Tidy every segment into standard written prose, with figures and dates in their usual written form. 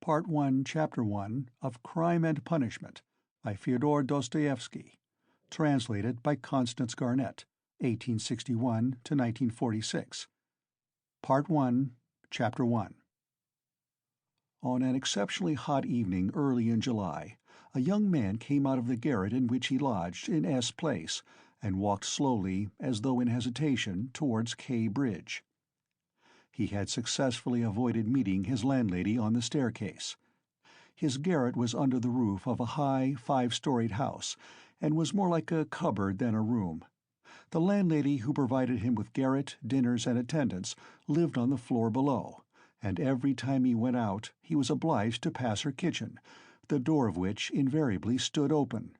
Part 1, Chapter 1 of Crime and Punishment by Fyodor Dostoevsky, translated by Constance Garnett, 1861 to 1946. Part 1, Chapter 1. On an exceptionally hot evening early in July, a young man came out of the garret in which he lodged in S Place and walked slowly, as though in hesitation, towards K Bridge. He had successfully avoided meeting his landlady on the staircase. His garret was under the roof of a high, five-storied house, and was more like a cupboard than a room. The landlady who provided him with garret, dinners, and attendance lived on the floor below, and every time he went out he was obliged to pass her kitchen, the door of which invariably stood open.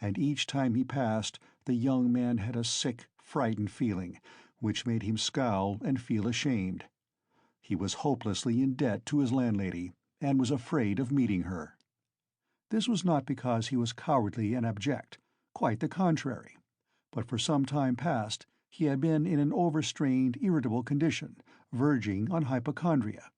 And each time he passed, the young man had a sick, frightened feeling, which made him scowl and feel ashamed. He was hopelessly in debt to his landlady, and was afraid of meeting her. This was not because he was cowardly and abject, quite the contrary, but for some time past he had been in an overstrained, irritable condition, verging on hypochondria.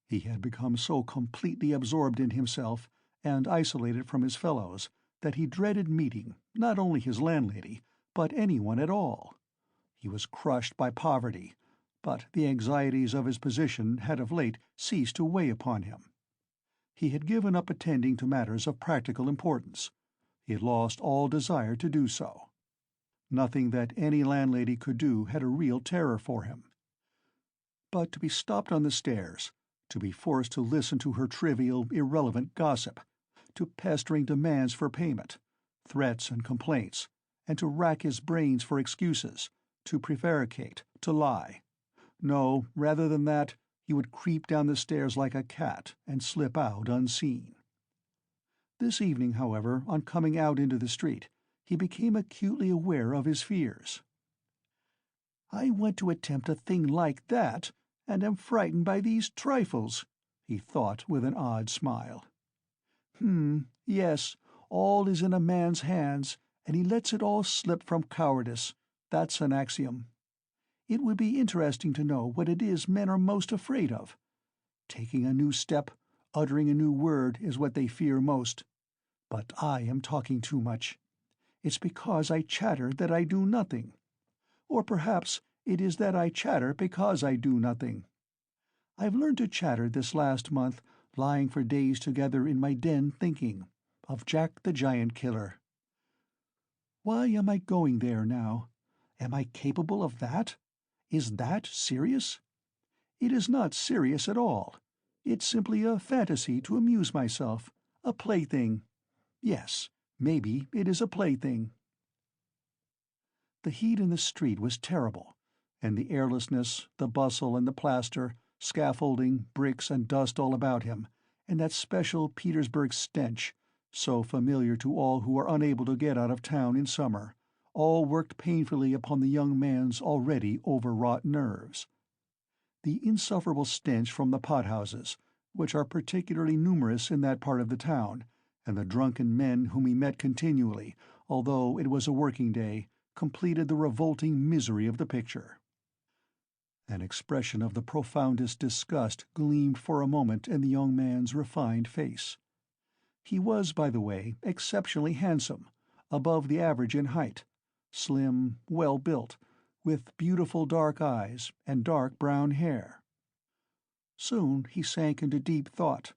He had become so completely absorbed in himself and isolated from his fellows that he dreaded meeting not only his landlady, but anyone at all. He was crushed by poverty, but the anxieties of his position had of late ceased to weigh upon him. He had given up attending to matters of practical importance. He had lost all desire to do so. Nothing that any landlady could do had a real terror for him. But to be stopped on the stairs, to be forced to listen to her trivial, irrelevant gossip, to pestering demands for payment, threats and complaints, and to rack his brains for excuses, to prevaricate, to lie. No, rather than that, he would creep down the stairs like a cat and slip out unseen. This evening, however, on coming out into the street, he became acutely aware of his fears. "I want to attempt a thing like that, and am frightened by these trifles," he thought with an odd smile. Yes, all is in a man's hands, and he lets it all slip from cowardice. That's an axiom. It would be interesting to know what it is men are most afraid of. Taking a new step, uttering a new word is what they fear most. But I am talking too much. It's because I chatter that I do nothing. Or perhaps it is that I chatter because I do nothing. I've learned to chatter this last month, lying for days together in my den thinking of Jack the Giant Killer. Why am I going there now? Am I capable of that? Is that serious? It is not serious at all. It's simply a fantasy to amuse myself, a plaything. Yes, maybe it is a plaything. The heat in the street was terrible, and the airlessness, the bustle and the plaster, scaffolding, bricks and dust all about him, and that special Petersburg stench, so familiar to all who are unable to get out of town in summer, all worked painfully upon the young man's already overwrought nerves. The insufferable stench from the pothouses, which are particularly numerous in that part of the town, and the drunken men whom he met continually, although it was a working day, completed the revolting misery of the picture. An expression of the profoundest disgust gleamed for a moment in the young man's refined face. He was, by the way, exceptionally handsome, above the average in height, slim, well-built, with beautiful dark eyes and dark brown hair. Soon he sank into deep thought,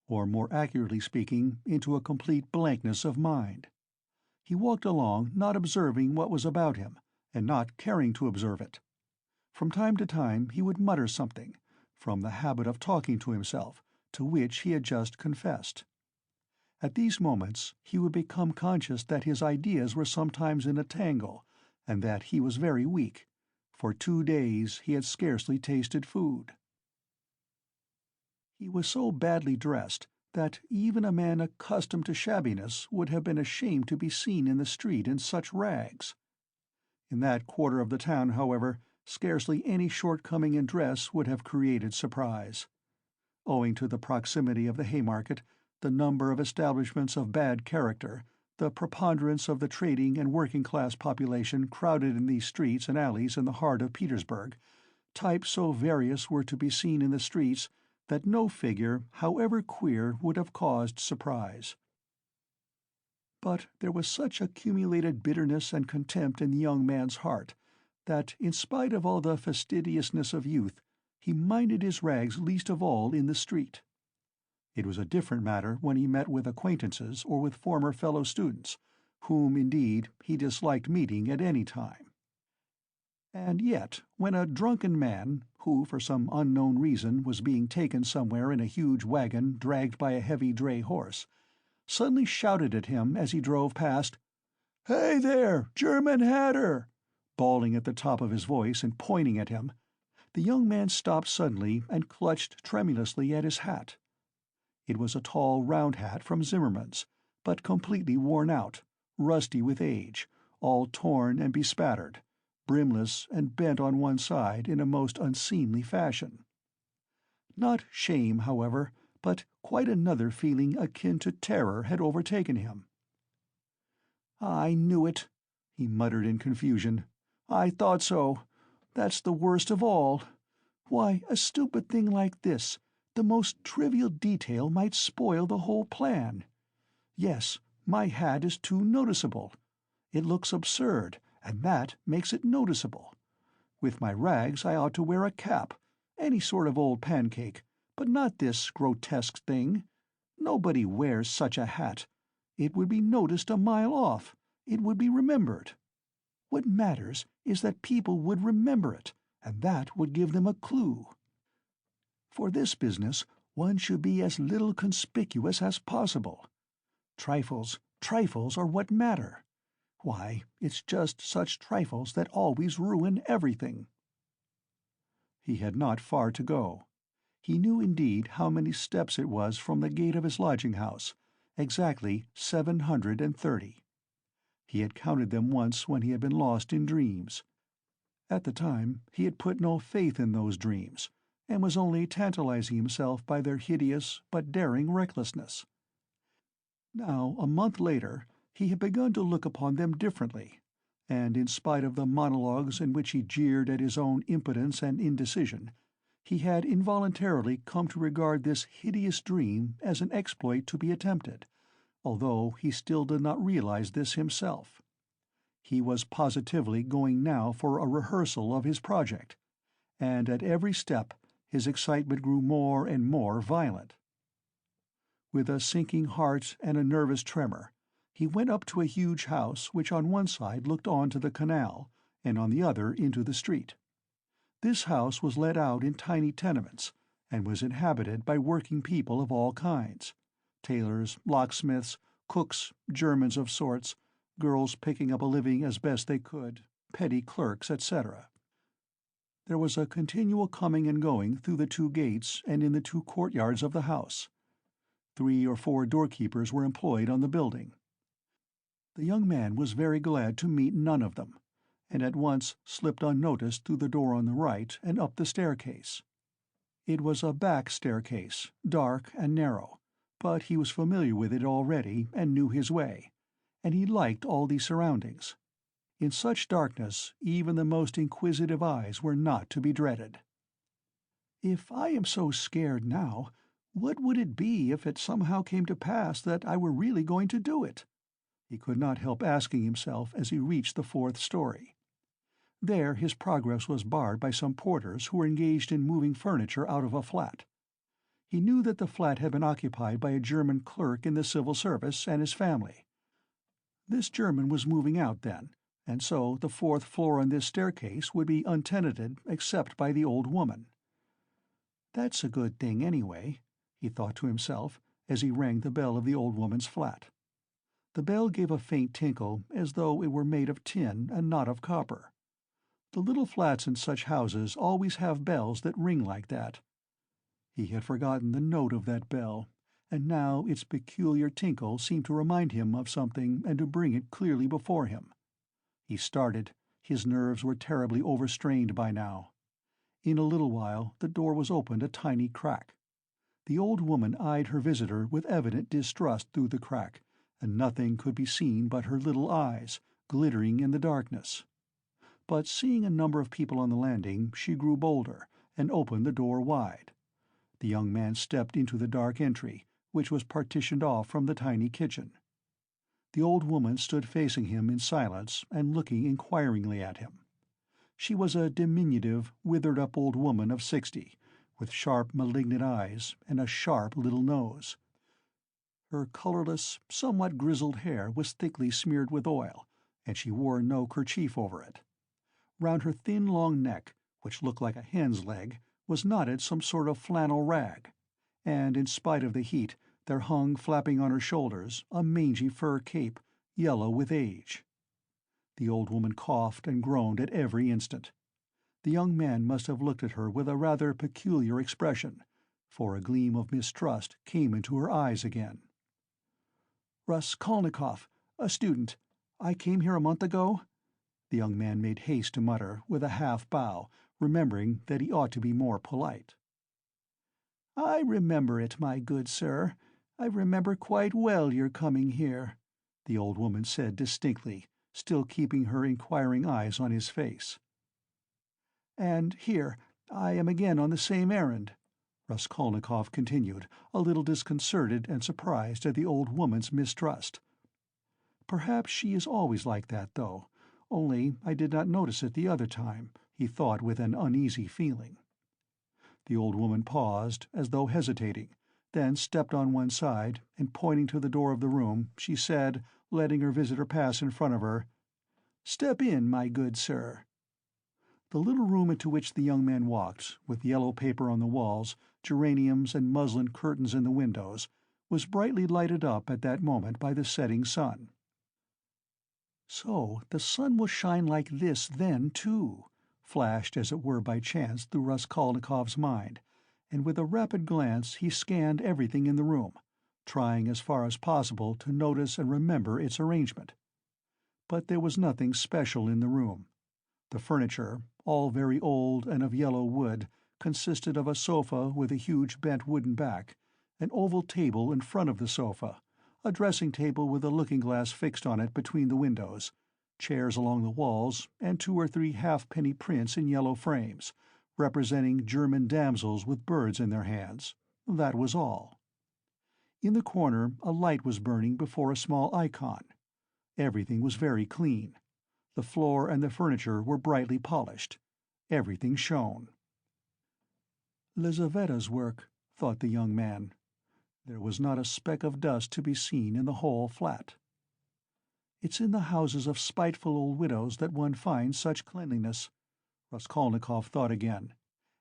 or more accurately speaking, into a complete blankness of mind. He walked along, not observing what was about him, and not caring to observe it. From time to time he would mutter something, from the habit of talking to himself, to which he had just confessed. At these moments he would become conscious that his ideas were sometimes in a tangle, and that he was very weak. For 2 days he had scarcely tasted food. He was so badly dressed that even a man accustomed to shabbiness would have been ashamed to be seen in the street in such rags. In that quarter of the town, however, scarcely any shortcoming in dress would have created surprise. Owing to the proximity of the Haymarket, the number of establishments of bad character, the preponderance of the trading and working-class population crowded in these streets and alleys in the heart of Petersburg, types so various were to be seen in the streets that no figure, however queer, would have caused surprise. But there was such accumulated bitterness and contempt in the young man's heart that, in spite of all the fastidiousness of youth, he minded his rags least of all in the street. It was a different matter when he met with acquaintances or with former fellow-students, whom, indeed, he disliked meeting at any time. And yet, when a drunken man, who for some unknown reason was being taken somewhere in a huge wagon dragged by a heavy dray horse, suddenly shouted at him as he drove past, "Hey there, German Hatter!" bawling at the top of his voice and pointing at him, the young man stopped suddenly and clutched tremulously at his hat. It was a tall round hat from Zimmermann's, but completely worn out, rusty with age, all torn and bespattered, brimless and bent on one side in a most unseemly fashion. Not shame, however, but quite another feeling akin to terror had overtaken him. "I knew it," he muttered in confusion. "I thought so. That's the worst of all. Why, a stupid thing like this, the most trivial detail might spoil the whole plan. Yes, my hat is too noticeable. It looks absurd, and that makes it noticeable. With my rags I ought to wear a cap, any sort of old pancake, but not this grotesque thing. Nobody wears such a hat. It would be noticed a mile off. It would be remembered. What matters is that people would remember it, and that would give them a clue. For this business one should be as little conspicuous as possible. Trifles are what matter. Why, it's just such trifles that always ruin everything." He had not far to go. He knew indeed how many steps it was from the gate of his lodging-house, exactly 730. He had counted them once when he had been lost in dreams. At the time he had put no faith in those dreams, and was only tantalizing himself by their hideous but daring recklessness. Now, a month later, he had begun to look upon them differently, and in spite of the monologues in which he jeered at his own impotence and indecision, he had involuntarily come to regard this hideous dream as an exploit to be attempted, although he still did not realize this himself. He was positively going now for a rehearsal of his project, and at every step his excitement grew more and more violent. With a sinking heart and a nervous tremor, he went up to a huge house which on one side looked on to the canal, and on the other into the street. This house was let out in tiny tenements, and was inhabited by working people of all kinds: tailors, locksmiths, cooks, Germans of sorts, girls picking up a living as best they could, petty clerks, etc. There was a continual coming and going through the two gates and in the two courtyards of the house. 3 or 4 doorkeepers were employed on the building. The young man was very glad to meet none of them, and at once slipped unnoticed through the door on the right and up the staircase. It was a back staircase, dark and narrow, but he was familiar with it already and knew his way, and he liked all these surroundings. In such darkness even the most inquisitive eyes were not to be dreaded. "If I am so scared now, what would it be if it somehow came to pass that I were really going to do it?" he could not help asking himself as he reached the 4th story. There his progress was barred by some porters who were engaged in moving furniture out of a flat. He knew that the flat had been occupied by a German clerk in the civil service and his family. This German was moving out then, and so the 4th floor on this staircase would be untenanted except by the old woman. "That's a good thing, anyway," he thought to himself as he rang the bell of the old woman's flat. The bell gave a faint tinkle as though it were made of tin and not of copper. The little flats in such houses always have bells that ring like that. He had forgotten the note of that bell, and now its peculiar tinkle seemed to remind him of something and to bring it clearly before him. He started. His nerves were terribly overstrained by now. In a little while the door was opened a tiny crack. The old woman eyed her visitor with evident distrust through the crack, and nothing could be seen but her little eyes, glittering in the darkness. But seeing a number of people on the landing, she grew bolder, and opened the door wide. The young man stepped into the dark entry, which was partitioned off from the tiny kitchen. The old woman stood facing him in silence and looking inquiringly at him. She was a diminutive, withered-up old woman of 60, with sharp, malignant eyes and a sharp little nose. Her colorless, somewhat grizzled hair was thickly smeared with oil, and she wore no kerchief over it. Round her thin, long neck, which looked like a hen's leg, was knotted some sort of flannel rag, and in spite of the heat there hung, flapping on her shoulders, a mangy fur cape, yellow with age. The old woman coughed and groaned at every instant. The young man must have looked at her with a rather peculiar expression, for a gleam of mistrust came into her eyes again. "Raskolnikov, a student. I came here a month ago," the young man made haste to mutter, with a half-bow, remembering that he ought to be more polite. "I remember it, my good sir. I remember quite well your coming here," the old woman said distinctly, still keeping her inquiring eyes on his face. "And here, I am again on the same errand," Raskolnikov continued, a little disconcerted and surprised at the old woman's mistrust. "Perhaps she is always like that, though, only I did not notice it the other time," he thought with an uneasy feeling. The old woman paused, as though hesitating, then stepped on one side, and pointing to the door of the room, she said, letting her visitor pass in front of her, "Step in, my good sir." The little room into which the young man walked, with yellow paper on the walls, geraniums and muslin curtains in the windows, was brightly lighted up at that moment by the setting sun. "So the sun will shine like this then, too," flashed as it were by chance through Raskolnikov's mind, and with a rapid glance he scanned everything in the room, trying as far as possible to notice and remember its arrangement. But there was nothing special in the room. The furniture, all very old and of yellow wood, consisted of a sofa with a huge bent wooden back, an oval table in front of the sofa, a dressing-table with a looking-glass fixed on it between the windows, chairs along the walls, and 2 or 3 halfpenny prints in yellow frames, representing German damsels with birds in their hands. That was all. In the corner a light was burning before a small icon. Everything was very clean. The floor and the furniture were brightly polished. Everything shone. "Lizaveta's work," thought the young man. There was not a speck of dust to be seen in the whole flat. "It's in the houses of spiteful old widows that one finds such cleanliness," Raskolnikov thought again,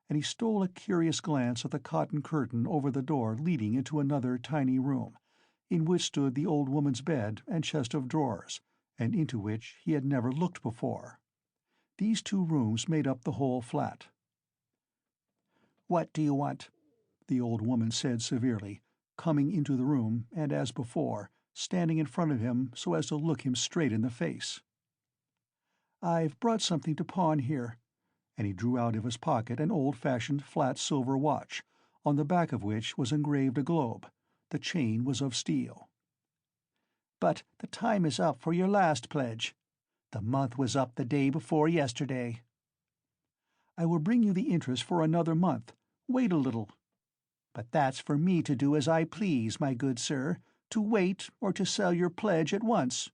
and he stole a curious glance at the cotton curtain over the door leading into another tiny room, in which stood the old woman's bed and chest of drawers, and into which he had never looked before. These 2 rooms made up the whole flat. "What do you want?" the old woman said severely, coming into the room and, as before, standing in front of him so as to look him straight in the face. "I've brought something to pawn here," and he drew out of his pocket an old-fashioned flat silver watch, on the back of which was engraved a globe. The chain was of steel. "But the time is up for your last pledge. The month was up the day before yesterday." "I will bring you the interest for another month. Wait a little." "But that's for me to do as I please, my good sir, to wait or to sell your pledge at once."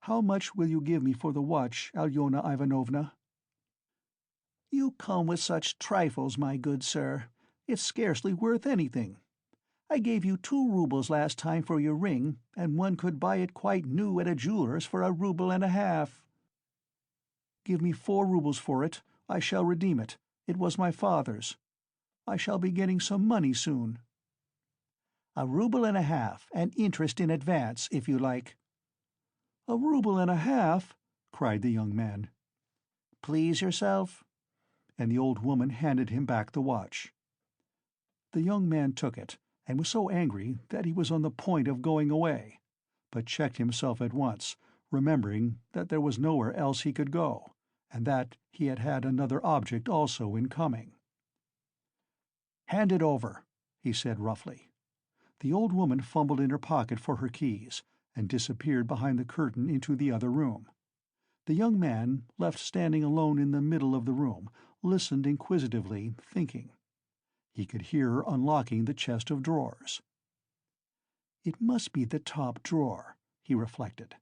"How much will you give me for the watch, Alyona Ivanovna?" "You come with such trifles, my good sir. It's scarcely worth anything. I gave you 2 roubles last time for your ring, and one could buy it quite new at a jeweller's for 1.5 roubles. "Give me 4 roubles for it. I shall redeem it. It was my father's. I shall be getting some money soon." 1.5 roubles, and interest in advance, if you like." 1.5 roubles? cried the young man. "Please yourself." And the old woman handed him back the watch. The young man took it, and was so angry that he was on the point of going away, but checked himself at once, remembering that there was nowhere else he could go, and that he had had another object also in coming. "Hand it over," he said roughly. The old woman fumbled in her pocket for her keys, and disappeared behind the curtain into the other room. The young man, left standing alone in the middle of the room, listened inquisitively, thinking. He could hear her unlocking the chest of drawers. It must be the top drawer, he reflected.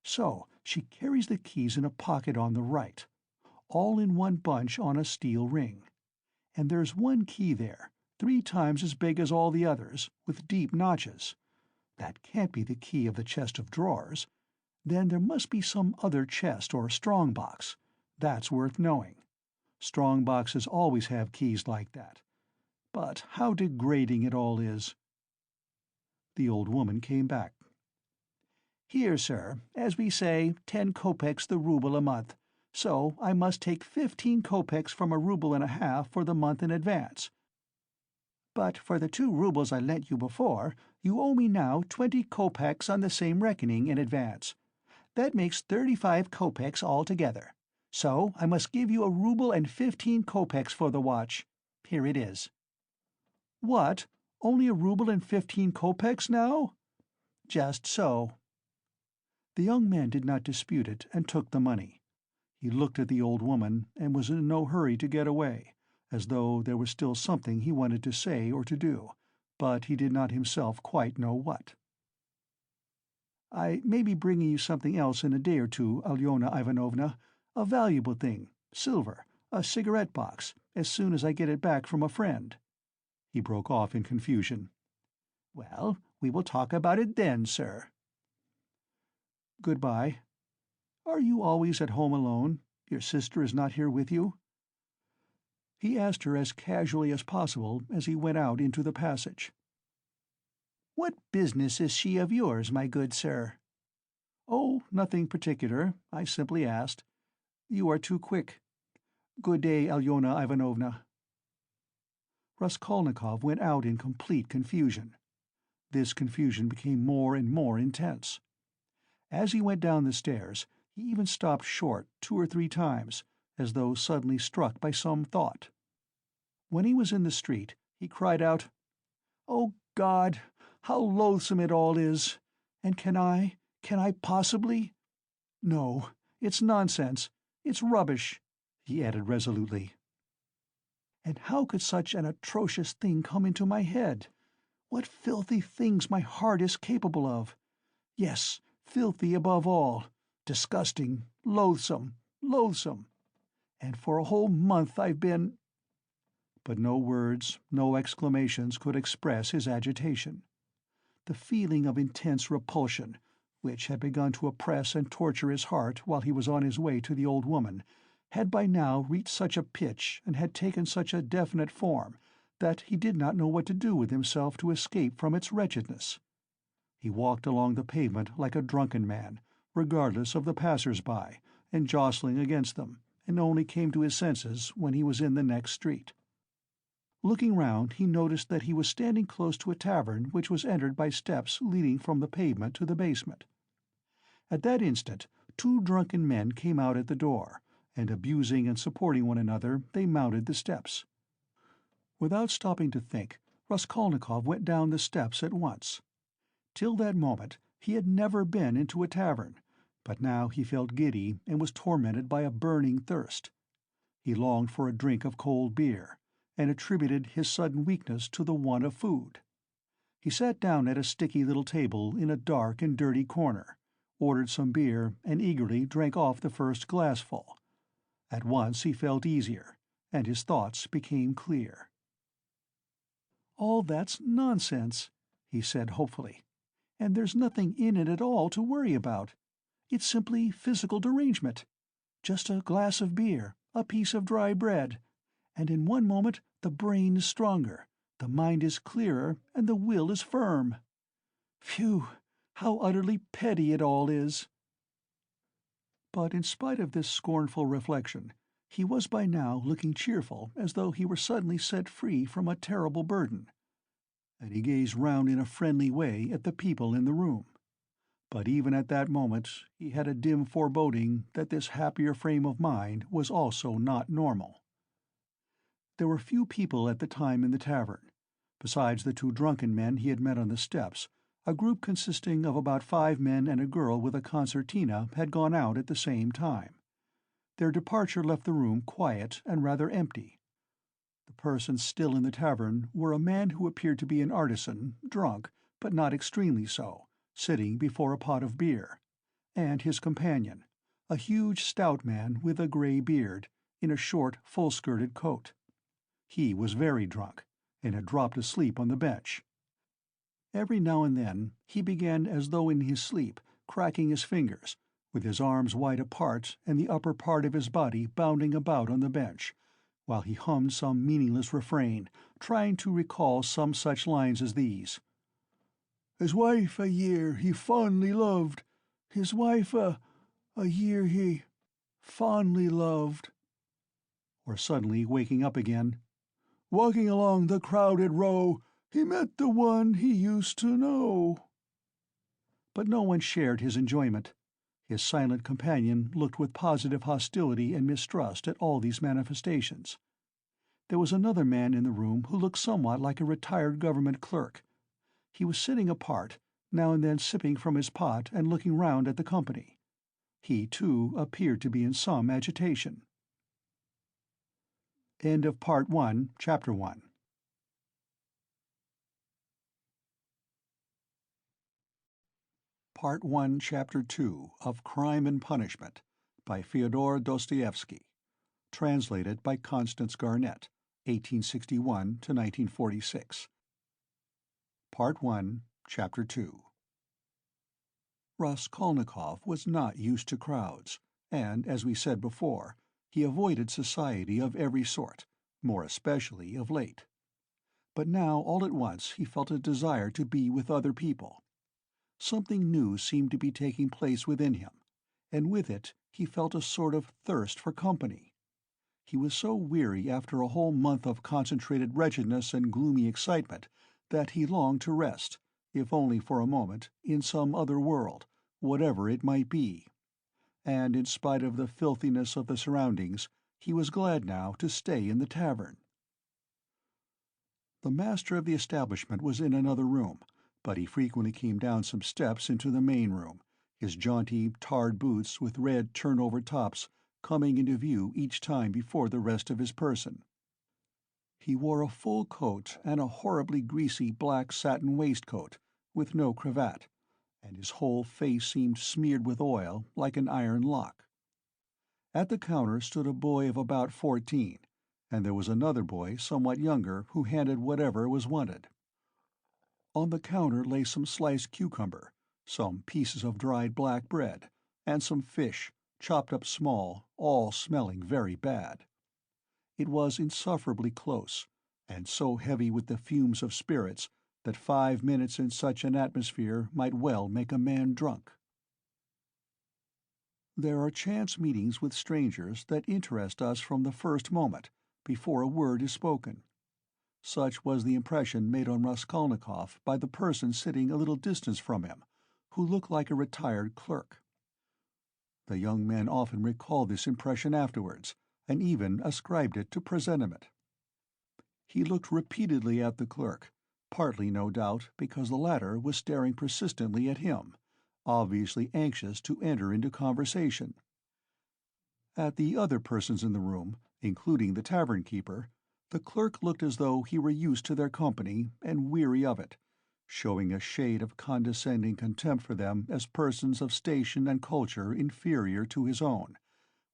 So she carries the keys in a pocket on the right, all in one bunch on a steel ring. And there's one key there, 3 times as big as all the others, with deep notches. That can't be the key of the chest of drawers. Then there must be some other chest or strong box. That's worth knowing. Strong boxes always have keys like that. But how degrading it all is. The old woman came back. Here, sir, as we say, 10 kopecks the rouble a month, so I must take 15 kopecks from a rouble and a half for the month in advance. But for the 2 roubles I lent you before, you owe me now 20 kopecks on the same reckoning in advance. That makes 35 kopecks altogether. So I must give you a rouble and 15 kopecks for the watch. Here it is. What? Only a rouble and 15 kopecks now? Just so. The young man did not dispute it and took the money. He looked at the old woman and was in no hurry to get away, as though there was still something he wanted to say or to do, but he did not himself quite know what. I may be bringing you something else in a day or two, Alyona Ivanovna, a valuable thing, silver, a cigarette box, as soon as I get it back from a friend. He broke off in confusion. Well, we will talk about it then, sir. Goodbye. Are you always at home alone? Your sister is not here with you? He asked her as casually as possible as he went out into the passage. What business is she of yours, my good sir? Oh, nothing particular. I simply asked. You are too quick. Good day, Alyona Ivanovna. Raskolnikov went out in complete confusion. This confusion became more and more intense. As he went down the stairs, he even stopped short 2 or 3 times, as though suddenly struck by some thought. When he was in the street, he cried out, "Oh, God, how loathsome it all is! And can I possibly? No, it's nonsense. It's rubbish," he added resolutely. And how could such an atrocious thing come into my head? What filthy things my heart is capable of! Yes, filthy above all, disgusting, loathsome, loathsome. And for a whole month I've been— But no words, no exclamations could express his agitation. The feeling of intense repulsion, which had begun to oppress and torture his heart while he was on his way to the old woman, had by now reached such a pitch and had taken such a definite form that he did not know what to do with himself to escape from its wretchedness. He walked along the pavement like a drunken man, regardless of the passers-by, and jostling against them, and only came to his senses when he was in the next street. Looking round, he noticed that he was standing close to a tavern which was entered by steps leading from the pavement to the basement. At that instant 2 drunken men came out at the door, and abusing and supporting one another, they mounted the steps. Without stopping to think, Raskolnikov went down the steps at once. Till that moment he had never been into a tavern, but now he felt giddy and was tormented by a burning thirst. He longed for a drink of cold beer, and attributed his sudden weakness to the want of food. He sat down at a sticky little table in a dark and dirty corner, ordered some beer, and eagerly drank off the first glassful. At once he felt easier, and his thoughts became clear. "All that's nonsense," he said hopefully, "and there's nothing in it at all to worry about. It's simply physical derangement. Just a glass of beer, a piece of dry bread, and in one moment the brain is stronger, the mind is clearer, and the will is firm. Phew, how utterly petty it all is!" But in spite of this scornful reflection, he was by now looking cheerful, as though he were suddenly set free from a terrible burden. And he gazed round in a friendly way at the people in the room. But even at that moment he had a dim foreboding that this happier frame of mind was also not normal. There were few people at the time in the tavern. Besides the 2 drunken men he had met on the steps, a group consisting of about 5 men and a girl with a concertina had gone out at the same time. Their departure left the room quiet and rather empty. The persons still in the tavern were a man who appeared to be an artisan, drunk, but not extremely so, sitting before a pot of beer, and his companion, a huge stout man with a grey beard, in a short full-skirted coat. He was very drunk, and had dropped asleep on the bench. Every now and then he began as though in his sleep, cracking his fingers, with his arms wide apart and the upper part of his body bounding about on the bench, while he hummed some meaningless refrain, trying to recall some such lines as these: "His wife a year he fondly loved, his wife a year he fondly loved," or suddenly waking up again, "Walking along the crowded row, he met the one he used to know." But no one shared his enjoyment. His silent companion looked with positive hostility and mistrust at all these manifestations. There was another man in the room who looked somewhat like a retired government clerk. He was sitting apart, now and then sipping from his pot and looking round at the company. He, too, appeared to be in some agitation. End of Part 1, Chapter 1. Part 1, Chapter 2 of Crime and Punishment by Fyodor Dostoevsky. Translated by Constance Garnett, 1861 to 1946. Part 1, Chapter 2. Raskolnikov was not used to crowds, and, as we said before, he avoided society of every sort, more especially of late. But now all at once he felt a desire to be with other people. Something new seemed to be taking place within him, and with it he felt a sort of thirst for company. He was so weary after a whole month of concentrated wretchedness and gloomy excitement that he longed to rest, if only for a moment, in some other world, whatever it might be. And in spite of the filthiness of the surroundings, he was glad now to stay in the tavern. The master of the establishment was in another room, but he frequently came down some steps into the main room, his jaunty, tarred boots with red turnover tops coming into view each time before the rest of his person. He wore a full coat and a horribly greasy black satin waistcoat, with no cravat, and his whole face seemed smeared with oil like an iron lock. At the counter stood a boy of about 14, and there was another boy somewhat younger who handed whatever was wanted. On the counter lay some sliced cucumber, some pieces of dried black bread, and some fish, chopped up small, all smelling very bad. It was insufferably close, and so heavy with the fumes of spirits that 5 minutes in such an atmosphere might well make a man drunk. There are chance meetings with strangers that interest us from the first moment, before a word is spoken. Such was the impression made on Raskolnikov by the person sitting a little distance from him, who looked like a retired clerk. The young man often recalled this impression afterwards, and even ascribed it to presentiment. He looked repeatedly at the clerk, partly, no doubt, because the latter was staring persistently at him, obviously anxious to enter into conversation. At the other persons in the room, including the tavern-keeper, the clerk looked as though he were used to their company and weary of it, showing a shade of condescending contempt for them as persons of station and culture inferior to his own,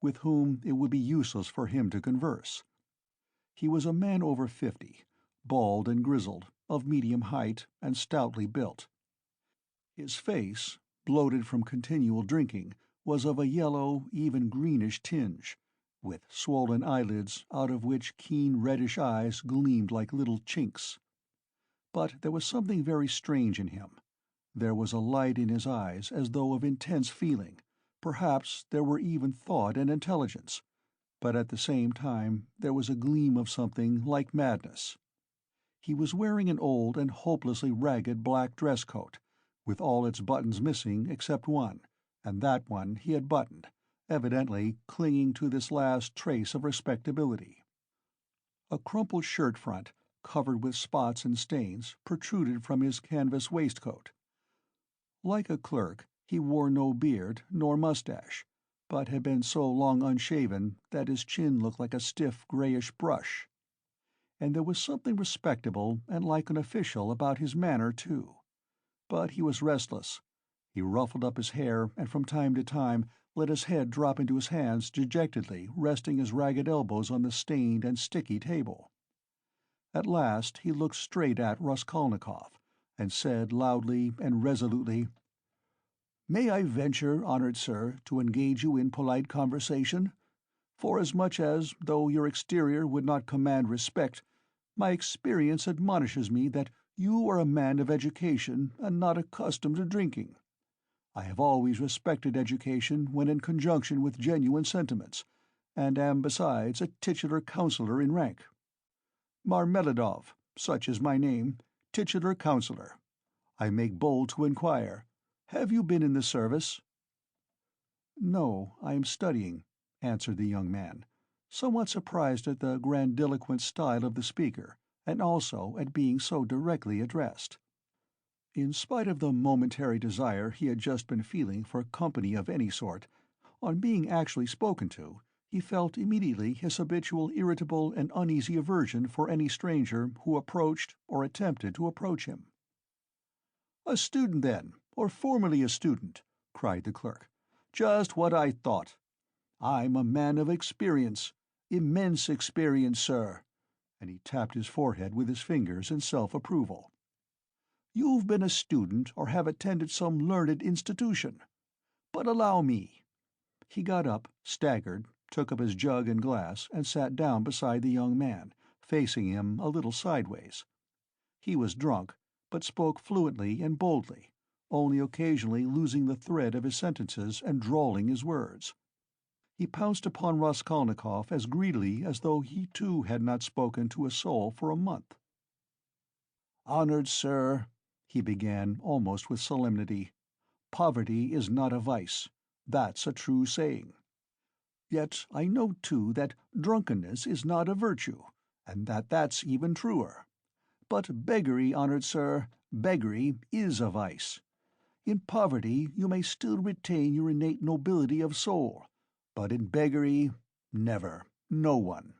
with whom it would be useless for him to converse. He was a man over 50, bald and grizzled, of medium height, and stoutly built. His face, bloated from continual drinking, was of a yellow, even greenish tinge, with swollen eyelids out of which keen reddish eyes gleamed like little chinks. But there was something very strange in him. There was a light in his eyes as though of intense feeling, perhaps there were even thought and intelligence, but at the same time there was a gleam of something like madness. He was wearing an old and hopelessly ragged black dress coat, with all its buttons missing except one, and that one he had buttoned, evidently clinging to this last trace of respectability. A crumpled shirt front, covered with spots and stains, protruded from his canvas waistcoat. Like a clerk, he wore no beard nor mustache, but had been so long unshaven that his chin looked like a stiff grayish brush. and there was something respectable and like an official about his manner, too. But he was restless. He ruffled up his hair and from time to time let his head drop into his hands dejectedly, resting his ragged elbows on the stained and sticky table. At last he looked straight at Raskolnikov, and said loudly and resolutely, "May I venture, honored sir, to engage you in polite conversation? Forasmuch as, though your exterior would not command respect, my experience admonishes me that you are a man of education and not accustomed to drinking. I have always respected education when in conjunction with genuine sentiments, and am besides a titular councillor in rank. Marmeladov, such is my name, titular councillor. I make bold to inquire, have you been in the service?" "No, I am studying," answered the young man, somewhat surprised at the grandiloquent style of the speaker, and also at being so directly addressed. In spite of the momentary desire he had just been feeling for company of any sort, on being actually spoken to, he felt immediately his habitual irritable and uneasy aversion for any stranger who approached or attempted to approach him. "A student, then, or formerly a student?" cried the clerk. "Just what I thought. I'm a man of experience, immense experience, sir," and he tapped his forehead with his fingers in self-approval. "You've been a student or have attended some learned institution. But allow me." He got up, staggered, took up his jug and glass, and sat down beside the young man, facing him a little sideways. He was drunk, but spoke fluently and boldly, only occasionally losing the thread of his sentences and drawling his words. He pounced upon Raskolnikov as greedily as though he too had not spoken to a soul for a month. "Honored sir," he began almost with solemnity, "poverty is not a vice. That's a true saying. Yet I know too that drunkenness is not a virtue, and that that's even truer. But beggary, honored sir, beggary is a vice. In poverty you may still retain your innate nobility of soul, but in beggary, never, no one.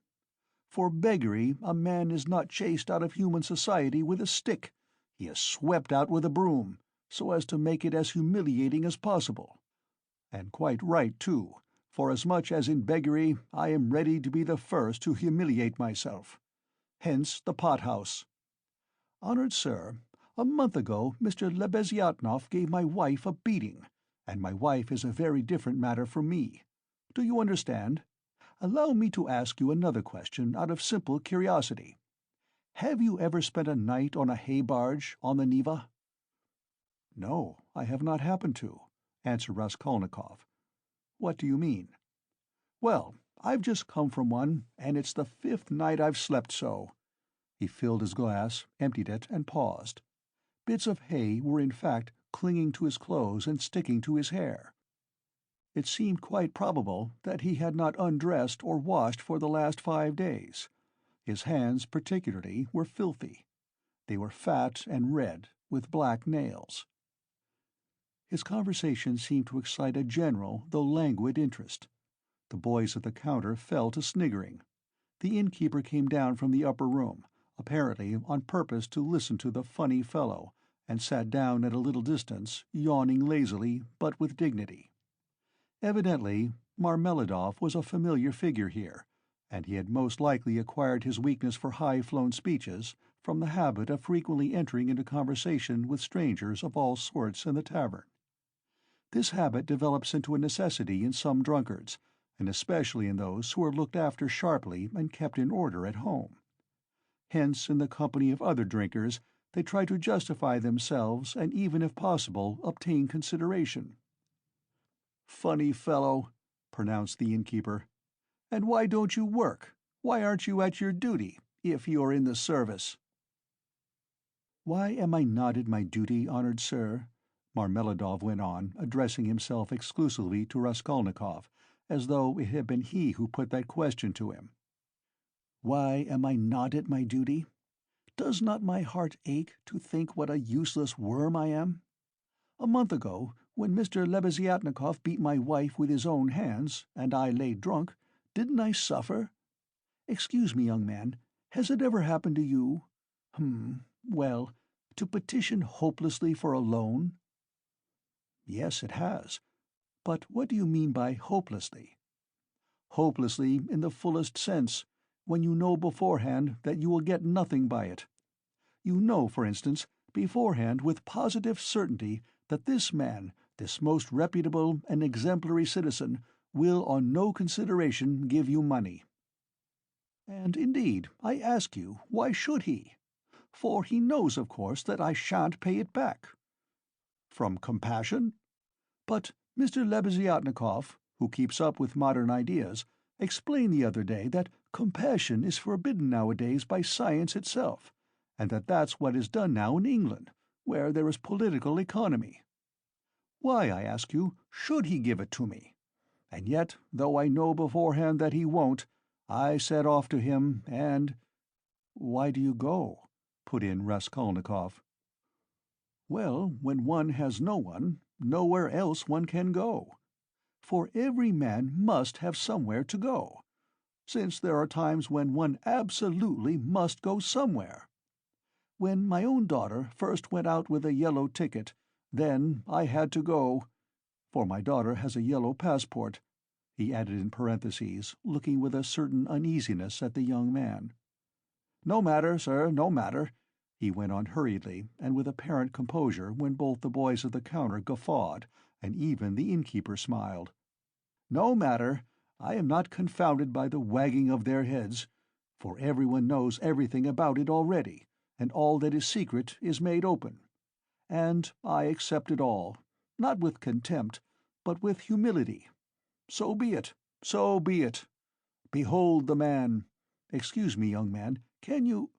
For beggary a man is not chased out of human society with a stick, he is swept out with a broom, so as to make it as humiliating as possible. And quite right, too, forasmuch as in beggary I am ready to be the first to humiliate myself. Hence the pot-house. Honored sir, a month ago Mr. Lebeziatnikov gave my wife a beating, and my wife is a very different matter from me. Do you understand? Allow me to ask you another question out of simple curiosity. Have you ever spent a night on a hay-barge on the Neva?" "No, I have not happened to," answered Raskolnikov. "What do you mean?" "Well, I've just come from one, and it's the 5th night I've slept so." He filled his glass, emptied it, and paused. Bits of hay were in fact clinging to his clothes and sticking to his hair. It seemed quite probable that he had not undressed or washed for the last 5 days. His hands, particularly, were filthy. They were fat and red, with black nails. His conversation seemed to excite a general though languid interest. The boys at the counter fell to sniggering. The innkeeper came down from the upper room, apparently on purpose to listen to the funny fellow, and sat down at a little distance, yawning lazily, but with dignity. Evidently, Marmeladov was a familiar figure here, and he had most likely acquired his weakness for high-flown speeches from the habit of frequently entering into conversation with strangers of all sorts in the tavern. This habit develops into a necessity in some drunkards, and especially in those who are looked after sharply and kept in order at home. Hence, in the company of other drinkers, they try to justify themselves and even, if possible, obtain consideration. "Funny fellow," pronounced the innkeeper. "And why don't you work? Why aren't you at your duty, if you are in the service?" "Why am I not at my duty, honored sir?" Marmeladov went on, addressing himself exclusively to Raskolnikov, as though it had been he who put that question to him. "Why am I not at my duty? Does not my heart ache to think what a useless worm I am? A month ago, when Mr. Lebeziatnikov beat my wife with his own hands, and I lay drunk, didn't I suffer? Excuse me, young man, Has it ever happened to you? Well, to petition hopelessly for a loan?" "Yes, it has. But what do you mean by hopelessly?" "Hopelessly in the fullest sense, when you know beforehand that you will get nothing by it. You know, for instance, beforehand with positive certainty that this man, this most reputable and exemplary citizen, will on no consideration give you money. And indeed, I ask you, why should he? For he knows, of course, that I shan't pay it back. From compassion? But Mr. Lebeziatnikov, who keeps up with modern ideas, explained the other day that compassion is forbidden nowadays by science itself, and that that's what is done now in England, where there is political economy. Why, I ask you, should he give it to me? And yet, though I know beforehand that he won't, I set off to him, and—" "Why do you go?" put in Raskolnikov. "Well, when one has no one, nowhere else one can go. For every man must have somewhere to go, since there are times when one absolutely must go somewhere. When my own daughter first went out with a yellow ticket, then I had to go, for my daughter has a yellow passport," he added in parentheses, looking with a certain uneasiness at the young man. "No matter, sir, no matter," he went on hurriedly and with apparent composure when both the boys at the counter guffawed, and even the innkeeper smiled. "No matter, I am not confounded by the wagging of their heads, for everyone knows everything about it already, and all that is secret is made open. And I accept it all, not with contempt, but with humility. So be it, so be it. Behold the man. Excuse me, young man, can you—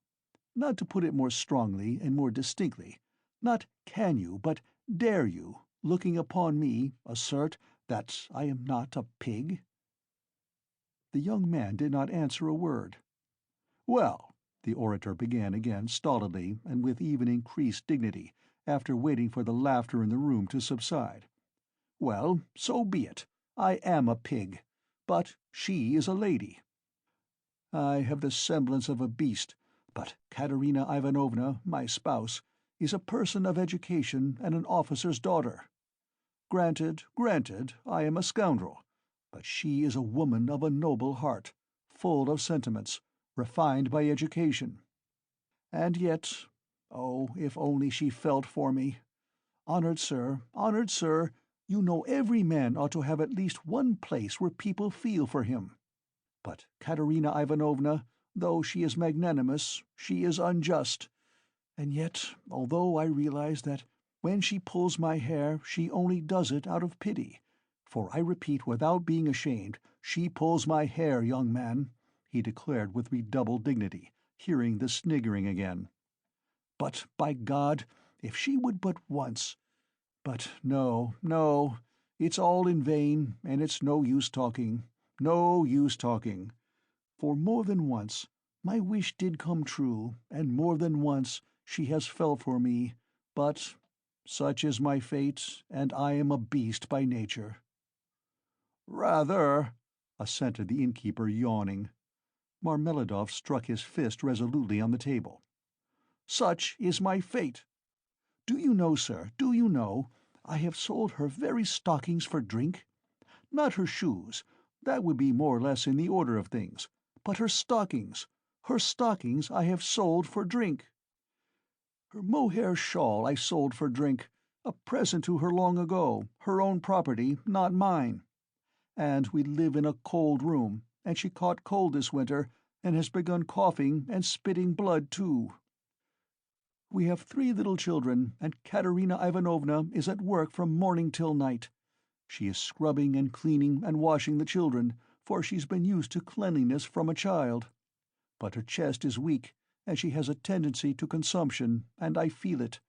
not to put it more strongly and more distinctly, not can you, but dare you, looking upon me, assert that I am not a pig?" The young man did not answer a word. "Well," the orator began again stolidly and with even increased dignity, after waiting for the laughter in the room to subside. "Well, so be it. I am a pig. But she is a lady. I have the semblance of a beast, but Katerina Ivanovna, my spouse, is a person of education and an officer's daughter. Granted, I am a scoundrel, but she is a woman of a noble heart, full of sentiments, refined by education. And yet, oh, if only she felt for me! Honored sir, you know every man ought to have at least one place where people feel for him. But Katerina Ivanovna, though she is magnanimous, she is unjust. And yet, although I realize that when she pulls my hair she only does it out of pity, for I repeat without being ashamed, she pulls my hair, young man," he declared with redoubled dignity, hearing the sniggering again. "But, by God, if she would but once— But no, it's all in vain, and it's no use talking, no use talking. For more than once my wish did come true, and more than once she has felt for me, but such is my fate, and I am a beast by nature." "Rather," assented the innkeeper, yawning. Marmeladov struck his fist resolutely on the table. "Such is my fate. Do you know, sir, do you know, I have sold her very stockings for drink? Not her shoes, that would be more or less in the order of things, but her stockings I have sold for drink. Her mohair shawl I sold for drink, a present to her long ago, her own property, not mine. And we live in a cold room, and she caught cold this winter, and has begun coughing and spitting blood too. We have 3 little children, and Katerina Ivanovna is at work from morning till night. She is scrubbing and cleaning and washing the children, for she's been used to cleanliness from a child. But her chest is weak, and she has a tendency to consumption, and I feel it.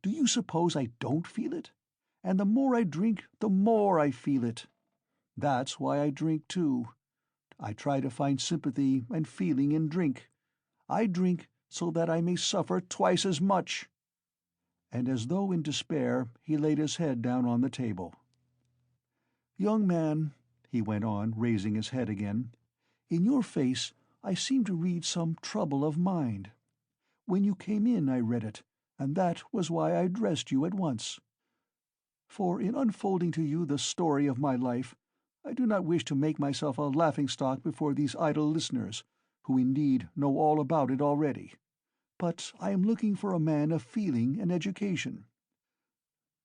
Do you suppose I don't feel it? And the more I drink, the more I feel it. That's why I drink too. I try to find sympathy and feeling in drink. I drink so that I may suffer twice as much." And as though in despair, he laid his head down on the table. "Young man," he went on, raising his head again, "in your face I seem to read some trouble of mind. When you came in I read it, and that was why I addressed you at once. For in unfolding to you the story of my life, I do not wish to make myself a laughing-stock before these idle listeners, who indeed know all about it already. But I am looking for a man of feeling and education.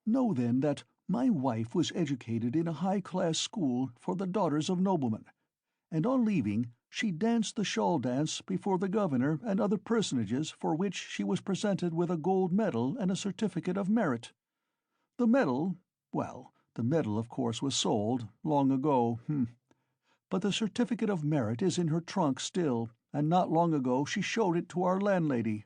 Know then that my wife was educated in a high-class school for the daughters of noblemen, and on leaving she danced the shawl dance before the governor and other personages, for which she was presented with a gold medal and a certificate of merit. The medal, well, the medal of course was sold, long ago, but the certificate of merit is in her trunk still, and not long ago she showed it to our landlady.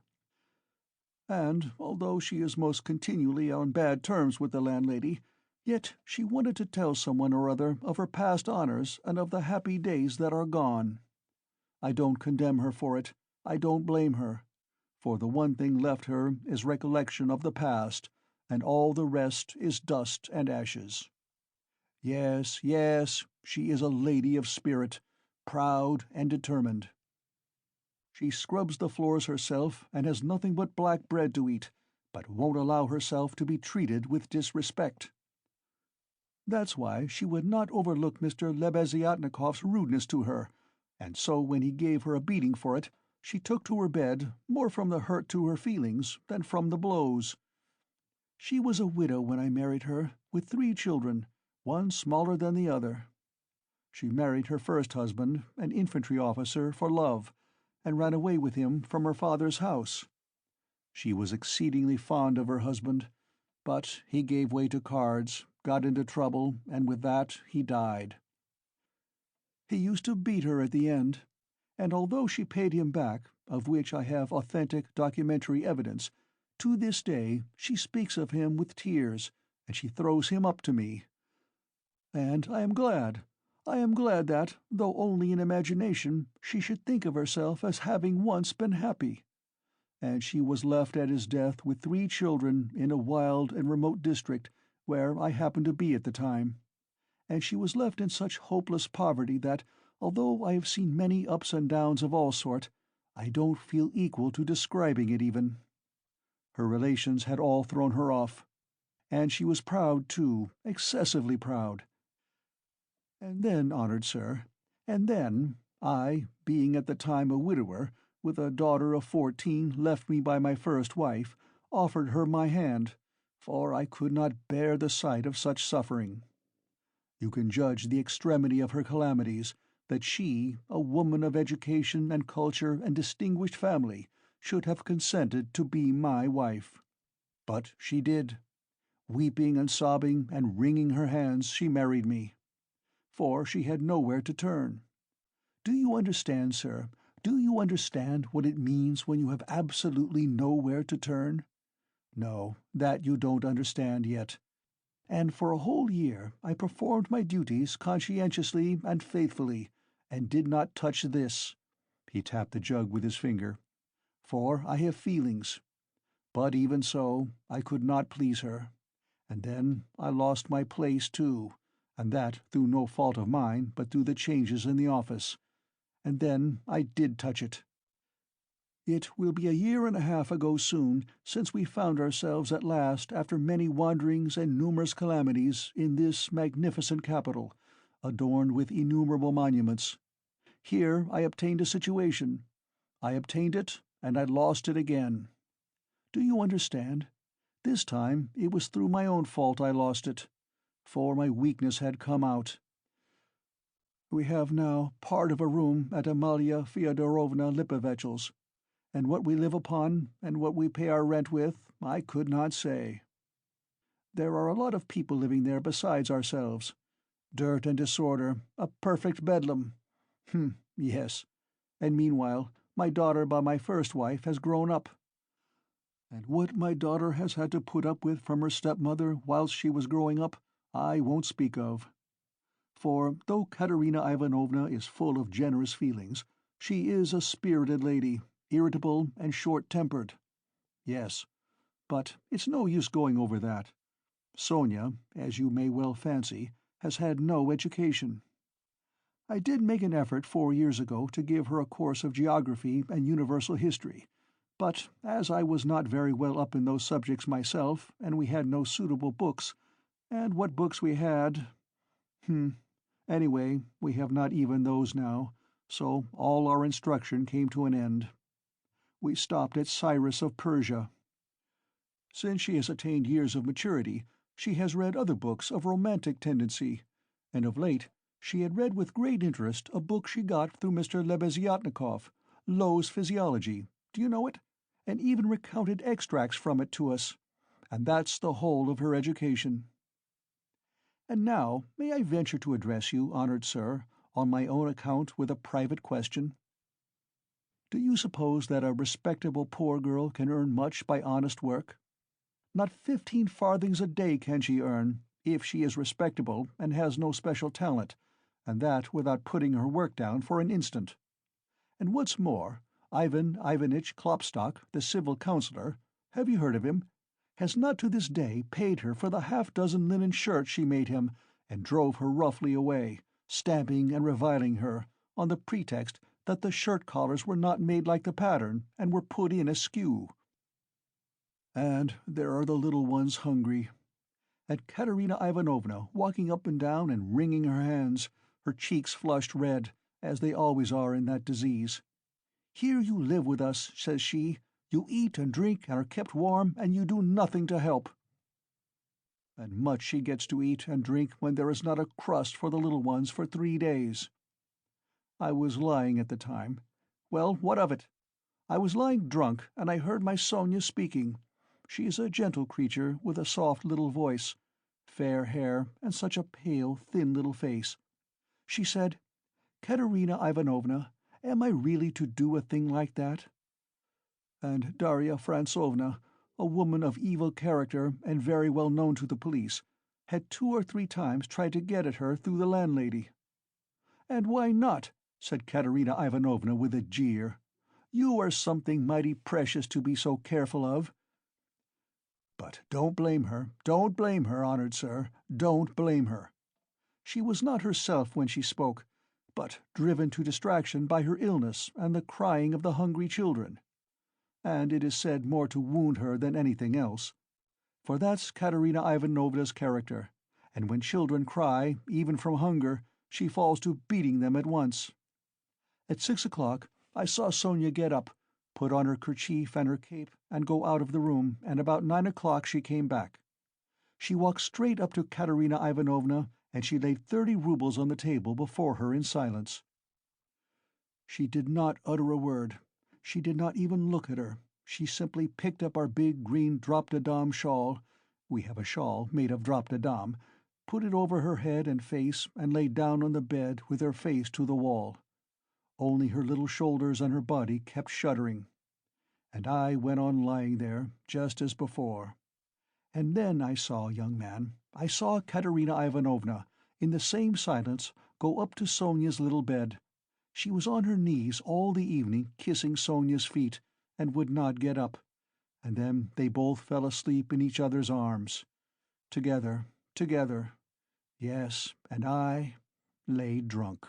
And, although she is most continually on bad terms with the landlady, yet she wanted to tell someone or other of her past honors and of the happy days that are gone. I don't condemn her for it, I don't blame her, for the one thing left her is recollection of the past, and all the rest is dust and ashes. Yes, yes, she is a lady of spirit, proud and determined. She scrubs the floors herself and has nothing but black bread to eat, but won't allow herself to be treated with disrespect. That's why she would not overlook Mr. Lebeziatnikov's rudeness to her, and so when he gave her a beating for it, she took to her bed more from the hurt to her feelings than from the blows. She was a widow when I married her, with 3 children, one smaller than the other. She married her first husband, an infantry officer, for love, and ran away with him from her father's house. She was exceedingly fond of her husband, but he gave way to cards, got into trouble, and with that he died. He used to beat her at the end, and although she paid him back, of which I have authentic documentary evidence, to this day she speaks of him with tears, and she throws him up to me. And I am glad that, though only in imagination, she should think of herself as having once been happy. And she was left at his death with 3 children in a wild and remote district where I happened to be at the time. And she was left in such hopeless poverty that, although I have seen many ups and downs of all sort, I don't feel equal to describing it even. Her relations had all thrown her off. And she was proud, too, excessively proud. And then, honored sir, and then, I, being at the time a widower, with a daughter of 14 left me by my first wife, offered her my hand, for I could not bear the sight of such suffering. You can judge the extremity of her calamities, that she, a woman of education and culture and distinguished family, should have consented to be my wife. But she did. Weeping and sobbing and wringing her hands, she married me. For she had nowhere to turn. Do you understand, sir? Do you understand what it means when you have absolutely nowhere to turn? No, that you don't understand yet. And for a whole year I performed my duties conscientiously and faithfully, and did not touch this. He tapped the jug with his finger. For I have feelings. But even so, I could not please her. And then I lost my place, too, and that through no fault of mine, but through the changes in the office. And then I did touch it. It will be a year and a half ago soon since we found ourselves at last, after many wanderings and numerous calamities, in this magnificent capital, adorned with innumerable monuments. Here I obtained a situation. I obtained it, and I lost it again. Do you understand? This time it was through my own fault I lost it, for my weakness had come out. We have now part of a room at Amalia Fyodorovna Lipovech's, and what we live upon and what we pay our rent with, I could not say. There are a lot of people living there besides ourselves. Dirt and disorder, a perfect bedlam. Yes. And meanwhile, my daughter by my first wife has grown up. And what my daughter has had to put up with from her stepmother whilst she was growing up, I won't speak of. For, though Katerina Ivanovna is full of generous feelings, she is a spirited lady, irritable and short-tempered. Yes, but it's no use going over that. Sonya, as you may well fancy, has had no education. I did make an effort 4 years ago to give her a course of geography and universal history, but as I was not very well up in those subjects myself, and we had no suitable books, and what books we had— Anyway, we have not even those now, so all our instruction came to an end. We stopped at Cyrus of Persia. Since she has attained years of maturity, she has read other books of romantic tendency, and of late she had read with great interest a book she got through Mr. Lebeziatnikov, Low's Physiology, do you know it? And even recounted extracts from it to us. And that's the whole of her education. And now may I venture to address you, honoured sir, on my own account with a private question? Do you suppose that a respectable poor girl can earn much by honest work? Not 15 farthings a day can she earn, if she is respectable and has no special talent, and that without putting her work down for an instant. And what's more, Ivan Ivanitch Klopstock, the civil councillor, have you heard of him, has not to this day paid her for the half-dozen linen shirts she made him, and drove her roughly away, stamping and reviling her, on the pretext that the shirt-collars were not made like the pattern, and were put in askew. And there are the little ones hungry. And Katerina Ivanovna walking up and down and wringing her hands, her cheeks flushed red, as they always are in that disease. "Here you live with us," says she. "You eat and drink and are kept warm, and you do nothing to help." And much she gets to eat and drink when there is not a crust for the little ones for 3 days. I was lying at the time. Well, what of it? I was lying drunk, and I heard my Sonya speaking. She is a gentle creature with a soft little voice, fair hair, and such a pale, thin little face. She said, "Katerina Ivanovna, am I really to do a thing like that?" And Darya Frantsovna, a woman of evil character and very well known to the police, had 2 or 3 times tried to get at her through the landlady. "And why not?" said Katerina Ivanovna with a jeer. "You are something mighty precious to be so careful of." But don't blame her, honoured sir, don't blame her. She was not herself when she spoke, but driven to distraction by her illness and the crying of the hungry children. And it is said more to wound her than anything else. For that's Katerina Ivanovna's character, and when children cry, even from hunger, she falls to beating them at once. At 6 o'clock I saw Sonya get up, put on her kerchief and her cape, and go out of the room, and about 9 o'clock she came back. She walked straight up to Katerina Ivanovna, and she laid 30 roubles on the table before her in silence. She did not utter a word. She did not even look at her. She simply picked up our big green drop-de-dam shawl, we have a shawl made of drop-de-dam, put it over her head and face, and lay down on the bed with her face to the wall. Only her little shoulders and her body kept shuddering. And I went on lying there, just as before. And then I saw, young man, I saw Katerina Ivanovna, in the same silence, go up to Sonia's little bed. She was on her knees all the evening kissing Sonia's feet, and would not get up. And then they both fell asleep in each other's arms. Together, together. Yes, and I lay drunk.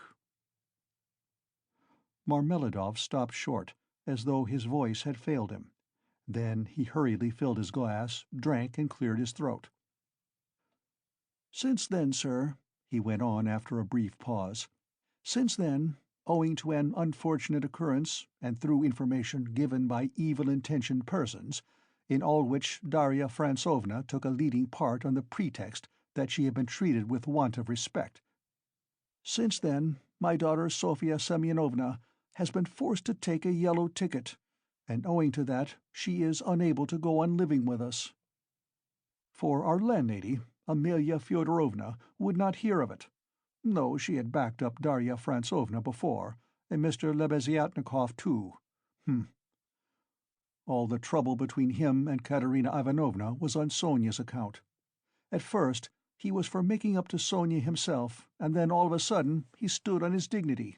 Marmeladov stopped short, as though his voice had failed him. Then he hurriedly filled his glass, drank, and cleared his throat. "Since then, sir," he went on after a brief pause, "since then, owing to an unfortunate occurrence, and through information given by evil-intentioned persons, in all which Darya Frantsovna took a leading part on the pretext that she had been treated with want of respect—since then, my daughter Sofya Semyonovna has been forced to take a yellow ticket, and owing to that she is unable to go on living with us. For our landlady, Amelia Fyodorovna, would not hear of it, though she had backed up Darya Frantsovna before, and Mr. Lebeziatnikov too. All the trouble between him and Katerina Ivanovna was on Sonia's account. At first he was for making up to Sonya himself, and then all of a sudden he stood on his dignity.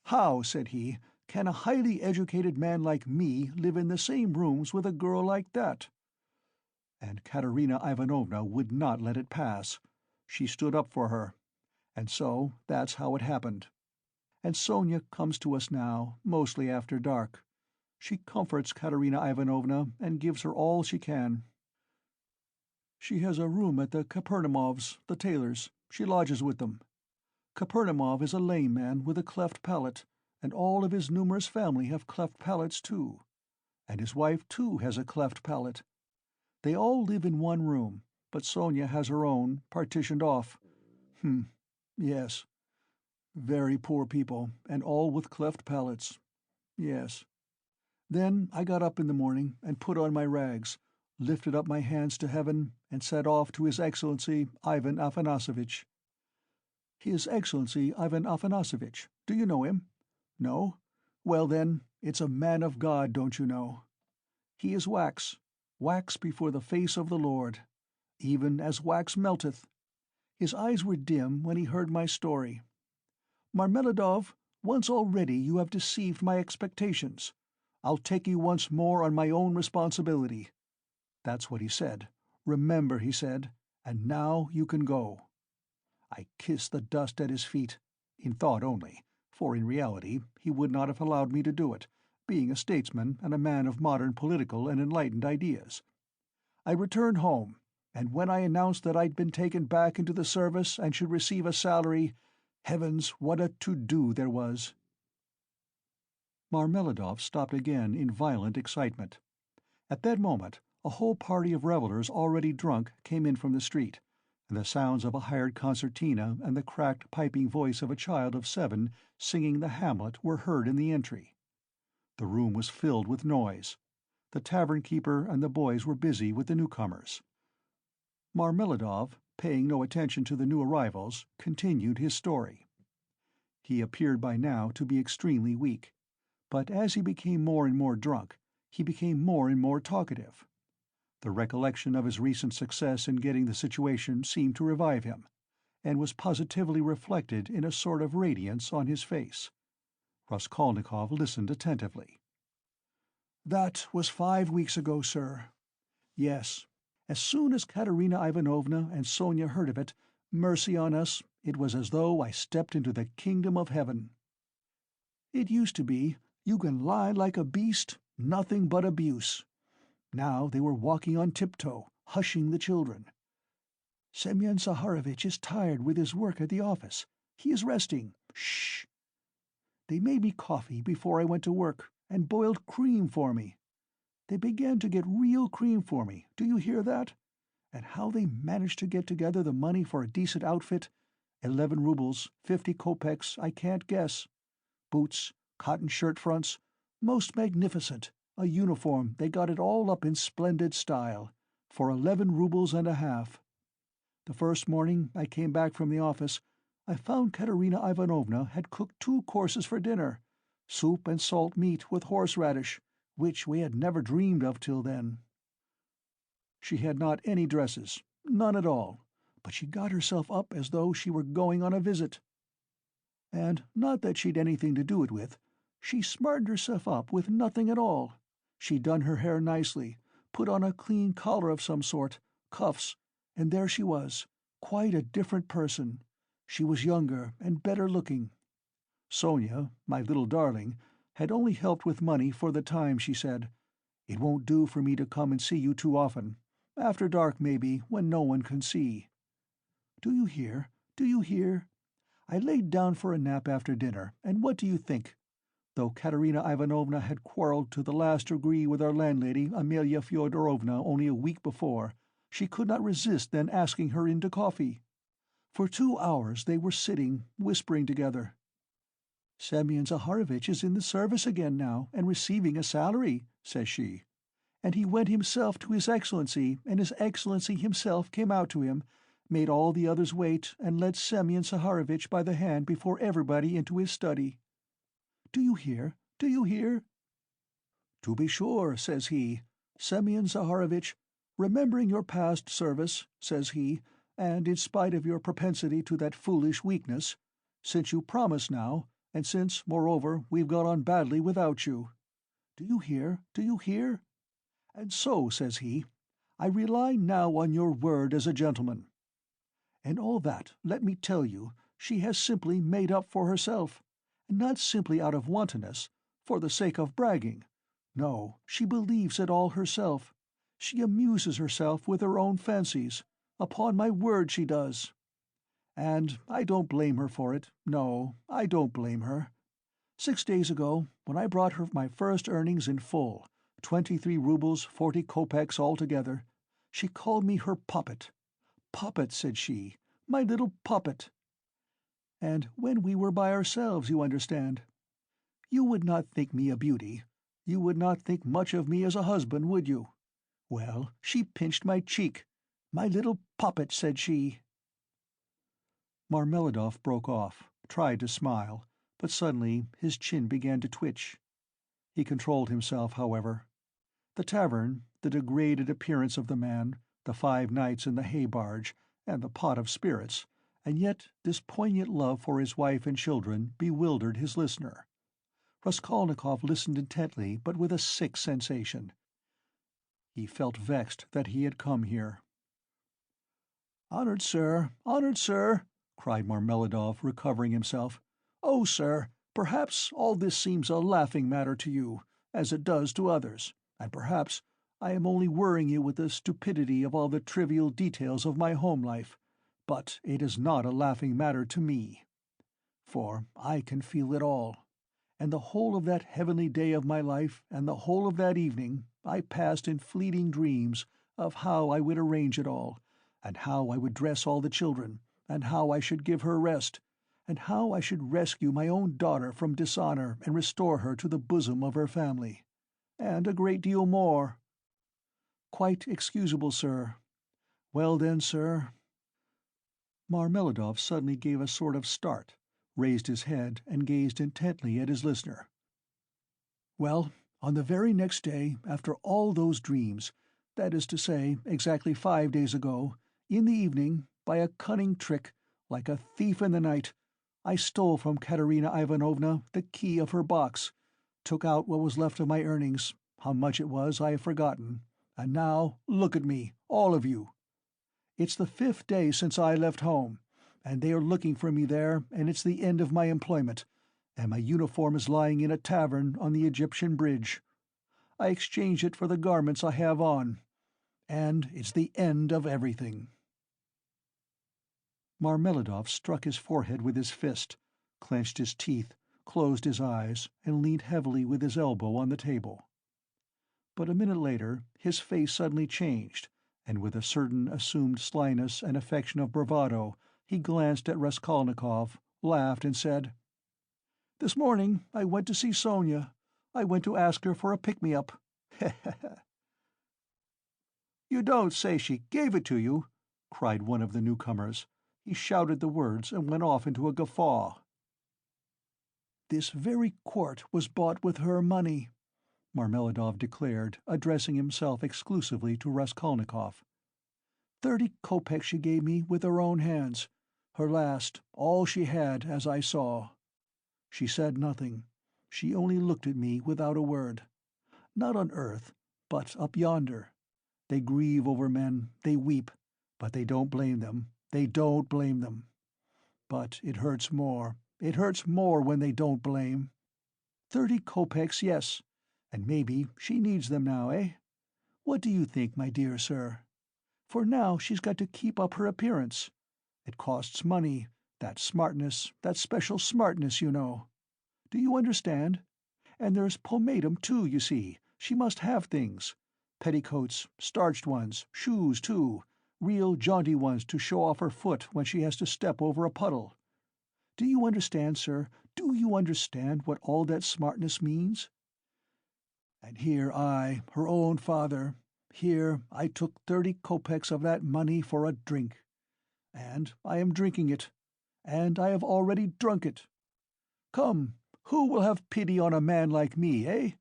'How,' said he, 'can a highly educated man like me live in the same rooms with a girl like that?' And Katerina Ivanovna would not let it pass. She stood up for her. And so that's how it happened. And Sonya comes to us now, mostly after dark. She comforts Katerina Ivanovna and gives her all she can. She has a room at the Kapernamovs, the tailors. She lodges with them. Kapernamov is a lame man with a cleft palate, and all of his numerous family have cleft palates too. And his wife too has a cleft palate. They all live in one room, but Sonya has her own, partitioned off. Yes. Very poor people, and all with cleft palates. Yes. Then I got up in the morning and put on my rags, lifted up my hands to heaven, and set off to His Excellency Ivan Afanasovitch. His Excellency Ivan Afanasovitch, do you know him? No? Well then, it's a man of God, don't you know? He is wax, wax before the face of the Lord, even as wax melteth. His eyes were dim when he heard my story. Marmeladov, once already you have deceived my expectations. I'll take you once more on my own responsibility. That's what he said. Remember, he said, and now you can go. I kissed the dust at his feet, in thought only, for in reality he would not have allowed me to do it, being a statesman and a man of modern political and enlightened ideas. I returned home, and when I announced that I'd been taken back into the service and should receive a salary, heavens, what a to-do there was. Marmeladov stopped again in violent excitement. At that moment a whole party of revellers already drunk came in from the street, and the sounds of a hired concertina and the cracked piping voice of a child of 7 singing the Hamlet were heard in the entry. The room was filled with noise. The tavern-keeper and the boys were busy with the newcomers. Marmeladov, paying no attention to the new arrivals, continued his story. He appeared by now to be extremely weak, but as he became more and more drunk, he became more and more talkative. The recollection of his recent success in getting the situation seemed to revive him, and was positively reflected in a sort of radiance on his face. Raskolnikov listened attentively. "That was 5 weeks ago, sir. Yes. As soon as Katerina Ivanovna and Sonya heard of it, mercy on us, it was as though I stepped into the kingdom of heaven. It used to be, you can lie like a beast, nothing but abuse. Now they were walking on tiptoe, hushing the children. Semyon Zaharovitch is tired with his work at the office. He is resting. Shh! They made me coffee before I went to work, and boiled cream for me. They began to get real cream for me, do you hear that? And how they managed to get together the money for a decent outfit, 11 rubles, 50 kopecks, I can't guess. Boots, cotton shirt fronts, most magnificent. A uniform, they got it all up in splendid style, for 11 rubles and a half. The first morning I came back from the office, I found Katerina Ivanovna had cooked 2 courses for dinner, soup and salt meat with horseradish, which we had never dreamed of till then. She had not any dresses, none at all, but she got herself up as though she were going on a visit. And not that she'd anything to do it with, she smartened herself up with nothing at all. She'd done her hair nicely, put on a clean collar of some sort, cuffs, and there she was, quite a different person. She was younger and better looking. Sonya, my little darling, had only helped with money for the time, she said. It won't do for me to come and see you too often. After dark, maybe, when no one can see. Do you hear? Do you hear? I laid down for a nap after dinner, and what do you think? Though Katerina Ivanovna had quarrelled to the last degree with our landlady, Amelia Fyodorovna, only a week before, she could not resist then asking her in to coffee. For 2 hours they were sitting, whispering together. 'Semyon Zaharovitch is in the service again now, and receiving a salary,' says she. 'And he went himself to His Excellency, and His Excellency himself came out to him, made all the others wait, and led Semyon Zaharovitch by the hand before everybody into his study. Do you hear? Do you hear?' 'To be sure,' says he. 'Semyon Zaharovitch, remembering your past service,' says he, 'and in spite of your propensity to that foolish weakness, since you promise now, and since, moreover, we've got on badly without you. Do you hear? Do you hear? And so,' says he, 'I rely now on your word as a gentleman.' And all that, let me tell you, She has simply made up for herself, and not simply out of wantonness, for the sake of bragging. No, she believes it all herself. She amuses herself with her own fancies. Upon my word she does. And I don't blame her for it. No, I don't blame her. 6 days ago, when I brought her my first earnings in full, 23 roubles 40 kopecks altogether, she called me her puppet. Puppet, said she, my little puppet. And when we were by ourselves, you understand. You would not think me a beauty. You would not think much of me as a husband, would you? Well, she pinched my cheek. My little puppet, said she. Marmeladov broke off, tried to smile, but suddenly his chin began to twitch. He controlled himself, however. The tavern, the degraded appearance of the man, the 5 nights in the hay-barge, and the pot of spirits, and yet this poignant love for his wife and children bewildered his listener. Raskolnikov listened intently, but with a sick sensation. He felt vexed that he had come here. "Honored sir, cried Marmeladov, recovering himself. "Oh, sir, perhaps all this seems a laughing matter to you, as it does to others, and perhaps I am only worrying you with the stupidity of all the trivial details of my home life, but it is not a laughing matter to me. For I can feel it all. And the whole of that heavenly day of my life, and the whole of that evening, I passed in fleeting dreams of how I would arrange it all, and how I would dress all the children, and how I should give her rest, and how I should rescue my own daughter from dishonor and restore her to the bosom of her family. And a great deal more. Quite excusable, sir. Well then, sir—" Marmeladov suddenly gave a sort of start, raised his head and gazed intently at his listener. "Well, on the very next day, after all those dreams, that is to say, exactly 5 days ago, in the evening, by a cunning trick, like a thief in the night, I stole from Katerina Ivanovna the key of her box, took out what was left of my earnings. How much it was I have forgotten. And now, look at me, all of you. It's the 5th day since I left home, and they are looking for me there, and it's the end of my employment, and my uniform is lying in a tavern on the Egyptian bridge. I exchanged it for the garments I have on, and it's the end of everything." Marmeladov struck his forehead with his fist, clenched his teeth, closed his eyes, and leaned heavily with his elbow on the table. But a minute later his face suddenly changed, and with a certain assumed slyness and affection of bravado he glanced at Raskolnikov, laughed, and said, "This morning I went to see Sonya. I went to ask her for a pick-me-up. "You don't say she gave it to you?" cried one of the newcomers. He shouted the words and went off into a guffaw. "This very quart was bought with her money," Marmeladov declared, addressing himself exclusively to Raskolnikov. 30 kopecks she gave me with her own hands, her last, all she had, as I saw. She said nothing. She only looked at me without a word. Not on earth, but up yonder. They grieve over men, they weep, but they don't blame them. They don't blame them. But it hurts more when they don't blame. 30 kopecks, yes, and maybe she needs them now, eh? What do you think, my dear sir? For now she's got to keep up her appearance. It costs money, that smartness, that special smartness, you know. Do you understand? And there's pomatum too, you see. She must have things. Petticoats, starched ones, shoes too, real jaunty ones to show off her foot when she has to step over a puddle. Do you understand, sir? Do you understand what all that smartness means? And here I, her own father, here I took 30 kopecks of that money for a drink. And I am drinking it, and I have already drunk it. Come, who will have pity on a man like me, eh?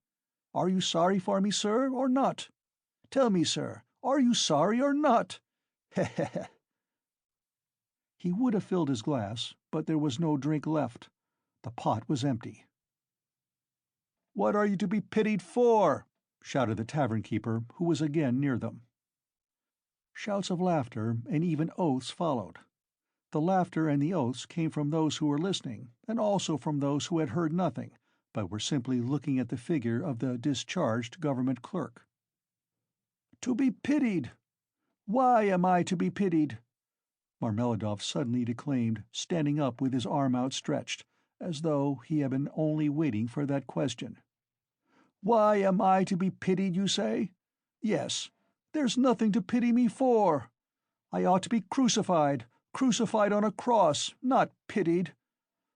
Are you sorry for me, sir, or not? Tell me, sir, are you sorry or not? Heh. He would have filled his glass, but there was no drink left. The pot was empty. "What are you to be pitied for?" shouted the tavern-keeper, who was again near them. Shouts of laughter and even oaths followed. The laughter and the oaths came from those who were listening, and also from those who had heard nothing, but were simply looking at the figure of the discharged government clerk. "To be pitied! Why am I to be pitied?" Marmeladov suddenly declaimed, standing up with his arm outstretched, as though he had been only waiting for that question. "Why am I to be pitied, you say? Yes, there's nothing to pity me for. I ought to be crucified on a cross, not pitied.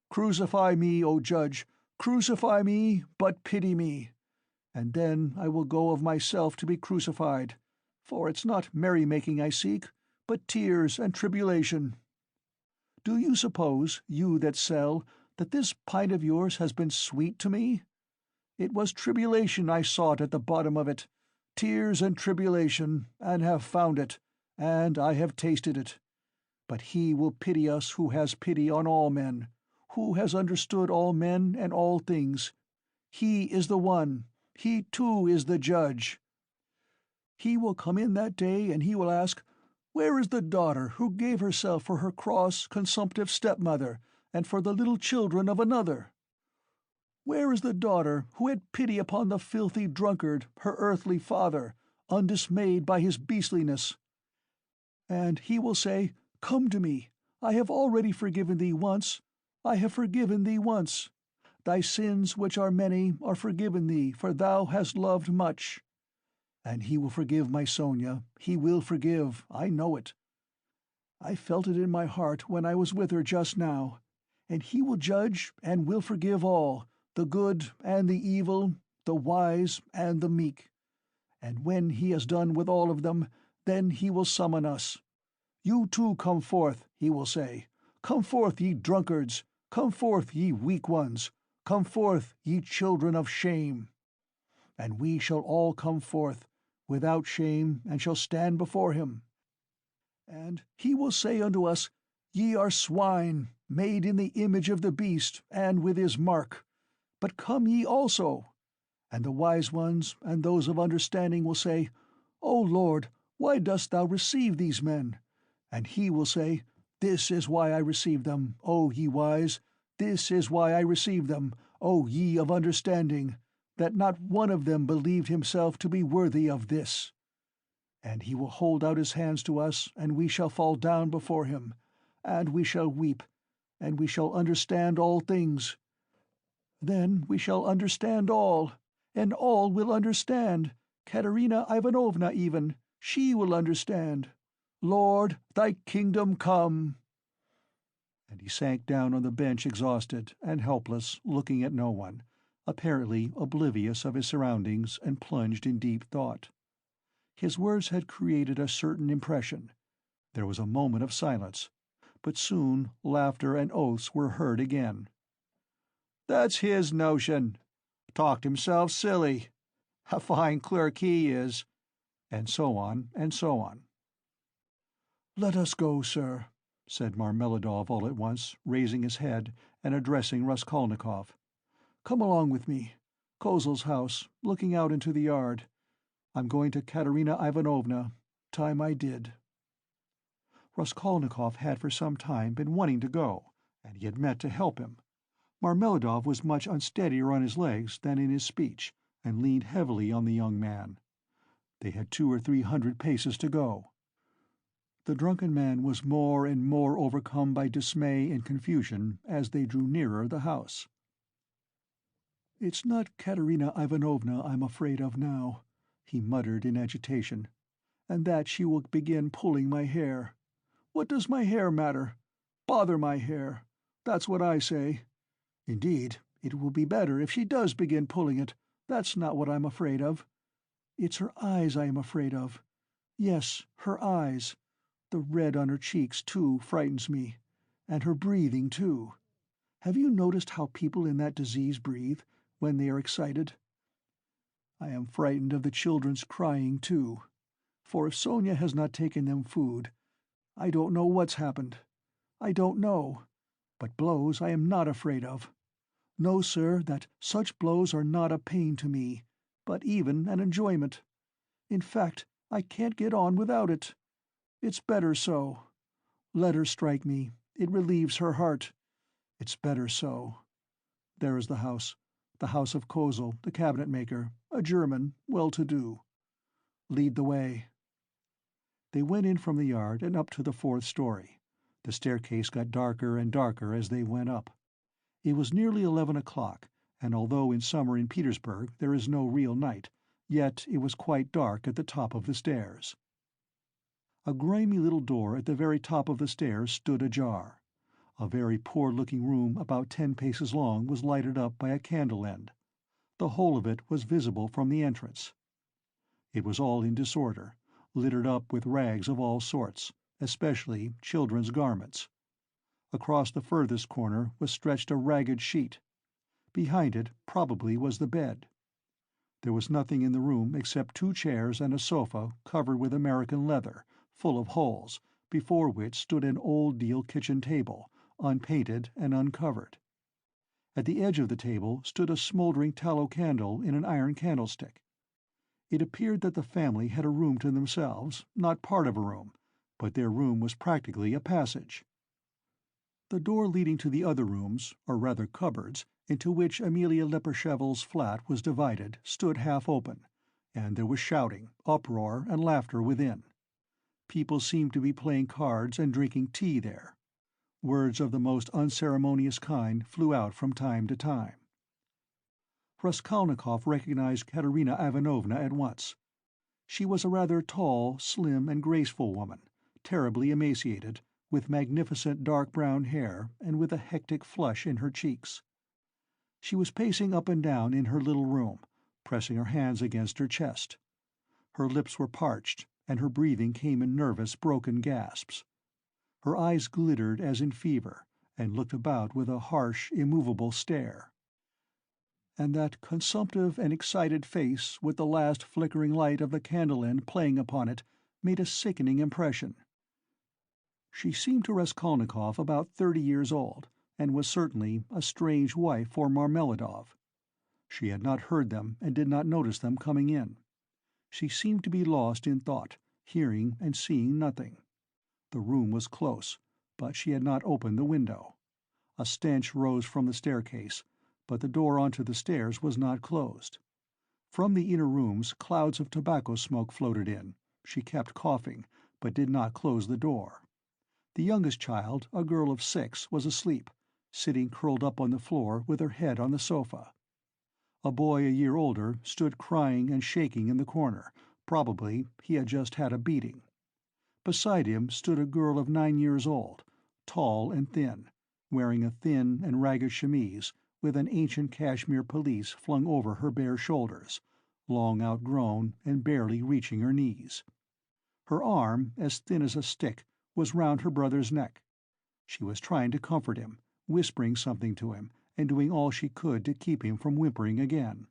Crucify me, O Judge, crucify me, but pity me. And then I will go of myself to be crucified, for it's not merrymaking I seek, but tears and tribulation. Do you suppose, you that sell, that this pint of yours has been sweet to me? It was tribulation I sought at the bottom of it, tears and tribulation, and have found it, and I have tasted it. But he will pity us who has pity on all men, who has understood all men and all things. He is the one, he too is the judge. He will come in that day, and he will ask, 'Where is the daughter who gave herself for her cross, consumptive stepmother, and for the little children of another? Where is the daughter who had pity upon the filthy drunkard, her earthly father, undismayed by his beastliness?' And he will say, 'Come to me. I have already forgiven thee once. I have forgiven thee once. Thy sins, which are many, are forgiven thee, for thou hast loved much.' And he will forgive my Sonya. He will forgive. I know it. I felt it in my heart when I was with her just now. And he will judge and will forgive all, the good and the evil, the wise and the meek. And when he has done with all of them, then he will summon us. 'You too come forth,' he will say. 'Come forth, ye drunkards! Come forth, ye weak ones! Come forth, ye children of shame!' And we shall all come forth, without shame, and shall stand before him. And he will say unto us, 'Ye are swine, made in the image of the beast, and with his mark. But come ye also.' And the wise ones and those of understanding will say, 'O Lord, why dost thou receive these men?' And he will say, 'This is why I receive them, O ye wise, this is why I receive them, O ye of understanding, that not one of them believed himself to be worthy of this.' And he will hold out his hands to us, and we shall fall down before him, and we shall weep, and we shall understand all things. Then we shall understand all, and all will understand, Katerina Ivanovna even, she will understand. Lord, thy kingdom come!" And he sank down on the bench exhausted and helpless, looking at no one, apparently oblivious of his surroundings, and plunged in deep thought. His words had created a certain impression. There was a moment of silence, but soon laughter and oaths were heard again. "That's his notion. Talked himself silly. A fine clerk he is," and so on, and so on. "Let us go, sir," said Marmeladov all at once, raising his head and addressing Raskolnikov. "Come along with me. Kozel's house, looking out into the yard. I'm going to Katerina Ivanovna. Time I did." Raskolnikov had for some time been wanting to go, and he had meant to help him. Marmeladov was much unsteadier on his legs than in his speech, and leaned heavily on the young man. They had 200 or 300 paces to go. The drunken man was more and more overcome by dismay and confusion as they drew nearer the house. "It's not Katerina Ivanovna I'm afraid of now," he muttered in agitation, "and that she will begin pulling my hair. What does my hair matter? Bother my hair! That's what I say. Indeed, it will be better if she does begin pulling it. That's not what I'm afraid of. It's her eyes I am afraid of. Yes, her eyes. The red on her cheeks, too, frightens me. And her breathing, too. Have you noticed how people in that disease breathe, when they are excited? I am frightened of the children's crying, too. For if Sonya has not taken them food, I don't know what's happened. I don't know. But blows I am not afraid of. Know, sir, that such blows are not a pain to me, but even an enjoyment. In fact, I can't get on without it. It's better so. Let her strike me, It relieves her heart. It's better so. There is the house of Kozel, the cabinet-maker, a German, well-to-do. Lead the way." They went in from the yard and up to the 4th story. The staircase got darker and darker as they went up. It was nearly 11 o'clock, and although in summer in Petersburg there is no real night, yet it was quite dark at the top of the stairs. A grimy little door at the very top of the stairs stood ajar. A very poor-looking room about 10 paces long was lighted up by a candle-end. The whole of it was visible from the entrance. It was all in disorder, littered up with rags of all sorts, especially children's garments. Across the furthest corner was stretched a ragged sheet. Behind it probably was the bed. There was nothing in the room except 2 chairs and a sofa covered with American leather, full of holes, before which stood an old deal kitchen table, unpainted and uncovered. At the edge of the table stood a smoldering tallow candle in an iron candlestick. It appeared that the family had a room to themselves, not part of a room, but their room was practically a passage. The door leading to the other rooms, or rather cupboards, into which Amelia Leprechauvel's flat was divided, stood half open, and there was shouting, uproar, and laughter within. People seemed to be playing cards and drinking tea there. Words of the most unceremonious kind flew out from time to time. Raskolnikov recognized Katerina Ivanovna at once. She was a rather tall, slim, and graceful woman, terribly emaciated, with magnificent dark brown hair and with a hectic flush in her cheeks. She was pacing up and down in her little room, pressing her hands against her chest. Her lips were parched, and her breathing came in nervous, broken gasps. Her eyes glittered as in fever, and looked about with a harsh, immovable stare. And that consumptive and excited face, with the last flickering light of the candle-end playing upon it, made a sickening impression. She seemed to Raskolnikov about 30 years old, and was certainly a strange wife for Marmeladov. She had not heard them and did not notice them coming in. She seemed to be lost in thought, hearing and seeing nothing. The room was close, but she had not opened the window. A stench rose from the staircase, but the door onto the stairs was not closed. From the inner rooms clouds of tobacco smoke floated in. She kept coughing, but did not close the door. The youngest child, a girl of 6, was asleep, sitting curled up on the floor with her head on the sofa. A boy a year older stood crying and shaking in the corner. Probably he had just had a beating. Beside him stood a girl of 9 years old, tall and thin, wearing a thin and ragged chemise, with an ancient cashmere pelisse flung over her bare shoulders, long outgrown and barely reaching her knees. Her arm, as thin as a stick, was round her brother's neck. She was trying to comfort him, whispering something to him, and doing all she could to keep him from whimpering again.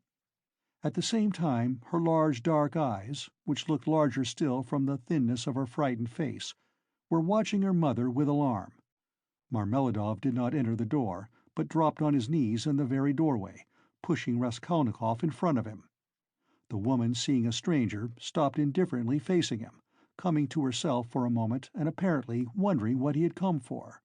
At the same time, her large dark eyes, which looked larger still from the thinness of her frightened face, were watching her mother with alarm. Marmeladov did not enter the door, but dropped on his knees in the very doorway, pushing Raskolnikov in front of him. The woman, seeing a stranger, stopped indifferently facing him, coming to herself for a moment and apparently wondering what he had come for.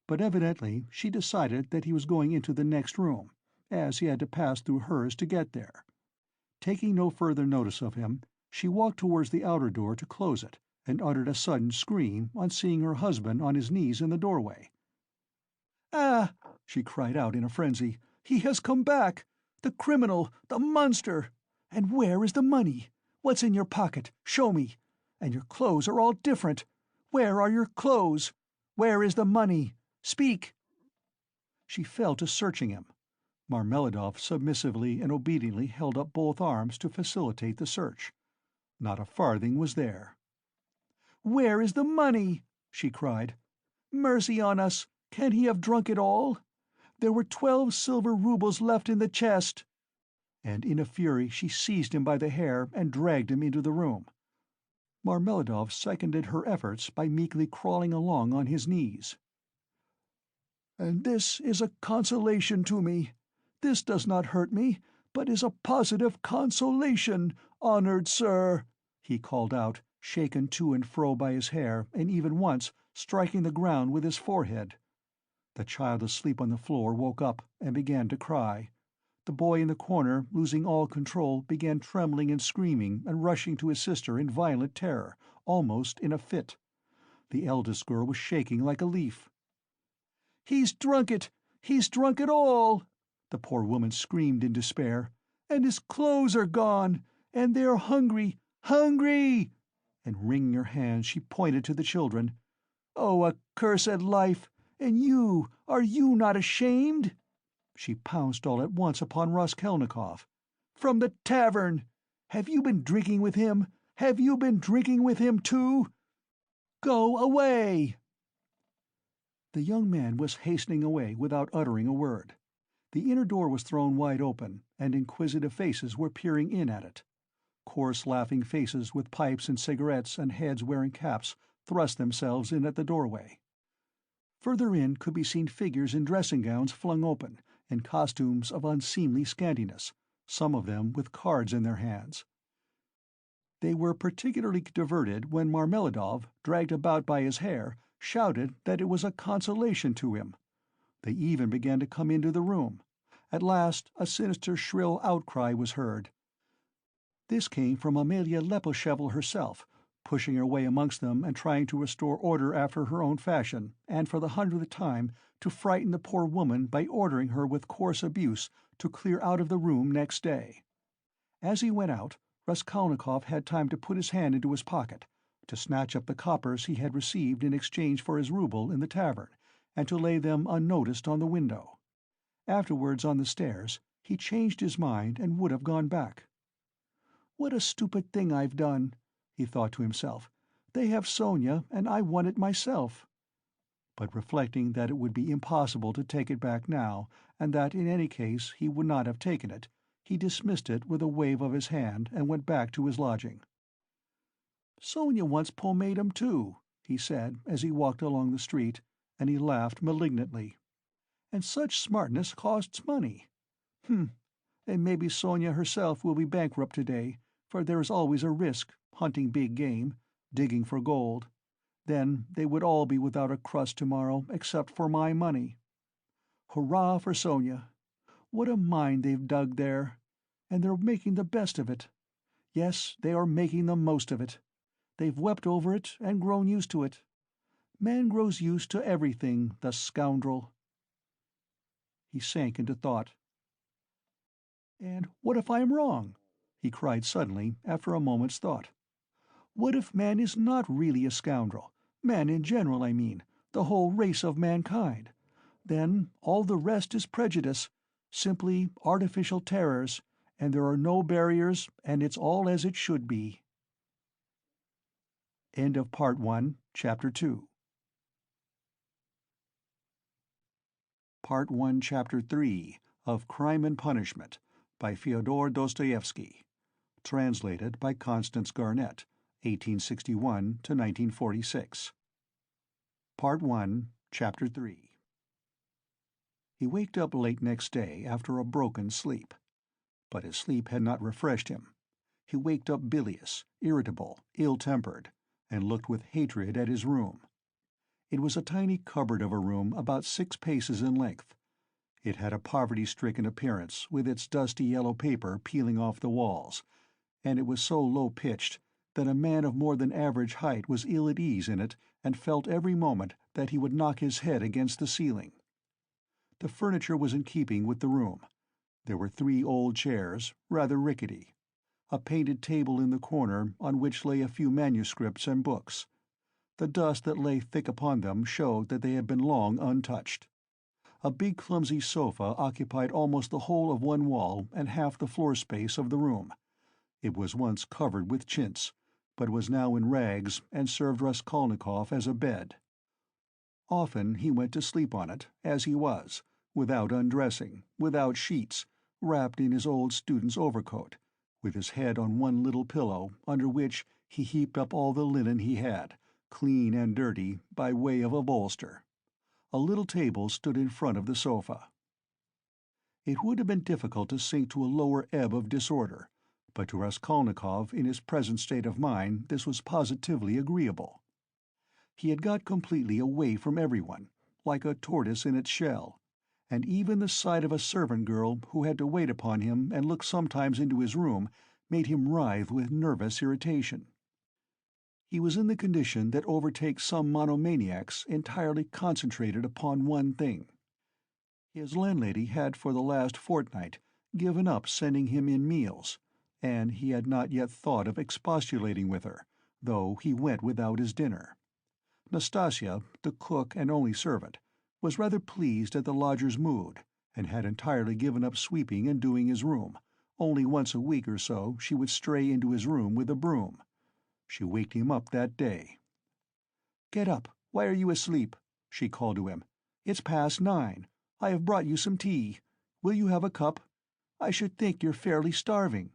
But evidently she decided that he was going into the next room, as he had to pass through hers to get there. Taking no further notice of him, she walked towards the outer door to close it, and uttered a sudden scream on seeing her husband on his knees in the doorway. "Ah!" she cried out in a frenzy. "He has come back! The criminal! The monster! And where is the money? What's in your pocket? Show me! And your clothes are all different! Where are your clothes? Where is the money? Speak!" She fell to searching him. Marmeladov submissively and obediently held up both arms to facilitate the search. Not a farthing was there. "Where is the money?" she cried. "Mercy on us! Can he have drunk it all? There were 12 silver roubles left in the chest." And in a fury she seized him by the hair and dragged him into the room. Marmeladov seconded her efforts by meekly crawling along on his knees. "And this is a consolation to me. This does not hurt me, but is a positive consolation, honored sir," he called out, shaken to and fro by his hair, and even once striking the ground with his forehead. The child asleep on the floor woke up and began to cry. The boy in the corner, losing all control, began trembling and screaming and rushing to his sister in violent terror, almost in a fit. The eldest girl was shaking like a leaf. "He's drunk it! He's drunk it all!" the poor woman screamed in despair. "And his clothes are gone! And they're hungry! Hungry!" And wringing her hands, she pointed to the children. "Oh, accursed life! And you, are you not ashamed?" She pounced all at once upon Raskolnikov. "From the tavern! Have you been drinking with him? Have you been drinking with him, too? Go away!" The young man was hastening away without uttering a word. The inner door was thrown wide open, and inquisitive faces were peering in at it. Coarse laughing faces with pipes and cigarettes and heads wearing caps thrust themselves in at the doorway. Further in could be seen figures in dressing gowns flung open, in costumes of unseemly scantiness, some of them with cards in their hands. They were particularly diverted when Marmeladov, dragged about by his hair, shouted that it was a consolation to him. They even began to come into the room. At last a sinister shrill outcry was heard. This came from Amelia Lepelshevl herself, pushing her way amongst them and trying to restore order after her own fashion, and for the 100th time to frighten the poor woman by ordering her with coarse abuse to clear out of the room next day. As he went out, Raskolnikov had time to put his hand into his pocket, to snatch up the coppers he had received in exchange for his rouble in the tavern, and to lay them unnoticed on the window. Afterwards, on the stairs, he changed his mind and would have gone back. "What a stupid thing I've done," he thought to himself. "They have Sonya, and I want it myself." But reflecting that it would be impossible to take it back now, and that in any case he would not have taken it, he dismissed it with a wave of his hand and went back to his lodging. "Sonya wants pomatum too," he said as he walked along the street, and he laughed malignantly. "And such smartness costs money. And maybe Sonya herself will be bankrupt today, for there is always a risk, hunting big game, digging for gold. Then they would all be without a crust tomorrow except for my money. Hurrah for Sonya! What a mine they've dug there! And they're making the best of it. Yes, they are making the most of it. They've wept over it and grown used to it. Man grows used to everything, the scoundrel." He sank into thought. "And what if I am wrong?" he cried suddenly, after a moment's thought. "What if man is not really a scoundrel? Man in general, I mean, the whole race of mankind. Then all the rest is prejudice, simply artificial terrors, and there are no barriers, and it's all as it should be." End of Part 1, Chapter 2. Part 1, Chapter 3 of Crime and Punishment by Fyodor Dostoevsky. Translated by Constance Garnett, 1861 to 1946. Part 1, Chapter 3. He waked up late next day after a broken sleep. But his sleep had not refreshed him. He waked up bilious, irritable, ill-tempered, and looked with hatred at his room. It was a tiny cupboard of a room about 6 paces in length. It had a poverty-stricken appearance, with its dusty yellow paper peeling off the walls, and it was so low-pitched that a man of more than average height was ill at ease in it and felt every moment that he would knock his head against the ceiling. The furniture was in keeping with the room. There were 3 old chairs, rather rickety, a painted table in the corner on which lay a few manuscripts and books. The dust that lay thick upon them showed that they had been long untouched. A big clumsy sofa occupied almost the whole of one wall and half the floor space of the room. It was once covered with chintz, but was now in rags and served Raskolnikov as a bed. Often he went to sleep on it, as he was, without undressing, without sheets, wrapped in his old student's overcoat, with his head on one little pillow, under which he heaped up all the linen he had, clean and dirty, by way of a bolster. A little table stood in front of the sofa. It would have been difficult to sink to a lower ebb of disorder, but to Raskolnikov, in his present state of mind, this was positively agreeable. He had got completely away from everyone, like a tortoise in its shell, and even the sight of a servant girl who had to wait upon him and look sometimes into his room made him writhe with nervous irritation. He was in the condition that overtakes some monomaniacs entirely concentrated upon one thing. His landlady had for the last fortnight given up sending him in meals, and he had not yet thought of expostulating with her, though he went without his dinner. Nastasia, the cook and only servant, was rather pleased at the lodger's mood, and had entirely given up sweeping and doing his room. Only once a week or so she would stray into his room with a broom. She waked him up that day. "Get up! Why are you asleep?" she called to him. "It's past 9. I have brought you some tea. Will you have a cup? I should think you're fairly starving."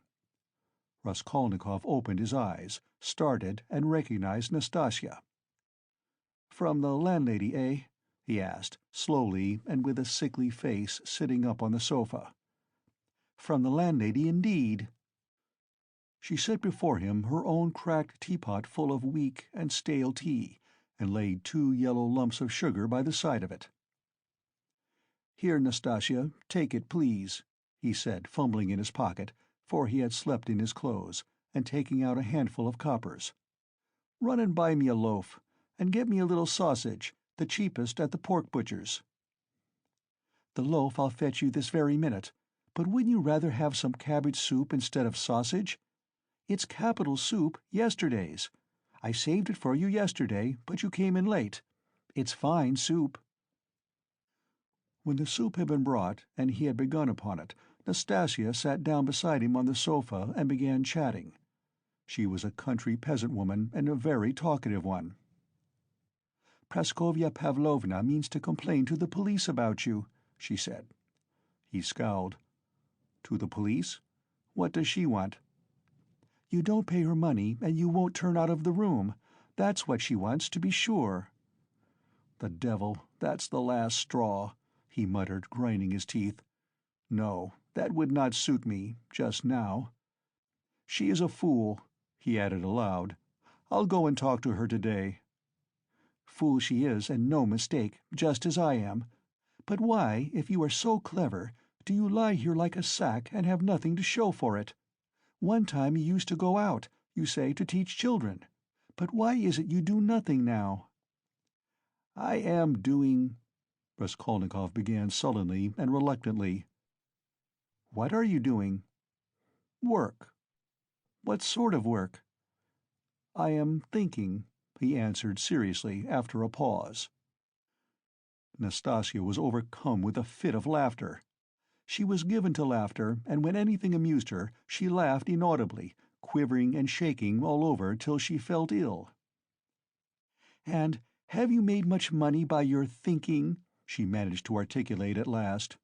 Raskolnikov opened his eyes, started, and recognized Nastasia. "From the landlady, eh?" he asked, slowly and with a sickly face, sitting up on the sofa. "From the landlady, indeed." She set before him her own cracked teapot full of weak and stale tea, and laid 2 yellow lumps of sugar by the side of it. "Here, Nastasia, take it, please," he said, fumbling in his pocket, for he had slept in his clothes, and taking out a handful of coppers. "Run and buy me a loaf, and get me a little sausage, the cheapest at the pork butcher's." "The loaf I'll fetch you this very minute, but wouldn't you rather have some cabbage soup instead of sausage? It's capital soup, yesterday's. I saved it for you yesterday, but you came in late. It's fine soup." When the soup had been brought, and he had begun upon it, Nastasia sat down beside him on the sofa and began chatting. She was a country peasant woman, and a very talkative one. "Praskovya Pavlovna means to complain to the police about you," she said. He scowled. "To the police? What does she want?" "You don't pay her money, and you won't turn out of the room. That's what she wants, to be sure." "The devil, that's the last straw," he muttered, grinding his teeth. "No, that would not suit me, just now. She is a fool," he added aloud. "I'll go and talk to her today." "Fool she is, and no mistake, just as I am. But why, if you are so clever, do you lie here like a sack and have nothing to show for it? One time you used to go out, you say, to teach children. But why is it you do nothing now?" "I am doing—" Raskolnikov began sullenly and reluctantly. "What are you doing?" "Work." "What sort of work?" "I am thinking," he answered seriously, after a pause. Nastasia was overcome with a fit of laughter. She was given to laughter, and when anything amused her, she laughed inaudibly, quivering and shaking all over till she felt ill. "And have you made much money by your thinking?" she managed to articulate at last.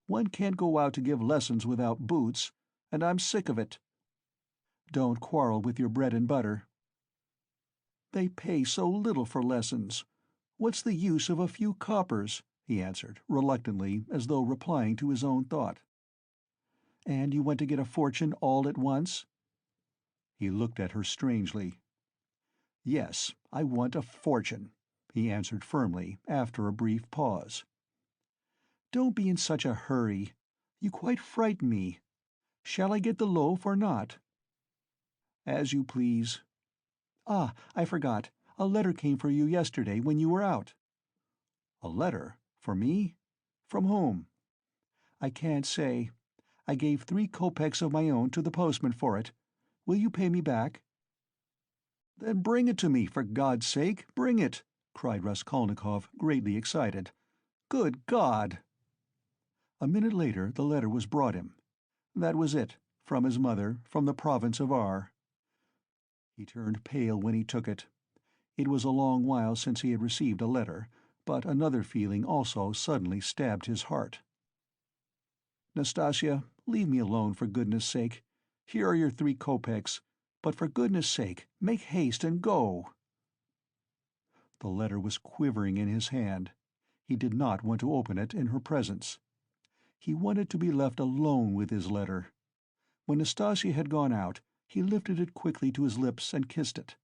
"One can't go out to give lessons without boots, and I'm sick of it." "Don't quarrel with your bread and butter." "They pay so little for lessons. What's the use of a few coppers?" he answered, reluctantly, as though replying to his own thought. "And you want to get a fortune all at once?" He looked at her strangely. "Yes, I want a fortune," he answered firmly, after a brief pause. "Don't be in such a hurry. You quite frighten me. Shall I get the loaf or not?" "As you please." "Ah, I forgot. A letter came for you yesterday when you were out." "A letter? For me? From whom?" "I can't say. I gave 3 kopecks of my own to the postman for it. Will you pay me back?" "Then bring it to me, for God's sake, bring it!" cried Raskolnikov, greatly excited. "Good God!" A minute later the letter was brought him. That was it, from his mother, from the province of R. He turned pale when he took it. It was a long while since he had received a letter, but another feeling also suddenly stabbed his heart. "Nastasia, leave me alone, for goodness' sake. Here are your 3 kopecks, but for goodness' sake, make haste and go." The letter was quivering in his hand. He did not want to open it in her presence. He wanted to be left alone with his letter. When Nastasia had gone out, he lifted it quickly to his lips and kissed it.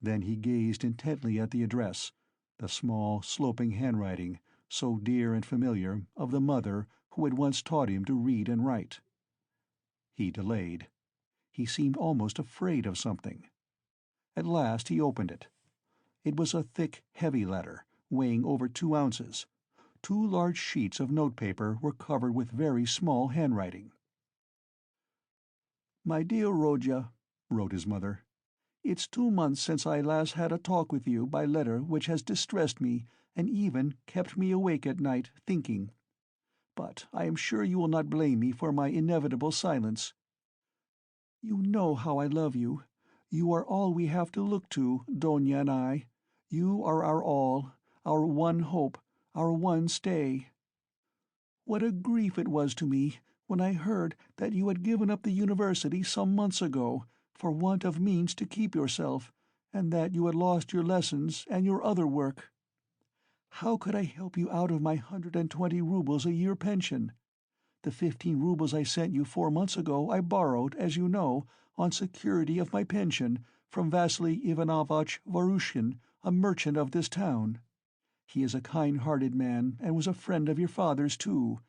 Then he gazed intently at the address, the small, sloping handwriting, so dear and familiar, of the mother who had once taught him to read and write. He delayed. He seemed almost afraid of something. At last he opened it. It was a thick, heavy letter, weighing over 2 ounces. 2 large sheets of notepaper were covered with very small handwriting. "My dear Rodya," wrote his mother, "it's 2 months since I last had a talk with you by letter which has distressed me and even kept me awake at night, thinking. But I am sure you will not blame me for my inevitable silence. You know how I love you. You are all we have to look to, Donya and I. You are our all, our one hope, our one stay. What a grief it was to me when I heard that you had given up the university some months ago, for want of means to keep yourself, and that you had lost your lessons and your other work. How could I help you out of my 120 roubles a year pension? The 15 roubles I sent you 4 months ago I borrowed, as you know, on security of my pension, from Vasily Ivanovitch Varushkin, a merchant of this town. He is a kind-hearted man, and was a friend of your father's too.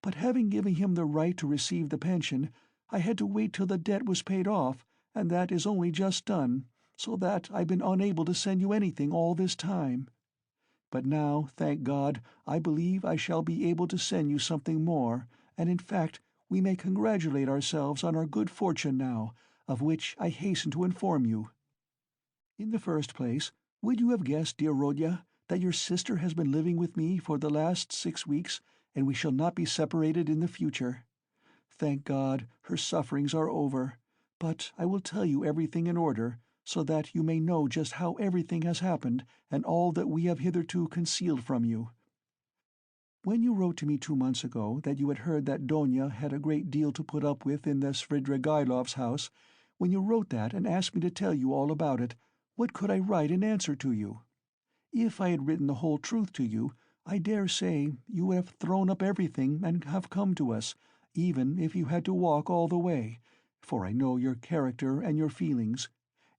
But having given him the right to receive the pension, I had to wait till the debt was paid off, and that is only just done, so that I've been unable to send you anything all this time. But now, thank God, I believe I shall be able to send you something more, and in fact we may congratulate ourselves on our good fortune now, of which I hasten to inform you. In the first place, would you have guessed, dear Rodya, that your sister has been living with me for the last 6 weeks, and we shall not be separated in the future? Thank God, her sufferings are over, but I will tell you everything in order, so that you may know just how everything has happened and all that we have hitherto concealed from you. When you wrote to me 2 months ago that you had heard that Donya had a great deal to put up with in the Svidrigaïlov's house, when you wrote that and asked me to tell you all about it, what could I write in answer to you? If I had written the whole truth to you, I dare say you would have thrown up everything and have come to us, even if you had to walk all the way, for I know your character and your feelings,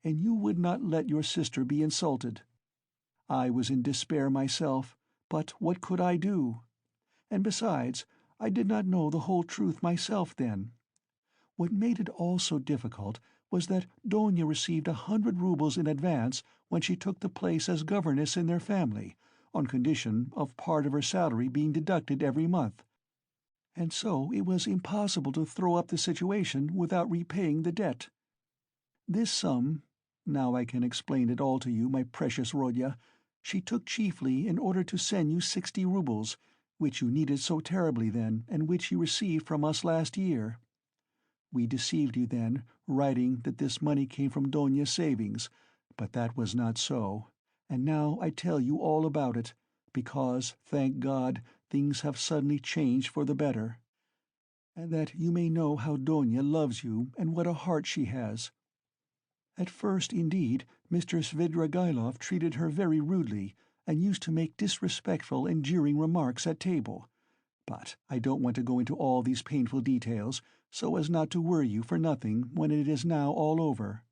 and you would not let your sister be insulted. I was in despair myself, but what could I do? And besides, I did not know the whole truth myself then. What made it all so difficult was that Donya received 100 roubles in advance when she took the place as governess in their family, on condition of part of her salary being deducted every month. And so it was impossible to throw up the situation without repaying the debt. This sum, now I can explain it all to you, my precious Rodya, she took chiefly in order to send you 60 roubles, which you needed so terribly then, and which you received from us last year. We deceived you then, writing that this money came from Donya's savings, but that was not so, and now I tell you all about it, because, thank God, things have suddenly changed for the better. And that you may know how Donya loves you and what a heart she has. At first, indeed, Mr. Svidrigaïlov treated her very rudely, and used to make disrespectful and jeering remarks at table. But I don't want to go into all these painful details, so as not to worry you for nothing when it is now all over.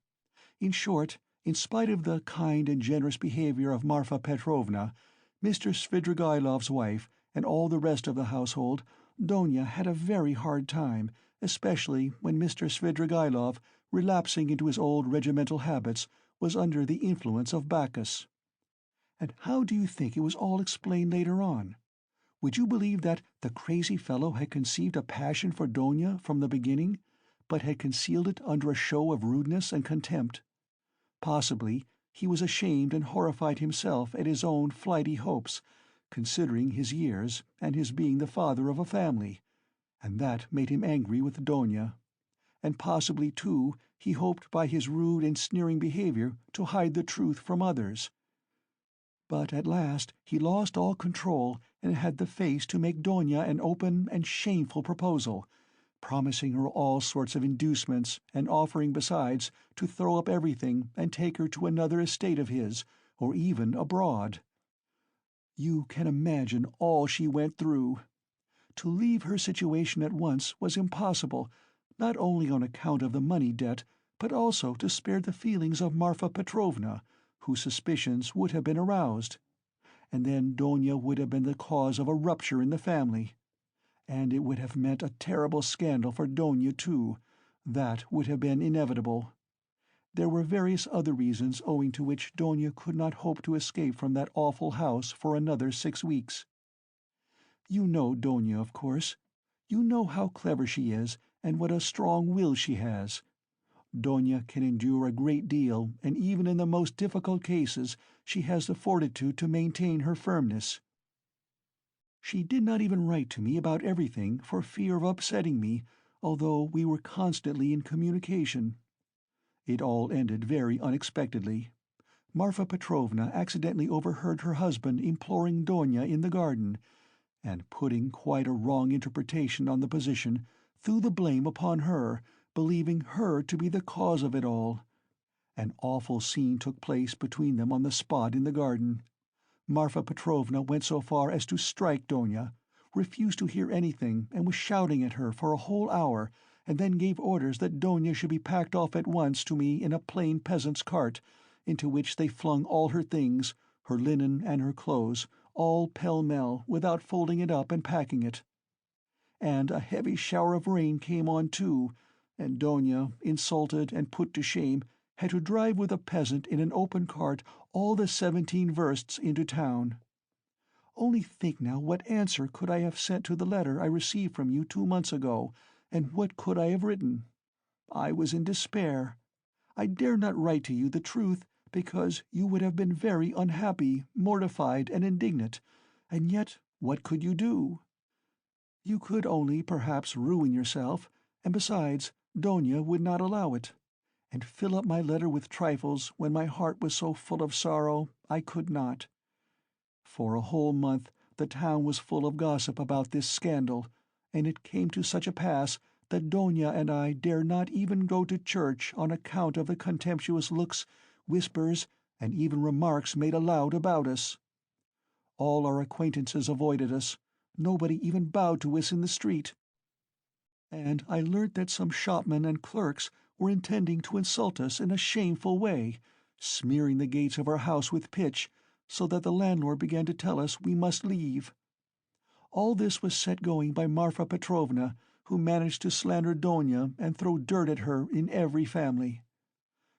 In short, in spite of the kind and generous behavior of Marfa Petrovna, Mr. Svidrigaïlov's wife, and all the rest of the household, Donya had a very hard time, especially when Mr. Svidrigaïlov, relapsing into his old regimental habits, was under the influence of Bacchus. And how do you think it was all explained later on? Would you believe that the crazy fellow had conceived a passion for Donya from the beginning, but had concealed it under a show of rudeness and contempt? Possibly he was ashamed and horrified himself at his own flighty hopes, considering his years and his being the father of a family, and that made him angry with Donya. And possibly, too, he hoped by his rude and sneering behavior to hide the truth from others. But at last he lost all control and had the face to make Donya an open and shameful proposal, promising her all sorts of inducements, and offering, besides, to throw up everything and take her to another estate of his, or even abroad. You can imagine all she went through. To leave her situation at once was impossible, not only on account of the money debt, but also to spare the feelings of Marfa Petrovna, whose suspicions would have been aroused. And then Donya would have been the cause of a rupture in the family. And it would have meant a terrible scandal for Donya, too. That would have been inevitable. There were various other reasons owing to which Donya could not hope to escape from that awful house for another 6 weeks. You know Donya, of course. You know how clever she is, and what a strong will she has. Donya can endure a great deal, and even in the most difficult cases she has the fortitude to maintain her firmness. She did not even write to me about everything for fear of upsetting me, although we were constantly in communication. It all ended very unexpectedly. Marfa Petrovna accidentally overheard her husband imploring Donya in the garden, and putting quite a wrong interpretation on the position, threw the blame upon her, believing her to be the cause of it all. An awful scene took place between them on the spot in the garden. Marfa Petrovna went so far as to strike Donya, refused to hear anything, and was shouting at her for a whole hour, and then gave orders that Donya should be packed off at once to me in a plain peasant's cart, into which they flung all her things, her linen and her clothes, all pell-mell, without folding it up and packing it. And a heavy shower of rain came on too, and Donya, insulted and put to shame, had to drive with a peasant in an open cart all the 17 versts into town. Only think now, what answer could I have sent to the letter I received from you 2 months ago, and what could I have written? I was in despair. I dare not write to you the truth, because you would have been very unhappy, mortified, and indignant, and yet what could you do? You could only, perhaps, ruin yourself, and besides, Donya would not allow it. And fill up my letter with trifles when my heart was so full of sorrow, I could not. For a whole month the town was full of gossip about this scandal, and it came to such a pass that Donya and I dare not even go to church on account of the contemptuous looks, whispers, and even remarks made aloud about us. All our acquaintances avoided us. Nobody even bowed to us in the street. And I learnt that some shopmen and clerks were intending to insult us in a shameful way, smearing the gates of our house with pitch, so that the landlord began to tell us we must leave. All this was set going by Marfa Petrovna, who managed to slander Donya and throw dirt at her in every family.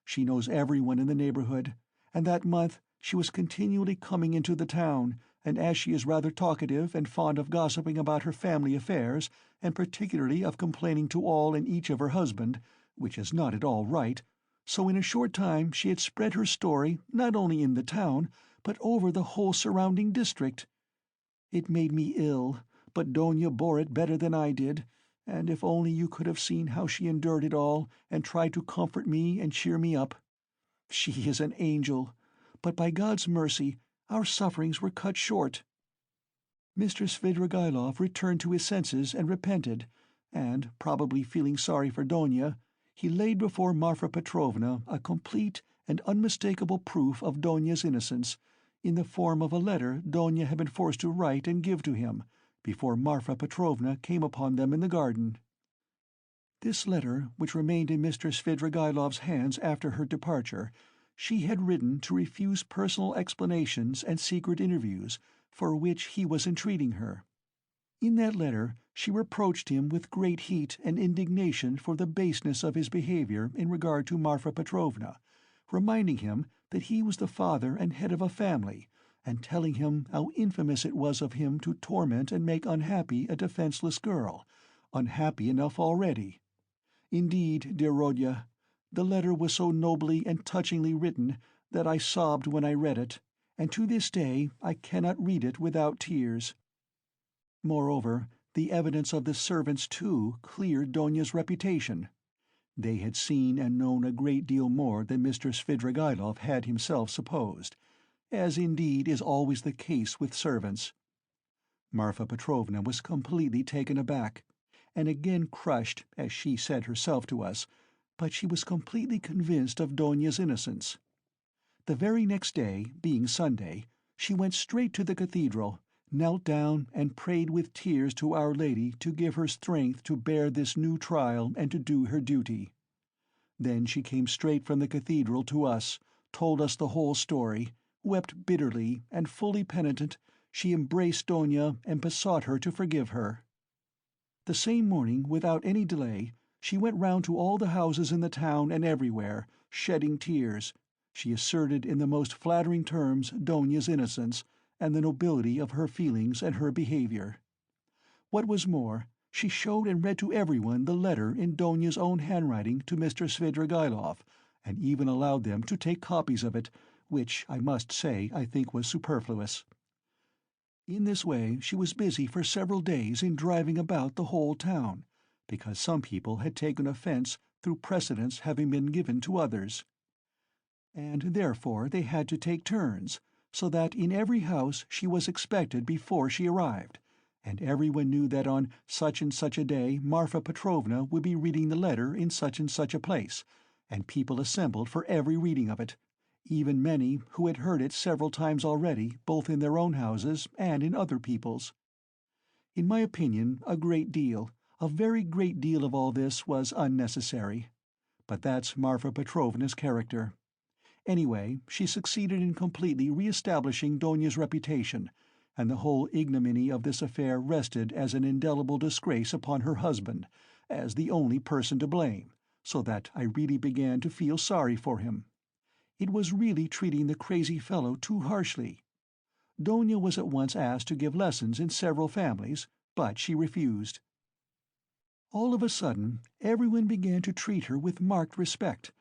She knows everyone in the neighborhood, and that month she was continually coming into the town, and as she is rather talkative and fond of gossiping about her family affairs, and particularly of complaining to all and each of her husband, which is not at all right, so in a short time she had spread her story not only in the town, but over the whole surrounding district. It made me ill, but Donya bore it better than I did, and if only you could have seen how she endured it all, and tried to comfort me and cheer me up. She is an angel, but by God's mercy our sufferings were cut short. Mr. Svidrigaïlov returned to his senses and repented, and, probably feeling sorry for Donya, he laid before Marfa Petrovna a complete and unmistakable proof of Donya's innocence, in the form of a letter Donya had been forced to write and give to him, before Marfa Petrovna came upon them in the garden. This letter, which remained in Mr. Svidrigaïlov's hands after her departure, she had written to refuse personal explanations and secret interviews, for which he was entreating her. In that letter she reproached him with great heat and indignation for the baseness of his behavior in regard to Marfa Petrovna, reminding him that he was the father and head of a family, and telling him how infamous it was of him to torment and make unhappy a defenseless girl, unhappy enough already. Indeed, dear Rodya, the letter was so nobly and touchingly written that I sobbed when I read it, and to this day I cannot read it without tears. Moreover, the evidence of the servants, too, cleared Donya's reputation. They had seen and known a great deal more than Mr. Svidrigaïlov had himself supposed, as indeed is always the case with servants. Marfa Petrovna was completely taken aback, and again crushed, as she said herself to us, but she was completely convinced of Donya's innocence. The very next day, being Sunday, she went straight to the cathedral, knelt down and prayed with tears to Our Lady to give her strength to bear this new trial and to do her duty. Then she came straight from the cathedral to us, told us the whole story, wept bitterly, and fully penitent, she embraced Sonya and besought her to forgive her. The same morning, without any delay, she went round to all the houses in the town and everywhere, shedding tears. She asserted in the most flattering terms Donya's innocence, and the nobility of her feelings and her behavior. What was more, she showed and read to everyone the letter in Donya's own handwriting to Mr. Svidrigaïlov, and even allowed them to take copies of it, which, I must say, I think was superfluous. In this way she was busy for several days in driving about the whole town, because some people had taken offense through precedence having been given to others. And therefore they had to take turns, so that in every house she was expected before she arrived, and everyone knew that on such and such a day Marfa Petrovna would be reading the letter in such and such a place, and people assembled for every reading of it, even many who had heard it several times already, both in their own houses and in other people's. In my opinion, a very great deal of all this was unnecessary. But that's Marfa Petrovna's character. Anyway, she succeeded in completely re-establishing Donya's reputation, and the whole ignominy of this affair rested as an indelible disgrace upon her husband, as the only person to blame, so that I really began to feel sorry for him. It was really treating the crazy fellow too harshly. Donya was at once asked to give lessons in several families, but she refused. All of a sudden, everyone began to treat her with marked respect,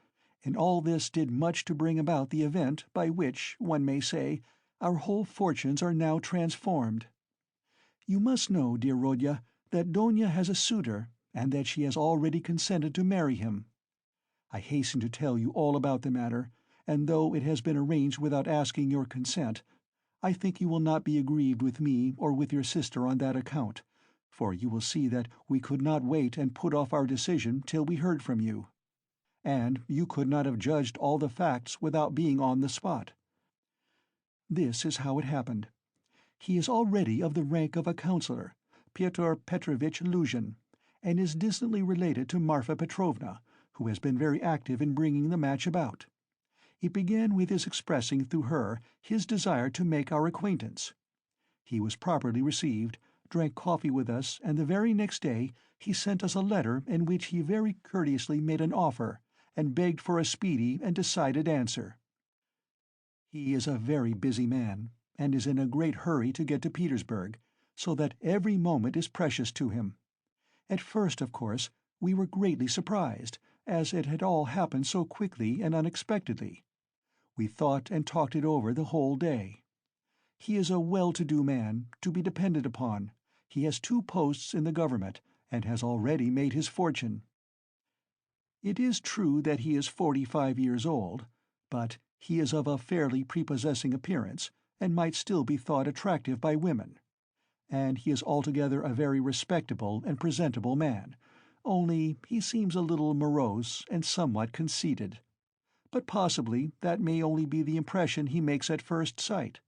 and all this did much to bring about the event by which, one may say, our whole fortunes are now transformed. You must know, dear Rodya, that Donya has a suitor, and that she has already consented to marry him. I hasten to tell you all about the matter, and though it has been arranged without asking your consent, I think you will not be aggrieved with me or with your sister on that account, for you will see that we could not wait and put off our decision till we heard from you. And you could not have judged all the facts without being on the spot. This is how it happened. He is already of the rank of a councillor, Pyotr Petrovitch Luzhin, and is distantly related to Marfa Petrovna, who has been very active in bringing the match about. It began with his expressing through her his desire to make our acquaintance. He was properly received, drank coffee with us, and the very next day he sent us a letter in which he very courteously made an offer, and begged for a speedy and decided answer. He is a very busy man, and is in a great hurry to get to Petersburg, so that every moment is precious to him. At first, of course, we were greatly surprised, as it had all happened so quickly and unexpectedly. We thought and talked it over the whole day. He is a well-to-do man, to be depended upon. He has 2 posts in the government, and has already made his fortune. It is true that he is 45 years old, but he is of a fairly prepossessing appearance, and might still be thought attractive by women. And he is altogether a very respectable and presentable man, only he seems a little morose and somewhat conceited. But possibly that may only be the impression he makes at first sight.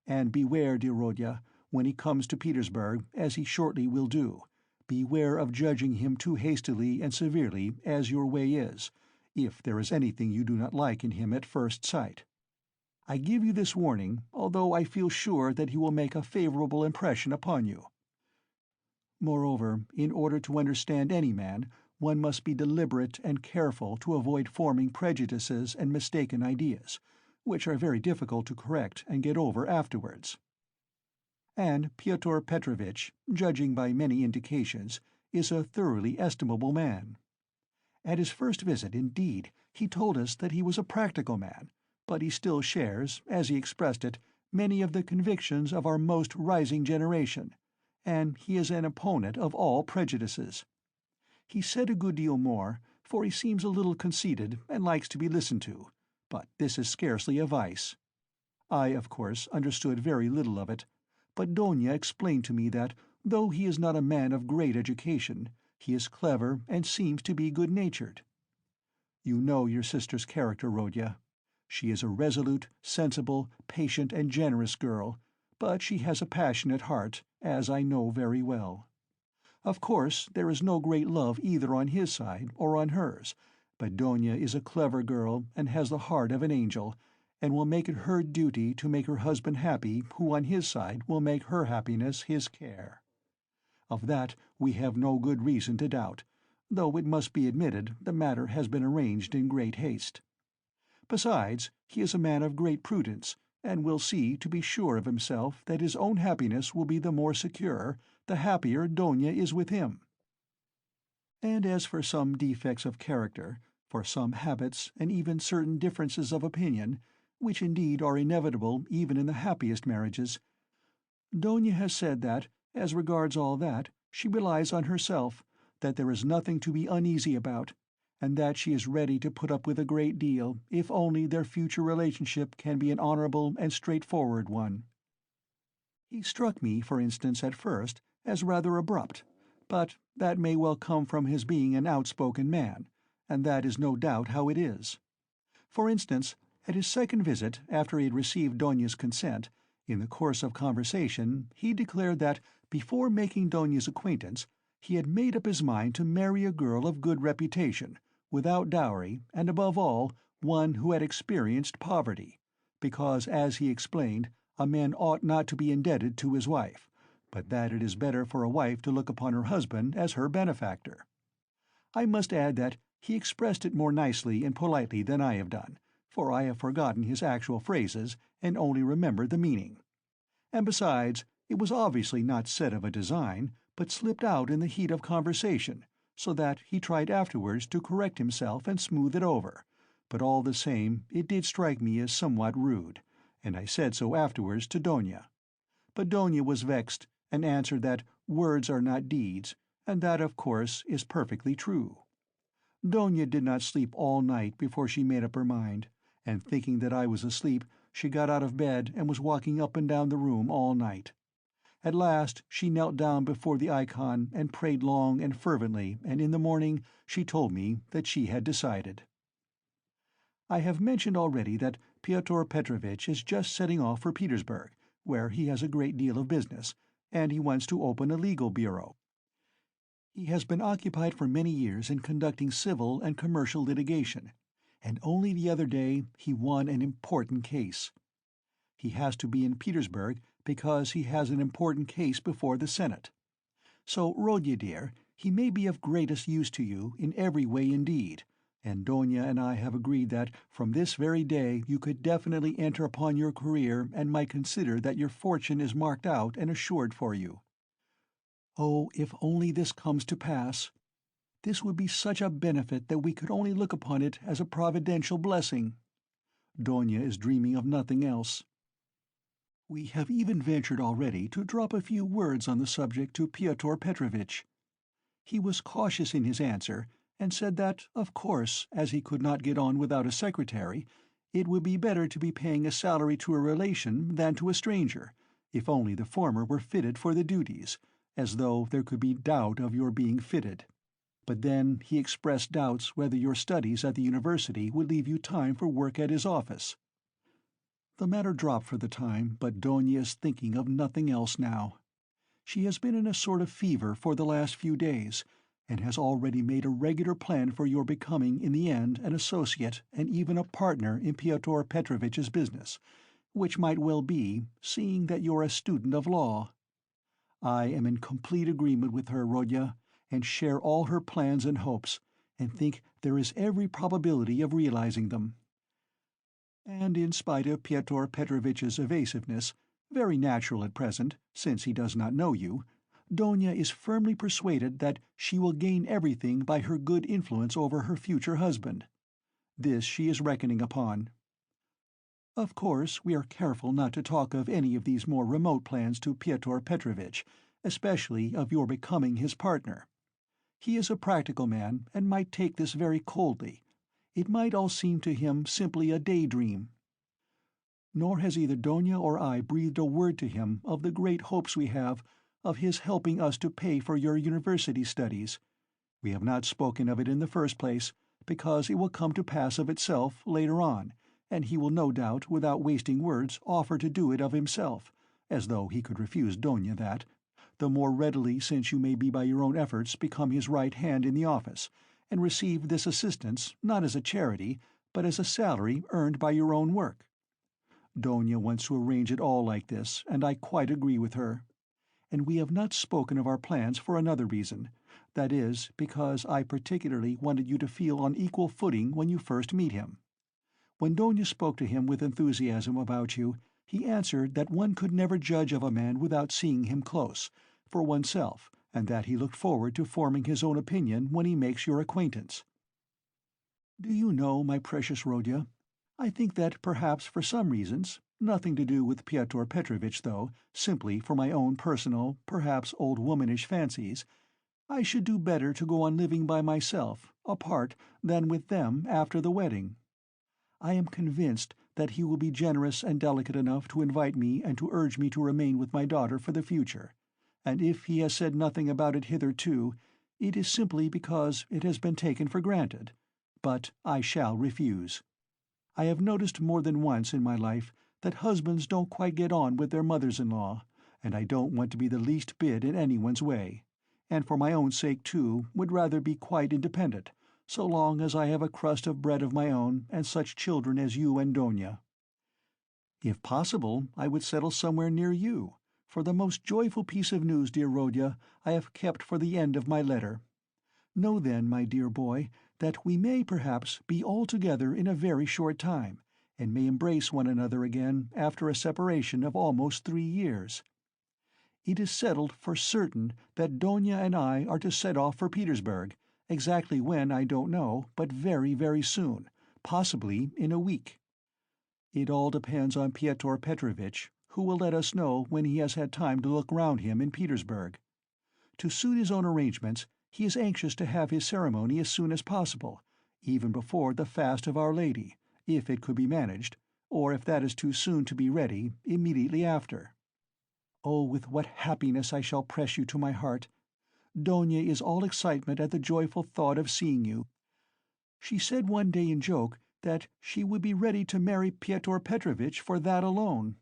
And beware, dear Rodya, when he comes to Petersburg, as he shortly will do, beware of judging him too hastily and severely, as your way is, if there is anything you do not like in him at first sight. I give you this warning, although I feel sure that he will make a favorable impression upon you. Moreover, in order to understand any man, one must be deliberate and careful to avoid forming prejudices and mistaken ideas, which are very difficult to correct and get over afterwards. And Pyotr Petrovitch, judging by many indications, is a thoroughly estimable man. At his first visit, indeed, he told us that he was a practical man, but he still shares, as he expressed it, many of the convictions of our most rising generation, and he is an opponent of all prejudices. He said a good deal more, for he seems a little conceited and likes to be listened to, but this is scarcely a vice. I, of course, understood very little of it, but Donya explained to me that, though he is not a man of great education, he is clever and seems to be good-natured. You know your sister's character, Rodya. She is a resolute, sensible, patient, and generous girl, but she has a passionate heart, as I know very well. Of course, there is no great love either on his side or on hers, But Donya is a clever girl and has the heart of an angel, and will make it her duty to make her husband happy, who on his side will make her happiness his care. Of that we have no good reason to doubt, though it must be admitted the matter has been arranged in great haste. Besides, he is a man of great prudence, and will see to be sure of himself that his own happiness will be the more secure, the happier Donya is with him. And as for some defects of character, for some habits, and even certain differences of opinion, which indeed are inevitable even in the happiest marriages, Donya has said that, as regards all that, she relies on herself, that there is nothing to be uneasy about, and that she is ready to put up with a great deal, if only their future relationship can be an honorable and straightforward one. He struck me, for instance, at first, as rather abrupt, but that may well come from his being an outspoken man, and that is no doubt how it is. For instance, at his second visit, after he had received Donya's consent, in the course of conversation he declared that, before making Donya's acquaintance, he had made up his mind to marry a girl of good reputation, without dowry, and above all, one who had experienced poverty, because, as he explained, a man ought not to be indebted to his wife, but that it is better for a wife to look upon her husband as her benefactor. I must add that he expressed it more nicely and politely than I have done, for I have forgotten his actual phrases and only remember the meaning. And besides, it was obviously not said of a design, but slipped out in the heat of conversation, so that he tried afterwards to correct himself and smooth it over, but all the same it did strike me as somewhat rude, and I said so afterwards to Donya. But Donya was vexed, and answered that words are not deeds, and that, of course, is perfectly true. Donya did not sleep all night before she made up her mind, and thinking that I was asleep, she got out of bed and was walking up and down the room all night. At last she knelt down before the icon and prayed long and fervently, and in the morning she told me that she had decided. I have mentioned already that Pyotr Petrovitch is just setting off for Petersburg, where he has a great deal of business, and he wants to open a legal bureau. He has been occupied for many years in conducting civil and commercial litigation, and only the other day he won an important case. He has to be in Petersburg because he has an important case before the Senate. So, Rodya dear, he may be of greatest use to you in every way indeed, and Donya and I have agreed that from this very day you could definitely enter upon your career and might consider that your fortune is marked out and assured for you. Oh, if only this comes to pass! This would be such a benefit that we could only look upon it as a providential blessing. Donya is dreaming of nothing else. We have even ventured already to drop a few words on the subject to Pyotr Petrovitch. He was cautious in his answer, and said that, of course, as he could not get on without a secretary, it would be better to be paying a salary to a relation than to a stranger, if only the former were fitted for the duties, as though there could be doubt of your being fitted. But then he expressed doubts whether your studies at the university would leave you time for work at his office. The matter dropped for the time, but Donya is thinking of nothing else now. She has been in a sort of fever for the last few days, and has already made a regular plan for your becoming in the end an associate and even a partner in Pyotr Petrovitch's business, which might well be, seeing that you're a student of law. I am in complete agreement with her, Rodya, and share all her plans and hopes, and think there is every probability of realizing them. And in spite of Pyotr Petrovitch's evasiveness, very natural at present, since he does not know you, Donya is firmly persuaded that she will gain everything by her good influence over her future husband. This she is reckoning upon. Of course, we are careful not to talk of any of these more remote plans to Pyotr Petrovitch, especially of your becoming his partner. He is a practical man, and might take this very coldly. It might all seem to him simply a daydream. Nor has either Donya or I breathed a word to him of the great hopes we have of his helping us to pay for your university studies. We have not spoken of it in the first place, because it will come to pass of itself later on, and he will no doubt, without wasting words, offer to do it of himself, as though he could refuse Donya that, the more readily since you may be by your own efforts become his right hand in the office, and receive this assistance not as a charity, but as a salary earned by your own work. Donya wants to arrange it all like this, and I quite agree with her. And we have not spoken of our plans for another reason. That is, because I particularly wanted you to feel on equal footing when you first meet him. When Donya spoke to him with enthusiasm about you, he answered that one could never judge of a man without seeing him close, for oneself, and that he looked forward to forming his own opinion when he makes your acquaintance. Do you know, my precious Rodya, I think that perhaps for some reasons, nothing to do with Pyotr Petrovitch though, simply for my own personal, perhaps old womanish fancies, I should do better to go on living by myself, apart, than with them after the wedding. I am convinced that he will be generous and delicate enough to invite me and to urge me to remain with my daughter for the future, and if he has said nothing about it hitherto, it is simply because it has been taken for granted. But I shall refuse. I have noticed more than once in my life that husbands don't quite get on with their mothers-in-law, and I don't want to be the least bit in anyone's way, and for my own sake, too, would rather be quite independent, so long as I have a crust of bread of my own and such children as you and Donya. If possible, I would settle somewhere near you, for the most joyful piece of news, dear Rodya, I have kept for the end of my letter. Know then, my dear boy, that we may perhaps be all together in a very short time, and may embrace one another again after a separation of almost 3 years. It is settled for certain that Donya and I are to set off for Petersburg, exactly when I don't know, but very, very soon, possibly in a week. It all depends on Pyotr Petrovitch, who will let us know when he has had time to look round him in Petersburg. To suit his own arrangements, he is anxious to have his ceremony as soon as possible, even before the fast of Our Lady, if it could be managed, or if that is too soon to be ready, immediately after. Oh, with what happiness I shall press you to my heart! Donya is all excitement at the joyful thought of seeing you. She said one day in joke that she would be ready to marry Pyotr Petrovitch for that alone.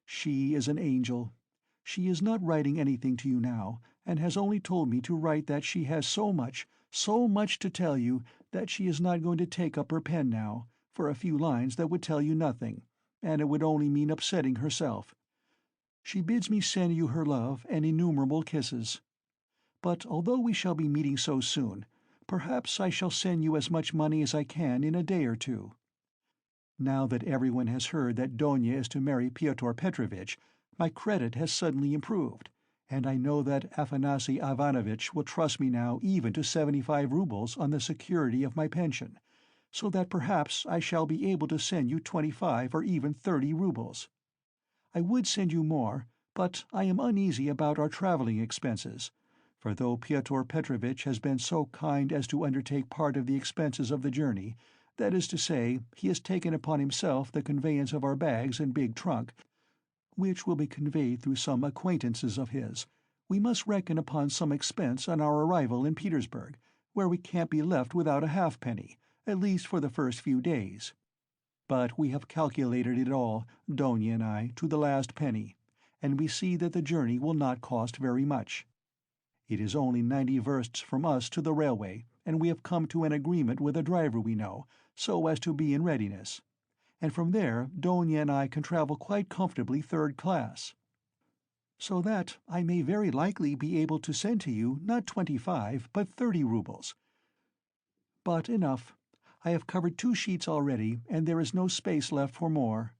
She is an angel. She is not writing anything to you now, and has only told me to write that she has so much to tell you that she is not going to take up her pen now, for a few lines that would tell you nothing, and it would only mean upsetting herself. She bids me send you her love and innumerable kisses. But although we shall be meeting so soon, perhaps I shall send you as much money as I can in a day or two. Now that everyone has heard that Donya is to marry Pyotr Petrovitch, my credit has suddenly improved, and I know that Afanasy Ivanovitch will trust me now even to 75 roubles on the security of my pension, so that perhaps I shall be able to send you 25 or even 30 roubles. I would send you more, but I am uneasy about our travelling expenses, for though Pyotr Petrovitch has been so kind as to undertake part of the expenses of the journey, that is to say, he has taken upon himself the conveyance of our bags and big trunk, which will be conveyed through some acquaintances of his, we must reckon upon some expense on our arrival in Petersburg, where we can't be left without a halfpenny, at least for the first few days. But we have calculated it all, Donya and I, to the last penny, and we see that the journey will not cost very much. It is only 90 versts from us to the railway, and we have come to an agreement with a driver we know, so as to be in readiness. And from there Donya and I can travel quite comfortably 3rd class. So that I may very likely be able to send to you not 25, but 30 roubles. But enough. I have covered 2 sheets already, and there is no space left for more.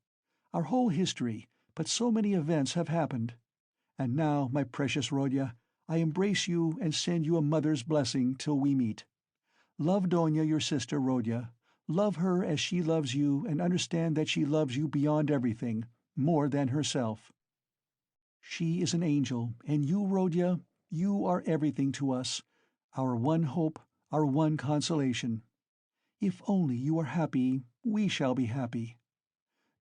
Our whole history, but so many events have happened. And now, my precious Rodya, I embrace you and send you a mother's blessing till we meet. Love Donya, your sister, Rodya. Love her as she loves you, and understand that she loves you beyond everything, more than herself. She is an angel, and you, Rodya, you are everything to us, our one hope, our one consolation. If only you are happy, we shall be happy.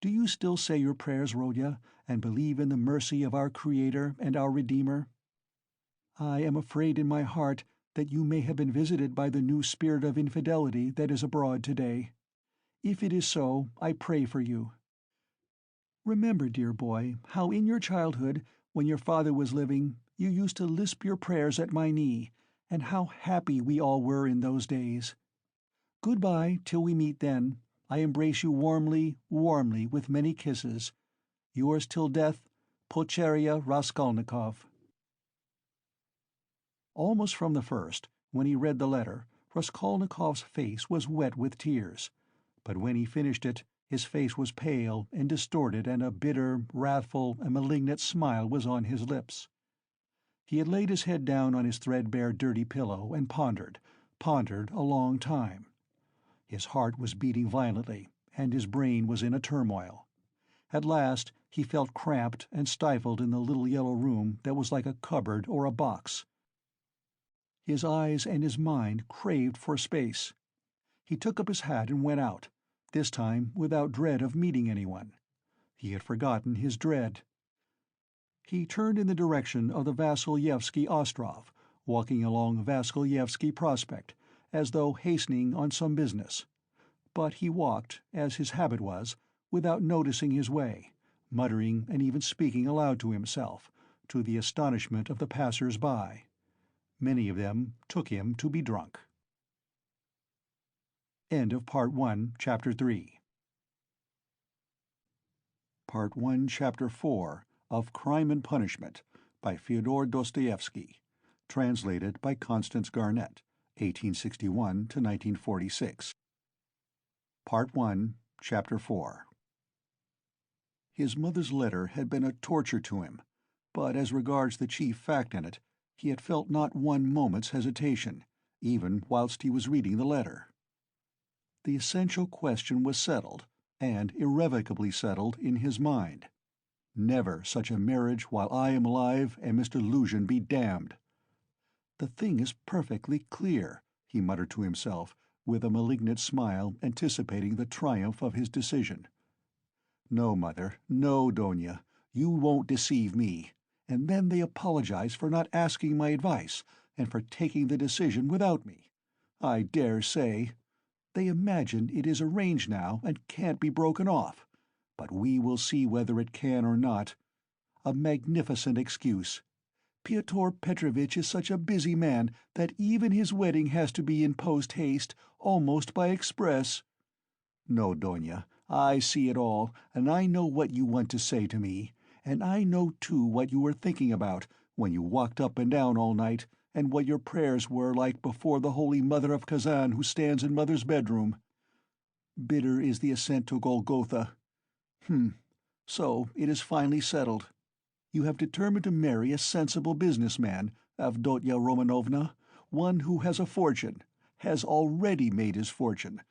Do you still say your prayers, Rodya, and believe in the mercy of our Creator and our Redeemer? I am afraid in my heart that you may have been visited by the new spirit of infidelity that is abroad today. If it is so, I pray for you. Remember, dear boy, how in your childhood, when your father was living, you used to lisp your prayers at my knee, And how happy we all were in those days! Goodbye till we meet then. I embrace you warmly, warmly, with many kisses. Yours till death, Pulcheria Raskolnikov. Almost from the first, when he read the letter, Raskolnikov's face was wet with tears, but when he finished it, his face was pale and distorted, and a bitter, wrathful, and malignant smile was on his lips. He had laid his head down on his threadbare dirty pillow and pondered a long time. His heart was beating violently, and his brain was in a turmoil. At last he felt cramped and stifled in the little yellow room that was like a cupboard or a box. His eyes and his mind craved for space. He took up his hat and went out, this time without dread of meeting anyone. He had forgotten his dread. He turned in the direction of the Vasilyevsky Ostrov, walking along Vasilyevsky Prospect, as though hastening on some business. But he walked, as his habit was, without noticing his way, muttering and even speaking aloud to himself, to the astonishment of the passers-by. Many of them took him to be drunk. End of Part 1, Chapter 3. Part 1, Chapter 4 of Crime and Punishment by Fyodor Dostoevsky, translated by Constance Garnett, 1861 to 1946. Part 1, Chapter 4. His mother's letter had been a torture to him, but as regards the chief fact in it, he had felt not one moment's hesitation, even whilst he was reading the letter. The essential question was settled, and irrevocably settled, in his mind. Never such a marriage while I am alive, and Mr. Luzhin be damned. The thing is perfectly clear, he muttered to himself, with a malignant smile anticipating the triumph of his decision. No, Mother, no, Donya, you won't deceive me. And then they apologize for not asking my advice, and for taking the decision without me. I dare say. They imagine it is arranged now and can't be broken off, but we will see whether it can or not. A magnificent excuse. Pyotr Petrovitch is such a busy man that even his wedding has to be in post-haste, almost by express. No, Donya, I see it all, and I know what you want to say to me, and I know too what you were thinking about when you walked up and down all night, and what your prayers were like before the Holy Mother of Kazan who stands in Mother's bedroom. Bitter is the ascent to Golgotha. So it is finally settled. You have determined to marry a sensible businessman, Avdotya Romanovna, one who has a fortune, has already made his fortune.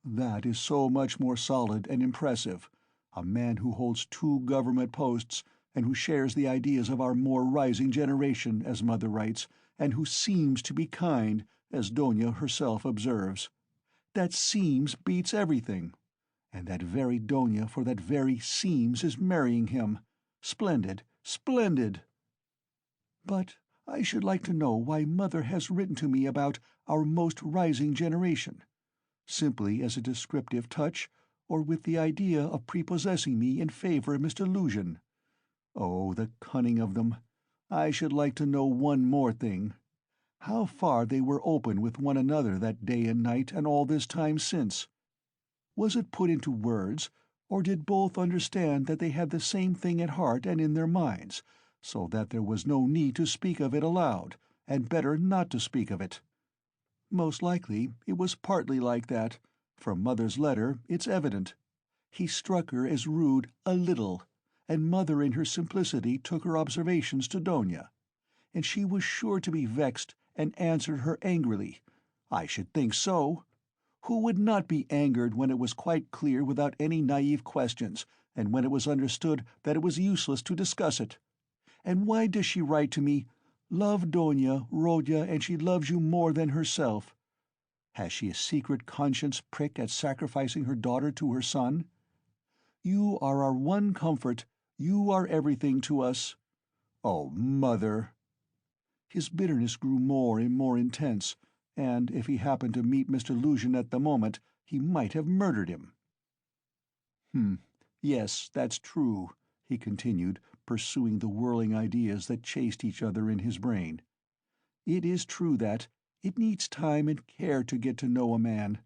That is so much more solid and impressive. A man who holds 2 government posts, and who shares the ideas of our more rising generation, as Mother writes, and who seems to be kind, as Donya herself observes. That seems beats everything. And that very Donya for that very seems is marrying him. Splendid, splendid! But I should like to know why Mother has written to me about our most rising generation. Simply as a descriptive touch, or with the idea of prepossessing me in favor of Mr. Luzhin. Oh, the cunning of them! I should like to know one more thing. How far they were open with one another that day and night and all this time since. Was it put into words, or did both understand that they had the same thing at heart and in their minds, so that there was no need to speak of it aloud, and better not to speak of it? Most likely it was partly like that. From Mother's letter it's evident. He struck her as rude a little, and Mother in her simplicity took her observations to Donya. And she was sure to be vexed and answered her angrily. I should think so. Who would not be angered when it was quite clear without any naive questions, and when it was understood that it was useless to discuss it? And why does she write to me, "Love Donya, Rodya, and she loves you more than herself"? Has she a secret conscience prick at sacrificing her daughter to her son? You are our one comfort, you are everything to us. Oh, Mother! His bitterness grew more and more intense, and if he happened to meet Mr. Luzhin at the moment, he might have murdered him. Yes, that's true, he continued, pursuing the whirling ideas that chased each other in his brain. It is true that it needs time and care to get to know a man,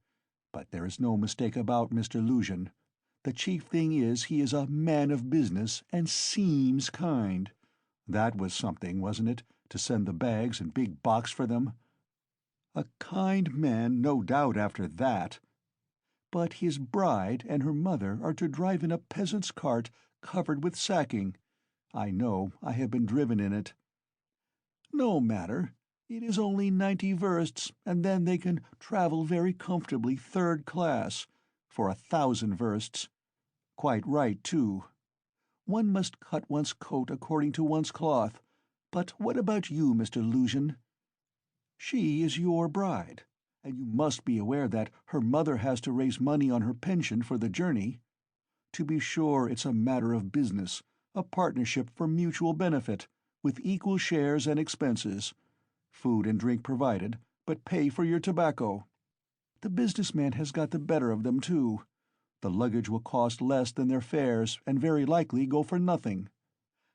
but there is no mistake about Mr. Lucian. The chief thing is he is a man of business and seems kind. That was something, wasn't it, to send the bags and big box for them? A kind man, no doubt, after that. But his bride and her mother are to drive in a peasant's cart covered with sacking. I know, I have been driven in it. No matter. It is only 90 versts, and then they can travel very comfortably third class, for 1,000 versts. Quite right, too. One must cut one's coat according to one's cloth. But what about you, Mr. Lucian? She is your bride, and you must be aware that her mother has to raise money on her pension for the journey. To be sure, it's a matter of business, a partnership for mutual benefit, with equal shares and expenses. Food and drink provided, but pay for your tobacco. The businessman has got the better of them, too. The luggage will cost less than their fares, and very likely go for nothing.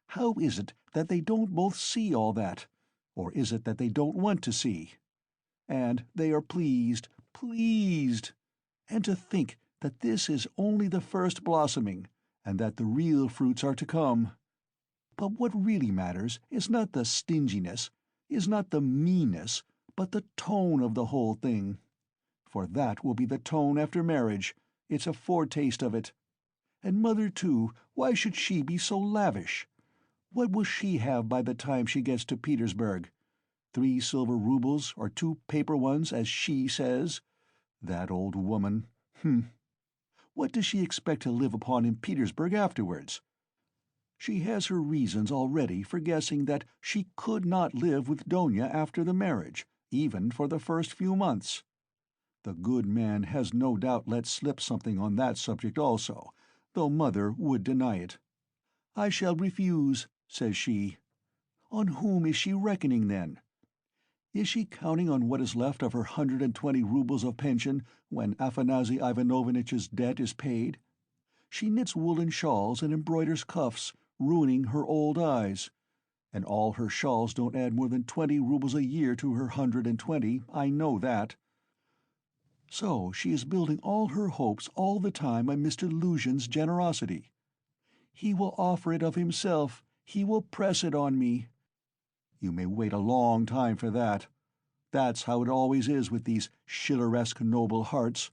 How is it that they don't both see all that? Or is it that they don't want to see? And they are pleased, pleased! And to think that this is only the first blossoming, and that the real fruits are to come. But what really matters is not the stinginess, is not the meanness, but the tone of the whole thing. For that will be the tone after marriage. It's a foretaste of it. And Mother, too, why should she be so lavish? What will she have by the time she gets to Petersburg? 3 silver roubles, or 2 paper ones, as she says? That old woman. What does she expect to live upon in Petersburg afterwards? She has her reasons already for guessing that she could not live with Donya after the marriage, even for the first few months. The good man has no doubt let slip something on that subject also, though Mother would deny it. "I shall refuse," says she. On whom is she reckoning, then? Is she counting on what is left of her 120 roubles of pension when Afanasy Ivanovitch's debt is paid? She knits woolen shawls and embroiders cuffs, ruining her old eyes. And all her shawls don't add more than 20 roubles a year to her 120, I know that. So she is building all her hopes all the time on Mr. Lucian's generosity. He will offer it of himself, he will press it on me. You may wait a long time for that. That's how it always is with these Schilleresque noble hearts.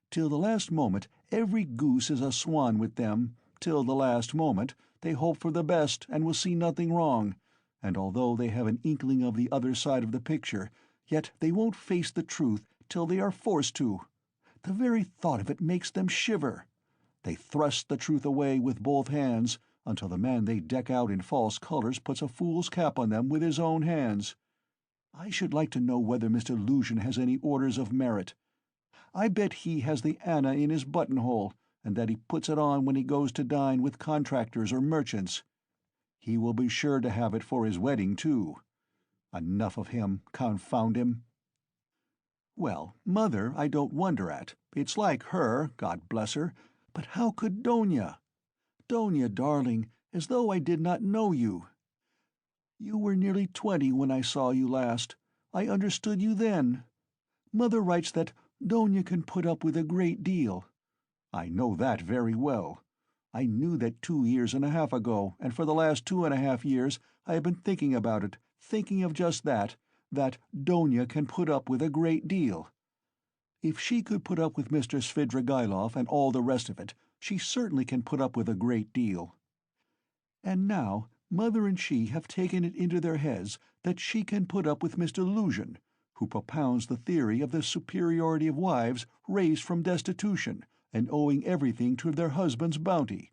Till the last moment every goose is a swan with them, till the last moment they hope for the best and will see nothing wrong, and although they have an inkling of the other side of the picture, yet they won't face the truth till they are forced to. The very thought of it makes them shiver. They thrust the truth away with both hands, until the man they deck out in false colors puts a fool's cap on them with his own hands. I should like to know whether Mr. Lucian has any orders of merit. I bet he has the Anna in his buttonhole, and that he puts it on when he goes to dine with contractors or merchants. He will be sure to have it for his wedding, too. Enough of him, confound him. Well, Mother I don't wonder at. It's like her, God bless her. But how could Donya? Donya, darling, as though I did not know you. You were nearly 20 when I saw you last. I understood you then. Mother writes that Donya can put up with a great deal. I know that very well. I knew that 2 years and a half ago, and for the last 2.5 years I have been thinking about it, thinking of just that Donya can put up with a great deal. If she could put up with Mr. Svidrigailov and all the rest of it, she certainly can put up with a great deal. And now Mother and she have taken it into their heads that she can put up with Mr. Lucian, who propounds the theory of the superiority of wives raised from destitution and owing everything to their husband's bounty,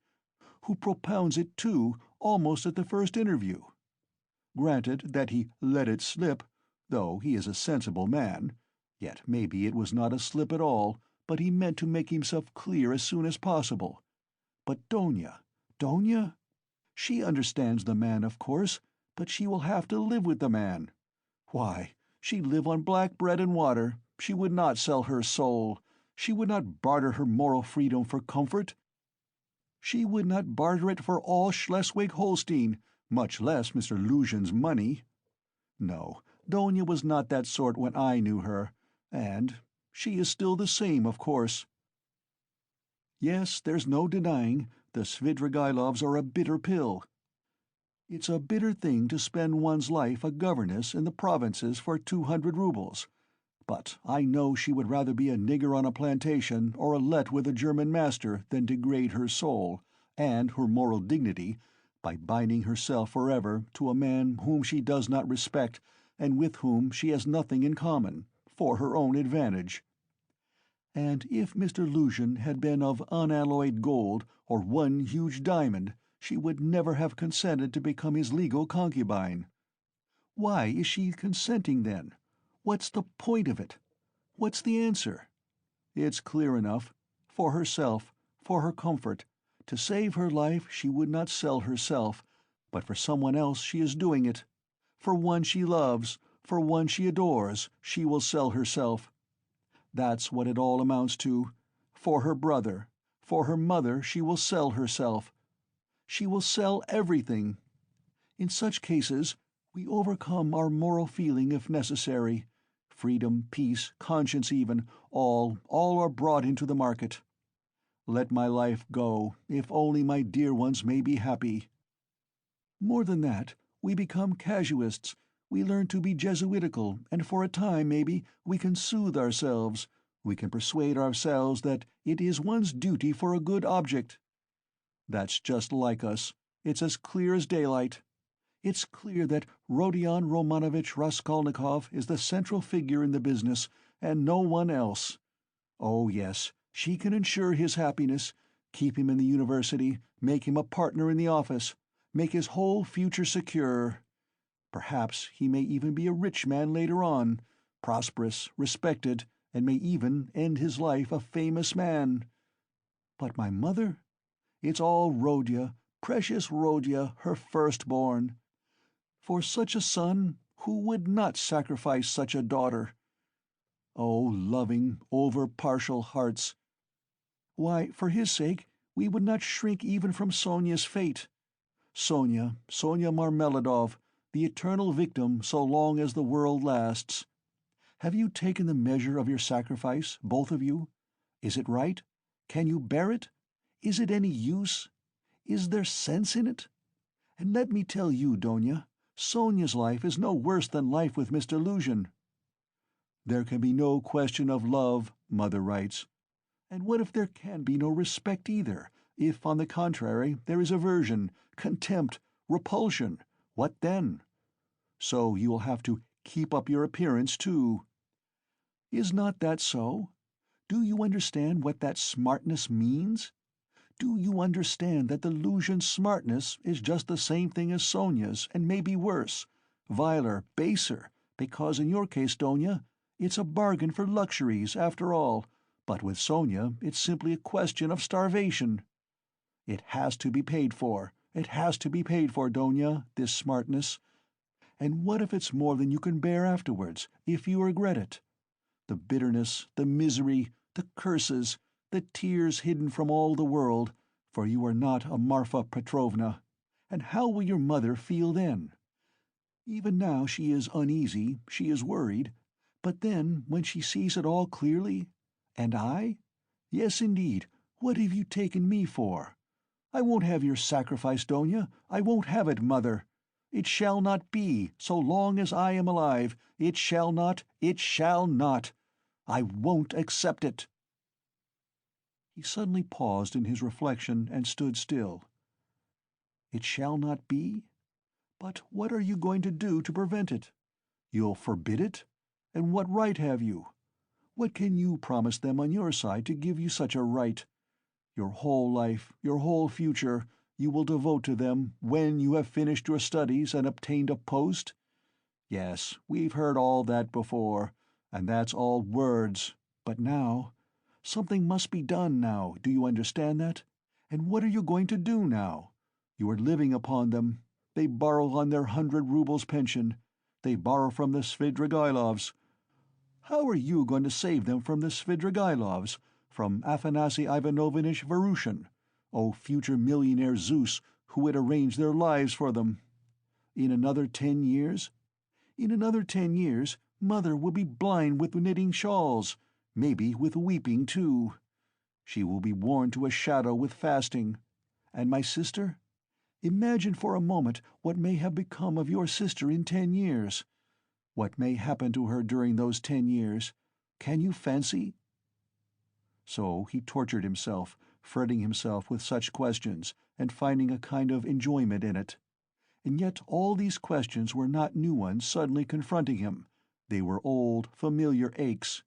who propounds it, too, almost at the first interview. Granted that he let it slip, though he is a sensible man, yet maybe it was not a slip at all, but he meant to make himself clear as soon as possible. But Donya? She understands the man, of course, but she will have to live with the man. Why, she'd live on black bread and water. She would not sell her soul. She would not barter her moral freedom for comfort. She would not barter it for all Schleswig-Holstein, much less Mr. Lucian's money. No, Donya was not that sort when I knew her, and she is still the same, of course. Yes, there's no denying the Svidrigailovs are a bitter pill. It's a bitter thing to spend one's life a governess in the provinces for 200 rubles, but I know she would rather be a nigger on a plantation or a let with a German master than degrade her soul, and her moral dignity, by binding herself forever to a man whom she does not respect and with whom she has nothing in common, for her own advantage. And if Mr. Luzhin had been of unalloyed gold or one huge diamond, she would never have consented to become his legal concubine. Why is she consenting, then? What's the point of it? What's the answer? It's clear enough. For herself, for her comfort. To save her life she would not sell herself, but for someone else she is doing it. For one she loves, for one she adores, she will sell herself. That's what it all amounts to. For her brother, for her mother she will sell herself. She will sell everything. In such cases, we overcome our moral feeling if necessary. Freedom, peace, conscience even, all are brought into the market. Let my life go, if only my dear ones may be happy. More than that, we become casuists. We learn to be Jesuitical, and for a time, maybe, we can soothe ourselves. We can persuade ourselves that it is one's duty for a good object. That's just like us. It's as clear as daylight. It's clear that Rodion Romanovich Raskolnikov is the central figure in the business, and no one else. Oh yes, she can ensure his happiness, keep him in the university, make him a partner in the office, make his whole future secure. Perhaps he may even be a rich man later on, prosperous, respected, and may even end his life a famous man. But my mother? It's all Rodya, precious Rodya, her firstborn. For such a son, who would not sacrifice such a daughter? Oh, loving, over-partial hearts! Why, for his sake, we would not shrink even from Sonya's fate. Sonya Marmeladov, the eternal victim so long as the world lasts. Have you taken the measure of your sacrifice, both of you? Is it right? Can you bear it? Is it any use? Is there sense in it? And let me tell you, Donya, Sonya's life is no worse than life with Mr. Luzhin. There can be no question of love, Mother writes. And what if there can be no respect either? If, on the contrary, there is aversion, contempt, repulsion, what then? So you will have to keep up your appearance, too. Is not that so? Do you understand what that smartness means? Do you understand that the Luzhin smartness is just the same thing as Sonya's, and maybe worse, viler, baser, because in your case, Donya, it's a bargain for luxuries, after all, but with Sonya it's simply a question of starvation. It has to be paid for. It has to be paid for, Donya, this smartness. And what if it's more than you can bear afterwards, if you regret it? The bitterness, the misery, the curses, the tears hidden from all the world, for you are not a Marfa Petrovna. And how will your mother feel then? Even now she is uneasy, she is worried, but then, when she sees it all clearly— And I? Yes, indeed, what have you taken me for? I won't have your sacrifice, Donya. I won't have it, Mother. It shall not be, so long as I am alive. It shall not, it shall not. I won't accept it. He suddenly paused in his reflection and stood still. It shall not be? But what are you going to do to prevent it? You'll forbid it? And what right have you? What can you promise them on your side to give you such a right? Your whole life, your whole future, you will devote to them when you have finished your studies and obtained a post? Yes, we've heard all that before, and that's all words. But now, something must be done now, do you understand that? And what are you going to do now? You are living upon them. They borrow on their 100 rubles pension. They borrow from the Svidrigailovs. How are you going to save them from the Svidrigailovs, from Afanasy Ivanovitch Varushin, future millionaire Zeus, who would arrange their lives for them? In another 10 years? In another 10 years, Mother will be blind with knitting shawls, maybe with weeping, too. She will be worn to a shadow with fasting. And my sister? Imagine for a moment what may have become of your sister in 10 years. What may happen to her during those 10 years? Can you fancy?" So he tortured himself, fretting himself with such questions, and finding a kind of enjoyment in it. And yet all these questions were not new ones suddenly confronting him. They were old, familiar aches.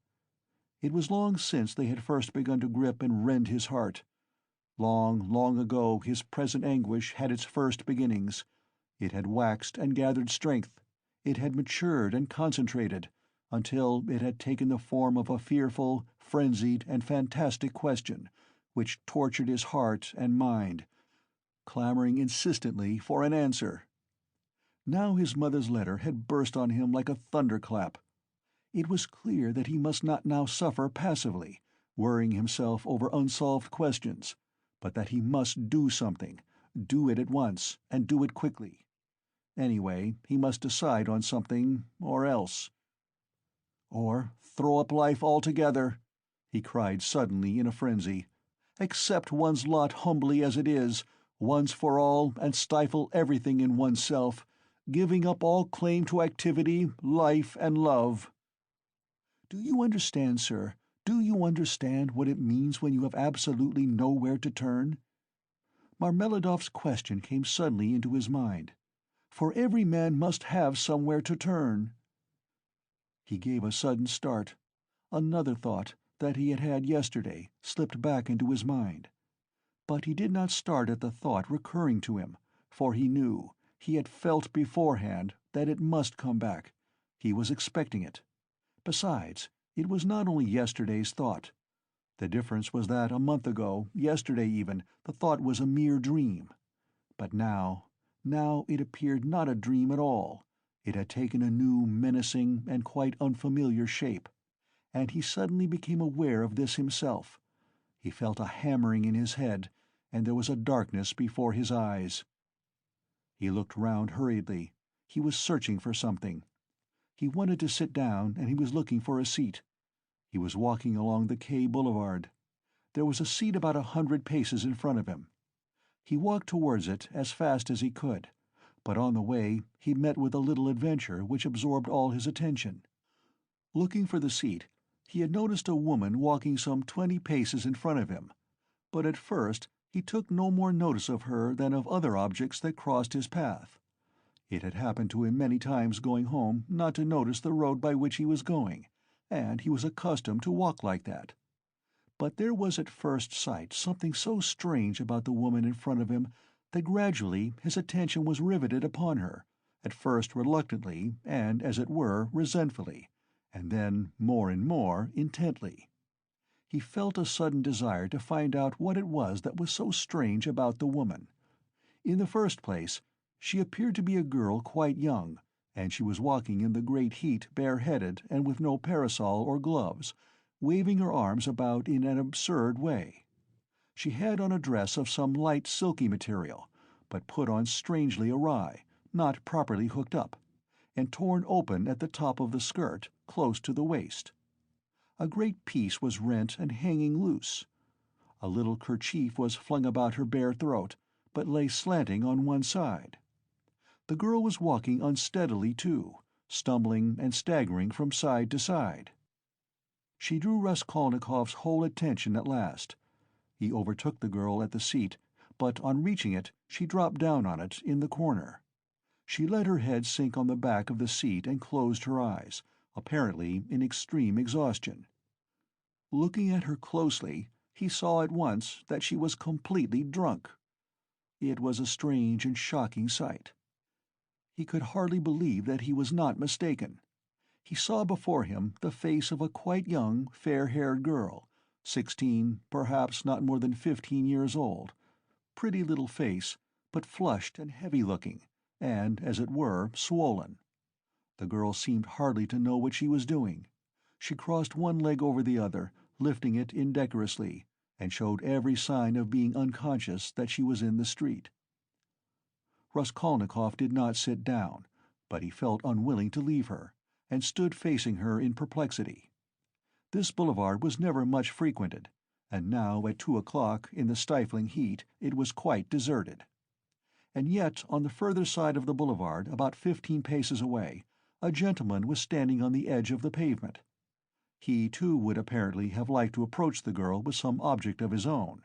It was long since they had first begun to grip and rend his heart. Long, long ago his present anguish had its first beginnings. It had waxed and gathered strength. It had matured and concentrated, until it had taken the form of a fearful, frenzied, and fantastic question, which tortured his heart and mind, clamoring insistently for an answer. Now his mother's letter had burst on him like a thunderclap. It was clear that he must not now suffer passively, worrying himself over unsolved questions, but that he must do something, do it at once, and do it quickly. Anyway, he must decide on something, or else. "Or throw up life altogether," he cried suddenly in a frenzy. "Accept one's lot humbly as it is, once for all, and stifle everything in oneself, giving up all claim to activity, life, and love. Do you understand, sir? Do you understand what it means when you have absolutely nowhere to turn?" Marmeladov's question came suddenly into his mind. "For every man must have somewhere to turn." He gave a sudden start. Another thought, that he had had yesterday, slipped back into his mind. But he did not start at the thought recurring to him, for he knew, he had felt beforehand, that it must come back. He was expecting it. Besides, it was not only yesterday's thought. The difference was that a month ago, yesterday even, the thought was a mere dream. But now it appeared not a dream at all. It had taken a new, menacing, and quite unfamiliar shape. And he suddenly became aware of this himself. He felt a hammering in his head, and there was a darkness before his eyes. He looked round hurriedly. He was searching for something. He wanted to sit down, and he was looking for a seat. He was walking along the Quai Boulevard. There was a seat about 100 paces in front of him. He walked towards it as fast as he could, but on the way he met with a little adventure which absorbed all his attention. Looking for the seat, he had noticed a woman walking some 20 paces in front of him, but at first he took no more notice of her than of other objects that crossed his path. It had happened to him many times going home not to notice the road by which he was going, and he was accustomed to walk like that. But there was at first sight something so strange about the woman in front of him that gradually his attention was riveted upon her, at first reluctantly and, as it were, resentfully, and then more and more intently. He felt a sudden desire to find out what it was that was so strange about the woman. In the first place, she appeared to be a girl quite young, and she was walking in the great heat bareheaded and with no parasol or gloves, waving her arms about in an absurd way. She had on a dress of some light silky material, but put on strangely awry, not properly hooked up, and torn open at the top of the skirt, close to the waist. A great piece was rent and hanging loose. A little kerchief was flung about her bare throat, but lay slanting on one side. The girl was walking unsteadily, too, stumbling and staggering from side to side. She drew Raskolnikov's whole attention at last. He overtook the girl at the seat, but on reaching it she dropped down on it in the corner. She let her head sink on the back of the seat and closed her eyes, apparently in extreme exhaustion. Looking at her closely, he saw at once that she was completely drunk. It was a strange and shocking sight. He could hardly believe that he was not mistaken. He saw before him the face of a quite young, fair-haired girl, 16, perhaps not more than 15 years old. Pretty little face, but flushed and heavy-looking, and, as it were, swollen. The girl seemed hardly to know what she was doing. She crossed one leg over the other, lifting it indecorously, and showed every sign of being unconscious that she was in the street. Raskolnikov did not sit down, but he felt unwilling to leave her, and stood facing her in perplexity. This boulevard was never much frequented, and now at 2 o'clock in the stifling heat it was quite deserted. And yet on the further side of the boulevard, about 15 paces away, a gentleman was standing on the edge of the pavement. He too would apparently have liked to approach the girl with some object of his own.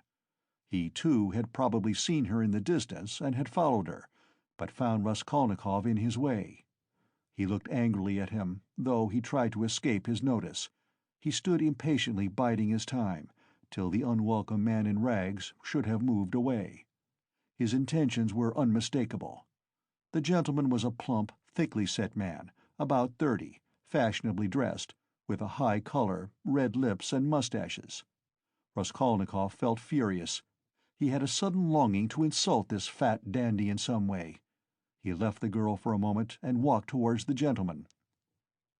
He too had probably seen her in the distance and had followed her, but found Raskolnikov in his way. He looked angrily at him, though he tried to escape his notice. He stood impatiently biding his time, till the unwelcome man in rags should have moved away. His intentions were unmistakable. The gentleman was a plump, thickly set man, about 30, fashionably dressed, with a high color, red lips and mustaches. Raskolnikov felt furious. He had a sudden longing to insult this fat dandy in some way. He left the girl for a moment and walked towards the gentleman.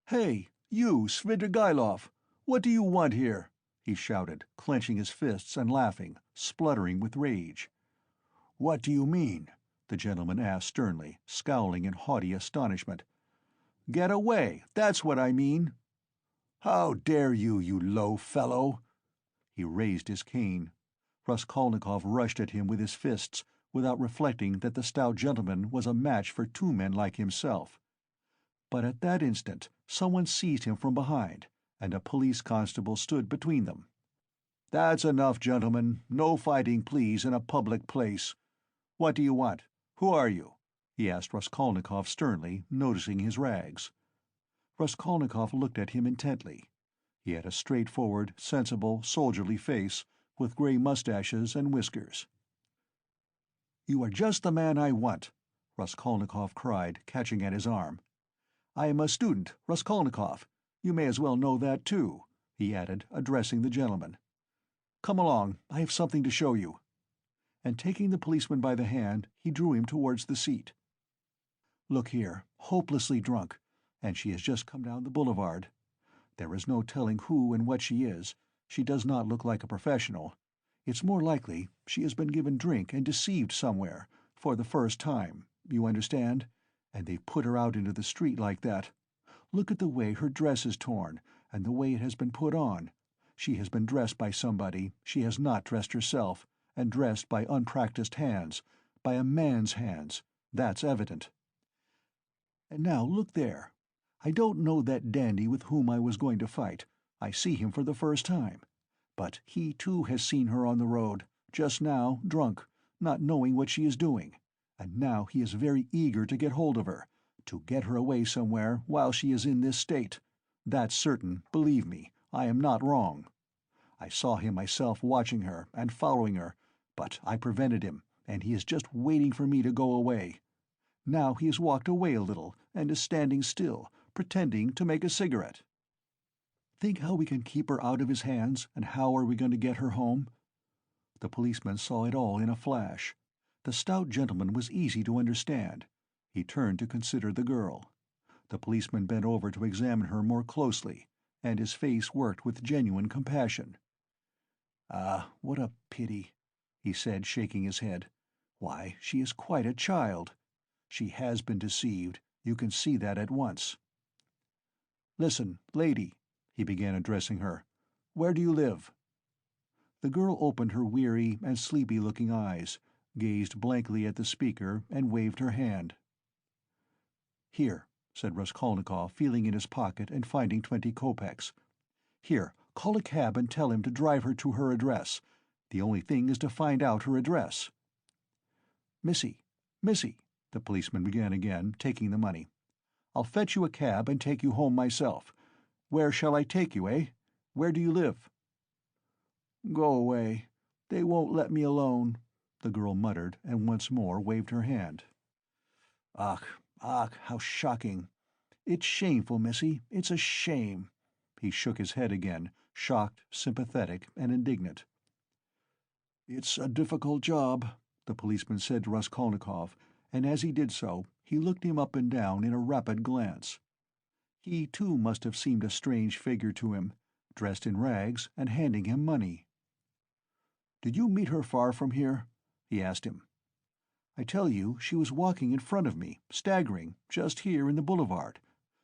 "Hey, you, Svidrigailov! What do you want here?" he shouted, clenching his fists and laughing, spluttering with rage. "What do you mean?" the gentleman asked sternly, scowling in haughty astonishment. "Get away, that's what I mean." "How dare you, you low fellow!" He raised his cane. Raskolnikov rushed at him with his fists, without reflecting that the stout gentleman was a match for two men like himself. But at that instant someone seized him from behind, and a police constable stood between them. "That's enough, gentlemen. No fighting, please, in a public place. What do you want? Who are you?" he asked Raskolnikov sternly, noticing his rags. Raskolnikov looked at him intently. He had a straightforward, sensible, soldierly face, with grey mustaches and whiskers. "You are just the man I want," Raskolnikov cried, catching at his arm. "I am a student, Raskolnikov. You may as well know that too," he added, addressing the gentleman. "Come along, I have something to show you." And taking the policeman by the hand, he drew him towards the seat. "Look here, hopelessly drunk, and she has just come down the boulevard. There is no telling who and what she is. She does not look like a professional. It's more likely she has been given drink and deceived somewhere, for the first time, you understand, and they've put her out into the street like that. Look at the way her dress is torn, and the way it has been put on. She has been dressed by somebody, she has not dressed herself, and dressed by unpracticed hands, by a man's hands, that's evident. And now look there. I don't know that dandy with whom I was going to fight. I see him for the first time. But he too has seen her on the road, just now, drunk, not knowing what she is doing, and now he is very eager to get hold of her, to get her away somewhere while she is in this state. That's certain, believe me, I am not wrong. I saw him myself watching her and following her, but I prevented him, and he is just waiting for me to go away. Now he has walked away a little, and is standing still, pretending to make a cigarette. Think how we can keep her out of his hands, and how are we going to get her home?" The policeman saw it all in a flash. The stout gentleman was easy to understand. He turned to consider the girl. The policeman bent over to examine her more closely, and his face worked with genuine compassion. "Ah, what a pity," he said, shaking his head. "Why, she is quite a child. She has been deceived, you can see that at once. Listen, lady," he began, addressing her, "where do you live?" The girl opened her weary and sleepy-looking eyes, gazed blankly at the speaker, and waved her hand. "Here," said Raskolnikov, feeling in his pocket and finding 20 kopecks. "Here, call a cab and tell him to drive her to her address. The only thing is to find out her address." "Missy, the policeman began again, taking the money. "I'll fetch you a cab and take you home myself. Where shall I take you, eh? Where do you live?" "Go away. They won't let me alone," the girl muttered, and once more waved her hand. Ach, how shocking. It's shameful, missy, it's a shame." He shook his head again, shocked, sympathetic, and indignant. "It's a difficult job," the policeman said to Raskolnikov, and as he did so, he looked him up and down in a rapid glance. He, too, must have seemed a strange figure to him, dressed in rags and handing him money. "Did you meet her far from here?" he asked him. I tell you, she was walking in front of me, staggering, just here in the boulevard.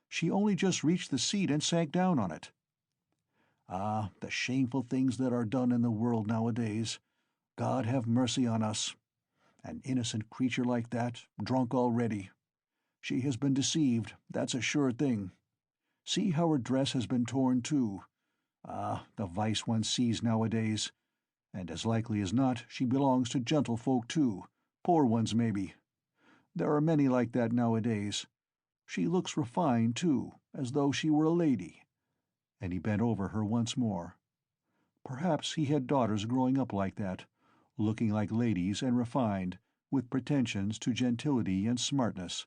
She only just reached the seat and sank down on it. Ah, the shameful things that are done in the world nowadays. God have mercy on us. An innocent creature like that, drunk already. She has been deceived, that's a sure thing. See how her dress has been torn, too. Ah, the vice one sees nowadays. And as likely as not, she belongs to gentlefolk, too. Poor ones, maybe. There are many like that nowadays. She looks refined, too, as though she were a lady. And he bent over her once more. Perhaps he had daughters growing up like that, looking like ladies and refined, with pretensions to gentility and smartness.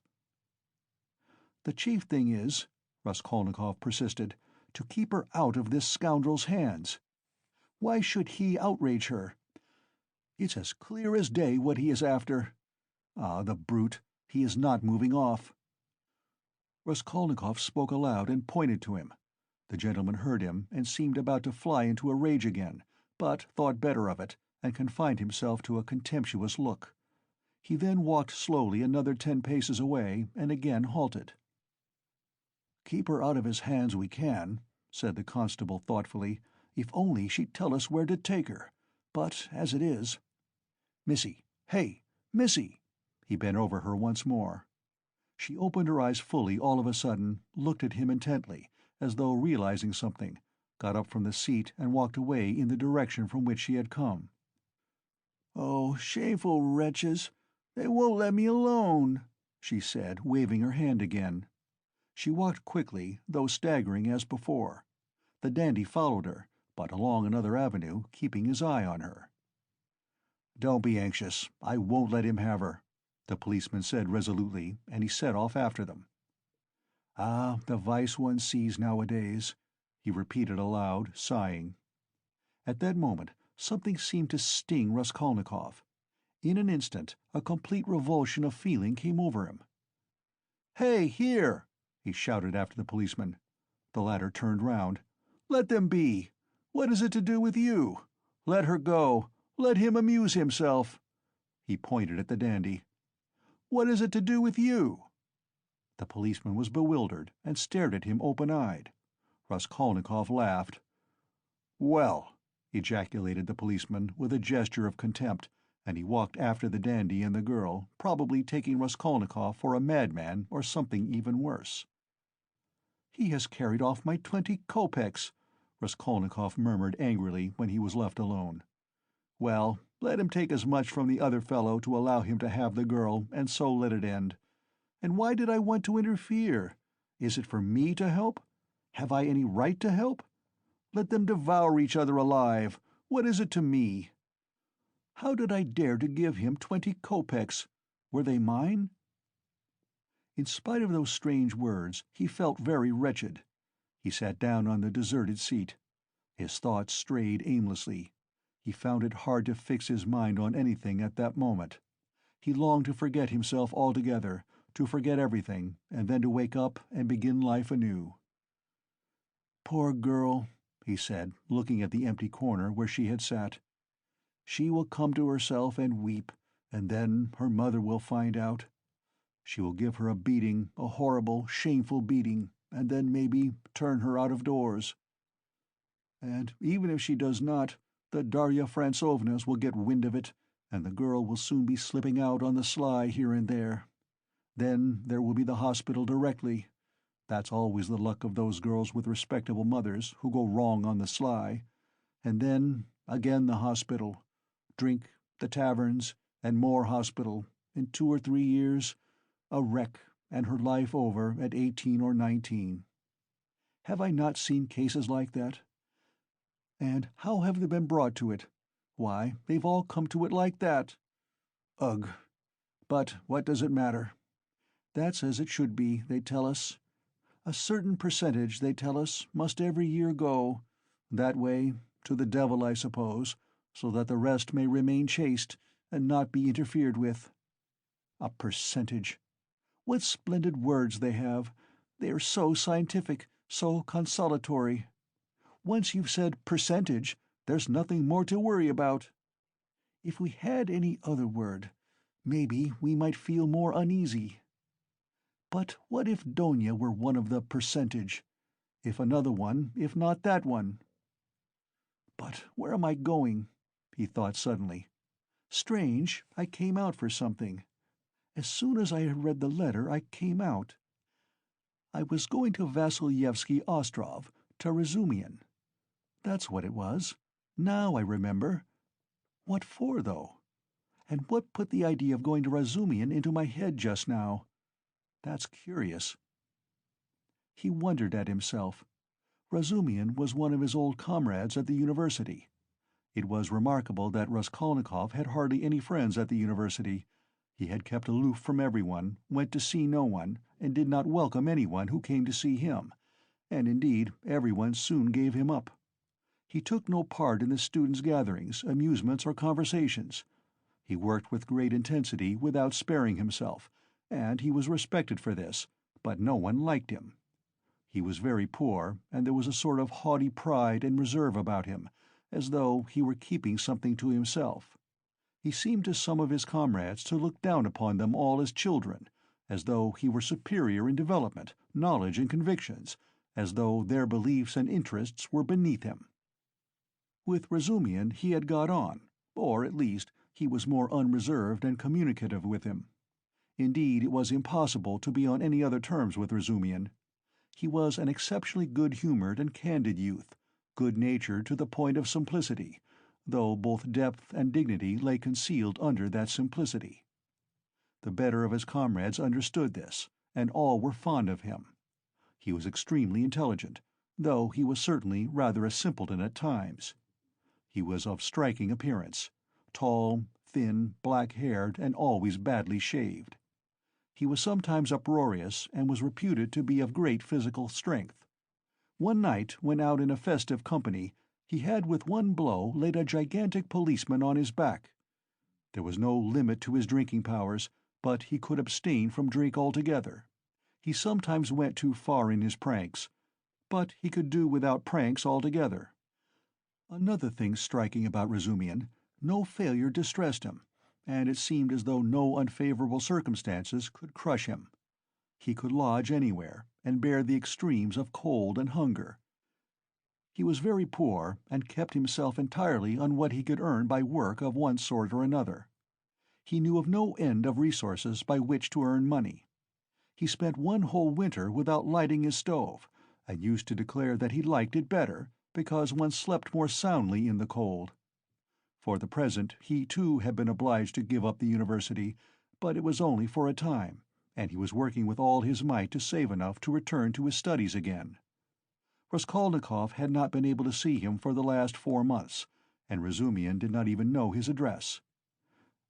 The chief thing is, Raskolnikov persisted, to keep her out of this scoundrel's hands. Why should he outrage her? It's as clear as day what he is after. Ah, the brute, he is not moving off. Raskolnikov spoke aloud and pointed to him. The gentleman heard him and seemed about to fly into a rage again, but thought better of it and confined himself to a contemptuous look. He then walked slowly another 10 paces away and again halted. "Keep her out of his hands we can," said the constable thoughtfully, "if only she'd tell us where to take her. But as it is— Missy! Hey! Missy!" He bent over her once more. She opened her eyes fully all of a sudden, looked at him intently, as though realizing something, got up from the seat and walked away in the direction from which she had come. "Oh, shameful wretches! They won't let me alone," she said, waving her hand again. She walked quickly, though staggering as before. The dandy followed her, but along another avenue, keeping his eye on her. "Don't be anxious. I won't let him have her," the policeman said resolutely, and he set off after them. "Ah, the vice one sees nowadays," he repeated aloud, sighing. At that moment something seemed to sting Raskolnikov. In an instant a complete revulsion of feeling came over him. "Hey, here!" he shouted after the policeman. The latter turned round. "Let them be! What is it to do with you? Let her go! Let him amuse himself!" He pointed at the dandy. "What is it to do with you?" The policeman was bewildered, and stared at him open-eyed. Raskolnikov laughed. "Well," ejaculated the policeman, with a gesture of contempt, and he walked after the dandy and the girl, probably taking Raskolnikov for a madman or something even worse. "He has carried off my 20 kopecks," Raskolnikov murmured angrily when he was left alone. "Well, let him take as much from the other fellow to allow him to have the girl, and so let it end. And why did I want to interfere? Is it for me to help? Have I any right to help? Let them devour each other alive. What is it to me? How did I dare to give him 20 kopecks? Were they mine?" In spite of those strange words, he felt very wretched. He sat down on the deserted seat. His thoughts strayed aimlessly. He found it hard to fix his mind on anything at that moment. He longed to forget himself altogether, to forget everything, and then to wake up and begin life anew. "Poor girl," he said, looking at the empty corner where she had sat. "She will come to herself and weep, and then her mother will find out. She will give her a beating, a horrible, shameful beating, and then maybe turn her out of doors. And even if she does not, the Darya Francovnas will get wind of it, and the girl will soon be slipping out on the sly here and there. Then there will be the hospital directly. That's always the luck of those girls with respectable mothers who go wrong on the sly. And then, again the hospital. Drink, the taverns, and more hospital. In 2 or 3 years, a wreck, and her life over at 18 or 19. Have I not seen cases like that? And how have they been brought to it? Why, they've all come to it like that. Ugh! But what does it matter? That's as it should be, they tell us. A certain percentage, they tell us, must every year go, that way, to the devil, I suppose, so that the rest may remain chaste, and not be interfered with. A percentage! What splendid words they have! They are so scientific, so consolatory. Once you've said percentage, there's nothing more to worry about. If we had any other word, maybe we might feel more uneasy. But what if Donya were one of the percentage? If another one, if not that one? But where am I going? He thought suddenly. Strange, I came out for something. As soon as I had read the letter, I came out. I was going to Vasilyevsky Ostrov, to Razumian. That's what it was. Now I remember. What for, though? And what put the idea of going to Razumian into my head just now? That's curious. He wondered at himself. Razumian was one of his old comrades at the university. It was remarkable that Raskolnikov had hardly any friends at the university. He had kept aloof from everyone, went to see no one, and did not welcome anyone who came to see him, and indeed everyone soon gave him up. He took no part in the students' gatherings, amusements, or conversations. He worked with great intensity without sparing himself, and he was respected for this, but no one liked him. He was very poor, and there was a sort of haughty pride and reserve about him, as though he were keeping something to himself. He seemed to some of his comrades to look down upon them all as children, as though he were superior in development, knowledge, and convictions, as though their beliefs and interests were beneath him. With Razumian he had got on, or at least he was more unreserved and communicative with him. Indeed, it was impossible to be on any other terms with Razumian. He was an exceptionally good-humored and candid youth, good-natured to the point of simplicity, though both depth and dignity lay concealed under that simplicity. The better of his comrades understood this, and all were fond of him. He was extremely intelligent, though he was certainly rather a simpleton at times. He was of striking appearance, tall, thin, black-haired, and always badly shaved. He was sometimes uproarious, and was reputed to be of great physical strength. One night, when out in a festive company, he had with one blow laid a gigantic policeman on his back. There was no limit to his drinking powers, but he could abstain from drink altogether. He sometimes went too far in his pranks, but he could do without pranks altogether. Another thing striking about Razumian, no failure distressed him, and it seemed as though no unfavorable circumstances could crush him. He could lodge anywhere, and bear the extremes of cold and hunger. He was very poor, and kept himself entirely on what he could earn by work of one sort or another. He knew of no end of resources by which to earn money. He spent one whole winter without lighting his stove, and used to declare that he liked it better, because one slept more soundly in the cold. For the present, he too had been obliged to give up the university, but it was only for a time, and he was working with all his might to save enough to return to his studies again. Raskolnikov had not been able to see him for the last 4 months, and Razumian did not even know his address.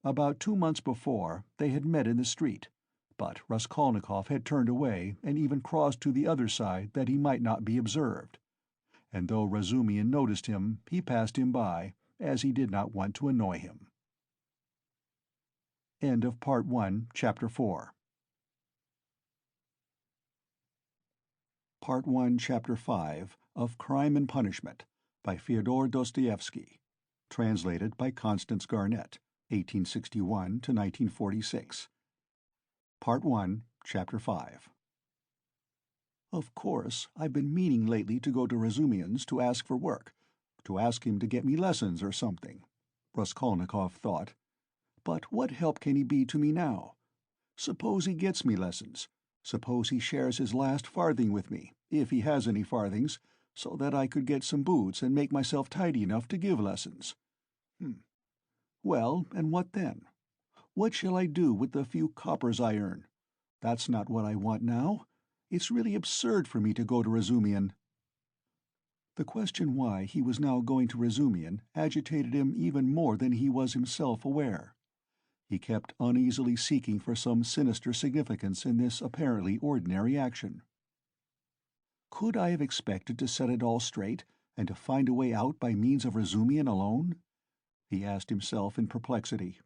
About 2 months before, they had met in the street, but Raskolnikov had turned away and even crossed to the other side that he might not be observed. And though Razumian noticed him, he passed him by, as he did not want to annoy him. End of Part 1, Chapter 4. Part 1, Chapter 5 of Crime and Punishment by Fyodor Dostoevsky. Translated by Constance Garnett, 1861 to 1946. Part 1, Chapter 5. Of course, I've been meaning lately to go to Razumian's to ask for work, to ask him to get me lessons or something, Raskolnikov thought. But what help can he be to me now? Suppose he gets me lessons. Suppose he shares his last farthing with me, if he has any farthings, so that I could get some boots and make myself tidy enough to give lessons. Well, and what then? What shall I do with the few coppers I earn? That's not what I want now. It's really absurd for me to go to Razumian. The question why he was now going to Razumian agitated him even more than he was himself aware. He kept uneasily seeking for some sinister significance in this apparently ordinary action. Could I have expected to set it all straight, and to find a way out by means of Razumian alone? He asked himself in perplexity.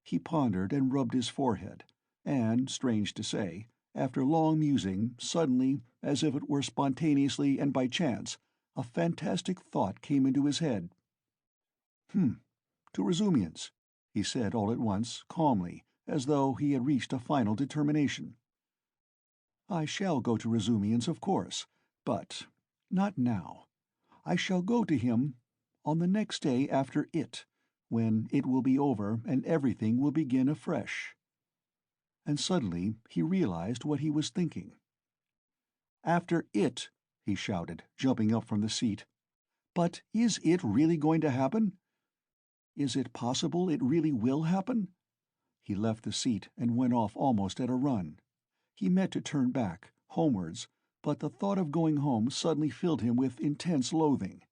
He pondered and rubbed his forehead, and, strange to say, after long musing, suddenly, as if it were spontaneously and by chance, a fantastic thought came into his head. To Razumian's. he said all at once, calmly, as though he had reached a final determination. "I shall go to Razumian's, of course, but not now. I shall go to him on the next day after it, when it will be over and everything will begin afresh." And suddenly he realized what he was thinking. "After it," he shouted, jumping up from the seat. "But is it really going to happen? Is it possible it really will happen?" He left the seat and went off almost at a run. He meant to turn back, homewards, but the thought of going home suddenly filled him with intense loathing.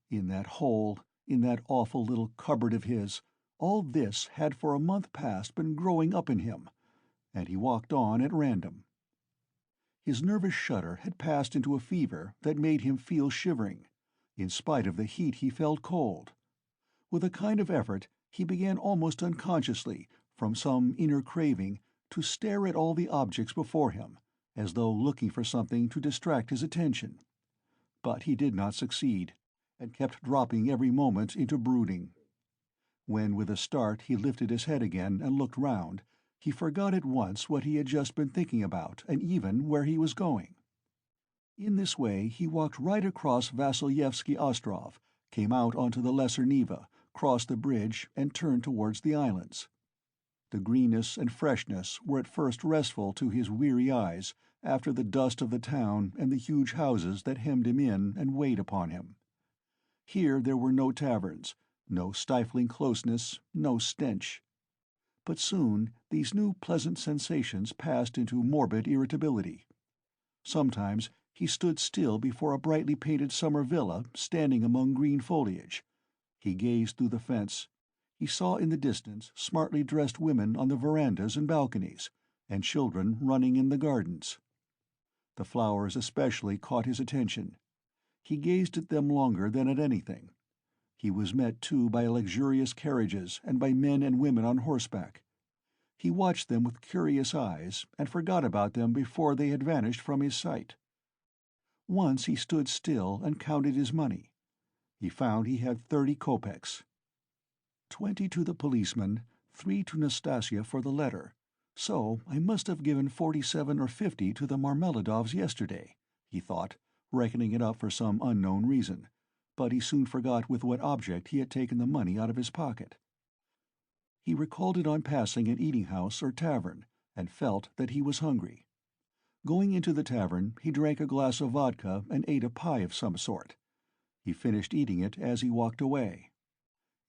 In that hole, in that awful little cupboard of his, all this had for a month past been growing up in him, and he walked on at random. His nervous shudder had passed into a fever that made him feel shivering. In spite of the heat he felt cold. With a kind of effort he began almost unconsciously, from some inner craving, to stare at all the objects before him, as though looking for something to distract his attention. But he did not succeed, and kept dropping every moment into brooding. When with a start he lifted his head again and looked round, he forgot at once what he had just been thinking about, and even where he was going. In this way he walked right across Vassilyevsky Ostrov, came out onto the Lesser Neva, crossed the bridge, and turned towards the islands. The greenness and freshness were at first restful to his weary eyes after the dust of the town and the huge houses that hemmed him in and weighed upon him. Here there were no taverns, no stifling closeness, no stench. But soon these new pleasant sensations passed into morbid irritability. Sometimes he stood still before a brightly painted summer villa standing among green foliage. He gazed through the fence. He saw in the distance smartly dressed women on the verandas and balconies, and children running in the gardens. The flowers especially caught his attention. He gazed at them longer than at anything. He was met too by luxurious carriages and by men and women on horseback. He watched them with curious eyes, and forgot about them before they had vanished from his sight. Once he stood still and counted his money. He found he had 30 kopecks. 20 to the policeman, 3 to Nastasia for the letter. So I must have given 47 or 50 to the Marmeladovs yesterday, he thought, reckoning it up for some unknown reason, but he soon forgot with what object he had taken the money out of his pocket. He recalled it on passing an eating-house or tavern, and felt that he was hungry. Going into the tavern, he drank a glass of vodka and ate a pie of some sort. He finished eating it as he walked away.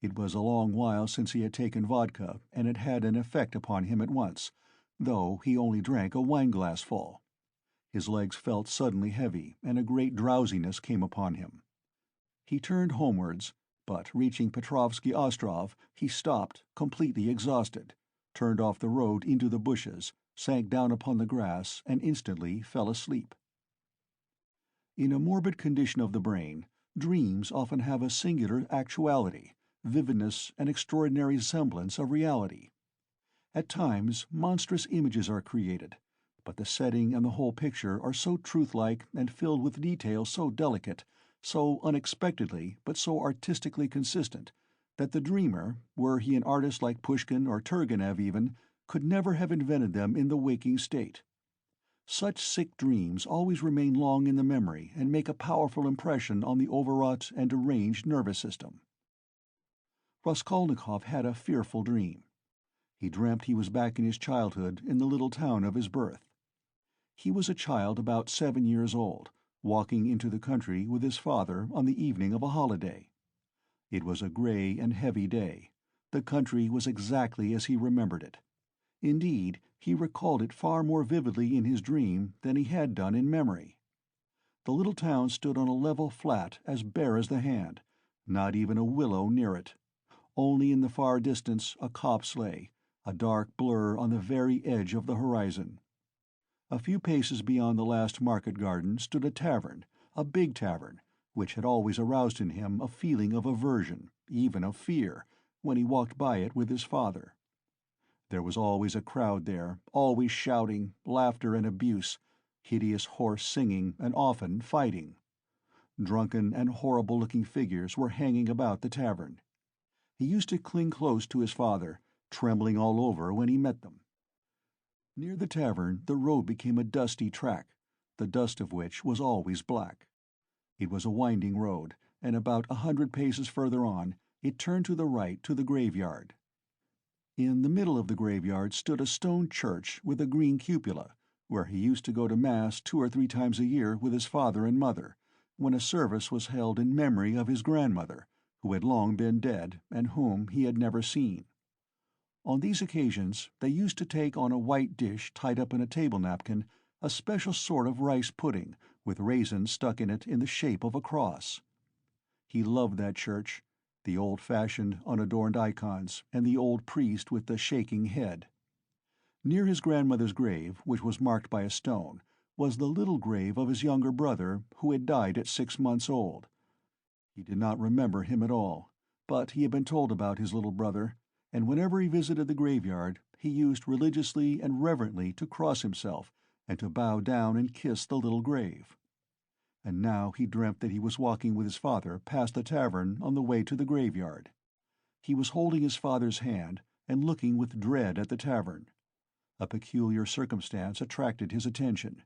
It was a long while since he had taken vodka, and it had an effect upon him at once, though he only drank a wine-glassful. His legs felt suddenly heavy, and a great drowsiness came upon him. He turned homewards, but reaching Petrovsky Ostrov, he stopped, completely exhausted, turned off the road into the bushes, sank down upon the grass, and instantly fell asleep. In a morbid condition of the brain, dreams often have a singular actuality, vividness, and extraordinary semblance of reality. At times monstrous images are created, but the setting and the whole picture are so truthlike and filled with detail so delicate, so unexpectedly but so artistically consistent, that the dreamer, were he an artist like Pushkin or Turgenev even, could never have invented them in the waking state. Such sick dreams always remain long in the memory and make a powerful impression on the overwrought and deranged nervous system. Raskolnikov had a fearful dream. He dreamt he was back in his childhood in the little town of his birth. He was a child about 7 years old, walking into the country with his father on the evening of a holiday. It was a grey and heavy day. The country was exactly as he remembered it. Indeed, he recalled it far more vividly in his dream than he had done in memory. The little town stood on a level flat as bare as the hand, not even a willow near it. Only in the far distance a copse lay, a dark blur on the very edge of the horizon. A few paces beyond the last market garden stood a tavern, a big tavern, which had always aroused in him a feeling of aversion, even of fear, when he walked by it with his father. There was always a crowd there, always shouting, laughter and abuse, hideous hoarse singing, and often fighting. Drunken and horrible-looking figures were hanging about the tavern. He used to cling close to his father, trembling all over when he met them. Near the tavern the road became a dusty track, the dust of which was always black. It was a winding road, and about 100 paces further on it turned to the right to the graveyard. In the middle of the graveyard stood a stone church with a green cupola, where he used to go to mass 2 or 3 times a year with his father and mother, when a service was held in memory of his grandmother, who had long been dead and whom he had never seen. On these occasions they used to take on a white dish tied up in a table napkin a special sort of rice pudding, with raisins stuck in it in the shape of a cross. He loved that church, the old-fashioned, unadorned icons, and the old priest with the shaking head. Near his grandmother's grave, which was marked by a stone, was the little grave of his younger brother, who had died at 6 months old. He did not remember him at all, but he had been told about his little brother, and whenever he visited the graveyard he used religiously and reverently to cross himself and to bow down and kiss the little grave. And now he dreamt that he was walking with his father past the tavern on the way to the graveyard. He was holding his father's hand and looking with dread at the tavern. A peculiar circumstance attracted his attention.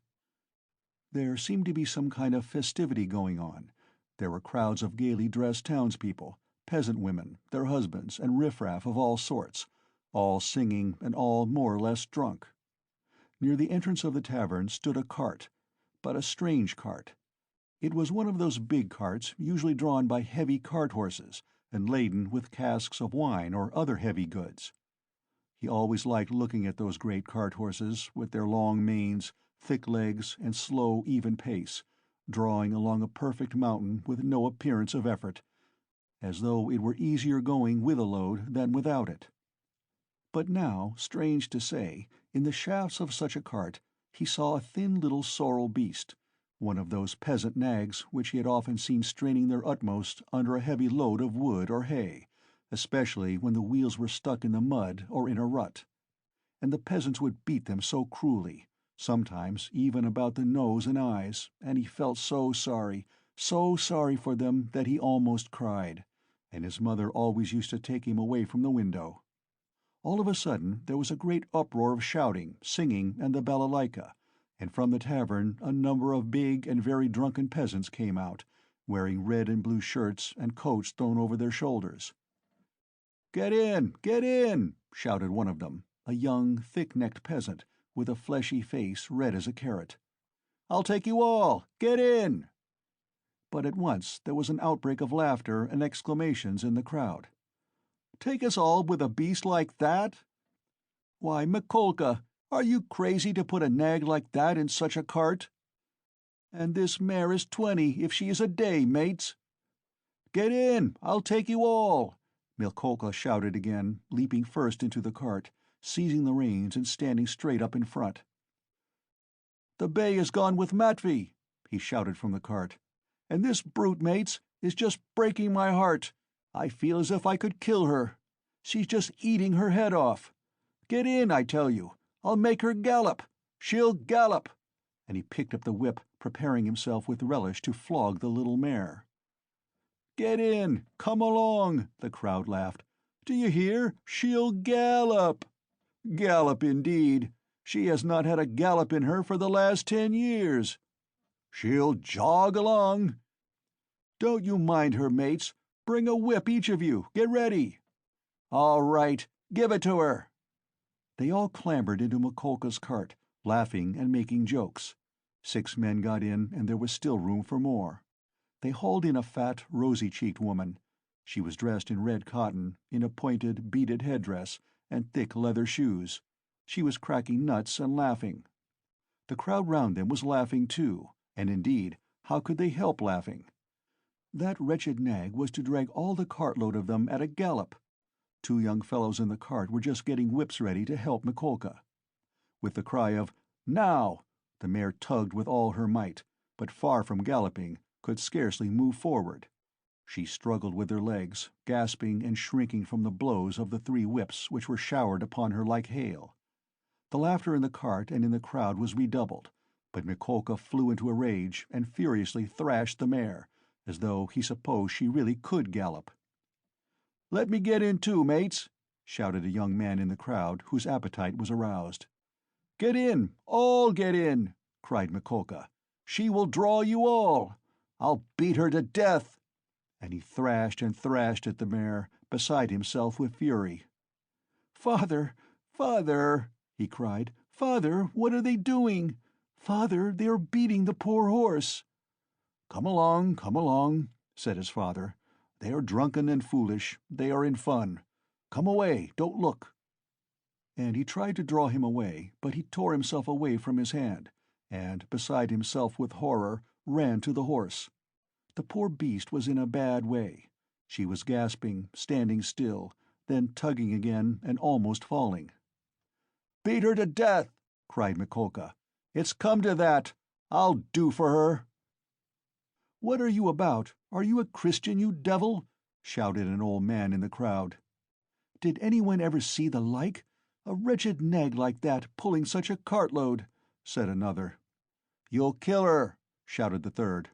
There seemed to be some kind of festivity going on. There were crowds of gaily dressed townspeople, peasant women, their husbands, and riffraff of all sorts, all singing and all more or less drunk. Near the entrance of the tavern stood a cart, but a strange cart. It was one of those big carts usually drawn by heavy cart-horses and laden with casks of wine or other heavy goods. He always liked looking at those great cart-horses, with their long manes, thick legs, and slow, even pace, drawing along a perfect mountain with no appearance of effort, as though it were easier going with a load than without it. But now, strange to say, in the shafts of such a cart he saw a thin little sorrel beast, one of those peasant nags which he had often seen straining their utmost under a heavy load of wood or hay, especially when the wheels were stuck in the mud or in a rut. And the peasants would beat them so cruelly, sometimes even about the nose and eyes, and he felt so sorry for them that he almost cried, and his mother always used to take him away from the window. All of a sudden there was a great uproar of shouting, singing, and the balalaika, and from the tavern a number of big and very drunken peasants came out, wearing red and blue shirts and coats thrown over their shoulders. "Get in! Get in!" shouted one of them, a young, thick-necked peasant, with a fleshy face red as a carrot. "I'll take you all! Get in!" But at once there was an outbreak of laughter and exclamations in the crowd. "Take us all with a beast like that? Why, Mikolka, are you crazy to put a nag like that in such a cart? And this mare is 20 if she is a day, mates." "Get in! I'll take you all!" Mikolka shouted again, leaping first into the cart, seizing the reins and standing straight up in front. "The bay has gone with Matvey," he shouted from the cart. "And this brute, mates, is just breaking my heart. I feel as if I could kill her. She's just eating her head off. Get in, I tell you. I'll make her gallop. She'll gallop." And he picked up the whip, preparing himself with relish to flog the little mare. "Get in! Come along!" the crowd laughed. "Do you hear? She'll gallop!" "Gallop, indeed! She has not had a gallop in her for the last 10 years. She'll jog along. Don't you mind her, mates. Bring a whip, each of you. Get ready. All right, give it to her." They all clambered into Mikolka's cart, laughing and making jokes. 6 men got in, and there was still room for more. They hauled in a fat, rosy-cheeked woman. She was dressed in red cotton, in a pointed, beaded headdress, and thick leather shoes. She was cracking nuts and laughing. The crowd round them was laughing too, and indeed, how could they help laughing? That wretched nag was to drag all the cartload of them at a gallop. 2 young fellows in the cart were just getting whips ready to help Mikolka. With the cry of "Now!" the mare tugged with all her might, but far from galloping, could scarcely move forward. She struggled with her legs, gasping and shrinking from the blows of the 3 whips which were showered upon her like hail. The laughter in the cart and in the crowd was redoubled, but Mikolka flew into a rage and furiously thrashed the mare, as though he supposed she really could gallop. "Let me get in too, mates," shouted a young man in the crowd whose appetite was aroused. "Get in, all get in," cried Mikolka. "She will draw you all. I'll beat her to death." And he thrashed and thrashed at the mare, beside himself with fury. "Father, father," he cried. "Father, what are they doing? Father, they are beating the poor horse." Come along," said his father. "They are drunken and foolish. They are in fun. Come away, don't look." And he tried to draw him away, but he tore himself away from his hand, and, beside himself with horror, ran to the horse. The poor beast was in a bad way. She was gasping, standing still, then tugging again and almost falling. "Beat her to death!" cried Mikolka. "It's come to that. I'll do for her." "What are you about? Are you a Christian, you devil?" shouted an old man in the crowd. "Did anyone ever see the like? A wretched nag like that pulling such a cartload," said another. "You'll kill her," shouted the third.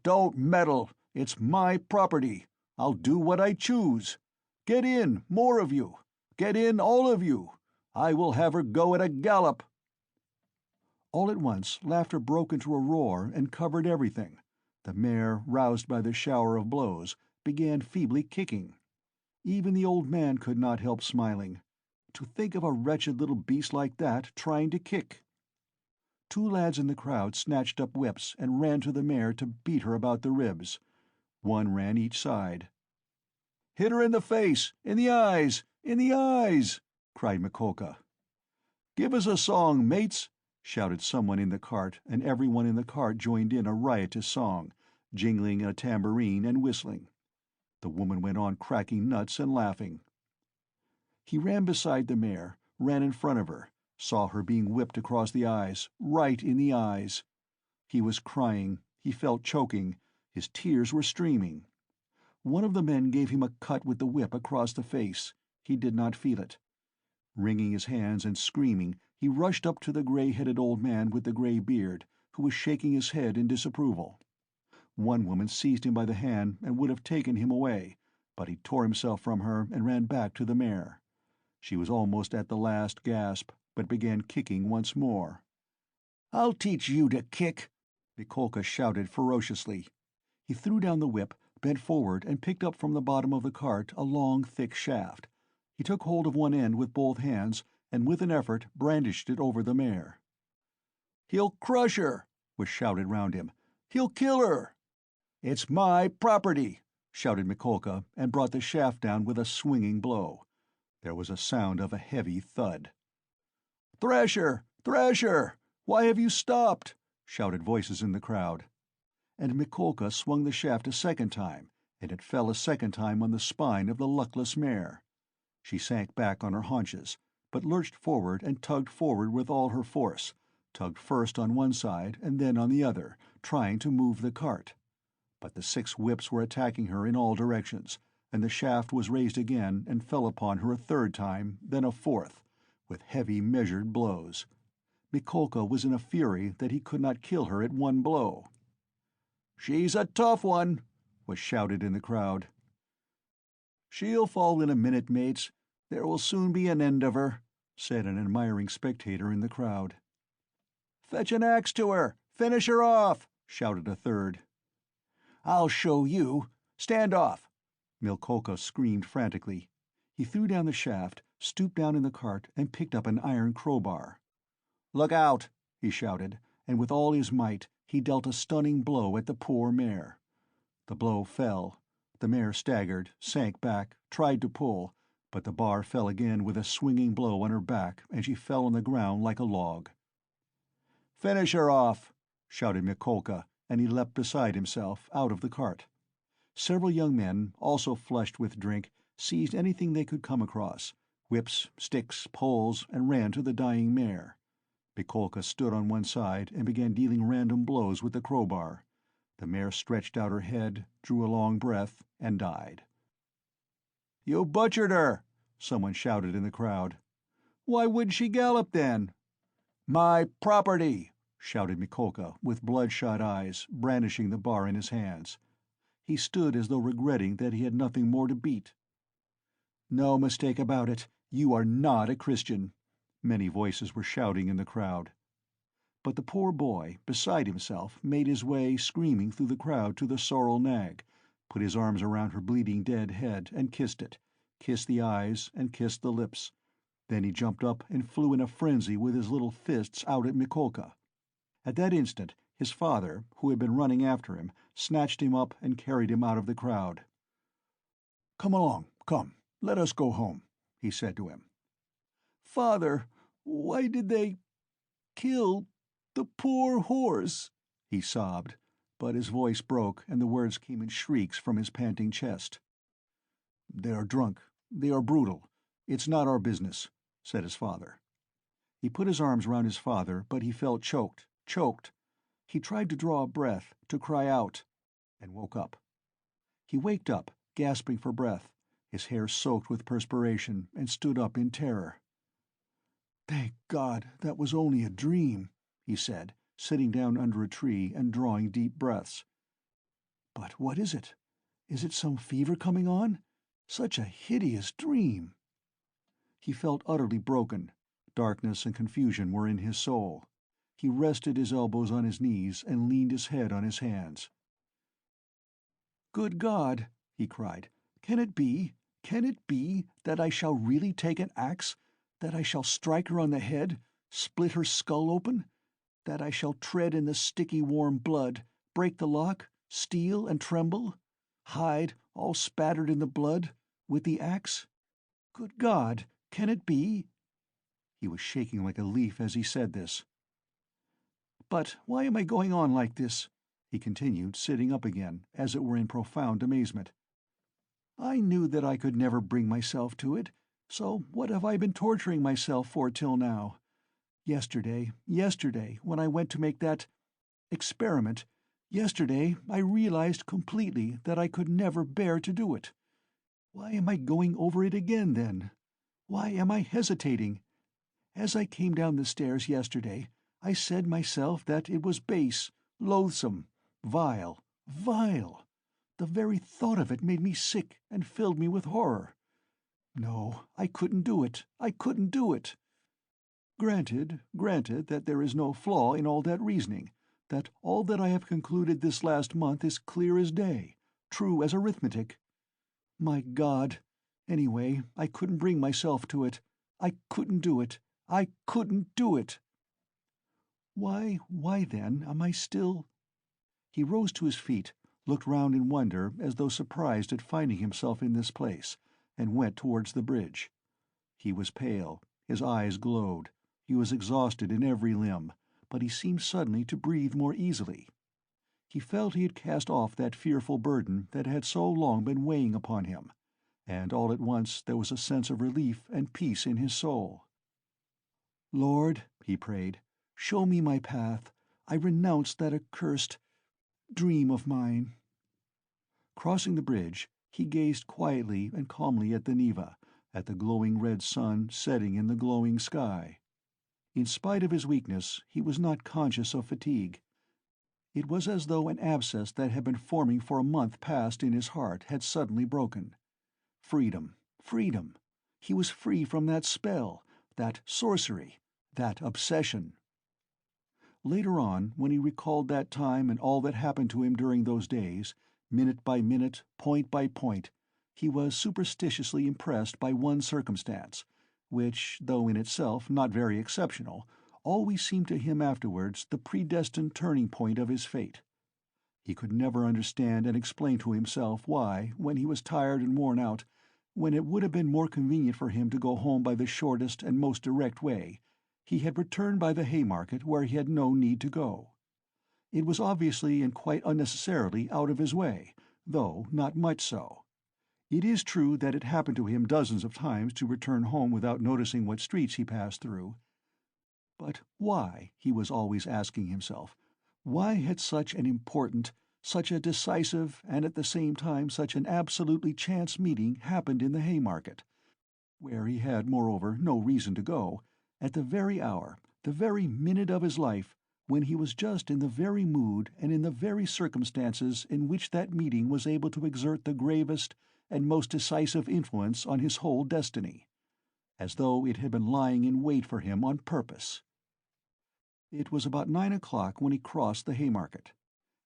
"Don't meddle. It's my property. I'll do what I choose. Get in, more of you. Get in, all of you. I will have her go at a gallop." All at once laughter broke into a roar and covered everything. The mare, roused by the shower of blows, began feebly kicking. Even the old man could not help smiling. To think of a wretched little beast like that trying to kick! Two lads in the crowd snatched up whips and ran to the mare to beat her about the ribs. One ran each side. "Hit her in the face! In the eyes! In the eyes!" cried Mikolka. "Give us a song, mates!" shouted someone in the cart, and everyone in the cart joined in a riotous song, jingling a tambourine and whistling. The woman went on cracking nuts and laughing. He ran beside the mare, ran in front of her, saw her being whipped across the eyes, right in the eyes. He was crying, he felt choking, his tears were streaming. One of the men gave him a cut with the whip across the face. He did not feel it. Wringing his hands and screaming, he rushed up to the gray-headed old man with the gray beard, who was shaking his head in disapproval. One woman seized him by the hand and would have taken him away, but he tore himself from her and ran back to the mare. She was almost at the last gasp, but began kicking once more. "I'll teach you to kick!" Mikolka shouted ferociously. He threw down the whip, bent forward and picked up from the bottom of the cart a long, thick shaft. He took hold of one end with both hands, and with an effort brandished it over the mare. "He'll crush her!" was shouted round him. "He'll kill her!" "It's my property!" shouted Mikolka, and brought the shaft down with a swinging blow. There was a sound of a heavy thud. "Thrasher! Thrasher! Why have you stopped?" shouted voices in the crowd. And Mikolka swung the shaft a second time, and it fell a second time on the spine of the luckless mare. She sank back on her haunches, but lurched forward and tugged forward with all her force, tugged first on one side and then on the other, trying to move the cart. But the 6 whips were attacking her in all directions, and the shaft was raised again and fell upon her a third time, then a fourth, with heavy measured blows. Mikolka was in a fury that he could not kill her at one blow. "She's a tough one," was shouted in the crowd. "She'll fall in a minute, mates. There will soon be an end of her," said an admiring spectator in the crowd. "Fetch an axe to her! Finish her off!" shouted a third. "I'll show you! Stand off!" Mikolka screamed frantically. He threw down the shaft, stooped down in the cart, and picked up an iron crowbar. "Look out!" he shouted, and with all his might he dealt a stunning blow at the poor mare. The blow fell. The mare staggered, sank back, tried to pull, but the bar fell again with a swinging blow on her back, and she fell on the ground like a log. "Finish her off!" shouted Mikolka, and he leapt beside himself, out of the cart. Several young men, also flushed with drink, seized anything they could come across, whips, sticks, poles, and ran to the dying mare. Mikolka stood on one side and began dealing random blows with the crowbar. The mare stretched out her head, drew a long breath, and died. "You butchered her!" someone shouted in the crowd. "Why wouldn't she gallop, then?" "My property!" shouted Mikolka, with bloodshot eyes, brandishing the bar in his hands. He stood as though regretting that he had nothing more to beat. No mistake about it, you are not a Christian," many voices were shouting in the crowd. But the poor boy, beside himself, made his way screaming through the crowd to the sorrel nag, put his arms around her bleeding dead head and kissed it, kissed the eyes and kissed the lips. Then he jumped up and flew in a frenzy with his little fists out at Mikolka. At that instant his father, who had been running after him, snatched him up and carried him out of the crowd. "Come along, come, let us go home," he said to him. "Father, why did they kill the poor horse?" he sobbed, but his voice broke and the words came in shrieks from his panting chest. "They are drunk. They are brutal. It's not our business," said his father. He put his arms round his father, but he felt choked. He tried to draw a breath, to cry out, and woke up. He waked up, gasping for breath, his hair soaked with perspiration, and stood up in terror. "Thank God, that was only a dream," he said, sitting down under a tree and drawing deep breaths. "But what is it? Is it some fever coming on? Such a hideous dream!" He felt utterly broken. Darkness and confusion were in his soul. He rested his elbows on his knees and leaned his head on his hands. "Good God!" he cried. Can it be that I shall really take an axe, that I shall strike her on the head, split her skull open, that I shall tread in the sticky warm blood, break the lock, steal and tremble, hide, all spattered in the blood, with the axe? Good God, can it be?" He was shaking like a leaf as he said this. "But why am I going on like this?" he continued, sitting up again, as it were in profound amazement. "I knew that I could never bring myself to it, so what have I been torturing myself for till now? Yesterday, when I went to make that experiment, yesterday I realized completely that I could never bear to do it. Why am I going over it again, then? Why am I hesitating? As I came down the stairs yesterday, I said myself that it was base, loathsome, vile, vile. The very thought of it made me sick and filled me with horror. No, I couldn't do it. I couldn't do it. Granted that there is no flaw in all that reasoning, that all that I have concluded this last month is clear as day, true as arithmetic. My God! Anyway, I couldn't bring myself to it. I couldn't do it. I couldn't do it. Why then am I still—" He rose to his feet, looked round in wonder as though surprised at finding himself in this place, and went towards the bridge. He was pale, his eyes glowed, he was exhausted in every limb, but he seemed suddenly to breathe more easily. He felt he had cast off that fearful burden that had so long been weighing upon him, and all at once there was a sense of relief and peace in his soul. "Lord," he prayed, "show me my path. I renounce that accursed dream of mine." Crossing the bridge, he gazed quietly and calmly at the Neva, at the glowing red sun setting in the glowing sky. In spite of his weakness, he was not conscious of fatigue. It was as though an abscess that had been forming for a month past in his heart had suddenly broken. Freedom, freedom! He was free from that spell, that sorcery, that obsession. Later on, when he recalled that time and all that happened to him during those days, minute by minute, point by point, he was superstitiously impressed by one circumstance, which, though in itself not very exceptional, always seemed to him afterwards the predestined turning point of his fate. He could never understand and explain to himself why, when he was tired and worn out, when it would have been more convenient for him to go home by the shortest and most direct way, he had returned by the Haymarket where he had no need to go. It was obviously and quite unnecessarily out of his way, though not much so. It is true that it happened to him dozens of times to return home without noticing what streets he passed through. But why, he was always asking himself, why had such an important, such a decisive, and at the same time such an absolutely chance meeting happened in the Haymarket, where he had, moreover, no reason to go, at the very hour, the very minute of his life, when he was just in the very mood and in the very circumstances in which that meeting was able to exert the gravest and most decisive influence on his whole destiny, as though it had been lying in wait for him on purpose. It was about 9 o'clock when he crossed the Haymarket.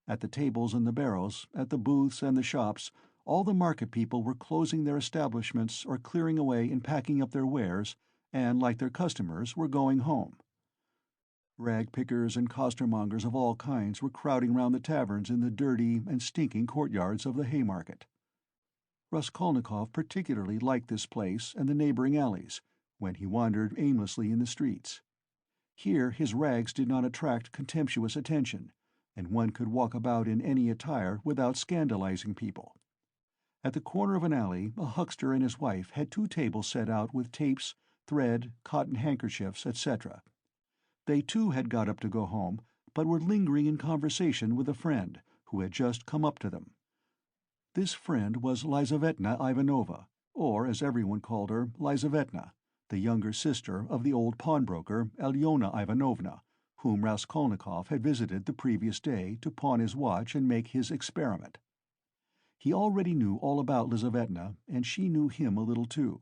At the tables and the barrows, at the booths and the shops, all the market people were closing their establishments or clearing away and packing up their wares, and, like their customers, were going home. Rag-pickers and costermongers of all kinds were crowding round the taverns in the dirty and stinking courtyards of the Haymarket. Raskolnikov particularly liked this place and the neighbouring alleys, when he wandered aimlessly in the streets. Here his rags did not attract contemptuous attention, and one could walk about in any attire without scandalizing people. At the corner of an alley, a huckster and his wife had 2 tables set out with tapes, thread, cotton handkerchiefs, etc. They too had got up to go home, but were lingering in conversation with a friend who had just come up to them. This friend was Lizavetna Ivanovna, or, as everyone called her, Lizavetna, the younger sister of the old pawnbroker Alyona Ivanovna, whom Raskolnikov had visited the previous day to pawn his watch and make his experiment. He already knew all about Lizavetna, and she knew him a little too.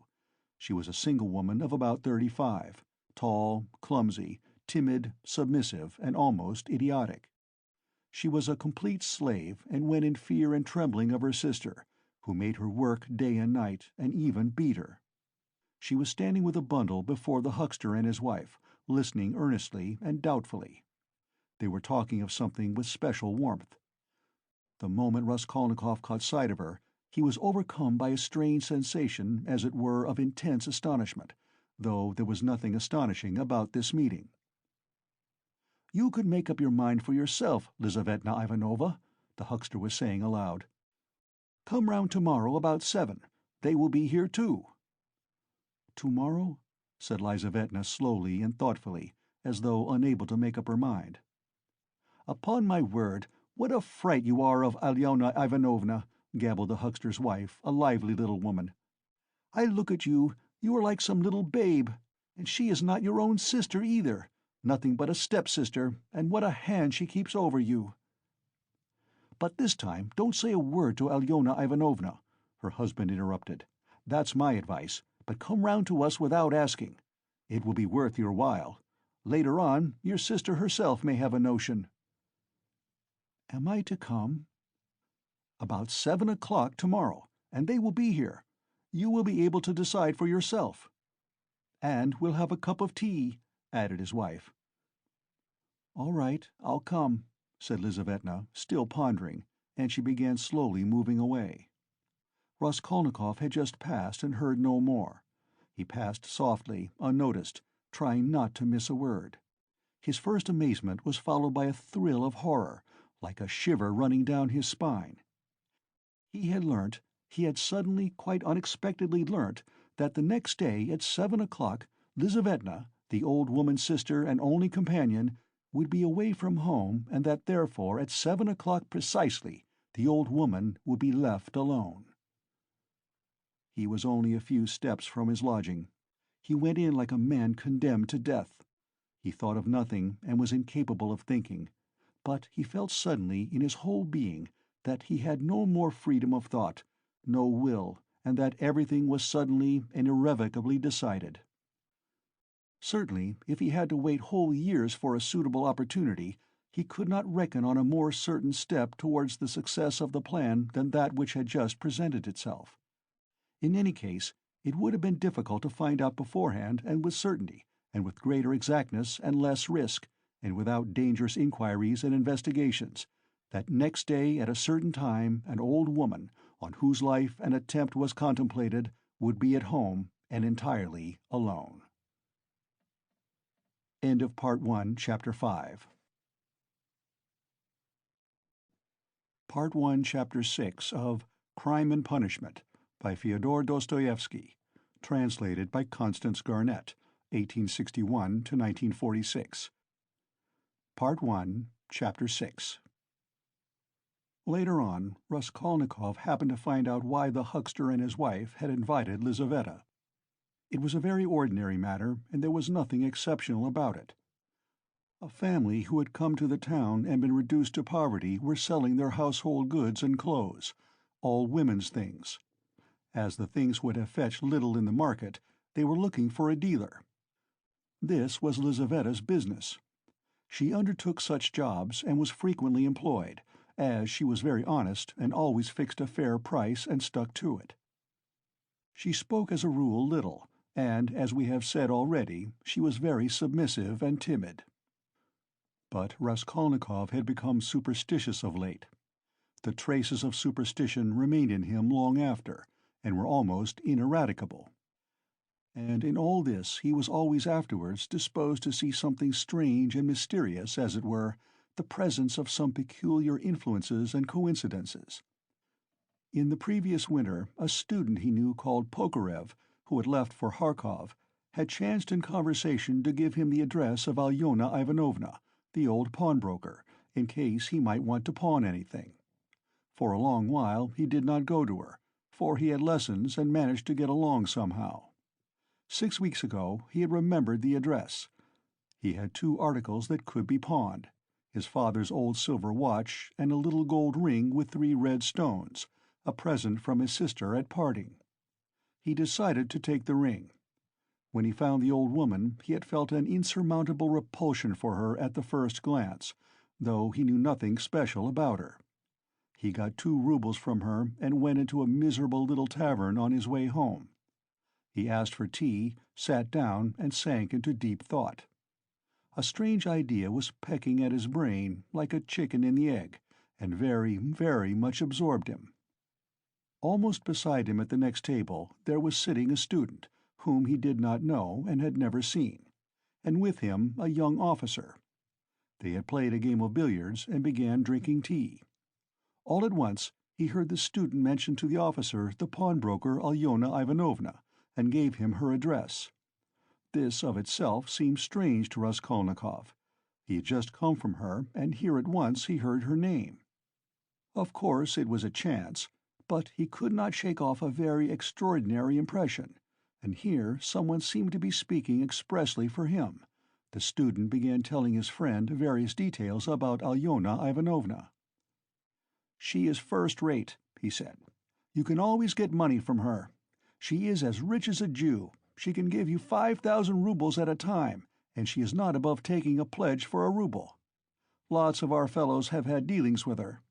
She was a single woman of about 35, tall, clumsy, timid, submissive, and almost idiotic. She was a complete slave, and went in fear and trembling of her sister, who made her work day and night, and even beat her. She was standing with a bundle before the huckster and his wife, listening earnestly and doubtfully. They were talking of something with special warmth. The moment Raskolnikov caught sight of her, he was overcome by a strange sensation, as it were, of intense astonishment, though there was nothing astonishing about this meeting. "You could make up your mind for yourself, Lizavetna Ivanovna," the huckster was saying aloud. "Come round tomorrow about 7. They will be here too." "Tomorrow?" said Lizavetna slowly and thoughtfully, as though unable to make up her mind. "Upon my word, what a fright you are of Alyona Ivanovna," gabbled the huckster's wife, a lively little woman. "I look at you, you are like some little babe, and she is not your own sister either, nothing but a step-sister, and what a hand she keeps over you." "But this time don't say a word to Alyona Ivanovna," her husband interrupted. "That's my advice, but come round to us without asking. It will be worth your while. Later on, your sister herself may have a notion." "Am I to come?" "About 7 o'clock tomorrow, and they will be here. You will be able to decide for yourself. And we'll have a cup of tea," added his wife. "All right, I'll come," said Lizavetna, still pondering, and she began slowly moving away. Raskolnikov had just passed and heard no more. He passed softly, unnoticed, trying not to miss a word. His first amazement was followed by a thrill of horror, like a shiver running down his spine. He had suddenly, quite unexpectedly learnt, that the next day at 7 o'clock, Lizavetna, the old woman's sister and only companion, would be away from home, and that therefore at 7 o'clock precisely the old woman would be left alone. He was only a few steps from his lodging. He went in like a man condemned to death. He thought of nothing, and was incapable of thinking, but he felt suddenly in his whole being that he had no more freedom of thought, no will, and that everything was suddenly and irrevocably decided. Certainly, if he had to wait whole years for a suitable opportunity, he could not reckon on a more certain step towards the success of the plan than that which had just presented itself. In any case, it would have been difficult to find out beforehand and with certainty, and with greater exactness and less risk, and without dangerous inquiries and investigations, that next day at a certain time an old woman, on whose life an attempt was contemplated, would be at home and entirely alone. End of Part 1, Chapter 5. Part 1, Chapter 6 of Crime and Punishment by Fyodor Dostoevsky, translated by Constance Garnett, 1861 to 1946. Part 1, Chapter 6. Later on, Raskolnikov happened to find out why the huckster and his wife had invited Lizaveta. It was a very ordinary matter, and there was nothing exceptional about it. A family who had come to the town and been reduced to poverty were selling their household goods and clothes, all women's things. As the things would have fetched little in the market, they were looking for a dealer. This was Lizaveta's business. She undertook such jobs and was frequently employed, as she was very honest and always fixed a fair price and stuck to it. She spoke as a rule little, and, as we have said already, she was very submissive and timid. But Raskolnikov had become superstitious of late. The traces of superstition remained in him long after, and were almost ineradicable. And in all this he was always afterwards disposed to see something strange and mysterious, as it were, the presence of some peculiar influences and coincidences. In the previous winter, a student he knew called Pokorev, who had left for Kharkov, had chanced in conversation to give him the address of Alyona Ivanovna, the old pawnbroker, in case he might want to pawn anything. For a long while he did not go to her, for he had lessons and managed to get along somehow. 6 weeks ago he had remembered the address. He had 2 articles that could be pawned: his father's old silver watch and a little gold ring with 3 red stones, a present from his sister at parting. He decided to take the ring. When he found the old woman, he had felt an insurmountable repulsion for her at the first glance, though he knew nothing special about her. He got 2 roubles from her and went into a miserable little tavern on his way home. He asked for tea, sat down, and sank into deep thought. A strange idea was pecking at his brain like a chicken in the egg, and very, very much absorbed him. Almost beside him at the next table there was sitting a student, whom he did not know and had never seen, and with him a young officer. They had played a game of billiards and began drinking tea. All at once he heard the student mention to the officer the pawnbroker Alyona Ivanovna, and gave him her address. This of itself seemed strange to Raskolnikov. He had just come from her, and here at once he heard her name. Of course it was a chance, but he could not shake off a very extraordinary impression, and here someone seemed to be speaking expressly for him. The student began telling his friend various details about Alyona Ivanovna. "She is first-rate," he said. "You can always get money from her. She is as rich as a Jew. She can give you 5,000 roubles at a time, and she is not above taking a pledge for a rouble. Lots of our fellows have had dealings with her,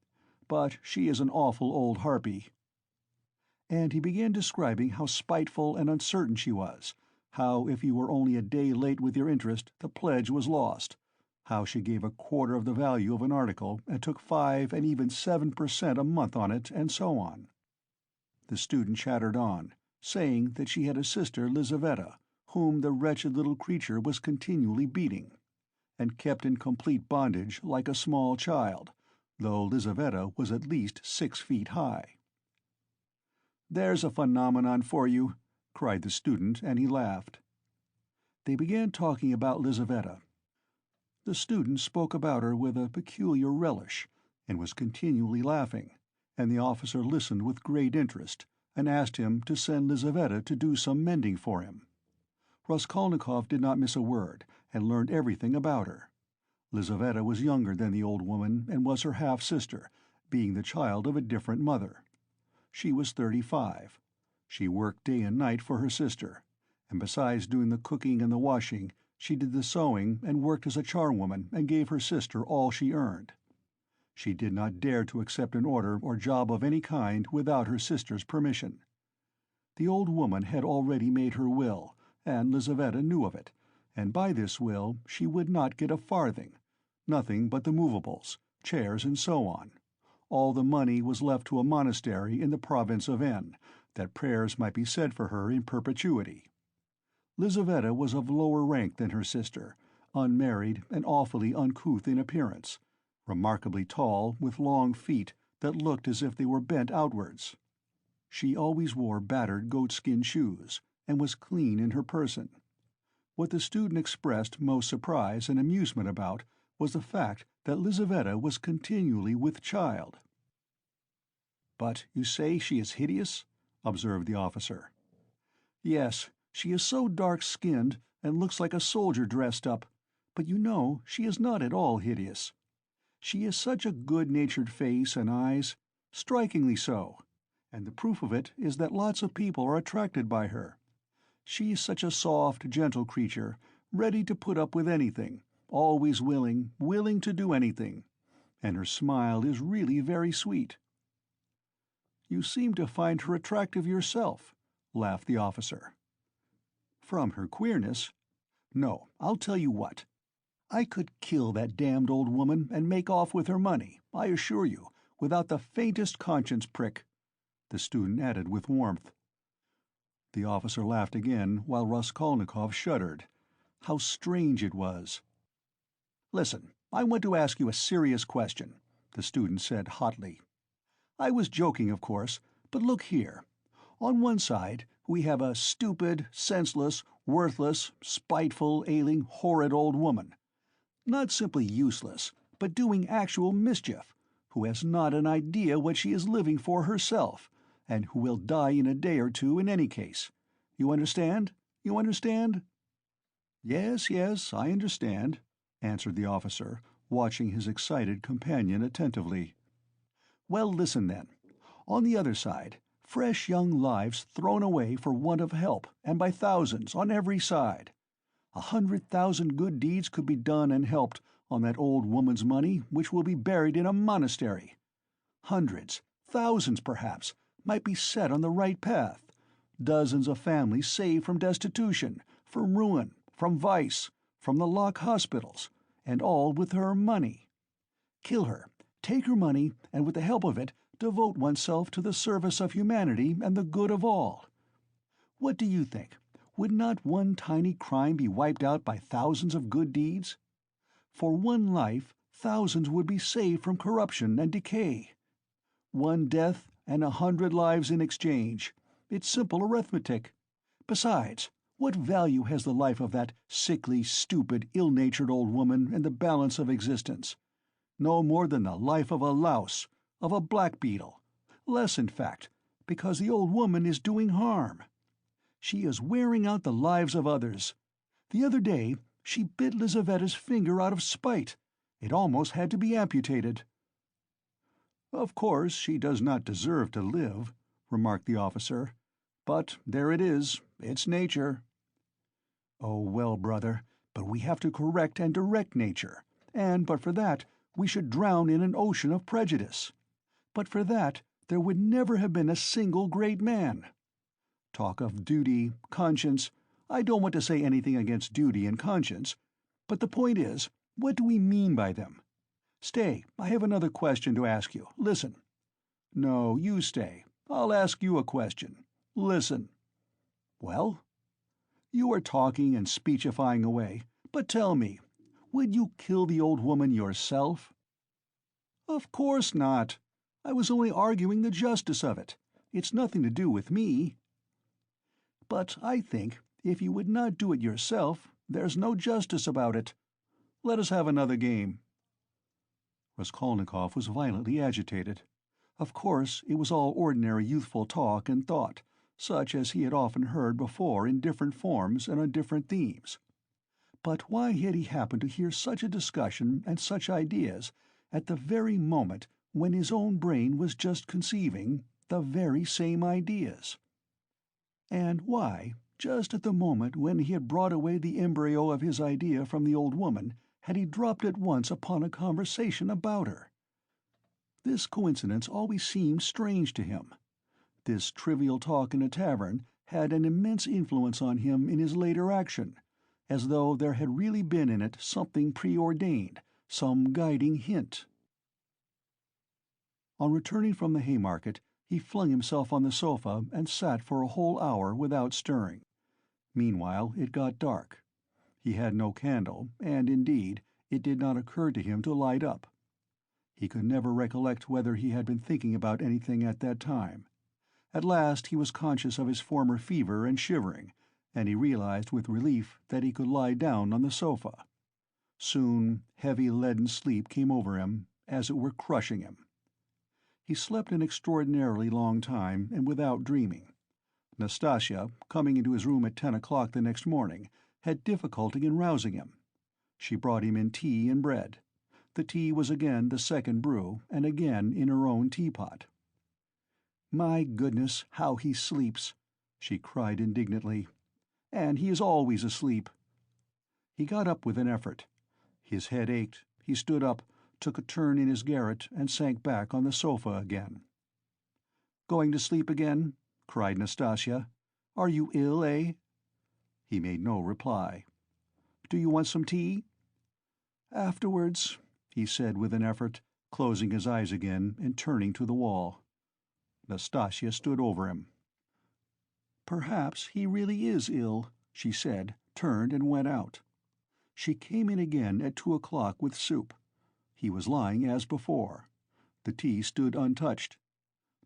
but she is an awful old harpy." And he began describing how spiteful and uncertain she was, how if you were only a day late with your interest the pledge was lost, how she gave a quarter of the value of an article and took 5 and even 7% a month on it, and so on. The student chattered on, saying that she had a sister Lizaveta, whom the wretched little creature was continually beating, and kept in complete bondage like a small child, though Lizaveta was at least 6 feet high. "There's a phenomenon for you," cried the student, and he laughed. They began talking about Lizaveta. The student spoke about her with a peculiar relish, and was continually laughing, and the officer listened with great interest, and asked him to send Lizaveta to do some mending for him. Raskolnikov did not miss a word, and learned everything about her. Lizaveta was younger than the old woman, and was her half-sister, being the child of a different mother. She was 35. She worked day and night for her sister, and besides doing the cooking and the washing, she did the sewing and worked as a charwoman and gave her sister all she earned. She did not dare to accept an order or job of any kind without her sister's permission. The old woman had already made her will, and Lizaveta knew of it, and by this will she would not get a farthing, nothing but the movables, chairs and so on. All the money was left to a monastery in the province of N, that prayers might be said for her in perpetuity. Lizaveta was of lower rank than her sister, unmarried and awfully uncouth in appearance, remarkably tall, with long feet that looked as if they were bent outwards. She always wore battered goatskin shoes, and was clean in her person. What the student expressed most surprise and amusement about was the fact that Lizaveta was continually with child. "But you say she is hideous?" observed the officer. "Yes, she is so dark-skinned, and looks like a soldier dressed up, but you know she is not at all hideous. She has such a good-natured face and eyes, strikingly so, And the proof of it is that lots of people are attracted by her. She's such a soft, gentle creature, ready to put up with anything, always willing to do anything. And her smile is really very sweet." "You seem to find her attractive yourself," laughed the officer. "From her queerness? No, I'll tell you what. I could kill that damned old woman and make off with her money, I assure you, without the faintest conscience prick," the student added with warmth. The officer laughed again, while Raskolnikov shuddered. How strange it was. "Listen, I want to ask you a serious question," the student said hotly. "I was joking, of course, but look here. On one side, we have a stupid, senseless, worthless, spiteful, ailing, horrid old woman. Not simply useless, but doing actual mischief, who has not an idea what she is living for herself, and who will die in a day or two in any case. You understand? You understand?" Yes, I understand," answered the officer, watching his excited companion attentively. "Well, listen then. On the other side, fresh young lives thrown away for want of help, and by thousands, on every side. 100,000 good deeds could be done and helped on that old woman's money, which will be buried in a monastery. Hundreds, thousands perhaps, might be set on the right path. Dozens of families saved from destitution, from ruin, from vice, from the lock hospitals, and all with her money. Kill her, take her money, and with the help of it, devote oneself to the service of humanity and the good of all. What do you think? Would not one tiny crime be wiped out by thousands of good deeds? For one life, thousands would be saved from corruption and decay. One death and 100 lives in exchange. It's simple arithmetic. Besides, what value has the life of that sickly, stupid, ill-natured old woman in the balance of existence? No more than the life of a louse, of a blackbeetle. Less, in fact, because the old woman is doing harm. She is wearing out the lives of others. The other day, she bit Lizavetta's finger out of spite. It almost had to be amputated." "Of course she does not deserve to live," remarked the officer. "But there it is. It's nature." "Oh, well, brother, but we have to correct and direct nature, and but for that we should drown in an ocean of prejudice. But for that there would never have been a single great man. Talk of duty, conscience. I don't want to say anything against duty and conscience, but the point is, what do we mean by them? Stay, I have another question to ask you. Listen. No, you stay. I'll ask you a question. Listen. Well? You are talking and speechifying away, but tell me, would you kill the old woman yourself?" "Of course not. I was only arguing the justice of it. It's nothing to do with me." "But I think, if you would not do it yourself, there's no justice about it. Let us have another game." Raskolnikov was violently agitated. Of course, it was all ordinary youthful talk and thought, such as he had often heard before in different forms and on different themes. But why had he happened to hear such a discussion and such ideas at the very moment when his own brain was just conceiving the very same ideas? And why, just at the moment when he had brought away the embryo of his idea from the old woman, had he dropped at once upon a conversation about her? This coincidence always seemed strange to him. This trivial talk in a tavern had an immense influence on him in his later action, as though there had really been in it something preordained, some guiding hint. On returning from the Haymarket, he flung himself on the sofa and sat for a whole hour without stirring. Meanwhile it got dark. He had no candle, and, indeed, it did not occur to him to light up. He could never recollect whether he had been thinking about anything at that time. At last he was conscious of his former fever and shivering, and he realized with relief that he could lie down on the sofa. Soon heavy leaden sleep came over him, as it were crushing him. He slept an extraordinarily long time, and without dreaming. Nastasia, coming into his room at 10 o'clock the next morning, had difficulty in rousing him. She brought him in tea and bread. The tea was again the second brew, and again in her own teapot. "My goodness, how he sleeps!" she cried indignantly. "And he is always asleep." He got up with an effort. His head ached. He stood up, took a turn in his garret, and sank back on the sofa again. "Going to sleep again?" cried Nastasya. "Are you ill, eh?" He made no reply. "Do you want some tea?" "Afterwards," he said with an effort, closing his eyes again and turning to the wall. Nastasya stood over him. "Perhaps he really is ill," she said, turned and went out. She came in again at 2 o'clock with soup. He was lying as before. The tea stood untouched.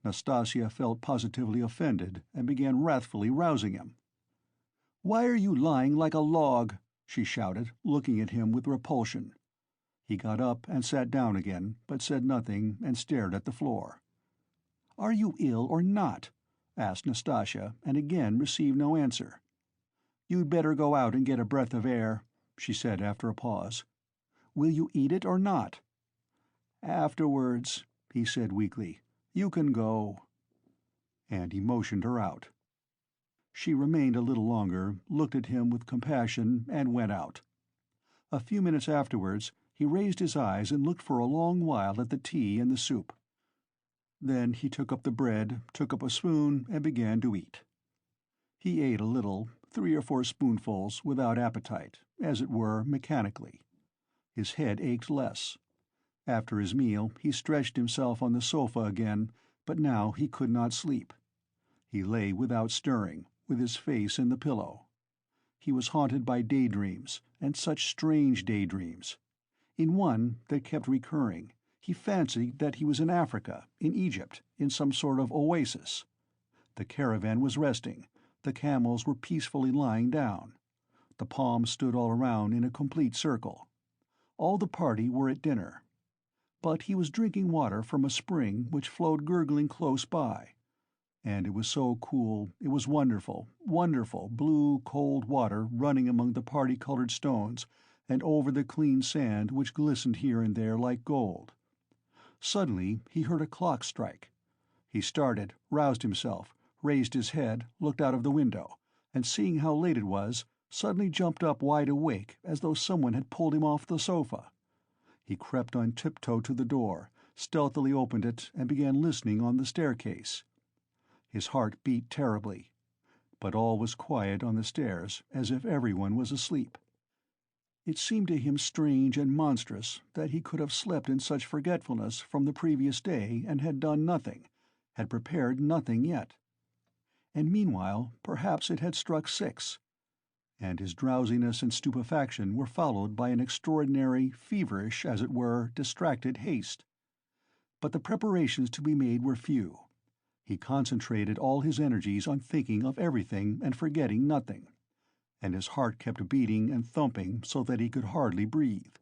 Nastasya felt positively offended and began wrathfully rousing him. "Why are you lying like a log?" she shouted, looking at him with repulsion. He got up and sat down again, but said nothing and stared at the floor. "Are you ill or not?" asked Nastasya, and again received no answer. "You'd better go out and get a breath of air," she said after a pause. "Will you eat it or not?" "Afterwards," he said weakly. "You can go." And he motioned her out. She remained a little longer, looked at him with compassion, and went out. A few minutes afterwards he raised his eyes and looked for a long while at the tea and the soup. Then he took up the bread, took up a spoon, and began to eat. He ate a little, 3 or 4 spoonfuls, without appetite, as it were, mechanically. His head ached less. After his meal he stretched himself on the sofa again, but now he could not sleep. He lay without stirring, with his face in the pillow. He was haunted by daydreams, and such strange daydreams. In one that kept recurring, he fancied that he was in Africa, in Egypt, in some sort of oasis. The caravan was resting, the camels were peacefully lying down. The palms stood all around in a complete circle. All the party were at dinner. But he was drinking water from a spring which flowed gurgling close by. And it was so cool, it was wonderful, wonderful blue, cold water running among the party-colored stones and over the clean sand which glistened here and there like gold. Suddenly he heard a clock strike. He started, roused himself, raised his head, looked out of the window, and seeing how late it was, suddenly jumped up wide awake as though someone had pulled him off the sofa. He crept on tiptoe to the door, stealthily opened it, and began listening on the staircase. His heart beat terribly. But all was quiet on the stairs, as if everyone was asleep. It seemed to him strange and monstrous that he could have slept in such forgetfulness from the previous day and had done nothing, had prepared nothing yet. And meanwhile perhaps it had struck 6, and his drowsiness and stupefaction were followed by an extraordinary, feverish, as it were, distracted haste. But the preparations to be made were few. He concentrated all his energies on thinking of everything and forgetting nothing, and his heart kept beating and thumping so that he could hardly breathe.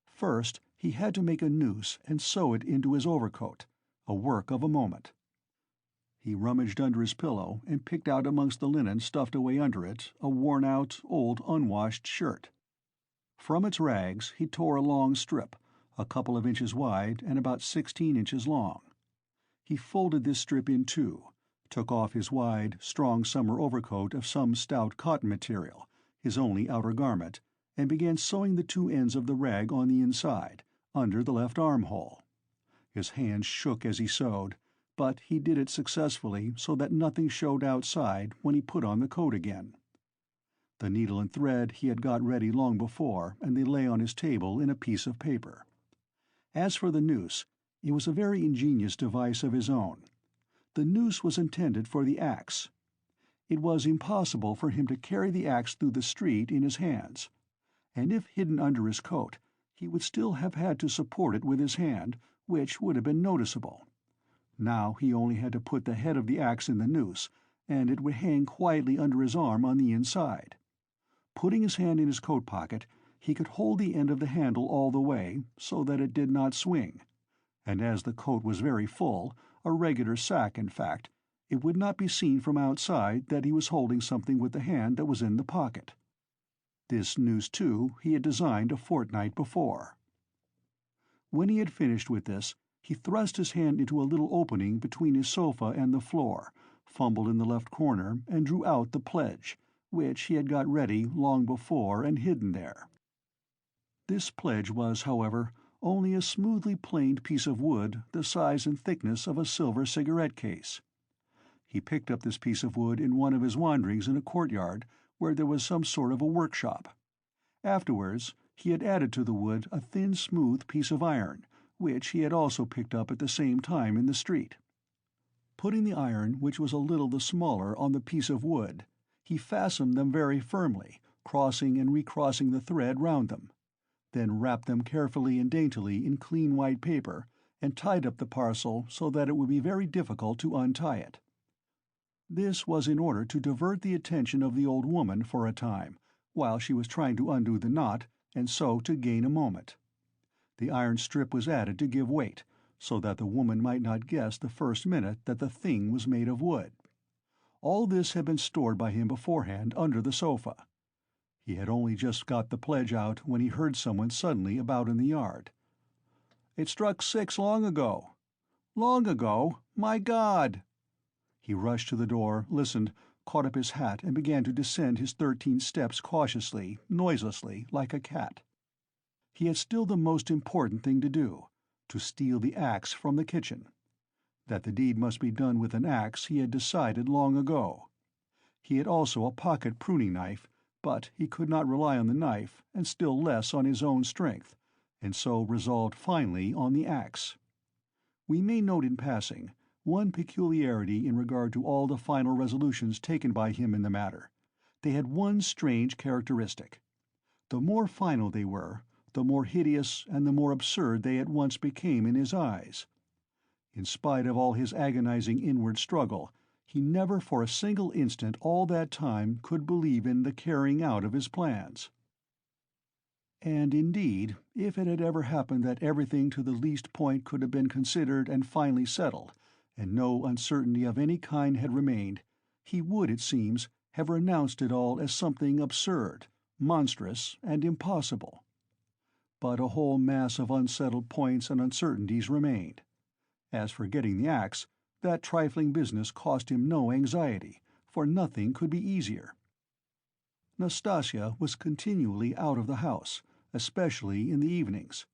First he had to make a noose and sew it into his overcoat, a work of a moment. He rummaged under his pillow and picked out amongst the linen stuffed away under it a worn-out, old, unwashed shirt. From its rags he tore a long strip, a couple of inches wide and about 16 inches long. He folded this strip in 2, took off his wide, strong summer overcoat of some stout cotton material, his only outer garment, and began sewing the 2 ends of the rag on the inside, under the left armhole. His hands shook as he sewed, but he did it successfully so that nothing showed outside when he put on the coat again. The needle and thread he had got ready long before, and they lay on his table in a piece of paper. As for the noose, it was a very ingenious device of his own. The noose was intended for the axe. It was impossible for him to carry the axe through the street in his hands, and if hidden under his coat, he would still have had to support it with his hand, which would have been noticeable. Now he only had to put the head of the axe in the noose, and it would hang quietly under his arm on the inside. Putting his hand in his coat pocket, he could hold the end of the handle all the way, so that it did not swing, and as the coat was very full, a regular sack in fact, it would not be seen from outside that he was holding something with the hand that was in the pocket. This noose, too, he had designed a fortnight before. When he had finished with this, He thrust his hand into a little opening between his sofa and the floor, fumbled in the left corner, and drew out the pledge, which he had got ready long before and hidden there. This pledge was, however, only a smoothly planed piece of wood the size and thickness of a silver cigarette case. He picked up this piece of wood in one of his wanderings in a courtyard where there was some sort of a workshop. Afterwards, he had added to the wood a thin, smooth piece of iron, which he had also picked up at the same time in the street. Putting the iron, which was a little the smaller, on the piece of wood, he fastened them very firmly, crossing and recrossing the thread round them, then wrapped them carefully and daintily in clean white paper, and tied up the parcel so that it would be very difficult to untie it. This was in order to divert the attention of the old woman for a time, while she was trying to undo the knot, and so to gain a moment. The iron strip was added to give weight, so that the woman might not guess the first minute that the thing was made of wood. All this had been stored by him beforehand under the sofa. He had only just got the pledge out when he heard someone suddenly about in the yard. "It struck 6 long ago." "Long ago? My God!" He rushed to the door, listened, caught up his hat, and began to descend his 13 steps cautiously, noiselessly, like a cat. He had still the most important thing to do: to steal the axe from the kitchen. That the deed must be done with an axe he had decided long ago. He had also a pocket pruning knife, but he could not rely on the knife, and still less on his own strength, and so resolved finally on the axe. We may note in passing one peculiarity in regard to all the final resolutions taken by him in the matter. They had one strange characteristic. The more final they were, the more hideous and the more absurd they at once became in his eyes. In spite of all his agonizing inward struggle, he never for a single instant all that time could believe in the carrying out of his plans. And indeed, if it had ever happened that everything to the least point could have been considered and finally settled, and no uncertainty of any kind had remained, he would, it seems, have renounced it all as something absurd, monstrous, and impossible. But a whole mass of unsettled points and uncertainties remained. As for getting the axe, that trifling business cost him no anxiety, for nothing could be easier. Nastasia was continually out of the house, especially in the evenings.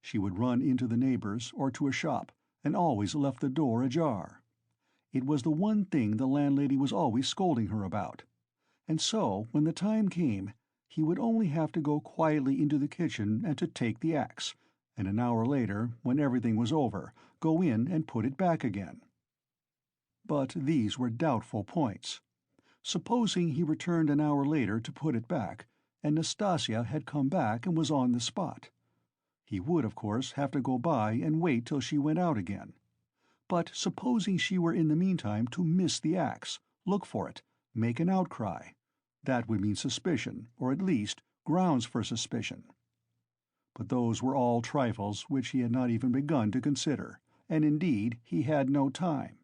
She would run into the neighbors or to a shop, and always left the door ajar. It was the one thing the landlady was always scolding her about. And so, when the time came, he would only have to go quietly into the kitchen and to take the axe, and an hour later, when everything was over, go in and put it back again. But these were doubtful points. Supposing he returned an hour later to put it back, and Nastasia had come back and was on the spot. He would, of course, have to go by and wait till she went out again. But supposing she were in the meantime to miss the axe, look for it, make an outcry, that would mean suspicion, or at least grounds for suspicion. But those were all trifles which he had not even begun to consider, and indeed he had no time.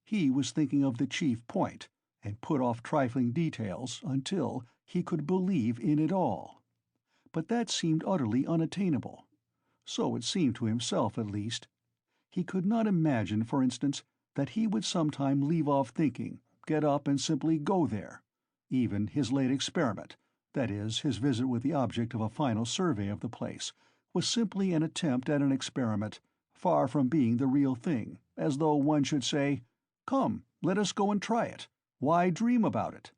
He was thinking of the chief point, and put off trifling details until he could believe in it all. But that seemed utterly unattainable. So it seemed to himself, at least. He could not imagine, for instance, that he would sometime leave off thinking, get up and simply go there. Even his late experiment, that is, his visit with the object of a final survey of the place, was simply an attempt at an experiment, far from being the real thing, as though one should say, "Come, let us go and try it. Why dream about it?"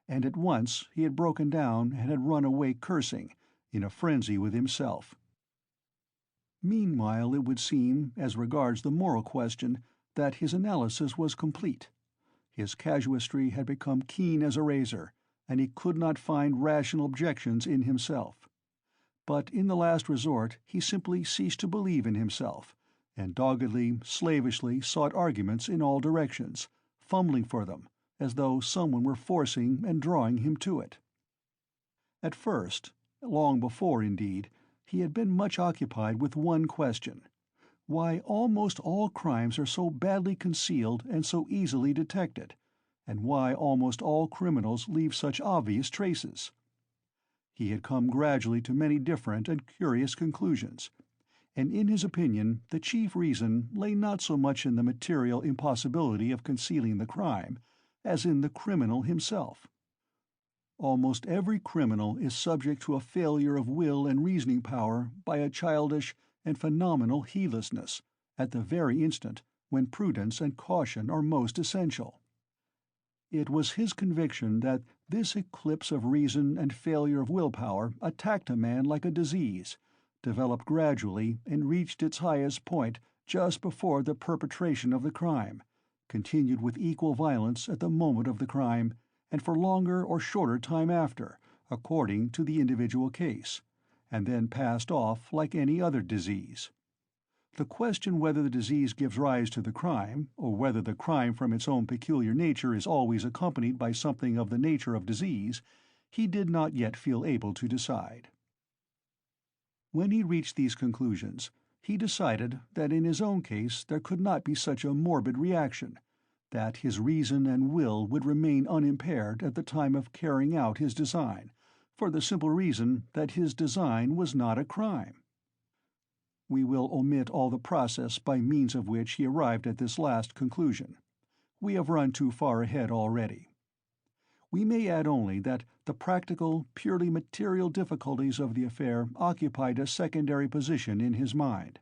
And at once he had broken down and had run away cursing, in a frenzy with himself. Meanwhile it would seem, as regards the moral question, that his analysis was complete. His casuistry had become keen as a razor, and he could not find rational objections in himself. But in the last resort he simply ceased to believe in himself, and doggedly, slavishly sought arguments in all directions, fumbling for them, as though someone were forcing and drawing him to it. At first, long before indeed, he had been much occupied with one question: why almost all crimes are so badly concealed and so easily detected, and why almost all criminals leave such obvious traces. He had come gradually to many different and curious conclusions, and in his opinion the chief reason lay not so much in the material impossibility of concealing the crime as in the criminal himself. Almost every criminal is subject to a failure of will and reasoning power by a childish and phenomenal heedlessness at the very instant when prudence and caution are most essential. It was his conviction that this eclipse of reason and failure of willpower attacked a man like a disease, developed gradually and reached its highest point just before the perpetration of the crime, continued with equal violence at the moment of the crime, and for longer or shorter time after, according to the individual case, and then passed off like any other disease. The question whether the disease gives rise to the crime, or whether the crime from its own peculiar nature is always accompanied by something of the nature of disease, he did not yet feel able to decide. When he reached these conclusions, he decided that in his own case there could not be such a morbid reaction, that his reason and will would remain unimpaired at the time of carrying out his design, for the simple reason that his design was not a crime. We will omit all the process by means of which he arrived at this last conclusion. We have run too far ahead already. We may add only that the practical, purely material difficulties of the affair occupied a secondary position in his mind.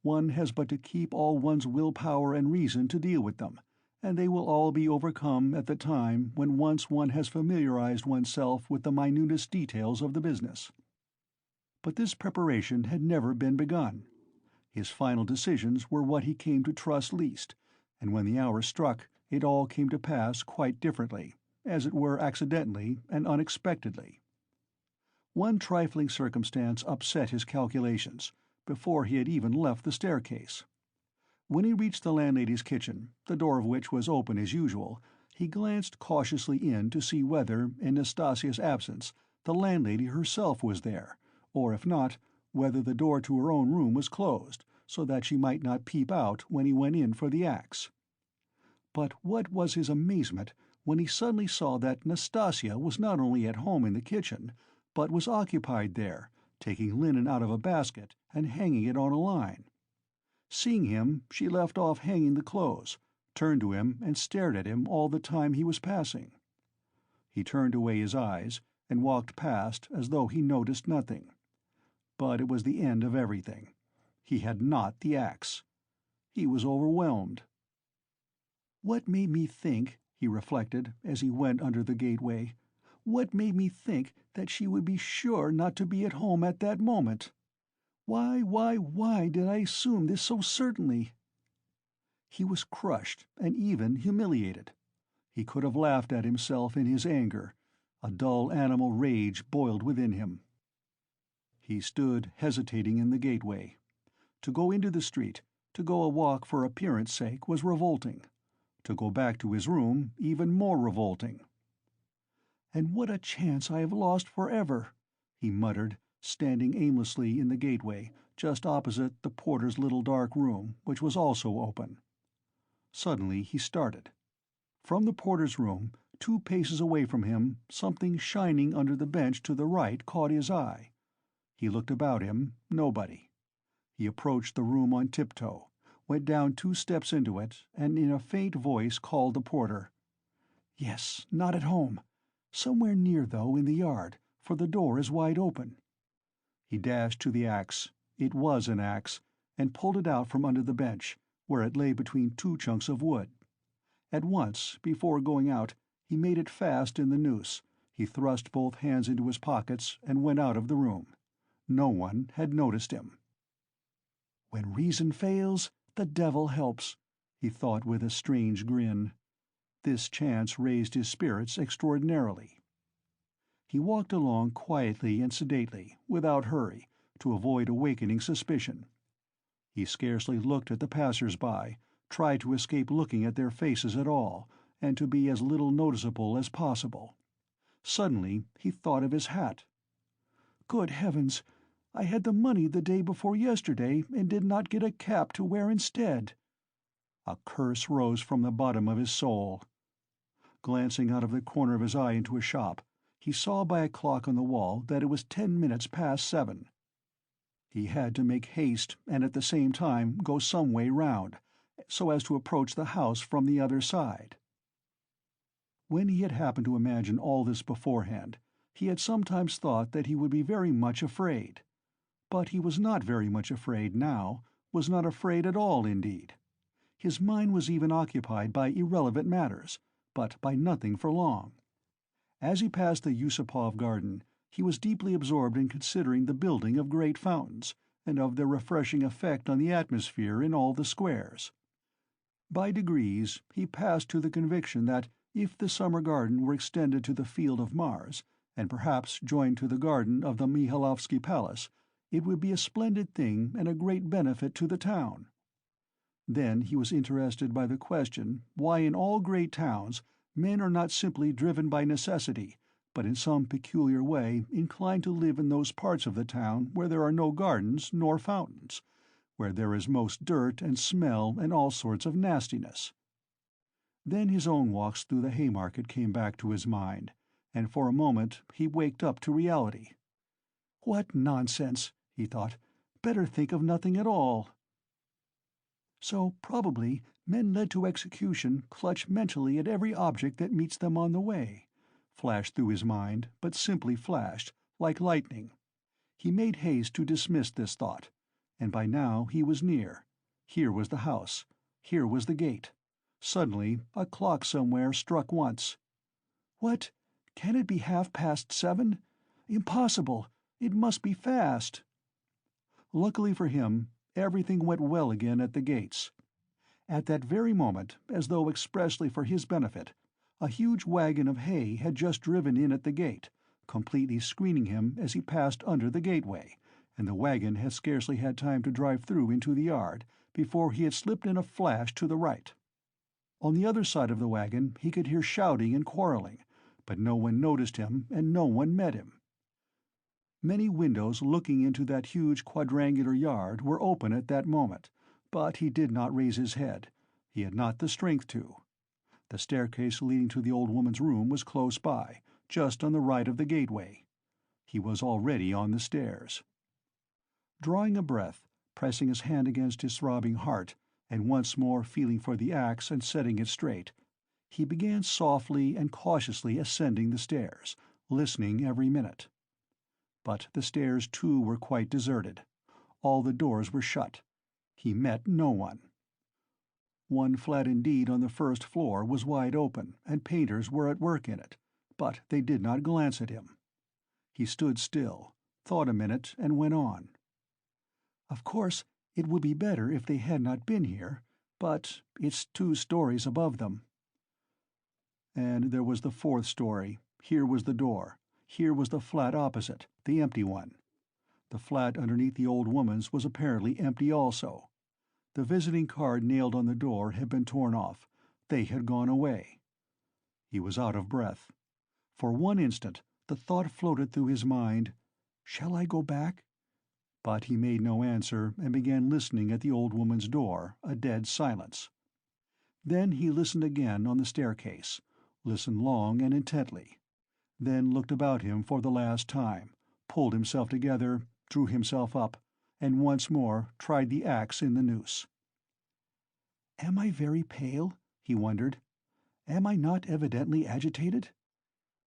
One has but to keep all one's will-power and reason to deal with them, and they will all be overcome at the time when once one has familiarized oneself with the minutest details of the business. But this preparation had never been begun. His final decisions were what he came to trust least, and when the hour struck, it all came to pass quite differently, as it were accidentally and unexpectedly. One trifling circumstance upset his calculations, before he had even left the staircase. When he reached the landlady's kitchen, the door of which was open as usual, he glanced cautiously in to see whether, in Nastasia's absence, the landlady herself was there, or if not, whether the door to her own room was closed, so that she might not peep out when he went in for the axe. But what was his amazement when he suddenly saw that Nastasia was not only at home in the kitchen, but was occupied there, taking linen out of a basket and hanging it on a line. Seeing him, she left off hanging the clothes, turned to him and stared at him all the time he was passing. He turned away his eyes and walked past as though he noticed nothing. But it was the end of everything. He had not the axe. He was overwhelmed. "What made me think," he reflected, as he went under the gateway, "what made me think that she would be sure not to be at home at that moment? Why did I assume this so certainly?" He was crushed and even humiliated. He could have laughed at himself in his anger. A dull animal rage boiled within him. He stood hesitating in the gateway. To go into the street, to go a walk for appearance sake, was revolting. To go back to his room, even more revolting. "And what a chance I have lost forever," he muttered, standing aimlessly in the gateway, just opposite the porter's little dark room, which was also open. Suddenly he started. From the porter's room, 2 paces away from him, something shining under the bench to the right caught his eye. He looked about him. Nobody. He approached the room on tiptoe, went down 2 steps into it, and in a faint voice called the porter. "Yes, not at home. Somewhere near, though, in the yard, for the door is wide open." He dashed to the axe. It was an axe, and pulled it out from under the bench, where it lay between 2 chunks of wood. At once, before going out, he made it fast in the noose. He thrust both hands into his pockets and went out of the room. No one had noticed him. "When reason fails, the devil helps," he thought with a strange grin. This chance raised his spirits extraordinarily. He walked along quietly and sedately, without hurry, to avoid awakening suspicion. He scarcely looked at the passers-by, tried to escape looking at their faces at all, and to be as little noticeable as possible. Suddenly he thought of his hat. "Good heavens! I had the money the day before yesterday and did not get a cap to wear instead." A curse rose from the bottom of his soul. Glancing out of the corner of his eye into a shop, he saw by a clock on the wall that it was 10 minutes past 7. He had to make haste and at the same time go some way round, so as to approach the house from the other side. When he had happened to imagine all this beforehand, he had sometimes thought that he would be very much afraid. But he was not very much afraid now, was not afraid at all indeed. His mind was even occupied by irrelevant matters, but by nothing for long. As he passed the Yusupov garden, he was deeply absorbed in considering the building of great fountains, and of their refreshing effect on the atmosphere in all the squares. By degrees he passed to the conviction that if the summer garden were extended to the Field of Mars, and perhaps joined to the garden of the Mihailovsky Palace, it would be a splendid thing and a great benefit to the town. Then he was interested by the question why in all great towns men are not simply driven by necessity, but in some peculiar way inclined to live in those parts of the town where there are no gardens nor fountains, where there is most dirt and smell and all sorts of nastiness. Then his own walks through the Haymarket came back to his mind, and for a moment he waked up to reality. "What nonsense," he thought. "Better think of nothing at all." So probably men led to execution clutch mentally at every object that meets them on the way, flashed through his mind, but simply flashed, like lightning. He made haste to dismiss this thought, and by now he was near. Here was the house. Here was the gate. Suddenly a clock somewhere struck once. "What? Can it be 7:30? Impossible! It must be fast." Luckily for him, everything went well again at the gates. At that very moment, as though expressly for his benefit, a huge wagon of hay had just driven in at the gate, completely screening him as he passed under the gateway, and the wagon had scarcely had time to drive through into the yard before he had slipped in a flash to the right. On the other side of the wagon he could hear shouting and quarreling, but no one noticed him and no one met him. Many windows looking into that huge quadrangular yard were open at that moment, but he did not raise his head. He had not the strength to. The staircase leading to the old woman's room was close by, just on the right of the gateway. He was already on the stairs. Drawing a breath, pressing his hand against his throbbing heart, and once more feeling for the axe and setting it straight, he began softly and cautiously ascending the stairs, listening every minute. But the stairs too were quite deserted. All the doors were shut. He met no one. One flat indeed on the first floor was wide open, and painters were at work in it, but they did not glance at him. He stood still, thought a minute, and went on. "Of course, it would be better if they had not been here, but it's 2 stories above them." And there was the 4th story. Here was the door. Here was the flat opposite, the empty one. The flat underneath the old woman's was apparently empty also. The visiting card nailed on the door had been torn off. They had gone away. He was out of breath. For one instant the thought floated through his mind, "Shall I go back?" But he made no answer and began listening at the old woman's door, a dead silence. Then he listened again on the staircase, listened long and intently, then looked about him for the last time, pulled himself together, drew himself up, and once more tried the axe in the noose. "Am I very pale?" he wondered. "Am I not evidently agitated?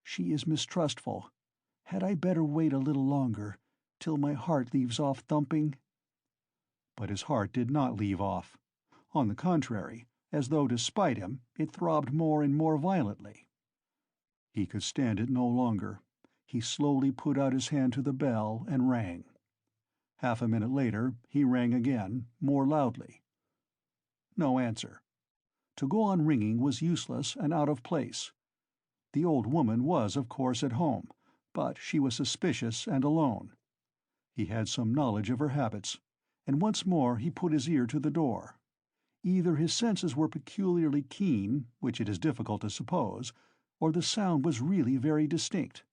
She is mistrustful. Had I better wait a little longer, till my heart leaves off thumping?" But his heart did not leave off. On the contrary, as though to spite him, it throbbed more and more violently. He could stand it no longer. He slowly put out his hand to the bell and rang. Half a minute later he rang again, more loudly. No answer. To go on ringing was useless and out of place. The old woman was, of course, at home, but she was suspicious and alone. He had some knowledge of her habits, and once more he put his ear to the door. Either his senses were peculiarly keen, which it is difficult to suppose, or the sound was really very distinct.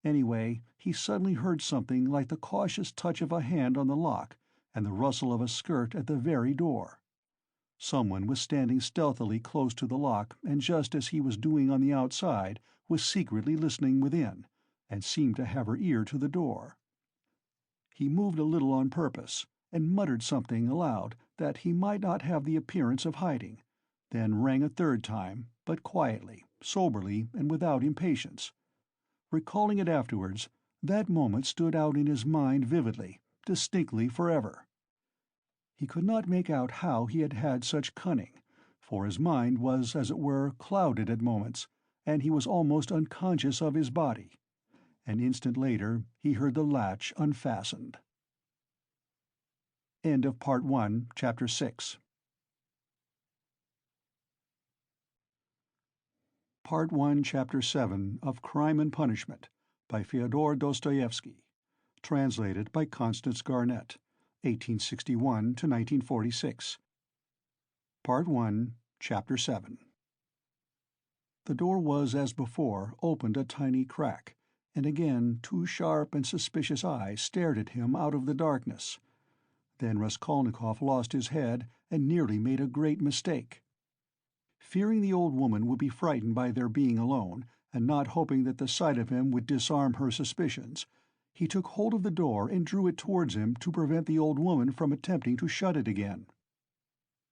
Anyway, he suddenly heard something like the cautious touch of a hand on the lock and the rustle of a skirt at the very door. Someone was standing stealthily close to the lock, and just as he was doing on the outside, was secretly listening within, and seemed to have her ear to the door. He moved a little on purpose, and muttered something aloud that he might not have the appearance of hiding, then rang a third time, but quietly, soberly, and without impatience. Recalling it afterwards, that moment stood out in his mind vividly, distinctly forever. He could not make out how he had had such cunning, for his mind was, as it were, clouded at moments, and he was almost unconscious of his body. An instant later he heard the latch unfastened. End of Part 1, Chapter 6. Part 1, Chapter 7 of Crime and Punishment by Fyodor Dostoevsky. Translated by Constance Garnett, 1861 to 1946. Part 1, Chapter 7. The door was, as before, opened a tiny crack, and again two sharp and suspicious eyes stared at him out of the darkness. Then Raskolnikov lost his head and nearly made a great mistake. Fearing the old woman would be frightened by their being alone, and not hoping that the sight of him would disarm her suspicions, he took hold of the door and drew it towards him to prevent the old woman from attempting to shut it again.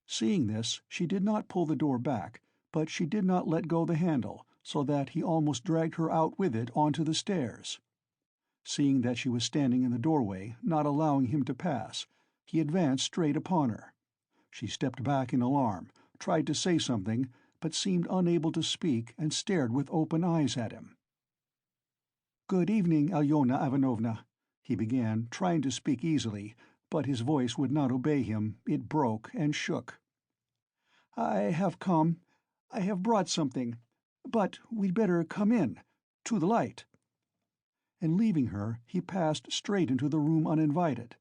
Seeing this, she did not pull the door back, but she did not let go the handle, so that he almost dragged her out with it onto the stairs. Seeing that she was standing in the doorway, not allowing him to pass, he advanced straight upon her. She stepped back in alarm, tried to say something, but seemed unable to speak, and stared with open eyes at him. "Good evening, Alyona Ivanovna," he began, trying to speak easily, but his voice would not obey him. It broke and shook. "I have brought something, but we'd better come in, to the light." And leaving her, he passed straight into the room uninvited.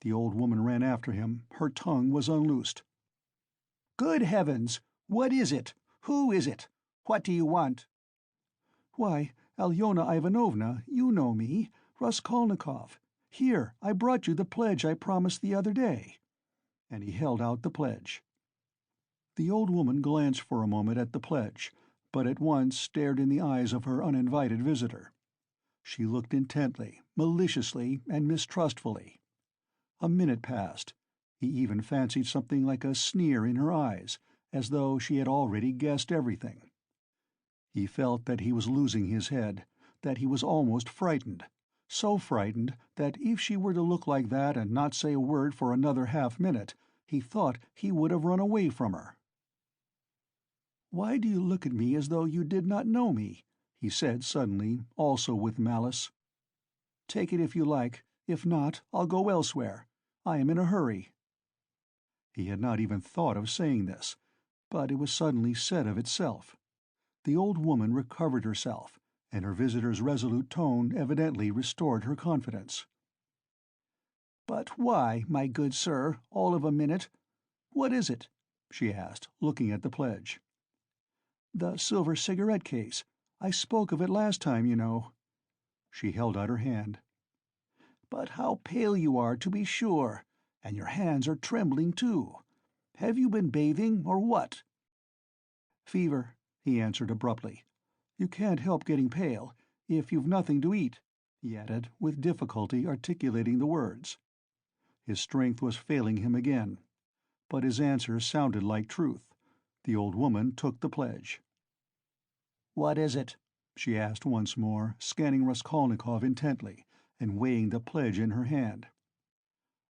The old woman ran after him. Her tongue was unloosed. "Good heavens! What is it? Who is it? What do you want?" "Why, Alyona Ivanovna, you know me, Raskolnikov. Here, I brought you the pledge I promised the other day." And he held out the pledge. The old woman glanced for a moment at the pledge, but at once stared in the eyes of her uninvited visitor. She looked intently, maliciously, and mistrustfully. A minute passed. He even fancied something like a sneer in her eyes, as though she had already guessed everything. He felt that he was losing his head, that he was almost frightened, so frightened that if she were to look like that and not say a word for another half-minute, he thought he would have run away from her. "Why do you look at me as though you did not know me?" he said suddenly, also with malice. "Take it if you like. If not, I'll go elsewhere. I am in a hurry." He had not even thought of saying this, but it was suddenly said of itself. The old woman recovered herself, and her visitor's resolute tone evidently restored her confidence. "But why, my good sir, all of a minute? What is it?" she asked, looking at the pledge. "The silver cigarette case. I spoke of it last time, you know." She held out her hand. "But how pale you are, to be sure, and your hands are trembling too. Have you been bathing, or what?" "Fever," he answered abruptly. "You can't help getting pale, if you've nothing to eat," he added, with difficulty articulating the words. His strength was failing him again, but his answer sounded like truth. The old woman took the pledge. "What is it?" she asked once more, scanning Raskolnikov intently, and weighing the pledge in her hand.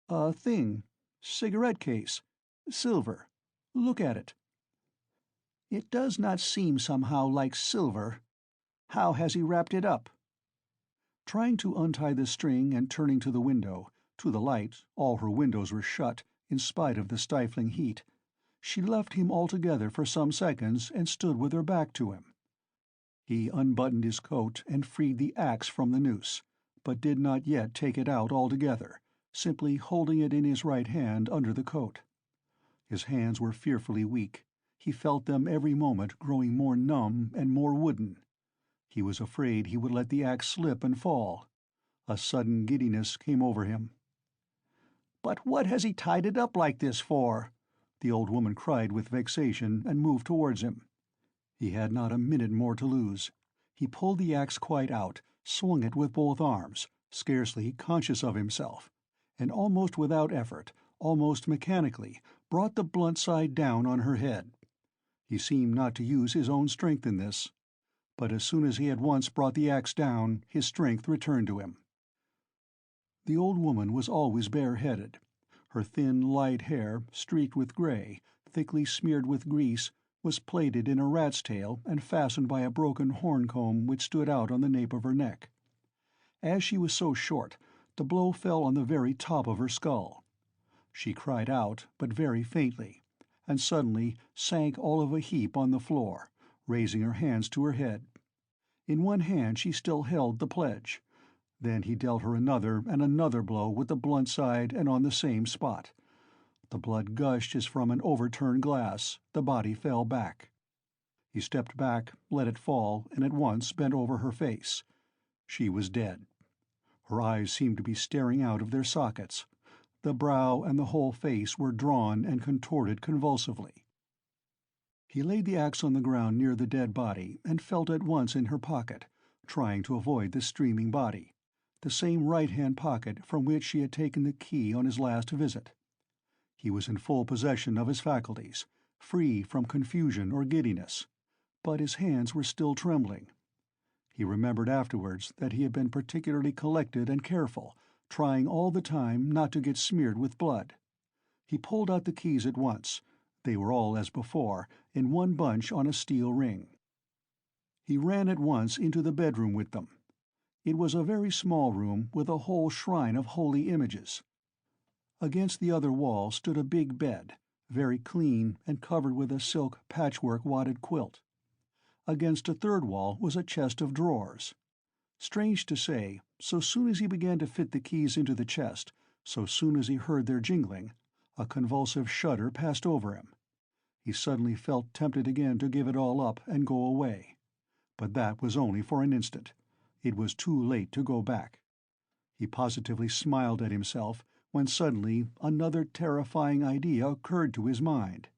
"A thing. Cigarette case. Silver. Look at it." "It does not seem somehow like silver. How has he wrapped it up?" Trying to untie the string and turning to the window, to the light, all her windows were shut, in spite of the stifling heat, she left him altogether for some seconds and stood with her back to him. He unbuttoned his coat and freed the axe from the noose, but did not yet take it out altogether, simply holding it in his right hand under the coat. His hands were fearfully weak. He felt them every moment growing more numb and more wooden. He was afraid he would let the axe slip and fall. A sudden giddiness came over him. "But what has he tied it up like this for?" the old woman cried with vexation, and moved towards him. He had not a minute more to lose. He pulled the axe quite out, swung it with both arms, Scarcely conscious of himself, and almost without effort, almost mechanically, brought the blunt side down on her head. He seemed not to use his own strength in this, but as soon as he had once brought the axe down, his strength returned to him. The old woman was always bareheaded. Her thin, light hair, streaked with gray, thickly smeared with grease, was plaited in a rat's tail and fastened by a broken horn-comb which stood out on the nape of her neck. As she was so short, the blow fell on the very top of her skull. She cried out, but very faintly, and suddenly sank all of a heap on the floor, raising her hands to her head. In one hand she still held the pledge. Then he dealt her another and another blow with the blunt side and on the same spot. The blood gushed as from an overturned glass. The body fell back. He stepped back, let it fall, and at once bent over her face. She was dead. Her eyes seemed to be staring out of their sockets. The brow and the whole face were drawn and contorted convulsively. He laid the axe on the ground near the dead body and felt at once in her pocket, trying to avoid the streaming body, the same right-hand pocket from which she had taken the key on his last visit. He was in full possession of his faculties, free from confusion or giddiness, but his hands were still trembling. He remembered afterwards that he had been particularly collected and careful, trying all the time not to get smeared with blood. He pulled out the keys at once. They were all as before, in one bunch on a steel ring. He ran at once into the bedroom with them. It was a very small room with a whole shrine of holy images. Against the other wall stood a big bed, very clean and covered with a silk patchwork wadded quilt. Against a third wall was a chest of drawers. Strange to say, so soon as he began to fit the keys into the chest, so soon as he heard their jingling, a convulsive shudder passed over him. He suddenly felt tempted again to give it all up and go away. But that was only for an instant. It was too late to go back. He positively smiled at himself when suddenly another terrifying idea occurred to his mind.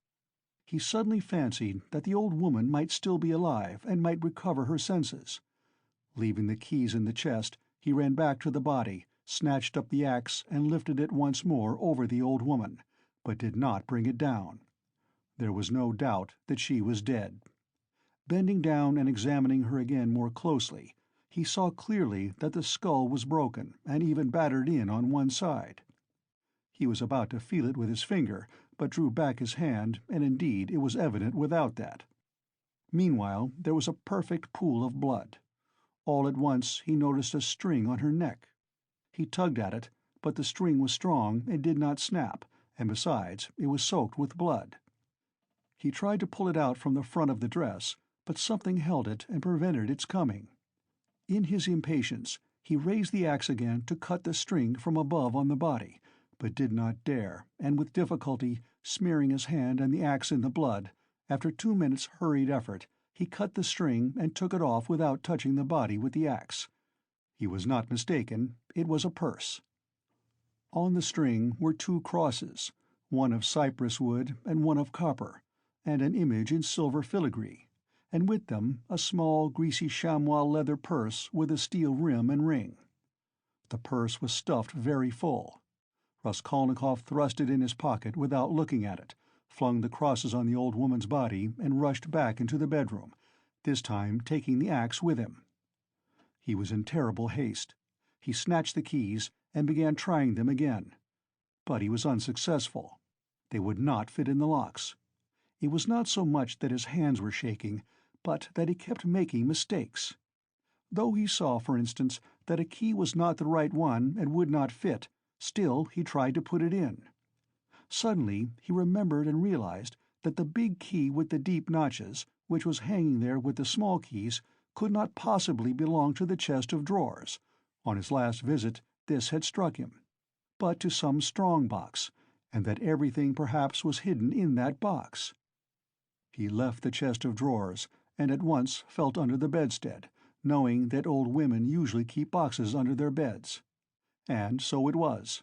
He suddenly fancied that the old woman might still be alive and might recover her senses. Leaving the keys in the chest, he ran back to the body, snatched up the axe, and lifted it once more over the old woman, but did not bring it down. There was no doubt that she was dead. Bending down and examining her again more closely, he saw clearly that the skull was broken and even battered in on one side. He was about to feel it with his finger, but drew back his hand, and indeed it was evident without that. Meanwhile there was a perfect pool of blood. All at once he noticed a string on her neck. He tugged at it, but the string was strong and did not snap, and besides, it was soaked with blood. He tried to pull it out from the front of the dress, but something held it and prevented its coming. In his impatience, he raised the axe again to cut the string from above on the body, but did not dare, and with difficulty, smearing his hand and the axe in the blood, after 2 minutes' hurried effort, he cut the string and took it off without touching the body with the axe. He was not mistaken, it was a purse. On the string were 2 crosses, one of cypress wood and one of copper, and an image in silver filigree, and with them a small, greasy chamois leather purse with a steel rim and ring. The purse was stuffed very full. Raskolnikov thrust it in his pocket without looking at it, flung the crosses on the old woman's body, and rushed back into the bedroom, this time taking the axe with him. He was in terrible haste. He snatched the keys and began trying them again. But he was unsuccessful. They would not fit in the locks. It was not so much that his hands were shaking, but that he kept making mistakes. Though he saw, for instance, that a key was not the right one and would not fit, still he tried to put it in. Suddenly he remembered and realized that the big key with the deep notches, which was hanging there with the small keys, could not possibly belong to the chest of drawers. On his last visit this had struck him, but to some strong box, and that everything perhaps was hidden in that box. He left the chest of drawers, and at once felt under the bedstead, knowing that old women usually keep boxes under their beds. And so it was.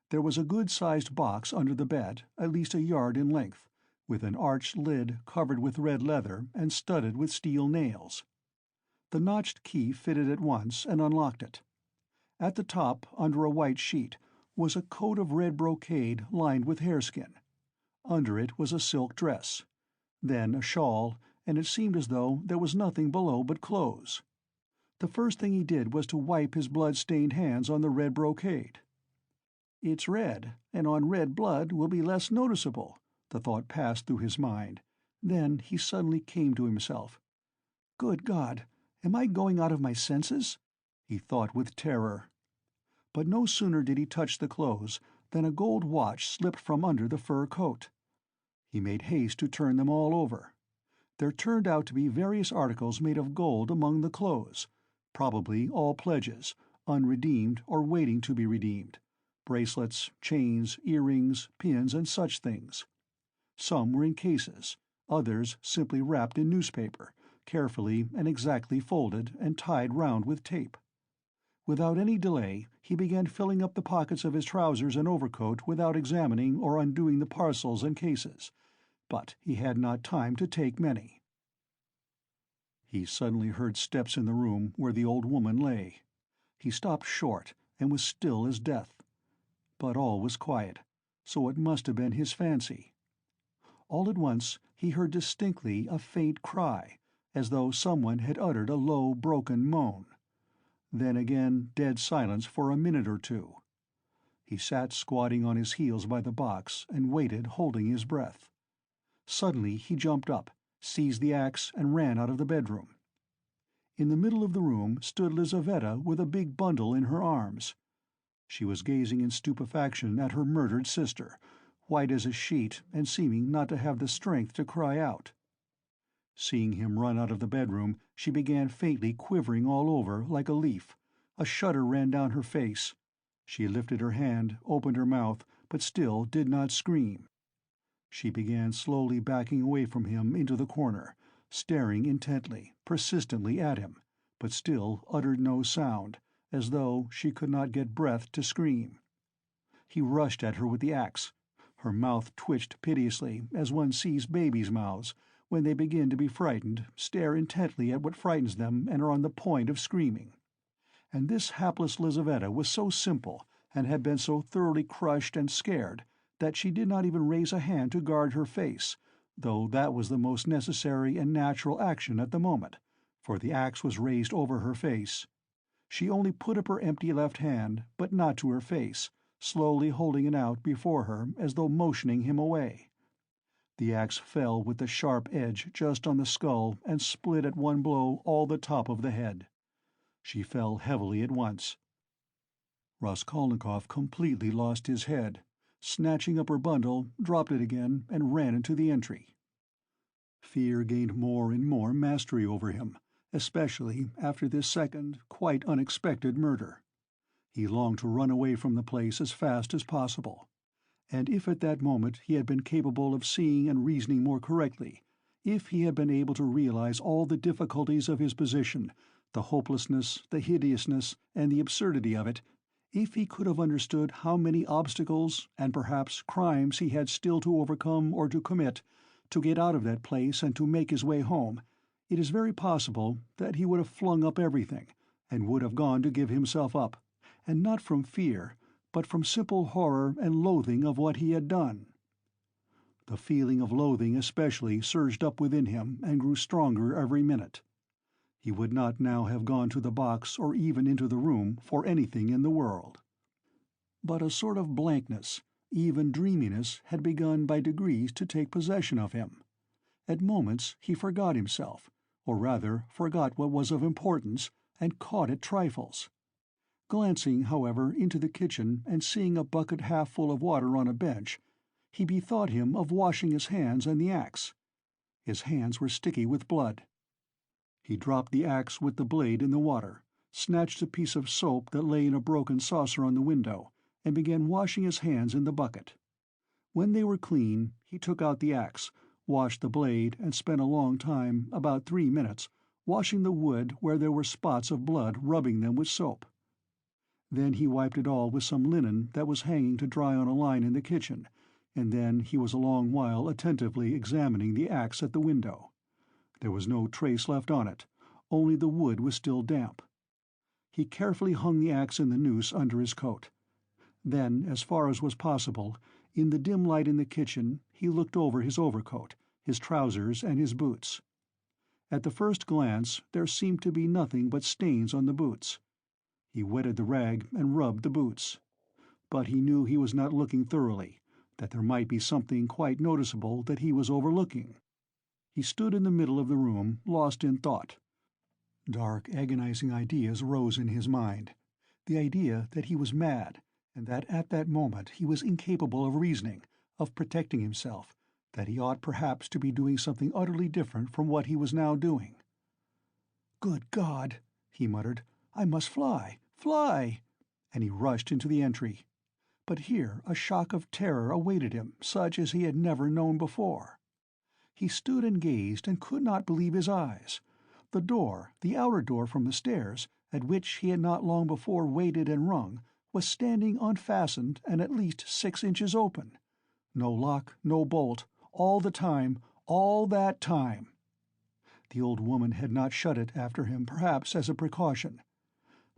There was a good-sized box under the bed, at least a yard in length, with an arched lid covered with red leather and studded with steel nails. The notched key fitted at once and unlocked it. At the top, under a white sheet, was a coat of red brocade lined with hareskin. Under it was a silk dress, then a shawl, and it seemed as though there was nothing below but clothes. The first thing he did was to wipe his blood-stained hands on the red brocade. "It's red, and on red blood will be less noticeable," the thought passed through his mind. Then he suddenly came to himself. "Good God, am I going out of my senses?" he thought with terror. But no sooner did he touch the clothes than a gold watch slipped from under the fur coat. He made haste to turn them all over. There turned out to be various articles made of gold among the clothes, probably all pledges, unredeemed or waiting to be redeemed, bracelets, chains, earrings, pins, and such things. Some were in cases, others simply wrapped in newspaper, carefully and exactly folded and tied round with tape. Without any delay, he began filling up the pockets of his trousers and overcoat without examining or undoing the parcels and cases, but he had not time to take many. He suddenly heard steps in the room where the old woman lay. He stopped short and was still as death. But all was quiet, so it must have been his fancy. All at once he heard distinctly a faint cry, as though someone had uttered a low, broken moan. Then again dead silence for a minute or two. He sat squatting on his heels by the box and waited, holding his breath. Suddenly he jumped up, seized the axe, and ran out of the bedroom. In the middle of the room stood Lizaveta with a big bundle in her arms. She was gazing in stupefaction at her murdered sister, white as a sheet and seeming not to have the strength to cry out. Seeing him run out of the bedroom, she began faintly quivering all over like a leaf. A shudder ran down her face. She lifted her hand, opened her mouth, but still did not scream. She began slowly backing away from him into the corner, staring intently, persistently at him, but still uttered no sound, as though she could not get breath to scream. He rushed at her with the axe. Her mouth twitched piteously, as one sees babies' mouths, when they begin to be frightened, stare intently at what frightens them and are on the point of screaming. And this hapless Lizaveta was so simple, and had been so thoroughly crushed and scared, that she did not even raise a hand to guard her face, though that was the most necessary and natural action at the moment, for the axe was raised over her face. She only put up her empty left hand, but not to her face, slowly holding it out before her as though motioning him away. The axe fell with the sharp edge just on the skull and split at one blow all the top of the head. She fell heavily at once. Raskolnikov completely lost his head. Snatching up her bundle, dropped it again, and ran into the entry. Fear gained more and more mastery over him, especially after this second, quite unexpected murder. He longed to run away from the place as fast as possible. And if at that moment he had been capable of seeing and reasoning more correctly, if he had been able to realize all the difficulties of his position, the hopelessness, the hideousness, and the absurdity of it, if he could have understood how many obstacles, and perhaps crimes he had still to overcome or to commit, to get out of that place and to make his way home, it is very possible that he would have flung up everything, and would have gone to give himself up, and not from fear, but from simple horror and loathing of what he had done. The feeling of loathing especially surged up within him and grew stronger every minute. He would not now have gone to the box or even into the room for anything in the world. But a sort of blankness, even dreaminess, had begun by degrees to take possession of him. At moments he forgot himself, or rather forgot what was of importance, and caught at trifles. Glancing, however, into the kitchen and seeing a bucket half full of water on a bench, he bethought him of washing his hands and the axe. His hands were sticky with blood. He dropped the axe with the blade in the water, snatched a piece of soap that lay in a broken saucer on the window, and began washing his hands in the bucket. When they were clean, he took out the axe, washed the blade, and spent a long time, about 3 minutes, washing the wood where there were spots of blood, rubbing them with soap. Then he wiped it all with some linen that was hanging to dry on a line in the kitchen, and then he was a long while attentively examining the axe at the window. There was no trace left on it, only the wood was still damp. He carefully hung the axe in the noose under his coat. Then, as far as was possible, in the dim light in the kitchen, he looked over his overcoat, his trousers, and his boots. At the first glance there seemed to be nothing but stains on the boots. He wetted the rag and rubbed the boots. But he knew he was not looking thoroughly, that there might be something quite noticeable that he was overlooking. He stood in the middle of the room, lost in thought. Dark, agonizing ideas rose in his mind. The idea that he was mad, and that at that moment he was incapable of reasoning, of protecting himself, that he ought perhaps to be doing something utterly different from what he was now doing. "Good God!" he muttered. "I must fly! Fly!" And he rushed into the entry. But here a shock of terror awaited him such as he had never known before. He stood and gazed and could not believe his eyes. The door, the outer door from the stairs, at which he had not long before waited and rung, was standing unfastened and at least 6 inches open. No lock, no bolt, all the time, all that time. The old woman had not shut it after him, perhaps as a precaution.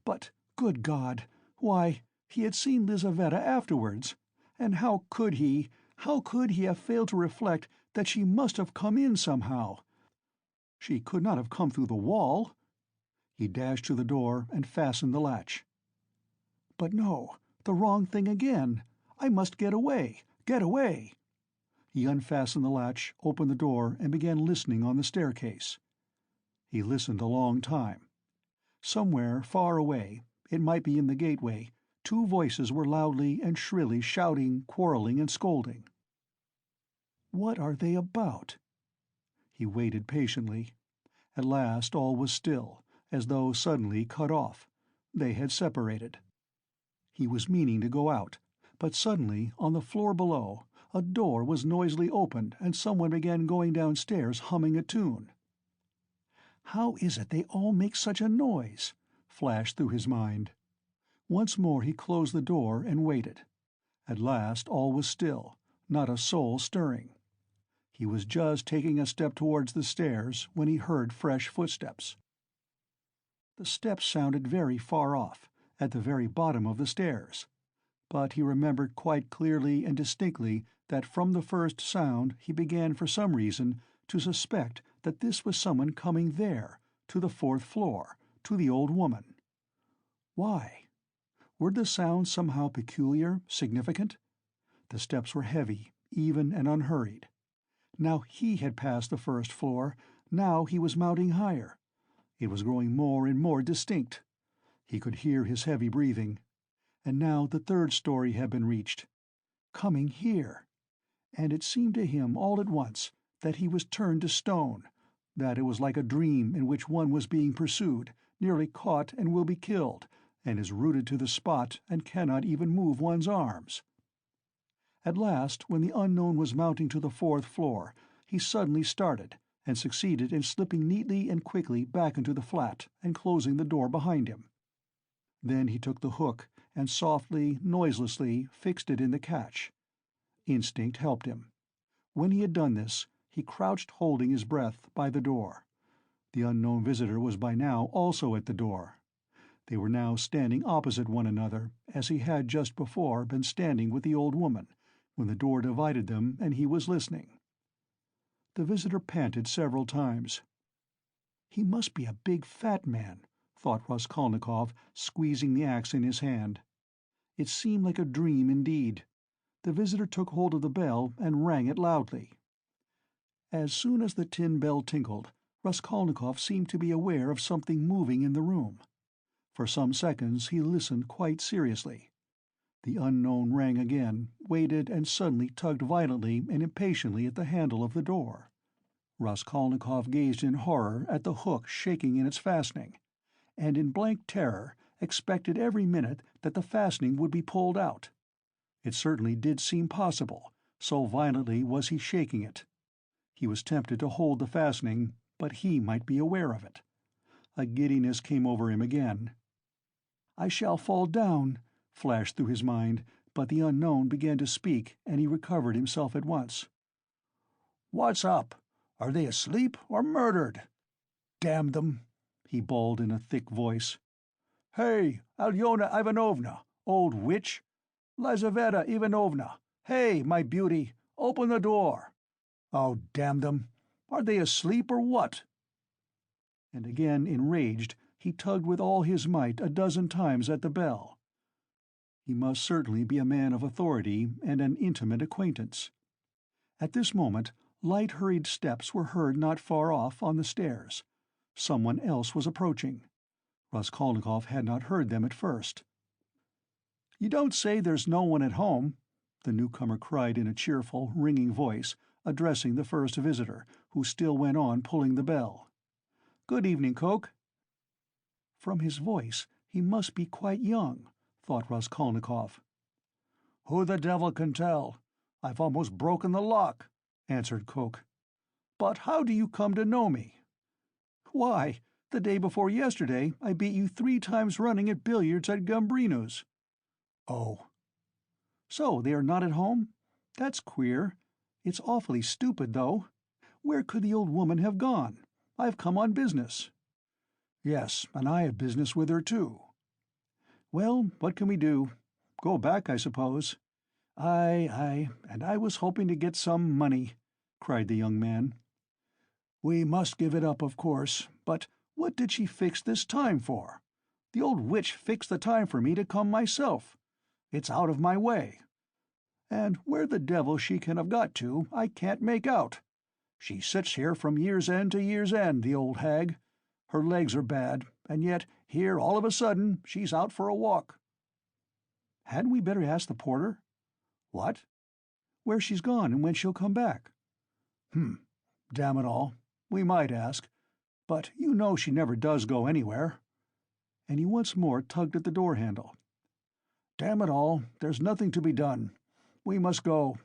But, good God, why, he had seen Lizaveta afterwards, and how could he have failed to reflect that she must have come in somehow? She could not have come through the wall. He dashed to the door and fastened the latch. But no, the wrong thing again. I must get away, get away. He unfastened the latch, opened the door, and began listening on the staircase. He listened a long time. Somewhere far away, it might be in the gateway, 2 voices were loudly and shrilly shouting, quarreling, and scolding. What are they about? He waited patiently. At last all was still, as though suddenly cut off. They had separated. He was meaning to go out, but suddenly, on the floor below, a door was noisily opened and someone began going downstairs humming a tune. "How is it they all make such a noise?" flashed through his mind. Once more he closed the door and waited. At last all was still, not a soul stirring. He was just taking a step towards the stairs when he heard fresh footsteps. The steps sounded very far off, at the very bottom of the stairs, but he remembered quite clearly and distinctly that from the first sound he began for some reason to suspect that this was someone coming there, to the 4th floor, to the old woman. Why? Were the sounds somehow peculiar, significant? The steps were heavy, even and unhurried. Now he had passed the 1st floor, now he was mounting higher. It was growing more and more distinct. He could hear his heavy breathing. And now the 3rd story had been reached. Coming here. And it seemed to him all at once that he was turned to stone, that it was like a dream in which one was being pursued, nearly caught and will be killed, and is rooted to the spot and cannot even move one's arms. At last, when the unknown was mounting to the 4th floor, he suddenly started, and succeeded in slipping neatly and quickly back into the flat and closing the door behind him. Then he took the hook and softly, noiselessly fixed it in the catch. Instinct helped him. When he had done this, he crouched holding his breath by the door. The unknown visitor was by now also at the door. They were now standing opposite one another, as he had just before been standing with the old woman, when the door divided them and he was listening. The visitor panted several times. "He must be a big fat man," thought Raskolnikov, squeezing the axe in his hand. It seemed like a dream indeed. The visitor took hold of the bell and rang it loudly. As soon as the tin bell tinkled, Raskolnikov seemed to be aware of something moving in the room. For some seconds he listened quite seriously. The unknown rang again, waited, and suddenly tugged violently and impatiently at the handle of the door. Raskolnikov gazed in horror at the hook shaking in its fastening, and in blank terror expected every minute that the fastening would be pulled out. It certainly did seem possible, so violently was he shaking it. He was tempted to hold the fastening, but he might be aware of it. A giddiness came over him again. "I shall fall down," flashed through his mind, but the unknown began to speak, and he recovered himself at once. "What's up? Are they asleep or murdered? Damn them!" he bawled in a thick voice. Hey, Alyona Ivanovna, old witch! Lizaveta Ivanovna, hey, my beauty, open the door! Oh, damn them! Are they asleep or what?" And again enraged, he tugged with all his might a dozen times at the bell. He must certainly be a man of authority and an intimate acquaintance. At this moment, light hurried steps were heard not far off on the stairs. Someone else was approaching. Raskolnikov had not heard them at first. "You don't say there's no one at home?" the newcomer cried in a cheerful, ringing voice, addressing the first visitor, who still went on pulling the bell. "Good evening, Coke." From his voice, he must be quite young, thought Raskolnikov. "Who the devil can tell? I've almost broken the lock," answered Coke. "But how do you come to know me?" "Why, the day before yesterday I beat you 3 times running at billiards at Gambrinus." "Oh. So they are not at home? That's queer. It's awfully stupid, though. Where could the old woman have gone? I've come on business." "Yes, and I have business with her, too." "Well, what can we do? Go back, I suppose." Aye, and I was hoping to get some money," cried the young man. "We must give it up, of course, but what did she fix this time for? The old witch fixed the time for me to come myself. It's out of my way. And where the devil she can have got to, I can't make out. She sits here from year's end to year's end, the old hag. Her legs are bad, and yet here all of a sudden she's out for a walk." "Hadn't we better ask the porter?" "What?" "Where she's gone and when she'll come back." Damn it all. We might ask. But you know she never does go anywhere." And he once more tugged at the door handle. "Damn it all, there's nothing to be done. We must go."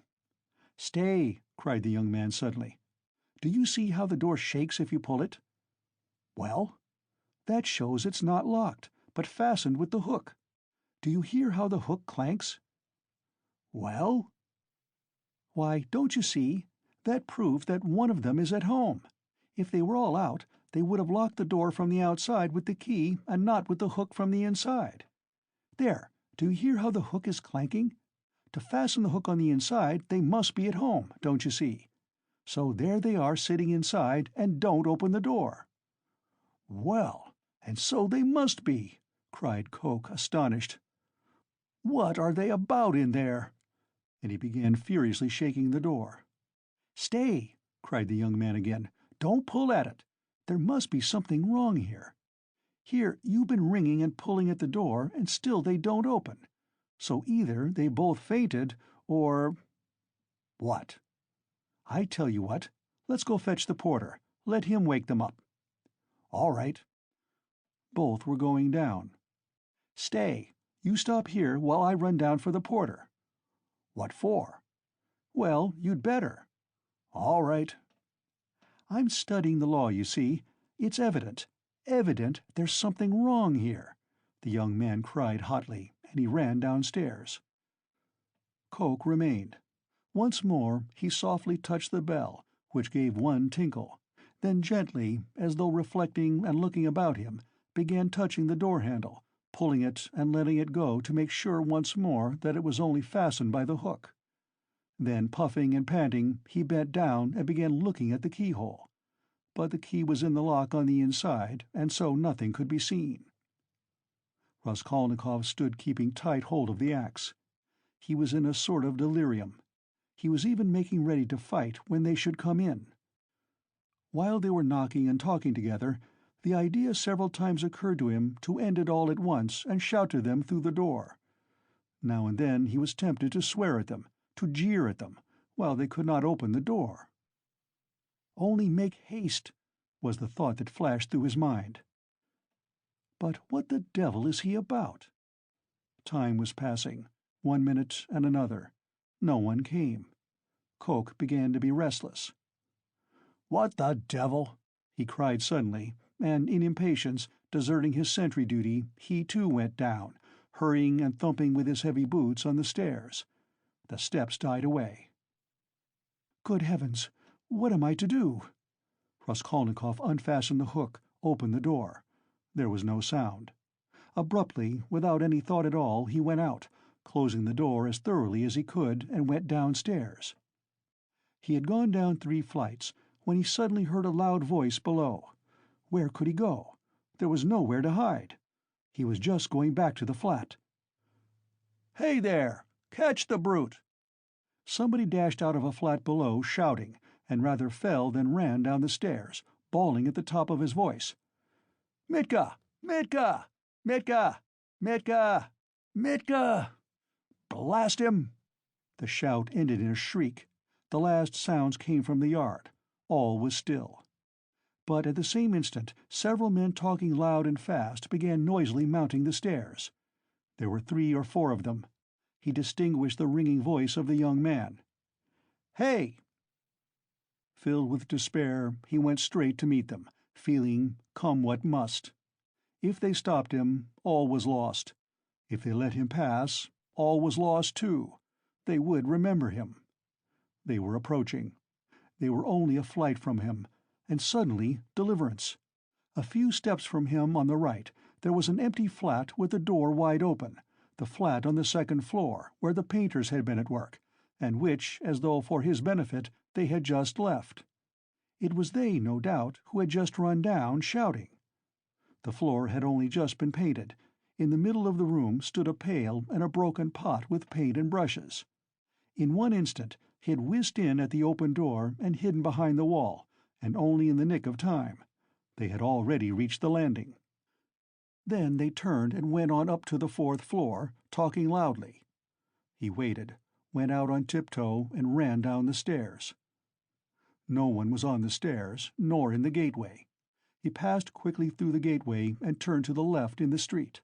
"Stay," cried the young man suddenly. "Do you see how the door shakes if you pull it?" "Well?" "That shows it's not locked, but fastened with the hook. Do you hear how the hook clanks?" "Well?" "Why, don't you see? That proves that one of them is at home. If they were all out, they would have locked the door from the outside with the key and not with the hook from the inside. There, do you hear how the hook is clanking? To fasten the hook on the inside, they must be at home, don't you see? So there they are sitting inside and don't open the door." "Well, and so they must be," cried Coke, astonished. "What are they about in there?" And he began furiously shaking the door. "Stay!" cried the young man again. "Don't pull at it. There must be something wrong here. Here you've been ringing and pulling at the door, and still they don't open. So either they both fainted, or—" "What?" "I tell you what. Let's go fetch the porter. Let him wake them up." "All right." Both were going down. "Stay. You stop here while I run down for the porter." "What for?" "Well, you'd better." "All right." "I'm studying the law, you see. It's evident there's something wrong here," the young man cried hotly, and he ran downstairs. Coke remained. Once more he softly touched the bell, which gave one tinkle, then gently, as though reflecting and looking about him, began touching the door handle, pulling it and letting it go to make sure once more that it was only fastened by the hook. Then, puffing and panting, he bent down and began looking at the keyhole. But the key was in the lock on the inside, and so nothing could be seen. Raskolnikov stood keeping tight hold of the axe. He was in a sort of delirium. He was even making ready to fight when they should come in. While they were knocking and talking together, the idea several times occurred to him to end it all at once and shout to them through the door. Now and then he was tempted to swear at them, to jeer at them, while they could not open the door. "Only make haste," was the thought that flashed through his mind. But what the devil is he about? Time was passing, 1 minute and another. No one came. Coke began to be restless. "What the devil?" he cried suddenly, and in impatience, deserting his sentry duty, he too went down, hurrying and thumping with his heavy boots on the stairs. The steps died away. "Good heavens! What am I to do?" Raskolnikov unfastened the hook, opened the door. There was no sound. Abruptly, without any thought at all, he went out, closing the door as thoroughly as he could, and went downstairs. He had gone down 3 flights when he suddenly heard a loud voice below. Where could he go? There was nowhere to hide. He was just going back to the flat. "Hey there! Catch the brute!" Somebody dashed out of a flat below, shouting, and rather fell than ran down the stairs, bawling at the top of his voice. "Mitka! Mitka! Mitka! Mitka! Mitka! Blast him!" The shout ended in a shriek. The last sounds came from the yard. All was still. But at the same instant several men talking loud and fast began noisily mounting the stairs. There were 3 or 4 of them. He distinguished the ringing voice of the young man. "Hey!" Filled with despair, he went straight to meet them, feeling, come what must. If they stopped him, all was lost. If they let him pass, all was lost too. They would remember him. They were approaching. They were only a flight from him, and suddenly deliverance. A few steps from him on the right there was an empty flat with the door wide open, the flat on the 2nd floor, where the painters had been at work, and which, as though for his benefit, they had just left. It was they, no doubt, who had just run down, shouting. The floor had only just been painted. In the middle of the room stood a pail and a broken pot with paint and brushes. In one instant he had whizzed in at the open door and hidden behind the wall, and only in the nick of time. They had already reached the landing. Then they turned and went on up to the 4th floor, talking loudly. He waited, went out on tiptoe, and ran down the stairs. No one was on the stairs, nor in the gateway. He passed quickly through the gateway and turned to the left in the street.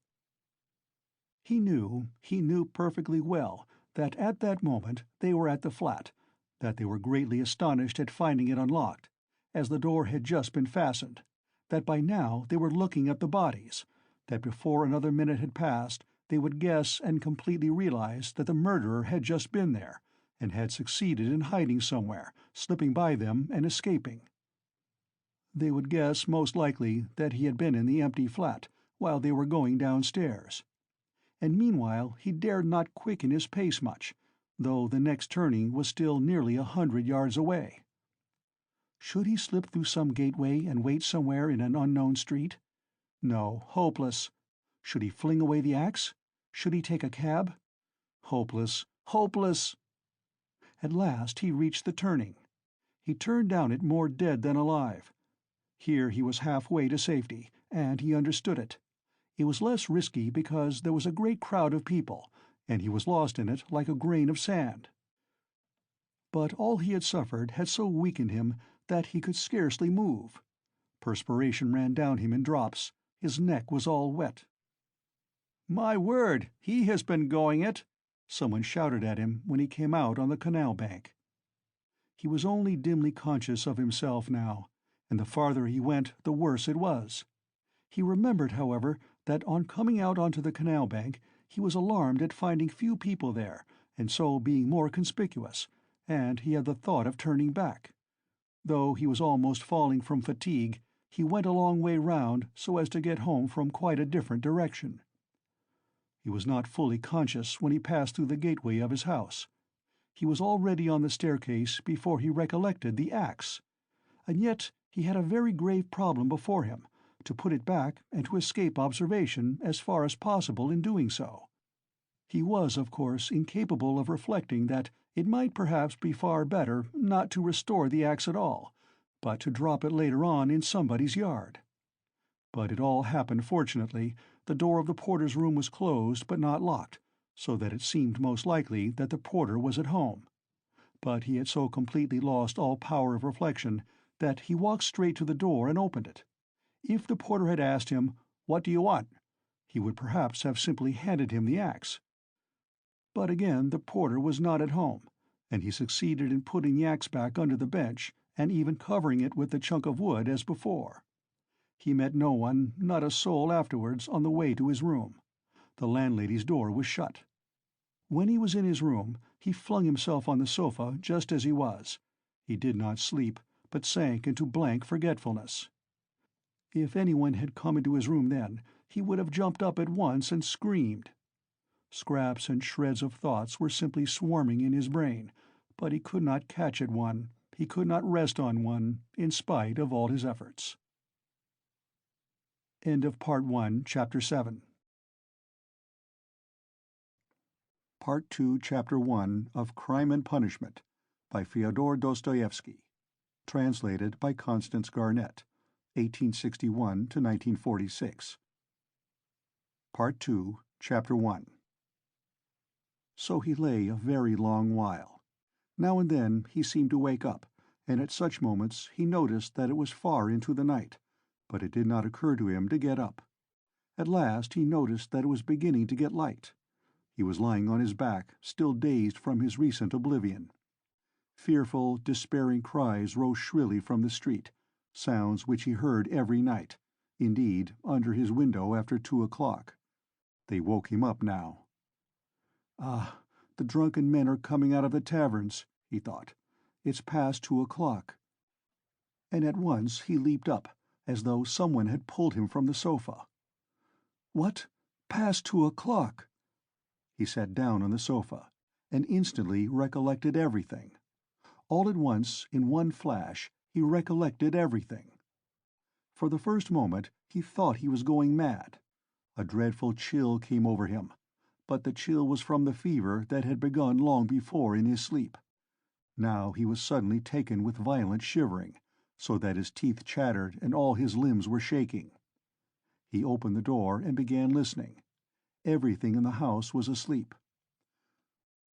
He knew perfectly well that at that moment they were at the flat, that they were greatly astonished at finding it unlocked, as the door had just been fastened, that by now they were looking at the bodies, that before another minute had passed they would guess and completely realize that the murderer had just been there, and had succeeded in hiding somewhere, slipping by them and escaping. They would guess, most likely, that he had been in the empty flat while they were going downstairs. And meanwhile he dared not quicken his pace much, though the next turning was still nearly 100 yards away. Should he slip through some gateway and wait somewhere in an unknown street? No, hopeless. Should he fling away the axe? Should he take a cab? Hopeless, hopeless! At last he reached the turning. He turned down it more dead than alive. Here he was halfway to safety, and he understood it. It was less risky because there was a great crowd of people, and he was lost in it like a grain of sand. But all he had suffered had so weakened him that he could scarcely move. Perspiration ran down him in drops. His neck was all wet. "My word, he has been going it!" someone shouted at him when he came out on the canal bank. He was only dimly conscious of himself now, and the farther he went the worse it was. He remembered, however, that on coming out onto the canal bank he was alarmed at finding few people there, and so being more conspicuous, and he had the thought of turning back. Though he was almost falling from fatigue, he went a long way round so as to get home from quite a different direction. He was not fully conscious when he passed through the gateway of his house. He was already on the staircase before he recollected the axe. And yet he had a very grave problem before him, to put it back and to escape observation as far as possible in doing so. He was, of course, incapable of reflecting that it might perhaps be far better not to restore the axe at all, but to drop it later on in somebody's yard. But it all happened fortunately. The door of the porter's room was closed but not locked, so that it seemed most likely that the porter was at home. But he had so completely lost all power of reflection that he walked straight to the door and opened it. If the porter had asked him, "What do you want?" he would perhaps have simply handed him the axe. But again the porter was not at home, and he succeeded in putting the axe back under the bench and even covering it with the chunk of wood as before. He met no one, not a soul afterwards, on the way to his room. The landlady's door was shut. When he was in his room, he flung himself on the sofa just as he was. He did not sleep, but sank into blank forgetfulness. If anyone had come into his room then, he would have jumped up at once and screamed. Scraps and shreds of thoughts were simply swarming in his brain, but he could not catch at one, he could not rest on one, in spite of all his efforts. End of Part 1, Chapter 7. Part 2, Chapter 1 of Crime and Punishment by Fyodor Dostoevsky. Translated by Constance Garnett, 1861 to 1946. Part 2, Chapter 1. So he lay a very long while. Now and then he seemed to wake up, and at such moments he noticed that it was far into the night, but it did not occur to him to get up. At last he noticed that it was beginning to get light. He was lying on his back, still dazed from his recent oblivion. Fearful, despairing cries rose shrilly from the street, sounds which he heard every night, indeed, under his window after 2 o'clock. They woke him up now. "Ah, the drunken men are coming out of the taverns," he thought. "It's past 2 o'clock." And at once he leaped up, as though someone had pulled him from the sofa. "What? Past 2 o'clock?" He sat down on the sofa, and instantly recollected everything. All at once, in one flash, he recollected everything. For the first moment he thought he was going mad. A dreadful chill came over him, but the chill was from the fever that had begun long before in his sleep. Now he was suddenly taken with violent shivering, so that his teeth chattered and all his limbs were shaking. He opened the door and began listening. Everything in the house was asleep.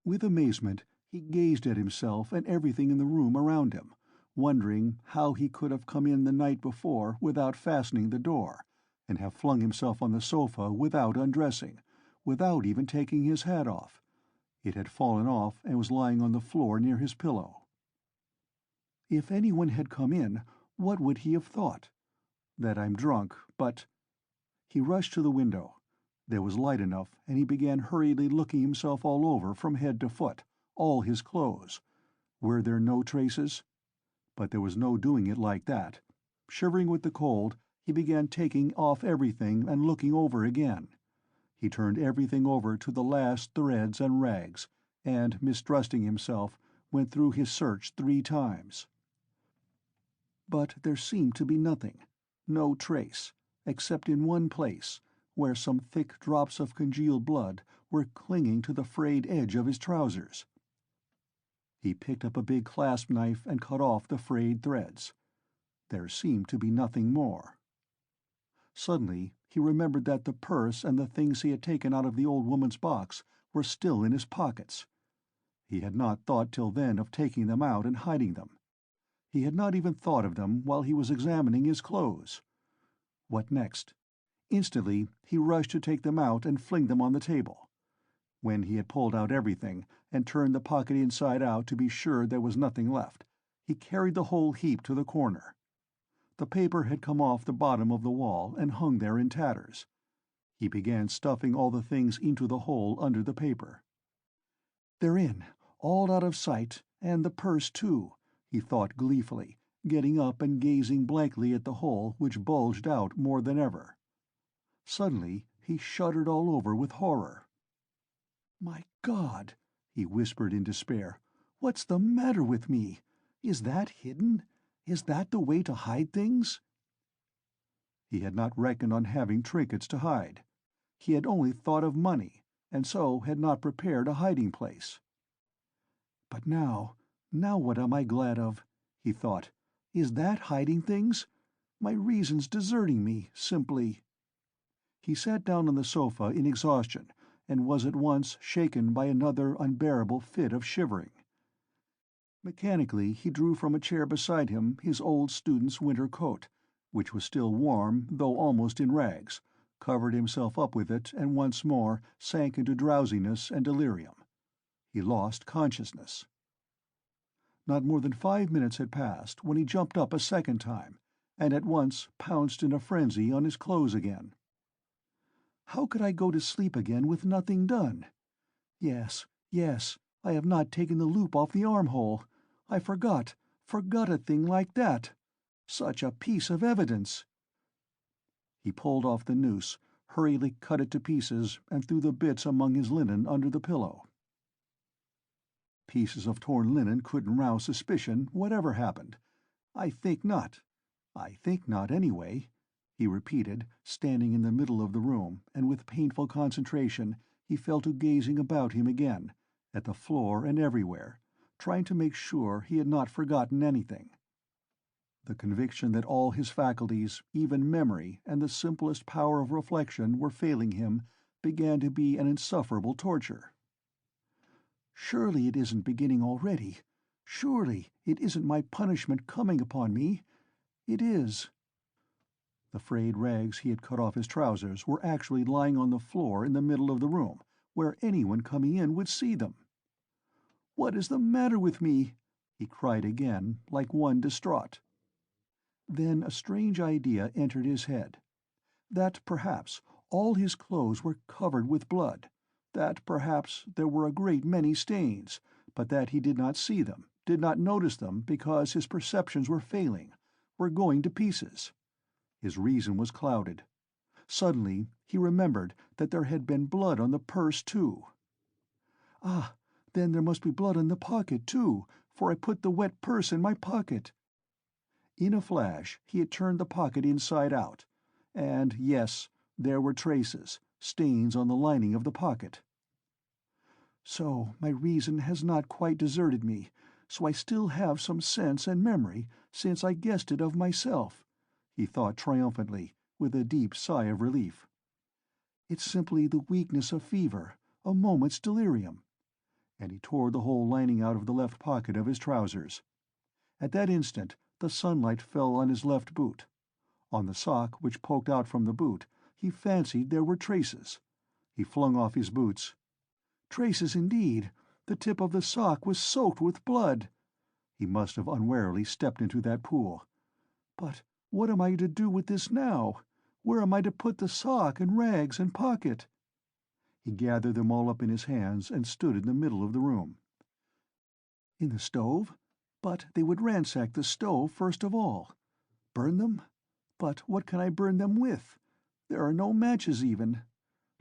With amazement he gazed at himself and everything in the room around him, wondering how he could have come in the night before without fastening the door, and have flung himself on the sofa without undressing, without even taking his hat off. It had fallen off and was lying on the floor near his pillow. If anyone had come in, what would he have thought? That I'm drunk, but... He rushed to the window. There was light enough, and he began hurriedly looking himself all over from head to foot, all his clothes. Were there no traces? But there was no doing it like that. Shivering with the cold, he began taking off everything and looking over again. He turned everything over to the last threads and rags, and, mistrusting himself, went through his search 3 times. But there seemed to be nothing, no trace, except in one place, where some thick drops of congealed blood were clinging to the frayed edge of his trousers. He picked up a big clasp knife and cut off the frayed threads. There seemed to be nothing more. Suddenly he remembered that the purse and the things he had taken out of the old woman's box were still in his pockets. He had not thought till then of taking them out and hiding them. He had not even thought of them while he was examining his clothes. What next? Instantly he rushed to take them out and fling them on the table. When he had pulled out everything, and turned the pocket inside out to be sure there was nothing left, he carried the whole heap to the corner. The paper had come off the bottom of the wall and hung there in tatters. He began stuffing all the things into the hole under the paper. "They're in, all out of sight, and the purse too," he thought gleefully, getting up and gazing blankly at the hole which bulged out more than ever. Suddenly he shuddered all over with horror. "My God," he whispered in despair, "what's the matter with me? Is that hidden? Is that the way to hide things?" He had not reckoned on having trinkets to hide. He had only thought of money, and so had not prepared a hiding place. "But now what am I glad of?" he thought. "Is that hiding things? My reason's deserting me, simply." He sat down on the sofa in exhaustion, and was at once shaken by another unbearable fit of shivering. Mechanically he drew from a chair beside him his old student's winter coat, which was still warm though almost in rags, covered himself up with it, and once more sank into drowsiness and delirium. He lost consciousness. Not more than 5 minutes had passed when he jumped up a second time, and at once pounced in a frenzy on his clothes again. How could I go to sleep again with nothing done? Yes, I have not taken the loop off the armhole. I forgot a thing like that. Such a piece of evidence. He pulled off the noose, hurriedly cut it to pieces, and threw the bits among his linen under the pillow. Pieces of torn linen couldn't rouse suspicion, whatever happened. I think not. I think not, anyway, he repeated, standing in the middle of the room, and with painful concentration he fell to gazing about him again, at the floor and everywhere, trying to make sure he had not forgotten anything. The conviction that all his faculties, even memory and the simplest power of reflection, were failing him began to be an insufferable torture. Surely it isn't beginning already. Surely it isn't my punishment coming upon me. It is. The frayed rags he had cut off his trousers were actually lying on the floor in the middle of the room, where anyone coming in would see them. "What is the matter with me?" he cried again, like one distraught. Then a strange idea entered his head. That perhaps all his clothes were covered with blood, that perhaps there were a great many stains, but that he did not see them, did not notice them because his perceptions were failing, were going to pieces. His reason was clouded. Suddenly he remembered that there had been blood on the purse too. Ah, then there must be blood on the pocket too, for I put the wet purse in my pocket. In a flash he had turned the pocket inside out, and yes, there were traces, stains on the lining of the pocket. So my reason has not quite deserted me, so I still have some sense and memory, since I guessed it of myself, he thought triumphantly, with a deep sigh of relief. It's simply the weakness of fever, a moment's delirium. And he tore the whole lining out of the left pocket of his trousers. At that instant the sunlight fell on his left boot. On the sock which poked out from the boot he fancied there were traces. He flung off his boots. Traces indeed! The tip of the sock was soaked with blood. He must have unwarily stepped into that pool. But what am I to do with this now? Where am I to put the sock and rags and pocket? He gathered them all up in his hands and stood in the middle of the room. In the stove? But they would ransack the stove first of all. Burn them? But what can I burn them with? There are no matches even.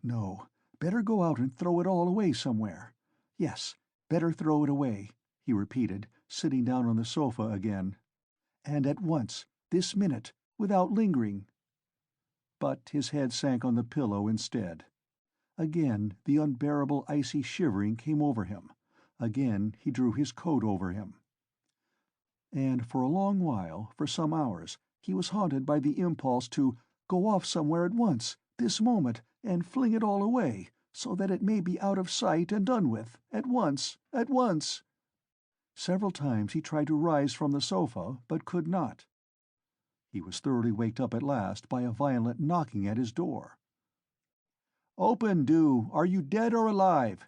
No, better go out and throw it all away somewhere. Yes, better throw it away, he repeated, sitting down on the sofa again. And at once, this minute, without lingering. But his head sank on the pillow instead. Again the unbearable icy shivering came over him. Again he drew his coat over him. And for a long while, for some hours, he was haunted by the impulse to go off somewhere at once, this moment, and fling it all away, so that it may be out of sight and done with, at once, at once. Several times he tried to rise from the sofa, but could not. He was thoroughly waked up at last by a violent knocking at his door. "Open, do! Are you dead or alive?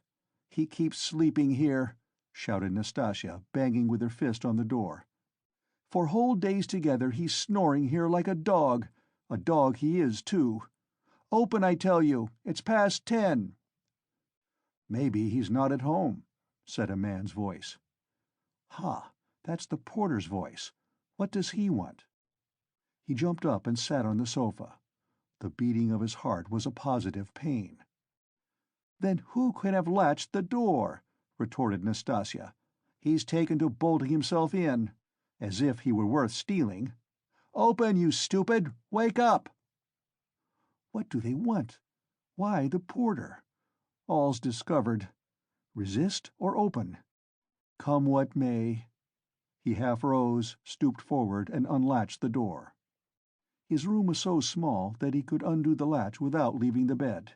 He keeps sleeping here," shouted Nastasya, banging with her fist on the door. "For whole days together he's snoring here like a dog. A dog he is, too. Open, I tell you! It's past 10. "Maybe he's not at home," said a man's voice. "Ha! That's the porter's voice. What does he want?" He jumped up and sat on the sofa. The beating of his heart was a positive pain. "Then who could have latched the door?" retorted Nastasya. "He's taken to bolting himself in. As if he were worth stealing. Open, you stupid! Wake up!" What do they want? Why the porter? All's discovered. Resist or open? Come what may. He half rose, stooped forward, and unlatched the door. His room was so small that he could undo the latch without leaving the bed.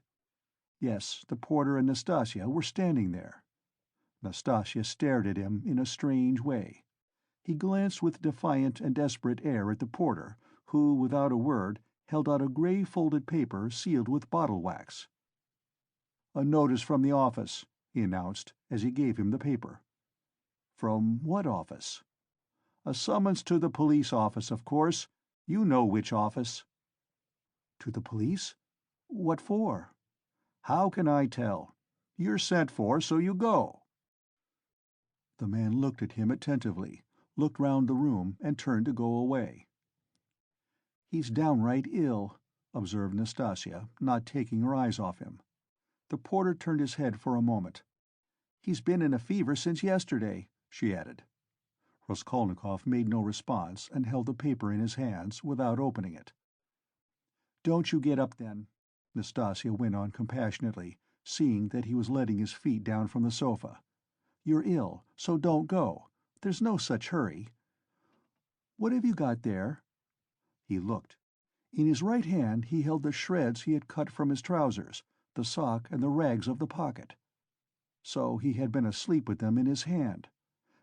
Yes, the porter and Nastasya were standing there. Nastasya stared at him in a strange way. He glanced with defiant and desperate air at the porter, who, without a word, held out a grey folded paper sealed with bottle wax. "A notice from the office," he announced, as he gave him the paper. "From what office?" "A summons to the police office, of course. You know which office." "To the police? What for?" "How can I tell? You're sent for, so you go." The man looked at him attentively, looked round the room, and turned to go away. "He's downright ill. observed Nastasia, not taking her eyes off him. The porter turned his head for a moment. "He's been in a fever since yesterday," she added. Raskolnikov made no response and held the paper in his hands without opening it. "Don't you get up, then," Nastasia went on compassionately, seeing that he was letting his feet down from the sofa. "You're ill, so don't go. There's no such hurry. What have you got there?" He looked. In his right hand he held the shreds he had cut from his trousers, the sock and the rags of the pocket. So he had been asleep with them in his hand.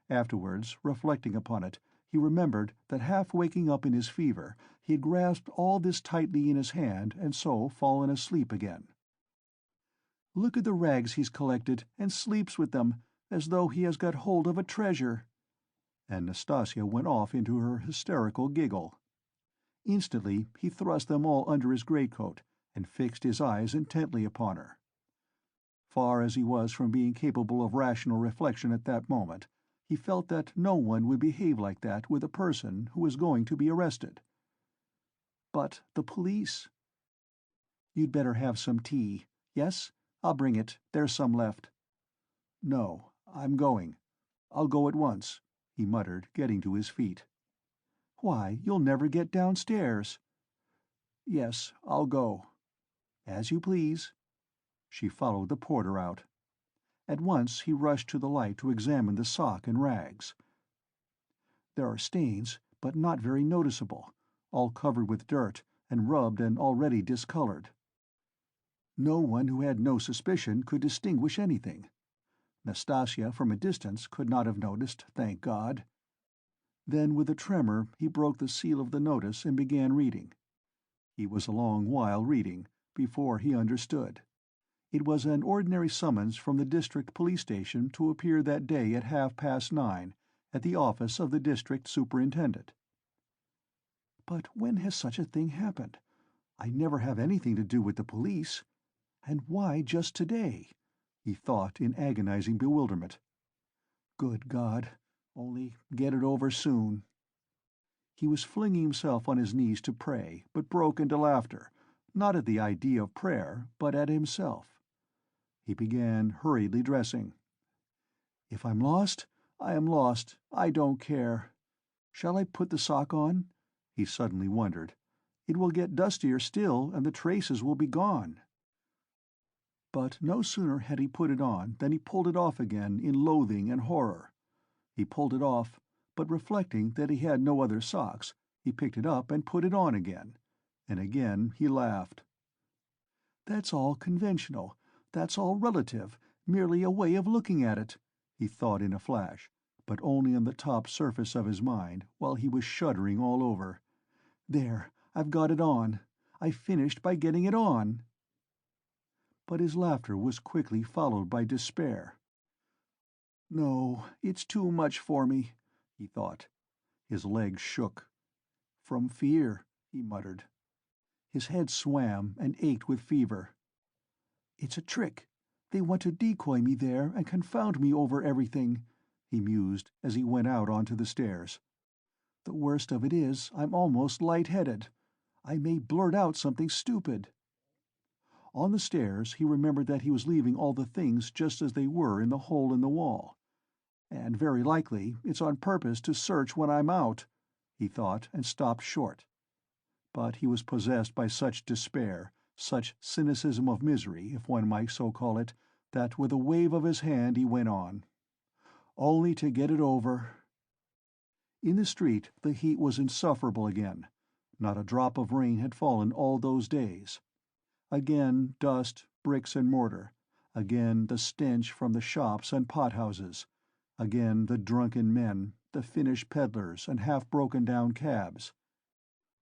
Afterwards, reflecting upon it, he remembered that half waking up in his fever, he had grasped all this tightly in his hand and so fallen asleep again. "Look at the rags he's collected, and sleeps with them, as though he has got hold of a treasure." And Nastasia went off into her hysterical giggle. Instantly he thrust them all under his greatcoat, and fixed his eyes intently upon her. Far as he was from being capable of rational reflection at that moment, he felt that no one would behave like that with a person who was going to be arrested. But the police? "You'd better have some tea. Yes? I'll bring it. There's some left." "No, I'm going. I'll go at once," he muttered, getting to his feet. "Why, you'll never get downstairs." "Yes, I'll go." "As you please." She followed the porter out. At once he rushed to the light to examine the sock and rags. There are stains, but not very noticeable, all covered with dirt, and rubbed and already discolored. No one who had no suspicion could distinguish anything. Nastasia, from a distance, could not have noticed, thank God. Then, with a tremor, he broke the seal of the notice and began reading. He was a long while reading, before he understood. It was an ordinary summons from the district police station to appear that day at 9:30 at the office of the district superintendent. "But when has such a thing happened? I never have anything to do with the police. And why just today?" he thought in agonizing bewilderment. "Good God, only get it over soon." He was flinging himself on his knees to pray, but broke into laughter, not at the idea of prayer, but at himself. He began hurriedly dressing. "If I'm lost, I am lost. I don't care. Shall I put the sock on?" he suddenly wondered. "It will get dustier still, and the traces will be gone." But no sooner had he put it on than he pulled it off again in loathing and horror. He pulled it off, but reflecting that he had no other socks, he picked it up and put it on again, and again he laughed. "That's all conventional. That's all relative, merely a way of looking at it," he thought in a flash, but only on the top surface of his mind, while he was shuddering all over. "There, I've got it on. I finished by getting it on." But his laughter was quickly followed by despair. "No, it's too much for me," he thought. His legs shook. "From fear," he muttered. His head swam and ached with fever. "It's a trick. They want to decoy me there and confound me over everything," he mused as he went out onto the stairs. "The worst of it is I'm almost light-headed. I may blurt out something stupid." On the stairs he remembered that he was leaving all the things just as they were in the hole in the wall. "And very likely it's on purpose to search when I'm out," he thought, and stopped short. But he was possessed by such despair, such cynicism of misery, if one might so call it, that with a wave of his hand he went on. "Only to get it over." In the street the heat was insufferable again. Not a drop of rain had fallen all those days. Again dust, bricks and mortar. Again the stench from the shops and pot-houses. Again the drunken men, the Finnish peddlers and half-broken-down cabs.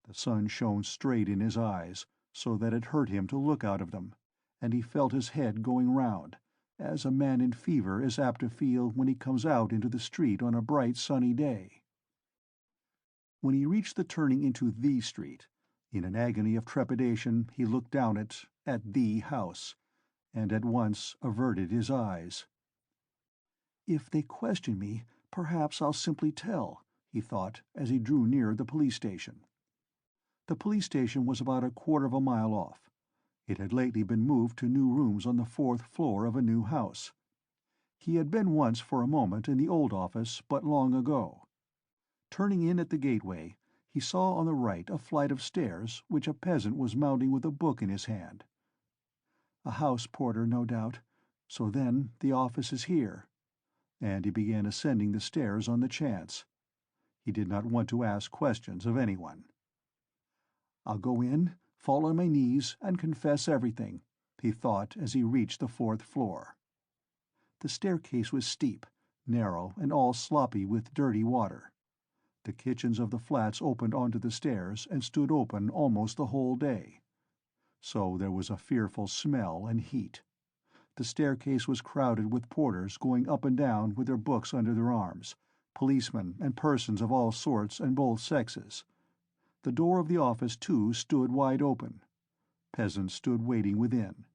The sun shone straight in his eyes, so that it hurt him to look out of them, and he felt his head going round, as a man in fever is apt to feel when he comes out into the street on a bright sunny day. When he reached the turning into the street, in an agony of trepidation he looked down it, at the house, and at once averted his eyes. "If they question me, perhaps I'll simply tell," he thought, as he drew near the police station. The police station was about a quarter of a mile off. It had lately been moved to new rooms on the fourth floor of a new house. He had been once for a moment in the old office, but long ago. Turning in at the gateway, he saw on the right a flight of stairs which a peasant was mounting with a book in his hand. A house porter, no doubt. So then the office is here. And he began ascending the stairs on the chance. He did not want to ask questions of anyone. "I'll go in, fall on my knees, and confess everything," he thought as he reached the fourth floor. The staircase was steep, narrow, and all sloppy with dirty water. The kitchens of the flats opened onto the stairs and stood open almost the whole day. So there was a fearful smell and heat. The staircase was crowded with porters going up and down with their books under their arms, policemen and persons of all sorts and both sexes. The door of the office, too, stood wide open. Peasants stood waiting within.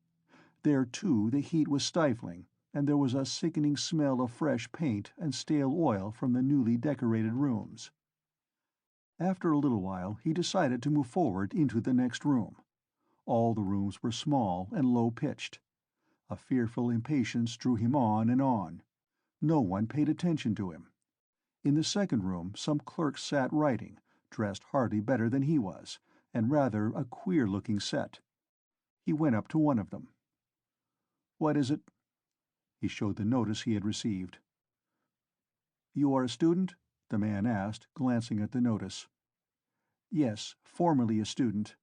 There, too, the heat was stifling, and there was a sickening smell of fresh paint and stale oil from the newly decorated rooms. After a little while he decided to move forward into the next room. All the rooms were small and low-pitched. A fearful impatience drew him on and on. No one paid attention to him. In the second room some clerks sat writing, dressed hardly better than he was, and rather a queer-looking set. He went up to one of them. "What is it?" He showed the notice he had received. "You are a student?" the man asked, glancing at the notice. "Yes, formerly a student."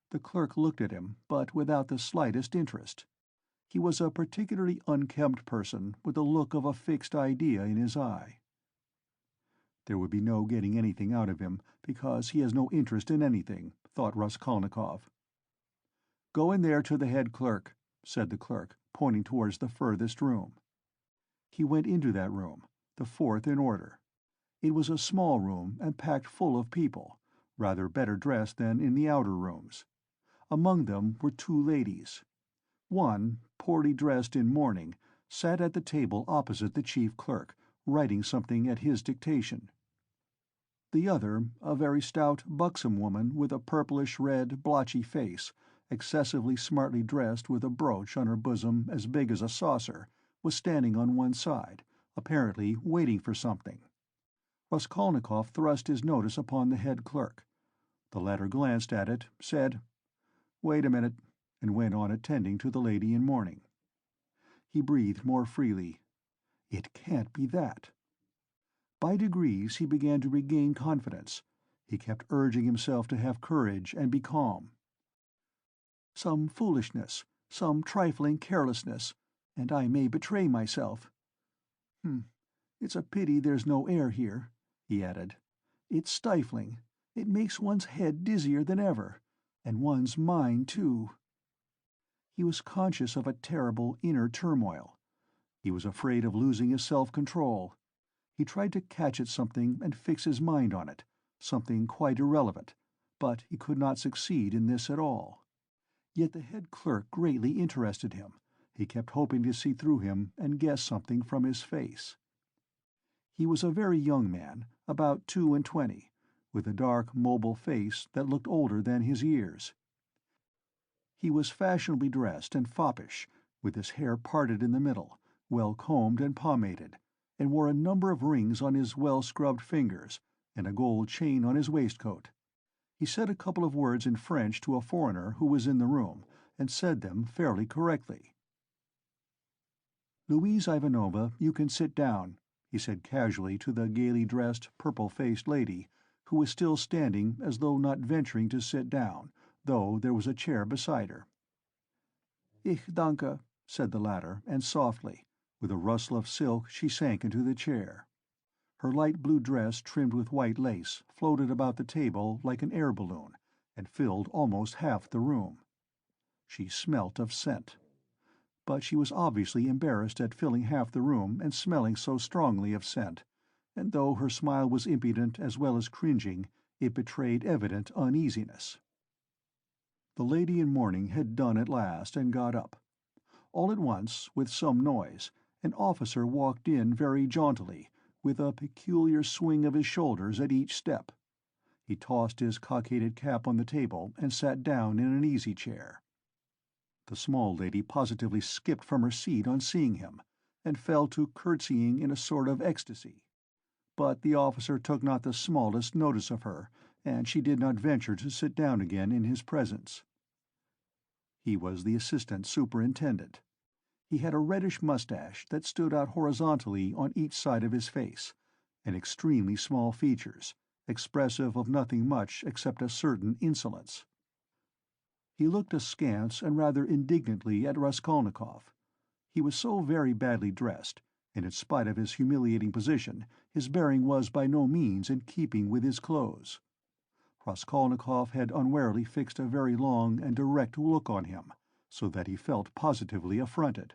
The clerk looked at him, but without the slightest interest. He was a particularly unkempt person, with the look of a fixed idea in his eye. There would be no getting anything out of him, because he has no interest in anything, thought Raskolnikov. "Go in there to the head clerk," said the clerk, pointing towards the furthest room. He went into that room, the fourth in order. It was a small room and packed full of people, rather better dressed than in the outer rooms. Among them were two ladies. One, poorly dressed in mourning, sat at the table opposite the chief clerk, writing something at his dictation. The other, a very stout, buxom woman with a purplish-red, blotchy face, excessively smartly dressed with a brooch on her bosom as big as a saucer, was standing on one side, apparently waiting for something. Raskolnikov thrust his notice upon the head clerk. The latter glanced at it, said, "Wait a minute," and went on attending to the lady in mourning. He breathed more freely. It can't be that. By degrees he began to regain confidence. He kept urging himself to have courage and be calm. "Some foolishness, some trifling carelessness, and I may betray myself. It's a pity there's no air here," he added. "It's stifling. It makes one's head dizzier than ever, and one's mind, too." He was conscious of a terrible inner turmoil. He was afraid of losing his self-control. He tried to catch at something and fix his mind on it, something quite irrelevant, but he could not succeed in this at all. Yet the head clerk greatly interested him. He kept hoping to see through him and guess something from his face. He was a very young man, about 22, with a dark, mobile face that looked older than his years. He was fashionably dressed and foppish, with his hair parted in the middle, well combed and pomaded, and wore a number of rings on his well-scrubbed fingers, and a gold chain on his waistcoat. He said a couple of words in French to a foreigner who was in the room, and said them fairly correctly. "Louise Ivanovna, you can sit down," he said casually to the gaily dressed, purple-faced lady, who was still standing as though not venturing to sit down, though there was a chair beside her. "Ich danke," said the latter, and softly, with a rustle of silk, she sank into the chair. Her light blue dress trimmed with white lace floated about the table like an air balloon, and filled almost half the room. She smelt of scent. But she was obviously embarrassed at filling half the room and smelling so strongly of scent, and though her smile was impudent as well as cringing, it betrayed evident uneasiness. The lady in mourning had done at last and got up. All at once, with some noise, an officer walked in very jauntily, with a peculiar swing of his shoulders at each step. He tossed his cockaded cap on the table and sat down in an easy-chair. The small lady positively skipped from her seat on seeing him, and fell to curtsying in a sort of ecstasy. But the officer took not the smallest notice of her, and she did not venture to sit down again in his presence. He was the assistant superintendent. He had a reddish mustache that stood out horizontally on each side of his face, and extremely small features, expressive of nothing much except a certain insolence. He looked askance and rather indignantly at Raskolnikov. He was so very badly dressed, and in spite of his humiliating position, his bearing was by no means in keeping with his clothes. Raskolnikov had unwarily fixed a very long and direct look on him, so that he felt positively affronted.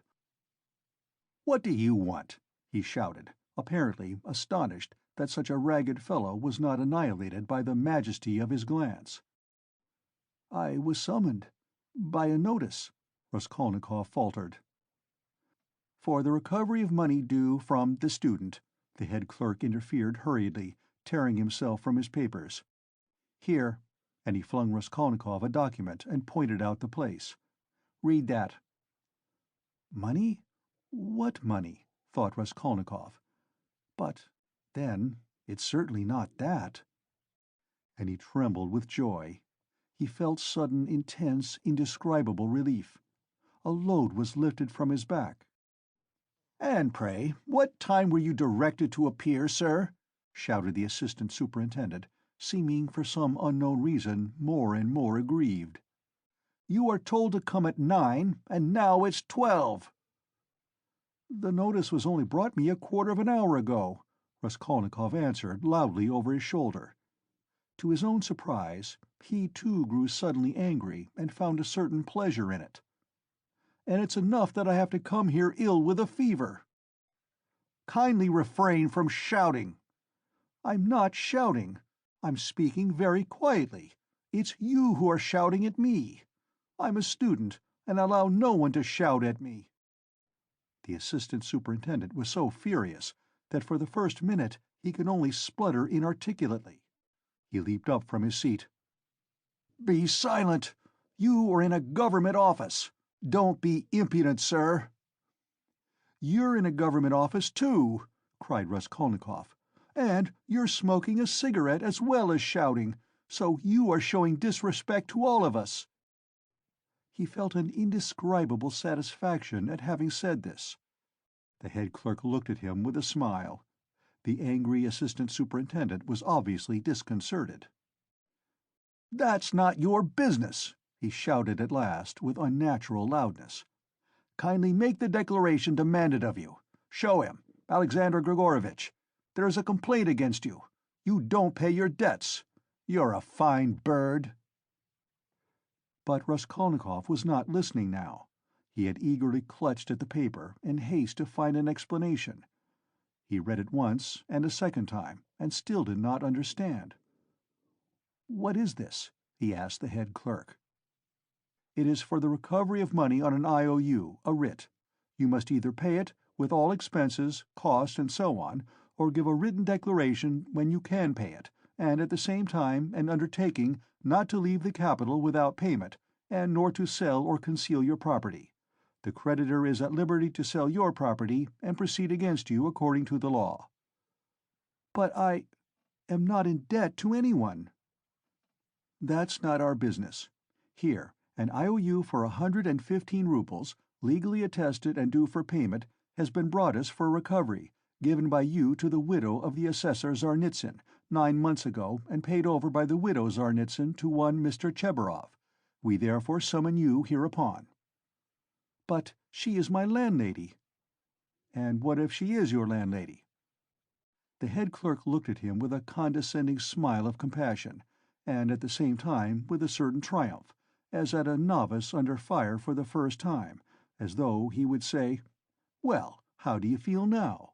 "What do you want?" he shouted, apparently astonished that such a ragged fellow was not annihilated by the majesty of his glance. "I was summoned by a notice," Raskolnikov faltered. "For the recovery of money due from the student," the head clerk interfered hurriedly, tearing himself from his papers. "Here," and he flung Raskolnikov a document and pointed out the place. "Read that." "Money? What money?" thought Raskolnikov. "But, then, it's certainly not that." And he trembled with joy. He felt sudden, intense, indescribable relief. A load was lifted from his back. "And pray, what time were you directed to appear, sir?" shouted the assistant superintendent, seeming for some unknown reason more and more aggrieved. "You are told to come at 9, and now it's 12." "The notice was only brought me a quarter of an hour ago," Raskolnikov answered loudly over his shoulder. To his own surprise, he too grew suddenly angry and found a certain pleasure in it. "And it's enough that I have to come here ill with a fever." "Kindly refrain from shouting." "I'm not shouting. I'm speaking very quietly. It's you who are shouting at me. I'm a student, and I allow no one to shout at me." The assistant superintendent was so furious that for the first minute he could only splutter inarticulately. He leaped up from his seat. "Be silent! You are in a government office. Don't be impudent, sir." "You're in a government office, too," cried Raskolnikov. "And you're smoking a cigarette as well as shouting, so you are showing disrespect to all of us." He felt an indescribable satisfaction at having said this. The head clerk looked at him with a smile. The angry assistant superintendent was obviously disconcerted. "That's not your business," he shouted at last, with unnatural loudness. "Kindly make the declaration demanded of you. Show him, Alexander Grigorovitch. There is a complaint against you. You don't pay your debts. You're a fine bird." But Raskolnikov was not listening now. He had eagerly clutched at the paper in haste to find an explanation. He read it once and a second time, and still did not understand. "What is this?" he asked the head clerk. "It is for the recovery of money on an IOU, a writ. You must either pay it, with all expenses, cost, and so on, or give a written declaration when you can pay it, and at the same time an undertaking not to leave the capital without payment, and nor to sell or conceal your property. The creditor is at liberty to sell your property and proceed against you according to the law." "But I am not in debt to anyone." "That's not our business. Here, an IOU for 115 roubles, legally attested and due for payment, has been brought us for recovery, given by you to the widow of the assessor Zarnitsyn 9 months ago, and paid over by the widow Zarnitsyn to one Mr. Chebarov. We therefore summon you hereupon." "But she is my landlady." "And what if she is your landlady?" The head clerk looked at him with a condescending smile of compassion, and at the same time with a certain triumph, as at a novice under fire for the first time, as though he would say, "Well, how do you feel now?"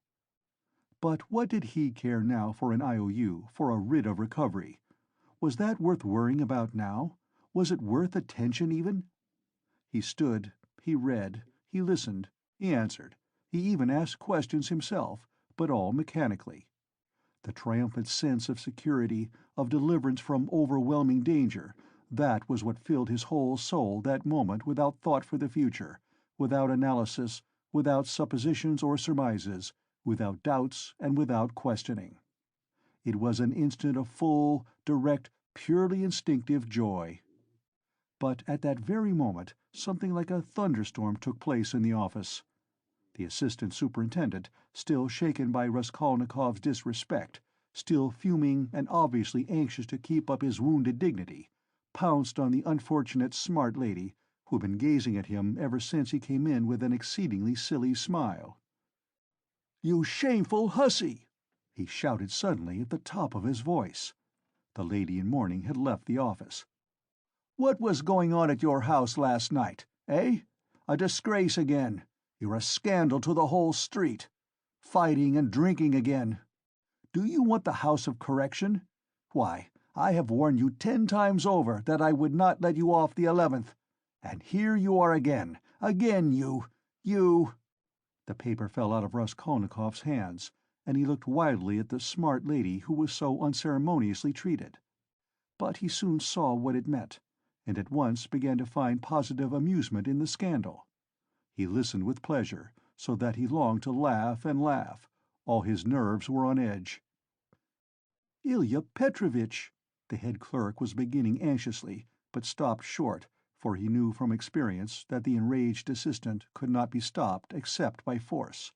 But what did he care now for an IOU, for a writ of recovery? Was that worth worrying about now? Was it worth attention even? He stood, he read, he listened, he answered, he even asked questions himself, but all mechanically. The triumphant sense of security, of deliverance from overwhelming danger, that was what filled his whole soul that moment, without thought for the future, without analysis, without suppositions or surmises, without doubts and without questioning. It was an instant of full, direct, purely instinctive joy. But at that very moment something like a thunderstorm took place in the office. The assistant superintendent, still shaken by Raskolnikov's disrespect, still fuming and obviously anxious to keep up his wounded dignity, pounced on the unfortunate smart lady, who had been gazing at him ever since he came in with an exceedingly silly smile. "You shameful hussy!" he shouted suddenly at the top of his voice. The lady in mourning had left the office. "What was going on at your house last night, eh? A disgrace again. You're a scandal to the whole street. Fighting and drinking again. Do you want the house of correction? Why, I have warned you 10 times over that I would not let you off the 11th. And here you are again. Again, you... The paper fell out of Raskolnikov's hands, and he looked wildly at the smart lady who was so unceremoniously treated. But he soon saw what it meant, and at once began to find positive amusement in the scandal. He listened with pleasure, so that he longed to laugh and laugh. All his nerves were on edge. "Ilya Petrovitch," the head clerk was beginning anxiously, but stopped short, for he knew from experience that the enraged assistant could not be stopped except by force.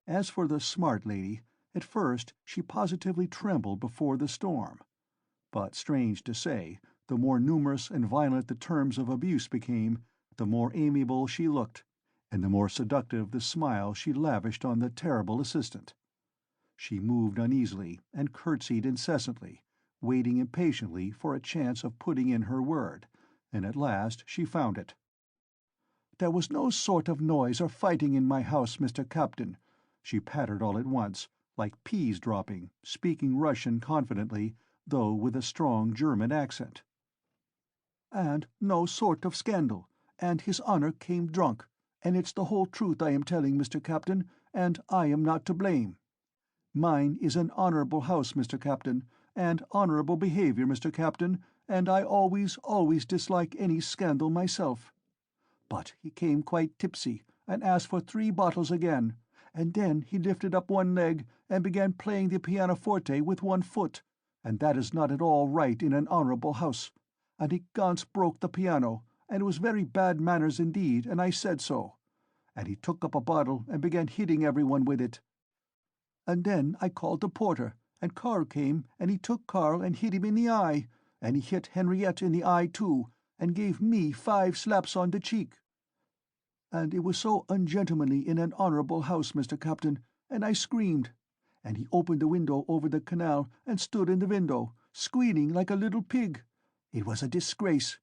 As for the smart lady, at first she positively trembled before the storm. But, strange to say, the more numerous and violent the terms of abuse became, the more amiable she looked, and the more seductive the smile she lavished on the terrible assistant. She moved uneasily and curtsied incessantly, waiting impatiently for a chance of putting in her word, and at last she found it. "There was no sort of noise or fighting in my house, Mr. Captain," she pattered all at once, like peas dropping, speaking Russian confidently, though with a strong German accent. "And no sort of scandal, and His Honor came drunk, and it's the whole truth I am telling, Mr. Captain, and I am not to blame. Mine is an honorable house, Mr. Captain, and honorable behavior, Mr. Captain, and I always dislike any scandal myself. But he came quite tipsy, and asked for 3 bottles again, and then he lifted up one leg and began playing the pianoforte with one foot, and that is not at all right in an honorable house, and he ganz broke the piano, and it was very bad manners indeed, and I said so. And he took up a bottle and began hitting everyone with it. And then I called the porter, and Karl came, and he took Karl and hit him in the eye, and he hit Henriette in the eye too, and gave me 5 slaps on the cheek. And it was so ungentlemanly in an honorable house, Mr. Captain, and I screamed. And he opened the window over the canal and stood in the window, squealing like a little pig. It was a disgrace.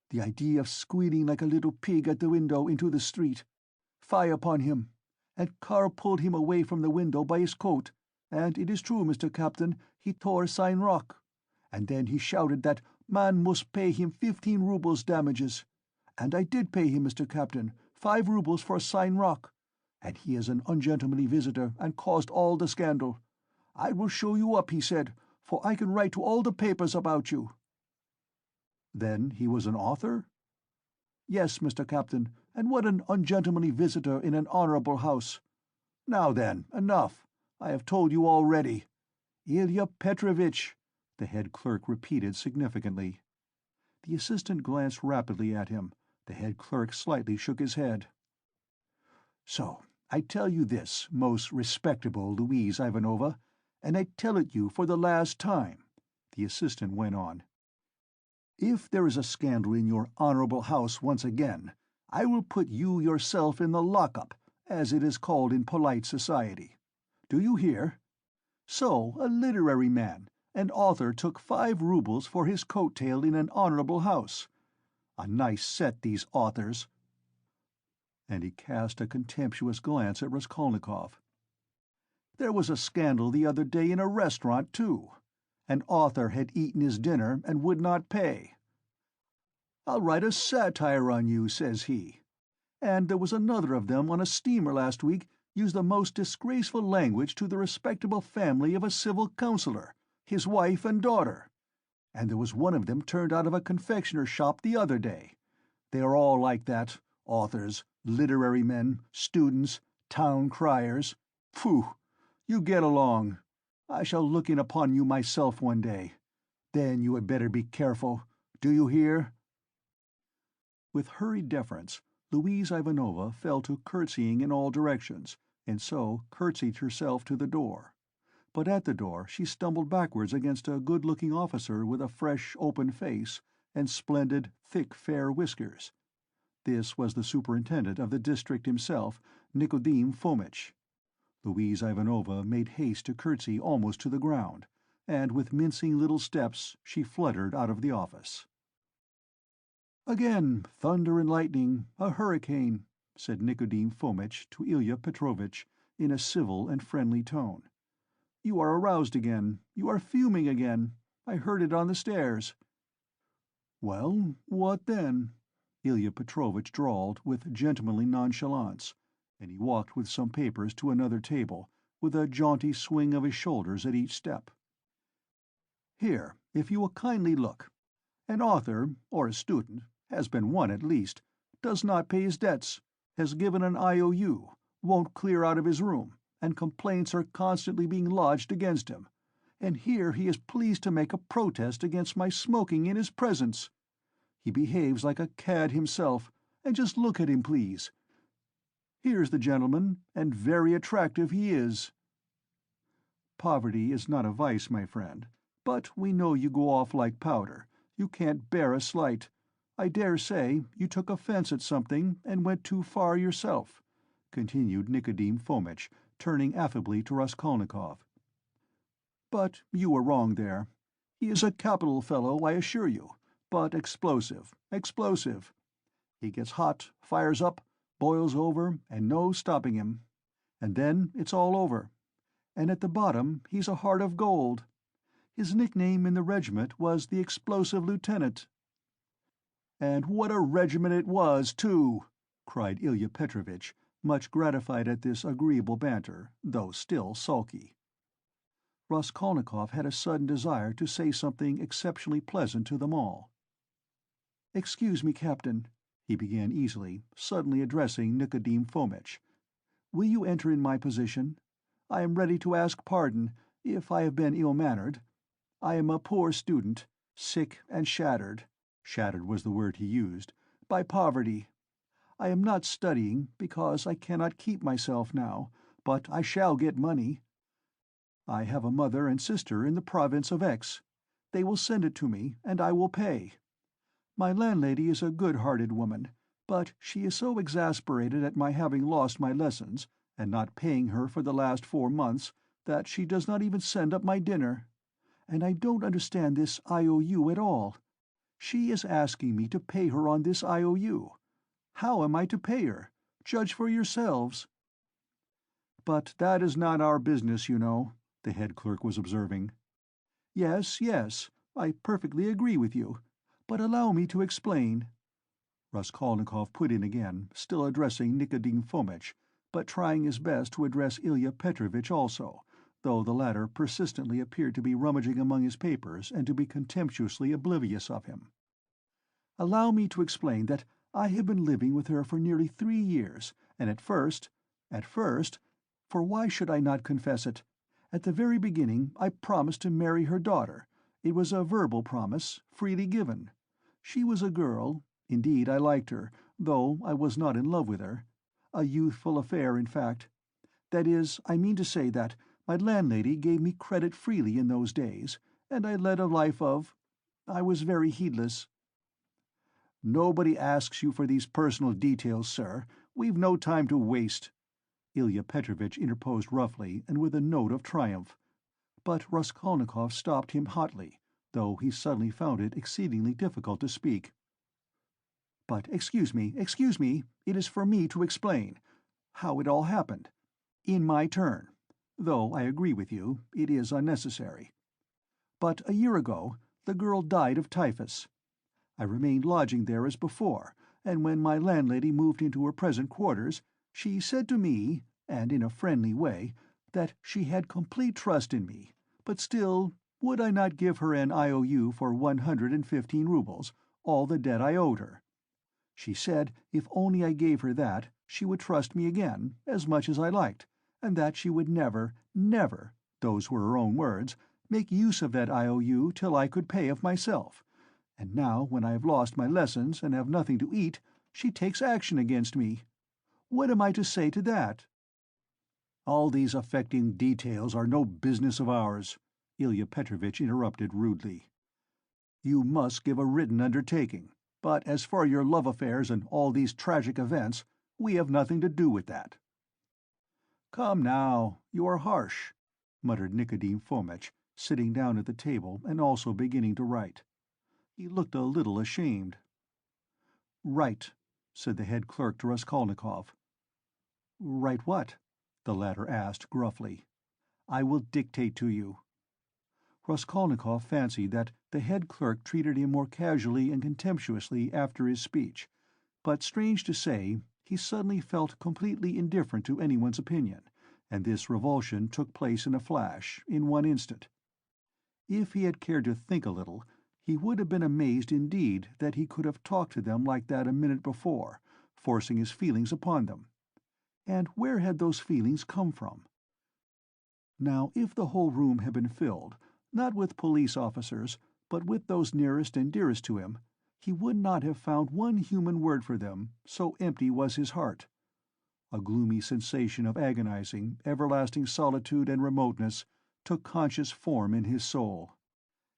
The idea of squealing like a little pig at the window into the street. Fie upon him! And Karl pulled him away from the window by his coat, and it is true, Mr. Captain, he tore Sein Rock. And then he shouted that man must pay him 15 rubles damages. And I did pay him, Mr. Captain, 5 rubles for Sein Rock. And he is an ungentlemanly visitor and caused all the scandal. I will show you up, he said, for I can write to all the papers about you. Then he was an author? Yes, Mr. Captain, and what an ungentlemanly visitor in an honorable house. Now then, enough. I have told you already. Ilya Petrovitch, the head clerk repeated significantly. The assistant glanced rapidly at him. The head clerk slightly shook his head. So, I tell you this, most respectable Louise Ivanova, and I tell it you for the last time, the assistant went on. If there is a scandal in your honorable house once again, I will put you yourself in the lock-up, as it is called in polite society. Do you hear? So, a literary man, an author, took 5 rubles for his coat-tail in an honorable house. A nice set, these authors. And he cast a contemptuous glance at Raskolnikov. There was a scandal the other day in a restaurant, too. An author had eaten his dinner and would not pay. "I'll write a satire on you," says he. And there was another of them on a steamer last week, use the most disgraceful language to the respectable family of a civil councillor, his wife and daughter. And there was one of them turned out of a confectioner's shop the other day. They are all like that, authors, literary men, students, town criers. Phew! You get along. I shall look in upon you myself one day. Then you had better be careful. Do you hear?" With hurried deference, Louise Ivanova fell to curtsying in all directions, and so curtsied herself to the door. But at the door she stumbled backwards against a good-looking officer with a fresh, open face and splendid, thick, fair whiskers. This was the superintendent of the district himself, Nikodim Fomitch. Louise Ivanova made haste to curtsy almost to the ground, and with mincing little steps she fluttered out of the office. "Again, thunder and lightning, a hurricane," said Nikodim Fomitch to Ilya Petrovitch in a civil and friendly tone. "You are aroused again. You are fuming again. I heard it on the stairs." "Well, what then?" Ilya Petrovitch drawled with gentlemanly nonchalance, and he walked with some papers to another table, with a jaunty swing of his shoulders at each step. "Here, if you will kindly look. An author, or a student, has been one at least, does not pay his debts, has given an IOU, won't clear out of his room, and complaints are constantly being lodged against him. And here he is pleased to make a protest against my smoking in his presence. He behaves like a cad himself, and just look at him, please. Here's the gentleman, and very attractive he is." "Poverty is not a vice, my friend, but we know you go off like powder. You can't bear a slight. I dare say you took offense at something and went too far yourself," continued Nikodim Fomitch, turning affably to Raskolnikov. "But you were wrong there. He is a capital fellow, I assure you, but explosive, explosive. He gets hot, fires up, boils over, and no stopping him. And then it's all over. And at the bottom he's a heart of gold. His nickname in the regiment was the Explosive Lieutenant." "And what a regiment it was, too!" cried Ilya Petrovitch, much gratified at this agreeable banter, though still sulky. Raskolnikov had a sudden desire to say something exceptionally pleasant to them all. "Excuse me, Captain," he began easily, suddenly addressing Nikodim Fomitch. "Will you enter in my position? I am ready to ask pardon if I have been ill-mannered. I am a poor student, sick and shattered was the word he used, by poverty. I am not studying because I cannot keep myself now, but I shall get money. I have a mother and sister in the province of X. They will send it to me, and I will pay. My landlady is a good-hearted woman, but she is so exasperated at my having lost my lessons, and not paying her for the last 4 months, that she does not even send up my dinner. And I don't understand this IOU at all. She is asking me to pay her on this IOU. How am I to pay her? Judge for yourselves." "But that is not our business, you know," the head clerk was observing. "Yes, yes, I perfectly agree with you. But allow me to explain." Raskolnikov put in again, still addressing Nikodim Fomitch, but trying his best to address Ilya Petrovitch also, though the latter persistently appeared to be rummaging among his papers and to be contemptuously oblivious of him. "Allow me to explain that I have been living with her for nearly 3 years, and at first, for why should I not confess it? At the very beginning I promised to marry her daughter. It was a verbal promise, freely given. She was a girl. Indeed, I liked her, though I was not in love with her. A youthful affair, in fact. That is, I mean to say that my landlady gave me credit freely in those days, and I led a life I was very heedless." "Nobody asks you for these personal details, sir. We've no time to waste," Ilya Petrovitch interposed roughly and with a note of triumph. But Raskolnikov stopped him hotly, though he suddenly found it exceedingly difficult to speak. "But excuse me, it is for me to explain how it all happened. In my turn. Though I agree with you, it is unnecessary. But a year ago the girl died of typhus. I remained lodging there as before, and when my landlady moved into her present quarters, she said to me, and in a friendly way, that she had complete trust in me, but still, would I not give her an IOU for 115 roubles, all the debt I owed her? She said if only I gave her that, she would trust me again, as much as I liked, and that she would never, never, those were her own words, make use of that IOU till I could pay of myself. And now, when I have lost my lessons and have nothing to eat, she takes action against me. What am I to say to that?" "All these affecting details are no business of ours," Ilya Petrovitch interrupted rudely. "You must give a written undertaking, but as for your love affairs and all these tragic events, we have nothing to do with that." "Come now, you are harsh," muttered Nicodim Fomitch, sitting down at the table and also beginning to write. He looked a little ashamed. "Write," said the head clerk to Raskolnikov. "Write what?" the latter asked gruffly. "I will dictate to you." Raskolnikov fancied that the head clerk treated him more casually and contemptuously after his speech, but strange to say, he suddenly felt completely indifferent to anyone's opinion, and this revulsion took place in a flash, in one instant. If he had cared to think a little, he would have been amazed indeed that he could have talked to them like that a minute before, forcing his feelings upon them. And where had those feelings come from? Now, if the whole room had been filled, not with police officers, but with those nearest and dearest to him, he would not have found one human word for them, so empty was his heart. A gloomy sensation of agonizing, everlasting solitude and remoteness took conscious form in his soul.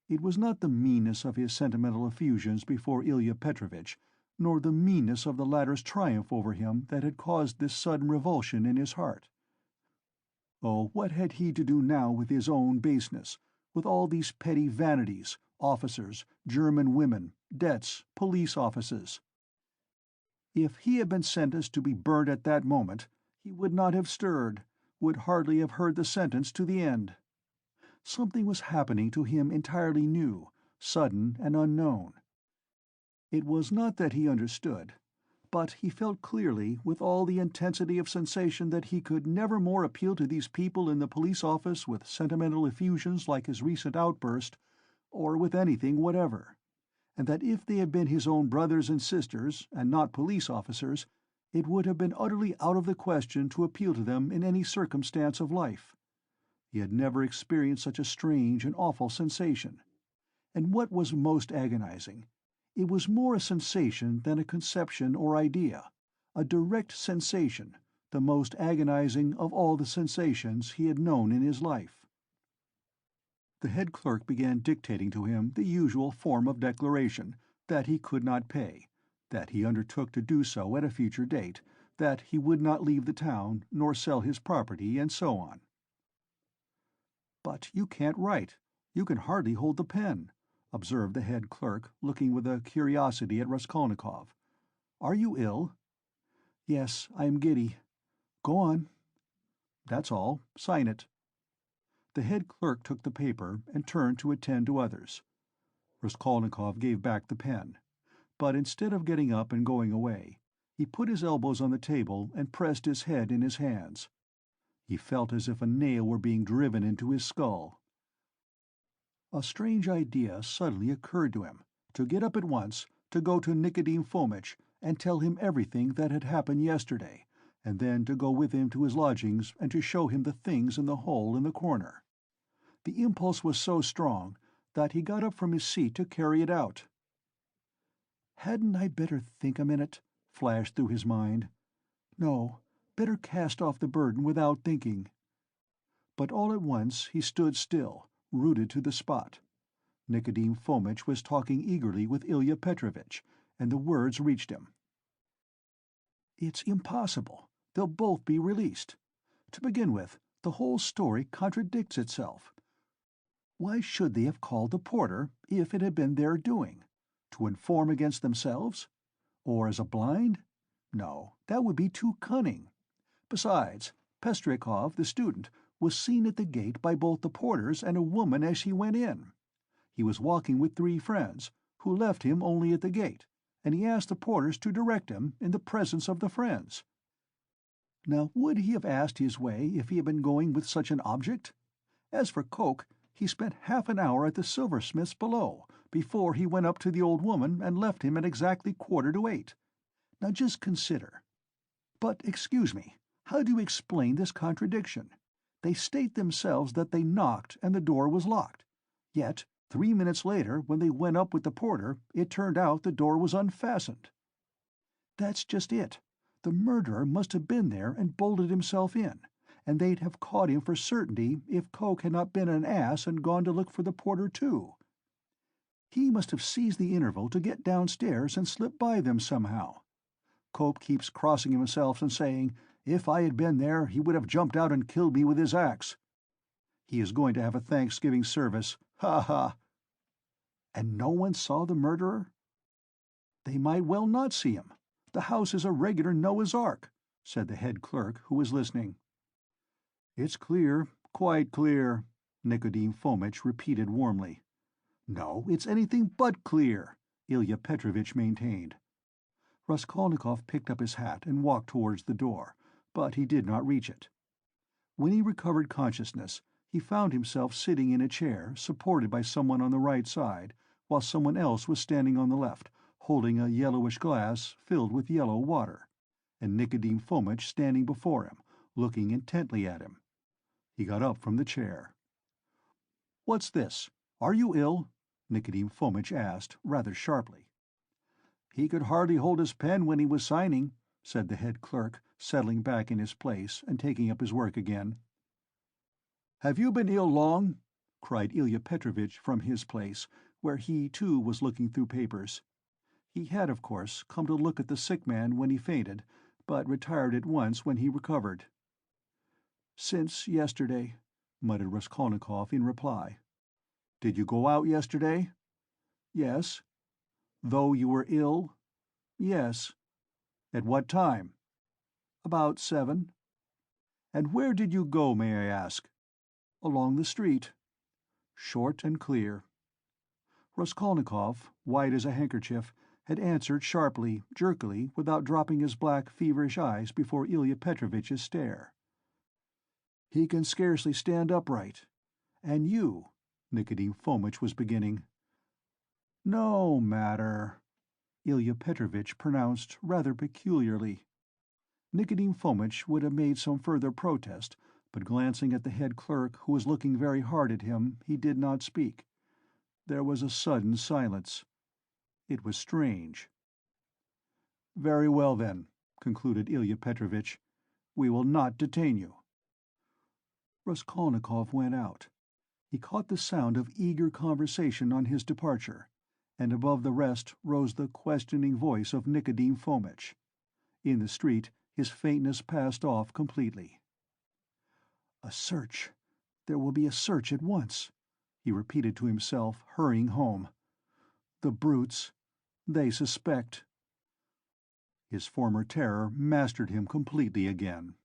It was not the meanness of his sentimental effusions before Ilya Petrovitch, nor the meanness of the latter's triumph over him that had caused this sudden revulsion in his heart. Oh, what had he to do now with his own baseness, with all these petty vanities, officers, German women, debts, police offices? If he had been sentenced to be burnt at that moment, he would not have stirred, would hardly have heard the sentence to the end. Something was happening to him entirely new, sudden and unknown. It was not that he understood, but he felt clearly, with all the intensity of sensation, that he could never more appeal to these people in the police office with sentimental effusions like his recent outburst, or with anything whatever, and that if they had been his own brothers and sisters, and not police officers, it would have been utterly out of the question to appeal to them in any circumstance of life. He had never experienced such a strange and awful sensation. And what was most agonizing, it was more a sensation than a conception or idea, a direct sensation, the most agonizing of all the sensations he had known in his life. The head clerk began dictating to him the usual form of declaration, that he could not pay, that he undertook to do so at a future date, that he would not leave the town, nor sell his property, and so on. "But you can't write. You can hardly hold the pen," observed the head clerk, looking with a curiosity at Raskolnikov. "Are you ill?" "Yes, I am giddy." "Go on." "That's all. Sign it." The head clerk took the paper and turned to attend to others. Raskolnikov gave back the pen, but instead of getting up and going away, he put his elbows on the table and pressed his head in his hands. He felt as if a nail were being driven into his skull. A strange idea suddenly occurred to him, to get up at once, to go to Nicodim Fomitch and tell him everything that had happened yesterday, and then to go with him to his lodgings and to show him the things in the hole in the corner. The impulse was so strong that he got up from his seat to carry it out. "Hadn't I better think a minute?" flashed through his mind. "No, better cast off the burden without thinking." But all at once he stood still, rooted to the spot. Nicodim Fomitch was talking eagerly with Ilya Petrovitch, and the words reached him. "It's impossible. They'll both be released. To begin with, the whole story contradicts itself. Why should they have called the porter, if it had been their doing? To inform against themselves? Or as a blind? No, that would be too cunning. Besides, Pestryakov, the student, was seen at the gate by both the porters and a woman as he went in. He was walking with 3 friends, who left him only at the gate, and he asked the porters to direct him in the presence of the friends. Now, would he have asked his way if he had been going with such an object? As for Coke, he spent half an hour at the silversmith's below, before he went up to the old woman and left him at exactly 7:45. Now just consider. But excuse me, how do you explain this contradiction? They state themselves that they knocked and the door was locked. Yet, 3 minutes later, when they went up with the porter, it turned out the door was unfastened. That's just it. The murderer must have been there and bolted himself in, and they'd have caught him for certainty if Coke had not been an ass and gone to look for the porter too. He must have seized the interval to get downstairs and slip by them somehow. Cope keeps crossing himself and saying, "If I had been there, he would have jumped out and killed me with his axe." He is going to have a Thanksgiving service. Ha ha! And no one saw the murderer? They might well not see him. The house is a regular Noah's Ark, said the head clerk, who was listening. It's clear, quite clear, Nicodim Fomitch repeated warmly. No, it's anything but clear, Ilya Petrovitch maintained. Raskolnikov picked up his hat and walked towards the door, but he did not reach it. When he recovered consciousness, he found himself sitting in a chair, supported by someone on the right side, while someone else was standing on the left, holding a yellowish glass filled with yellow water, and Nicodim Fomitch standing before him, looking intently at him. He got up from the chair. "What's this? Are you ill?" Nicodim Fomitch asked, rather sharply. "He could hardly hold his pen when he was signing," said the head clerk, settling back in his place and taking up his work again. "Have you been ill long?" cried Ilya Petrovitch from his place, where he, too, was looking through papers. He had, of course, come to look at the sick man when he fainted, but retired at once when he recovered. "Since yesterday," muttered Raskolnikov in reply. "Did you go out yesterday?" "Yes." "Though you were ill?" "Yes." "At what time?" "About 7. "And where did you go, may I ask?" "Along the street." Short and clear. Raskolnikov, white as a handkerchief, had answered sharply, jerkily, without dropping his black, feverish eyes before Ilya Petrovitch's stare. "He can scarcely stand upright. And you," Nicodim Fomitch was beginning. "No matter," Ilya Petrovitch pronounced rather peculiarly. Nicodim Fomitch would have made some further protest, but glancing at the head clerk, who was looking very hard at him, he did not speak. There was a sudden silence. It was strange. "Very well, then," concluded Ilya Petrovitch. "We will not detain you." Raskolnikov went out. He caught the sound of eager conversation on his departure, and above the rest rose the questioning voice of Nicodim Fomitch. In the street his faintness passed off completely. "A search. There will be a search at once," he repeated to himself, hurrying home. "The brutes. They suspect." His former terror mastered him completely again.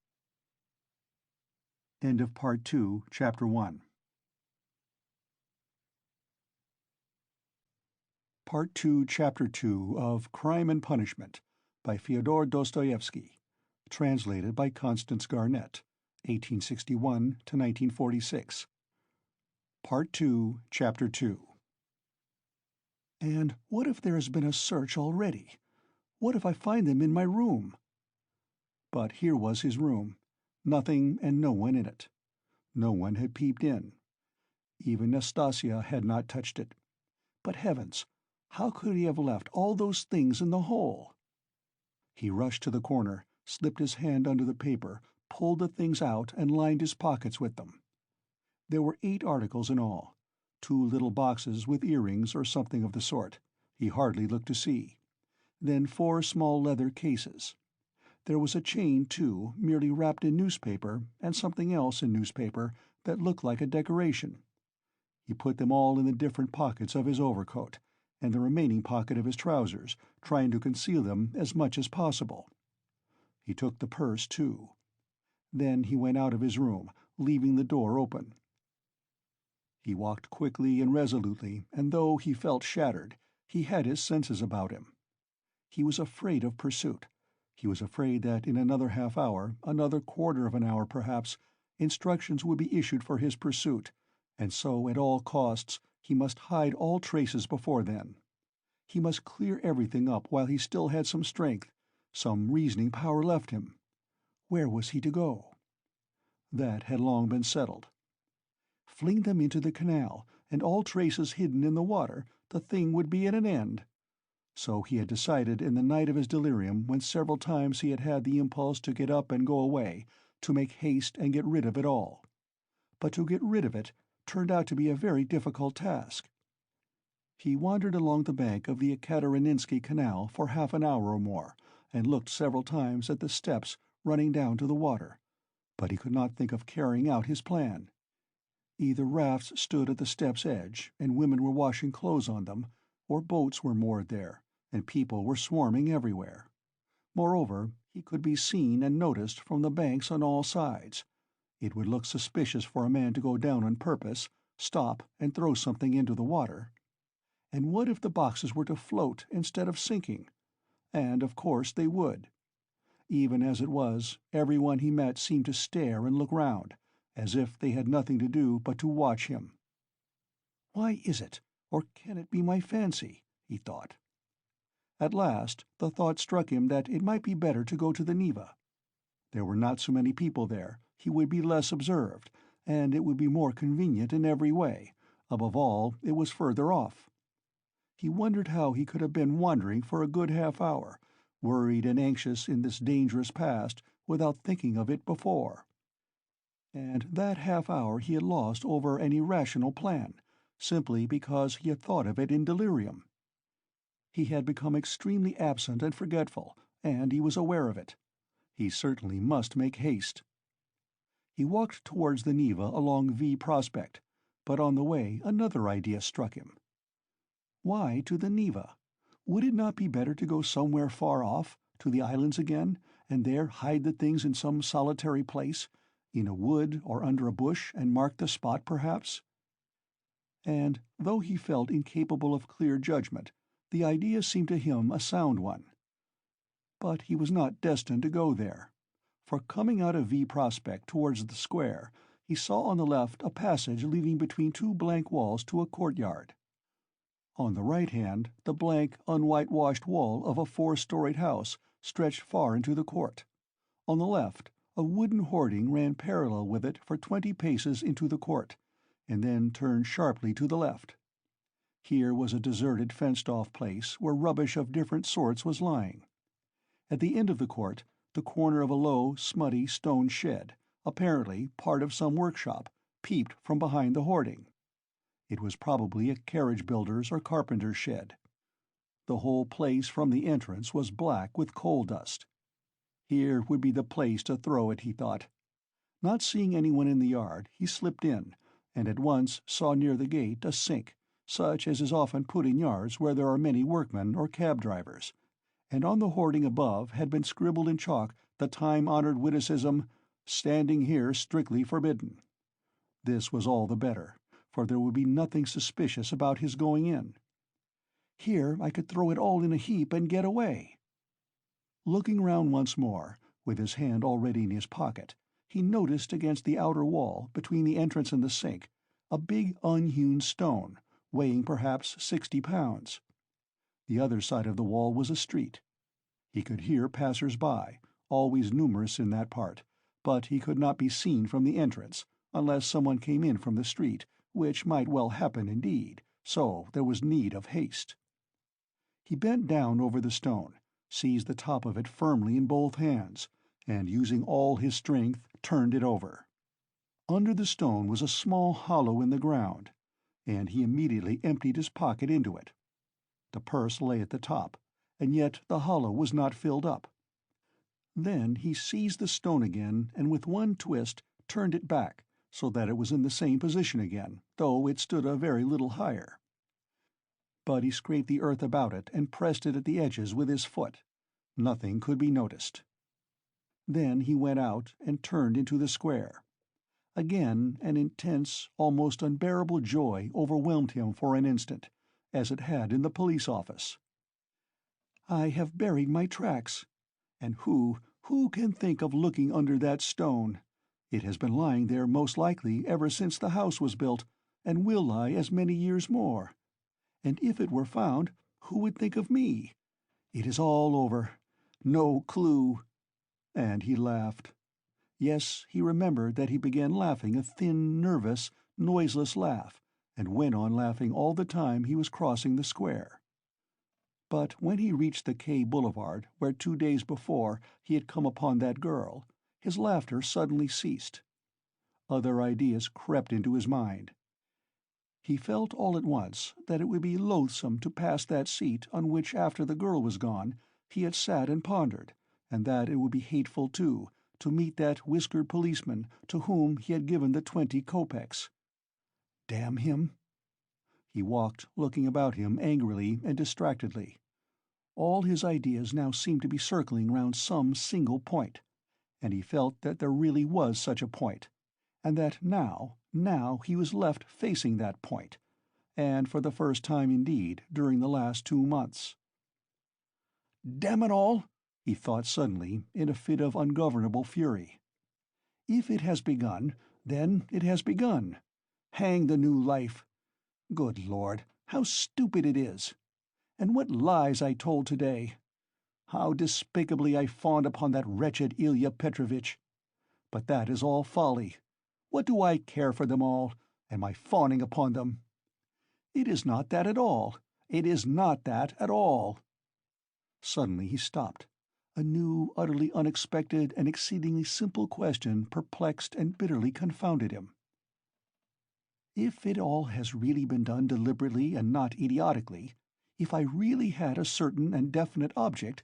End of Part 2, Chapter 1. Part 2, Chapter 2 of Crime and Punishment by Fyodor Dostoevsky, translated by Constance Garnett, 1861 to 1946. Part 2, Chapter 2. And what if there has been a search already? What if I find them in my room? But here was his room. Nothing and no one in it. No one had peeped in. Even Nastasia had not touched it. But heavens, how could he have left all those things in the hole? He rushed to the corner, slipped his hand under the paper, pulled the things out and lined his pockets with them. There were 8 articles in all. 2 little boxes with earrings or something of the sort. He hardly looked to see. Then 4 small leather cases. There was a chain, too, merely wrapped in newspaper, and something else in newspaper that looked like a decoration. He put them all in the different pockets of his overcoat, and the remaining pocket of his trousers, trying to conceal them as much as possible. He took the purse, too. Then he went out of his room, leaving the door open. He walked quickly and resolutely, and though he felt shattered, he had his senses about him. He was afraid of pursuit. He was afraid that in another half-hour, another quarter of an hour perhaps, instructions would be issued for his pursuit, and so at all costs he must hide all traces before then. He must clear everything up while he still had some strength, some reasoning power left him. Where was he to go? That had long been settled. Fling them into the canal, and all traces hidden in the water, the thing would be at an end. So he had decided in the night of his delirium, when several times he had had the impulse to get up and go away, to make haste and get rid of it all. But to get rid of it turned out to be a very difficult task. He wandered along the bank of the Ekaterininsky Canal for half an hour or more, and looked several times at the steps running down to the water, but he could not think of carrying out his plan. Either rafts stood at the steps' edge, and women were washing clothes on them, or boats were moored there, and people were swarming everywhere. Moreover, he could be seen and noticed from the banks on all sides. It would look suspicious for a man to go down on purpose, stop, and throw something into the water. And what if the boxes were to float instead of sinking? And of course they would. Even as it was, everyone he met seemed to stare and look round, as if they had nothing to do but to watch him. "Why is it, or can it be my fancy?" he thought. At last the thought struck him that it might be better to go to the Neva. There were not so many people there, he would be less observed, and it would be more convenient in every way. Above all, it was further off. He wondered how he could have been wandering for a good half-hour, worried and anxious in this dangerous past, without thinking of it before. And that half-hour he had lost over an irrational plan, simply because he had thought of it in delirium. He had become extremely absent and forgetful, and he was aware of it. He certainly must make haste. He walked towards the Neva along V Prospect, but on the way another idea struck him. Why to the Neva? Would it not be better to go somewhere far off, to the islands again, and there hide the things in some solitary place, in a wood or under a bush, and mark the spot perhaps? And, though he felt incapable of clear judgment, the idea seemed to him a sound one. But he was not destined to go there, for coming out of V Prospect towards the square, he saw on the left a passage leading between two blank walls to a courtyard. On the right hand, the blank, unwhitewashed wall of a 4-storied house stretched far into the court. On the left, a wooden hoarding ran parallel with it for 20 paces into the court, and then turned sharply to the left. Here was a deserted, fenced-off place where rubbish of different sorts was lying. At the end of the court, the corner of a low, smutty stone shed, apparently part of some workshop, peeped from behind the hoarding. It was probably a carriage-builder's or carpenter's shed. The whole place from the entrance was black with coal dust. Here would be the place to throw it, he thought. Not seeing anyone in the yard, he slipped in, and at once saw near the gate a sink, such as is often put in yards where there are many workmen or cab-drivers, and on the hoarding above had been scribbled in chalk the time-honored witticism, "Standing here strictly forbidden." This was all the better, for there would be nothing suspicious about his going in. Here I could throw it all in a heap and get away. Looking round once more, with his hand already in his pocket, he noticed against the outer wall, between the entrance and the sink, a big unhewn stone, weighing perhaps 60 pounds. The other side of the wall was a street. He could hear passers-by, always numerous in that part, but he could not be seen from the entrance, unless someone came in from the street, which might well happen indeed, so there was need of haste. He bent down over the stone, seized the top of it firmly in both hands, and using all his strength turned it over. Under the stone was a small hollow in the ground, and he immediately emptied his pocket into it. The purse lay at the top, and yet the hollow was not filled up. Then he seized the stone again, and with one twist turned it back, so that it was in the same position again, though it stood a very little higher. But he scraped the earth about it and pressed it at the edges with his foot. Nothing could be noticed. Then he went out and turned into the square. Again an intense, almost unbearable joy overwhelmed him for an instant, as it had in the police office. "I have buried my tracks. And who can think of looking under that stone? It has been lying there most likely ever since the house was built, and will lie as many years more. And if it were found, who would think of me? It is all over. No clue." And he laughed. Yes, he remembered that he began laughing a thin, nervous, noiseless laugh, and went on laughing all the time he was crossing the square. But when he reached the K Boulevard, where 2 days before he had come upon that girl, his laughter suddenly ceased. Other ideas crept into his mind. He felt all at once that it would be loathsome to pass that seat on which, after the girl was gone, he had sat and pondered, and that it would be hateful, too, to meet that whiskered policeman to whom he had given the 20 kopecks. Damn him! He walked, looking about him angrily and distractedly. All his ideas now seemed to be circling round some single point, and he felt that there really was such a point, and that now he was left facing that point, and for the first time indeed during the last 2 months. "Damn it all!" he thought suddenly, in a fit of ungovernable fury. "If it has begun, then it has begun. Hang the new life! Good Lord, how stupid it is! And what lies I told today! How despicably I fawned upon that wretched Ilya Petrovitch! But that is all folly. What do I care for them all, and my fawning upon them? It is not that at all. It is not that at all." Suddenly he stopped. A new, utterly unexpected and exceedingly simple question perplexed and bitterly confounded him. If it all has really been done deliberately and not idiotically, if I really had a certain and definite object,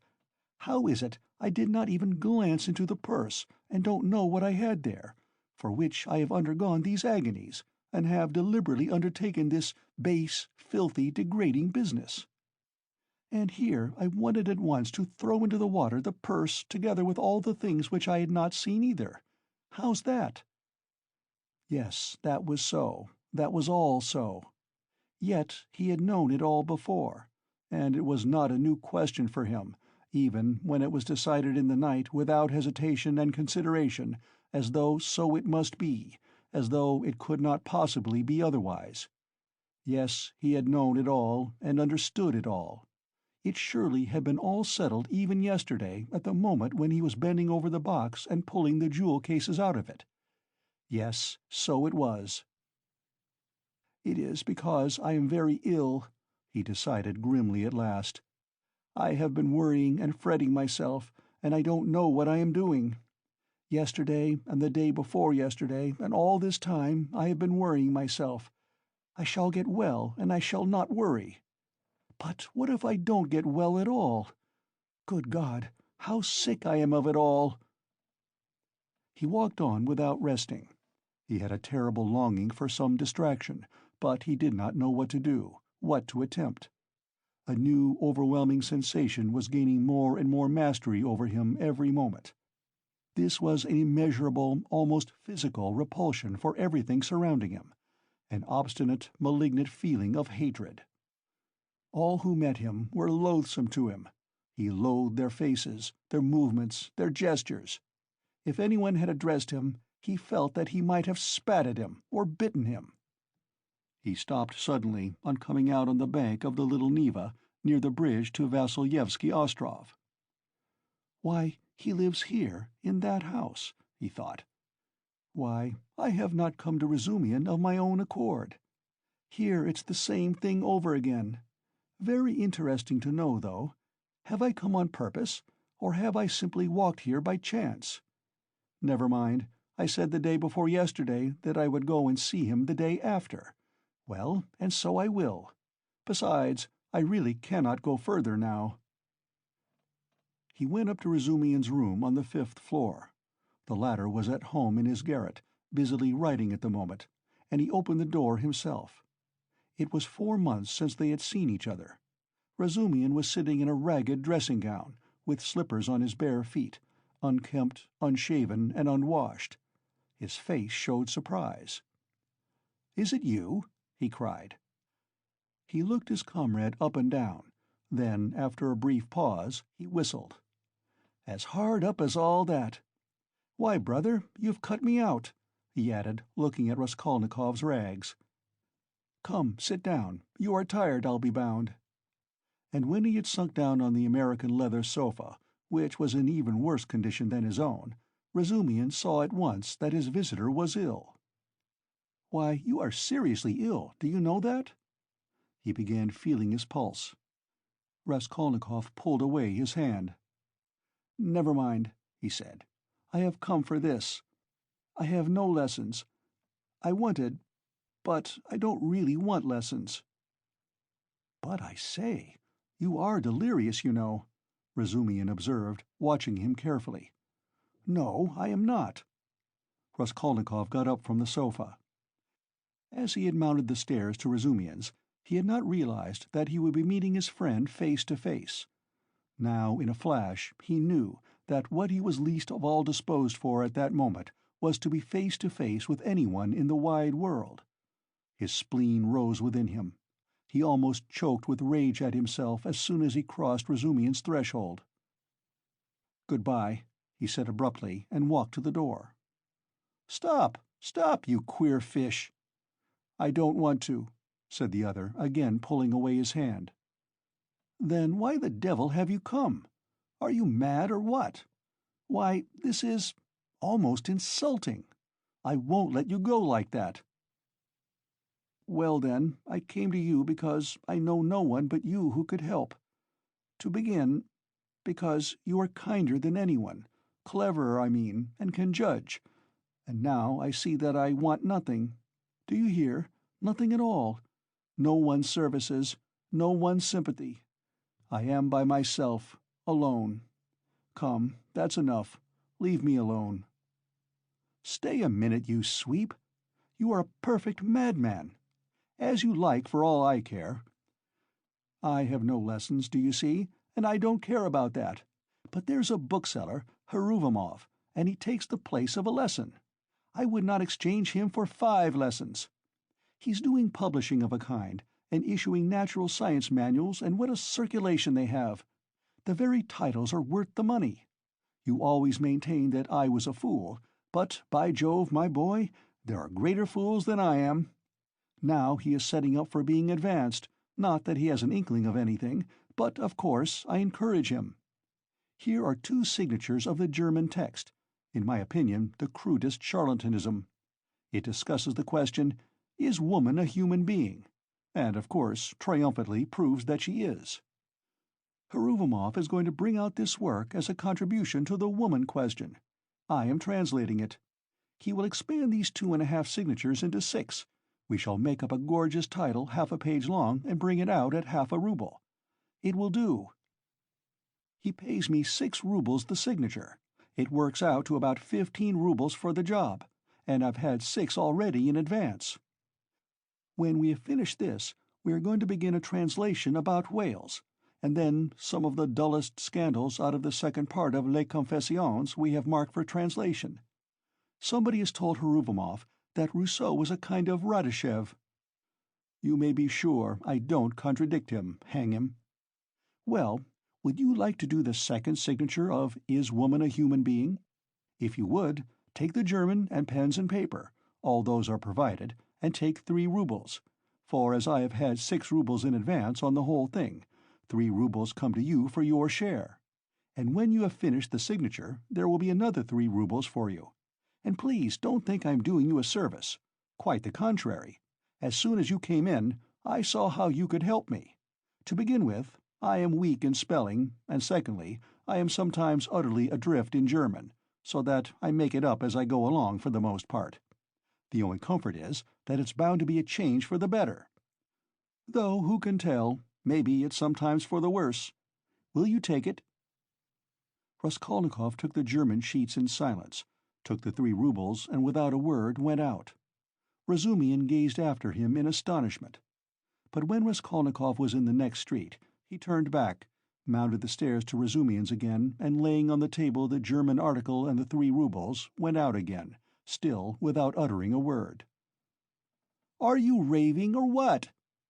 how is it I did not even glance into the purse and don't know what I had there, for which I have undergone these agonies, and have deliberately undertaken this base, filthy, degrading business? And here I wanted at once to throw into the water the purse together with all the things which I had not seen either. How's that? Yes, that was so. That was all so. Yet he had known it all before, and it was not a new question for him, even when it was decided in the night without hesitation and consideration, as though so it must be, as though it could not possibly be otherwise. Yes, he had known it all and understood it all. It surely had been all settled even yesterday at the moment when he was bending over the box and pulling the jewel cases out of it. Yes, so it was. "It is because I am very ill," he decided grimly at last. "I have been worrying and fretting myself, and I don't know what I am doing. Yesterday and the day before yesterday and all this time I have been worrying myself. I shall get well and I shall not worry. But what if I don't get well at all? Good God, how sick I am of it all!" He walked on without resting. He had a terrible longing for some distraction, but he did not know what to do, what to attempt. A new, overwhelming sensation was gaining more and more mastery over him every moment. This was an immeasurable, almost physical repulsion for everything surrounding him, an obstinate, malignant feeling of hatred. All who met him were loathsome to him. He loathed their faces, their movements, their gestures. If anyone had addressed him, he felt that he might have spat at him or bitten him. He stopped suddenly on coming out on the bank of the little Neva near the bridge to Vasilyevsky Ostrov. "Why, he lives here, in that house," he thought. "Why, I have not come to Razumian of my own accord. Here it's the same thing over again. Very interesting to know, though. Have I come on purpose, or have I simply walked here by chance? Never mind, I said the day before yesterday that I would go and see him the day after. Well, and so I will. Besides, I really cannot go further now." He went up to Razumian's room on the 5th floor. The latter was at home in his garret, busily writing at the moment, and he opened the door himself. It was 4 months since they had seen each other. Razumian was sitting in a ragged dressing-gown, with slippers on his bare feet, unkempt, unshaven, and unwashed. His face showed surprise. "Is it you?" he cried. He looked his comrade up and down. Then, after a brief pause, he whistled. As hard up as all that. Why, brother, you've cut me out," he added, looking at Raskolnikov's rags. "Come, sit down. You are tired, I'll be bound." And when he had sunk down on the American leather sofa, which was in even worse condition than his own, Razumihin saw at once that his visitor was ill. "Why, you are seriously ill, do you know that?" He began feeling his pulse. Raskolnikov pulled away his hand. "Never mind," he said. "I have come for this. I have no lessons. I wanted, but I don't really want lessons." "But I say, you are delirious, you know," Razumihin observed, watching him carefully. "No, I am not." Raskolnikov got up from the sofa. As he had mounted the stairs to Razumihin's, he had not realized that he would be meeting his friend face to face. Now, in a flash, he knew that what he was least of all disposed for at that moment was to be face to face with anyone in the wide world. His spleen rose within him. He almost choked with rage at himself as soon as he crossed Razumihin's threshold. "Goodbye," he said abruptly, and walked to the door. "Stop, stop, you queer fish!" "I don't want to," said the other, again pulling away his hand. "Then why the devil have you come? Are you mad or what? Why, this is almost insulting. I won't let you go like that." "Well then, I came to you because I know no one but you who could help. To begin, because you are kinder than anyone, cleverer, I mean, and can judge. And now I see that I want nothing. Do you hear? Nothing at all. No one's services, no one's sympathy. I am by myself, alone. Come, that's enough. Leave me alone." "Stay a minute, you sweep. You are a perfect madman. As you like, for all I care. I have no lessons, do you see, and I don't care about that. But there's a bookseller, Heruvimov, and he takes the place of a lesson. I would not exchange him for 5 lessons. He's doing publishing of a kind, and issuing natural science manuals, and what a circulation they have! The very titles are worth the money. You always maintained that I was a fool, but, by Jove, my boy, there are greater fools than I am. Now he is setting up for being advanced, not that he has an inkling of anything, but, of course, I encourage him. Here are 2 signatures of the German text, in my opinion the crudest charlatanism. It discusses the question, is woman a human being? And, of course, triumphantly proves that she is. Heruvimov is going to bring out this work as a contribution to the woman question. I am translating it. He will expand these 2.5 signatures into 6. We shall make up a gorgeous title half a page long and bring it out at half a ruble. It will do. He pays me 6 rubles the signature. It works out to about 15 rubles for the job, and I've had 6 already in advance. When we have finished this, we are going to begin a translation about Wales, and then some of the dullest scandals out of the second part of Les Confessions we have marked for translation. Somebody has told Heruvimov that Rousseau was a kind of Radishev. You may be sure I don't contradict him, hang him. Well, would you like to do the second signature of Is Woman a Human Being? If you would, take the German and pens and paper, all those are provided, and take 3 rubles, for as I have had 6 rubles in advance on the whole thing, 3 rubles come to you for your share. And when you have finished the signature, there will be another 3 rubles for you. And please don't think I'm doing you a service. Quite the contrary. As soon as you came in, I saw how you could help me. To begin with, I am weak in spelling, and secondly, I am sometimes utterly adrift in German, so that I make it up as I go along for the most part. The only comfort is that it's bound to be a change for the better. Though, who can tell, maybe it's sometimes for the worse. Will you take it?" Raskolnikov took the German sheets in silence, took the 3 rubles, and without a word went out. Razumihin gazed after him in astonishment. But when Raskolnikov was in the next street, he turned back, mounted the stairs to Razumihin's again, and laying on the table the German article and the 3 rubles, went out again, still without uttering a word. "Are you raving, or what?"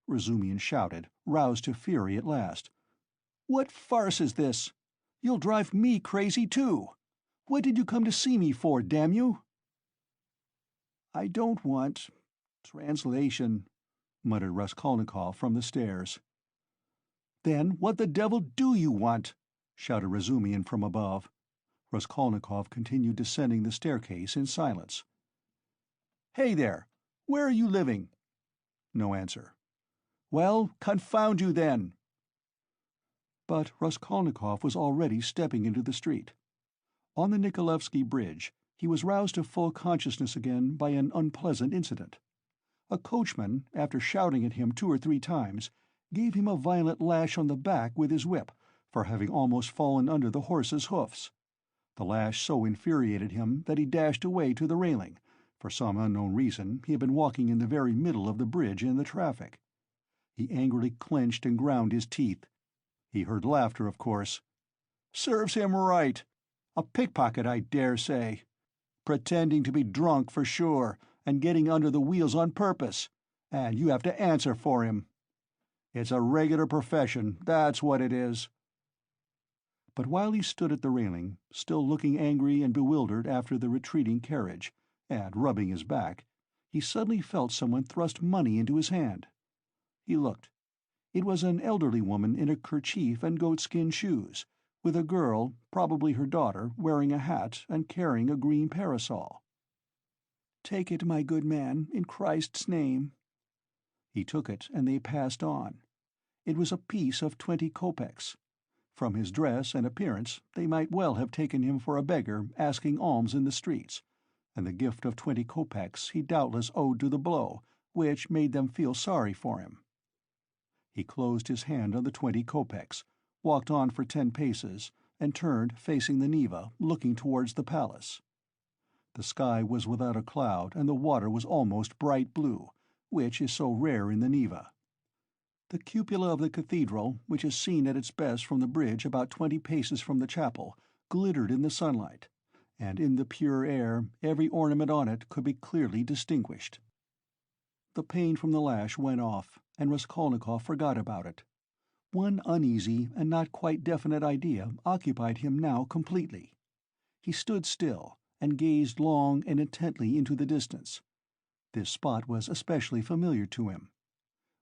Razumihin shouted, roused to fury at last. "What farce is this? You'll drive me crazy, too. What did you come to see me for, damn you?" "I don't want translation," muttered Raskolnikov from the stairs. "Then what the devil do you want?" shouted Razumihin from above. Raskolnikov continued descending the staircase in silence. "Hey there! Where are you living?" No answer. "Well, confound you then!" But Raskolnikov was already stepping into the street. On the Nikolaevsky Bridge, he was roused to full consciousness again by an unpleasant incident. A coachman, after shouting at him 2 or 3 times, gave him a violent lash on the back with his whip for having almost fallen under the horse's hoofs. The lash so infuriated him that he dashed away to the railing. For some unknown reason, he had been walking in the very middle of the bridge in the traffic. He angrily clenched and ground his teeth. He heard laughter, of course. "Serves him right. A pickpocket, I dare say. Pretending to be drunk for sure, and getting under the wheels on purpose. And you have to answer for him. It's a regular profession, that's what it is." But while he stood at the railing, still looking angry and bewildered after the retreating carriage, and rubbing his back, he suddenly felt someone thrust money into his hand. He looked. It was an elderly woman in a kerchief and goatskin shoes, with a girl, probably her daughter, wearing a hat and carrying a green parasol. "Take it, my good man, in Christ's name." He took it, and they passed on. It was a piece of 20 kopecks. From his dress and appearance, they might well have taken him for a beggar asking alms in the streets, and the gift of 20 kopecks he doubtless owed to the blow, which made them feel sorry for him. He closed his hand on the 20 kopecks, walked on for 10 paces, and turned, facing the Neva, looking towards the palace. The sky was without a cloud, and the water was almost bright blue, which is so rare in the Neva. The cupola of the cathedral, which is seen at its best from the bridge about 20 paces from the chapel, glittered in the sunlight, and in the pure air every ornament on it could be clearly distinguished. The pain from the lash went off, and Raskolnikov forgot about it. One uneasy and not quite definite idea occupied him now completely. He stood still, and gazed long and intently into the distance. This spot was especially familiar to him.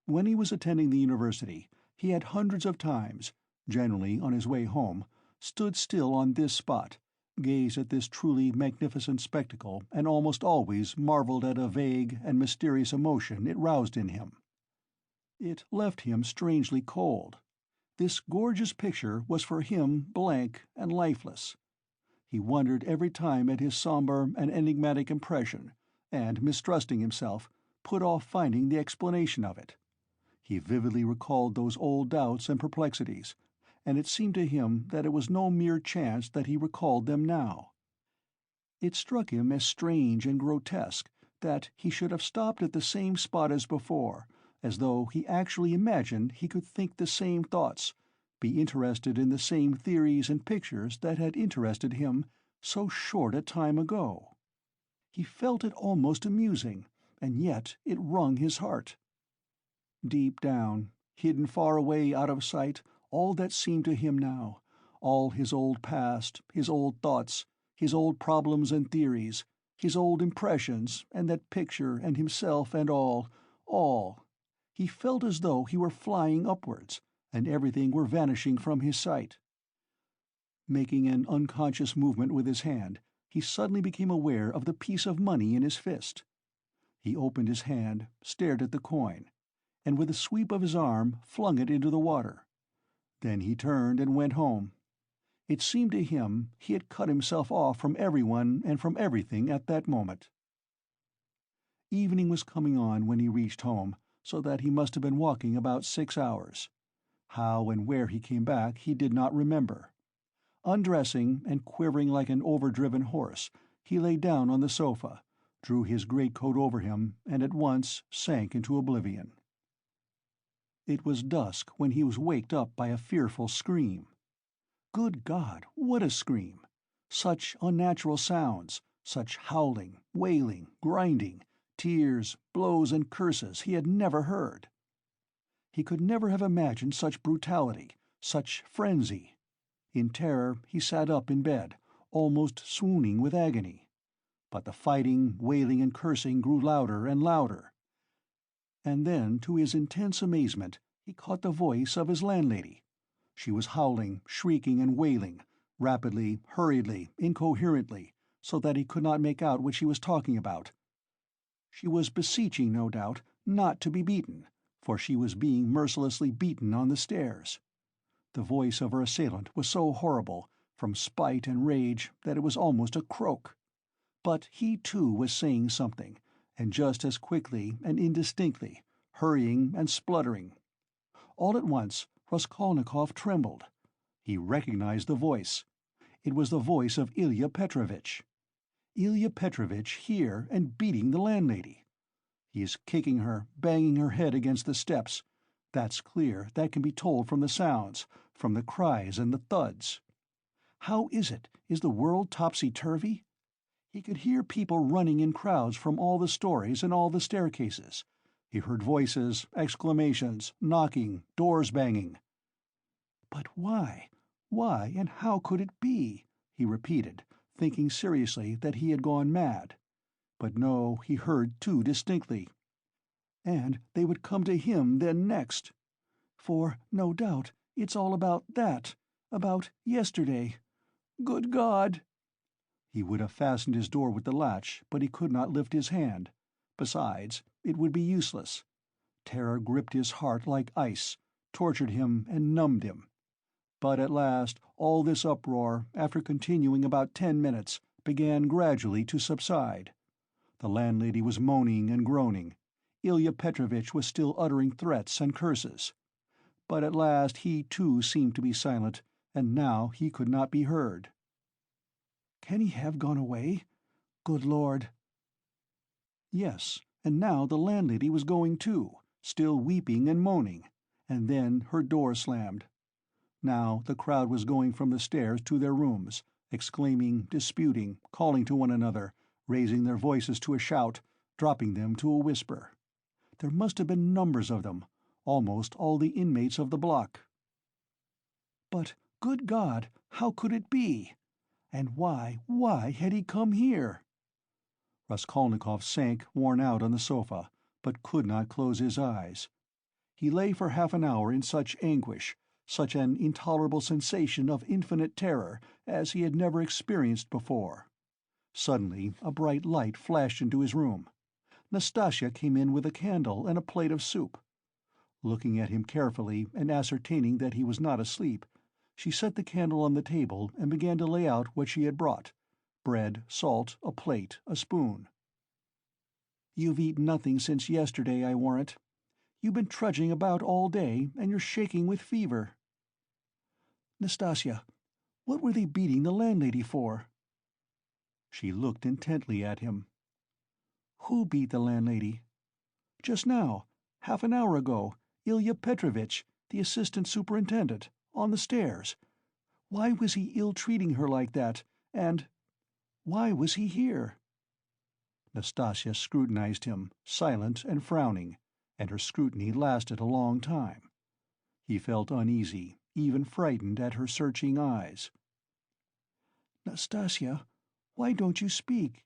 When he was attending the university, he had hundreds of times, generally on his way home, stood still on this spot, gazed at this truly magnificent spectacle, and almost always marveled at a vague and mysterious emotion it roused in him. It left him strangely cold. This gorgeous picture was for him blank and lifeless. He wondered every time at his somber and enigmatic impression, and, mistrusting himself, put off finding the explanation of it. He vividly recalled those old doubts and perplexities, and it seemed to him that it was no mere chance that he recalled them now. It struck him as strange and grotesque that he should have stopped at the same spot as before, as though he actually imagined he could think the same thoughts, be interested in the same theories and pictures that had interested him so short a time ago. He felt it almost amusing, and yet it wrung his heart. Deep down, hidden far away out of sight, all that seemed to him now, all his old past, his old thoughts, his old problems and theories, his old impressions, and that picture and himself and all, he felt as though he were flying upwards, and everything were vanishing from his sight. Making an unconscious movement with his hand, he suddenly became aware of the piece of money in his fist. He opened his hand, stared at the coin, and with a sweep of his arm flung it into the water. Then he turned and went home. It seemed to him he had cut himself off from everyone and from everything at that moment. Evening was coming on when he reached home, so that he must have been walking about 6 hours. How and where he came back he did not remember. Undressing and quivering like an overdriven horse, he lay down on the sofa, drew his greatcoat over him, and at once sank into oblivion. It was dusk when he was waked up by a fearful scream. Good God, what a scream! Such unnatural sounds, such howling, wailing, grinding, tears, blows and curses he had never heard. He could never have imagined such brutality, such frenzy. In terror he sat up in bed, almost swooning with agony. But the fighting, wailing and cursing grew louder and louder. And then, to his intense amazement, he caught the voice of his landlady. She was howling, shrieking and wailing, rapidly, hurriedly, incoherently, so that he could not make out what she was talking about. She was beseeching, no doubt, not to be beaten, for she was being mercilessly beaten on the stairs. The voice of her assailant was so horrible, from spite and rage, that it was almost a croak. But he too was saying something, and just as quickly and indistinctly, hurrying and spluttering. All at once Raskolnikov trembled. He recognized the voice. It was the voice of Ilya Petrovitch. Ilya Petrovitch here and beating the landlady. He is kicking her, banging her head against the steps. That's clear, that can be told from the sounds, from the cries and the thuds. How is it? Is the world topsy-turvy? He could hear people running in crowds from all the stories and all the staircases. He heard voices, exclamations, knocking, doors banging. But why? Why, and how could it be? He repeated, thinking seriously that he had gone mad. But no, he heard too distinctly. And they would come to him then next. For, no doubt, it's all about that, about yesterday. Good God! He would have fastened his door with the latch, but he could not lift his hand. Besides, it would be useless. Terror gripped his heart like ice, tortured him and numbed him. But at last all this uproar, after continuing about 10 minutes, began gradually to subside. The landlady was moaning and groaning. Ilya Petrovitch was still uttering threats and curses. But at last he too seemed to be silent, and now he could not be heard. Can he have gone away? Good Lord! Yes, and now the landlady was going too, still weeping and moaning, and then her door slammed. Now the crowd was going from the stairs to their rooms, exclaiming, disputing, calling to one another, raising their voices to a shout, dropping them to a whisper. There must have been numbers of them, almost all the inmates of the block. But, good God, how could it be? And why had he come here? Raskolnikov sank worn out on the sofa, but could not close his eyes. He lay for half an hour in such anguish, such an intolerable sensation of infinite terror as he had never experienced before. Suddenly a bright light flashed into his room. Nastasya came in with a candle and a plate of soup. Looking at him carefully and ascertaining that he was not asleep, she set the candle on the table and began to lay out what she had brought: bread, salt, a plate, a spoon. "You've eaten nothing since yesterday, I warrant. You've been trudging about all day, and you're shaking with fever." "Nastasya, what were they beating the landlady for?" She looked intently at him. "Who beat the landlady?" "Just now, half an hour ago, Ilya Petrovitch, the assistant superintendent, on the stairs. Why was he ill-treating her like that, and why was he here?" Nastasya scrutinized him, silent and frowning, and her scrutiny lasted a long time. He felt uneasy, even frightened at her searching eyes. "Nastasya, why don't you speak?"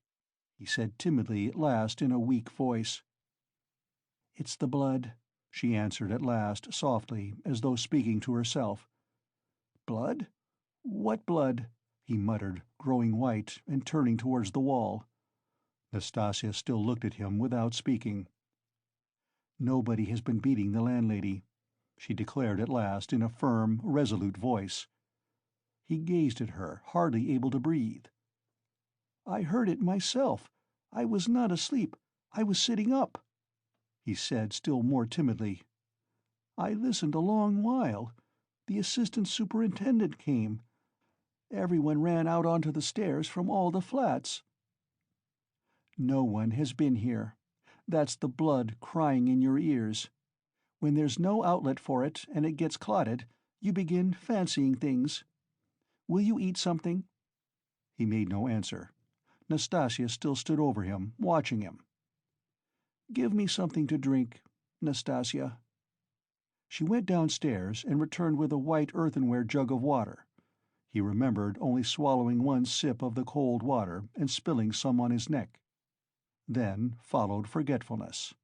he said timidly at last in a weak voice. "It's the blood," she answered at last, softly, as though speaking to herself. "Blood? What blood?" he muttered, growing white and turning towards the wall. Nastasya still looked at him without speaking. "Nobody has been beating the landlady," she declared at last in a firm, resolute voice. He gazed at her, hardly able to breathe. "I heard it myself. I was not asleep. I was sitting up," he said still more timidly. "I listened a long while. The assistant superintendent came. Everyone ran out onto the stairs from all the flats." "No one has been here. That's the blood crying in your ears. When there's no outlet for it and it gets clotted, you begin fancying things. Will you eat something?" He made no answer. Nastasya still stood over him, watching him. "Give me something to drink, Nastasya." She went downstairs and returned with a white earthenware jug of water. He remembered only swallowing one sip of the cold water and spilling some on his neck. Then followed forgetfulness.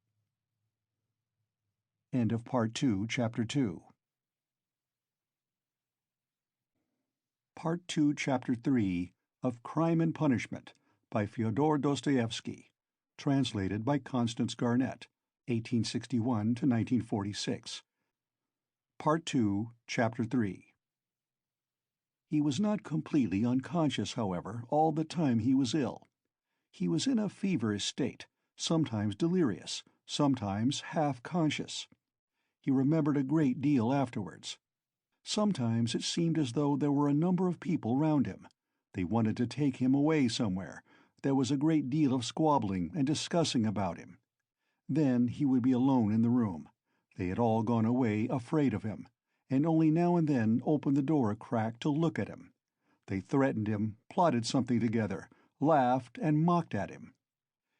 End of Part 2, Chapter 2. Part 2, Chapter 3 of Crime and Punishment by Fyodor Dostoevsky, translated by Constance Garnett, 1861 to 1946. Part 2, Chapter 3. He was not completely unconscious, however, all the time he was ill. He was in a feverish state, sometimes delirious, sometimes half-conscious. He remembered a great deal afterwards. Sometimes it seemed as though there were a number of people round him. They wanted to take him away somewhere. There was a great deal of squabbling and discussing about him. Then he would be alone in the room. They had all gone away afraid of him, and only now and then opened the door a crack to look at him. They threatened him, plotted something together, laughed and mocked at him.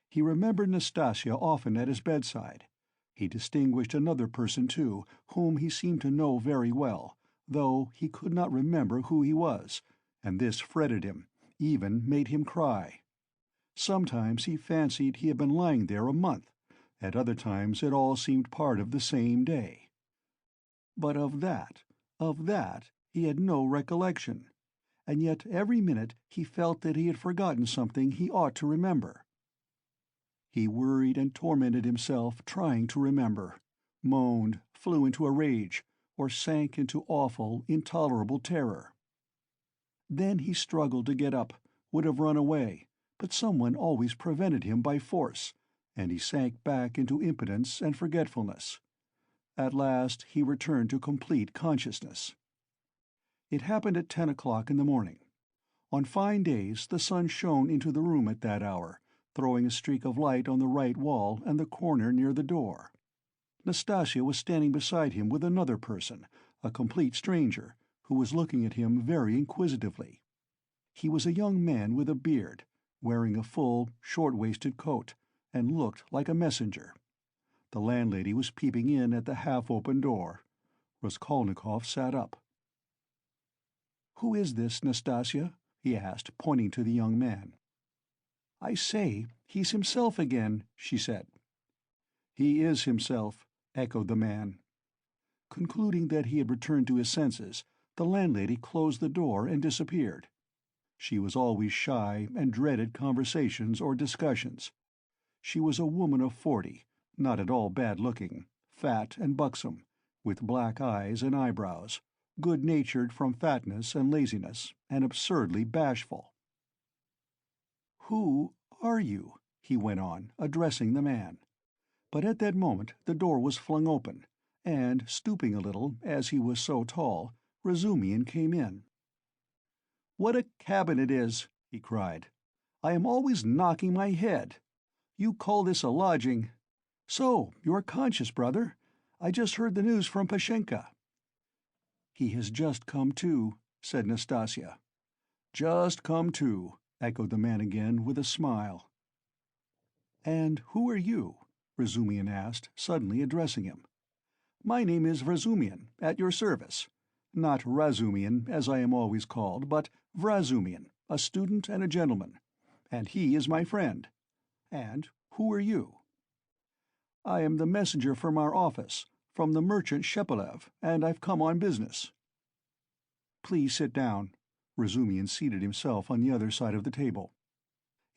He remembered Nastasia often at his bedside. He distinguished another person, too, whom he seemed to know very well, though he could not remember who he was, and this fretted him, even made him cry. Sometimes he fancied he had been lying there a month. At other times it all seemed part of the same day. But of that, he had no recollection, and yet every minute he felt that he had forgotten something he ought to remember. He worried and tormented himself trying to remember, moaned, flew into a rage, or sank into awful, intolerable terror. Then he struggled to get up, would have run away, but someone always prevented him by force, and he sank back into impotence and forgetfulness. At last he returned to complete consciousness. It happened at 10 o'clock in the morning. On fine days the sun shone into the room at that hour, throwing a streak of light on the right wall and the corner near the door. Nastasia was standing beside him with another person, a complete stranger, who was looking at him very inquisitively. He was a young man with a beard, wearing a full, short-waisted coat, and looked like a messenger. The landlady was peeping in at the half-open door. Raskolnikov sat up. "Who is this, Nastasia?" he asked, pointing to the young man. "I say, he's himself again," she said. "He is himself," echoed the man. Concluding that he had returned to his senses, the landlady closed the door and disappeared. She was always shy and dreaded conversations or discussions. She was a woman of 40, not at all bad-looking, fat and buxom, with black eyes and eyebrows, good-natured from fatness and laziness, and absurdly bashful. "Who are you?" he went on, addressing the man. But at that moment the door was flung open, and, stooping a little, as he was so tall, Razumian came in. "What a cabin it is!" he cried. "I am always knocking my head. You call this a lodging? So, you're conscious, brother. I just heard the news from Pashenka." "He has just come to," said Nastasia. "Just come to," echoed the man again, with a smile. "And who are you?" Razumian asked, suddenly addressing him. "My name is Vrazumian, at your service. Not Razumian, as I am always called, but Vrazumian, a student and a gentleman. And he is my friend. And who are you?" "I am the messenger from our office, from the merchant Shepelev, and I've come on business." "Please sit down." Razumian seated himself on the other side of the table.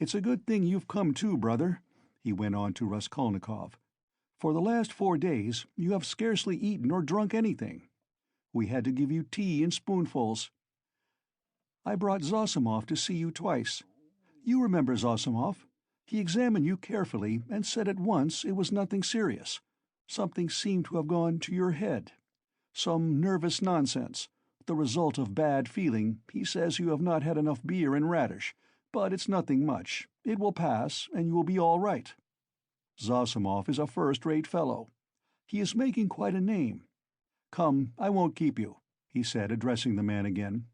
"It's a good thing you've come too, brother," he went on to Raskolnikov. "For the last 4 days you have scarcely eaten or drunk anything. We had to give you tea in spoonfuls. I brought Zosimov to see you twice. You remember Zosimov? He examined you carefully and said at once it was nothing serious. Something seemed to have gone to your head. Some nervous nonsense, the result of bad feeling. He says you have not had enough beer and radish, but it's nothing much. It will pass, and you will be all right. Zosimov is a first-rate fellow. He is making quite a name. Come, I won't keep you," he said, addressing the man again.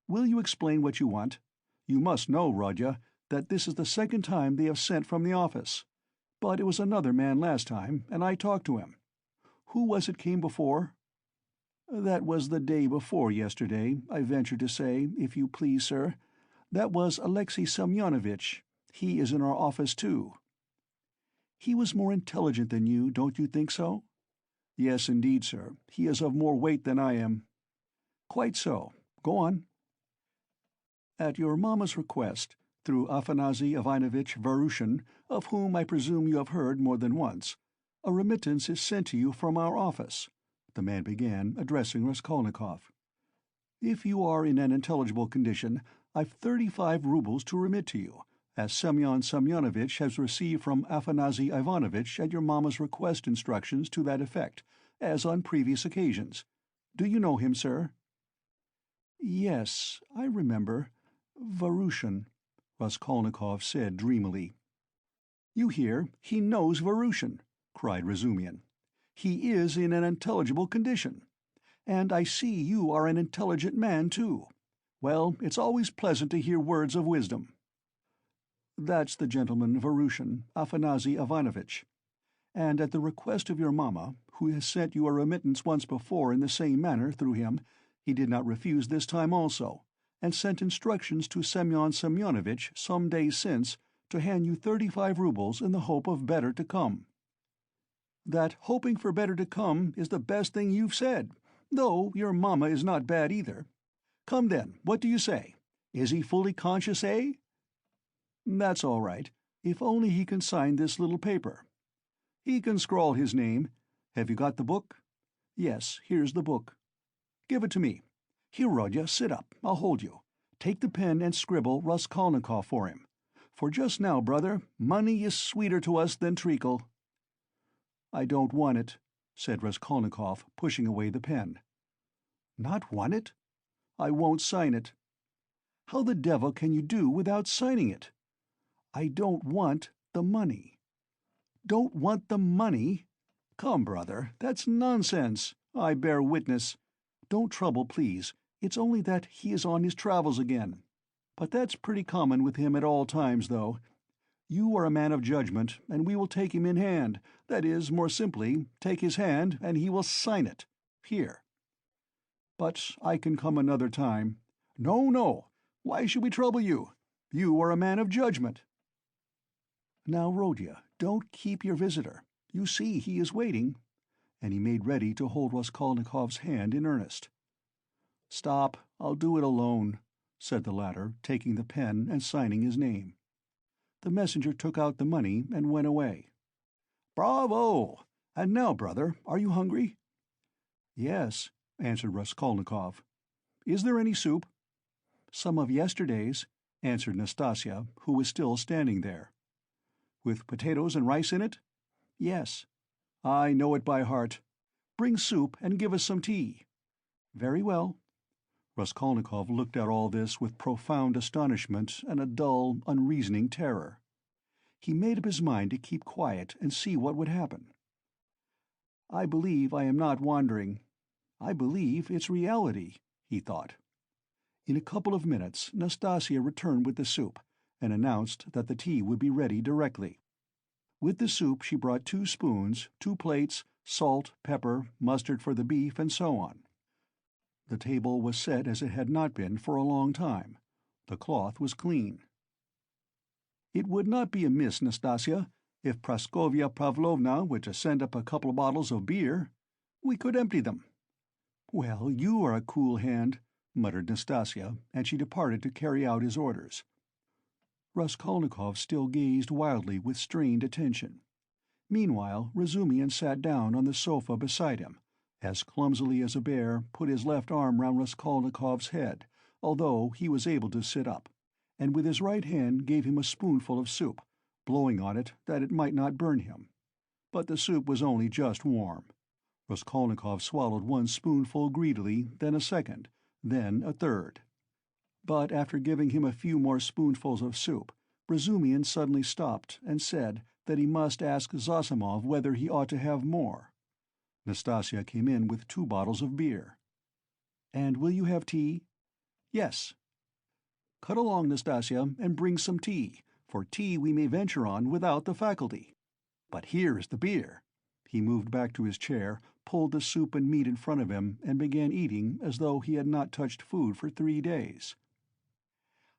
"Will you explain what you want? You must know, Rodya, that this is the second time they have sent from the office. But it was another man last time, and I talked to him. Who was it came before?" That was the day before yesterday, I venture to say, if you please, sir. That was Alexei Semyonovitch. He is in our office, too." "He was more intelligent than you, don't you think so?" "Yes, indeed, sir. He is of more weight than I am." "Quite so. Go on." "At your mamma's request, through Afanasy Ivanovitch Varushin, of whom I presume you have heard more than once, a remittance is sent to you from our office," the man began, addressing Raskolnikov. "If you are in an intelligible condition, I've 35 roubles to remit to you, as Semyon Semyonovitch has received from Afanasy Ivanovitch at your mamma's request instructions to that effect, as on previous occasions. Do you know him, sir?" "Yes, I remember. Varushin," Raskolnikov said dreamily. "You hear, he knows Varushin," cried Razumian. "He is in an intelligible condition. And I see you are an intelligent man, too. Well, it's always pleasant to hear words of wisdom." "That's the gentleman Varushin, Afanasy Ivanovitch. And at the request of your mamma, who has sent you a remittance once before in the same manner through him, he did not refuse this time also, and sent instructions to Semyon Semyonovitch some days since to hand you 35 roubles in the hope of better to come." "That hoping for better to come is the best thing you've said, though your mamma is not bad either. Come then, what do you say? Is he fully conscious, eh?" "That's all right, if only he can sign this little paper." "He can scrawl his name. Have you got the book?" "Yes, here's the book." "Give it to me. Here, Rodya, sit up, I'll hold you. Take the pen and scribble Raskolnikov for him. For just now, brother, money is sweeter to us than treacle." "I don't want it," said Raskolnikov, pushing away the pen. "Not want it?" "I won't sign it." "How the devil can you do without signing it?" "I don't want the money." "Don't want the money? Come, brother, that's nonsense, I bear witness. Don't trouble, please. It's only that he is on his travels again. But that's pretty common with him at all times, though. You are a man of judgment, and we will take him in hand, that is, more simply, take his hand and he will sign it. Here." "But I can come another time." "No, no. Why should we trouble you? You are a man of judgment." "Now, Rodya, don't keep your visitor. You see he is waiting," and he made ready to hold Raskolnikov's hand in earnest. "Stop, I'll do it alone," said the latter, taking the pen and signing his name. The messenger took out the money and went away. "Bravo! And now, brother, are you hungry?" "Yes," answered Raskolnikov. "Is there any soup?" "Some of yesterday's," answered Nastasya, who was still standing there. "With potatoes and rice in it?" "Yes." "I know it by heart. Bring soup and give us some tea." "Very well." Raskolnikov looked at all this with profound astonishment and a dull, unreasoning terror. He made up his mind to keep quiet and see what would happen. "I believe I am not wandering. I believe it's reality," he thought. In a couple of minutes Nastasya returned with the soup, and announced that the tea would be ready directly. With the soup she brought 2 spoons, 2 plates, salt, pepper, mustard for the beef, and so on. The table was set as it had not been for a long time. The cloth was clean. "It would not be amiss, Nastasya, if Praskovya Pavlovna were to send up a couple of bottles of beer. We could empty them." "Well, you are a cool hand," muttered Nastasya, and she departed to carry out his orders. Raskolnikov still gazed wildly with strained attention. Meanwhile Razumian sat down on the sofa beside him, as clumsily as a bear, put his left arm round Raskolnikov's head, although he was able to sit up, and with his right hand gave him a spoonful of soup, blowing on it that it might not burn him. But the soup was only just warm. Raskolnikov swallowed 1 spoonful greedily, then a second, then a third. But after giving him a few more spoonfuls of soup, Razumian suddenly stopped and said that he must ask Zosimov whether he ought to have more. Nastasya came in with 2 bottles of beer. "And will you have tea?" "Yes." "Cut along, Nastasya, and bring some tea, for tea we may venture on without the faculty. But here is the beer." He moved back to his chair, pulled the soup and meat in front of him and began eating as though he had not touched food for 3 days.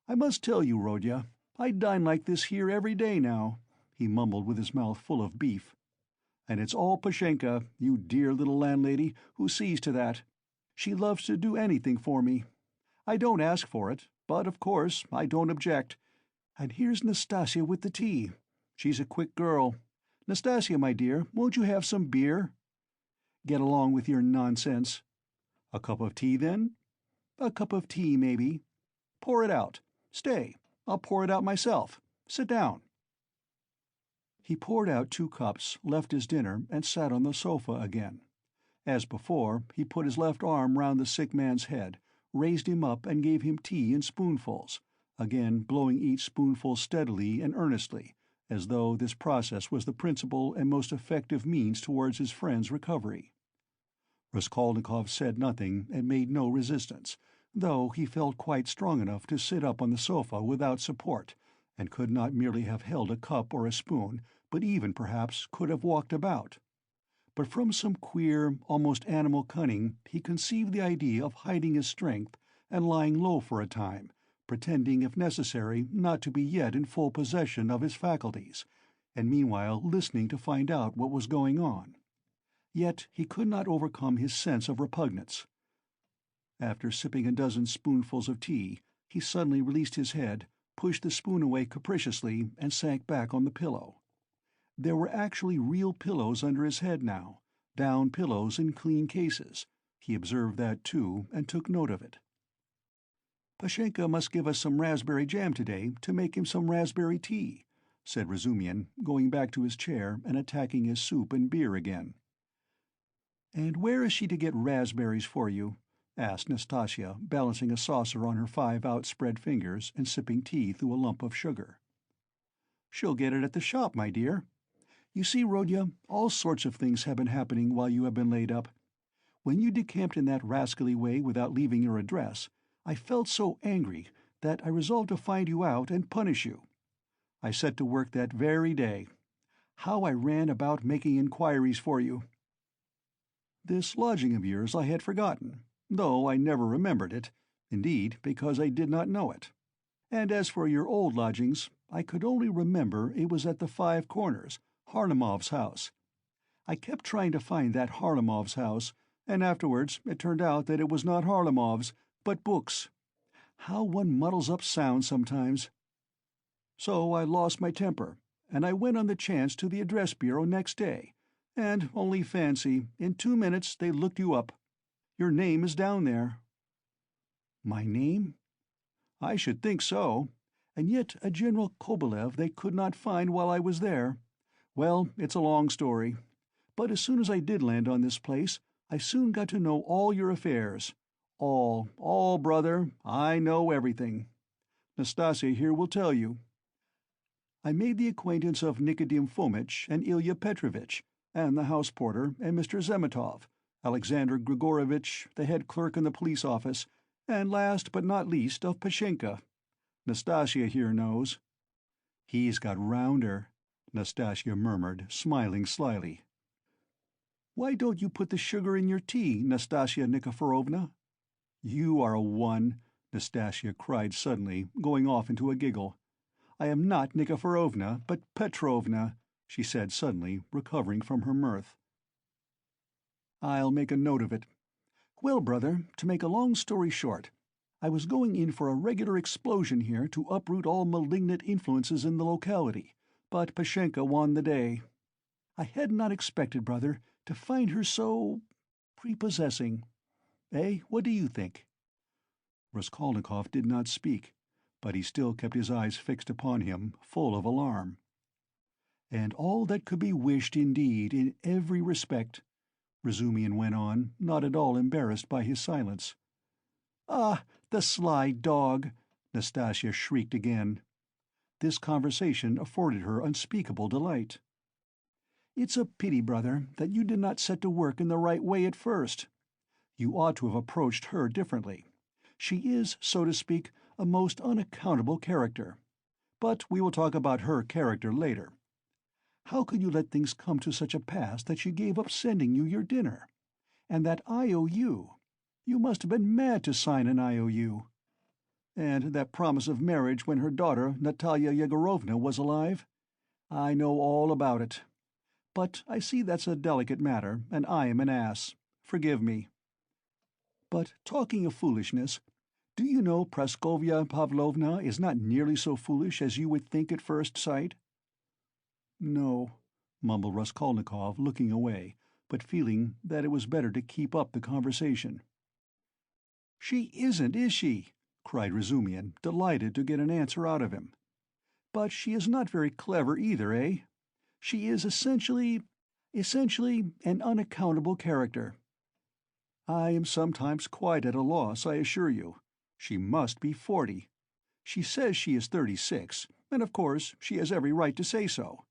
"I must tell you, Rodya, I dine like this here every day now," he mumbled with his mouth full of beef. "And it's all Pashenka, you dear little landlady, who sees to that. She loves to do anything for me. I don't ask for it, but of course I don't object. And here's Nastasia with the tea. She's a quick girl. Nastasia, my dear, won't you have some beer? Get along with your nonsense. A cup of tea, then? A cup of tea, maybe. Pour it out. Stay, I'll pour it out myself. Sit down." He poured out 2 cups, left his dinner, and sat on the sofa again. As before, he put his left arm round the sick man's head, raised him up and gave him tea in spoonfuls, again blowing each spoonful steadily and earnestly, as though this process was the principal and most effective means towards his friend's recovery. Raskolnikov said nothing and made no resistance, though he felt quite strong enough to sit up on the sofa without support, and could not merely have held a cup or a spoon, but even, perhaps, could have walked about. But from some queer, almost animal cunning, he conceived the idea of hiding his strength and lying low for a time, pretending, if necessary, not to be yet in full possession of his faculties, and meanwhile listening to find out what was going on. Yet he could not overcome his sense of repugnance. After sipping a dozen spoonfuls of tea, he suddenly released his head, pushed the spoon away capriciously, and sank back on the pillow. There were actually real pillows under his head now, down pillows in clean cases. He observed that too, and took note of it. "Pashenka must give us some raspberry jam today to make him some raspberry tea," said Razumihin, going back to his chair and attacking his soup and beer again. "And where is she to get raspberries for you?" asked Nastasia, balancing a saucer on her 5 outspread fingers and sipping tea through a lump of sugar. "She'll get it at the shop, my dear. You see, Rodya, all sorts of things have been happening while you have been laid up. When you decamped in that rascally way without leaving your address, I felt so angry that I resolved to find you out and punish you. I set to work that very day. How I ran about making inquiries for you. This lodging of yours I had forgotten, though I never remembered it, indeed, because I did not know it. And as for your old lodgings, I could only remember it was at the 5 Corners, Harlamov's house. I kept trying to find that Harlamov's house, and afterwards it turned out that it was not Harlamov's, but Book's. How one muddles up sounds sometimes. So I lost my temper, and I went on the chance to the address bureau next day, and only fancy, in 2 minutes they looked you up. Your name is down there." "My name?" "I should think so. And yet a General Kobolev they could not find while I was there. Well, it's a long story. But as soon as I did land on this place, I soon got to know all your affairs. All, brother, I know everything. Nastasia here will tell you. I made the acquaintance of Nikodim Fomitch and Ilya Petrovitch, and the house porter, and Mr. Zemetov, Alexander Grigorovitch, the head clerk in the police office, and last but not least of Pashenka. Nastasia here knows." "He's got rounder," Nastasia murmured, smiling slyly. "Why don't you put the sugar in your tea, Nastasia Nikiforovna?" "You are a one," Nastasia cried suddenly, going off into a giggle. "I am not Nikiforovna, but Petrovna," she said suddenly, recovering from her mirth. "I'll make a note of it. Well, brother, to make a long story short, I was going in for a regular explosion here to uproot all malignant influences in the locality, but Pashenka won the day. I had not expected, brother, to find her so prepossessing. Eh, what do you think?" Raskolnikov did not speak, but he still kept his eyes fixed upon him, full of alarm. "And all that could be wished indeed, in every respect," Razumihin went on, not at all embarrassed by his silence. "Ah, the sly dog!" Nastasia shrieked again. This conversation afforded her unspeakable delight. "It's a pity, brother, that you did not set to work in the right way at first. You ought to have approached her differently. She is, so to speak, a most unaccountable character. But we will talk about her character later. How could you let things come to such a pass that she gave up sending you your dinner? And that IOU. You must have been mad to sign an IOU. And that promise of marriage when her daughter, Natalia Yegorovna, was alive? I know all about it. But I see that's a delicate matter, and I am an ass. Forgive me. But talking of foolishness, do you know Praskovya Pavlovna is not nearly so foolish as you would think at first sight? No, mumbled Raskolnikov, looking away, but feeling that it was better to keep up the conversation. She isn't, is she? Cried Razumian, delighted to get an answer out of him. But she is not very clever either, eh? She is essentially an unaccountable character. I am sometimes quite at a loss, I assure you. She must be 40. She says she is 36, and of course she has every right to say so.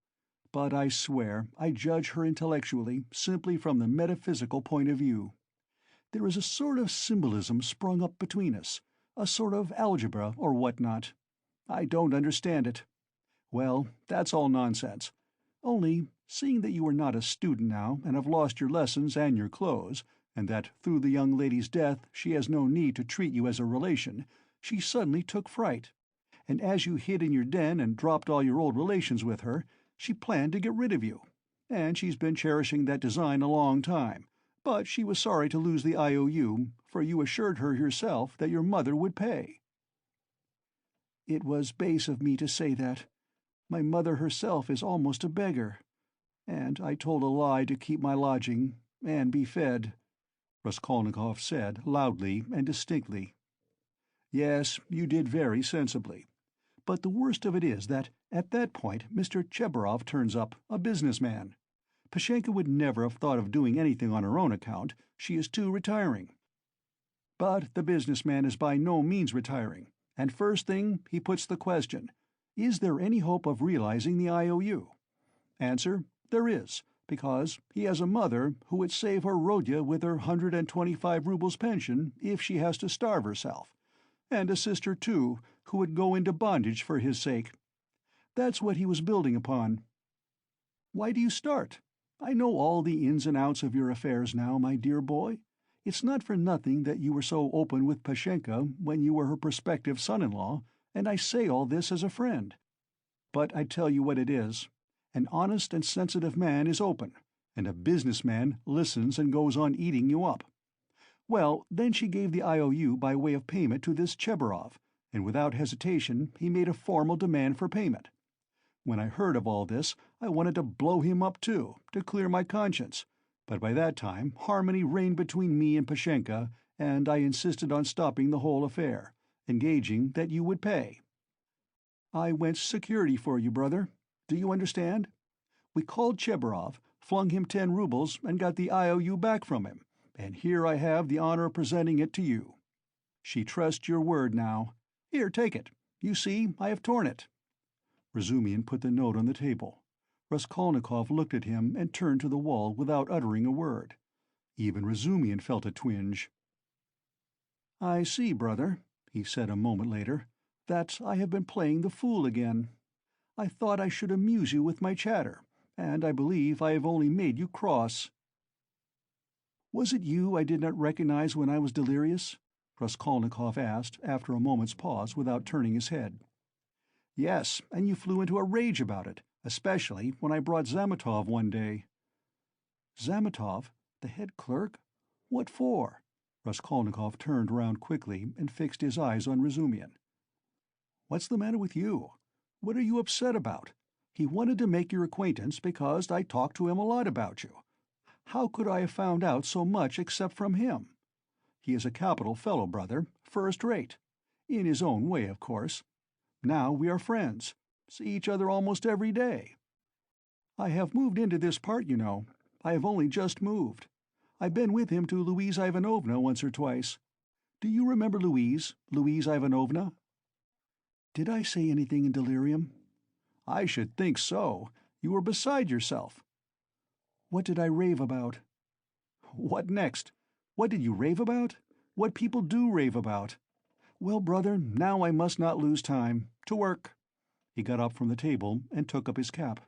But I swear I judge her intellectually simply from the metaphysical point of view. There is a sort of symbolism sprung up between us, a sort of algebra or what-not. I don't understand it. Well, that's all nonsense. Only, seeing that you are not a student now and have lost your lessons and your clothes, and that through the young lady's death she has no need to treat you as a relation, she suddenly took fright, and as you hid in your den and dropped all your old relations with her, she planned to get rid of you, and she's been cherishing that design a long time, but she was sorry to lose the IOU, for you assured her yourself that your mother would pay. It was base of me to say that. My mother herself is almost a beggar, and I told a lie to keep my lodging and be fed, Raskolnikov said loudly and distinctly. Yes, you did very sensibly. But the worst of it is that at that point Mr. Chebarov turns up, a businessman. Pashenka would never have thought of doing anything on her own account. She is too retiring. But the businessman is by no means retiring, and first thing he puts the question, is there any hope of realizing the IOU? Answer, there is, because he has a mother who would save her Rodya with her 125 rubles pension if she has to starve herself, and a sister, too, who would go into bondage for his sake. That's what he was building upon. Why do you start? I know all the ins and outs of your affairs now, my dear boy. It's not for nothing that you were so open with Pashenka when you were her prospective son-in-law, and I say all this as a friend. But I tell you what it is. An honest and sensitive man is open, and a businessman listens and goes on eating you up. Well, then she gave the IOU by way of payment to this Chebarov, and without hesitation he made a formal demand for payment. When I heard of all this, I wanted to blow him up too, to clear my conscience, but by that time harmony reigned between me and Pashenka, and I insisted on stopping the whole affair, engaging that you would pay. I went security for you, brother. Do you understand? We called Chebarov, flung him 10 rubles, and got the IOU back from him, and here I have the honor of presenting it to you. She trusts your word now. Here, take it. You see, I have torn it. Razumian put the note on the table. Raskolnikov looked at him and turned to the wall without uttering a word. Even Razumian felt a twinge. I see, brother, he said a moment later, that I have been playing the fool again. I thought I should amuse you with my chatter, and I believe I have only made you cross. Was it you I did not recognize when I was delirious? Raskolnikov asked, after a moment's pause, without turning his head. Yes, and you flew into a rage about it, especially when I brought Zametov one day. Zametov? The head clerk? What for? Raskolnikov turned round quickly and fixed his eyes on Razumian. What's the matter with you? What are you upset about? He wanted to make your acquaintance because I talked to him a lot about you. How could I have found out so much except from him? He is a capital fellow, brother, first rate. In his own way, of course. Now we are friends, see each other almost every day. I have moved into this part, you know. I have only just moved. I've been with him to Louise Ivanovna once or twice. Do you remember Louise Ivanovna? Did I say anything in delirium? I should think so. You were beside yourself. What did I rave about? What next? What did you rave about? What people do rave about. Well, brother, now I must not lose time. To work. He got up from the table and took up his cap.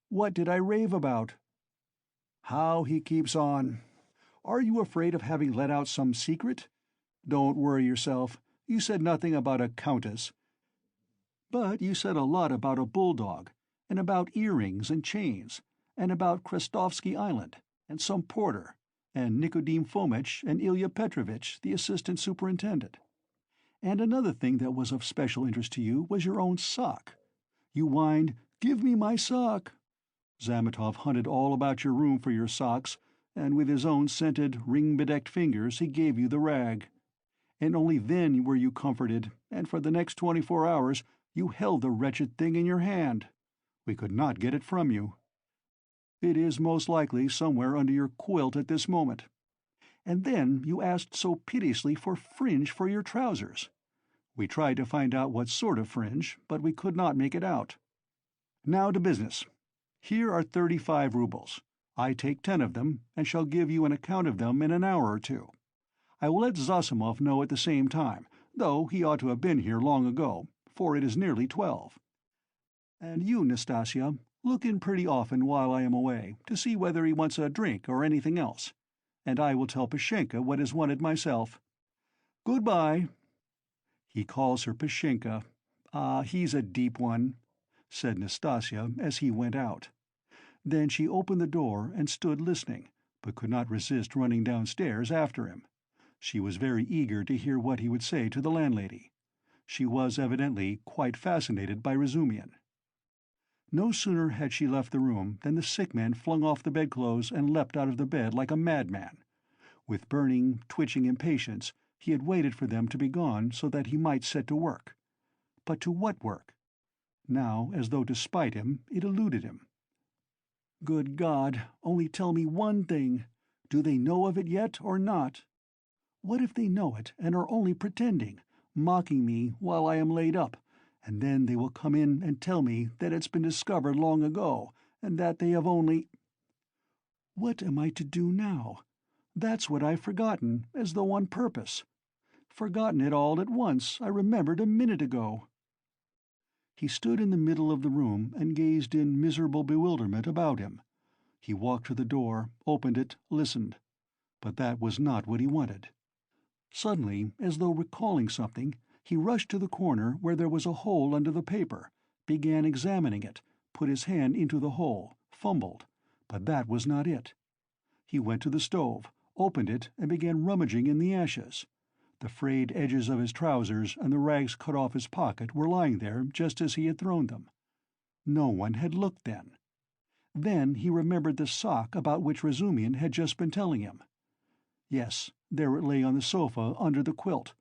What did I rave about? How he keeps on. Are you afraid of having let out some secret? Don't worry yourself. You said nothing about a countess. But you said a lot about a bulldog, and about earrings and chains, and about Krestovsky Island, and some porter, and Nikodim Fomitch and Ilya Petrovitch, the assistant superintendent. And another thing that was of special interest to you was your own sock. You whined, 'Give me my sock!' Zametov hunted all about your room for your socks, and with his own scented, ring-bedecked fingers he gave you the rag. And only then were you comforted, and for the next 24 hours you held the wretched thing in your hand. We could not get it from you. It is most likely somewhere under your quilt at this moment. And then you asked so piteously for fringe for your trousers. We tried to find out what sort of fringe, but we could not make it out. Now to business. Here are 35 rubles. I take 10 of them, and shall give you an account of them in an hour or two. I will let Zosimov know at the same time, though he ought to have been here long ago, for it is nearly 12. And you, Nastasia, look in pretty often while I am away, to see whether he wants a drink or anything else, and I will tell Pashenka what is wanted myself. Goodbye." "He calls her Pashenka. Ah, he's a deep one," said Nastasia as he went out. Then she opened the door and stood listening, but could not resist running downstairs after him. She was very eager to hear what he would say to the landlady. She was evidently quite fascinated by Razumihin. No sooner had she left the room than the sick man flung off the bedclothes and leapt out of the bed like a madman. With burning, twitching impatience, he had waited for them to be gone so that he might set to work. But to what work? Now, as though to spite him, it eluded him. "Good God, only tell me one thing. Do they know of it yet or not? What if they know it and are only pretending, mocking me while I am laid up, and then they will come in and tell me that it's been discovered long ago, and that they have only— What am I to do now? That's what I've forgotten, as though on purpose. Forgotten it all at once, I remembered a minute ago." He stood in the middle of the room and gazed in miserable bewilderment about him. He walked to the door, opened it, listened. But that was not what he wanted. Suddenly, as though recalling something, he rushed to the corner where there was a hole under the paper, began examining it, put his hand into the hole, fumbled, but that was not it. He went to the stove, opened it, and began rummaging in the ashes. The frayed edges of his trousers and the rags cut off his pocket were lying there just as he had thrown them. No one had looked then. Then he remembered the sock about which Razumihin had just been telling him. Yes, there it lay on the sofa under the quilt,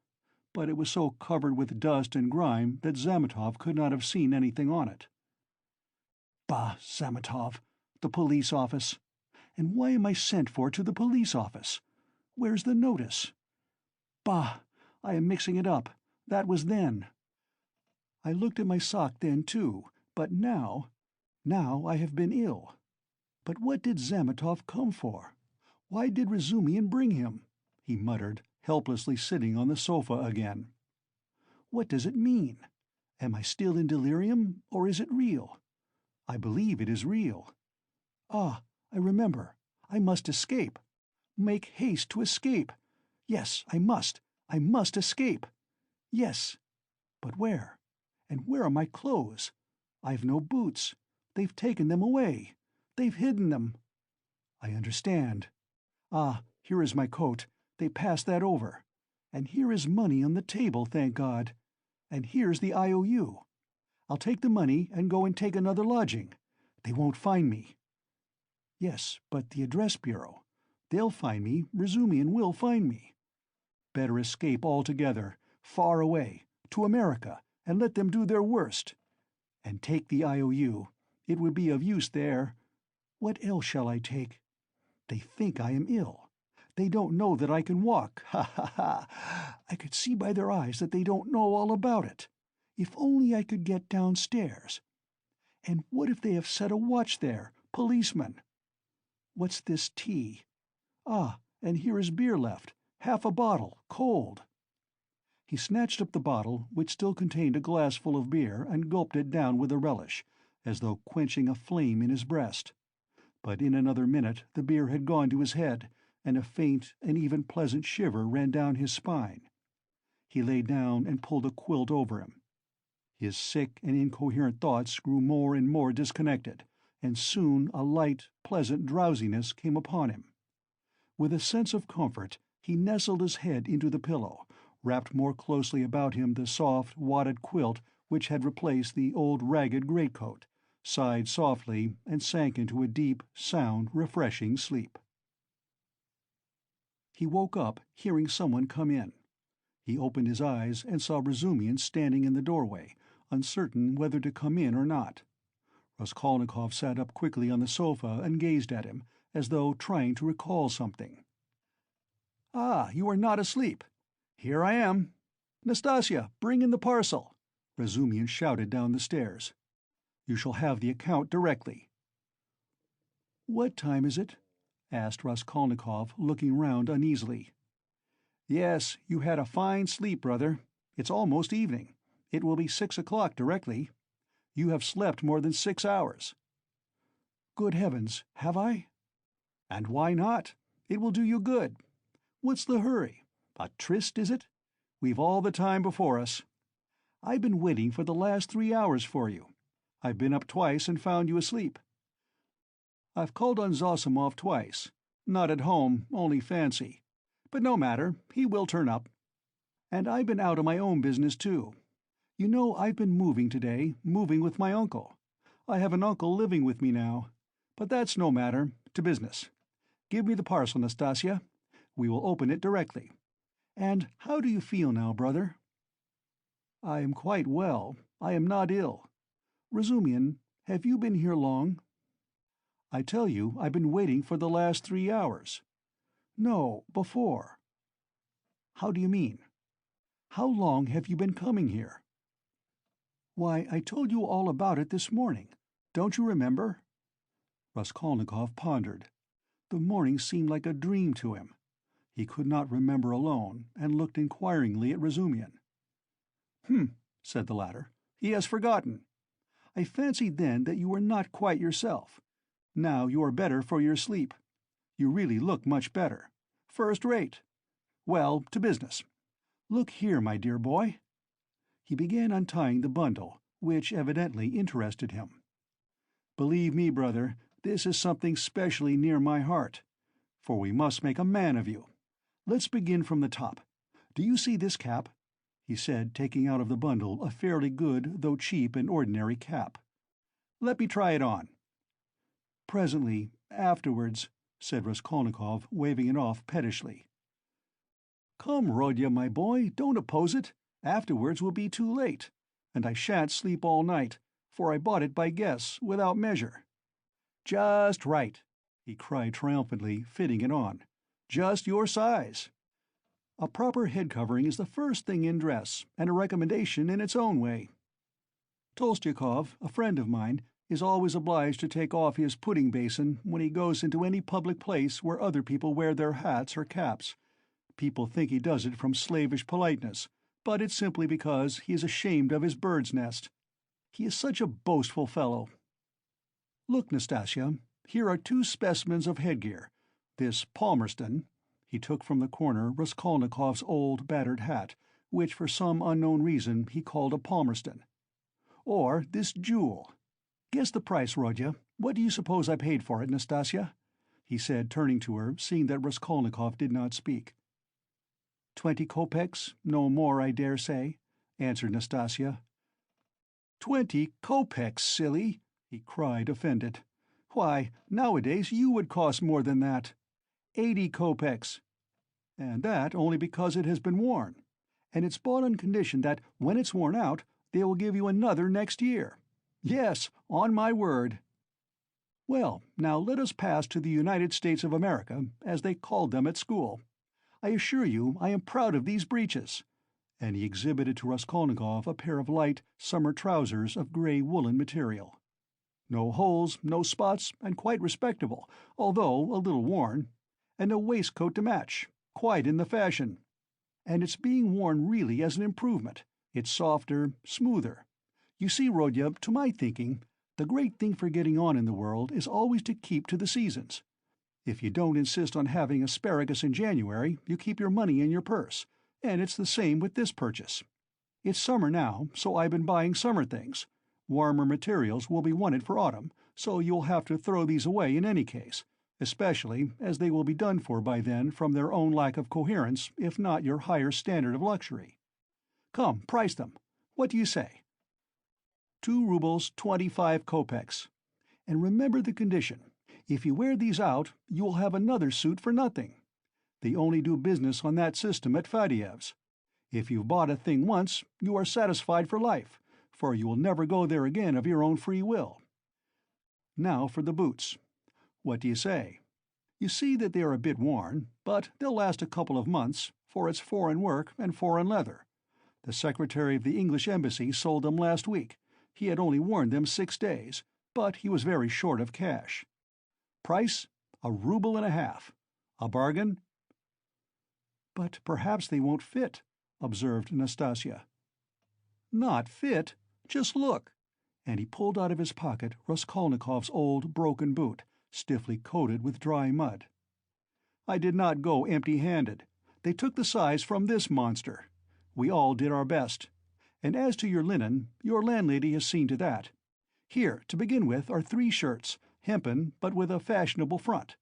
but it was so covered with dust and grime that Zametov could not have seen anything on it. Bah, Zametov! The police office! And why am I sent for to the police office? Where's the notice? Bah! I am mixing it up. That was then. I looked at my sock then, too, but now I have been ill. But what did Zametov come for? Why did Razumihin bring him? He muttered, helplessly sitting on the sofa again. What does it mean? Am I still in delirium, or is it real? I believe it is real. Ah, I remember. I must escape. Make haste to escape. Yes, I must escape. Yes. But where? And where are my clothes? I've no boots. They've taken them away. They've hidden them. I understand. Ah, here is my coat. They passed that over. And here is money on the table, thank God. And here's the IOU. I'll take the money and go and take another lodging. They won't find me. Yes, but the address bureau. They'll find me. Razumihin will find me. Better escape altogether, far away, to America, and let them do their worst. And take the IOU. It would be of use there. What else shall I take? They think I am ill. They don't know that I can walk. Ha, ha, ha! I could see by their eyes that they don't know all about it. If only I could get downstairs. And what if they have set a watch there, policeman? What's this tea? Ah, and here is beer left, half a bottle, cold. He snatched up the bottle, which still contained a glass full of beer, and gulped it down with a relish, as though quenching a flame in his breast. But in another minute the beer had gone to his head, and a faint and even pleasant shiver ran down his spine. He lay down and pulled a quilt over him. His sick and incoherent thoughts grew more and more disconnected, and soon a light, pleasant drowsiness came upon him. With a sense of comfort, he nestled his head into the pillow, wrapped more closely about him the soft, wadded quilt which had replaced the old ragged greatcoat, sighed softly, and sank into a deep, sound, refreshing sleep. He woke up, hearing someone come in. He opened his eyes and saw Razumian standing in the doorway, uncertain whether to come in or not. Raskolnikov sat up quickly on the sofa and gazed at him, as though trying to recall something. "Ah, you are not asleep. Here I am. Nastasia, bring in the parcel," Razumian shouted down the stairs. "You shall have the account directly." "What time is it?" asked Raskolnikov, looking round uneasily. "Yes, you had a fine sleep, brother. It's almost evening. It will be 6 o'clock directly. You have slept more than 6 hours." "Good heavens, have I?" "And why not? It will do you good. What's the hurry? A tryst, is it? We've all the time before us. I've been waiting for the last 3 hours for you. I've been up twice and found you asleep. I've called on Zosimov twice. Not at home, only fancy. But no matter, he will turn up. And I've been out on my own business, too. You know, I've been moving today, moving with my uncle. I have an uncle living with me now. But that's no matter. To business. Give me the parcel, Nastasia. We will open it directly. And how do you feel now, brother?" "I am quite well. I am not ill. Razumian, have you been here long?" "I tell you, I've been waiting for the last 3 hours." "No, before." "How do you mean? How long have you been coming here?" "Why, I told you all about it this morning. Don't you remember?" Raskolnikov pondered. The morning seemed like a dream to him. He could not remember alone, and looked inquiringly at Razumian. Said the latter. "He has forgotten. I fancied then that you were not quite yourself. Now you are better for your sleep. You really look much better. First rate. Well, to business. Look here, my dear boy." He began untying the bundle, which evidently interested him. "Believe me, brother, this is something specially near my heart, for we must make a man of you. Let's begin from the top. Do you see this cap?" he said, taking out of the bundle a fairly good, though cheap and ordinary cap. "Let me try it on." "Presently, afterwards," said Raskolnikov, waving it off pettishly. "Come, Rodya, my boy, don't oppose it. Afterwards will be too late, and I shan't sleep all night, for I bought it by guess, without measure." "Just right," he cried triumphantly, fitting it on. "Just your size. A proper head covering is the first thing in dress, and a recommendation in its own way. Tolstyakov, a friend of mine, is always obliged to take off his pudding basin when he goes into any public place where other people wear their hats or caps. People think he does it from slavish politeness, but it's simply because he is ashamed of his bird's nest. He is such a boastful fellow. Look, Nastasia, here are 2 specimens of headgear. This Palmerston," he took from the corner Raskolnikov's old, battered hat, which for some unknown reason he called a Palmerston. "Or this jewel. Guess the price, Rodya. What do you suppose I paid for it, Nastasia?" he said, turning to her, seeing that Raskolnikov did not speak. 20 kopecks, no more, I dare say," answered Nastasia. 20 kopecks, silly!" he cried, offended. "Why, nowadays you would cost more than that. 80 kopecks. And that only because it has been worn. And it's bought on condition that, when it's worn out, they will give you another next year. Yes, on my word. Well, now let us pass to the United States of America, as they called them at school. I assure you I am proud of these breeches." And he exhibited to Raskolnikov a pair of light summer trousers of grey woolen material. "No holes, no spots, and quite respectable, although a little worn. And a waistcoat to match, quite in the fashion. And it's being worn really as an improvement. It's softer, smoother. You see, Rodya, to my thinking, the great thing for getting on in the world is always to keep to the seasons. If you don't insist on having asparagus in January, you keep your money in your purse, and it's the same with this purchase. It's summer now, so I've been buying summer things. Warmer materials will be wanted for autumn, so you'll have to throw these away in any case, especially as they will be done for by then from their own lack of coherence, if not your higher standard of luxury. Come, price them. What do you say? 2 rubles 25 kopecks. And remember the condition. If you wear these out, you will have another suit for nothing. They only do business on that system at Fadyev's. If you've bought a thing once, you are satisfied for life, for you will never go there again of your own free will. Now for the boots. What do you say? You see that they are a bit worn, but they'll last a couple of months, for it's foreign work and foreign leather. The secretary of the English embassy sold them last week. He had only worn them 6 days, but he was very short of cash. Price, 1.5 rubles. A bargain? But perhaps they won't fit, observed Nastasia. Not fit? Just look. And he pulled out of his pocket Raskolnikov's old broken boot, stiffly coated with dry mud. I did not go empty-handed. They took the size from this monster. We all did our best. And as to your linen, your landlady has seen to that. Here, to begin with, are 3 shirts, hempen but with a fashionable front.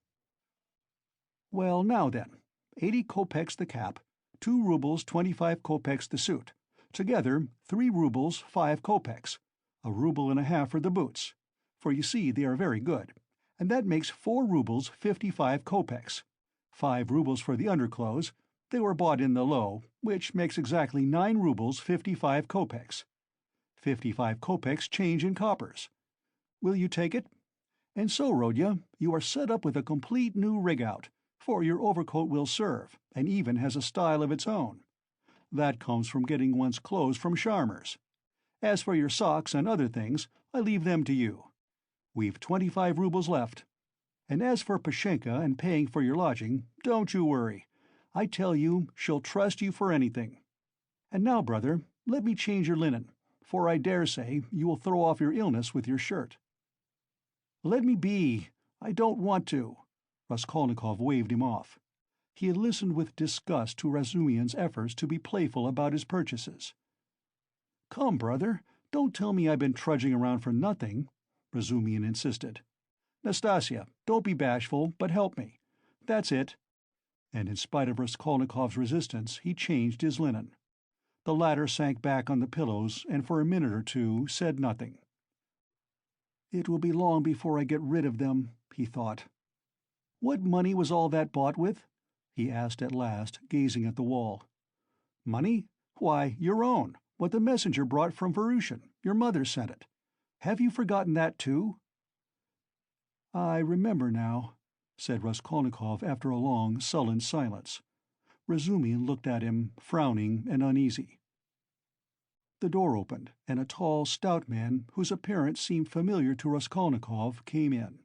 Well, now then, 80 kopecks the cap, 2 rubles 25 kopecks the suit. Together, 3 rubles 5 kopecks, 1.5 rubles for the boots, for you see they are very good, and that makes 4 rubles 55 kopecks. 5 rubles for the underclothes. They were bought in the low, which makes exactly 9 rubles 55 kopecks. 55 kopecks change in coppers. Will you take it? And so, Rodya, you are set up with a complete new rig-out, for your overcoat will serve, and even has a style of its own. That comes from getting one's clothes from Sharmer's. As for your socks and other things, I leave them to you. We've 25 rubles left. And as for Pashenka and paying for your lodging, don't you worry. I tell you, she'll trust you for anything. And now, brother, let me change your linen, for I dare say you will throw off your illness with your shirt. Let me be. I don't want to. Raskolnikov waved him off. He had listened with disgust to Razumian's efforts to be playful about his purchases. Come, brother, don't tell me I've been trudging around for nothing, Razumian insisted. Nastasia, don't be bashful, but help me. That's it. And in spite of Raskolnikov's resistance, he changed his linen. The latter sank back on the pillows and for a minute or two said nothing. It will be long before I get rid of them, he thought. What money was all that bought with? He asked at last, gazing at the wall. Money? Why, your own, what the messenger brought from Varushin. Your mother sent it. Have you forgotten that too? I remember now, said Raskolnikov after a long, sullen silence. Razumian looked at him, frowning and uneasy. The door opened, and a tall, stout man, whose appearance seemed familiar to Raskolnikov, came in.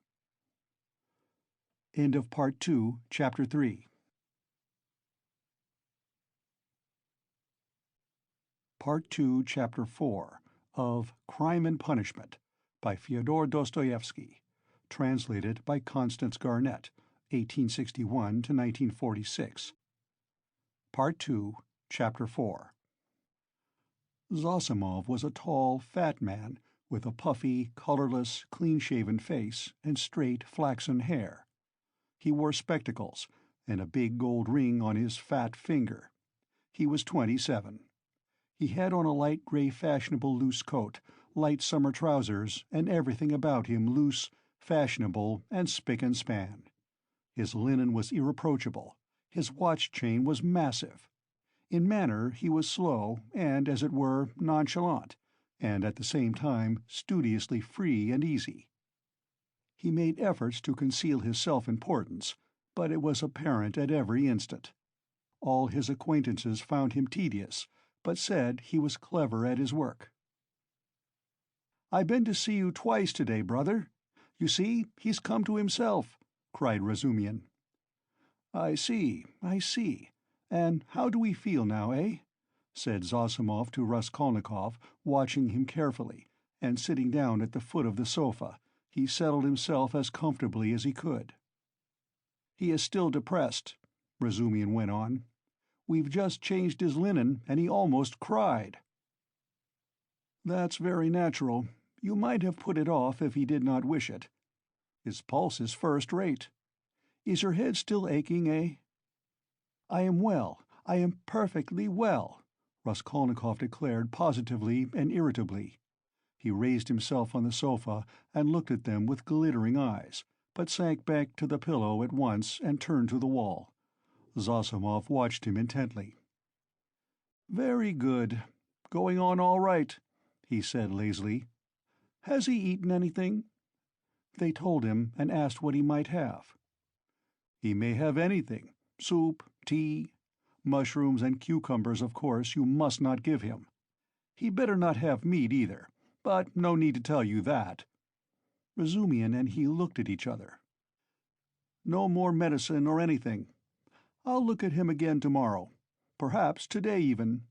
End of Part 2, Chapter 3. Part 2, Chapter 4, of Crime and Punishment, by Fyodor Dostoevsky, translated by Constance Garnett, 1861 to 1946. Part 2, Chapter 4. Zosimov was a tall, fat man with a puffy, colorless, clean-shaven face and straight, flaxen hair. He wore spectacles and a big gold ring on his fat finger. He was 27. He had on a light gray fashionable loose coat, light summer trousers, and everything about him loose, fashionable, and spick and span. His linen was irreproachable. His watch chain was massive. In manner he was slow and, as it were, nonchalant, and at the same time studiously free and easy. He made efforts to conceal his self-importance, but it was apparent at every instant. All his acquaintances found him tedious, but said he was clever at his work. "I've been to see you twice today, brother. You see, he's come to himself," cried Razumian. I see. And how do we feel now, eh?" said Zosimov to Raskolnikov, watching him carefully, and sitting down at the foot of the sofa, he settled himself as comfortably as he could. He is still depressed, Razumian went on. We've just changed his linen, and he almost cried. That's very natural. You might have put it off if he did not wish it. His pulse is first-rate. Is your head still aching, eh? I am well. I am perfectly well, Raskolnikov declared positively and irritably. He raised himself on the sofa and looked at them with glittering eyes, but sank back to the pillow at once and turned to the wall. Zosimov watched him intently. "Very good. Going on all right," he said lazily. "Has he eaten anything?" They told him and asked what he might have. "He may have anything. Soup, tea. Mushrooms and cucumbers, of course, you must not give him. He better not have meat either, but no need to tell you that." Razumian and he looked at each other. "No more medicine or anything. I'll look at him again tomorrow. Perhaps today even.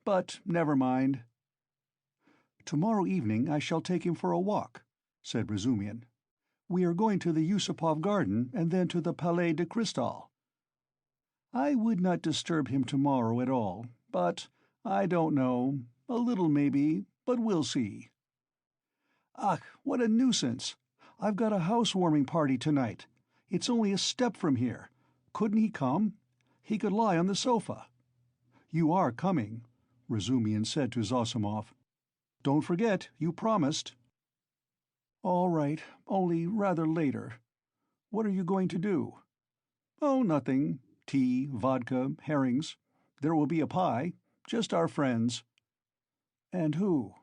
But never mind." "Tomorrow evening I shall take him for a walk," said Razumian. "We are going to the Yusupov garden and then to the Palais de Cristal. I would not disturb him tomorrow at all, but I don't know. A little maybe, but we'll see." "Ach, what a nuisance! I've got a housewarming party tonight. It's only a step from here. Couldn't he come? He could lie on the sofa." "You are coming," Razumian said to Zosimov. "Don't forget, you promised." "All right, only rather later. What are you going to do?" "Oh, nothing. Tea, vodka, herrings. There will be a pie. Just our friends." "And who?"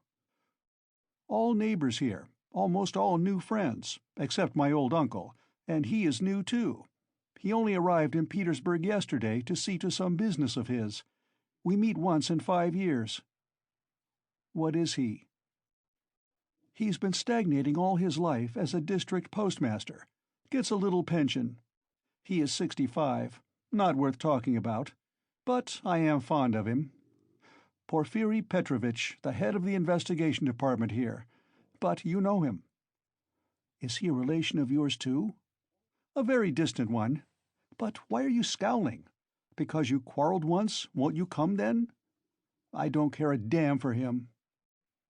"All neighbors here, almost all new friends, except my old uncle, and he is new too. He only arrived in Petersburg yesterday to see to some business of his. We meet once in 5 years." "What is he?" "He's been stagnating all his life as a district postmaster. Gets a little pension. He is 65. Not worth talking about. But I am fond of him. Porfiri Petrovitch, the head of the investigation department here. But you know him." "Is he a relation of yours too?" "A very distant one. But why are you scowling? Because you quarreled once, won't you come then?" "I don't care a damn for him."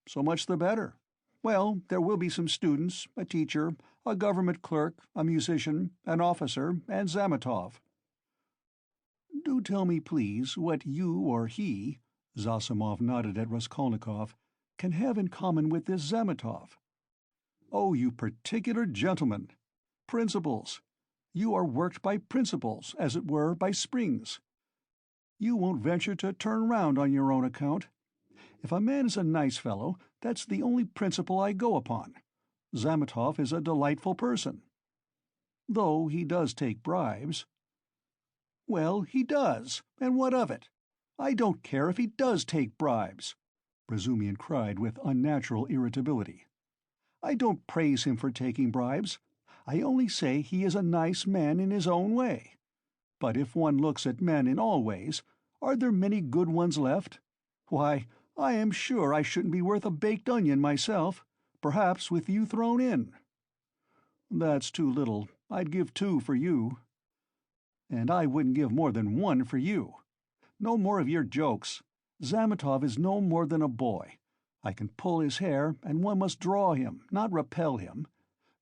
"So much the better. Well, there will be some students, a teacher, a government clerk, a musician, an officer, and Zametov." "Do tell me, please, what you or he," Zosimov nodded at Raskolnikov, "can have in common with this Zametov." "Oh, you particular gentleman! Principles. You are worked by principles, as it were, by springs. You won't venture to turn round on your own account. If a man is a nice fellow, that's the only principle I go upon. Zametov is a delightful person." "Though he does take bribes." "Well, he does, and what of it? I don't care if he does take bribes," Razumian cried with unnatural irritability. "I don't praise him for taking bribes. I only say he is a nice man in his own way. But if one looks at men in all ways, are there many good ones left? Why, I am sure I shouldn't be worth a baked onion myself, perhaps with you thrown in." "That's too little. I'd give 2 for you." "And I wouldn't give more than 1 for you. No more of your jokes. Zametov is no more than a boy. I can pull his hair, and one must draw him, not repel him.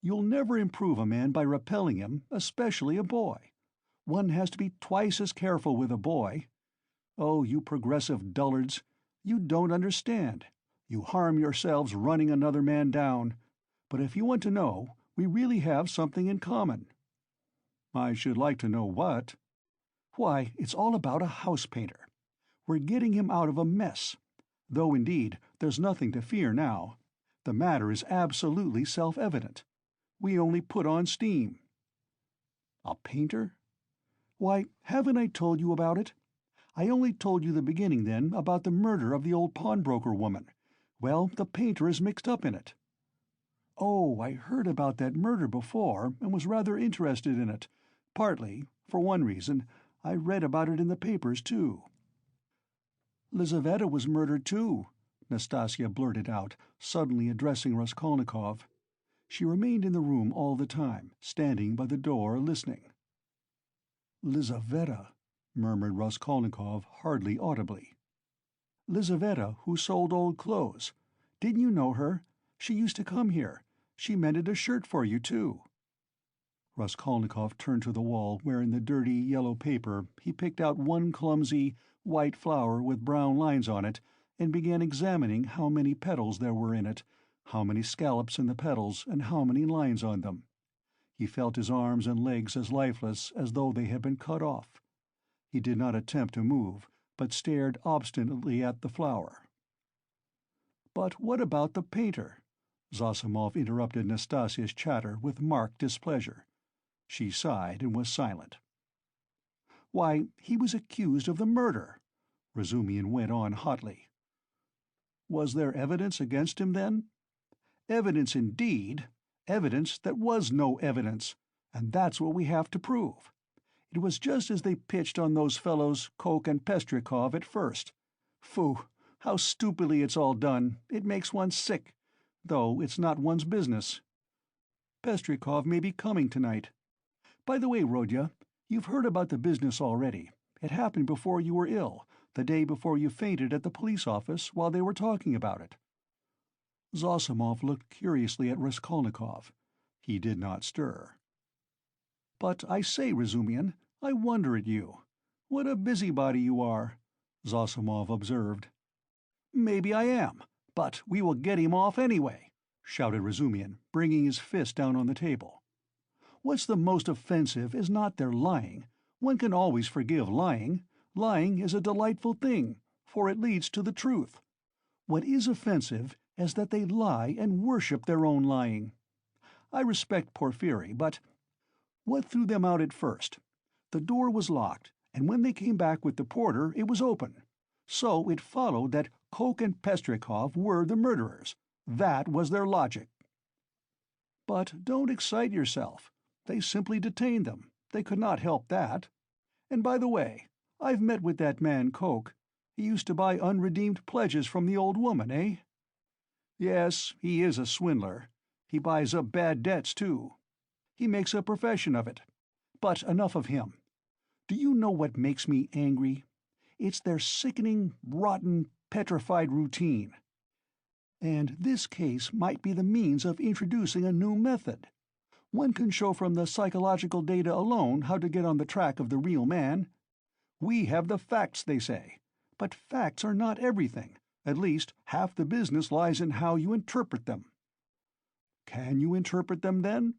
You'll never improve a man by repelling him, especially a boy. One has to be twice as careful with a boy. Oh, you progressive dullards, you don't understand. You harm yourselves running another man down. But if you want to know, we really have something in common." "I should like to know what." "Why, it's all about a house painter. We're getting him out of a mess. Though, indeed, there's nothing to fear now. The matter is absolutely self-evident. We only put on steam." "A painter?" "Why, haven't I told you about it? I only told you the beginning then about the murder of the old pawnbroker woman. Well, the painter is mixed up in it." "Oh, I heard about that murder before and was rather interested in it. Partly, for one reason, I read about it in the papers too." "Lizaveta was murdered too," Nastasya blurted out, suddenly addressing Raskolnikov. She remained in the room all the time, standing by the door listening. "Lizaveta," murmured Raskolnikov hardly audibly. "Lizaveta, who sold old clothes. Didn't you know her? She used to come here. She mended a shirt for you, too." Raskolnikov turned to the wall where in the dirty yellow paper he picked out one clumsy, white flower with brown lines on it and began examining how many petals there were in it, how many scallops in the petals, and how many lines on them. He felt his arms and legs as lifeless as though they had been cut off. He did not attempt to move, but stared obstinately at the flower. "But what about the painter?" Zosimov interrupted Nastasia's chatter with marked displeasure. She sighed and was silent. "Why, he was accused of the murder," Razumihin went on hotly. "Was there evidence against him, then?" "Evidence indeed! Evidence that was no evidence, and that's what we have to prove. It was just as they pitched on those fellows Koch and Pestrikov at first. Phoo, how stupidly it's all done, it makes one sick, though it's not one's business. Pestrikov may be coming tonight. By the way, Rodya, you've heard about the business already. It happened before you were ill, the day before you fainted at the police office while they were talking about it." Zosimov looked curiously at Raskolnikov. He did not stir. "But I say, Razumihin, I wonder at you. What a busybody you are," Zosimov observed. "Maybe I am, but we will get him off anyway," shouted Razumihin, bringing his fist down on the table. "What's the most offensive is not their lying. One can always forgive lying. Lying is a delightful thing, for it leads to the truth. What is offensive is that they lie and worship their own lying. I respect Porfiry, but what threw them out at first? The door was locked, and when they came back with the porter it was open. So it followed that Koch and Pestrikov were the murderers. That was their logic." "But don't excite yourself. They simply detained them. They could not help that. And by the way, I've met with that man Koch. He used to buy unredeemed pledges from the old woman, eh?" "Yes, he is a swindler. He buys up bad debts, too. He makes a profession of it. But enough of him. Do you know what makes me angry? It's their sickening, rotten, petrified routine. And this case might be the means of introducing a new method. One can show from the psychological data alone how to get on the track of the real man. We have the facts, they say. But facts are not everything. At least, half the business lies in how you interpret them." "Can you interpret them, then?"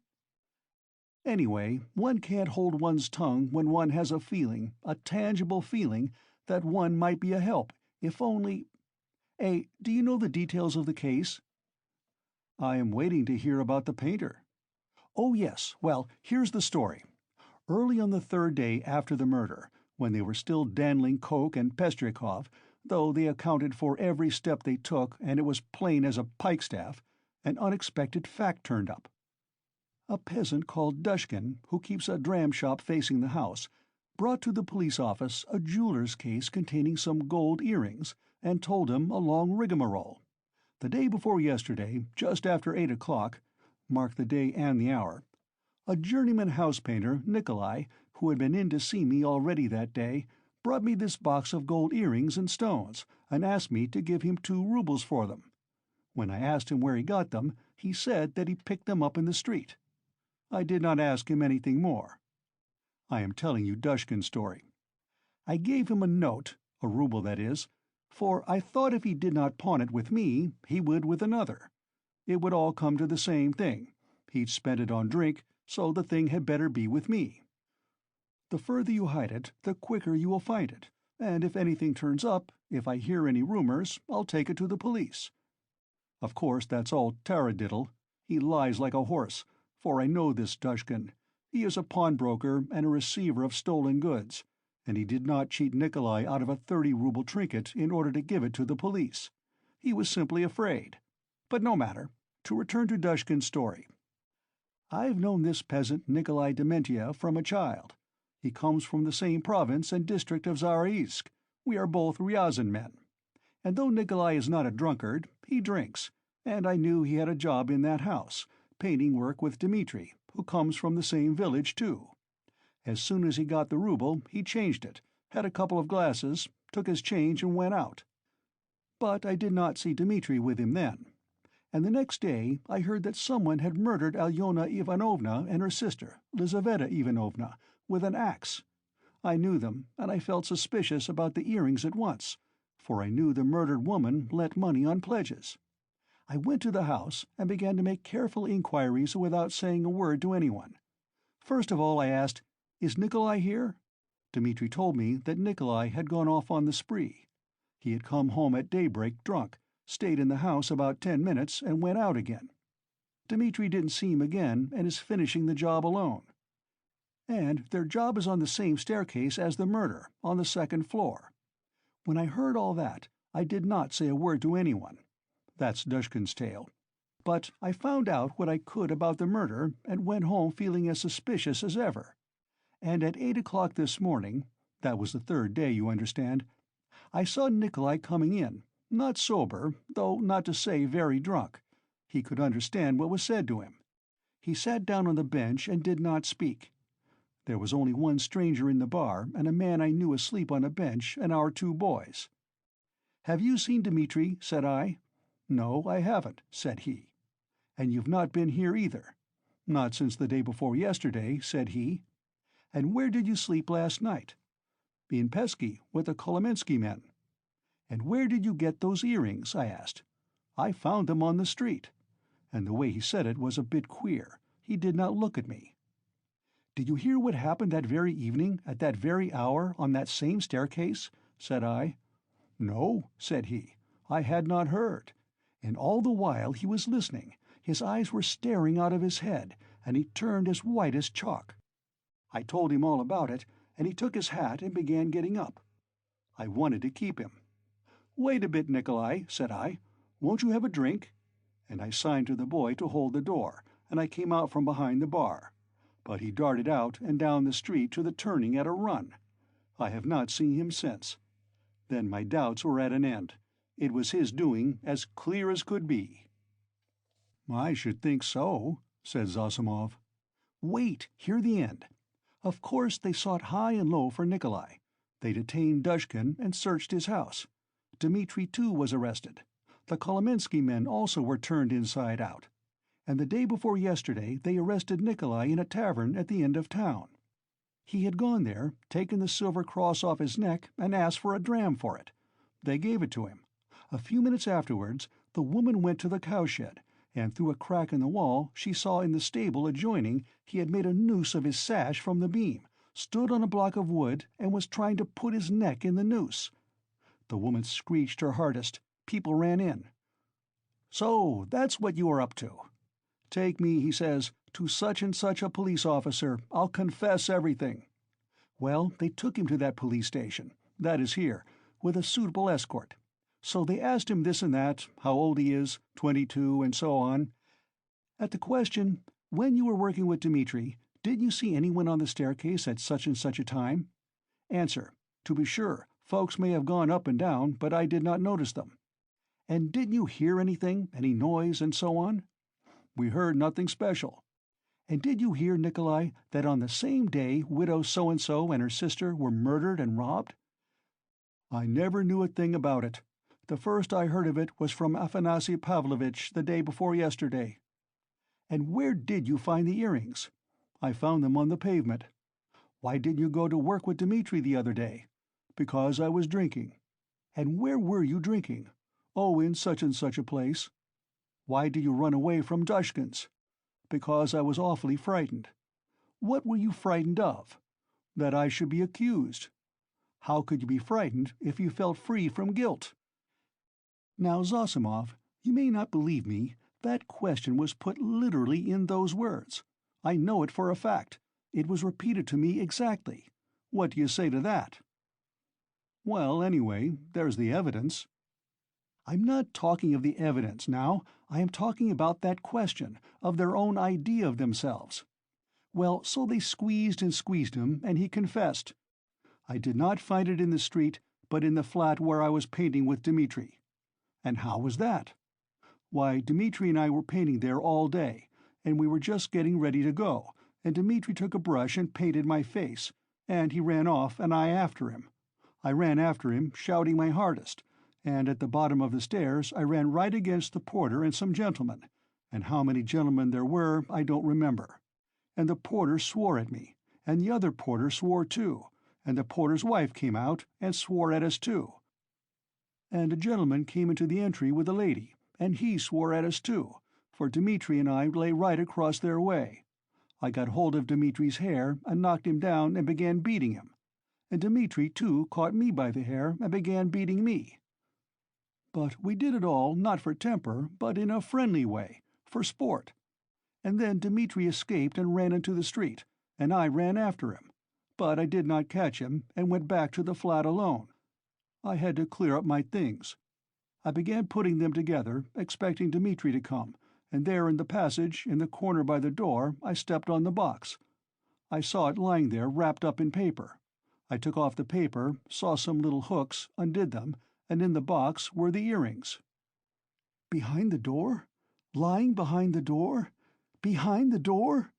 "Anyway, one can't hold one's tongue when one has a feeling, a tangible feeling, that one might be a help, if only— do you know the details of the case?" "I am waiting to hear about the painter." "Oh, yes. Well, here's the story. Early on the third day after the murder, when they were still dandling Koch and Pestrikov, though they accounted for every step they took and it was plain as a pikestaff, an unexpected fact turned up. A peasant called Dushkin, who keeps a dram shop facing the house, brought to the police office a jeweler's case containing some gold earrings, and told him a long rigmarole. The day before yesterday, just after 8 o'clock, mark the day and the hour, a journeyman house painter, Nikolai, who had been in to see me already that day, brought me this box of gold earrings and stones, and asked me to give him 2 rubles for them. When I asked him where he got them, he said that he picked them up in the street. I did not ask him anything more. I am telling you Dushkin's story. I gave him a note, a ruble that is, for I thought if he did not pawn it with me, he would with another. It would all come to the same thing. He'd spent it on drink, so the thing had better be with me. The further you hide it, the quicker you will find it, and if anything turns up, if I hear any rumors, I'll take it to the police. Of course, that's all taradiddle. He lies like a horse, for I know this Dushkin. He is a pawnbroker and a receiver of stolen goods, and he did not cheat Nikolai out of a 30-ruble trinket in order to give it to the police. He was simply afraid. But no matter. To return to Dushkin's story. I've known this peasant Nikolai Dementiev from a child. He comes from the same province and district of Zaraïsk. We are both Ryazan men. And though Nikolai is not a drunkard, he drinks, and I knew he had a job in that house, painting work with Dmitri, who comes from the same village too. As soon as he got the ruble, he changed it, had a couple of glasses, took his change and went out. But I did not see Dmitri with him then. And the next day I heard that someone had murdered Alyona Ivanovna and her sister, Lizaveta Ivanovna, with an axe. I knew them, and I felt suspicious about the earrings at once, for I knew the murdered woman lent money on pledges. I went to the house and began to make careful inquiries without saying a word to anyone. First of all I asked, "Is Nikolai here?" Dmitri told me that Nikolai had gone off on the spree. He had come home at daybreak drunk, stayed in the house about 10 minutes, and went out again. Dmitri didn't see him again and is finishing the job alone. And their job is on the same staircase as the murder, on the second floor. When I heard all that, I did not say a word to anyone. That's Dushkin's tale. But I found out what I could about the murder and went home feeling as suspicious as ever. And at 8 o'clock this morning, that was the third day, you understand, I saw Nikolai coming in, not sober, though not to say very drunk. He could understand what was said to him. He sat down on the bench and did not speak. There was only one stranger in the bar, and a man I knew asleep on a bench, and our 2 boys. "Have you seen Dmitri?" said I. "No, I haven't," said he. "And you've not been here either?" "Not since the day before yesterday," said he. "And where did you sleep last night?" "In Pesky, with the Kolomensky men." "And where did you get those earrings?" I asked. "I found them on the street." And the way he said it was a bit queer. He did not look at me. "Did you hear what happened that very evening, at that very hour, on that same staircase?" said I. "No," said he, "I had not heard." And all the while he was listening, his eyes were staring out of his head, and he turned as white as chalk. I told him all about it, and he took his hat and began getting up. I wanted to keep him. "Wait a bit, Nikolai," said I. "Won't you have a drink?" And I signed to the boy to hold the door, and I came out from behind the bar. But he darted out and down the street to the turning at a run. I have not seen him since. Then my doubts were at an end. It was his doing, as clear as could be. "I should think so," said Zosimov. "Wait, hear the end. Of course they sought high and low for Nikolai. They detained Dushkin and searched his house. Dmitri too was arrested. The Kolomensky men also were turned inside out. And the day before yesterday they arrested Nikolai in a tavern at the end of town. He had gone there, taken the silver cross off his neck, and asked for a dram for it. They gave it to him. A few minutes afterwards, the woman went to the cowshed, and through a crack in the wall she saw in the stable adjoining he had made a noose of his sash from the beam, stood on a block of wood, and was trying to put his neck in the noose. The woman screeched her hardest. People ran in. 'So that's what you are up to.' 'Take me,' he says, 'to such and such a police officer. I'll confess everything.' Well, they took him to that police station, that is here, with a suitable escort. So they asked him this and that, how old he is, 22, and so on. At the question, 'When you were working with Dmitri, didn't you see anyone on the staircase at such and such a time?' Answer, 'To be sure, folks may have gone up and down, but I did not notice them.' 'And didn't you hear anything, any noise, and so on?' 'We heard nothing special.' 'And did you hear, Nikolai, that on the same day widow so-and-so and her sister were murdered and robbed?' 'I never knew a thing about it. The first I heard of it was from Afanasy Pavlovitch the day before yesterday.' 'And where did you find the earrings?' 'I found them on the pavement.' 'Why didn't you go to work with Dmitri the other day?' 'Because I was drinking.' 'And where were you drinking?' 'Oh, in such and such a place.' 'Why did you run away from Dushkin's?' 'Because I was awfully frightened.' 'What were you frightened of?' 'That I should be accused.' 'How could you be frightened if you felt free from guilt?' Now, Zosimov, you may not believe me, that question was put literally in those words. I know it for a fact. It was repeated to me exactly. What do you say to that?" "Well, anyway, there's the evidence." "I'm not talking of the evidence now. I am talking about that question, of their own idea of themselves. Well, so they squeezed and squeezed him, and he confessed. I did not find it in the street, but in the flat where I was painting with Dmitri. And how was that? Why, Dmitri and I were painting there all day, and we were just getting ready to go, and Dmitri took a brush and painted my face, and he ran off and I after him. I ran after him, shouting my hardest, and at the bottom of the stairs I ran right against the porter and some gentlemen, and how many gentlemen there were I don't remember. And the porter swore at me, and the other porter swore too, and the porter's wife came out and swore at us too. And a gentleman came into the entry with a lady, and he swore at us too, for Dmitri and I lay right across their way. I got hold of Dmitri's hair and knocked him down and began beating him. And Dmitri, too, caught me by the hair and began beating me. But we did it all not for temper, but in a friendly way, for sport. And then Dmitri escaped and ran into the street, and I ran after him. But I did not catch him, and went back to the flat alone. I had to clear up my things. I began putting them together, expecting Dmitri to come, and there in the passage, in the corner by the door, I stepped on the box. I saw it lying there wrapped up in paper. I took off the paper, saw some little hooks, undid them, and in the box were the earrings. "Behind the door? Lying behind the door? Behind the door?"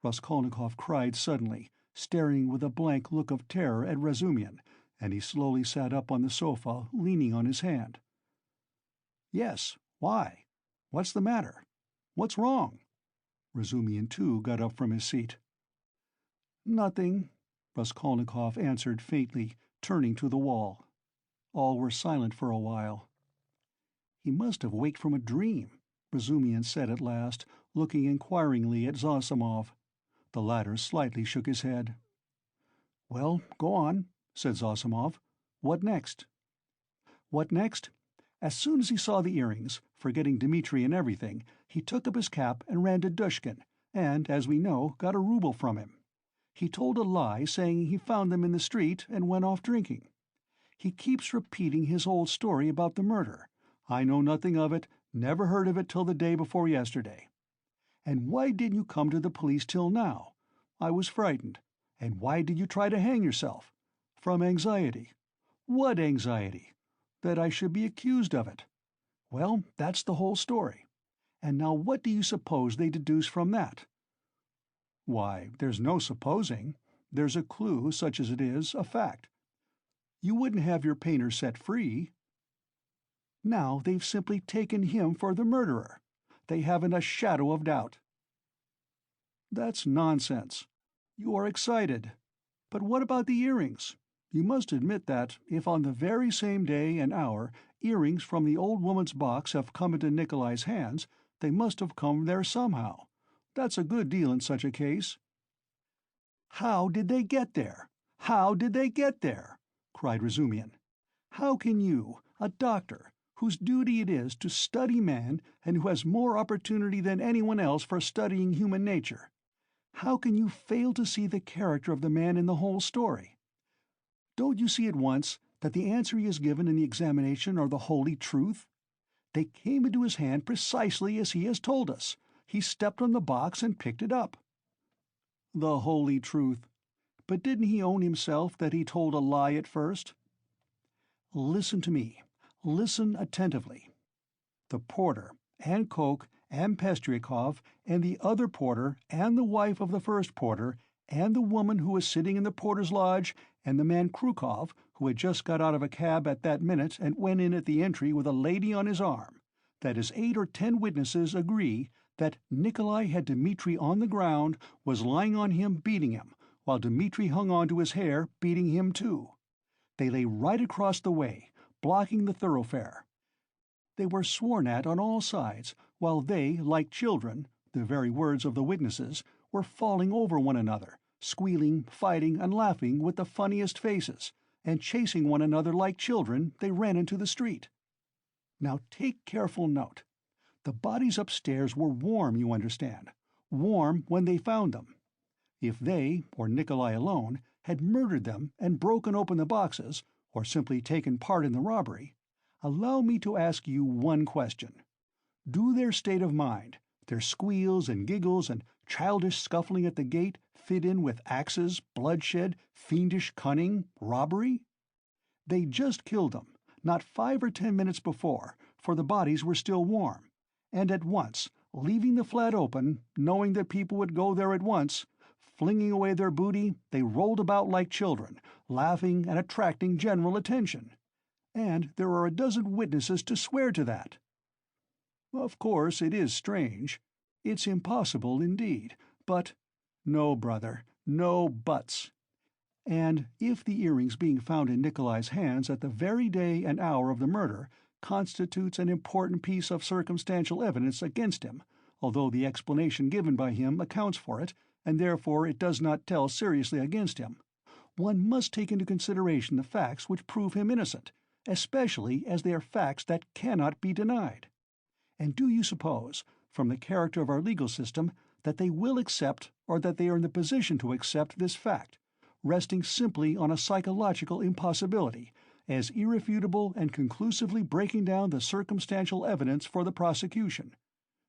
Raskolnikov cried suddenly, staring with a blank look of terror at Razumihin, and he slowly sat up on the sofa, leaning on his hand. "Yes, why? What's the matter? What's wrong?" Razumihin, too, got up from his seat. "Nothing," Raskolnikov answered faintly, turning to the wall. All were silent for a while. "He must have waked from a dream," Razumihin said at last, looking inquiringly at Zosimov. The latter slightly shook his head. "Well, go on," said Zosimov. "What next?" "What next? As soon as he saw the earrings, forgetting Dmitri and everything, he took up his cap and ran to Dushkin, and, as we know, got a rouble from him. He told a lie, saying he found them in the street, and went off drinking. He keeps repeating his old story about the murder. I know nothing of it, never heard of it till the day before yesterday. And why didn't you come to the police till now? I was frightened. And why did you try to hang yourself? From anxiety. What anxiety? That I should be accused of it. Well, that's the whole story. And now what do you suppose they deduce from that?" "Why, there's no supposing. There's a clue, such as it is, a fact. You wouldn't have your painter set free." "Now they've simply taken him for the murderer. They haven't a shadow of doubt." "That's nonsense. You are excited. But what about the earrings? You must admit that, if on the very same day and hour earrings from the old woman's box have come into Nikolai's hands, they must have come there somehow. That's a good deal in such a case." "How did they get there? How did they get there?" cried Razumihin. "How can you, a doctor, whose duty it is to study man and who has more opportunity than anyone else for studying human nature, how can you fail to see the character of the man in the whole story? Don't you see at once that the answer he has given in the examination are the holy truth? They came into his hand precisely as he has told us. He stepped on the box and picked it up." "The holy truth. But didn't he own himself that he told a lie at first?" "Listen to me. Listen attentively. The porter, and Koch, and Pestryakov, and the other porter, and the wife of the first porter, and the woman who was sitting in the porter's lodge, and the man Krukov, who had just got out of a cab at that minute and went in at the entry with a lady on his arm, that is 8 or 10 witnesses agree that Nikolai had Dmitri on the ground, was lying on him beating him, while Dmitri hung on to his hair, beating him too. They lay right across the way, blocking the thoroughfare. They were sworn at on all sides, while they, like children, the very words of the witnesses, were falling over one another, squealing, fighting, and laughing with the funniest faces, and chasing one another like children, they ran into the street. Now take careful note. The bodies upstairs were warm, you understand, warm when they found them. If they, or Nikolai alone, had murdered them and broken open the boxes, or simply taken part in the robbery, allow me to ask you one question. Do their state of mind, their squeals and giggles and childish scuffling at the gate, fit in with axes, bloodshed, fiendish cunning, robbery? They just killed them, not 5 or 10 minutes before, for the bodies were still warm, and at once, leaving the flat open, knowing that people would go there at once, Flinging away their booty, they rolled about like children, laughing and attracting general attention. And there are a dozen witnesses to swear to that. Of course, it is strange. It's impossible indeed, but— No, brother, no buts. And if the earrings being found in Nikolai's hands at the very day and hour of the murder constitutes an important piece of circumstantial evidence against him, although the explanation given by him accounts for it, and therefore it does not tell seriously against him, one must take into consideration the facts which prove him innocent, especially as they are facts that cannot be denied. And do you suppose, from the character of our legal system, that they will accept, or that they are in the position to accept, this fact, resting simply on a psychological impossibility, as irrefutable and conclusively breaking down the circumstantial evidence for the prosecution?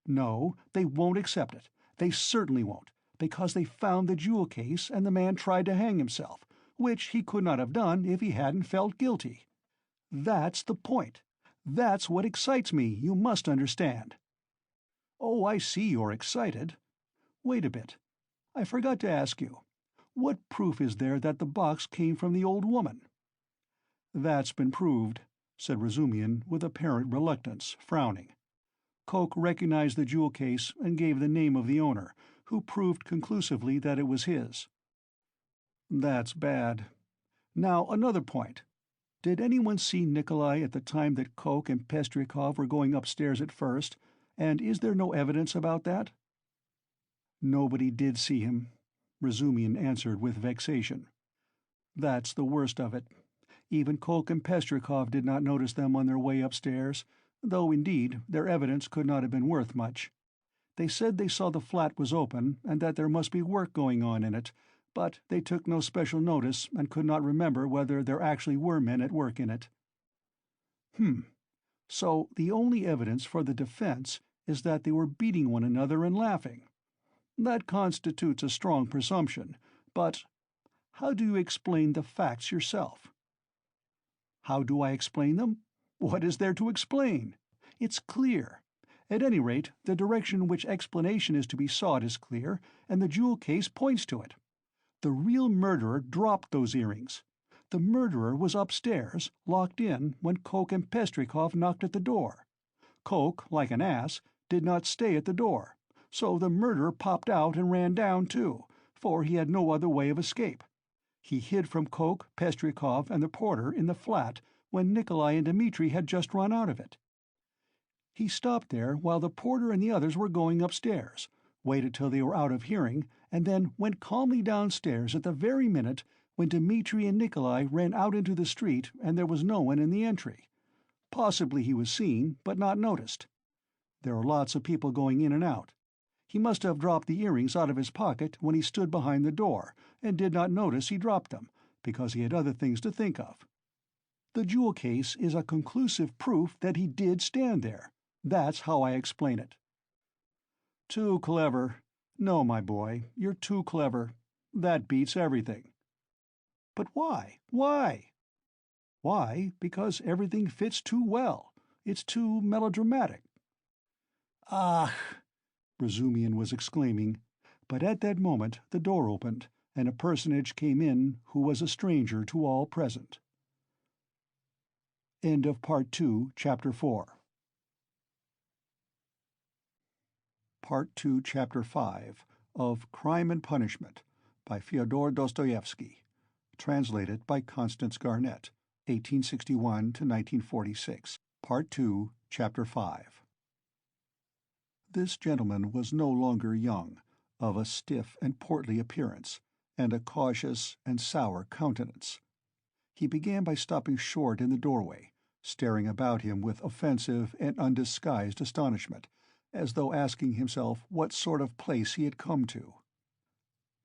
No, they won't accept it. They certainly won't, because they found the jewel case and the man tried to hang himself, which he could not have done if he hadn't felt guilty. That's the point. That's what excites me, you must understand. Oh, I see you're excited. Wait a bit. I forgot to ask you. What proof is there that the box came from the old woman? That's been proved, said Razumian with apparent reluctance, frowning. Coke recognized the jewel case and gave the name of the owner, who proved conclusively that it was his. That's bad. Now, another point. Did anyone see Nikolai at the time that Coke and Pestrikov were going upstairs at first, and is there no evidence about that? Nobody did see him, Razumian answered with vexation. That's the worst of it. Even Coke and Pestrikov did not notice them on their way upstairs, though indeed their evidence could not have been worth much. They said they saw the flat was open and that there must be work going on in it, but they took no special notice and could not remember whether there actually were men at work in it. So the only evidence for the defense is that they were beating one another and laughing. That constitutes a strong presumption, but how do you explain the facts yourself? How do I explain them? What is there to explain? It's clear. At any rate, the direction in which explanation is to be sought is clear, and the jewel case points to it. The real murderer dropped those earrings. The murderer was upstairs, locked in, when Coke and Pestrikov knocked at the door. Coke, like an ass, did not stay at the door, so the murderer popped out and ran down too, for he had no other way of escape. He hid from Coke, Pestrikov, and the porter in the flat when Nikolai and Dmitri had just run out of it. He stopped there while the porter and the others were going upstairs, waited till they were out of hearing, and then went calmly downstairs at the very minute when Dmitri and Nikolai ran out into the street and there was no one in the entry. Possibly he was seen, but not noticed. There are lots of people going in and out. He must have dropped the earrings out of his pocket when he stood behind the door, and did not notice he dropped them, because he had other things to think of. The jewel case is a conclusive proof that he did stand there. That's how I explain it. Too clever. No, my boy, you're too clever. That beats everything. But why? Why? Why? Because everything fits too well. It's too melodramatic. Ah! Razumian was exclaiming, but at that moment the door opened, and a personage came in who was a stranger to all present. End of Part 2, Chapter 4. Part 2, Chapter 5 of Crime and Punishment by Fyodor Dostoevsky, translated by Constance Garnett, 1861 to 1946. Part 2, Chapter 5. This gentleman was no longer young, of a stiff and portly appearance, and a cautious and sour countenance. He began by stopping short in the doorway, staring about him with offensive and undisguised astonishment, as though asking himself what sort of place he had come to.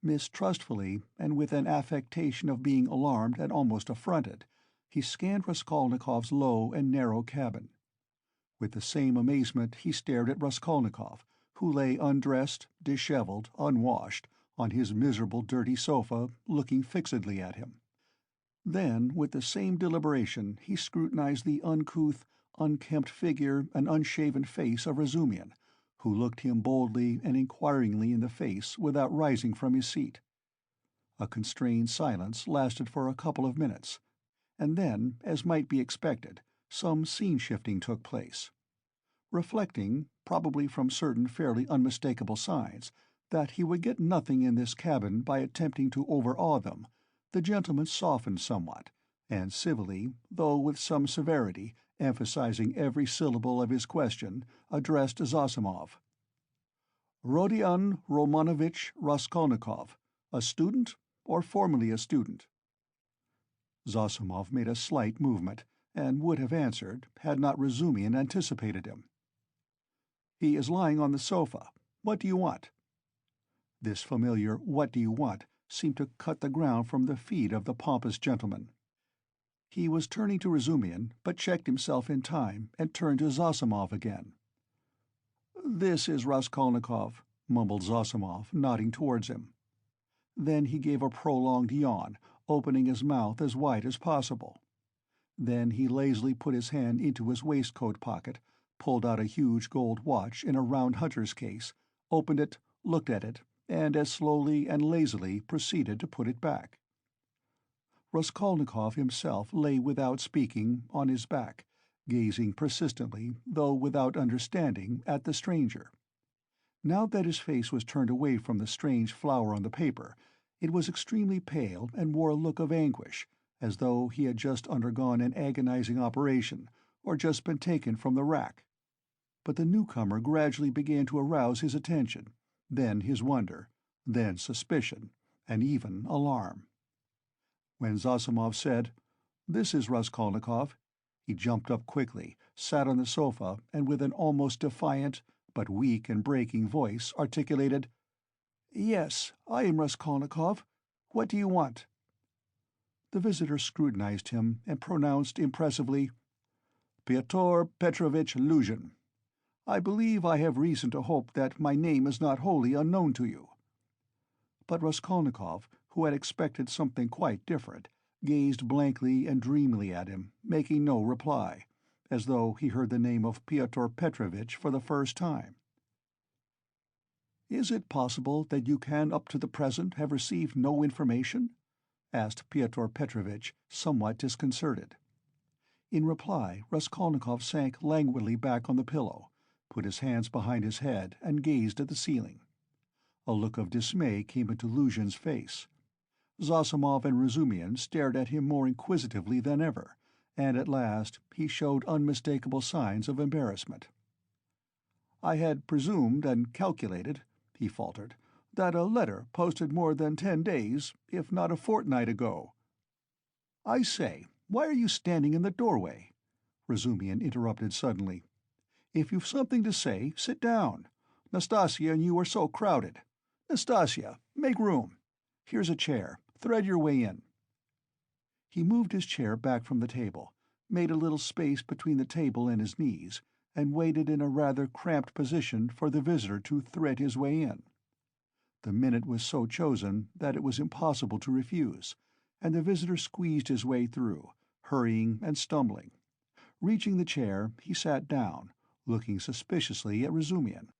Mistrustfully, and with an affectation of being alarmed and almost affronted, he scanned Raskolnikov's low and narrow cabin. With the same amazement he stared at Raskolnikov, who lay undressed, disheveled, unwashed, on his miserable dirty sofa, looking fixedly at him. Then, with the same deliberation, he scrutinized the uncouth, unkempt figure and unshaven face of Razumian, who looked him boldly and inquiringly in the face without rising from his seat. A constrained silence lasted for a couple of minutes, and then, as might be expected, some scene-shifting took place. Reflecting, probably from certain fairly unmistakable signs, that he would get nothing in this cabin by attempting to overawe them, the gentleman softened somewhat, and civilly, though with some severity, emphasizing every syllable of his question, addressed Zosimov. "Rodion Romanovich Raskolnikov, a student, or formerly a student?" Zosimov made a slight movement, and would have answered, had not Razumian anticipated him. "He is lying on the sofa. What do you want?" This familiar "what do you want" seemed to cut the ground from the feet of the pompous gentleman. He was turning to Razumian, but checked himself in time and turned to Zosimov again. "This is Raskolnikov," mumbled Zosimov, nodding towards him. Then he gave a prolonged yawn, opening his mouth as wide as possible. Then he lazily put his hand into his waistcoat pocket, pulled out a huge gold watch in a round hunter's case, opened it, looked at it, and as slowly and lazily proceeded to put it back. Raskolnikov himself lay without speaking, on his back, gazing persistently, though without understanding, at the stranger. Now that his face was turned away from the strange flower on the paper, it was extremely pale and wore a look of anguish, as though he had just undergone an agonizing operation, or just been taken from the rack. But the newcomer gradually began to arouse his attention, then his wonder, then suspicion, and even alarm. When Zosimov said, "This is Raskolnikov," he jumped up quickly, sat on the sofa, and with an almost defiant, but weak and breaking voice, articulated, "Yes, I am Raskolnikov. What do you want?" The visitor scrutinized him and pronounced impressively, "Pyotr Petrovitch Luzhin. I believe I have reason to hope that my name is not wholly unknown to you." But Raskolnikov, who had expected something quite different, gazed blankly and dreamily at him, making no reply, as though he heard the name of Pyotr Petrovitch for the first time. "Is it possible that you can up to the present have received no information?" asked Pyotr Petrovitch, somewhat disconcerted. In reply, Raskolnikov sank languidly back on the pillow, put his hands behind his head, and gazed at the ceiling. A look of dismay came into Luzhin's face. Zosimov and Razumian stared at him more inquisitively than ever, and at last he showed unmistakable signs of embarrassment. "I had presumed and calculated," he faltered, "that a letter posted more than 10 days, if not a fortnight ago—" "I say, why are you standing in the doorway?" Razumian interrupted suddenly. "If you've something to say, sit down. Nastasia and you are so crowded. Nastasia, make room. Here's a chair. Thread your way in." He moved his chair back from the table, made a little space between the table and his knees, and waited in a rather cramped position for the visitor to thread his way in. The minute was so chosen that it was impossible to refuse, and the visitor squeezed his way through, hurrying and stumbling. Reaching the chair, he sat down, looking suspiciously at Razumian.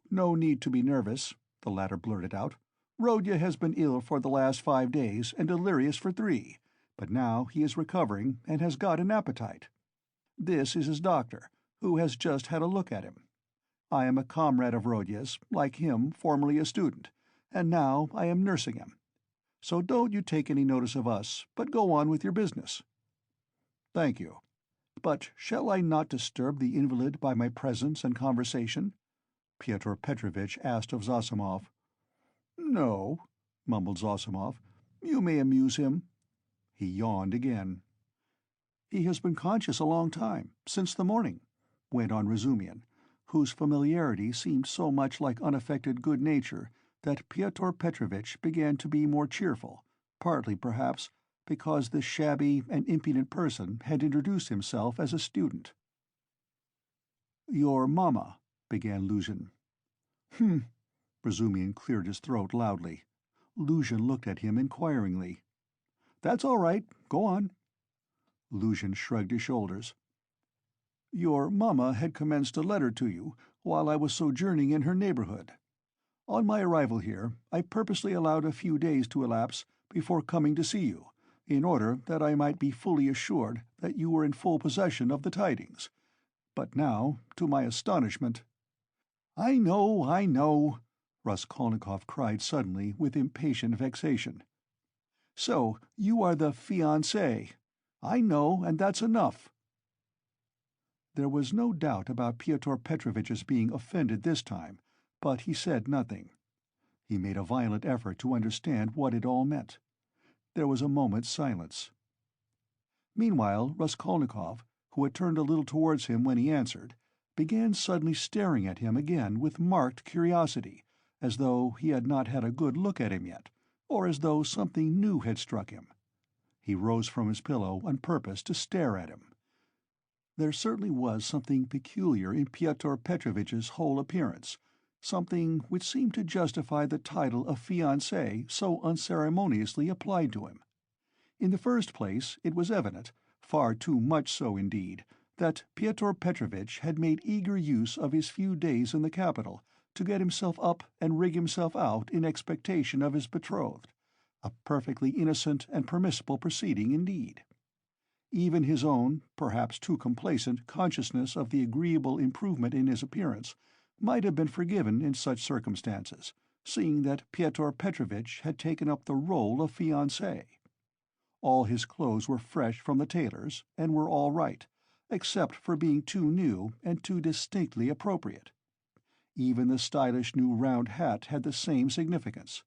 "No need to be nervous," the latter blurted out. "Rodya has been ill for the last 5 days and delirious for 3, but now he is recovering and has got an appetite. This is his doctor, who has just had a look at him. I am a comrade of Rodya's, like him, formerly a student, and now I am nursing him. So don't you take any notice of us, but go on with your business." "Thank you. But shall I not disturb the invalid by my presence and conversation?" Pyotr Petrovitch asked of Zosimov. "No," mumbled Zosimov. "You may amuse him." He yawned again. "He has been conscious a long time, since the morning," went on Razumian, whose familiarity seemed so much like unaffected good nature that Pyotr Petrovitch began to be more cheerful, partly, perhaps, because this shabby and impudent person had introduced himself as a student. "Your mamma," began Luzhin. Razumian cleared his throat loudly. Luzhin looked at him inquiringly. "That's all right. Go on." Luzhin shrugged his shoulders. "Your mamma had commenced a letter to you while I was sojourning in her neighborhood. On my arrival here, I purposely allowed a few days to elapse before coming to see you, in order that I might be fully assured that you were in full possession of the tidings. But now, to my astonishment—" "I know," Raskolnikov cried suddenly with impatient vexation. "So you are the fiancé. I know, and that's enough." There was no doubt about Pyotr Petrovitch's being offended this time, but he said nothing. He made a violent effort to understand what it all meant. There was a moment's silence. Meanwhile Raskolnikov, who had turned a little towards him when he answered, began suddenly staring at him again with marked curiosity, as though he had not had a good look at him yet, or as though something new had struck him. He rose from his pillow on purpose to stare at him. There certainly was something peculiar in Pyotr Petrovitch's whole appearance, something which seemed to justify the title of fiancé so unceremoniously applied to him. In the first place, it was evident, far too much so indeed, that Pyotr Petrovitch had made eager use of his few days in the capital to get himself up and rig himself out in expectation of his betrothed, a perfectly innocent and permissible proceeding indeed. Even his own, perhaps too complacent, consciousness of the agreeable improvement in his appearance might have been forgiven in such circumstances, seeing that Pyotr Petrovitch had taken up the role of fiancé. All his clothes were fresh from the tailor's, and were all right, except for being too new and too distinctly appropriate. Even the stylish new round hat had the same significance.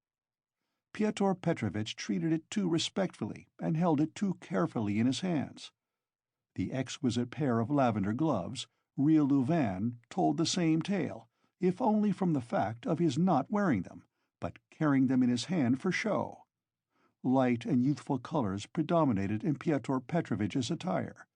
Pyotr Petrovitch treated it too respectfully and held it too carefully in his hands. The exquisite pair of lavender gloves, real Louvain, told the same tale, if only from the fact of his not wearing them, but carrying them in his hand for show. Light and youthful colors predominated in Pyotr Petrovitch's attire.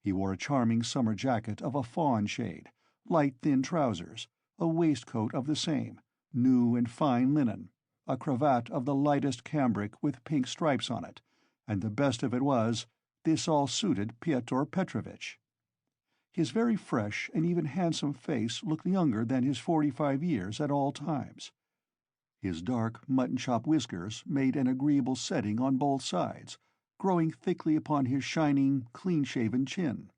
He wore a charming summer jacket of a fawn shade, light thin trousers, a waistcoat of the same, new and fine linen, a cravat of the lightest cambric with pink stripes on it, and the best of it was, this all suited Pyotr Petrovitch. His very fresh and even handsome face looked younger than his 45 years at all times. His dark mutton-chop whiskers made an agreeable setting on both sides, growing thickly upon his shining, clean-shaven chin.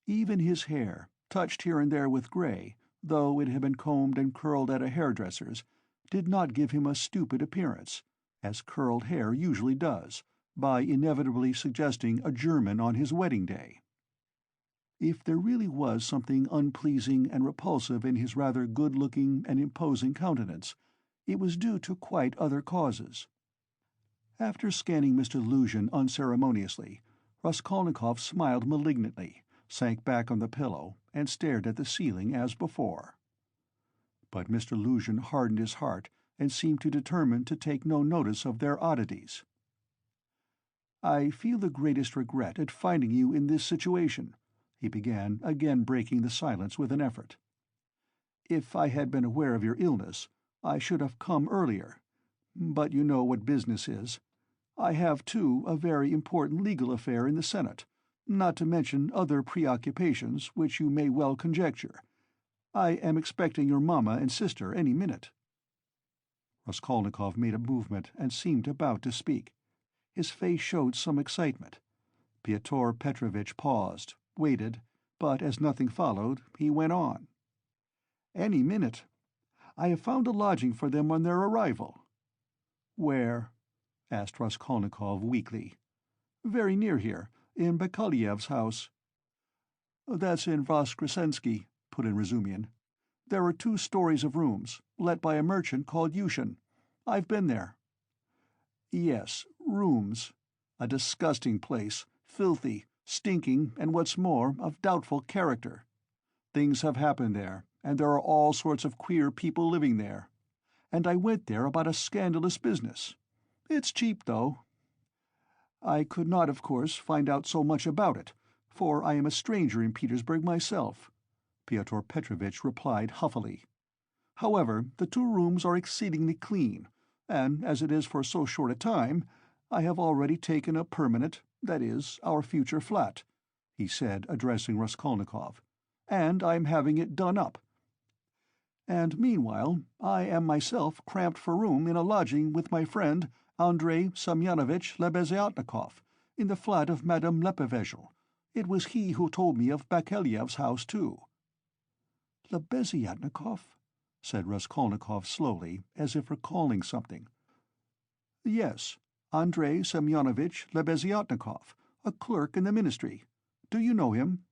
Even his hair, touched here and there with grey, though it had been combed and curled at a hairdresser's, did not give him a stupid appearance, as curled hair usually does, by inevitably suggesting a German on his wedding day. If there really was something unpleasing and repulsive in his rather good-looking and imposing countenance, it was due to quite other causes. After scanning Mr. Luzhin unceremoniously, Raskolnikov smiled malignantly, sank back on the pillow, and stared at the ceiling as before. But Mr. Luzhin hardened his heart and seemed to determine to take no notice of their oddities. "I feel the greatest regret at finding you in this situation," he began, again breaking the silence with an effort. "If I had been aware of your illness, I should have come earlier. But you know what business is. I have, too, a very important legal affair in the Senate, not to mention other preoccupations which you may well conjecture. I am expecting your mamma and sister any minute." Raskolnikov made a movement and seemed about to speak. His face showed some excitement. Pyotr Petrovitch paused, waited, but as nothing followed, he went on. "Any minute. I have found a lodging for them on their arrival." "Where?" asked Raskolnikov weakly. "Very near here, in Bakaleyev's house." "That's in Voskresensky," put in Razumian. "There are 2 stories of rooms, let by a merchant called Yushin. I've been there." "Yes, rooms. A disgusting place, filthy, stinking, and what's more, of doubtful character. Things have happened there, and there are all sorts of queer people living there. And I went there about a scandalous business. It's cheap, though. I could not, of course, find out so much about it, for I am a stranger in Petersburg myself," Pyotr Petrovitch replied huffily. "However, the 2 rooms are exceedingly clean, and as it is for so short a time, I have already taken a permanent, that is, our future flat," he said, addressing Raskolnikov, "and I am having it done up." And meanwhile I am myself cramped for room in a lodging with my friend Andrei Semyonovitch Lebeziatnikov, in the flat of Madame Lebevezhel. It was he who told me of Bakelyev's house, too." "Lebeziatnikov?" said Raskolnikov slowly, as if recalling something. "Yes, Andrei Semyonovitch Lebeziatnikov, a clerk in the ministry. Do you know him?"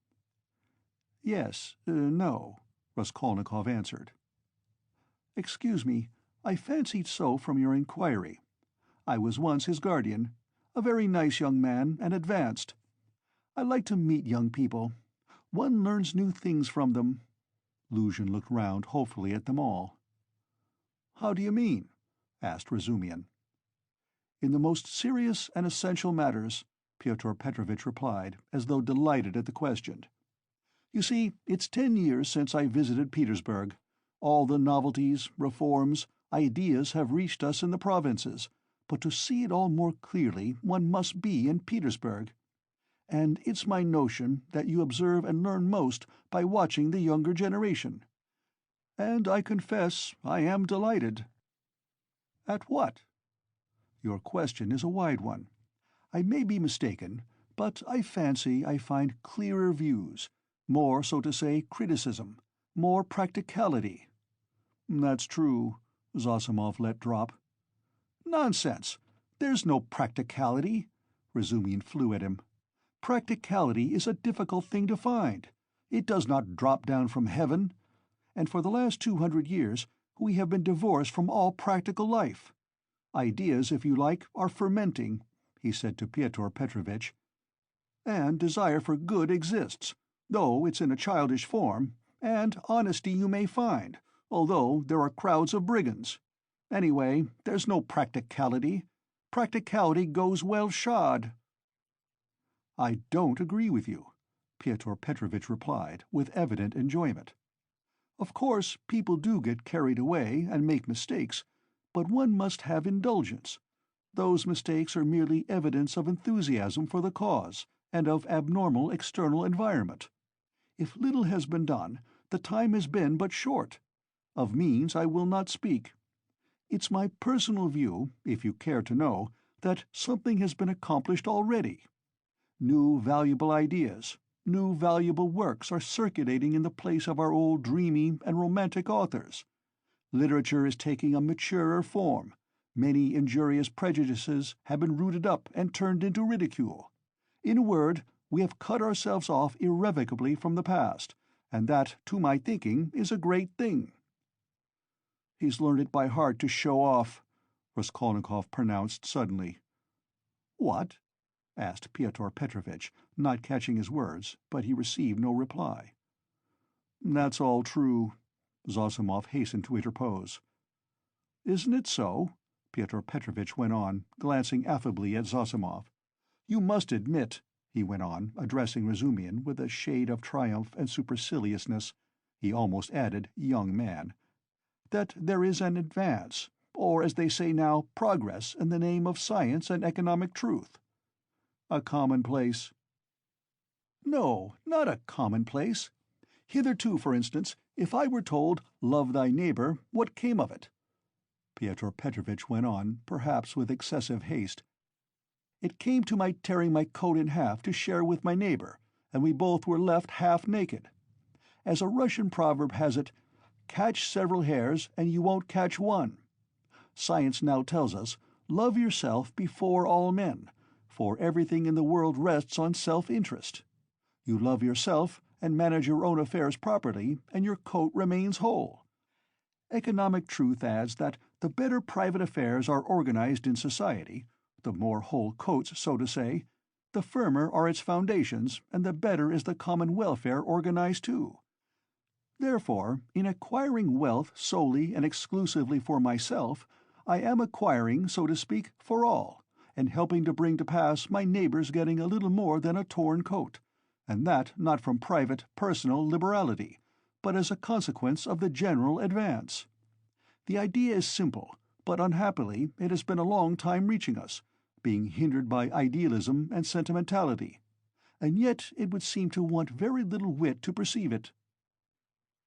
"Yes, no," Raskolnikov answered. "Excuse me, I fancied so from your inquiry. I was once his guardian, a very nice young man and advanced. I like to meet young people. One learns new things from them." Luzhin looked round hopefully at them all. "How do you mean?" asked Razumihin. "In the most serious and essential matters," Pyotr Petrovitch replied, as though delighted at the question. "You see, it's 10 years since I visited Petersburg. All the novelties, reforms, ideas have reached us in the provinces, but to see it all more clearly one must be in Petersburg. And it's my notion that you observe and learn most by watching the younger generation. And I confess I am delighted." "At what?" "Your question is a wide one. I may be mistaken, but I fancy I find clearer views, more, so to say, criticism, more practicality." "That's true," Zosimov let drop. "Nonsense! There's no practicality," Razumihin flew at him. "Practicality is a difficult thing to find. It does not drop down from heaven. And for the last 200 years we have been divorced from all practical life. Ideas, if you like, are fermenting," he said to Pyotr Petrovitch. "And desire for good exists, though it's in a childish form, and honesty you may find, although there are crowds of brigands. Anyway, there's no practicality. Practicality goes well shod." "I don't agree with you," Pyotr Petrovitch replied, with evident enjoyment. "Of course, people do get carried away and make mistakes, but one must have indulgence. Those mistakes are merely evidence of enthusiasm for the cause, and of abnormal external environment. If little has been done, the time has been but short. Of means I will not speak. It's my personal view, if you care to know, that something has been accomplished already. New valuable ideas, new valuable works are circulating in the place of our old dreamy and romantic authors. Literature is taking a maturer form. Many injurious prejudices have been rooted up and turned into ridicule. In a word, we have cut ourselves off irrevocably from the past, and that, to my thinking, is a great thing." "He's learned it by heart to show off," Raskolnikov pronounced suddenly. "What?" asked Pyotr Petrovitch, not catching his words, but he received no reply. "That's all true," Zosimov hastened to interpose. "Isn't it so?" Pyotr Petrovitch went on, glancing affably at Zosimov. "You must admit," he went on, addressing Razumihin with a shade of triumph and superciliousness, he almost added, "young man," "that there is an advance, or, as they say now, progress, in the name of science and economic truth." "A commonplace." "No, not a commonplace. Hitherto, for instance, if I were told, 'Love thy neighbour,' what came of it?" Pyotr Petrovitch went on, perhaps with excessive haste. "It came to my tearing my coat in half to share with my neighbour, and we both were left half naked. As a Russian proverb has it, 'Catch several hares and you won't catch one.' Science now tells us, 'Love yourself before all men,' for everything in the world rests on self-interest. You love yourself and manage your own affairs properly, and your coat remains whole. Economic truth adds that the better private affairs are organized in society, the more whole coats, so to say, the firmer are its foundations, and the better is the common welfare organized too. Therefore, in acquiring wealth solely and exclusively for myself, I am acquiring, so to speak, for all, and helping to bring to pass my neighbor's getting a little more than a torn coat, and that not from private, personal liberality, but as a consequence of the general advance. The idea is simple, but unhappily it has been a long time reaching us, being hindered by idealism and sentimentality, and yet it would seem to want very little wit to perceive it."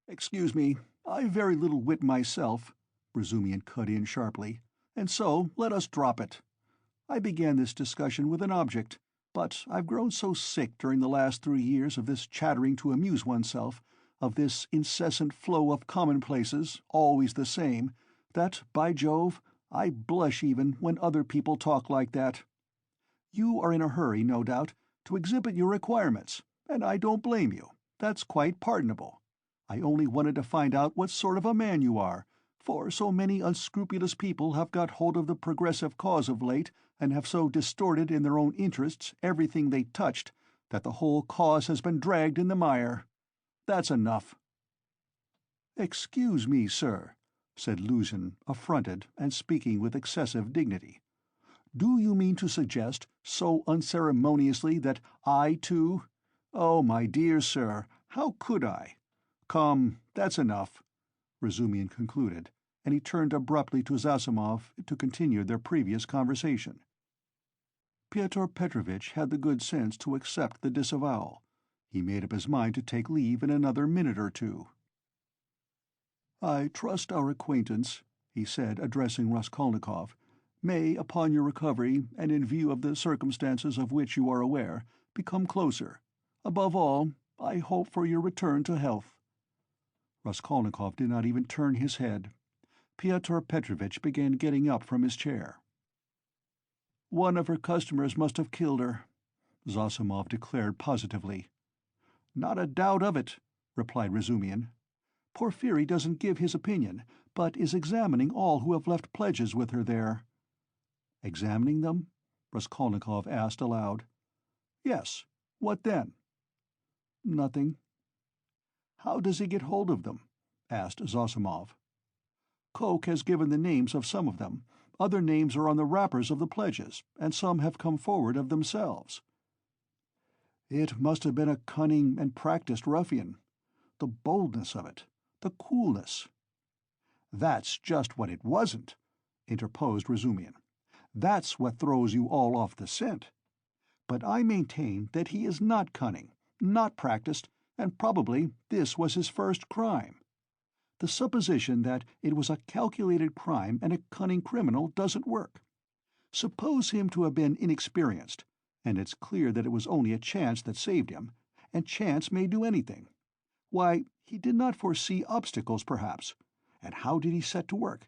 "Excuse me, "I've very little wit myself," Razumian cut in sharply, "and so let us drop it. I began this discussion with an object, but I've grown so sick during the last 3 years of this chattering to amuse oneself, of this incessant flow of commonplaces, always the same, that, by Jove, I blush even when other people talk like that. You are in a hurry, no doubt, to exhibit your requirements, and I don't blame you. That's quite pardonable. I only wanted to find out what sort of a man you are, for so many unscrupulous people have got hold of the progressive cause of late and have so distorted in their own interests everything they touched that the whole cause has been dragged in the mire. That's enough." "Excuse me, sir," said Luzhin, affronted and speaking with excessive dignity. "Do you mean to suggest, so unceremoniously, that I, too— Oh, my dear sir, how could I— Come, that's enough," Razumian concluded, and he turned abruptly to Zossimov to continue their previous conversation. Pyotr Petrovitch had the good sense to accept the disavowal. He made up his mind to take leave in another minute or two. "I trust our acquaintance," he said, addressing Raskolnikov, "may, upon your recovery, and in view of the circumstances of which you are aware, become closer. Above all, I hope for your return to health." Raskolnikov did not even turn his head. Pyotr Petrovitch began getting up from his chair. "One of her customers must have killed her," Zossimov declared positively. "Not a doubt of it," replied Razumian. "Porphyry doesn't give his opinion, but is examining all who have left pledges with her there." "Examining them?" Raskolnikov asked aloud. "Yes. What then?" "Nothing." "How does he get hold of them?" asked Zossimov. "Coke has given the names of some of them. Other names are on the wrappers of the pledges, and some have come forward of themselves." "It must have been a cunning and practiced ruffian. The boldness of it, the coolness—" "That's just what it wasn't," interposed Razumian. "That's what throws you all off the scent. But I maintain that he is not cunning, not practiced, and probably this was his first crime. The supposition that it was a calculated crime and a cunning criminal doesn't work. Suppose him to have been inexperienced, and it's clear that it was only a chance that saved him, and chance may do anything. Why, he did not foresee obstacles, perhaps. And how did he set to work?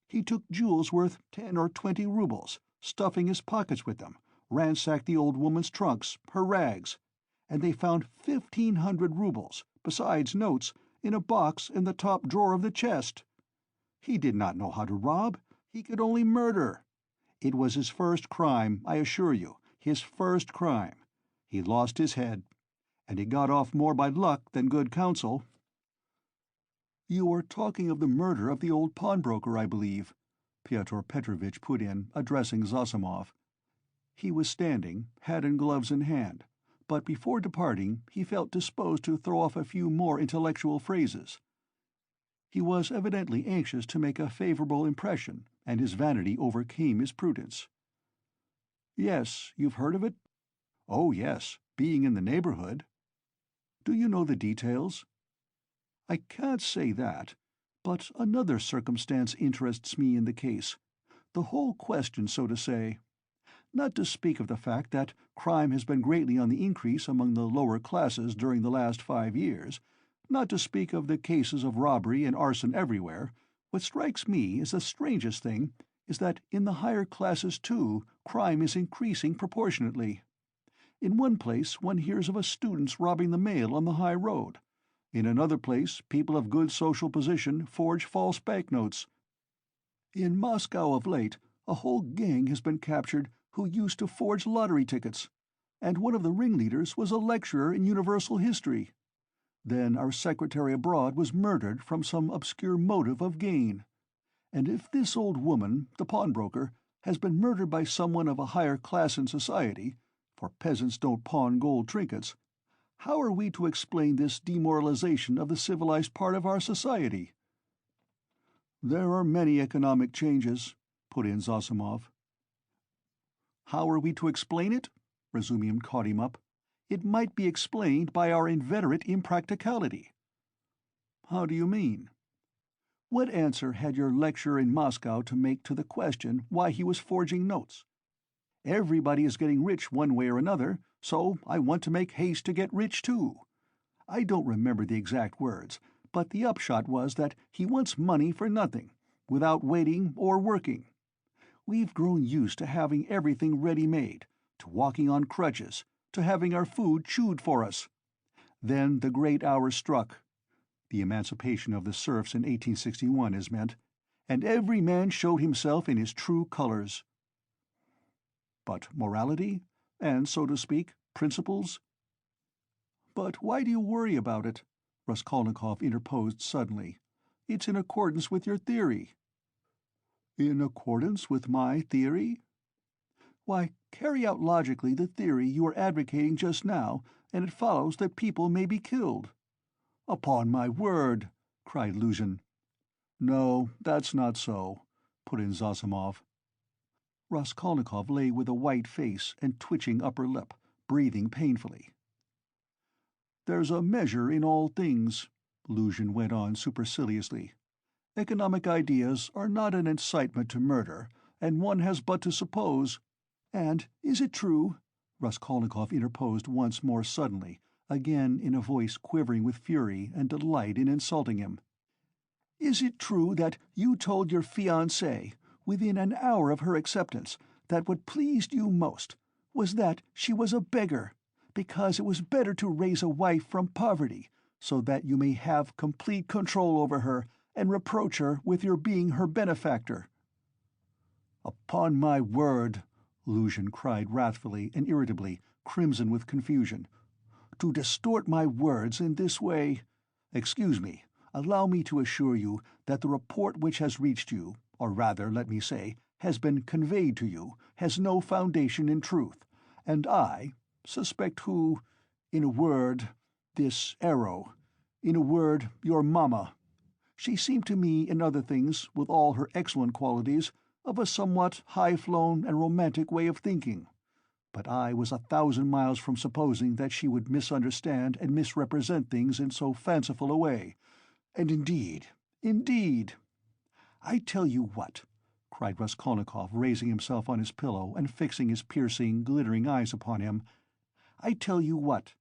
He took jewels worth 10 or 20 rubles, stuffing his pockets with them, ransacked the old woman's trunks, her rags, and they found 1,500 rubles, besides notes, in a box in the top drawer of the chest. He did not know how to rob, he could only murder. It was his first crime, I assure you, his first crime. He lost his head, and he got off more by luck than good counsel." "You are talking of the murder of the old pawnbroker, I believe," Pyotr Petrovitch put in, addressing Zossimov. He was standing, hat and gloves in hand, but before departing he felt disposed to throw off a few more intellectual phrases. He was evidently anxious to make a favorable impression, and his vanity overcame his prudence. "Yes, you've heard of it?" "Oh, yes, being in the neighborhood." "Do you know the details?" "I can't say that, but another circumstance interests me in the case. The whole question, so to say. Not to speak of the fact that crime has been greatly on the increase among the lower classes during the last 5 years, not to speak of the cases of robbery and arson everywhere, what strikes me as the strangest thing is that in the higher classes, too, crime is increasing proportionately. In one place one hears of a student's robbing the mail on the high road. In another place people of good social position forge false banknotes. In Moscow of late a whole gang has been captured who used to forge lottery tickets, and one of the ringleaders was a lecturer in universal history. Then our secretary abroad was murdered from some obscure motive of gain. And if this old woman, the pawnbroker, has been murdered by someone of a higher class in society, for peasants don't pawn gold trinkets, how are we to explain this demoralization of the civilized part of our society?" "There are many economic changes," put in Zossimov. "How are we to explain it?" Razumian caught him up. "It might be explained by our inveterate impracticality." "How do you mean?" What answer had your lecturer in Moscow to make to the question why he was forging notes? Everybody is getting rich one way or another, so I want to make haste to get rich too. I don't remember the exact words, but the upshot was that he wants money for nothing, without waiting or working. We've grown used to having everything ready-made, to walking on crutches, to having our food chewed for us. Then the great hour struck. The emancipation of the serfs in 1861 is meant, and every man showed himself in his true colors. But morality, and, so to speak, principles? But why do you worry about it? Raskolnikov interposed suddenly. It's in accordance with your theory. In accordance with my theory? Why, carry out logically the theory you were advocating just now, and it follows that people may be killed. Upon my word, cried Luzhin. No, that's not so, put in Zossimov. Raskolnikov lay with a white face and twitching upper lip, breathing painfully. There's a measure in all things, Luzhin went on superciliously. Economic ideas are not an incitement to murder, and one has but to suppose— And is it true, Raskolnikov interposed once more suddenly, again in a voice quivering with fury and delight in insulting him, is it true that you told your fiancée, within an hour of her acceptance, that what pleased you most was that she was a beggar, because it was better to raise a wife from poverty, so that you may have complete control over her and reproach her with your being her benefactor? Upon my word, Luzhin cried wrathfully and irritably, crimson with confusion. To distort my words in this way— Excuse me, allow me to assure you that the report which has reached you, or rather, let me say, has been conveyed to you, has no foundation in truth, and I suspect who— in a word, this arrow— in a word, your mamma. She seemed to me, in other things, with all her excellent qualities, of a somewhat high-flown and romantic way of thinking. But I was 1,000 miles from supposing that she would misunderstand and misrepresent things in so fanciful a way. And indeed— I tell you what, cried Raskolnikov, raising himself on his pillow and fixing his piercing, glittering eyes upon him. I tell you what.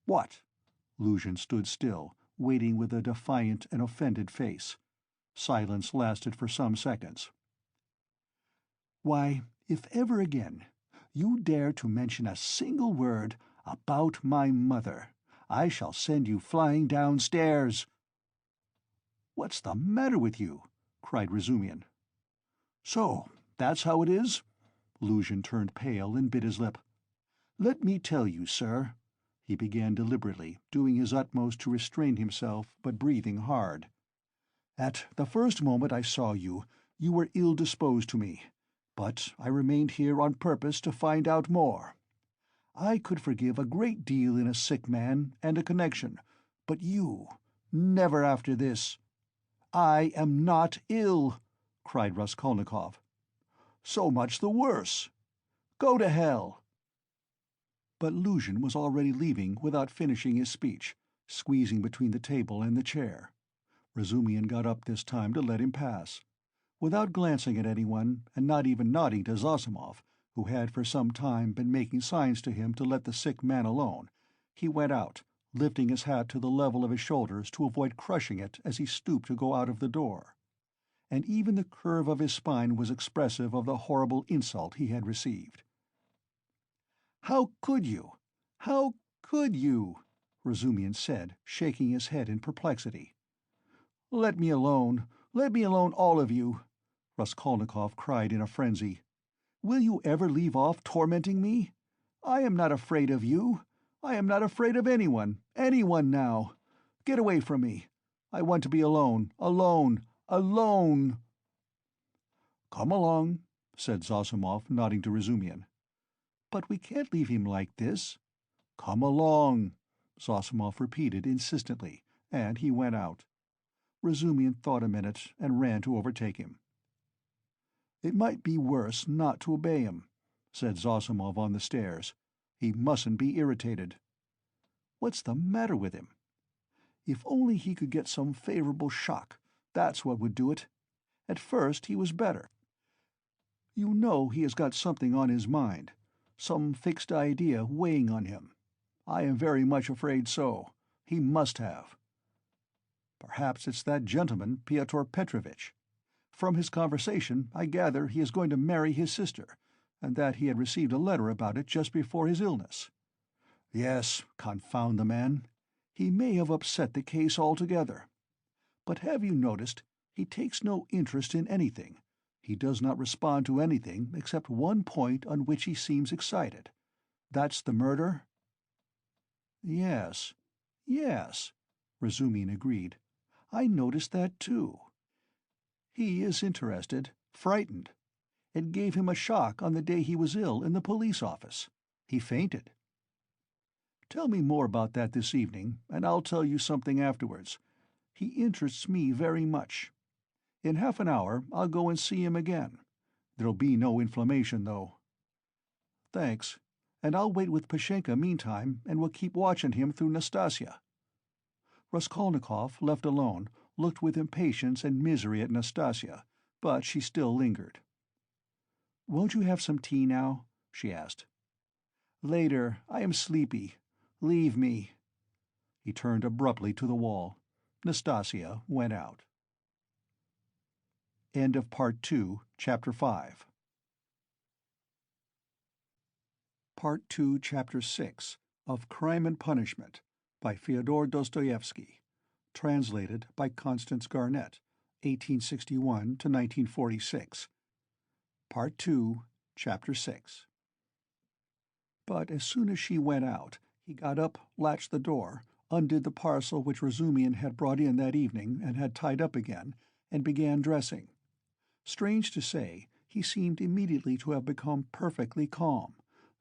What? Luzhin stood still, waiting with a defiant and offended face. Silence lasted for some seconds. Why, if ever again you dare to mention a single word about my mother, I shall send you flying downstairs. What's the matter with you? Cried Razumian. So, that's how it is? Luzhin turned pale and bit his lip. Let me tell you, sir, he began deliberately, doing his utmost to restrain himself, but breathing hard. At the first moment I saw you, you were ill-disposed to me, but I remained here on purpose to find out more. I could forgive a great deal in a sick man and a connection, but you— never after this. I am not ill, cried Raskolnikov. So much the worse. Go to hell. But Luzhin was already leaving without finishing his speech, squeezing between the table and the chair. Razumian got up this time to let him pass. Without glancing at anyone, and not even nodding to Zossimov, who had for some time been making signs to him to let the sick man alone, he went out, lifting his hat to the level of his shoulders to avoid crushing it as he stooped to go out of the door. And even the curve of his spine was expressive of the horrible insult he had received. "How could you? How could you?" Razumian said, shaking his head in perplexity. "Let me alone! Let me alone, all of you!" Raskolnikov cried in a frenzy. "Will you ever leave off tormenting me? I am not afraid of you. I am not afraid of anyone now. Get away from me. I want to be alone, alone, alone!" "Come along," said Zossimov, nodding to Razumian. "But we can't leave him like this." "Come along," Zossimov repeated insistently, and he went out. Razumian thought a minute and ran to overtake him. "It might be worse not to obey him," said Zossimov on the stairs. "He mustn't be irritated." What's the matter with him? If only he could get some favorable shock, That's what would do it. At first he was better. You know he has got something on his mind, some fixed idea weighing on him. I am very much afraid so. He must have. Perhaps it's that gentleman, Pyotr Petrovitch. From his conversation, I gather he is going to marry his sister, and that he had received a letter about it just before his illness. Yes, confound the man. He may have upset the case altogether. But have you noticed, he takes no interest in anything. He does not respond to anything except one point on which he seems excited. That's the murder? Yes, yes, Razumihin agreed. I noticed that too. He is interested, frightened. It gave him a shock on the day he was ill in the police office. He fainted. Tell me more about that this evening, and I'll tell you something afterwards. He interests me very much. In half an hour I'll go and see him again. There'll be no inflammation, though. Thanks. And I'll wait with Pashenka meantime, and we'll keep watching him through Nastasia. Raskolnikov, left alone, looked with impatience and misery at Nastasia, but she still lingered. "Won't you have some tea now?" she asked. "Later. I am sleepy. Leave me." He turned abruptly to the wall. Nastasia went out. End of Part 2, Chapter 5. Part 2, Chapter 6 of Crime and Punishment by Fyodor Dostoevsky. Translated by Constance Garnett, 1861 to 1946. Part 2, Chapter 6. But as soon as she went out, he got up, latched the door, undid the parcel which Razumihin had brought in that evening and had tied up again, and began dressing. Strange to say, he seemed immediately to have become perfectly calm,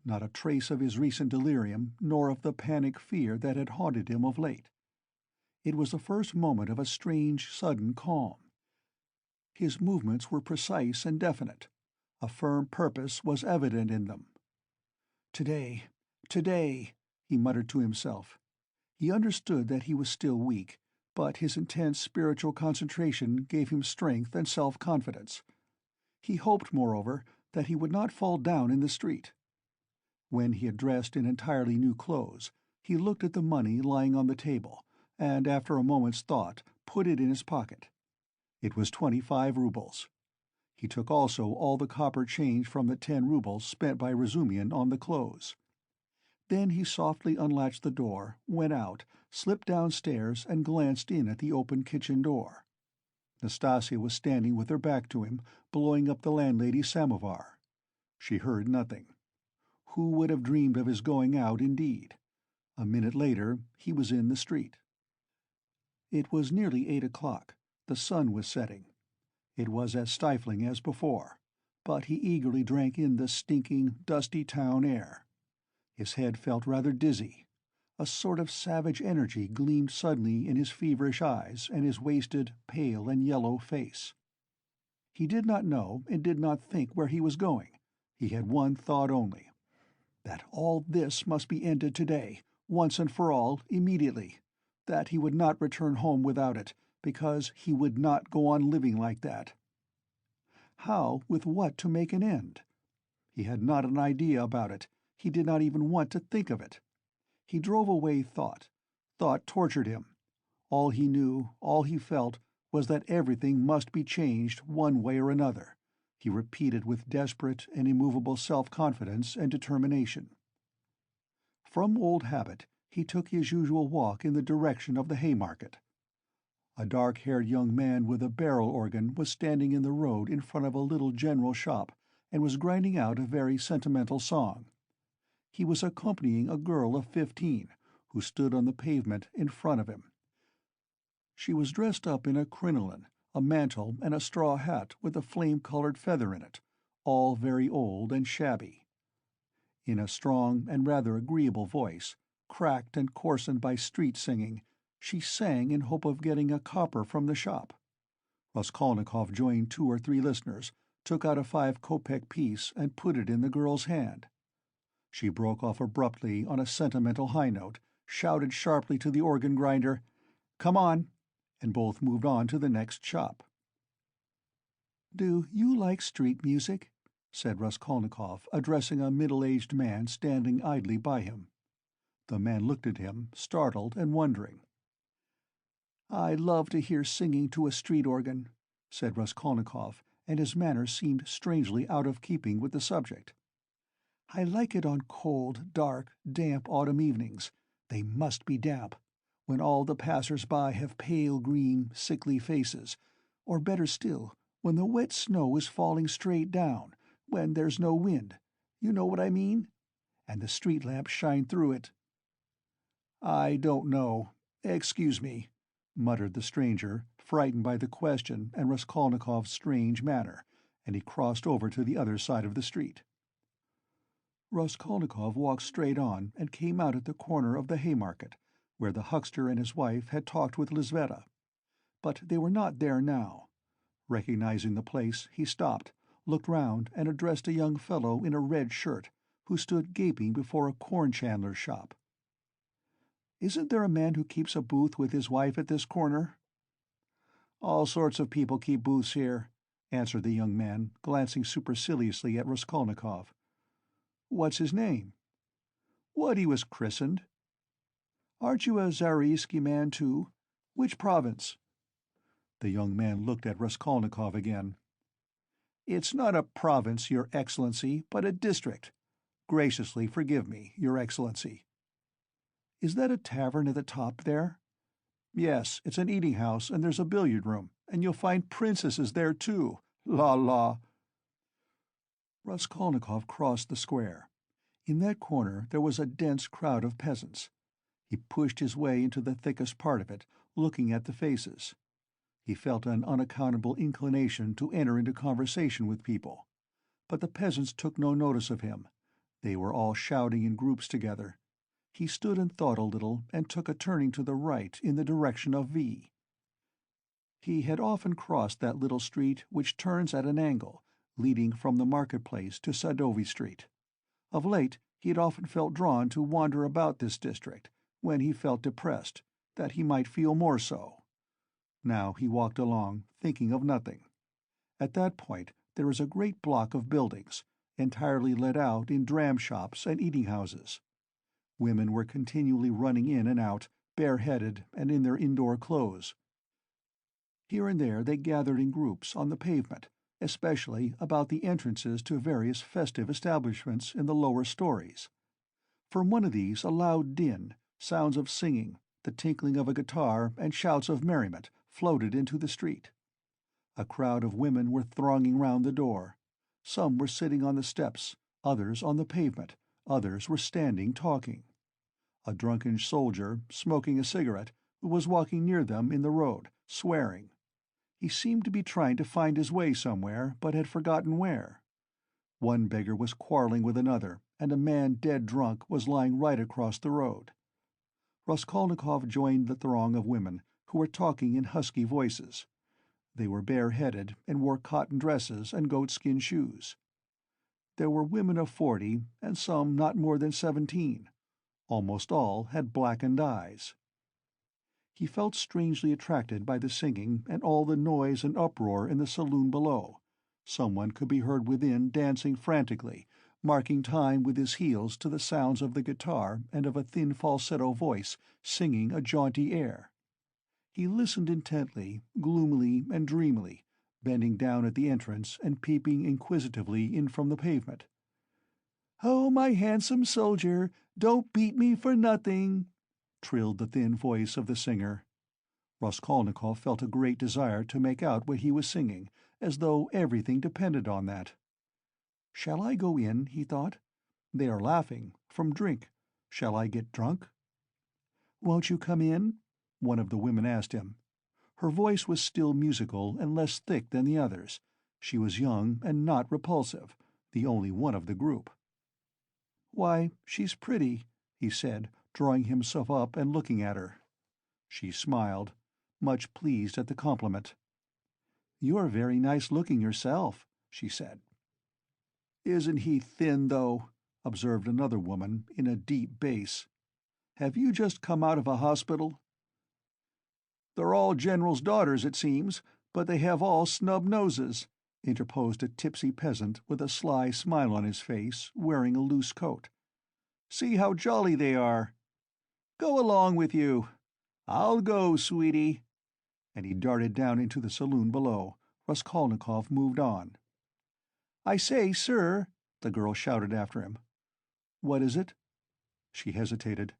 not a trace of his recent delirium nor of the panic fear that had haunted him of late. It was the first moment of a strange, sudden calm. His movements were precise and definite. A firm purpose was evident in them. Today, he muttered to himself. He understood that he was still weak, but his intense spiritual concentration gave him strength and self-confidence. He hoped, moreover, that he would not fall down in the street. When he had dressed in entirely new clothes, he looked at the money lying on the table, and after a moment's thought put it in his pocket. It was 25 rubles. He took also all the copper change from the 10 rubles spent by Razumihin on the clothes. Then he softly unlatched the door, went out, slipped downstairs, and glanced in at the open kitchen door. Nastasia was standing with her back to him, blowing up the landlady's samovar. She heard nothing. Who would have dreamed of his going out, indeed? A minute later he was in the street. It was nearly 8 o'clock. The sun was setting. It was as stifling as before, but he eagerly drank in the stinking, dusty town air. His head felt rather dizzy. A sort of savage energy gleamed suddenly in his feverish eyes and his wasted, pale and yellow face. He did not know and did not think where he was going. He had one thought only: that all this must be ended today, once and for all, immediately, that he would not return home without it, because he would not go on living like that. How, with what, to make an end? He had not an idea about it. He did not even want to think of it. He drove away thought. Thought tortured him. All he knew, all he felt, was that everything must be changed one way or another, he repeated with desperate and immovable self-confidence and determination. From old habit, he took his usual walk in the direction of the Haymarket. A dark-haired young man with a barrel organ was standing in the road in front of a little general shop and was grinding out a very sentimental song. He was accompanying a girl of 15, who stood on the pavement in front of him. She was dressed up in a crinoline, a mantle, and a straw hat with a flame-colored feather in it, all very old and shabby. In a strong and rather agreeable voice, cracked and coarsened by street singing, she sang in hope of getting a copper from the shop. Raskolnikov joined 2 or 3 listeners, took out a 5-kopeck piece and put it in the girl's hand. She broke off abruptly on a sentimental high note, shouted sharply to the organ-grinder, "Come on!" and both moved on to the next shop. "Do you like street music?" said Raskolnikov, addressing a middle-aged man standing idly by him. The man looked at him, startled and wondering. "I love to hear singing to a street organ," said Raskolnikov, and his manner seemed strangely out of keeping with the subject. "I like it on cold, dark, damp autumn evenings. They must be damp, when all the passers-by have pale green, sickly faces, or better still, when the wet snow is falling straight down, when there's no wind, you know what I mean? And the street lamps shine through it." "I don't know. Excuse me," muttered the stranger, frightened by the question and Raskolnikov's strange manner, and he crossed over to the other side of the street. Raskolnikov walked straight on and came out at the corner of the Haymarket, where the huckster and his wife had talked with Lizaveta. But they were not there now. Recognizing the place, he stopped, looked round, and addressed a young fellow in a red shirt, who stood gaping before a corn-chandler's shop. "Isn't there a man who keeps a booth with his wife at this corner?" "All sorts of people keep booths here," answered the young man, glancing superciliously at Raskolnikov. "What's his name?" "What he was christened." "Aren't you a Zaraïsky man, too? Which province?" The young man looked at Raskolnikov again. "It's not a province, Your Excellency, but a district. Graciously forgive me, Your Excellency." "Is that a tavern at the top there?" "Yes, it's an eating-house, and there's a billiard-room, and you'll find princesses there, too. La la!" Raskolnikov crossed the square. In that corner there was a dense crowd of peasants. He pushed his way into the thickest part of it, looking at the faces. He felt an unaccountable inclination to enter into conversation with people. But the peasants took no notice of him. They were all shouting in groups together. He stood and thought a little, and took a turning to the right in the direction of V. He had often crossed that little street which turns at an angle, leading from the market-place to Sadovy Street. Of late he had often felt drawn to wander about this district, when he felt depressed, that he might feel more so. Now he walked along, thinking of nothing. At that point there is a great block of buildings, entirely let out in dram-shops and eating-houses. Women were continually running in and out, bareheaded and in their indoor clothes. Here and there they gathered in groups on the pavement, especially about the entrances to various festive establishments in the lower stories. From one of these a loud din, sounds of singing, the tinkling of a guitar, and shouts of merriment floated into the street. A crowd of women were thronging round the door. Some were sitting on the steps, others on the pavement, others were standing talking. A drunken soldier, smoking a cigarette, was walking near them in the road, swearing. He seemed to be trying to find his way somewhere, but had forgotten where. One beggar was quarreling with another, and a man dead drunk was lying right across the road. Raskolnikov joined the throng of women, who were talking in husky voices. They were bareheaded and wore cotton dresses and goatskin shoes. There were women of 40, and some not more than 17. Almost all had blackened eyes. He felt strangely attracted by the singing and all the noise and uproar in the saloon below. Someone could be heard within dancing frantically, marking time with his heels to the sounds of the guitar and of a thin falsetto voice singing a jaunty air. He listened intently, gloomily and dreamily, bending down at the entrance and peeping inquisitively in from the pavement. "Oh, my handsome soldier, don't beat me for nothing," trilled the thin voice of the singer. Raskolnikov felt a great desire to make out what he was singing, as though everything depended on that. "Shall I go in?" he thought. "They are laughing. From drink. Shall I get drunk?" "Won't you come in?" one of the women asked him. Her voice was still musical and less thick than the others. She was young and not repulsive, the only one of the group. "Why, she's pretty," he said, drawing himself up and looking at her. She smiled, much pleased at the compliment. "You're very nice-looking yourself," she said. "Isn't he thin, though?" observed another woman, in a deep bass. "Have you just come out of a hospital?" They're all generals' daughters, it seems, but they have all snub noses," interposed a tipsy peasant with a sly smile on his face, wearing a loose coat. "See how jolly they are. Go along with you. I'll go, sweetie." And he darted down into the saloon below. Raskolnikov moved on. "I say, sir," the girl shouted after him. "What is it?" She hesitated.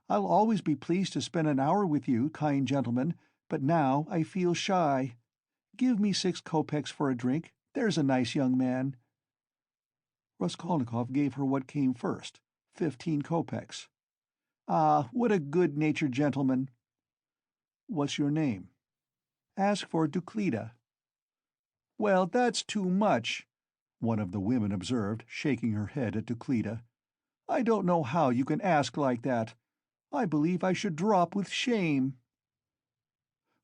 "I'll always be pleased to spend an hour with you, kind gentleman, but now I feel shy. Give me 6 kopecks for a drink, there's a nice young man." Raskolnikov gave her what came first, 15 kopecks. "Ah, what a good-natured gentleman." "What's your name?" "Ask for Duclida." "Well, that's too much," one of the women observed, shaking her head at Duclida. "I don't know how you can ask like that. I believe I should drop with shame."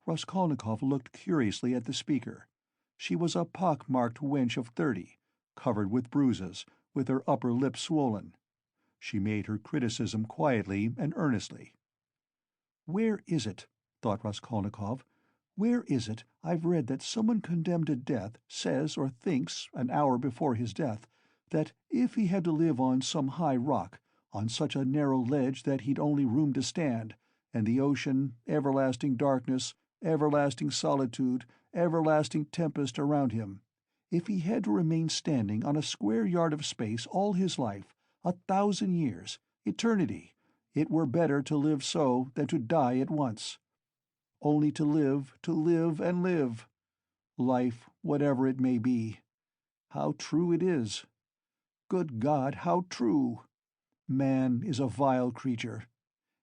Raskolnikov looked curiously at the speaker. She was a pock-marked wench of 30, covered with bruises, with her upper lip swollen. She made her criticism quietly and earnestly. "Where is it," thought Raskolnikov, "where is it I've read that someone condemned to death says or thinks, an hour before his death, that if he had to live on some high rock, on such a narrow ledge that he'd only room to stand, and the ocean, everlasting darkness, everlasting solitude, everlasting tempest around him, if he had to remain standing on a square yard of space all his life, 1,000 years, eternity, it were better to live so than to die at once. Only to live and live. Life, whatever it may be. How true it is. Good God, how true! Man is a vile creature,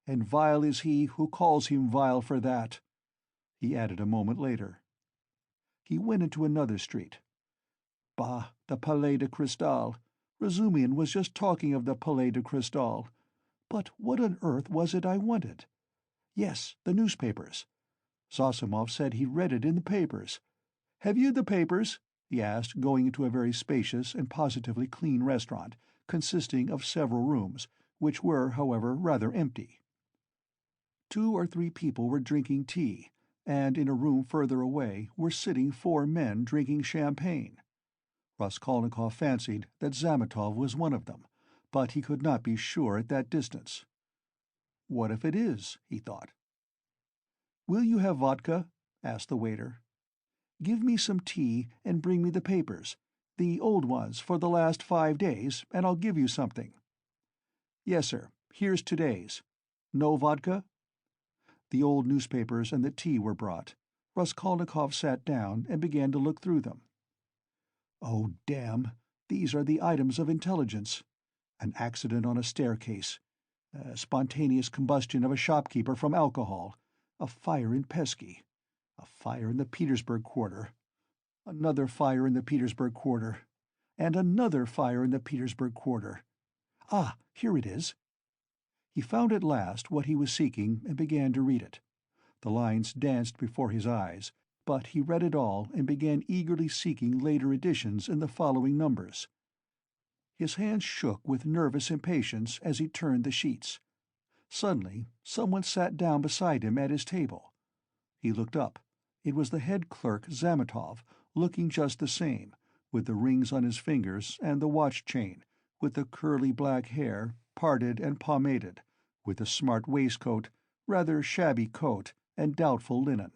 and vile is he who calls him vile for that," he added a moment later. He went into another street. Bah, the Palais de Cristal. Razumihin was just talking of the Palais de Cristal. But what on earth was it I wanted? Yes, the newspapers. Zosimov said he read it in the papers. "Have you the papers?" he asked, going into a very spacious and positively clean restaurant, consisting of several rooms, which were, however, rather empty. 2 or 3 people were drinking tea, and in a room further away were sitting 4 men drinking champagne. Raskolnikov fancied that Zametov was one of them, but he could not be sure at that distance. "What if it is?" he thought. "Will you have vodka?" asked the waiter. "Give me some tea and bring me the papers, the old ones for the last 5 days, and I'll give you something." "Yes, sir. Here's today's. No vodka?" The old newspapers and the tea were brought. Raskolnikov sat down and began to look through them. "Oh, damn! These are the items of intelligence. An accident on a staircase. Spontaneous combustion of a shopkeeper from alcohol. A fire in Pesky. A fire in the Petersburg quarter. Another fire in the Petersburg quarter. And another fire in the Petersburg quarter. Ah, here it is." He found at last what he was seeking and began to read it. The lines danced before his eyes, but he read it all and began eagerly seeking later editions in the following numbers. His hands shook with nervous impatience as he turned the sheets. Suddenly, someone sat down beside him at his table. He looked up. It was the head clerk, Zametov, looking just the same, with the rings on his fingers and the watch-chain, with the curly black hair, parted and pomaded, with the smart waistcoat, rather shabby coat, and doubtful linen.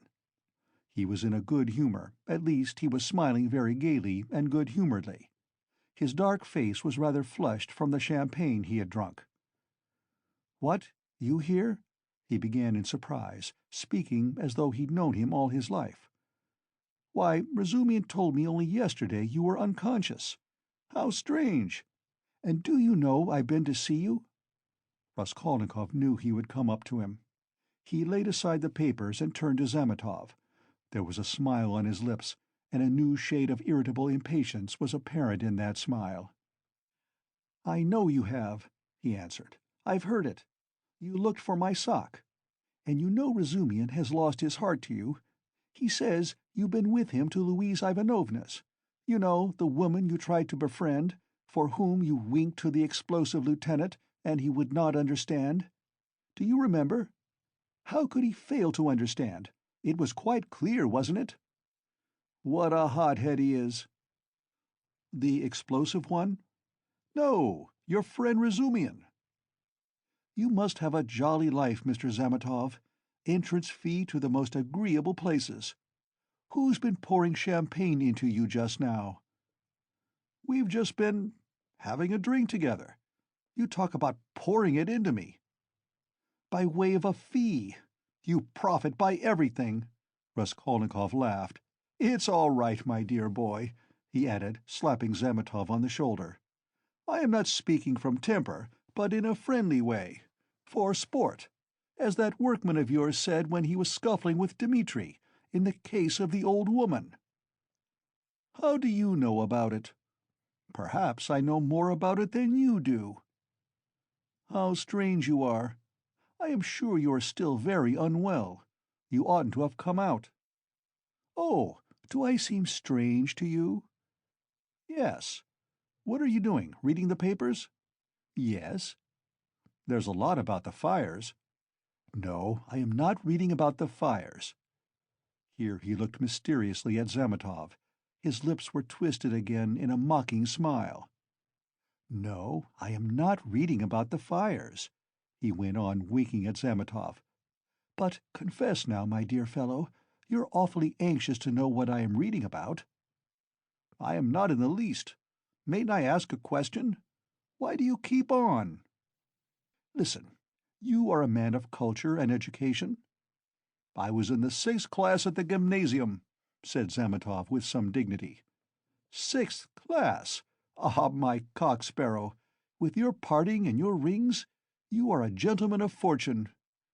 He was in a good humor, at least he was smiling very gaily and good-humoredly. His dark face was rather flushed from the champagne he had drunk. "What, you here?" he began in surprise, speaking as though he'd known him all his life. "Why, Razumihin told me only yesterday you were unconscious. How strange! And do you know I've been to see you?" Raskolnikov knew he would come up to him. He laid aside the papers and turned to Zametov. There was a smile on his lips, and a new shade of irritable impatience was apparent in that smile. "I know you have," he answered. "I've heard it. You looked for my sock. And you know Razumihin has lost his heart to you. He says you've been with him to Louise Ivanovna's. You know, the woman you tried to befriend, for whom you winked to the explosive lieutenant, and he would not understand. Do you remember?" How could he fail to understand? It was quite clear, wasn't it? What a hothead he is. The explosive one? No, your friend Razumian. You must have a jolly life, Mr. Zametov. Entrance fee to the most agreeable places. Who's been pouring champagne into you just now? We've just been having a drink together. You talk about pouring it into me. By way of a fee. You profit by everything. Raskolnikov laughed. It's all right, my dear boy, he added, slapping Zametov on the shoulder. I am not speaking from temper, but in a friendly way. For sport, as that workman of yours said when he was scuffling with Dmitri, in the case of the old woman. How do you know about it? Perhaps I know more about it than you do. How strange you are. I am sure you are still very unwell. You oughtn't to have come out. Oh, do I seem strange to you? Yes. What are you doing, reading the papers? Yes. There's a lot about the fires. No, I am not reading about the fires. Here he looked mysteriously at Zametov. His lips were twisted again in a mocking smile. No, I am not reading about the fires, he went on, winking at Zametov. But confess now, my dear fellow, you're awfully anxious to know what I am reading about. I am not in the least. Mayn't I ask a question? Why do you keep on? Listen, you are a man of culture and education. I was in the 6th class at the gymnasium, said Zametov with some dignity. 6th class? Ah, my cock-sparrow! With your parting and your rings, you are a gentleman of fortune.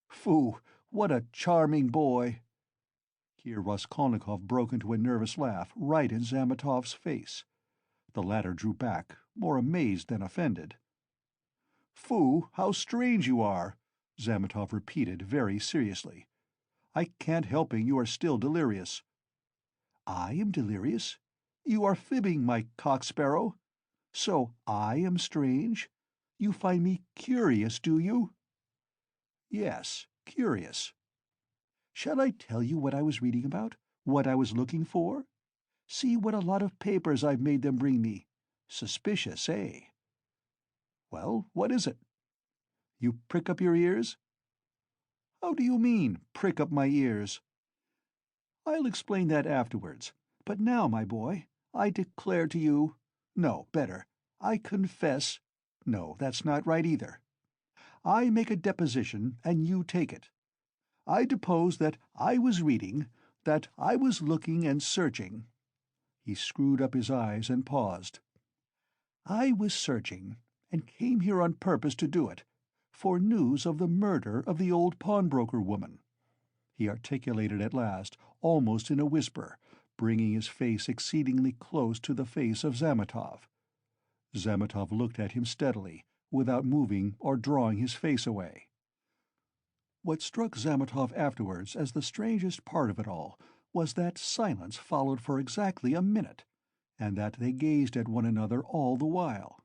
Phoo, what a charming boy! Here Raskolnikov broke into a nervous laugh right in Zametov's face. The latter drew back, more amazed than offended. Phoo, how strange you are, Zametov repeated very seriously. I can't helping you are still delirious. I am delirious? You are fibbing, my cock-sparrow. So I am strange? You find me curious, do you? Yes, curious. Shall I tell you what I was reading about? What I was looking for? See what a lot of papers I've made them bring me. Suspicious, eh? Well, what is it? You prick up your ears? How do you mean, prick up my ears? I'll explain that afterwards. But now, my boy, I declare to you— No, better, I confess— No, that's not right either. I make a deposition, and you take it. I depose that I was reading, that I was looking and searching. He screwed up his eyes and paused. I was searching, and came here on purpose to do it, for news of the murder of the old pawnbroker woman. He articulated at last, almost in a whisper, bringing his face exceedingly close to the face of Zametov. Zametov looked at him steadily, without moving or drawing his face away. What struck Zametov afterwards as the strangest part of it all was that silence followed for exactly a minute, and that they gazed at one another all the while.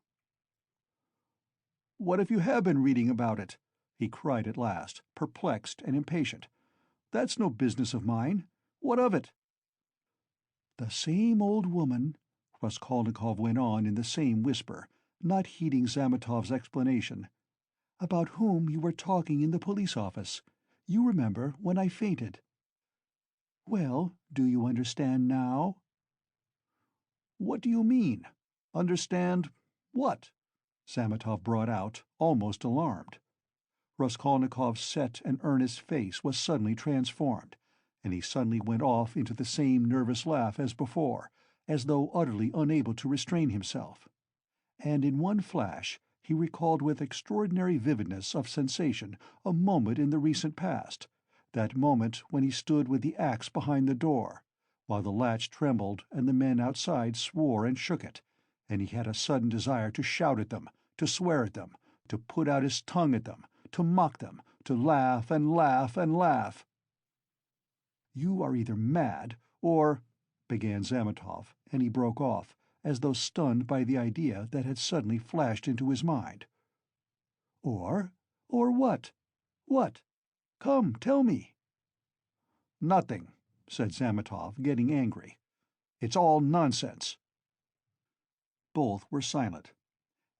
"What if you have been reading about it?" he cried at last, perplexed and impatient. "That's no business of mine. What of it?" "The same old woman," Raskolnikov went on in the same whisper, not heeding Zametov's explanation, "about whom you were talking in the police office. You remember, when I fainted. Well, do you understand now?" "What do you mean? Understand what?" Zametov brought out, almost alarmed. Raskolnikov's set and earnest face was suddenly transformed, and he suddenly went off into the same nervous laugh as before, as though utterly unable to restrain himself. And in one flash he recalled with extraordinary vividness of sensation a moment in the recent past, that moment when he stood with the axe behind the door, while the latch trembled and the men outside swore and shook it, and he had a sudden desire to shout at them, to swear at them, to put out his tongue at them, to mock them, to laugh and laugh and laugh. "You are either mad, or—" began Zametov, and he broke off, as though stunned by the idea that had suddenly flashed into his mind. "Or what? What? Come, tell me." "Nothing," said Zametov, getting angry. "It's all nonsense." Both were silent.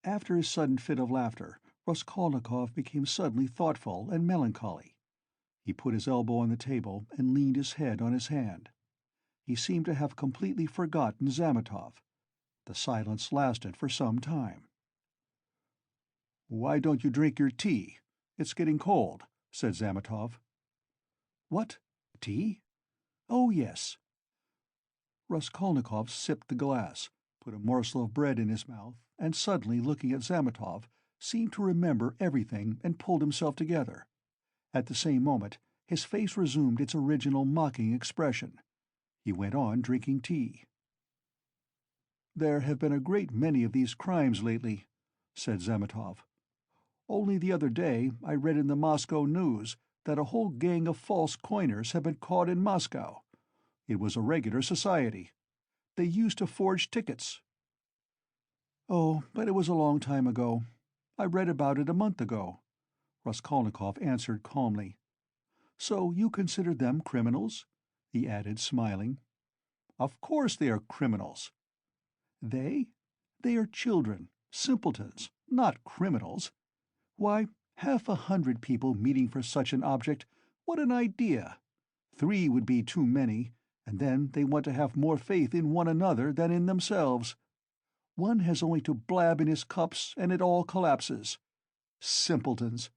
After his sudden fit of laughter, Raskolnikov became suddenly thoughtful and melancholy. He put his elbow on the table and leaned his head on his hand. He seemed to have completely forgotten Zametov. The silence lasted for some time. "Why don't you drink your tea? It's getting cold," said Zametov. "What? Tea? Oh, yes." Raskolnikov sipped the glass, put a morsel of bread in his mouth, and suddenly, looking at Zametov, seemed to remember everything and pulled himself together. At the same moment, his face resumed its original mocking expression. He went on drinking tea. "There have been a great many of these crimes lately," said Zametov. "Only the other day I read in the Moscow news that a whole gang of false coiners had been caught in Moscow. It was a regular society. They used to forge tickets." "Oh, but it was a long time ago. I read about it a month ago," Raskolnikov answered calmly. "So you consider them criminals?" he added, smiling. "Of course they are criminals." "They? They are children, simpletons, not criminals. Why, 100 people meeting for such an object, what an idea! 3 would be too many, and then they want to have more faith in one another than in themselves. One has only to blab in his cups and it all collapses. Simpletons!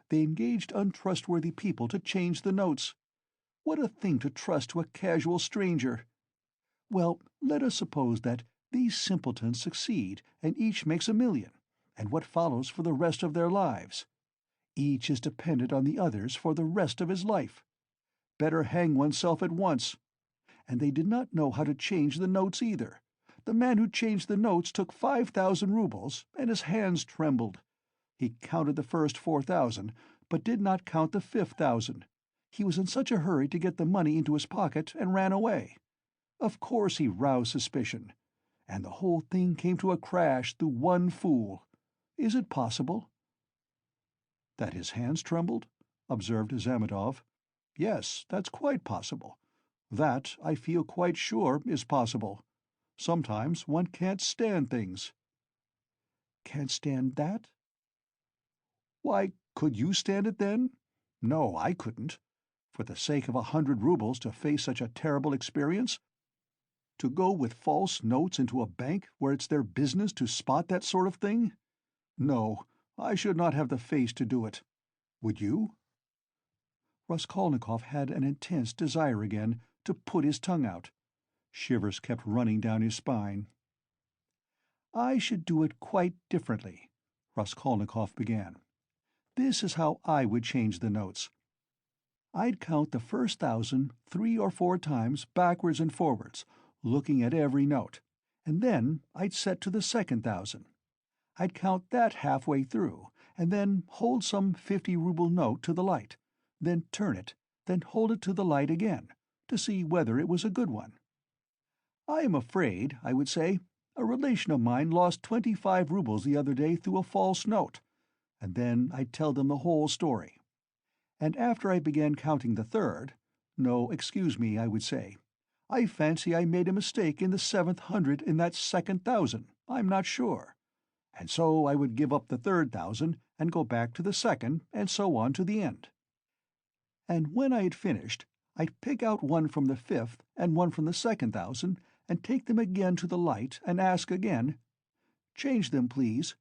They engaged untrustworthy people to change the notes. What a thing to trust to a casual stranger! Well, let us suppose that these simpletons succeed and each makes $1 million, and what follows for the rest of their lives? Each is dependent on the others for the rest of his life. Better hang oneself at once. And they did not know how to change the notes either. The man who changed the notes took 5,000 rubles, and his hands trembled. He counted the first 4,000, but did not count the 5,000. He was in such a hurry to get the money into his pocket and ran away. Of course he roused suspicion. And the whole thing came to a crash through one fool. Is it possible?" "That his hands trembled?" observed Zametov. "Yes, that's quite possible. That, I feel quite sure, is possible. Sometimes one can't stand things." "Can't stand that?" "Why, could you stand it then? No, I couldn't. For the sake of 100 rubles to face such a terrible experience? To go with false notes into a bank where it's their business to spot that sort of thing? No, I should not have the face to do it. Would you?" Raskolnikov had an intense desire again to put his tongue out. Shivers kept running down his spine. "I should do it quite differently," Raskolnikov began. "This is how I would change the notes. I'd count the first 1,000 3 or 4 times backwards and forwards, looking at every note, and then I'd set to the second 1,000. I'd count that halfway through, and then hold some 50-ruble note to the light, then turn it, then hold it to the light again, to see whether it was a good one. 'I am afraid,' I would say, 'a relation of mine lost 25 rubles the other day through a false note,' and then I'd tell them the whole story. And after I began counting the third, 'No, excuse me,' I would say, 'I fancy I made a mistake in the 7th hundred in that second 1,000, I'm not sure.' And so I would give up the third 1,000 and go back to the second, and so on to the end. And when I had finished, I'd pick out one from the 5th and one from the second 1,000, and take them again to the light and ask again, 'Change them, please,'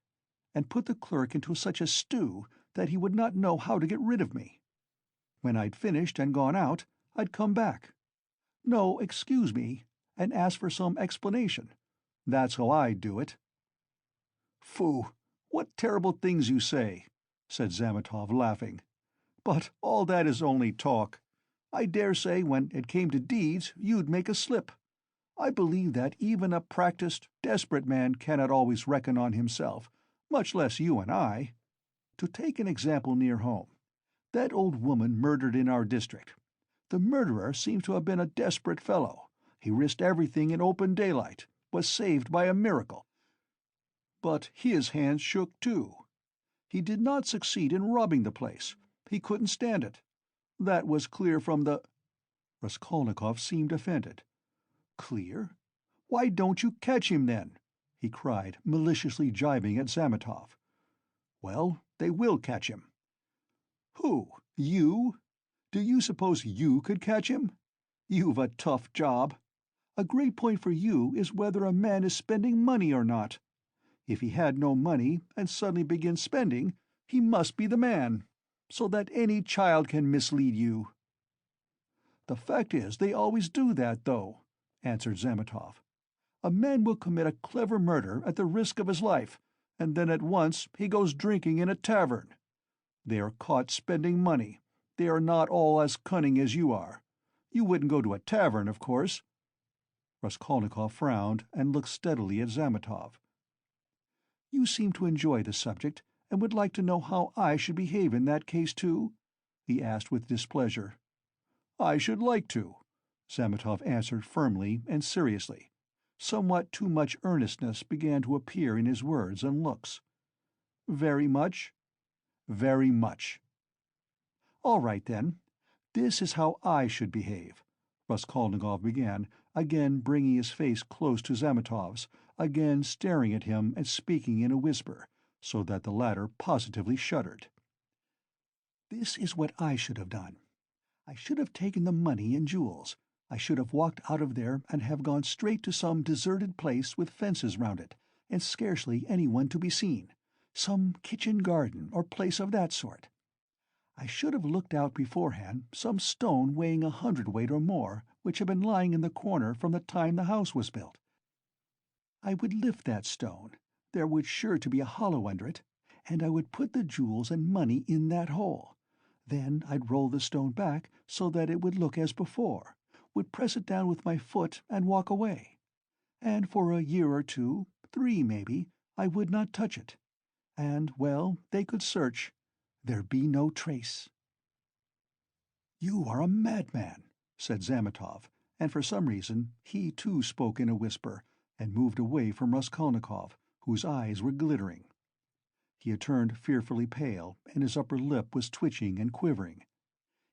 and put the clerk into such a stew that he would not know how to get rid of me. When I'd finished and gone out, I'd come back. 'No, excuse me,' and ask for some explanation. That's how I'd do it." "Phoo! What terrible things you say," said Zametov, laughing. "But all that is only talk. I dare say when it came to deeds you'd make a slip. I believe that even a practiced, desperate man cannot always reckon on himself, much less you and I. To take an example near home, that old woman murdered in our district. The murderer seems to have been a desperate fellow. He risked everything in open daylight, was saved by a miracle. But his hands shook too. He did not succeed in robbing the place. He couldn't stand it. That was clear from the—" Raskolnikov seemed offended. "Clear? Why don't you catch him, then?" he cried, maliciously jibing at Zametov. "Well, they will catch him." "Who? You? Do you suppose you could catch him? You've a tough job. A great point for you is whether a man is spending money or not. If he had no money and suddenly begins spending, he must be the man, so that any child can mislead you." "The fact is, they always do that, though," answered Zametov. "A man will commit a clever murder at the risk of his life, and then at once he goes drinking in a tavern. They are caught spending money. They are not all as cunning as you are. You wouldn't go to a tavern, of course." Raskolnikov frowned and looked steadily at Zametov. "You seem to enjoy the subject, and would like to know how I should behave in that case, too?" he asked with displeasure. "I should like to," Zametov answered firmly and seriously. Somewhat too much earnestness began to appear in his words and looks. "Very much?" "Very much." "All right, then. This is how I should behave," Raskolnikov began, again bringing his face close to Zametov's, again staring at him and speaking in a whisper, so that the latter positively shuddered. "This is what I should have done. I should have taken the money and jewels. I should have walked out of there and have gone straight to some deserted place with fences round it, and scarcely anyone to be seen, some kitchen garden or place of that sort. I should have looked out beforehand some stone weighing 100 weight or more, which had been lying in the corner from the time the house was built. I would lift that stone, there was sure to be a hollow under it, and I would put the jewels and money in that hole. Then I'd roll the stone back so that it would look as before, would press it down with my foot and walk away. And for a year or two, 3 maybe, I would not touch it. And, well, they could search. There'd be no trace." "You are a madman," said Zametov, and for some reason he too spoke in a whisper, and moved away from Raskolnikov, whose eyes were glittering. He had turned fearfully pale, and his upper lip was twitching and quivering.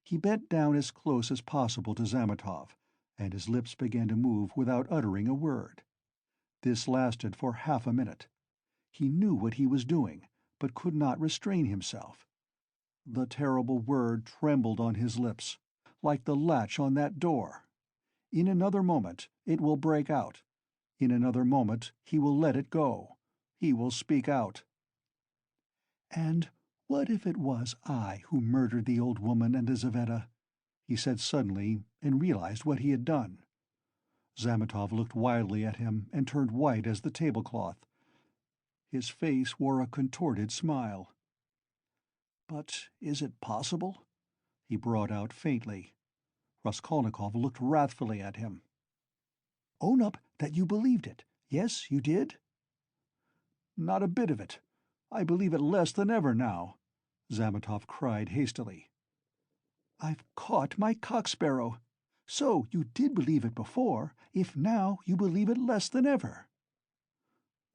He bent down as close as possible to Zametov, and his lips began to move without uttering a word. This lasted for half a minute. He knew what he was doing, but could not restrain himself. The terrible word trembled on his lips, like the latch on that door. In another moment it will break out. In another moment he will let it go. He will speak out. "And what if it was I who murdered the old woman and Lizaveta?" he said suddenly, and realized what he had done. Zametov looked wildly at him and turned white as the tablecloth. His face wore a contorted smile. "But is it possible?" he brought out faintly. Raskolnikov looked wrathfully at him. "Own up that you believed it. Yes, you did?" "Not a bit of it. I believe it less than ever now," Zametov cried hastily. "I've caught my cock-sparrow. So you did believe it before, if now you believe it less than ever."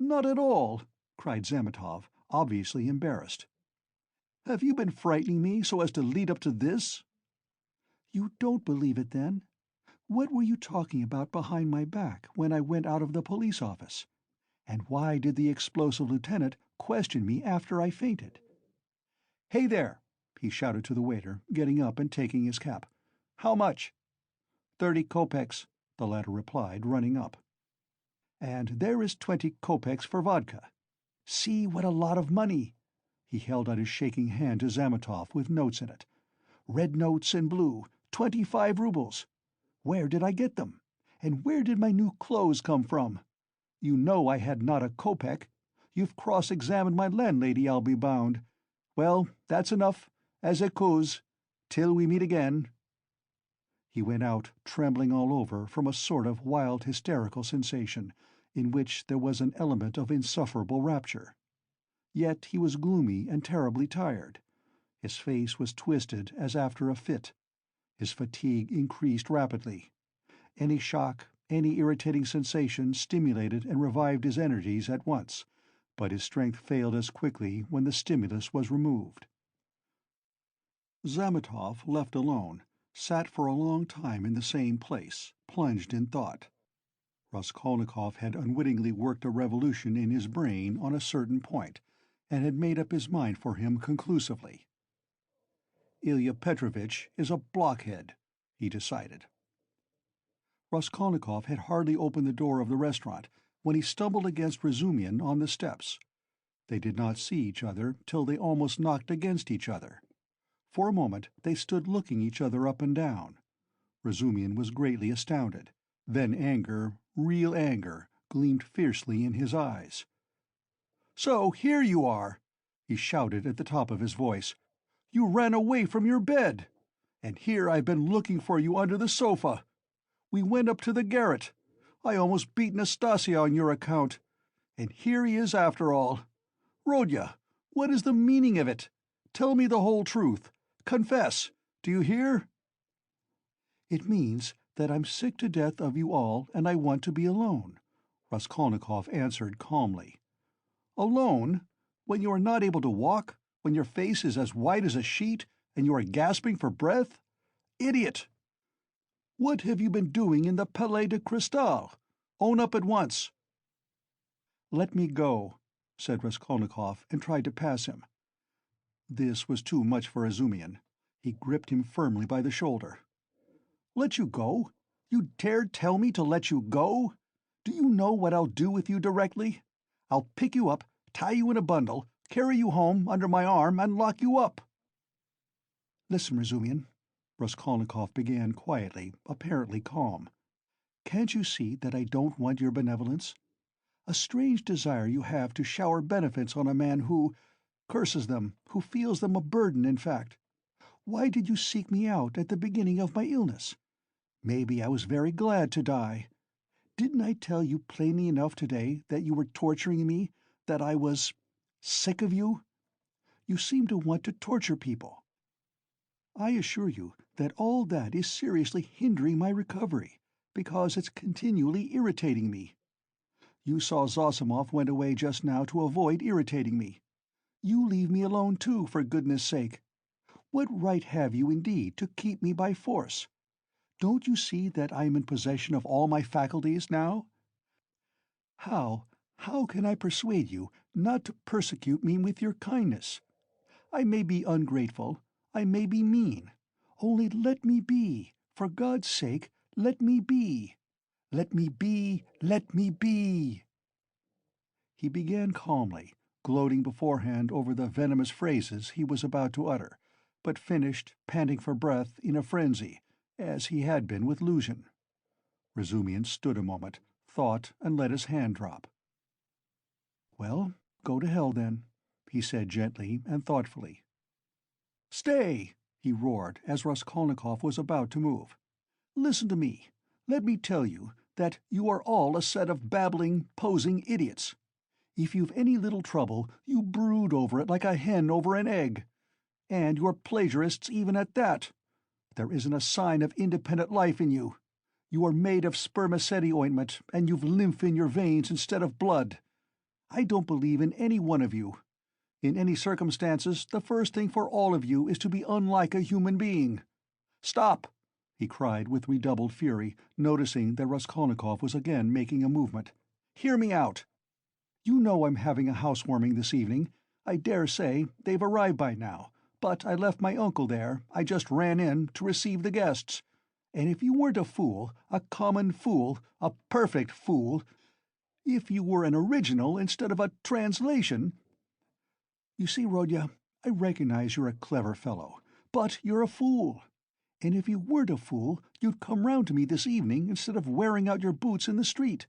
"Not at all," cried Zametov, obviously embarrassed. "Have you been frightening me so as to lead up to this?" "You don't believe it, then? What were you talking about behind my back when I went out of the police office? And why did the explosive lieutenant question me after I fainted?" "Hey there!" he shouted to the waiter, getting up and taking his cap. "How much?" 30 kopecks, the latter replied, running up. "And there is 20 kopecks for vodka. See what a lot of money!" He held out his shaking hand to Zametov with notes in it. "Red notes and blue, 25 roubles. Where did I get them? And where did my new clothes come from? You know I had not a kopeck. You've cross-examined my landlady, I'll be bound. Well, that's enough, as it goes, till we meet again." He went out, trembling all over from a sort of wild hysterical sensation, in which there was an element of insufferable rapture. Yet he was gloomy and terribly tired. His face was twisted as after a fit. His fatigue increased rapidly. Any shock, any irritating sensation stimulated and revived his energies at once, but his strength failed as quickly when the stimulus was removed. Zametov, left alone, sat for a long time in the same place, plunged in thought. Raskolnikov had unwittingly worked a revolution in his brain on a certain point, and had made up his mind for him conclusively. Ilya Petrovitch is a blockhead, he decided. Raskolnikov had hardly opened the door of the restaurant when he stumbled against Razumian on the steps. They did not see each other till they almost knocked against each other. For a moment they stood looking each other up and down. Razumian was greatly astounded. Then anger, real anger, gleamed fiercely in his eyes. "So here you are!" he shouted at the top of his voice. "You ran away from your bed! And here I've been looking for you under the sofa! We went up to the garret. I almost beat Nastasia on your account. And here he is after all. Rodya, what is the meaning of it? Tell me the whole truth. Confess. Do you hear?" "It means that I'm sick to death of you all and I want to be alone," Raskolnikov answered calmly. "Alone? When you are not able to walk? When your face is as white as a sheet and you are gasping for breath? Idiot! What have you been doing in the Palais de Cristal? Own up at once." "Let me go," said Raskolnikov, and tried to pass him. This was too much for Razumian. He gripped him firmly by the shoulder. "Let you go? You dare tell me to let you go? Do you know what I'll do with you directly? I'll pick you up, tie you in a bundle, carry you home under my arm, and lock you up." "Listen, Razumian," Raskolnikov began quietly, apparently calm. "Can't you see that I don't want your benevolence? A strange desire you have to shower benefits on a man who curses them, who feels them a burden, in fact. Why did you seek me out at the beginning of my illness? Maybe I was very glad to die. Didn't I tell you plainly enough today that you were torturing me, that I was sick of you? You seem to want to torture people. I assure you that all that is seriously hindering my recovery, because it's continually irritating me. You saw Zosimov went away just now to avoid irritating me. You leave me alone too, for goodness sake. What right have you, indeed, to keep me by force? Don't you see that I am in possession of all my faculties now? How can I persuade you not to persecute me with your kindness? I may be ungrateful, I may be mean. Only let me be. For God's sake, let me be. Let me be, let me be." He began calmly, gloating beforehand over the venomous phrases he was about to utter, but finished, panting for breath, in a frenzy, as he had been with Luzhin. Razumian stood a moment, thought, and let his hand drop. "Well, go to hell, then," he said gently and thoughtfully. "Stay!" he roared, as Raskolnikov was about to move. "Listen to me. Let me tell you that you are all a set of babbling, posing idiots. If you've any little trouble, you brood over it like a hen over an egg. And you're plagiarists even at that. There isn't a sign of independent life in you. You are made of spermaceti ointment, and you've lymph in your veins instead of blood. I don't believe in any one of you. In any circumstances, the first thing for all of you is to be unlike a human being. Stop!" he cried with redoubled fury, noticing that Raskolnikov was again making a movement. "Hear me out. You know I'm having a housewarming this evening. I dare say they've arrived by now, but I left my uncle there. I just ran in to receive the guests. And if you weren't a fool, a common fool, a perfect fool, if you were an original instead of a translation— You see, Rodya, I recognize you're a clever fellow, but you're a fool. And if you weren't a fool, you'd come round to me this evening instead of wearing out your boots in the street.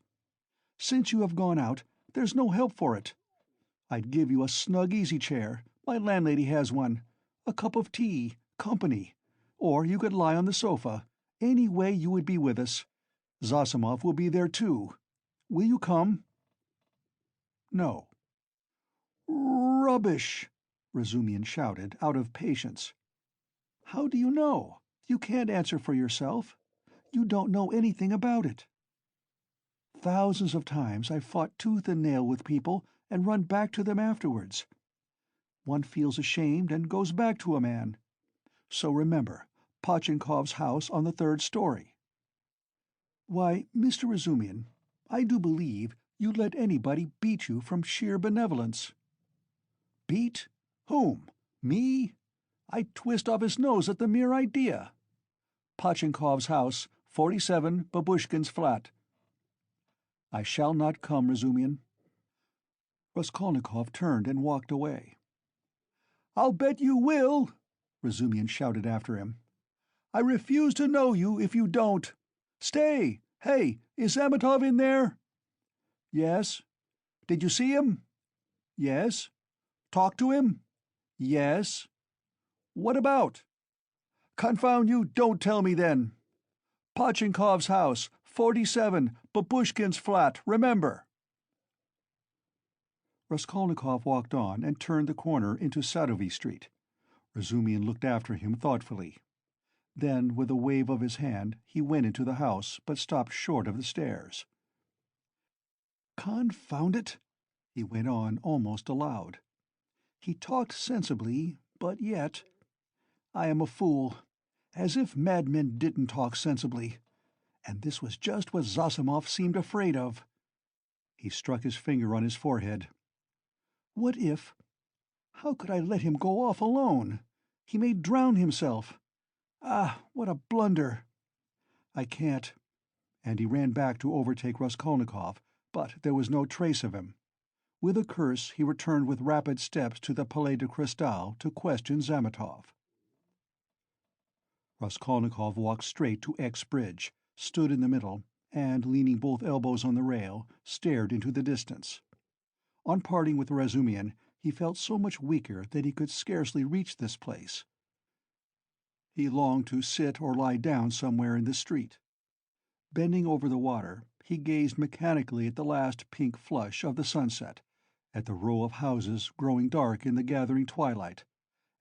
Since you have gone out, there's no help for it. I'd give you a snug easy-chair, my landlady has one, a cup of tea, company, or you could lie on the sofa. Any way you would be with us. Zosimov will be there too. Will you come?" "No." "Rubbish!" Razumian shouted, out of patience. "How do you know? You can't answer for yourself. You don't know anything about it. Thousands of times I've fought tooth and nail with people and run back to them afterwards. One feels ashamed and goes back to a man. So remember, Pochinkov's house on the third story. Why, Mr. Razumian, I do believe you'd let anybody beat you from sheer benevolence. Beat? Whom? Me? I'd twist off his nose at the mere idea. Pochinkov's house, 47 Babushkin's flat. I shall not come, Razumian. Raskolnikov turned and walked away. I'll bet you will, Razumian shouted after him. I refuse to know you if you don't. Stay! Hey, is Zametov in there? Yes. Did you see him? Yes. Talk to him? Yes. What about? Confound you, don't tell me then. Pochinkov's house, 47, Babushkin's flat, remember. Raskolnikov walked on and turned the corner into Sadovy Street. Razumian looked after him thoughtfully. Then, with a wave of his hand, he went into the house, but stopped short of the stairs. Confound it, he went on almost aloud. He talked sensibly, but yet... I am a fool. As if madmen didn't talk sensibly. And this was just what Zosimov seemed afraid of. He struck his finger on his forehead. What if... How could I let him go off alone? He may drown himself. Ah, what a blunder! I can't. And he ran back to overtake Raskolnikov, but there was no trace of him. With a curse, he returned with rapid steps to the Palais de Cristal to question Zametov. Raskolnikov walked straight to X Bridge, stood in the middle, and, leaning both elbows on the rail, stared into the distance. On parting with Razumian, he felt so much weaker that he could scarcely reach this place. He longed to sit or lie down somewhere in the street. Bending over the water, he gazed mechanically at the last pink flush of the sunset, at the row of houses growing dark in the gathering twilight,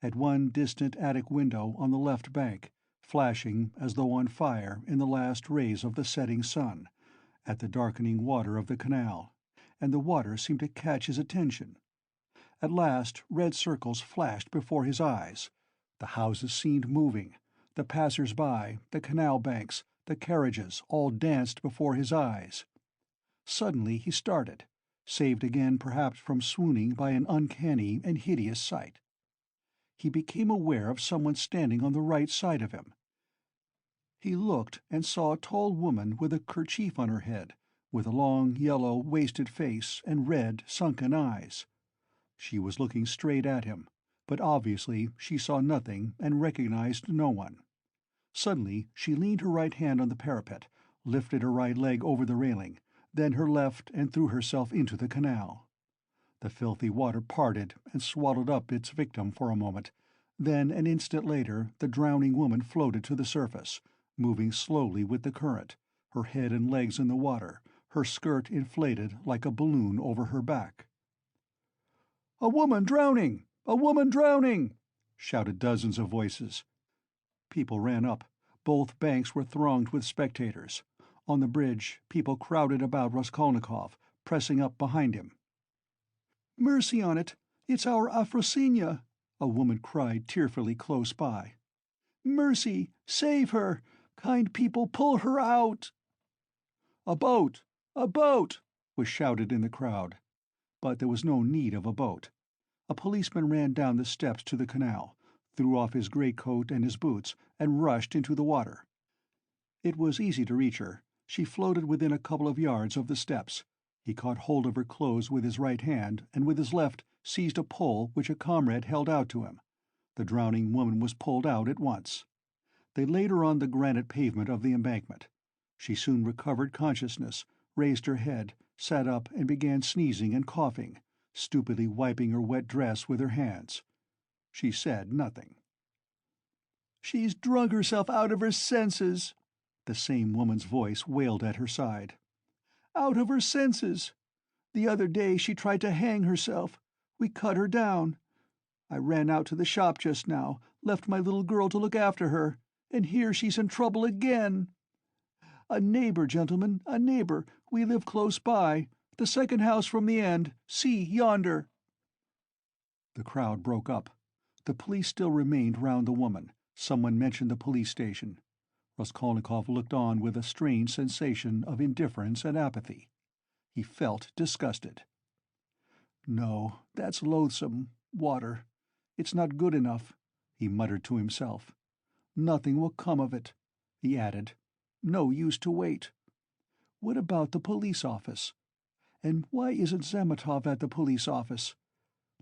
at one distant attic window on the left bank, flashing as though on fire in the last rays of the setting sun, at the darkening water of the canal, and the water seemed to catch his attention. At last red circles flashed before his eyes. The houses seemed moving. The passers-by, the canal banks, the carriages all danced before his eyes. Suddenly he started, saved again perhaps from swooning by an uncanny and hideous sight. He became aware of someone standing on the right side of him. He looked and saw a tall woman with a kerchief on her head, with a long, yellow, wasted face and red, sunken eyes. She was looking straight at him, but obviously she saw nothing and recognized no one. Suddenly she leaned her right hand on the parapet, lifted her right leg over the railing, then her left, and threw herself into the canal. The filthy water parted and swallowed up its victim for a moment. Then, an instant later, the drowning woman floated to the surface, moving slowly with the current, her head and legs in the water, her skirt inflated like a balloon over her back. "A woman drowning! A woman drowning!" shouted dozens of voices. People ran up. Both banks were thronged with spectators. On the bridge, people crowded about Raskolnikov, pressing up behind him. "Mercy on it! It's our Afrosinya!" a woman cried tearfully close by. "Mercy! Save her! Kind people, pull her out!" "A boat! A boat!" was shouted in the crowd. But there was no need of a boat. A policeman ran down the steps to the canal, threw off his greatcoat and his boots, and rushed into the water. It was easy to reach her. She floated within a couple of yards of the steps. He caught hold of her clothes with his right hand, and with his left seized a pole which a comrade held out to him. The drowning woman was pulled out at once. They laid her on the granite pavement of the embankment. She soon recovered consciousness, raised her head, sat up, and began sneezing and coughing, stupidly wiping her wet dress with her hands. She said nothing. "She's drunk herself out of her senses," the same woman's voice wailed at her side. "Out of her senses. The other day she tried to hang herself. We cut her down. I ran out to the shop just now, left my little girl to look after her, and here she's in trouble again. A neighbor, gentlemen, a neighbor. We live close by. The second house from the end. See, yonder." The crowd broke up. The police still remained round the woman, Someone mentioned the police station. Raskolnikov looked on with a strange sensation of indifference and apathy. He felt disgusted. "No, that's loathsome. Water. It's not good enough," he muttered to himself. "Nothing will come of it," he added. "No use to wait. What about the police office? And why isn't Zametov at the police office?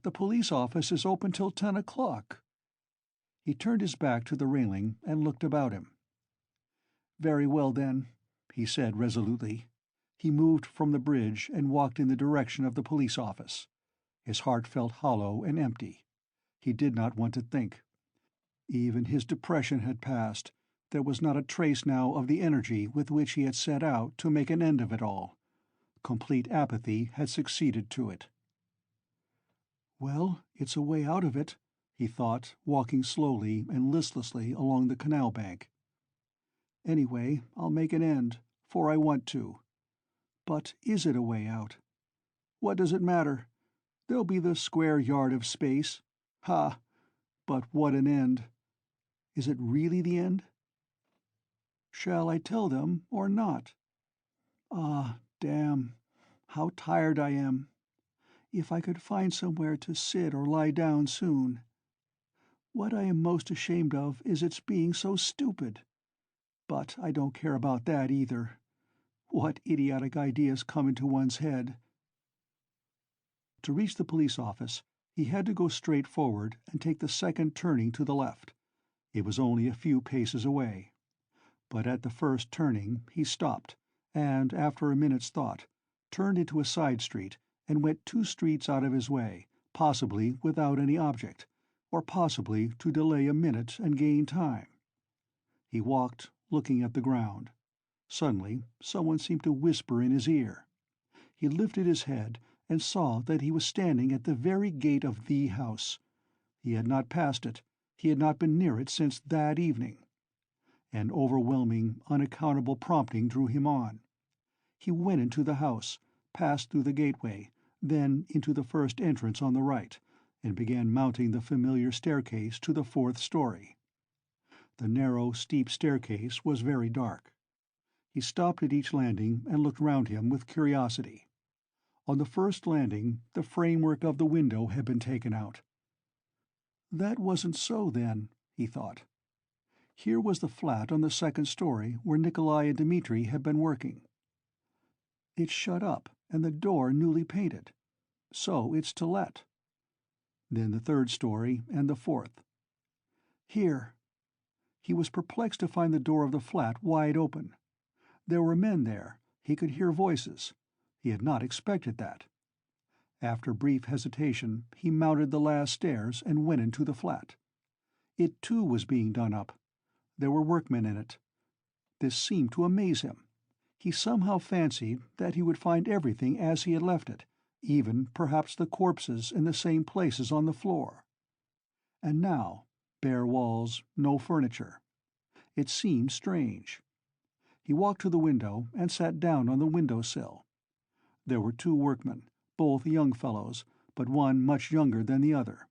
The police office is open till 10 o'clock. He turned his back to the railing and looked about him. "Very well, then," he said resolutely. He moved from the bridge and walked in the direction of the police office. His heart felt hollow and empty. He did not want to think. Even his depression had passed. There was not a trace now of the energy with which he had set out to make an end of it all. Complete apathy had succeeded to it. "Well, it's a way out of it," he thought, walking slowly and listlessly along the canal bank. "Anyway, I'll make an end, for I want to. But is it a way out? What does it matter? There'll be the square yard of space. Ha! But what an end! Is it really the end? Shall I tell them or not? Ah, damn! How tired I am! If I could find somewhere to sit or lie down soon. What I am most ashamed of is its being so stupid. But I don't care about that either. What idiotic ideas come into one's head!" To reach the police office, he had to go straight forward and take the second turning to the left. It was only a few paces away. But at the first turning he stopped, and, after a minute's thought, turned into a side street and went 2 streets out of his way, possibly without any object, or possibly to delay a minute and gain time. He walked, looking at the ground. Suddenly someone seemed to whisper in his ear. He lifted his head and saw that he was standing at the very gate of the house. He had not passed it, he had not been near it since that evening. An overwhelming, unaccountable prompting drew him on. He went into the house, passed through the gateway, then into the first entrance on the right, and began mounting the familiar staircase to the 4th story. The narrow, steep staircase was very dark. He stopped at each landing and looked round him with curiosity. On the first landing, the framework of the window had been taken out. That wasn't so, then, he thought. Here was the flat on the 2nd story where Nikolai and Dmitri had been working. It's shut up, and the door newly painted. So it's to let. Then the 3rd story and the 4th. Here. He was perplexed to find the door of the flat wide open. There were men there. He could hear voices. He had not expected that. After brief hesitation, he mounted the last stairs and went into the flat. It, too, was being done up. There were workmen in it. This seemed to amaze him. He somehow fancied that he would find everything as he had left it, even, perhaps, the corpses in the same places on the floor. And now, bare walls, no furniture. It seemed strange. He walked to the window and sat down on the window-sill. There were 2 workmen, both young fellows, but one much younger than the other.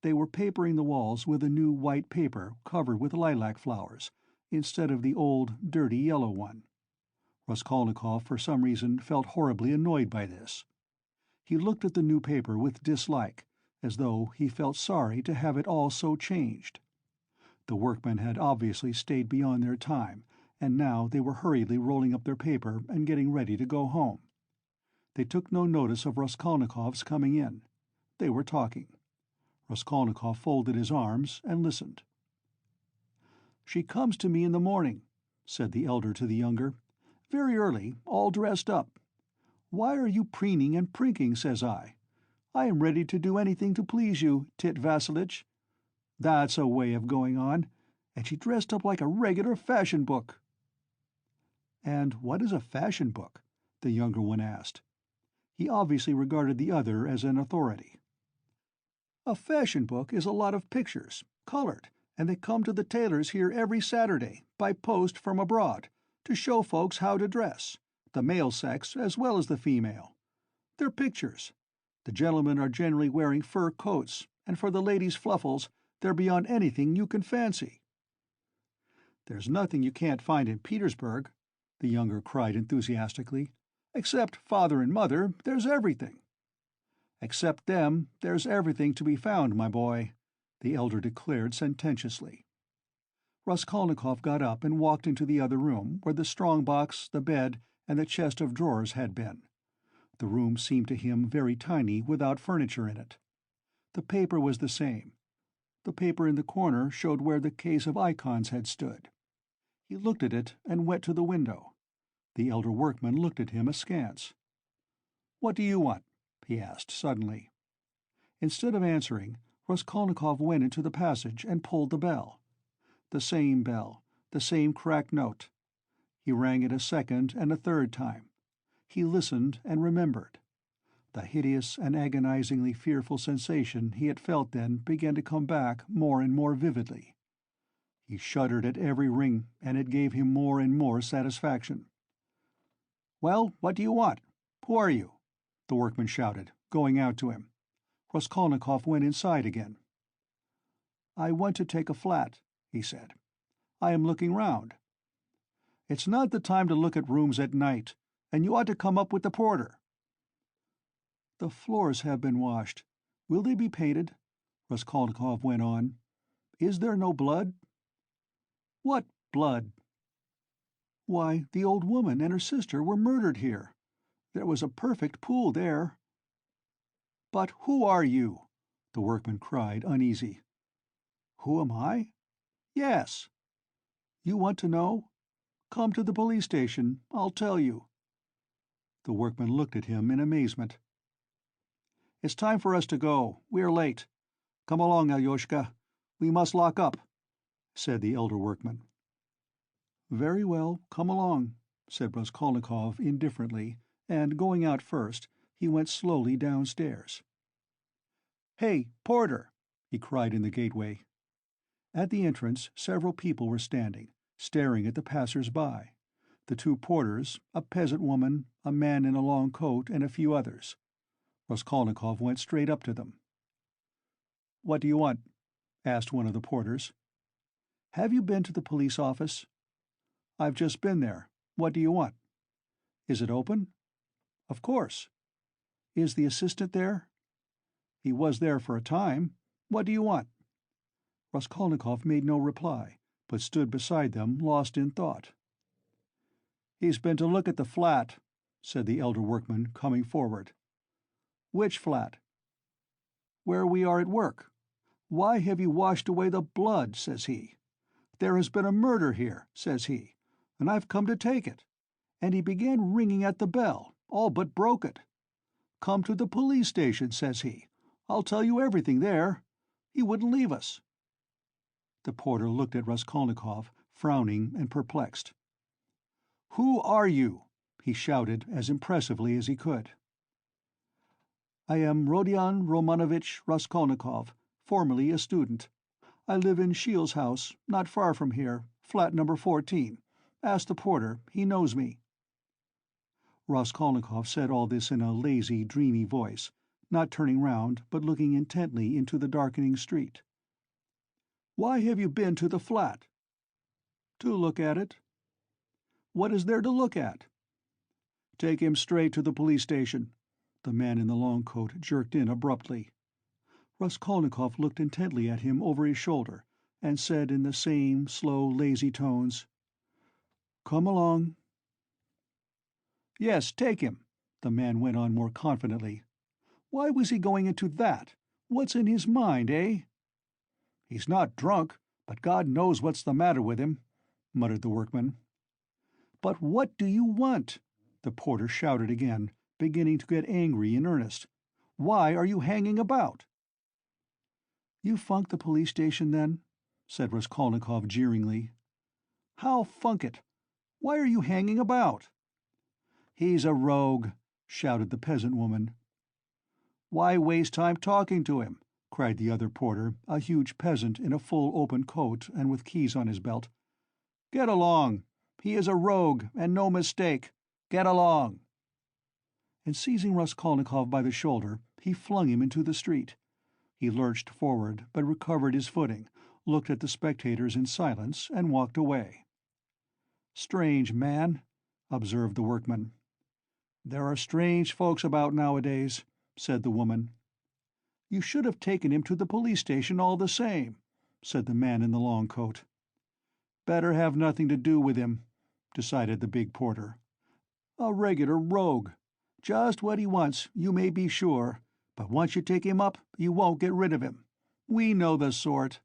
They were papering the walls with a new white paper covered with lilac flowers, instead of the old, dirty yellow one. Raskolnikov, for some reason, felt horribly annoyed by this. He looked at the new paper with dislike, as though he felt sorry to have it all so changed. The workmen had obviously stayed beyond their time, and now they were hurriedly rolling up their paper and getting ready to go home. They took no notice of Raskolnikov's coming in. They were talking. Raskolnikov folded his arms and listened. "She comes to me in the morning," said the elder to the younger, "very early, all dressed up. 'Why are you preening and prinking?' says I. 'I am ready to do anything to please you, Tit Vassilitch.' That's a way of going on, and she dressed up like a regular fashion book." "And what is a fashion book?" the younger one asked. He obviously regarded the other as an authority. "A fashion book is a lot of pictures, colored, and they come to the tailors here every Saturday, by post from abroad, to show folks how to dress, the male sex as well as the female. They're pictures. The gentlemen are generally wearing fur coats, and for the ladies' fluffles, They're beyond anything you can fancy." "There's nothing you can't find in Petersburg," the younger cried enthusiastically. "Except father and mother, there's everything." "Except them, there's everything to be found, my boy," the elder declared sententiously. Raskolnikov got up and walked into the other room, where the strong-box, the bed, and the chest of drawers had been. The room seemed to him very tiny without furniture in it. The paper was the same. The paper in the corner showed where the case of icons had stood. He looked at it and went to the window. The elder workman looked at him askance. "What do you want?" he asked suddenly. Instead of answering, Raskolnikov went into the passage and pulled the bell. The same cracked note. He rang it a second and a third time. He listened and remembered. The hideous and agonizingly fearful sensation he had felt then began to come back more and more vividly. He shuddered at every ring, and it gave him more and more satisfaction. "Well, what do you want? Who are you?" the workman shouted, going out to him. Raskolnikov went inside again. "I want to take a flat," he said. "I am looking round." "It's not the time to look at rooms at night, and you ought to come up with the porter." "The floors have been washed. Will they be painted?" Raskolnikov went on. "Is there no blood?" "What blood?" "Why, the old woman and her sister were murdered here. There was a perfect pool there." "But who are you?" the workman cried, uneasy. "Who am I?" "Yes." "You want to know? Come to the police station. I'll tell you." The workman looked at him in amazement. "It's time for us to go. We are late. Come along, Alyoshka. We must lock up," said the elder workman. "Very well, come along," said Raskolnikov indifferently, and, going out first, he went slowly downstairs. "Hey, porter!" he cried in the gateway. At the entrance several people were standing, staring at the passers-by. The two porters, a peasant woman, a man in a long coat, and a few others. Raskolnikov went straight up to them. "What do you want?" asked one of the porters. "Have you been to the police office?" "I've just been there. What do you want?" "Is it open?" "Of course." "Is the assistant there?" "He was there for a time. What do you want?" Raskolnikov made no reply, but stood beside them, lost in thought. "He's been to look at the flat," said the elder workman, coming forward. "Which flat?" "Where we are at work. 'Why have you washed away the blood?' says he. 'There has been a murder here,' says he, 'and I've come to take it.' And he began ringing at the bell, all but broke it. 'Come to the police station,' says he. 'I'll tell you everything there.' He wouldn't leave us." The porter looked at Raskolnikov, frowning and perplexed. "Who are you?" he shouted as impressively as he could. "I am Rodion Romanovitch Raskolnikov, formerly a student. I live in Shiel's house, not far from here, flat number 14. Ask the porter, he knows me." Raskolnikov said all this in a lazy, dreamy voice, not turning round but looking intently into the darkening street. "Why have you been to the flat?" "To look at it." "What is there to look at?" "Take him straight to the police station," the man in the long coat jerked in abruptly. Raskolnikov looked intently at him over his shoulder, and said in the same slow, lazy tones, "Come along." "Yes, take him," the man went on more confidently. "Why was he going into that? What's in his mind, eh?" "He's not drunk, but God knows what's the matter with him," muttered the workman. "But what do you want?" the porter shouted again, beginning to get angry in earnest. "Why are you hanging about?" "You funked the police station, then?" said Raskolnikov jeeringly. "How funk it? Why are you hanging about?" "He's a rogue," shouted the peasant woman. "Why waste time talking to him?" cried the other porter, a huge peasant in a full open coat and with keys on his belt. "Get along! He is a rogue, and no mistake! Get along!" And seizing Raskolnikov by the shoulder, he flung him into the street. He lurched forward, but recovered his footing, looked at the spectators in silence, and walked away. "Strange man," observed the workman. "There are strange folks about nowadays," said the woman. "You should have taken him to the police station all the same," said the man in the long coat. "Better have nothing to do with him," decided the big porter. "A regular rogue. Just what he wants, you may be sure, but once you take him up, you won't get rid of him. We know the sort."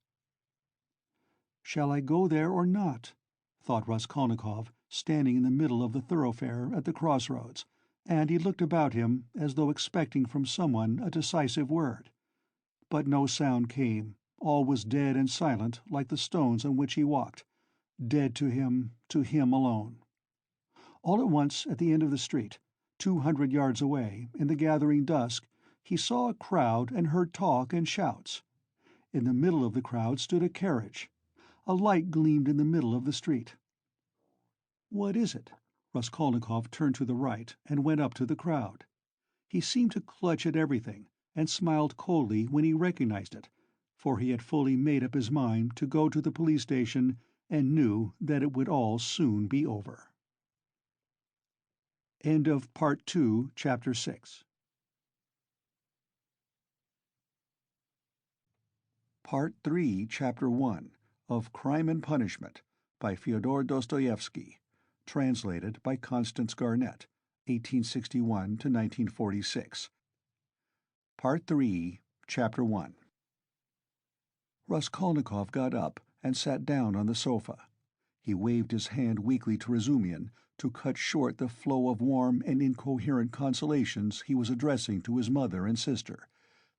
"Shall I go there or not?" thought Raskolnikov, standing in the middle of the thoroughfare at the crossroads, and he looked about him as though expecting from someone a decisive word. But no sound came, all was dead and silent like the stones on which he walked, dead to him alone. All at once, at the end of the street, 200 yards away, in the gathering dusk, he saw a crowd and heard talk and shouts. In the middle of the crowd stood a carriage. A light gleamed in the middle of the street. "What is it?" Raskolnikov turned to the right and went up to the crowd. He seemed to clutch at everything, and smiled coldly when he recognized it, for he had fully made up his mind to go to the police station and knew that it would all soon be over. End of Part 2, Chapter 6. Part 3, Chapter 1 of Crime and Punishment by Fyodor Dostoevsky, translated by Constance Garnett, 1861 to 1946. Part 3, Chapter 1. Raskolnikov got up and sat down on the sofa. He waved his hand weakly to Razumihin to cut short the flow of warm and incoherent consolations he was addressing to his mother and sister,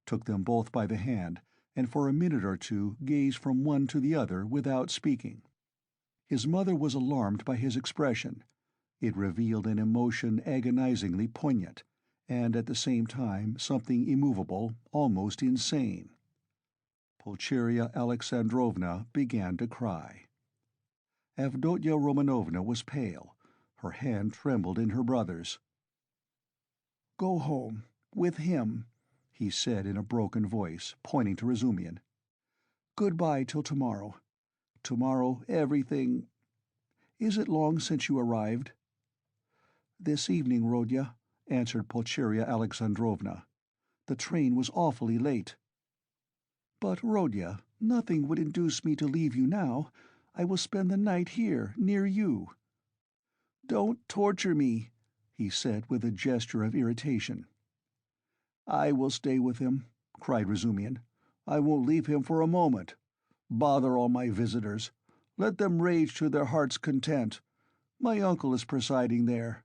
took them both by the hand, and for a minute or two gazed from one to the other without speaking. His mother was alarmed by his expression. It revealed an emotion agonizingly poignant, and at the same time something immovable, almost insane. Pulcheria Alexandrovna began to cry. Avdotya Romanovna was pale. Her hand trembled in her brother's. "Go home, with him," he said in a broken voice, pointing to Razumihin. "Good-bye till tomorrow. Tomorrow everything— Is it long since you arrived?" "This evening, Rodya," answered Pulcheria Alexandrovna. "The train was awfully late." "But, Rodya, nothing would induce me to leave you now. I will spend the night here, near you." "Don't torture me," he said with a gesture of irritation. "I will stay with him," cried Razumihin. "I won't leave him for a moment. Bother all my visitors. Let them rage to their heart's content. My uncle is presiding there."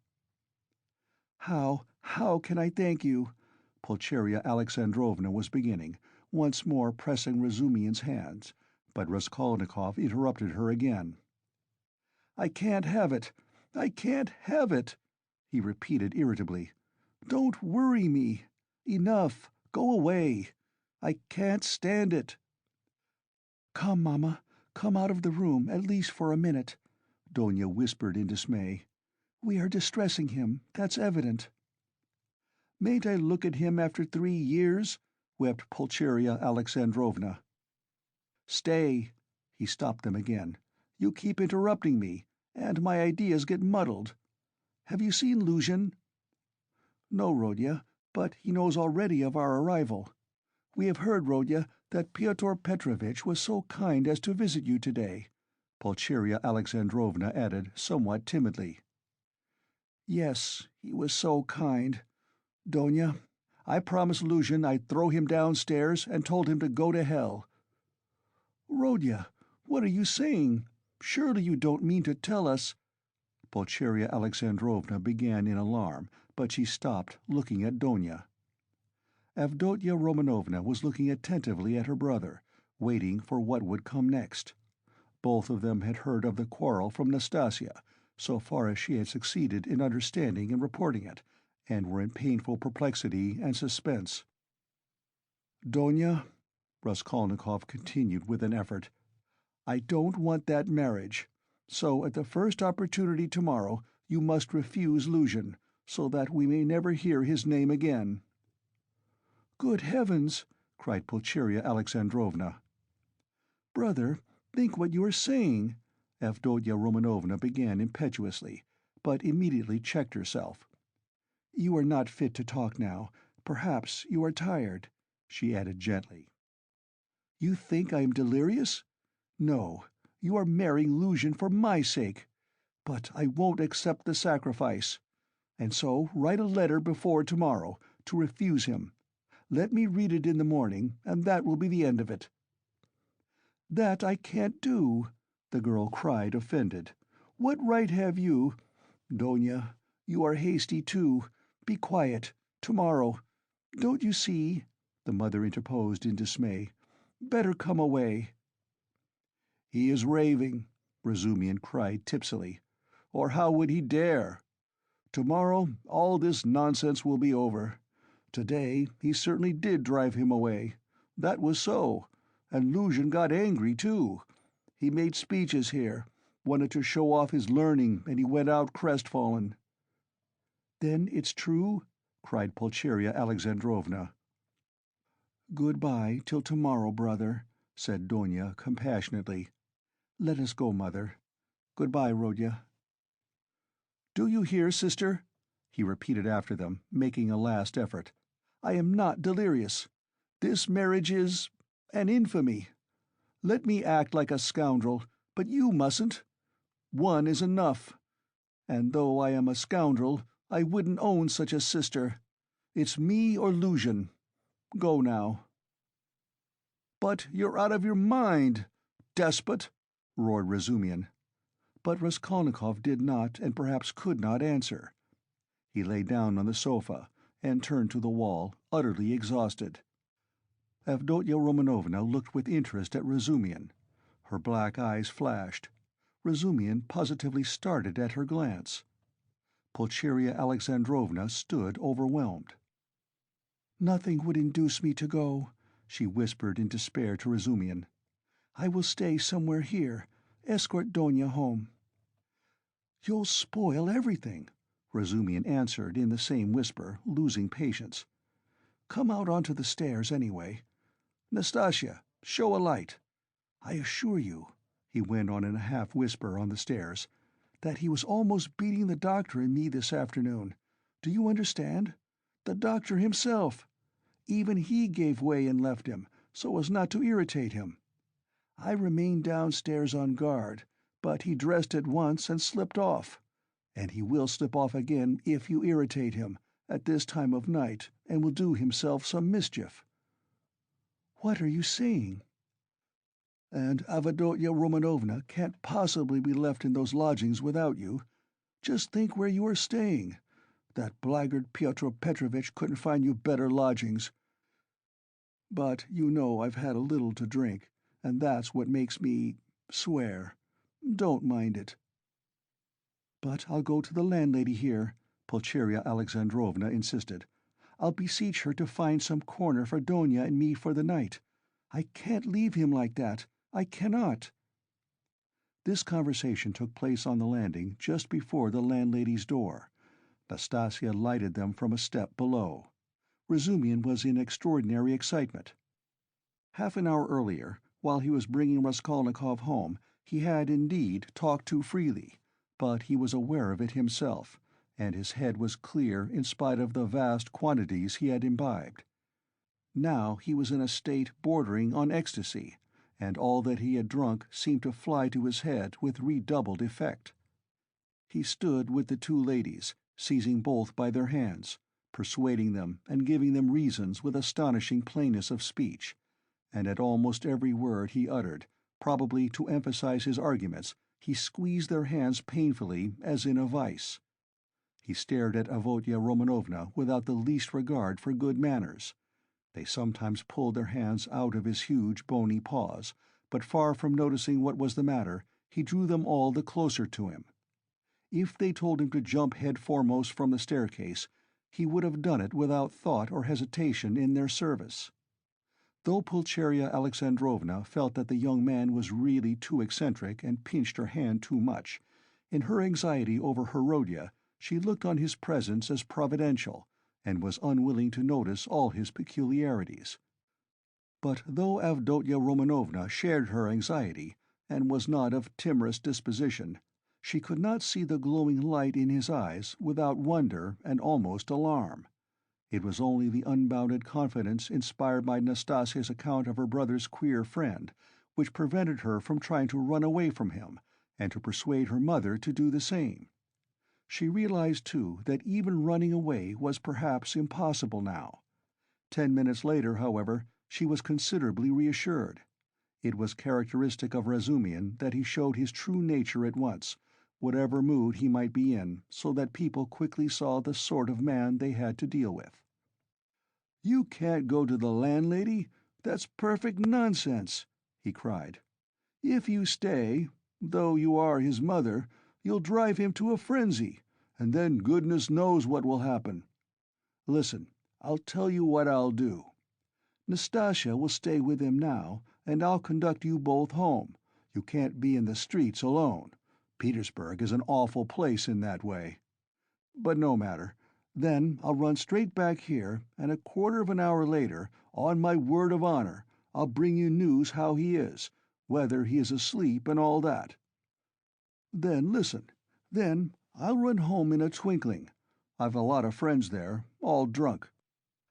How can I thank you?" Pulcheria Alexandrovna was beginning, once more pressing Razumihin's hands, but Raskolnikov interrupted her again. "I can't have it! I can't have it!" he repeated irritably. "Don't worry me! Enough! Go away! I can't stand it!" "Come, Mamma, come out of the room, at least for a minute," Donya whispered in dismay. "We are distressing him, that's evident." "Mayn't I look at him after 3 years?" wept Pulcheria Alexandrovna. "Stay!" He stopped them again. "You keep interrupting me, and my ideas get muddled. Have you seen Luzhin?" "No, Rodya, but he knows already of our arrival. We have heard, Rodya, that Pyotr Petrovitch was so kind as to visit you today," Pulcheria Alexandrovna added somewhat timidly. "Yes, he was so kind. Donya, I promised Luzhin I'd throw him downstairs and told him to go to hell." "Rodya, what are you saying? Surely you don't mean to tell us—" Pulcheria Alexandrovna began in alarm, but she stopped, looking at Donya. Avdotya Romanovna was looking attentively at her brother, waiting for what would come next. Both of them had heard of the quarrel from Nastasia, so far as she had succeeded in understanding and reporting it, and were in painful perplexity and suspense. "Donya," Raskolnikov continued with an effort, "I don't want that marriage. So at the first opportunity tomorrow you must refuse Luzhin, so that we may never hear his name again." "Good heavens!" cried Pulcheria Alexandrovna. "Brother, think what you are saying," Avdotya Romanovna began impetuously, but immediately checked herself. "You are not fit to talk now. Perhaps you are tired," she added gently. "You think I am delirious? No, you are marrying Luzhin for my sake. But I won't accept the sacrifice. And so write a letter before tomorrow, to refuse him. Let me read it in the morning, and that will be the end of it." "That I can't do," the girl cried, offended. "What right have you— Donya, you are hasty too. Be quiet. Tomorrow— Don't you see?" the mother interposed in dismay. "Better come away." "He is raving," Razumian cried tipsily. "Or how would he dare? Tomorrow all this nonsense will be over. Today he certainly did drive him away. That was so. And Luzhin got angry too. He made speeches here, wanted to show off his learning, and he went out crestfallen." "Then it's true?" cried Pulcheria Alexandrovna. "Good-bye till tomorrow, brother," said Donya compassionately. "Let us go, mother. Good-bye, Rodya." "Do you hear, sister?" he repeated after them, making a last effort. "I am not delirious. This marriage is— an infamy. Let me act like a scoundrel, but you mustn't. One is enough. And though I am a scoundrel, I wouldn't own such a sister. It's me or Luzhin. Go now." "But you're out of your mind, despot!" roared Razumian. But Raskolnikov did not and perhaps could not answer. He lay down on the sofa and turned to the wall, utterly exhausted. Avdotya Romanovna looked with interest at Razumian. Her black eyes flashed. Razumian positively started at her glance. Pulcheria Alexandrovna stood overwhelmed. "Nothing would induce me to go," she whispered in despair to Razumian. "I will stay somewhere here. Escort Donya home." "You'll spoil everything," Razumian answered in the same whisper, losing patience. "Come out onto the stairs, anyway. Nastasia, show a light. I assure you," he went on in a half-whisper on the stairs, "that he was almost beating the doctor and me this afternoon. Do you understand? The doctor himself. Even he gave way and left him, so as not to irritate him. I remained downstairs on guard, but he dressed at once and slipped off. And he will slip off again if you irritate him, at this time of night, and will do himself some mischief." "What are you saying?" "And Avdotya Romanovna can't possibly be left in those lodgings without you. Just think where you are staying. That blackguard Pyotr Petrovitch couldn't find you better lodgings. But you know I've had a little to drink, and that's what makes me swear. Don't mind it." "But I'll go to the landlady here," Pulcheria Alexandrovna insisted. "I'll beseech her to find some corner for Donya and me for the night. I can't leave him like that. I cannot." This conversation took place on the landing just before the landlady's door. Nastasia lighted them from a step below. Razumian was in extraordinary excitement. Half an hour earlier, while he was bringing Raskolnikov home, he had indeed talked too freely, but he was aware of it himself, and his head was clear in spite of the vast quantities he had imbibed. Now he was in a state bordering on ecstasy, and all that he had drunk seemed to fly to his head with redoubled effect. He stood with the two ladies, seizing both by their hands, persuading them and giving them reasons with astonishing plainness of speech, and at almost every word he uttered, probably to emphasize his arguments, he squeezed their hands painfully as in a vice. He stared at Avdotya Romanovna without the least regard for good manners. They sometimes pulled their hands out of his huge bony paws, but far from noticing what was the matter, he drew them all the closer to him. If they told him to jump head foremost from the staircase, he would have done it without thought or hesitation in their service. Though Pulcheria Alexandrovna felt that the young man was really too eccentric and pinched her hand too much, in her anxiety over Herodia she looked on his presence as providential, and was unwilling to notice all his peculiarities. But though Avdotya Romanovna shared her anxiety, and was not of timorous disposition, she could not see the glowing light in his eyes without wonder and almost alarm. It was only the unbounded confidence inspired by Nastasia's account of her brother's queer friend which prevented her from trying to run away from him and to persuade her mother to do the same. She realized, too, that even running away was perhaps impossible now. 10 minutes later, however, she was considerably reassured. It was characteristic of Razumihin that he showed his true nature at once, whatever mood he might be in, so that people quickly saw the sort of man they had to deal with. "You can't go to the landlady? That's perfect nonsense!" he cried. "If you stay, though you are his mother, you'll drive him to a frenzy, and then goodness knows what will happen. Listen, I'll tell you what I'll do. Nastasia will stay with him now, and I'll conduct you both home. You can't be in the streets alone. Petersburg is an awful place in that way. But no matter. Then I'll run straight back here, and a quarter of an hour later, on my word of honor, I'll bring you news how he is, whether he is asleep and all that. Then listen. Then I'll run home in a twinkling. I've a lot of friends there, all drunk.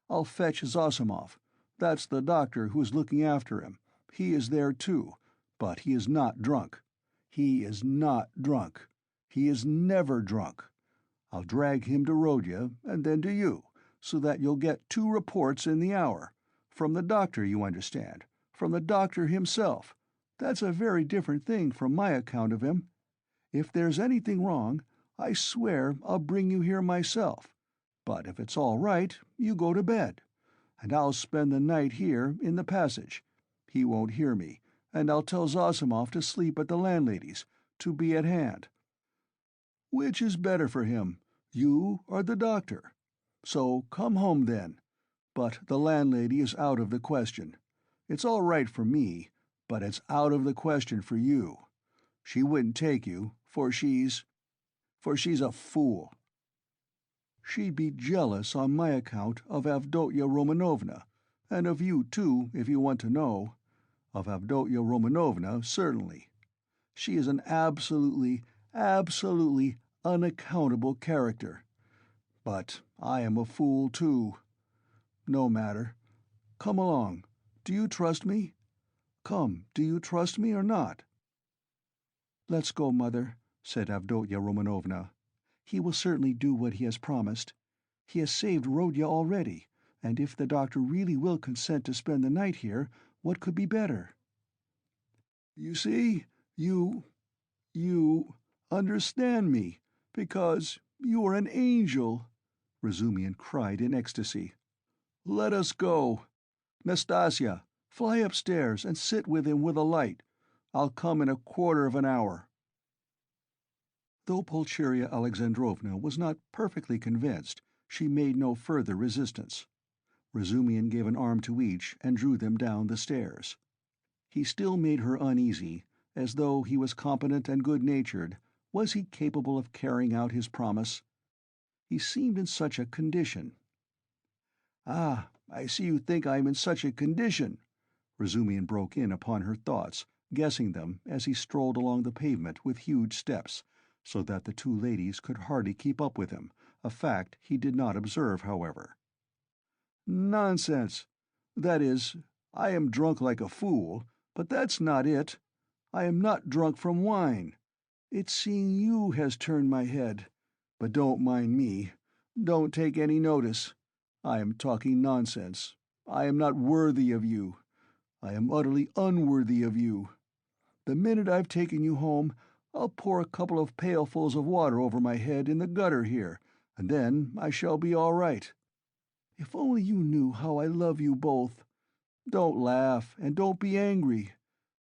I'll fetch Zosimov. That's the doctor who's looking after him. He is there too, but he is not drunk. He is not drunk. He is never drunk. I'll drag him to Rodya, and then to you, so that you'll get 2 reports in the hour. From the doctor, you understand. From the doctor himself. That's a very different thing from my account of him. If there's anything wrong, I swear I'll bring you here myself. But if it's all right, you go to bed. And I'll spend the night here in the passage. He won't hear me, and I'll tell Zosimov to sleep at the landlady's, to be at hand. Which is better for him, you or the doctor? So come home then. But the landlady is out of the question. It's all right for me, but it's out of the question for you. She wouldn't take you, for she's a fool. She'd be jealous on my account of Avdotya Romanovna, and of you too, if you want to know. Of Avdotya Romanovna, certainly. She is an absolutely unaccountable character. But I am a fool too. No matter. Come along. Do you trust me? Come, do you trust me or not?" "Let's go, Mother," said Avdotya Romanovna. "He will certainly do what he has promised. He has saved Rodya already, and if the doctor really will consent to spend the night here, what could be better?" "You see, you understand me, because you are an angel," Razumihin cried in ecstasy. "Let us go. Nastasia, fly upstairs and sit with him with a light. I'll come in a quarter of an hour." Though Pulcheria Alexandrovna was not perfectly convinced, she made no further resistance. Razumihin gave an arm to each and drew them down the stairs. He still made her uneasy, as though he was competent and good-natured. Was he capable of carrying out his promise? He seemed in such a condition. "Ah, I see you think I am in such a condition," Razumihin broke in upon her thoughts, guessing them as he strolled along the pavement with huge steps, so that the 2 ladies could hardly keep up with him, a fact he did not observe, however. "Nonsense! That is, I am drunk like a fool, but that's not it. I am not drunk from wine. It's seeing you has turned my head. But don't mind me. Don't take any notice. I am talking nonsense. I am not worthy of you. I am utterly unworthy of you. The minute I've taken you home, I'll pour a couple of pailfuls of water over my head in the gutter here, and then I shall be all right. If only you knew how I love you both. Don't laugh, and don't be angry.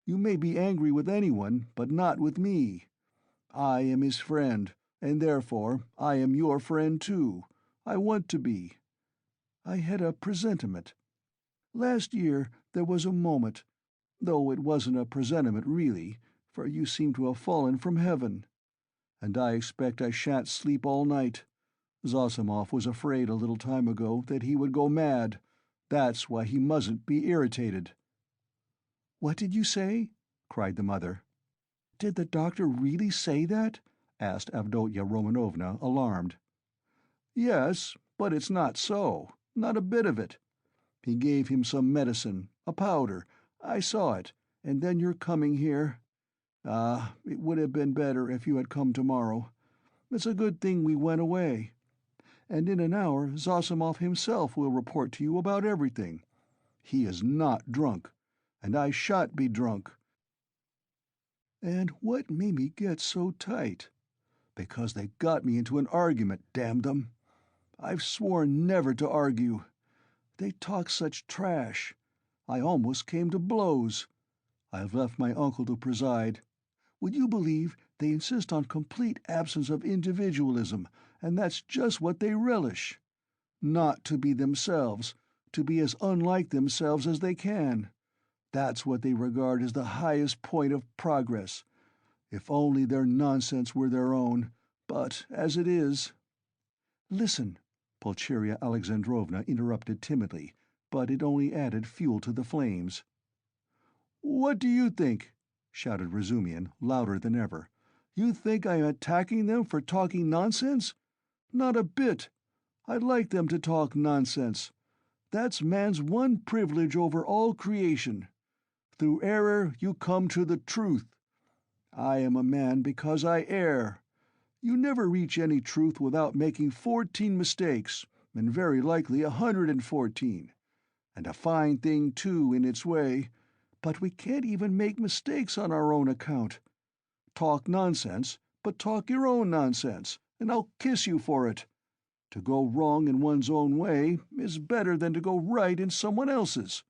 You may be angry with anyone, but not with me. I am his friend, and therefore I am your friend too. I want to be. I had a presentiment. Last year there was a moment, though it wasn't a presentiment really, for you seem to have fallen from heaven. And I expect I shan't sleep all night. Zosimov was afraid a little time ago that he would go mad. That's why he mustn't be irritated. "What did you say?" cried the mother. "Did the doctor really say that?" asked Avdotya Romanovna, alarmed. "Yes, but it's not so. Not a bit of it. He gave him some medicine, a powder. I saw it, and then you're coming here. Ah, it would have been better if you had come tomorrow. It's a good thing we went away. And in an hour Zosimov himself will report to you about everything. He is not drunk, and I shan't be drunk. And what made me get so tight? Because they got me into an argument, damn them. I've sworn never to argue. They talk such trash. I almost came to blows. I've left my uncle to preside. Would you believe they insist on complete absence of individualism, and that's just what they relish? Not to be themselves, to be as unlike themselves as they can. That's what they regard as the highest point of progress. If only their nonsense were their own, but as it is— "Listen," Pulcheria Alexandrovna interrupted timidly, but it only added fuel to the flames. "What do you think?" shouted Razumian, louder than ever. "You think I am attacking them for talking nonsense? Not a bit. I like them to talk nonsense. That's man's one privilege over all creation. Through error you come to the truth. I am a man because I err. You never reach any truth without making 14 mistakes, and very likely 114. And a fine thing, too, in its way. But we can't even make mistakes on our own account. Talk nonsense, but talk your own nonsense, and I'll kiss you for it. To go wrong in one's own way is better than to go right in someone else's.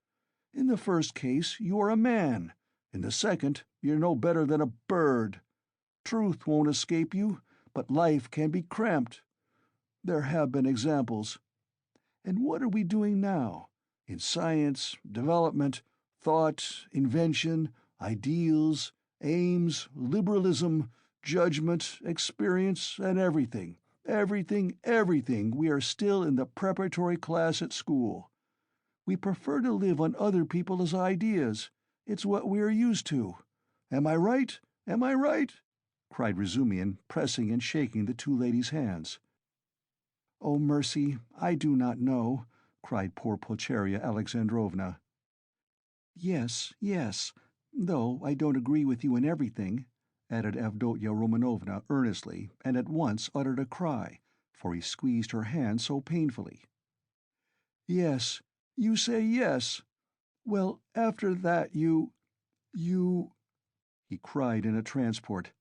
In the first case, you are a man. In the second, you're no better than a bird. Truth won't escape you, but life can be cramped. There have been examples. And what are we doing now? In science, development, thought, invention, ideals, aims, liberalism, judgment, experience, and everything, we are still in the preparatory class at school. We prefer to live on other people's ideas. It's what we are used to. Am I right? Am I right?" cried Razumian, pressing and shaking the two ladies' hands. "Oh, mercy, I do not know," cried poor Pulcheria Alexandrovna. "Yes, yes, though I don't agree with you in everything," added Avdotya Romanovna earnestly, and at once uttered a cry, for he squeezed her hand so painfully. "Yes, you say yes. Well, after that you, he cried in a transport.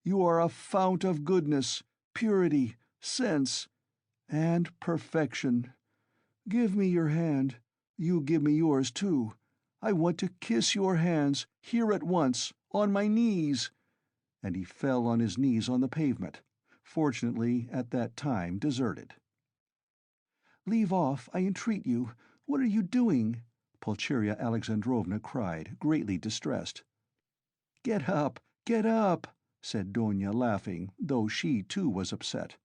"You are a fount of goodness, purity, sense, and perfection. Give me your hand. You give me yours, too. I want to kiss your hands, here at once, on my knees." And he fell on his knees on the pavement, fortunately at that time deserted. "Leave off, I entreat you. What are you doing?" Pulcheria Alexandrovna cried, greatly distressed. "Get up, get up," said Donya, laughing, though she too was upset.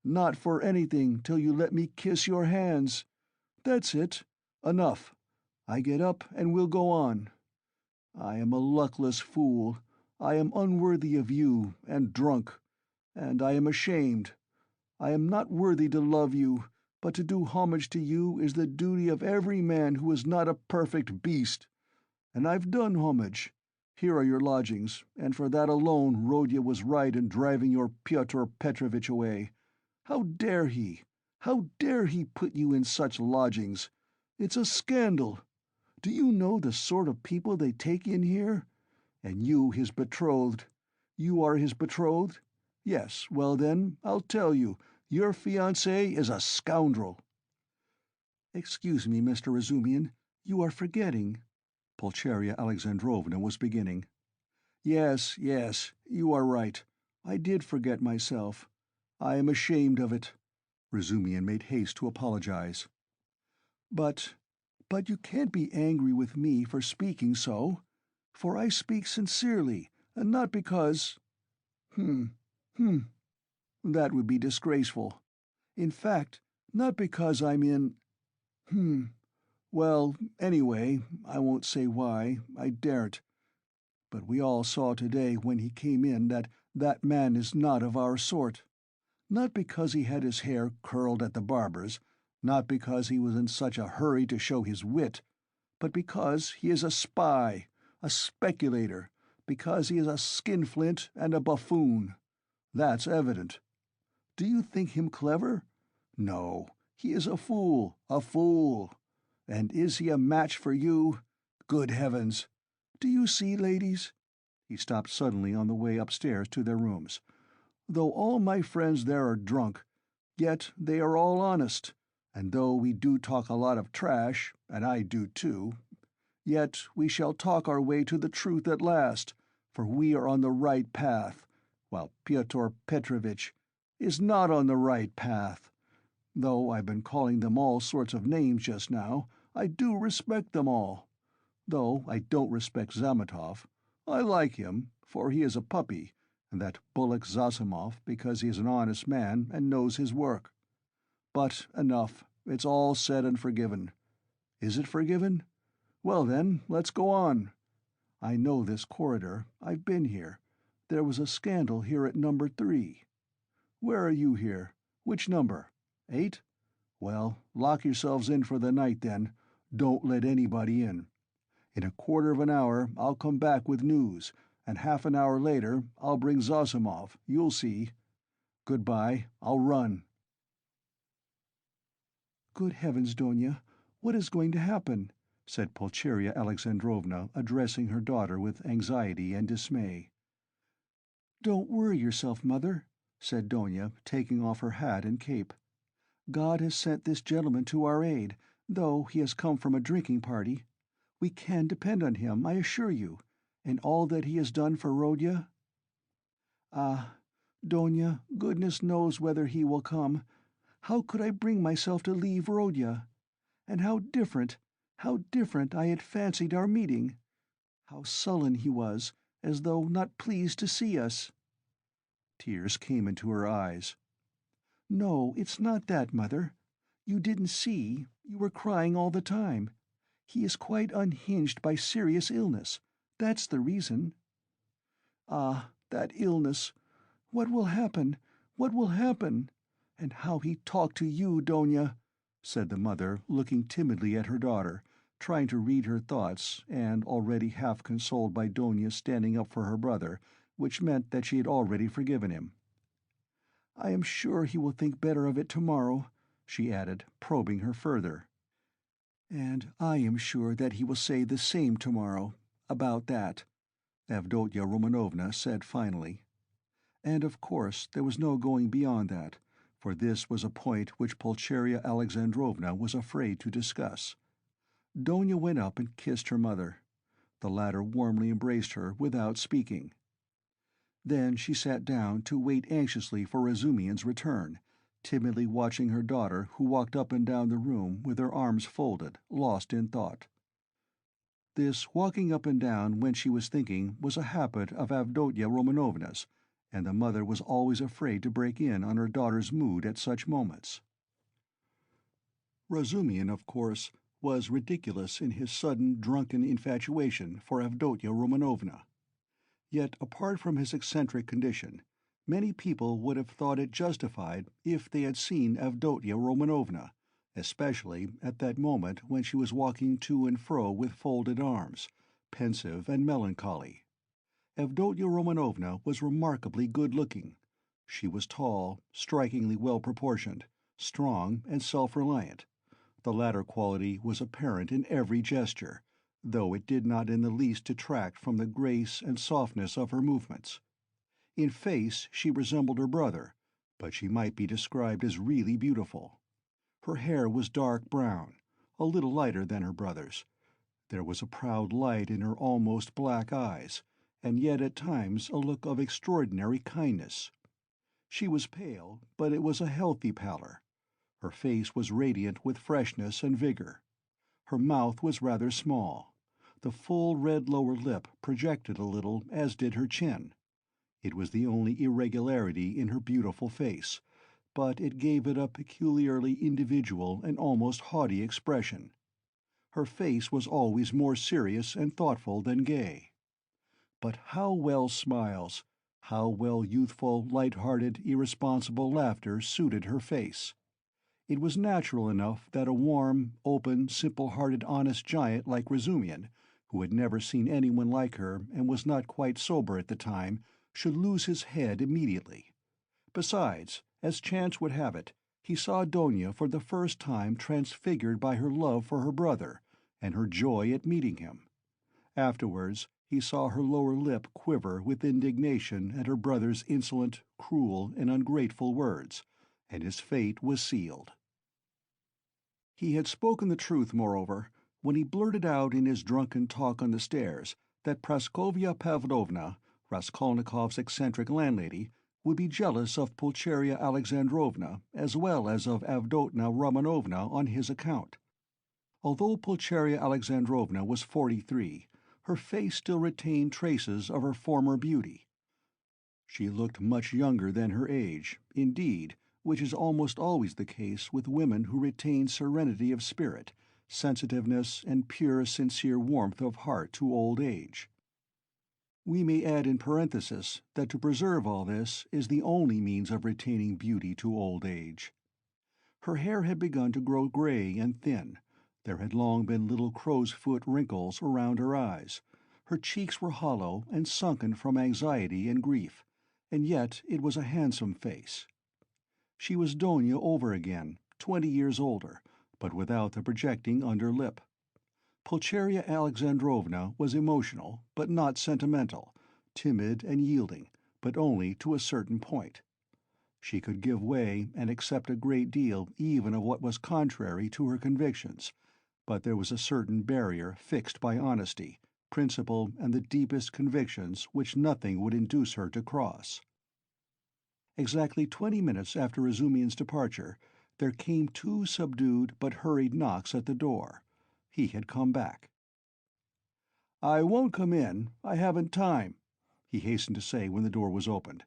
"Not for anything till you let me kiss your hands. That's it. Enough. I get up and we'll go on. I am a luckless fool. I am unworthy of you, and drunk. And I am ashamed. I am not worthy to love you, but to do homage to you is the duty of every man who is not a perfect beast. And I've done homage. Here are your lodgings, and for that alone Rodya was right in driving your Pyotr Petrovitch away. How dare he? How dare he put you in such lodgings? It's a scandal. Do you know the sort of people they take in here? And you his betrothed. You are his betrothed? Yes, well then, I'll tell you, your fiancé is a scoundrel." "Excuse me, Mr. Razumian, you are forgetting—" Pulcheria Alexandrovna was beginning. Yes, you are right. I did forget myself. I am ashamed of it." Razumian made haste to apologize. But you can't be angry with me for speaking so, for I speak sincerely, and not because— that would be disgraceful. In fact, not because I'm in— Well, anyway, I won't say why, I daren't. But we all saw today when he came in that that man is not of our sort. Not because he had his hair curled at the barber's, not because he was in such a hurry to show his wit, but because he is a spy, a speculator, because he is a skinflint and a buffoon. That's evident. Do you think him clever? No, he is a fool, a fool. And is he a match for you? Good heavens! Do you see, ladies?" He stopped suddenly on the way upstairs to their rooms. "Though all my friends there are drunk, yet they are all honest, and though we do talk a lot of trash, and I do too, yet we shall talk our way to the truth at last, for we are on the right path, while Pyotr Petrovitch is not on the right path. Though I've been calling them all sorts of names just now, I do respect them all. Though I don't respect Zametov. I like him, for he is a puppy, and that bullock Zosimov because he is an honest man and knows his work. But enough, it's all said and forgiven. Is it forgiven? Well then, let's go on. I know this corridor, I've been here. There was a scandal here at number 3. Where are you here? Which number? 8? Well, lock yourselves in for the night then. Don't let anybody in. In a quarter of an hour I'll come back with news, and half an hour later I'll bring Zosimov, you'll see. Goodbye, I'll run." "Good heavens, Donya, what is going to happen?" said Pulcheria Alexandrovna, addressing her daughter with anxiety and dismay. "Don't worry yourself, mother," said Donya, taking off her hat and cape. "God has sent this gentleman to our aid, though he has come from a drinking party. We can depend on him, I assure you, and all that he has done for Rodya—" "Ah, Donya, goodness knows whether he will come. How could I bring myself to leave Rodya? And how different I had fancied our meeting! How sullen he was, as though not pleased to see us." Tears came into her eyes. "No, it's not that, mother. You didn't see, you were crying all the time. He is quite unhinged by serious illness. That's the reason." "Ah, that illness! What will happen? What will happen? And how he talked to you, Donya!" said the mother, looking timidly at her daughter, trying to read her thoughts, and already half consoled by Donya standing up for her brother, which meant that she had already forgiven him. "I am sure he will think better of it tomorrow," she added, probing her further. "And I am sure that he will say the same tomorrow, about that," Avdotya Romanovna said finally. And of course there was no going beyond that, for this was a point which Pulcheria Alexandrovna was afraid to discuss. Donya went up and kissed her mother. The latter warmly embraced her without speaking. Then she sat down to wait anxiously for Razumian's return, timidly watching her daughter, who walked up and down the room with her arms folded, lost in thought. This walking up and down when she was thinking was a habit of Avdotya Romanovna's, and the mother was always afraid to break in on her daughter's mood at such moments. Razumian, of course, was ridiculous in his sudden drunken infatuation for Avdotya Romanovna. Yet, apart from his eccentric condition, many people would have thought it justified if they had seen Avdotya Romanovna, especially at that moment when she was walking to and fro with folded arms, pensive and melancholy. Avdotya Romanovna was remarkably good-looking. She was tall, strikingly well-proportioned, strong and self-reliant. The latter quality was apparent in every gesture, though it did not in the least detract from the grace and softness of her movements. In face she resembled her brother, but she might be described as really beautiful. Her hair was dark brown, a little lighter than her brother's. There was a proud light in her almost black eyes, and yet at times a look of extraordinary kindness. She was pale, but it was a healthy pallor. Her face was radiant with freshness and vigor. Her mouth was rather small. The full red lower lip projected a little, as did her chin. It was the only irregularity in her beautiful face, but it gave it a peculiarly individual and almost haughty expression. Her face was always more serious and thoughtful than gay. But how well smiles, how well youthful, light-hearted, irresponsible laughter suited her face. It was natural enough that a warm, open, simple-hearted, honest giant like Razumian, who had never seen anyone like her and was not quite sober at the time, should lose his head immediately. Besides, as chance would have it, he saw Donya for the first time transfigured by her love for her brother, and her joy at meeting him. Afterwards, he saw her lower lip quiver with indignation at her brother's insolent, cruel, and ungrateful words, and his fate was sealed. He had spoken the truth, moreover, when he blurted out in his drunken talk on the stairs that Praskovya Pavlovna, Raskolnikov's eccentric landlady, would be jealous of Pulcheria Alexandrovna as well as of Avdotya Romanovna on his account. Although Pulcheria Alexandrovna was 43, her face still retained traces of her former beauty. She looked much younger than her age, indeed, which is almost always the case with women who retain serenity of spirit, sensitiveness, and pure, sincere warmth of heart to old age. We may add in parenthesis that to preserve all this is the only means of retaining beauty to old age. Her hair had begun to grow gray and thin. There had long been little crow's-foot wrinkles around her eyes. Her cheeks were hollow and sunken from anxiety and grief, and yet it was a handsome face. She was Donya over again, 20 years older, but without the projecting under lip. Pulcheria Alexandrovna was emotional, but not sentimental, timid and yielding, but only to a certain point. She could give way and accept a great deal even of what was contrary to her convictions, but there was a certain barrier fixed by honesty, principle, and the deepest convictions which nothing would induce her to cross. Exactly 20 minutes after Razumian's departure, there came 2 subdued but hurried knocks at the door. He had come back. "I won't come in. I haven't time," he hastened to say when the door was opened.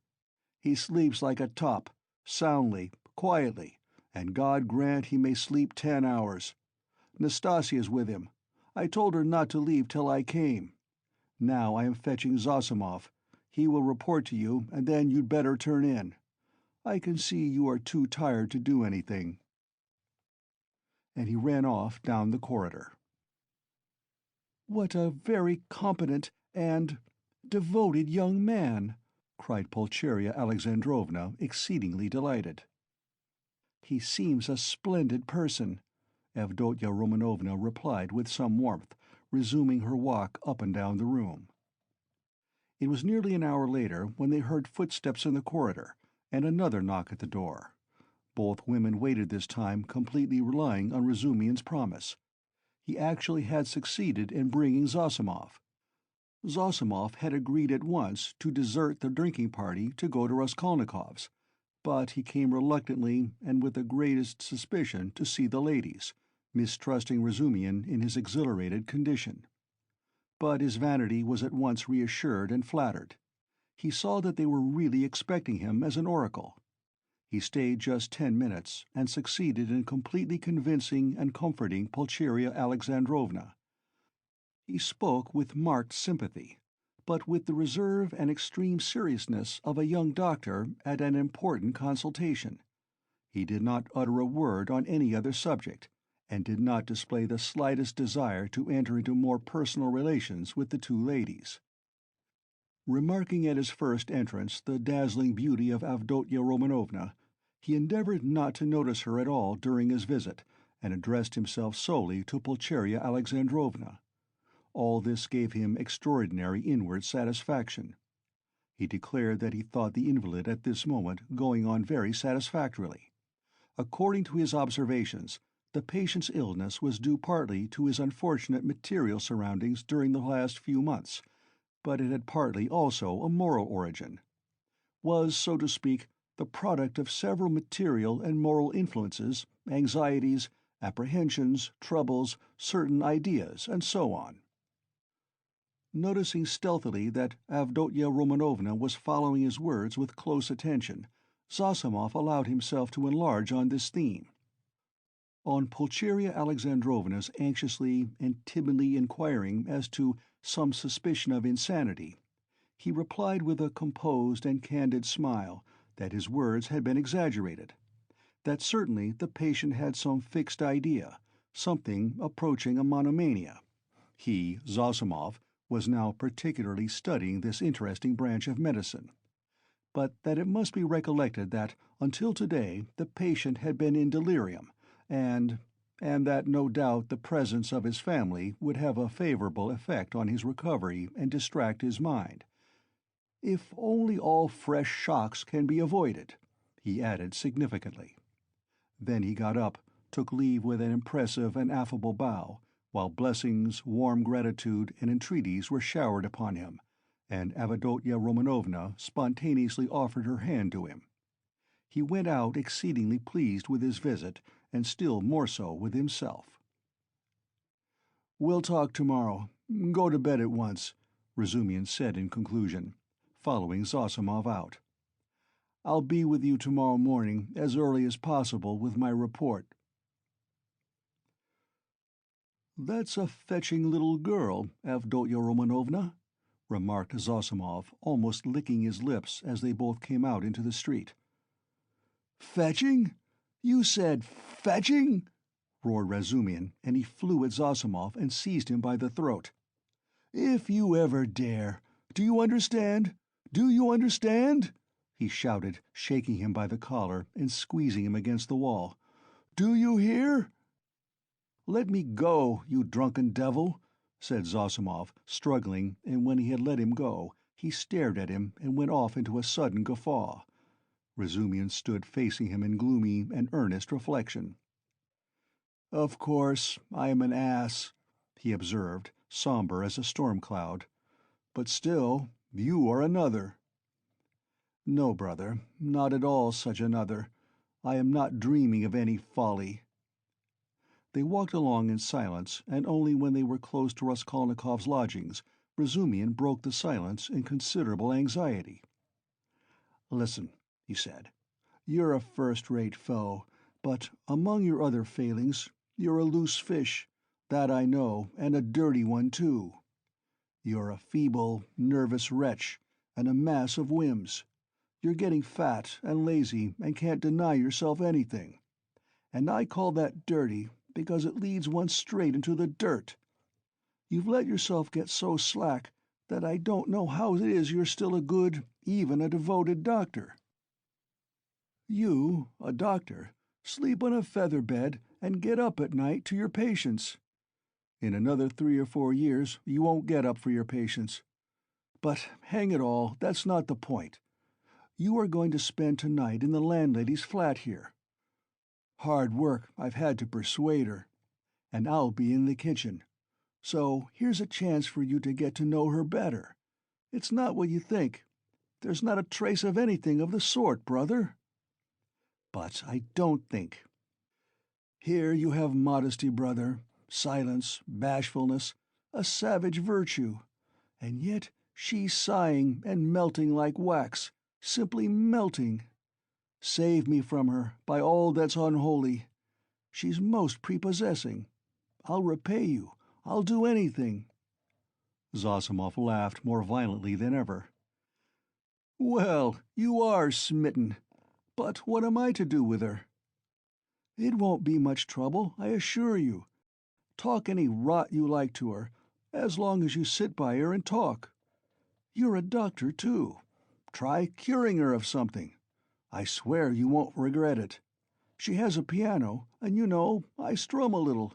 "He sleeps like a top, soundly, quietly, and God grant he may sleep 10 hours. Nastasia's with him. I told her not to leave till I came. Now I am fetching Zosimov. He will report to you, and then you'd better turn in. I can see you are too tired to do anything." And he ran off down the corridor. "What a very competent and devoted young man!" cried Pulcheria Alexandrovna, exceedingly delighted. "He seems a splendid person," Avdotya Romanovna replied with some warmth, resuming her walk up and down the room. It was nearly an hour later when they heard footsteps in the corridor, and another knock at the door. Both women waited this time, completely relying on Razumian's promise. He actually had succeeded in bringing Zosimov. Zosimov had agreed at once to desert the drinking party to go to Raskolnikov's, but he came reluctantly and with the greatest suspicion to see the ladies, mistrusting Razumian in his exhilarated condition. But his vanity was at once reassured and flattered. He saw that they were really expecting him as an oracle. He stayed just 10 minutes, and succeeded in completely convincing and comforting Pulcheria Alexandrovna. He spoke with marked sympathy, but with the reserve and extreme seriousness of a young doctor at an important consultation. He did not utter a word on any other subject, and did not display the slightest desire to enter into more personal relations with the 2 ladies. Remarking at his first entrance the dazzling beauty of Avdotya Romanovna, he endeavored not to notice her at all during his visit, and addressed himself solely to Pulcheria Alexandrovna. All this gave him extraordinary inward satisfaction. He declared that he thought the invalid at this moment going on very satisfactorily. According to his observations, the patient's illness was due partly to his unfortunate material surroundings during the last few months, but it had partly also a moral origin, was, so to speak, the product of several material and moral influences, anxieties, apprehensions, troubles, certain ideas, and so on. Noticing stealthily that Avdotya Romanovna was following his words with close attention, Zosimov allowed himself to enlarge on this theme. On Pulcheria Alexandrovna's anxiously and timidly inquiring as to some suspicion of insanity, he replied with a composed and candid smile that his words had been exaggerated, that certainly the patient had some fixed idea, something approaching a monomania. He, Zossimov, was now particularly studying this interesting branch of medicine, but that it must be recollected that until today the patient had been in delirium, and that no doubt the presence of his family would have a favorable effect on his recovery and distract his mind. If only all fresh shocks can be avoided, he added significantly. Then he got up, took leave with an impressive and affable bow, while blessings, warm gratitude, and entreaties were showered upon him, and Avdotya Romanovna spontaneously offered her hand to him. He went out exceedingly pleased with his visit, and still more so with himself. "We'll talk tomorrow. Go to bed at once," Razumian said in conclusion, following Zossimov out. "I'll be with you tomorrow morning as early as possible with my report." "That's a fetching little girl, Avdotya Romanovna," remarked Zossimov, almost licking his lips as they both came out into the street. "Fetching? You said fetching?" roared Razumian, and he flew at Zossimov and seized him by the throat. "If you ever dare! Do you understand? Do you understand?" he shouted, shaking him by the collar and squeezing him against the wall. "Do you hear?" "Let me go, you drunken devil," said Zossimov, struggling, and when he had let him go, he stared at him and went off into a sudden guffaw. Razumian stood facing him in gloomy and earnest reflection. "Of course, I am an ass," he observed, somber as a storm cloud. "But still, you are another." "No, brother, not at all such another. I am not dreaming of any folly." They walked along in silence, and only when they were close to Raskolnikov's lodgings, Razumian broke the silence in considerable anxiety. "Listen," he said. "You're a first-rate foe, but among your other failings, you're a loose fish, that I know, and a dirty one too. You're a feeble, nervous wretch, and a mass of whims. You're getting fat and lazy and can't deny yourself anything. And I call that dirty because it leads one straight into the dirt. You've let yourself get so slack that I don't know how it is you're still a good, even a devoted doctor. You, a doctor, sleep on a feather bed and get up at night to your patients. In another 3 or 4 years you won't get up for your patients. But hang it all, that's not the point. You are going to spend tonight in the landlady's flat here. Hard work I've had to persuade her. And I'll be in the kitchen. So here's a chance for you to get to know her better. It's not what you think. There's not a trace of anything of the sort, brother." "But I don't think." "Here you have modesty, brother, silence, bashfulness, a savage virtue. And yet she's sighing and melting like wax, simply melting. Save me from her, by all that's unholy. She's most prepossessing. I'll repay you. I'll do anything." Zossimov laughed more violently than ever. "Well, you are smitten. But what am I to do with her?" "It won't be much trouble, I assure you. Talk any rot you like to her, as long as you sit by her and talk. You're a doctor, too. Try curing her of something. I swear you won't regret it. She has a piano, and you know, I strum a little.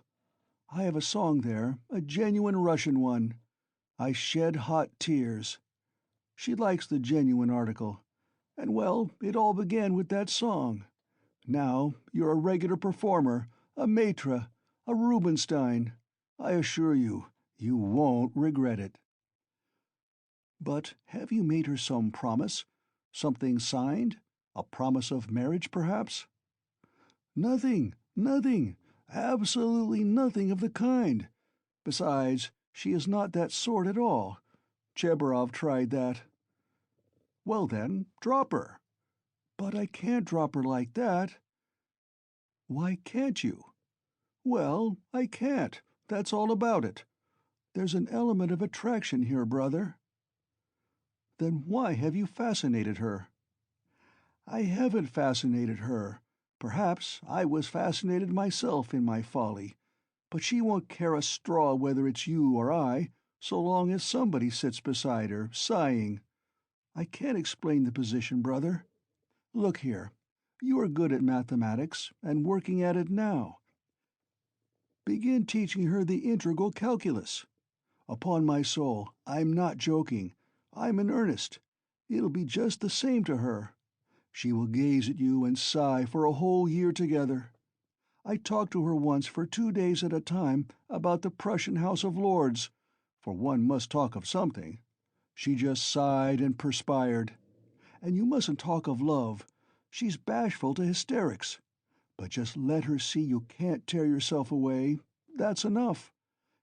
I have a song there, a genuine Russian one. I shed hot tears. She likes the genuine article. And well, it all began with that song. Now you're a regular performer, a maître, a Rubinstein. I assure you, you won't regret it." "But have you made her some promise? Something signed? A promise of marriage, perhaps?" "Nothing, nothing, absolutely nothing of the kind. Besides, she is not that sort at all. Chebarov tried that." "Well then, drop her." "But I can't drop her like that." "Why can't you?" Well, I can't. That's all about it. There's an element of attraction here, brother. Then why have you fascinated her? I haven't fascinated her. Perhaps I was fascinated myself in my folly, but she won't care a straw whether it's you or I, so long as somebody sits beside her, sighing. I can't explain the position, brother. Look here. You are good at mathematics, and working at it now. Begin teaching her the integral calculus. Upon my soul, I'm not joking. I'm in earnest. It'll be just the same to her. She will gaze at you and sigh for a whole year together. I talked to her once for 2 days at a time about the Prussian House of Lords, for one must talk of something. She just sighed and perspired. And you mustn't talk of love. She's bashful to hysterics. But just let her see you can't tear yourself away. That's enough.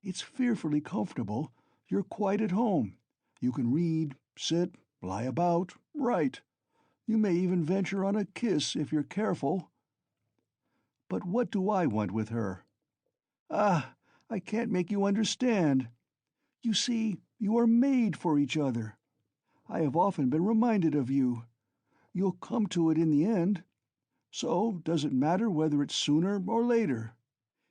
It's fearfully comfortable. You're quite at home. You can read, sit, lie about, write. You may even venture on a kiss if you're careful. But what do I want with her? Ah, I can't make you understand. You see, you are made for each other. I have often been reminded of you. You'll come to it in the end. So, does it matter whether it's sooner or later?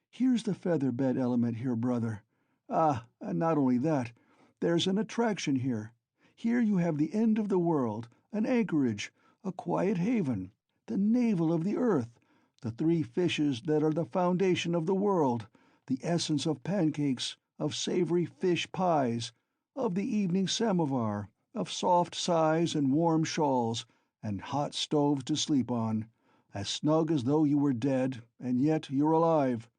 Here's the feather-bed element here, brother. Ah, and not only that, there's an attraction here. Here you have the end of the world, an anchorage, a quiet haven, the navel of the earth, the three fishes that are the foundation of the world, the essence of pancakes, of savory fish pies, of the evening samovar, of soft sighs and warm shawls, and hot stoves to sleep on, as snug as though you were dead, and yet you're alive.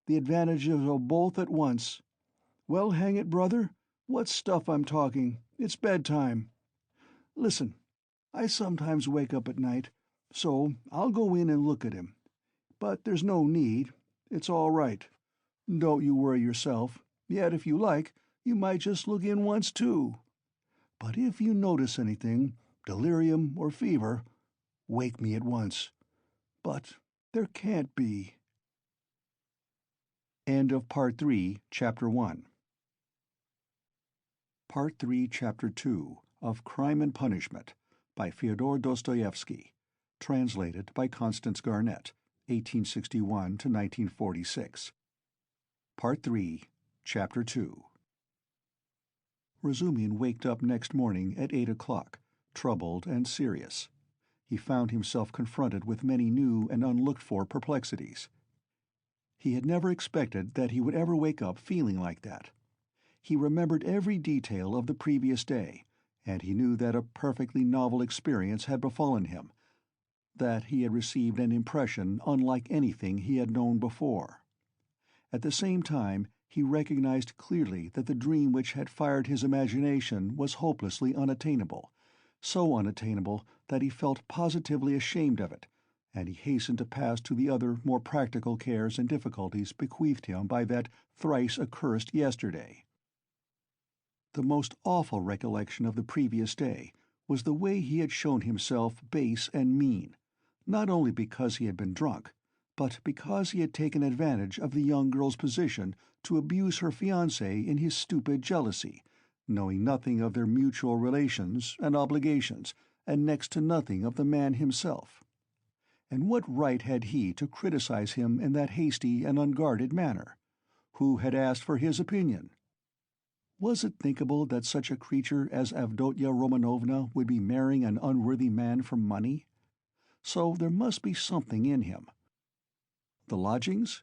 The advantages of both at once. Well, hang it, brother, what stuff I'm talking. It's bedtime. Listen, I sometimes wake up at night, so I'll go in and look at him. But there's no need. It's all right. Don't you worry yourself. Yet, if you like, you might just look in once, too. But if you notice anything, delirium or fever, wake me at once. But there can't be. End of Part 3, Chapter 1. Part 3, Chapter 2 of Crime and Punishment by Fyodor Dostoevsky, translated by Constance Garnett, 1861 to 1946. Part 3, Chapter 2. Razumihin waked up next morning at 8 o'clock, troubled and serious. He found himself confronted with many new and unlooked-for perplexities. He had never expected that he would ever wake up feeling like that. He remembered every detail of the previous day, and he knew that a perfectly novel experience had befallen him, that he had received an impression unlike anything he had known before. At the same time, he recognized clearly that the dream which had fired his imagination was hopelessly unattainable, so unattainable that he felt positively ashamed of it, and he hastened to pass to the other more practical cares and difficulties bequeathed him by that thrice-accursed yesterday. The most awful recollection of the previous day was the way he had shown himself base and mean, not only because he had been drunk, but because he had taken advantage of the young girl's position to abuse her fiancé in his stupid jealousy, knowing nothing of their mutual relations and obligations, and next to nothing of the man himself. And what right had he to criticize him in that hasty and unguarded manner? Who had asked for his opinion? Was it thinkable that such a creature as Avdotya Romanovna would be marrying an unworthy man for money? So there must be something in him. The lodgings?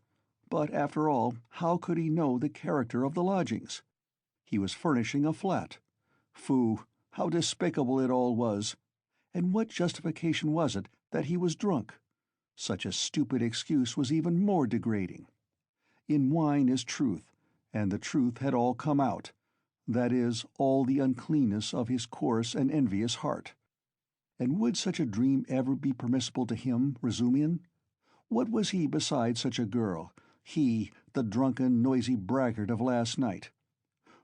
But, after all, how could he know the character of the lodgings? He was furnishing a flat. Phoo, how despicable it all was! And what justification was it that he was drunk? Such a stupid excuse was even more degrading. In wine is truth, and the truth had all come out. That is, all the uncleanness of his coarse and envious heart. And would such a dream ever be permissible to him, Razumihin? What was he beside such a girl, he, the drunken, noisy braggart of last night?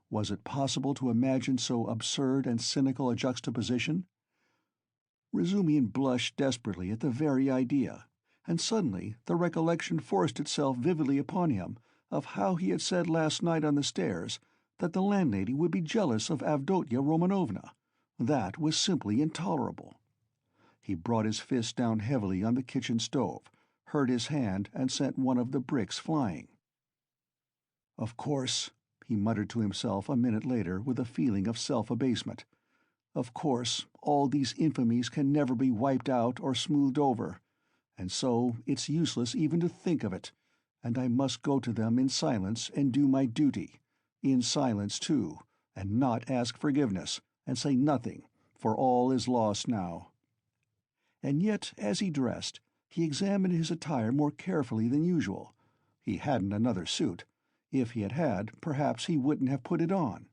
Was it possible to imagine so absurd and cynical a juxtaposition? Razumihin blushed desperately at the very idea, and suddenly the recollection forced itself vividly upon him of how he had said last night on the stairs that the landlady would be jealous of Avdotya Romanovna. That was simply intolerable. He brought his fist down heavily on the kitchen stove, hurt his hand, and sent one of the bricks flying. "Of course," he muttered to himself a minute later with a feeling of self-abasement, "of course, all these infamies can never be wiped out or smoothed over, and so it's useless even to think of it, and I must go to them in silence and do my duty, in silence too, and not ask forgiveness, and say nothing, for all is lost now." And yet, as he dressed, he examined his attire more carefully than usual. He hadn't another suit. If he had had, perhaps he wouldn't have put it on.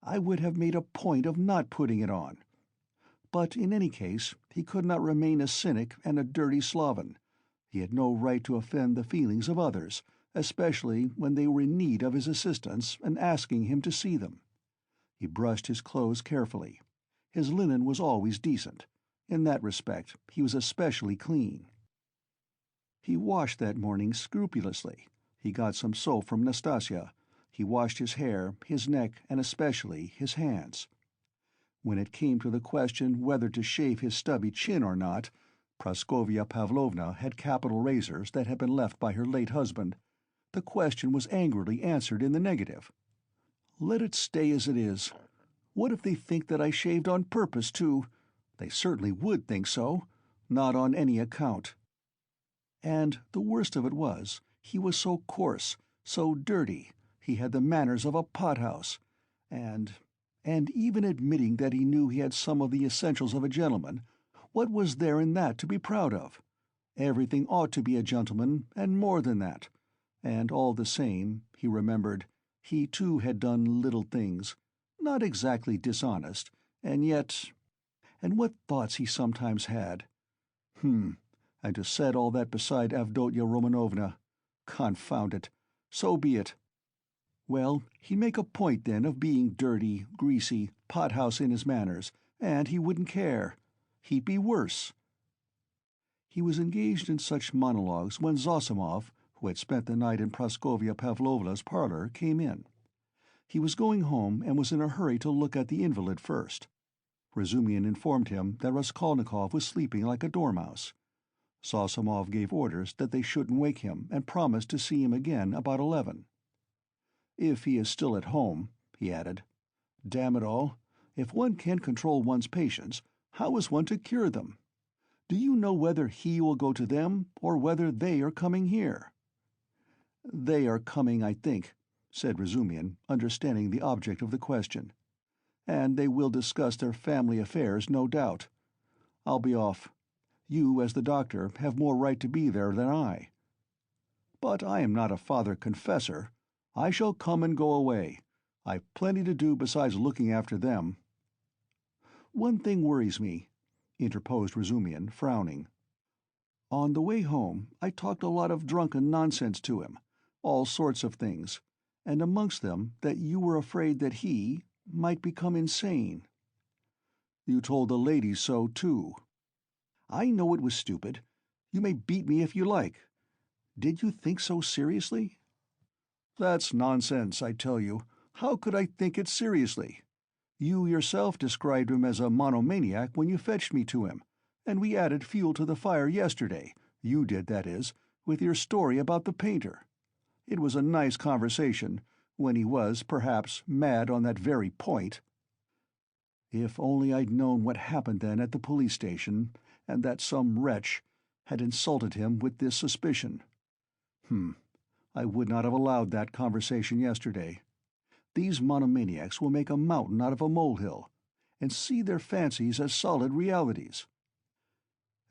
I would have made a point of not putting it on. But in any case, he could not remain a cynic and a dirty sloven. He had no right to offend the feelings of others, especially when they were in need of his assistance and asking him to see them. He brushed his clothes carefully. His linen was always decent. In that respect, he was especially clean. He washed that morning scrupulously. He got some soap from Nastasia. He washed his hair, his neck, and especially his hands. When it came to the question whether to shave his stubby chin or not, Praskovya Pavlovna had capital razors that had been left by her late husband. The question was angrily answered in the negative. "Let it stay as it is. What if they think that I shaved on purpose, too? They certainly would think so. Not on any account." And the worst of it was, he was so coarse, so dirty, he had the manners of a pothouse, and even admitting that he knew he had some of the essentials of a gentleman, what was there in that to be proud of? Everything ought to be a gentleman, and more than that. And all the same, he remembered, he too had done little things, not exactly dishonest, and yet... And what thoughts he sometimes had. And to set all that beside Avdotya Romanovna. Confound it. So be it. Well, he'd make a point then of being dirty, greasy, pothouse in his manners, and he wouldn't care. He'd be worse. He was engaged in such monologues when Zosimov, who had spent the night in Praskovya Pavlovna's parlor, came in. He was going home and was in a hurry to look at the invalid first. Razumihin informed him that Raskolnikov was sleeping like a dormouse. Zosimov gave orders that they shouldn't wake him and promised to see him again about 11. "If he is still at home," he added. "Damn it all, if one can't control one's patients, how is one to cure them? Do you know whether he will go to them, or whether they are coming here?" "They are coming, I think," said Razumihin, understanding the object of the question. "And they will discuss their family affairs, no doubt. I'll be off. You, as the doctor, have more right to be there than I." "But I am not a father-confessor. I shall come and go away. I've plenty to do besides looking after them." "One thing worries me," interposed Razumihin, frowning. "On the way home I talked a lot of drunken nonsense to him, all sorts of things, and amongst them that you were afraid that he might become insane." "You told the ladies so, too." "I know it was stupid. You may beat me if you like. Did you think so seriously?" "That's nonsense, I tell you. How could I think it seriously? You yourself described him as a monomaniac when you fetched me to him, and we added fuel to the fire yesterday, you did, that is, with your story about the painter. It was a nice conversation, when he was, perhaps, mad on that very point." If only I'd known what happened then at the police station, and that some wretch had insulted him with this suspicion. I would not have allowed that conversation yesterday. These monomaniacs will make a mountain out of a molehill, and see their fancies as solid realities.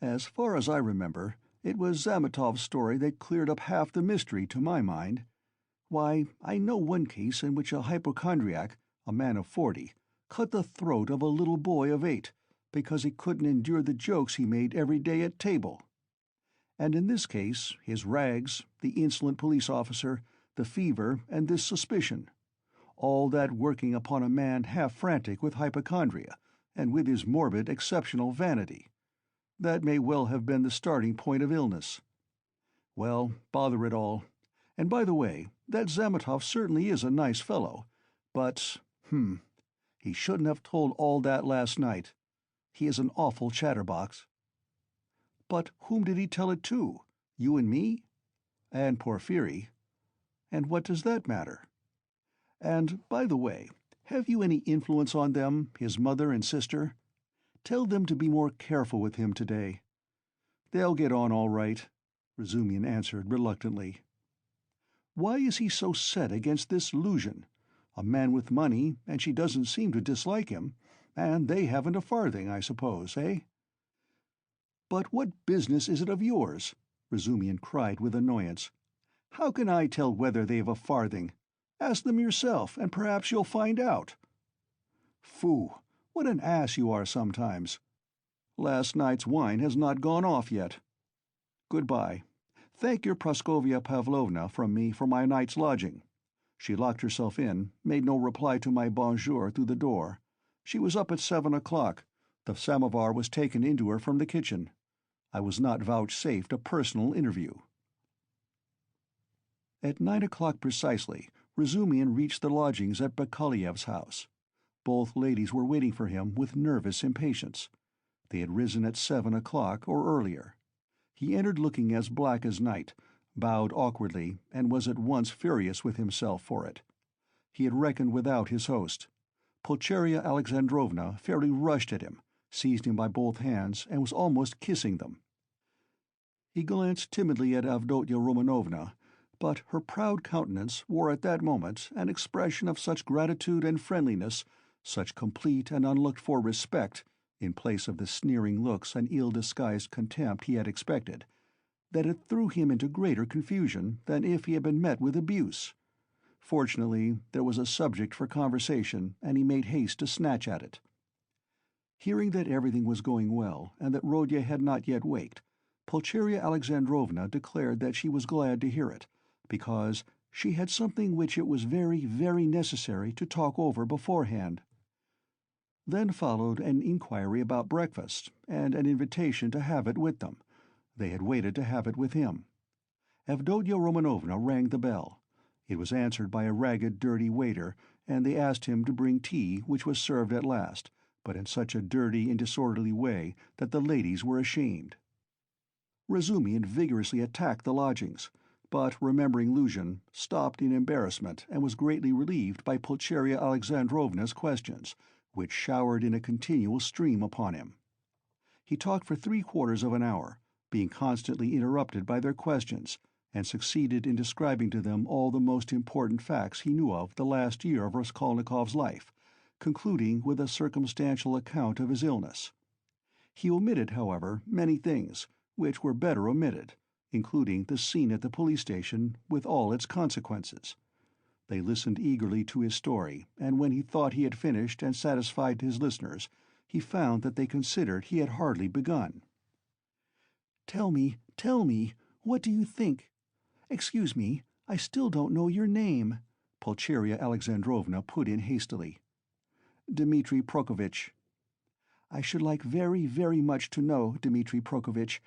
As far as I remember, it was Zamitov's story that cleared up half the mystery to my mind. Why, I know one case in which a hypochondriac, a man of 40, cut the throat of a little boy of 8, because he couldn't endure the jokes he made every day at table. And in this case, his rags, the insolent police officer, the fever, and this suspicion, all that working upon a man half frantic with hypochondria, and with his morbid exceptional vanity. That may well have been the starting point of illness. Well, bother it all. And by the way, that Zametov certainly is a nice fellow, but, he shouldn't have told all that last night. He is an awful chatterbox. But whom did he tell it to? You and me? And Porphyry. And what does that matter? And, by the way, have you any influence on them, his mother and sister? Tell them to be more careful with him today. They'll get on all right, Razumian answered reluctantly. Why is he so set against this Luzhin? A man with money, and she doesn't seem to dislike him, and they haven't a farthing, I suppose, eh? But what business is it of yours? Razumian cried with annoyance. How can I tell whether they've a farthing? Ask them yourself, and perhaps you'll find out. Phoo, what an ass you are sometimes. Last night's wine has not gone off yet. Goodbye. Thank your Praskovia Pavlovna from me for my night's lodging. She locked herself in, made no reply to my bonjour through the door. She was up at 7 o'clock. The samovar was taken into her from the kitchen. I was not vouchsafed a personal interview. At 9 o'clock precisely, Razumian reached the lodgings at Bakaliev's house. Both ladies were waiting for him with nervous impatience. They had risen at 7 o'clock or earlier. He entered looking as black as night, bowed awkwardly, and was at once furious with himself for it. He had reckoned without his host. Pulcheria Alexandrovna fairly rushed at him, seized him by both hands, and was almost kissing them. He glanced timidly at Avdotya Romanovna, but her proud countenance wore at that moment an expression of such gratitude and friendliness, such complete and unlooked-for respect, in place of the sneering looks and ill-disguised contempt he had expected, that it threw him into greater confusion than if he had been met with abuse. Fortunately, there was a subject for conversation, and he made haste to snatch at it. Hearing that everything was going well, and that Rodya had not yet waked, Pulcheria Alexandrovna declared that she was glad to hear it, because she had something which it was very, very necessary to talk over beforehand. Then followed an inquiry about breakfast, and an invitation to have it with them. They had waited to have it with him. Avdotya Romanovna rang the bell. It was answered by a ragged, dirty waiter, and they asked him to bring tea, which was served at last, but in such a dirty and disorderly way that the ladies were ashamed. Razumian vigorously attacked the lodgings, but, remembering Luzhin, stopped in embarrassment and was greatly relieved by Pulcheria Alexandrovna's questions, which showered in a continual stream upon him. He talked for 3/4 of an hour, being constantly interrupted by their questions, and succeeded in describing to them all the most important facts he knew of the last year of Raskolnikov's life, concluding with a circumstantial account of his illness. He omitted, however, many things, which were better omitted, including the scene at the police station with all its consequences. They listened eagerly to his story, and when he thought he had finished and satisfied his listeners, he found that they considered he had hardly begun. Tell me, what do you think? Excuse me, I still don't know your name," Pulcheria Alexandrovna put in hastily. "Dmitri Prokofitch." "I should like very, very much to know, Dmitri Prokofitch,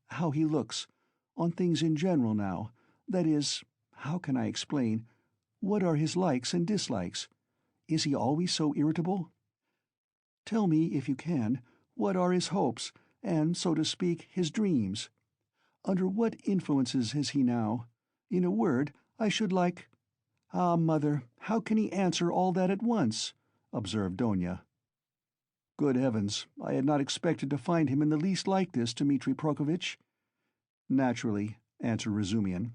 how he looks, on things in general now. That is, how can I explain? What are his likes and dislikes? Is he always so irritable? Tell me, if you can, what are his hopes, and, so to speak, his dreams? Under what influences is he now? In a word, I should like—" "Ah, Mother, how can he answer all that at once?" observed Donya. "Good heavens, I had not expected to find him in the least like this, Dmitri Prokofitch." "Naturally," answered Razumian.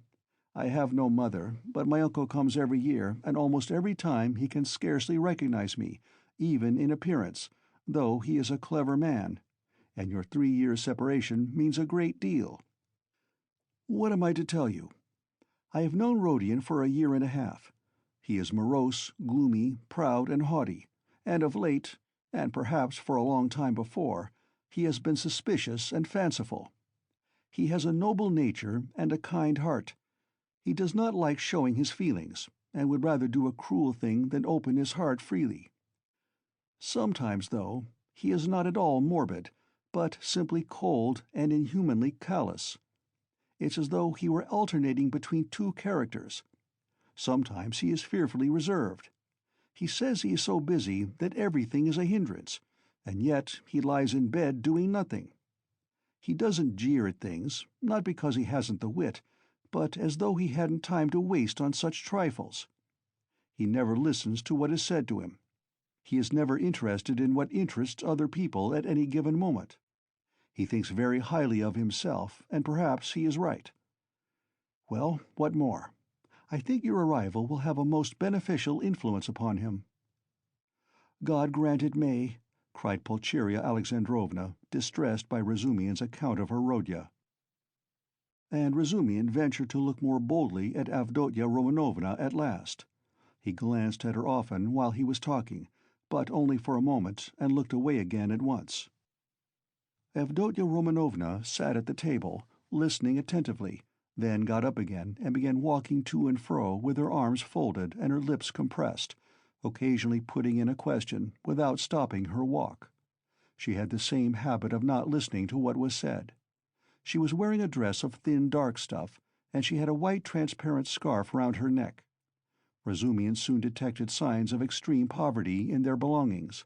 "I have no mother, but my uncle comes every year, and almost every time he can scarcely recognize me, even in appearance, though he is a clever man, and your 3 years' separation means a great deal. What am I to tell you? I have known Rodion for a year and a half. He is morose, gloomy, proud, and haughty, and of late, and perhaps for a long time before, he has been suspicious and fanciful. He has a noble nature and a kind heart. He does not like showing his feelings, and would rather do a cruel thing than open his heart freely. Sometimes, though, he is not at all morbid, but simply cold and inhumanly callous. It's as though he were alternating between two characters. Sometimes he is fearfully reserved. He says he is so busy that everything is a hindrance, and yet he lies in bed doing nothing. He doesn't jeer at things, not because he hasn't the wit, but as though he hadn't time to waste on such trifles. He never listens to what is said to him. He is never interested in what interests other people at any given moment. He thinks very highly of himself, and perhaps he is right. Well, what more? I think your arrival will have a most beneficial influence upon him." "God grant it may," cried Pulcheria Alexandrovna, distressed by Razumian's account of her Rodya. And Razumian ventured to look more boldly at Avdotya Romanovna at last. He glanced at her often while he was talking, but only for a moment, and looked away again at once. Avdotya Romanovna sat at the table, listening attentively, then got up again and began walking to and fro with her arms folded and her lips compressed, occasionally putting in a question without stopping her walk. She had the same habit of not listening to what was said. She was wearing a dress of thin dark stuff, and she had a white transparent scarf round her neck. Razumian soon detected signs of extreme poverty in their belongings.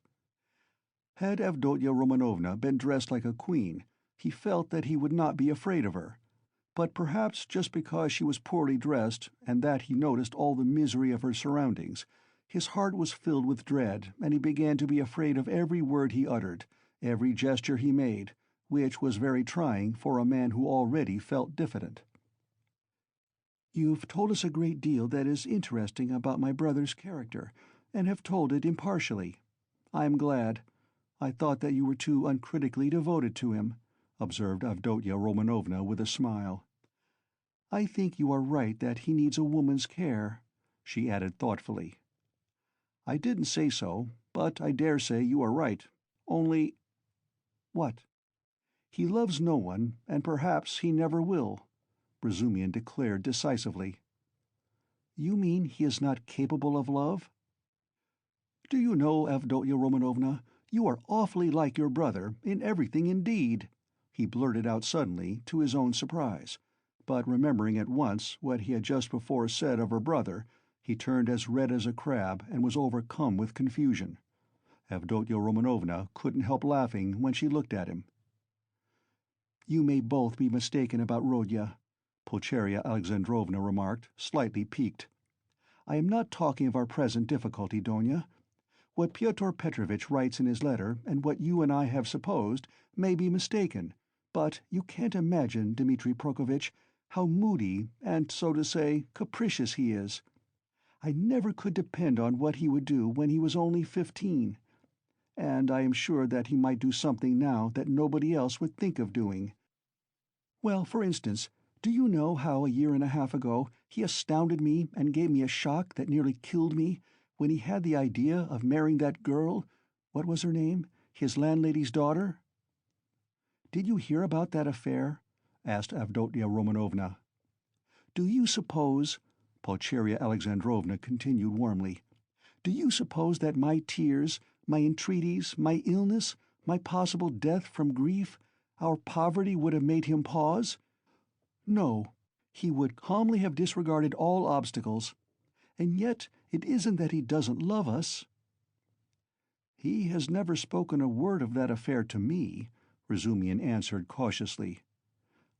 Had Avdotya Romanovna been dressed like a queen, he felt that he would not be afraid of her. But perhaps just because she was poorly dressed, and that he noticed all the misery of her surroundings, his heart was filled with dread, and he began to be afraid of every word he uttered, every gesture he made, which was very trying for a man who already felt diffident. "You've told us a great deal that is interesting about my brother's character, and have told it impartially. I am glad. I thought that you were too uncritically devoted to him," observed Avdotya Romanovna with a smile. "I think you are right that he needs a woman's care," she added thoughtfully. "I didn't say so, but I dare say you are right. Only—" "What?" "He loves no one, and perhaps he never will," Razumian declared decisively. "You mean he is not capable of love?" "Do you know, Avdotya Romanovna, you are awfully like your brother, in everything indeed," he blurted out suddenly, to his own surprise, but remembering at once what he had just before said of her brother, he turned as red as a crab and was overcome with confusion. Avdotya Romanovna couldn't help laughing when she looked at him. "You may both be mistaken about Rodya," Pulcheria Alexandrovna remarked, slightly piqued. "I am not talking of our present difficulty, Donya. What Pyotr Petrovitch writes in his letter, and what you and I have supposed, may be mistaken, but you can't imagine, Dmitri Prokofitch, how moody and, so to say, capricious he is. I never could depend on what he would do when he was only 15. And I am sure that he might do something now that nobody else would think of doing. Well, for instance, do you know how a year and a half ago he astounded me and gave me a shock that nearly killed me, when he had the idea of marrying that girl, what was her name, his landlady's daughter?" "Did you hear about that affair?" asked Avdotya Romanovna. "Do you suppose," Pulcheria Alexandrovna continued warmly, "do you suppose that my tears, my entreaties, my illness, my possible death from grief, our poverty would have made him pause? No, he would calmly have disregarded all obstacles. And yet it isn't that he doesn't love us." "He has never spoken a word of that affair to me," Razumian answered cautiously.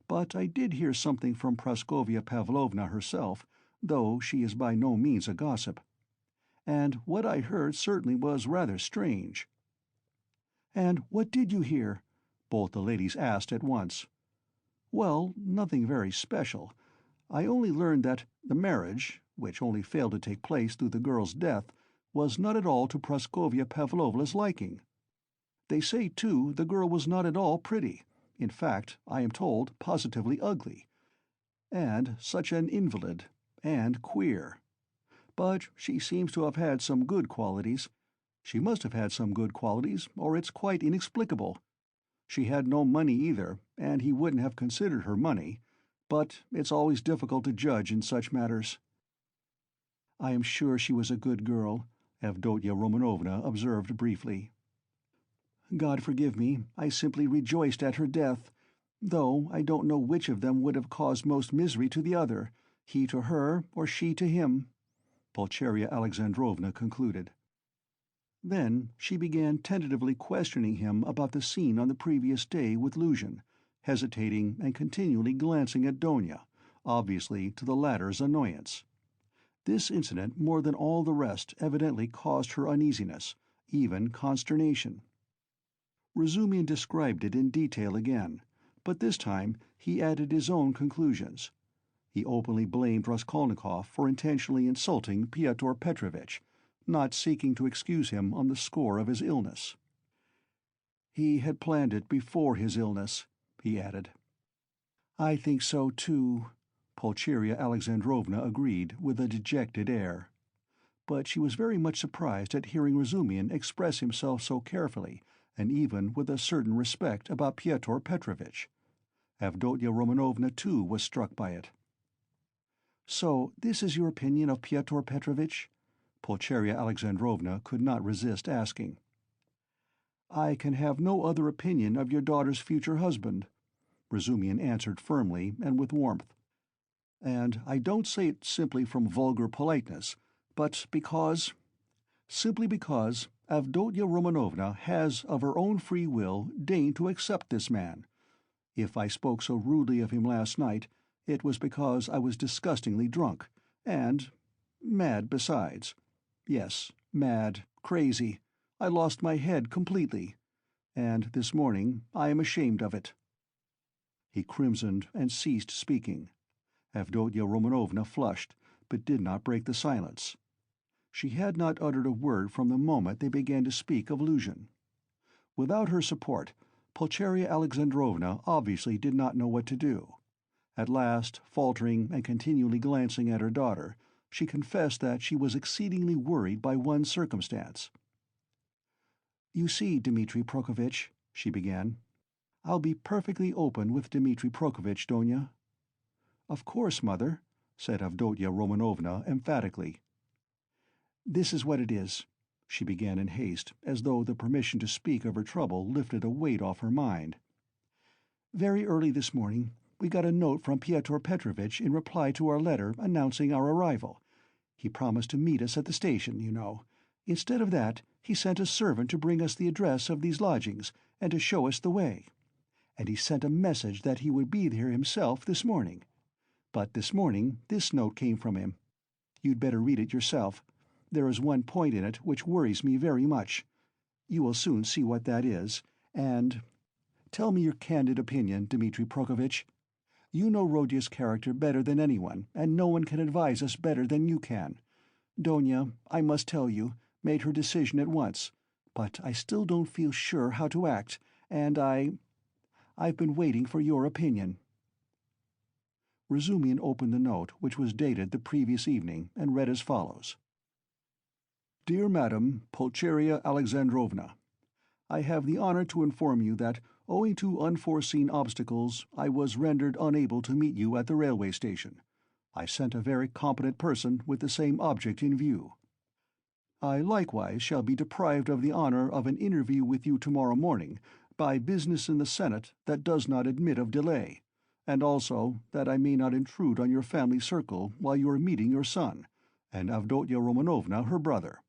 "But I did hear something from Praskovia Pavlovna herself, though she is by no means a gossip. And what I heard certainly was rather strange." "And what did you hear?" both the ladies asked at once. "Well, nothing very special. I only learned that the marriage, which only failed to take place through the girl's death, was not at all to Praskovia Pavlovna's liking. They say, too, the girl was not at all pretty, in fact, I am told, positively ugly. And such an invalid, and queer. But she seems to have had some good qualities. She must have had some good qualities, or it's quite inexplicable. She had no money either, and he wouldn't have considered her money, but it's always difficult to judge in such matters." "I am sure she was a good girl," Avdotya Romanovna observed briefly. God forgive me, I simply rejoiced at her death, though I don't know which of them would have caused most misery to the other, he to her or she to him," Pulcheria Alexandrovna concluded. Then she began tentatively questioning him about the scene on the previous day with Luzhin, hesitating and continually glancing at Donya, obviously to the latter's annoyance. This incident, more than all the rest, evidently caused her uneasiness, even consternation. Razumian described it in detail again, but this time he added his own conclusions. He openly blamed Raskolnikov for intentionally insulting Pyotr Petrovitch, not seeking to excuse him on the score of his illness. "He had planned it before his illness," he added. "I think so, too," Pulcheria Alexandrovna agreed with a dejected air. But she was very much surprised at hearing Razumian express himself so carefully, and even with a certain respect, about Pyotr Petrovitch. Avdotya Romanovna, too, was struck by it. "So this is your opinion of Pyotr Petrovitch?" Pulcheria Alexandrovna could not resist asking. "I can have no other opinion of your daughter's future husband," Razumian answered firmly and with warmth. "And I don't say it simply from vulgar politeness, but simply because Avdotya Romanovna has of her own free will deigned to accept this man. If I spoke so rudely of him last night, it was because I was disgustingly drunk, and mad besides. Yes, mad, crazy. I lost my head completely. And this morning I am ashamed of it." He crimsoned and ceased speaking. Avdotya Romanovna flushed, but did not break the silence. She had not uttered a word from the moment they began to speak of Luzhin. Without her support, Pulcheria Alexandrovna obviously did not know what to do. At last, faltering and continually glancing at her daughter, she confessed that she was exceedingly worried by one circumstance. "You see, Dmitri Prokofitch," she began, "I'll be perfectly open with Dmitri Prokofitch, Donya." "Of course, mother," said Avdotya Romanovna emphatically. "This is what it is," she began in haste, as though the permission to speak of her trouble lifted a weight off her mind. "Very early this morning we got a note from Pyotr Petrovitch in reply to our letter announcing our arrival. He promised to meet us at the station, you know. Instead of that, he sent a servant to bring us the address of these lodgings and to show us the way. And he sent a message that he would be there himself this morning. But this morning this note came from him. You'd better read it yourself. There is one point in it which worries me very much. You will soon see what that is, and... Tell me your candid opinion, Dmitri Prokofitch. You know Rodya's character better than anyone, and no one can advise us better than you can. Donya, I must tell you, made her decision at once, but I still don't feel sure how to act, and I've been waiting for your opinion." Razumian opened the note, which was dated the previous evening, and read as follows. "Dear Madam Pulcheria Alexandrovna, I have the honor to inform you that, owing to unforeseen obstacles, I was rendered unable to meet you at the railway station. I sent a very competent person with the same object in view. I likewise shall be deprived of the honor of an interview with you tomorrow morning by business in the Senate that does not admit of delay, and also that I may not intrude on your family circle while you are meeting your son, and Avdotya Romanovna, her brother.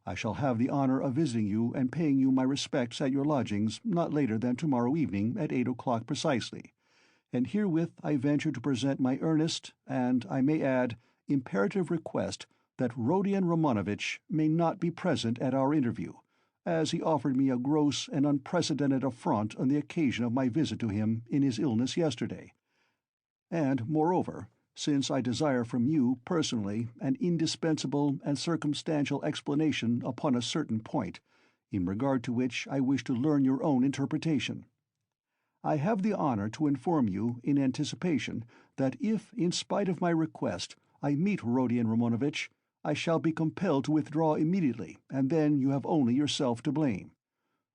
I shall have the honor of visiting you and paying you my respects at your lodgings not later than tomorrow evening at 8 o'clock precisely, and herewith I venture to present my earnest, and, I may add, imperative request that Rodion Romanovitch may not be present at our interview, as he offered me a gross and unprecedented affront on the occasion of my visit to him in his illness yesterday. And, moreover, since I desire from you, personally, an indispensable and circumstantial explanation upon a certain point, in regard to which I wish to learn your own interpretation. I have the honor to inform you, in anticipation, that if, in spite of my request, I meet Rodion Romanovitch, I shall be compelled to withdraw immediately, and then you have only yourself to blame.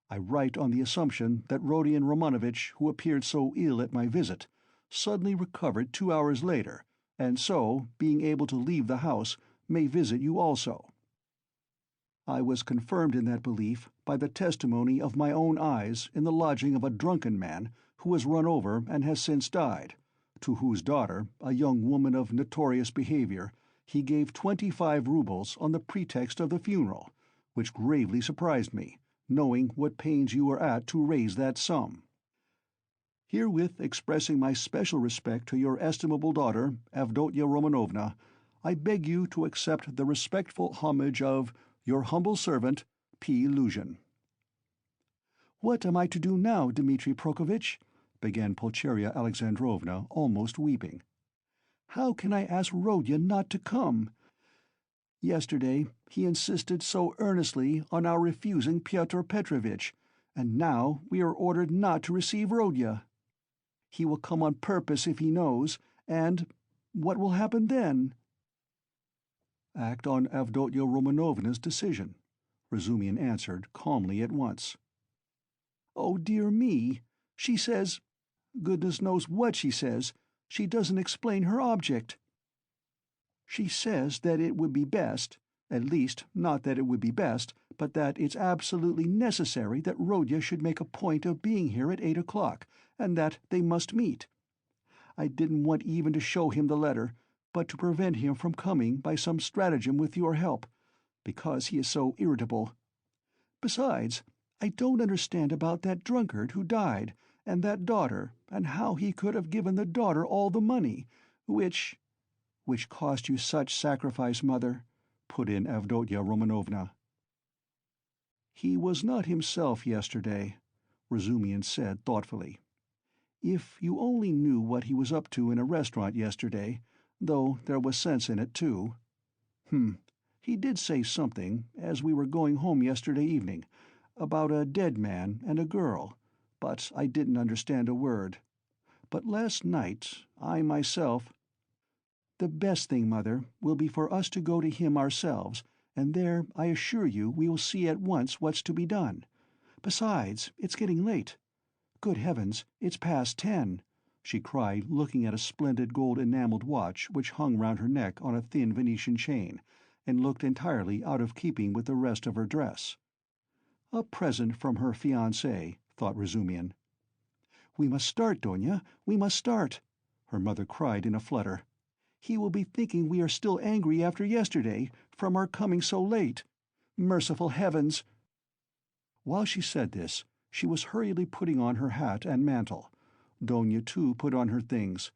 I write on the assumption that Rodion Romanovitch, who appeared so ill at my visit, suddenly recovered 2 hours later, and so, being able to leave the house, may visit you also." I was confirmed in that belief by the testimony of my own eyes in the lodging of a drunken man who was run over and has since died, to whose daughter, a young woman of notorious behavior, he gave 25 roubles on the pretext of the funeral, which gravely surprised me, knowing what pains you were at to raise that sum. Herewith expressing my special respect to your estimable daughter, Avdotya Romanovna, I beg you to accept the respectful homage of your humble servant, P. Luzhin. "What am I to do now, Dmitri Prokofitch?" began Pulcheria Alexandrovna, almost weeping. "How can I ask Rodya not to come? Yesterday he insisted so earnestly on our refusing Pyotr Petrovitch, and now we are ordered not to receive Rodya. He will come on purpose if he knows, and what will happen then?" "Act on Avdotya Romanovna's decision," Razumihin answered calmly at once. "Oh, dear me! She says— goodness knows what she says. She doesn't explain her object. She says that it would be best, at least not that it would be best, but that it's absolutely necessary that Rodya should make a point of being here at 8 o'clock, and that they must meet. I didn't want even to show him the letter, but to prevent him from coming by some stratagem with your help, because he is so irritable. Besides, I don't understand about that drunkard who died, and that daughter, and how he could have given the daughter all the money, which cost you such sacrifice, Mother," put in Avdotya Romanovna. "He was not himself yesterday," Razumihin said thoughtfully. "If you only knew what he was up to in a restaurant yesterday, though there was sense in it, too. He did say something, as we were going home yesterday evening, about a dead man and a girl, but I didn't understand a word. But last night, I myself— The best thing, Mother, will be for us to go to him ourselves, and there I assure you we will see at once what's to be done. Besides, it's getting late. Good heavens, it's past 10, she cried, looking at a splendid gold-enameled watch which hung round her neck on a thin Venetian chain, and looked entirely out of keeping with the rest of her dress. A present from her fiancé, thought Razumihin. "We must start, Donya, we must start," her mother cried in a flutter. "He will be thinking we are still angry after yesterday, from our coming so late. Merciful heavens!" While she said this, she was hurriedly putting on her hat and mantle. Donya, too, put on her things.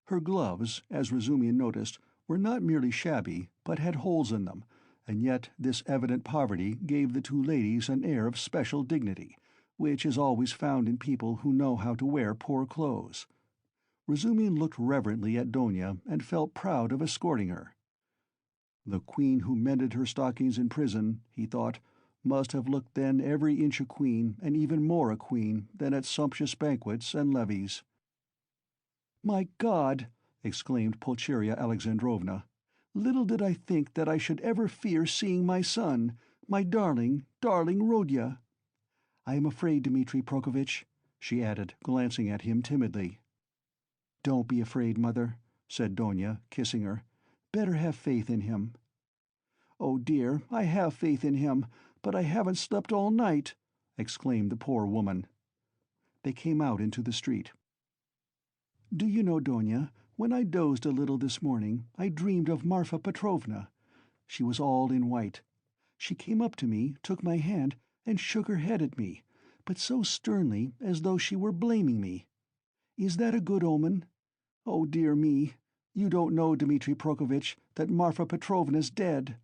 Her gloves, as Razumihin noticed, were not merely shabby, but had holes in them, and yet this evident poverty gave the two ladies an air of special dignity, which is always found in people who know how to wear poor clothes. Razumihin looked reverently at Donya and felt proud of escorting her. The queen who mended her stockings in prison, he thought, must have looked then every inch a queen, and even more a queen than at sumptuous banquets and levees. "My God!" exclaimed Pulcheria Alexandrovna. "Little did I think that I should ever fear seeing my son, my darling, darling Rodya. I am afraid, Dmitri Prokofitch," she added, glancing at him timidly. "Don't be afraid, Mother," said Donya, kissing her. "Better have faith in him." "Oh dear, I have faith in him, but I haven't slept all night," exclaimed the poor woman. They came out into the street. "Do you know, Donya, when I dozed a little this morning, I dreamed of Marfa Petrovna. She was all in white. She came up to me, took my hand, and shook her head at me, but so sternly as though she were blaming me. Is that a good omen? Oh dear me, you don't know, Dmitri Prokofitch, that Marfa Petrovna's dead."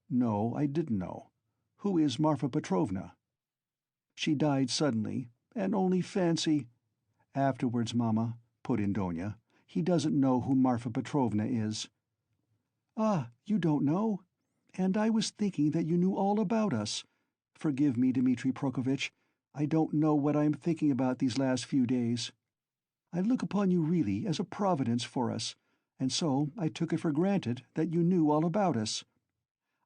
"No, I didn't know. Who is Marfa Petrovna?" "She died suddenly, and only fancy—" "Afterwards, Mamma," put in Donya. "He doesn't know who Marfa Petrovna is." "Ah, you don't know? And I was thinking that you knew all about us. Forgive me, Dmitri Prokofitch, I don't know what I am thinking about these last few days. I look upon you really as a providence for us, and so I took it for granted that you knew all about us.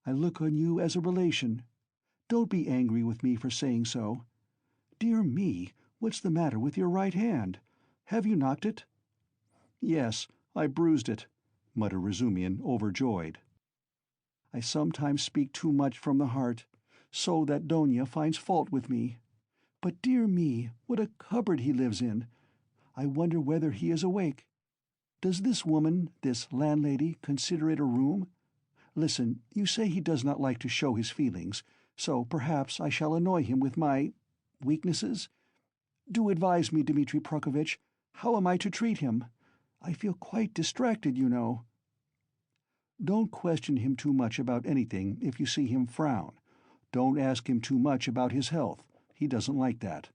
I look on you as a relation. Don't be angry with me for saying so. Dear me, what's the matter with your right hand? Have you knocked it?" "Yes, I bruised it," muttered Razumihin, overjoyed. I sometimes speak too much from the heart, so that Donya finds fault with me. But dear me, what a cupboard he lives in! I wonder whether he is awake. Does this woman, this landlady, consider it a room? Listen, you say he does not like to show his feelings, so perhaps I shall annoy him with my weaknesses? Do advise me, Dmitri Prokofitch. How am I to treat him? I feel quite distracted, you know. Don't question him too much about anything if you see him frown. Don't ask him too much about his health. He doesn't like that.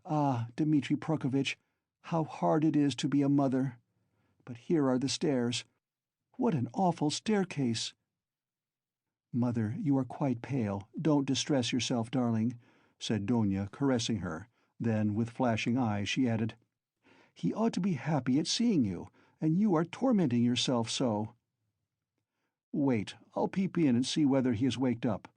Ah, Dmitri Prokofitch, how hard it is to be a mother. But here are the stairs. What an awful staircase! Mother, you are quite pale. Don't distress yourself, darling, said Donya, caressing her. Then, with flashing eyes, she added, He ought to be happy at seeing you, and you are tormenting yourself so. Wait, I'll peep in and see whether he has waked up.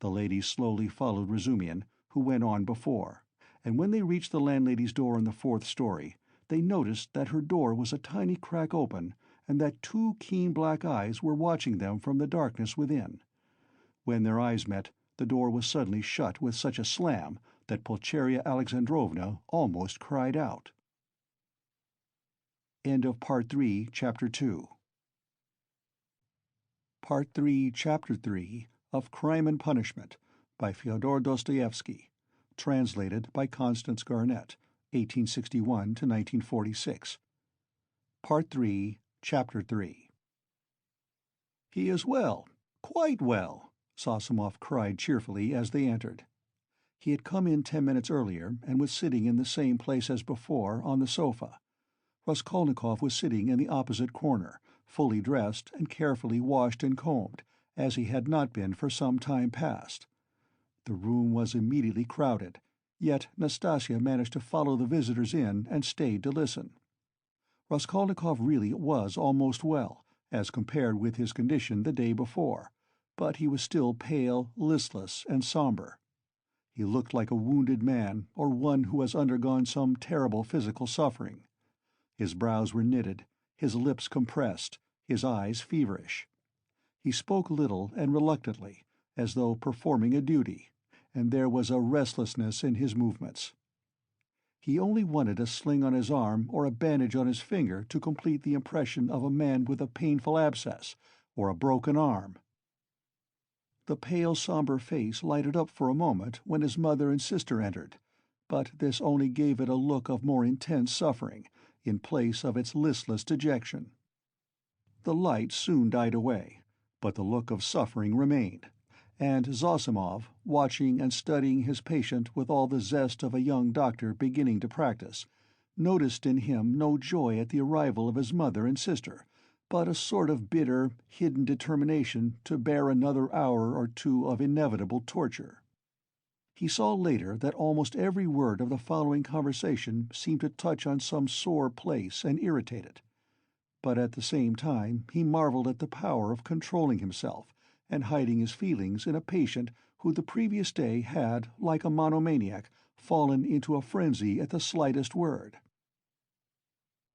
The lady slowly followed Razumian, who went on before, and when they reached the landlady's door on the 4th story, they noticed that her door was a tiny crack open, and that 2 keen black eyes were watching them from the darkness within. When their eyes met, the door was suddenly shut with such a slam that Pulcheria Alexandrovna almost cried out. End of Part 3, Chapter 2. Part 3, Chapter 3 of Crime and Punishment by Fyodor Dostoevsky, translated by Constance Garnett, 1861 to 1946. Part 3, Chapter 3. He is well, quite well, Zosimov cried cheerfully as they entered. He had come in 10 minutes earlier and was sitting in the same place as before on the sofa. Raskolnikov was sitting in the opposite corner, fully dressed and carefully washed and combed, as he had not been for some time past. The room was immediately crowded, yet Nastasia managed to follow the visitors in and stayed to listen. Raskolnikov really was almost well, as compared with his condition the day before, but he was still pale, listless, and somber. He looked like a wounded man, or one who has undergone some terrible physical suffering. His brows were knitted, his lips compressed, his eyes feverish. He spoke little and reluctantly, as though performing a duty, and there was a restlessness in his movements. He only wanted a sling on his arm or a bandage on his finger to complete the impression of a man with a painful abscess or a broken arm. The pale, somber face lighted up for a moment when his mother and sister entered, but this only gave it a look of more intense suffering, in place of its listless dejection. The light soon died away, but the look of suffering remained, and Zosimov, watching and studying his patient with all the zest of a young doctor beginning to practice, noticed in him no joy at the arrival of his mother and sister, but a sort of bitter, hidden determination to bear another hour or two of inevitable torture. He saw later that almost every word of the following conversation seemed to touch on some sore place and irritate it. But at the same time he marveled at the power of controlling himself and hiding his feelings in a patient who the previous day had, like a monomaniac, fallen into a frenzy at the slightest word.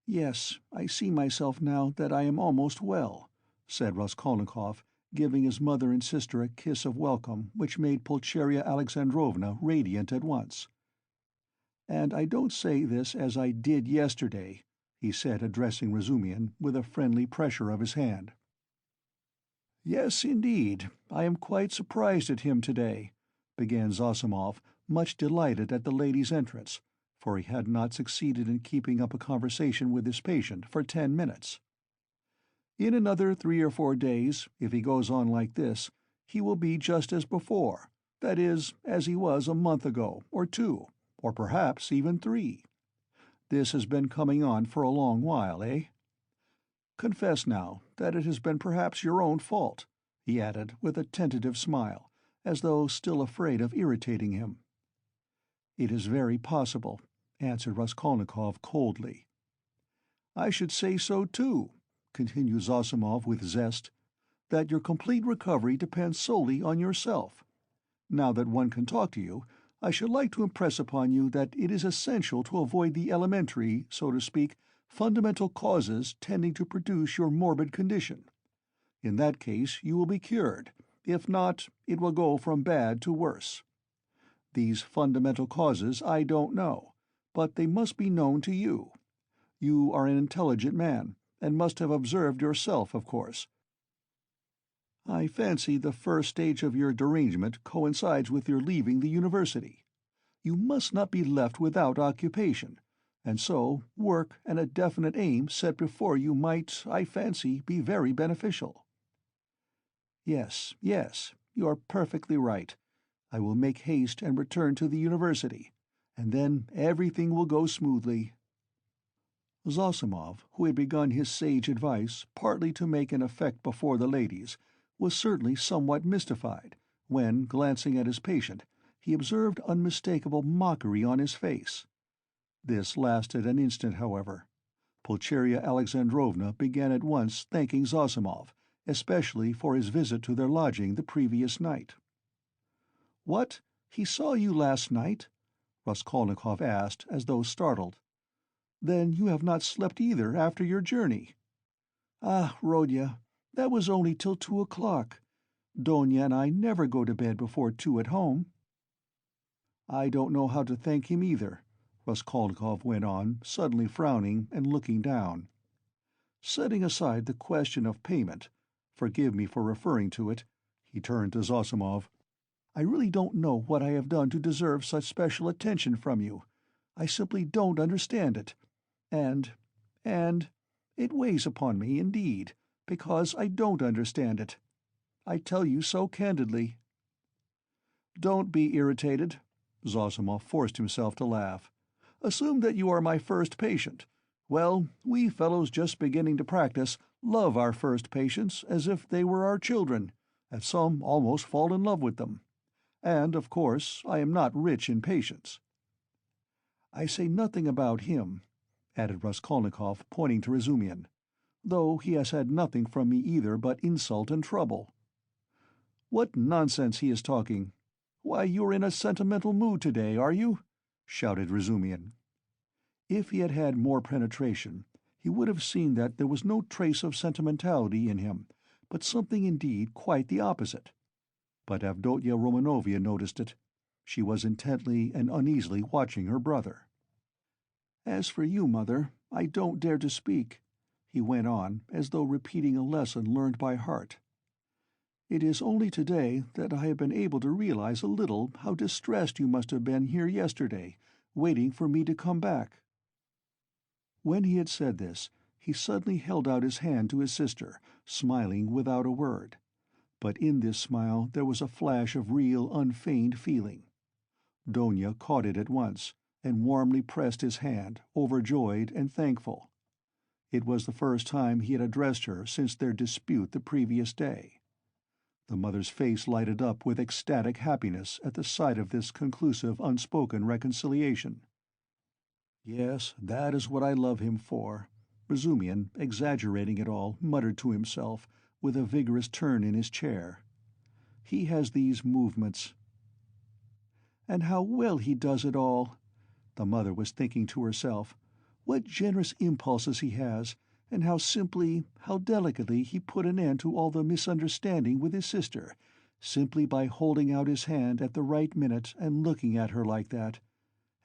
"Yes, I see myself now that I am almost well," said Raskolnikov, giving his mother and sister a kiss of welcome which made Pulcheria Alexandrovna radiant at once. "And I don't say this as I did yesterday," he said, addressing Razumian with a friendly pressure of his hand. "Yes, indeed, I am quite surprised at him today," began Zosimov, much delighted at the lady's entrance, for he had not succeeded in keeping up a conversation with his patient for 10 minutes. "In another 3 or 4 days, if he goes on like this, he will be just as before, that is, as he was a month ago, or 2, or perhaps even 3. This has been coming on for a long while, eh? Confess now that it has been perhaps your own fault," he added, with a tentative smile, as though still afraid of irritating him. "It is very possible," answered Raskolnikov coldly. "I should say so too," continued Zosimov with zest, "that your complete recovery depends solely on yourself. Now that one can talk to you, I should like to impress upon you that it is essential to avoid the elementary, so to speak, fundamental causes tending to produce your morbid condition. In that case you will be cured. If not, it will go from bad to worse. These fundamental causes I don't know, but they must be known to you. You are an intelligent man, and must have observed yourself, of course. I fancy the first stage of your derangement coincides with your leaving the university. You must not be left without occupation, and so work and a definite aim set before you might, I fancy, be very beneficial. Yes, you are perfectly right. I will make haste and return to the university, and then everything will go smoothly. Zosimov, who had begun his sage advice partly to make an effect before the ladies, was certainly somewhat mystified when, glancing at his patient, he observed unmistakable mockery on his face. This lasted an instant, however. Pulcheria Alexandrovna began at once thanking Zosimov, especially for his visit to their lodging the previous night. "What? He saw you last night?" Raskolnikov asked, as though startled. "Then you have not slept either after your journey." "Ah, Rodya, that was only till 2 o'clock. Donya and I never go to bed before 2 at home." "I don't know how to thank him either," Raskolnikov went on, suddenly frowning and looking down. "Setting aside the question of payment, forgive me for referring to it," he turned to Zosimov, "I really don't know what I have done to deserve such special attention from you. I simply don't understand it. And it weighs upon me, indeed, because I don't understand it. I tell you so candidly." "Don't be irritated." Zosimov forced himself to laugh. "Assume that you are my first patient. Well, we fellows just beginning to practice love our first patients as if they were our children, and some almost fall in love with them. And, of course, I am not rich in patients." "I say nothing about him," added Raskolnikov, pointing to Razumihin, "though he has had nothing from me either but insult and trouble." "What nonsense he is talking! Why, you're in a sentimental mood today, are you?" shouted Razumihin. If he had had more penetration, he would have seen that there was no trace of sentimentality in him, but something indeed quite the opposite. But Avdotya Romanovna noticed it. She was intently and uneasily watching her brother. "As for you, mother, I don't dare to speak," he went on, as though repeating a lesson learned by heart. "It is only today that I have been able to realize a little how distressed you must have been here yesterday, waiting for me to come back." When he had said this, he suddenly held out his hand to his sister, smiling without a word. But in this smile there was a flash of real, unfeigned feeling. Donya caught it at once, and warmly pressed his hand, overjoyed and thankful. It was the first time he had addressed her since their dispute the previous day. The mother's face lighted up with ecstatic happiness at the sight of this conclusive unspoken reconciliation. "Yes, that is what I love him for," Razumihin, exaggerating it all, muttered to himself, with a vigorous turn in his chair. "He has these movements." "And how well he does it all!" the mother was thinking to herself. "What generous impulses he has, and how simply, how delicately he put an end to all the misunderstanding with his sister, simply by holding out his hand at the right minute and looking at her like that.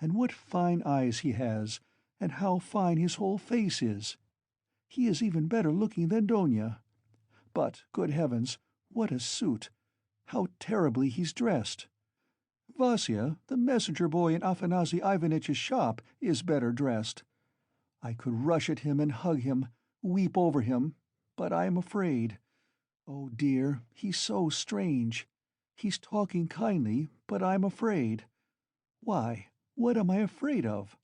And what fine eyes he has, and how fine his whole face is! He is even better looking than Donya. But, good heavens, what a suit! How terribly he's dressed! Vasya, the messenger boy in Afanasy Ivanitch's shop, is better dressed. I could rush at him and hug him, weep over him, but I am afraid. Oh dear, he's so strange. He's talking kindly, but I'm afraid. Why, what am I afraid of?"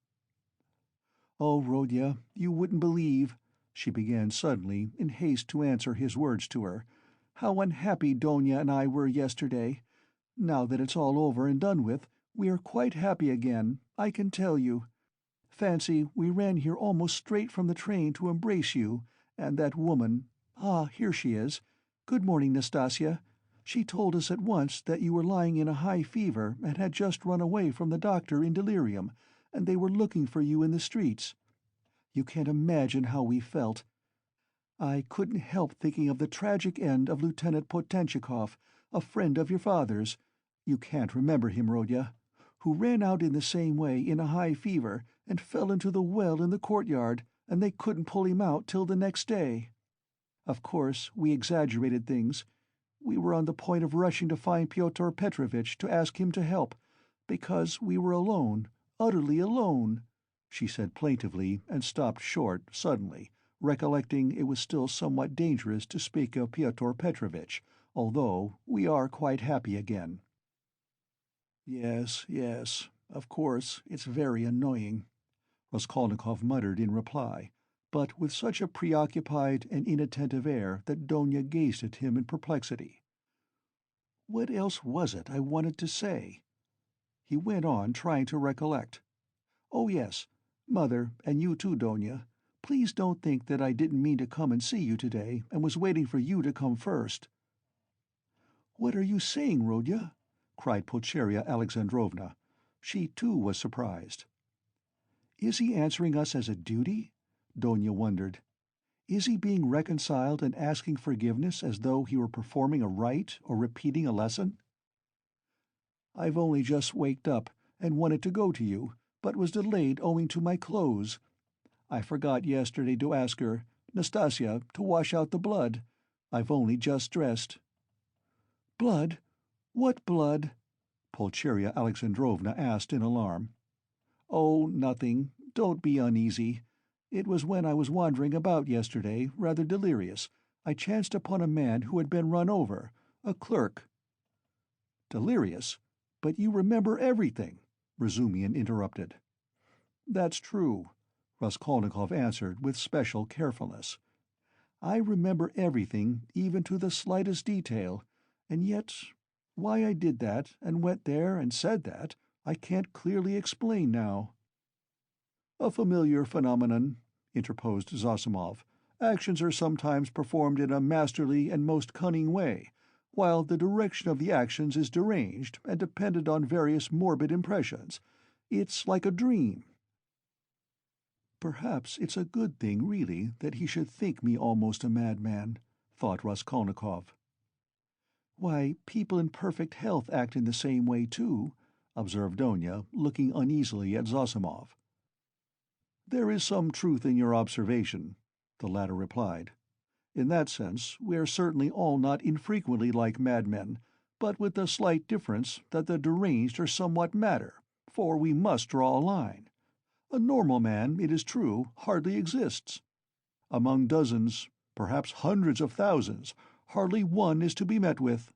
"Oh, Rodya, you wouldn't believe," she began suddenly, in haste to answer his words to her, "how unhappy Donya and I were yesterday. Now that it's all over and done with, we are quite happy again, I can tell you. Fancy, we ran here almost straight from the train to embrace you, and that woman— ah, here she is. Good morning, Nastasya. She told us at once that you were lying in a high fever and had just run away from the doctor in delirium, and they were looking for you in the streets. You can't imagine how we felt. I couldn't help thinking of the tragic end of Lieutenant Potenchikov, a friend of your father's. You can't remember him, Rodya, who ran out in the same way in a high fever and fell into the well in the courtyard, and they couldn't pull him out till the next day. Of course, we exaggerated things. We were on the point of rushing to find Pyotr Petrovitch to ask him to help, because we were alone, utterly alone," she said plaintively, and stopped short suddenly, recollecting it was still somewhat dangerous to speak of Pyotr Petrovitch, although we are quite happy again. "Yes, yes, of course, it's very annoying," Raskolnikov muttered in reply, but with such a preoccupied and inattentive air that Donia gazed at him in perplexity. "What else was it I wanted to say?" He went on, trying to recollect. "Oh, yes, Mother, and you too, Donia. Please don't think that I didn't mean to come and see you today, and was waiting for you to come first." "What are you saying, Rodya?" cried Pulcheria Alexandrovna. She, too, was surprised. "Is he answering us as a duty?" Donia wondered. "Is he being reconciled and asking forgiveness as though he were performing a rite or repeating a lesson?" "I've only just waked up and wanted to go to you, but was delayed owing to my clothes. I forgot yesterday to ask her, Nastasia, to wash out the blood. I've only just dressed." "Blood? What blood?" Pulcheria Alexandrovna asked in alarm. "Oh, nothing. Don't be uneasy. It was when I was wandering about yesterday, rather delirious, I chanced upon a man who had been run over, a clerk." "Delirious? But you remember everything," Razumian interrupted. "That's true," Raskolnikov answered with special carefulness. "I remember everything, even to the slightest detail, and yet why I did that, and went there and said that, I can't clearly explain now." "A familiar phenomenon," interposed Zossimov. "Actions are sometimes performed in a masterly and most cunning way, while the direction of the actions is deranged and dependent on various morbid impressions. It's like a dream." "Perhaps it's a good thing, really, that he should think me almost a madman," thought Raskolnikov. "Why, people in perfect health act in the same way, too," observed Donia, looking uneasily at Zossimov. "There is some truth in your observation," the latter replied. "In that sense, we are certainly all not infrequently like madmen, but with the slight difference that the deranged are somewhat madder, for we must draw a line. A normal man, it is true, hardly exists. Among dozens, perhaps hundreds of thousands, hardly one is to be met with."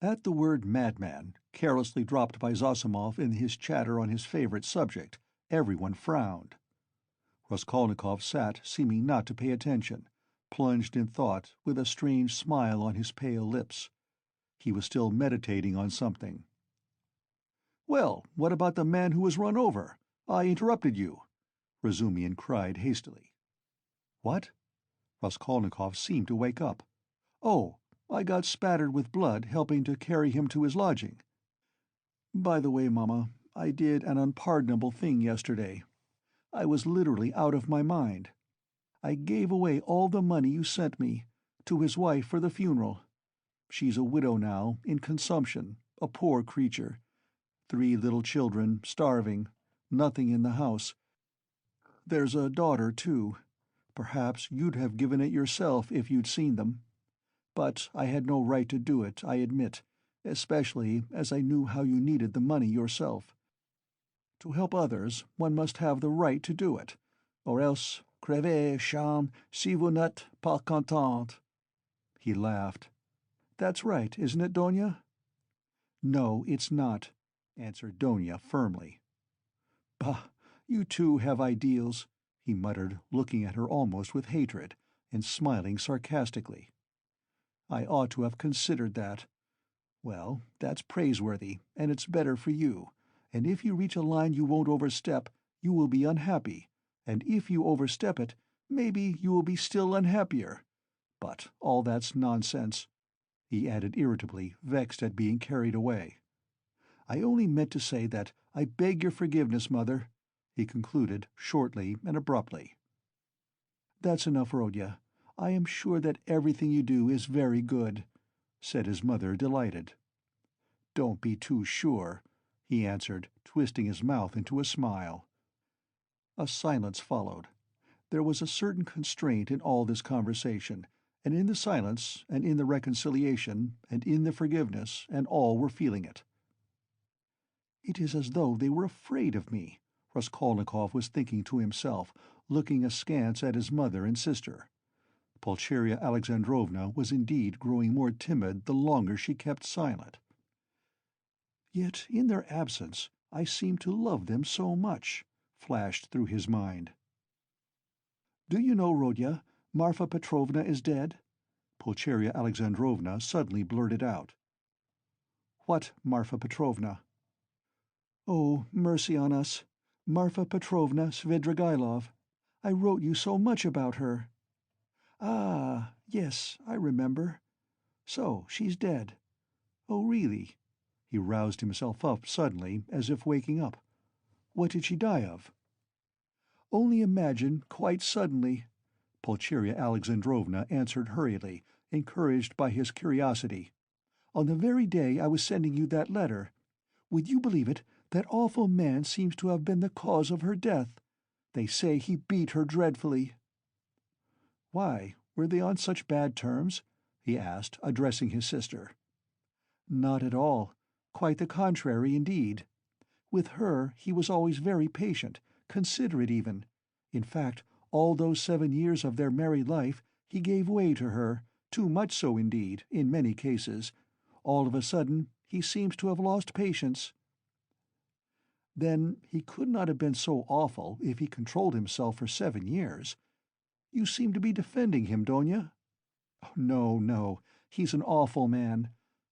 At the word madman, carelessly dropped by Zossimov in his chatter on his favorite subject, everyone frowned. Raskolnikov sat, seeming not to pay attention, plunged in thought, with a strange smile on his pale lips. He was still meditating on something. "Well, what about the man who was run over? I interrupted you," Razumian cried hastily. "What?" Raskolnikov seemed to wake up. "Oh, I got spattered with blood helping to carry him to his lodging. By the way, Mamma, I did an unpardonable thing yesterday. I was literally out of my mind. I gave away all the money you sent me, to his wife for the funeral. She's a widow now, in consumption, a poor creature. 3 little children, starving, nothing in the house. There's a daughter, too. Perhaps you'd have given it yourself if you'd seen them. But I had no right to do it, I admit, especially as I knew how you needed the money yourself. To help others, one must have the right to do it, or else crevez, chum, si vous n'êtes pas contente." He laughed. "That's right, isn't it, Donia?" "No, it's not," answered Donia firmly. "Bah, you two have ideals," he muttered, looking at her almost with hatred, and smiling sarcastically. "I ought to have considered that. Well, that's praiseworthy, and it's better for you, and if you reach a line you won't overstep, you will be unhappy, and if you overstep it, maybe you will be still unhappier. But all that's nonsense," he added irritably, vexed at being carried away. "I only meant to say that I beg your forgiveness, Mother," he concluded, shortly and abruptly. "That's enough, Rodya. I am sure that everything you do is very good," said his mother, delighted. "Don't be too sure," he answered, twisting his mouth into a smile. A silence followed. There was a certain constraint in all this conversation, and in the silence, and in the reconciliation, and in the forgiveness, and all were feeling it. "It is as though they were afraid of me," Raskolnikov was thinking to himself, looking askance at his mother and sister. Pulcheria Alexandrovna was indeed growing more timid the longer she kept silent. "Yet in their absence I seem to love them so much," flashed through his mind. "Do you know, Rodya, Marfa Petrovna is dead?" Pulcheria Alexandrovna suddenly blurted out. "What Marfa Petrovna?" "Oh, mercy on us! Marfa Petrovna Svidrigailov. I wrote you so much about her." "Ah, yes, I remember. So she's dead. Oh, really?" He roused himself up suddenly, as if waking up. "What did she die of?" "Only imagine, quite suddenly," Pulcheria Alexandrovna answered hurriedly, encouraged by his curiosity. "On the very day I was sending you that letter. Would you believe it, that awful man seems to have been the cause of her death. They say he beat her dreadfully." "Why, were they on such bad terms?" he asked, addressing his sister. "Not at all. Quite the contrary, indeed. With her he was always very patient, considerate even. In fact, all those 7 years of their married life he gave way to her, too much so indeed, in many cases. All of a sudden he seems to have lost patience." "Then he could not have been so awful if he controlled himself for 7 years. You seem to be defending him, Donya?" "Oh, no, no, he's an awful man.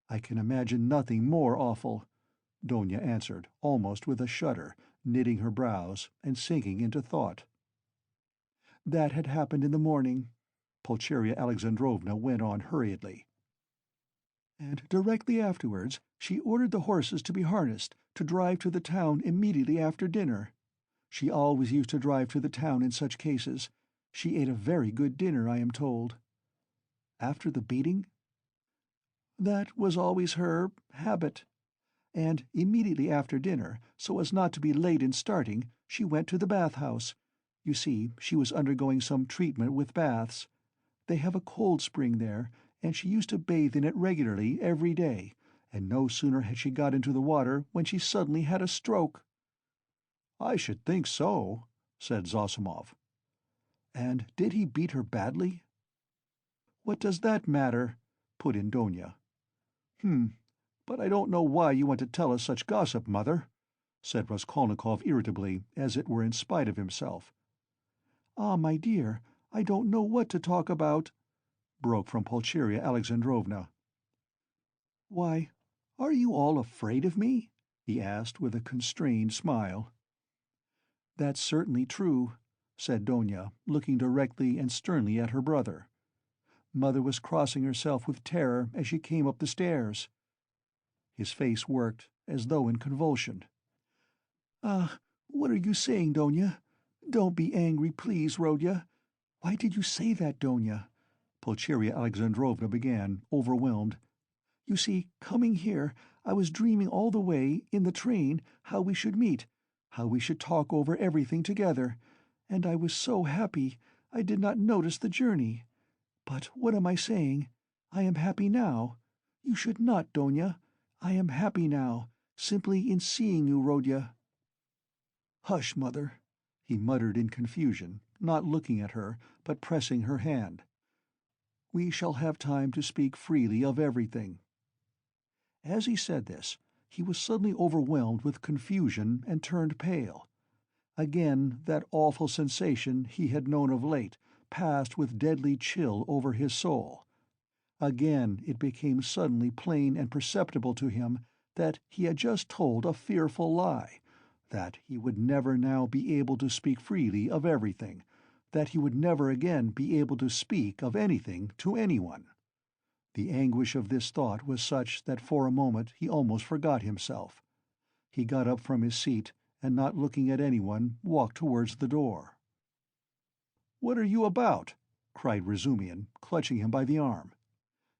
I can imagine nothing more awful," Donya answered, almost with a shudder, knitting her brows, and sinking into thought. "That had happened in the morning," Pulcheria Alexandrovna went on hurriedly. "And directly afterwards she ordered the horses to be harnessed, to drive to the town immediately after dinner. She always used to drive to the town in such cases. She ate a very good dinner, I am told." "After the beating?" "That was always her habit. And immediately after dinner, so as not to be late in starting, she went to the bath-house. You see, she was undergoing some treatment with baths. They have a cold spring there, and she used to bathe in it regularly every day, and no sooner had she got into the water when she suddenly had a stroke." "I should think so," said Zossimov. "And did he beat her badly?" "What does that matter?" put in Donya. But I don't know why you want to tell us such gossip, mother," said Raskolnikov irritably, as it were in spite of himself. "Ah, my dear, I don't know what to talk about," broke from Pulcheria Alexandrovna. "Why, are you all afraid of me?" he asked with a constrained smile. "That's certainly true," said Donya, looking directly and sternly at her brother. "Mother was crossing herself with terror as she came up the stairs." His face worked, as though in convulsion. "Ah, what are you saying, Donya? Don't be angry, please, Rodya. Why did you say that, Donya?" Pulcheria Alexandrovna began, overwhelmed. "You see, coming here, I was dreaming all the way, in the train, how we should meet, how we should talk over everything together, and I was so happy, I did not notice the journey. But what am I saying? I am happy now. You should not, Donya. I am happy now, simply in seeing you, Rodya." "Hush, mother," he muttered in confusion, not looking at her, but pressing her hand. "We shall have time to speak freely of everything." As he said this, he was suddenly overwhelmed with confusion and turned pale. Again that awful sensation he had known of late passed with deadly chill over his soul. Again it became suddenly plain and perceptible to him that he had just told a fearful lie, that he would never now be able to speak freely of everything, that he would never again be able to speak of anything to anyone. The anguish of this thought was such that for a moment he almost forgot himself. He got up from his seat, and not looking at anyone, walked towards the door. "What are you about?" cried Razumian, clutching him by the arm.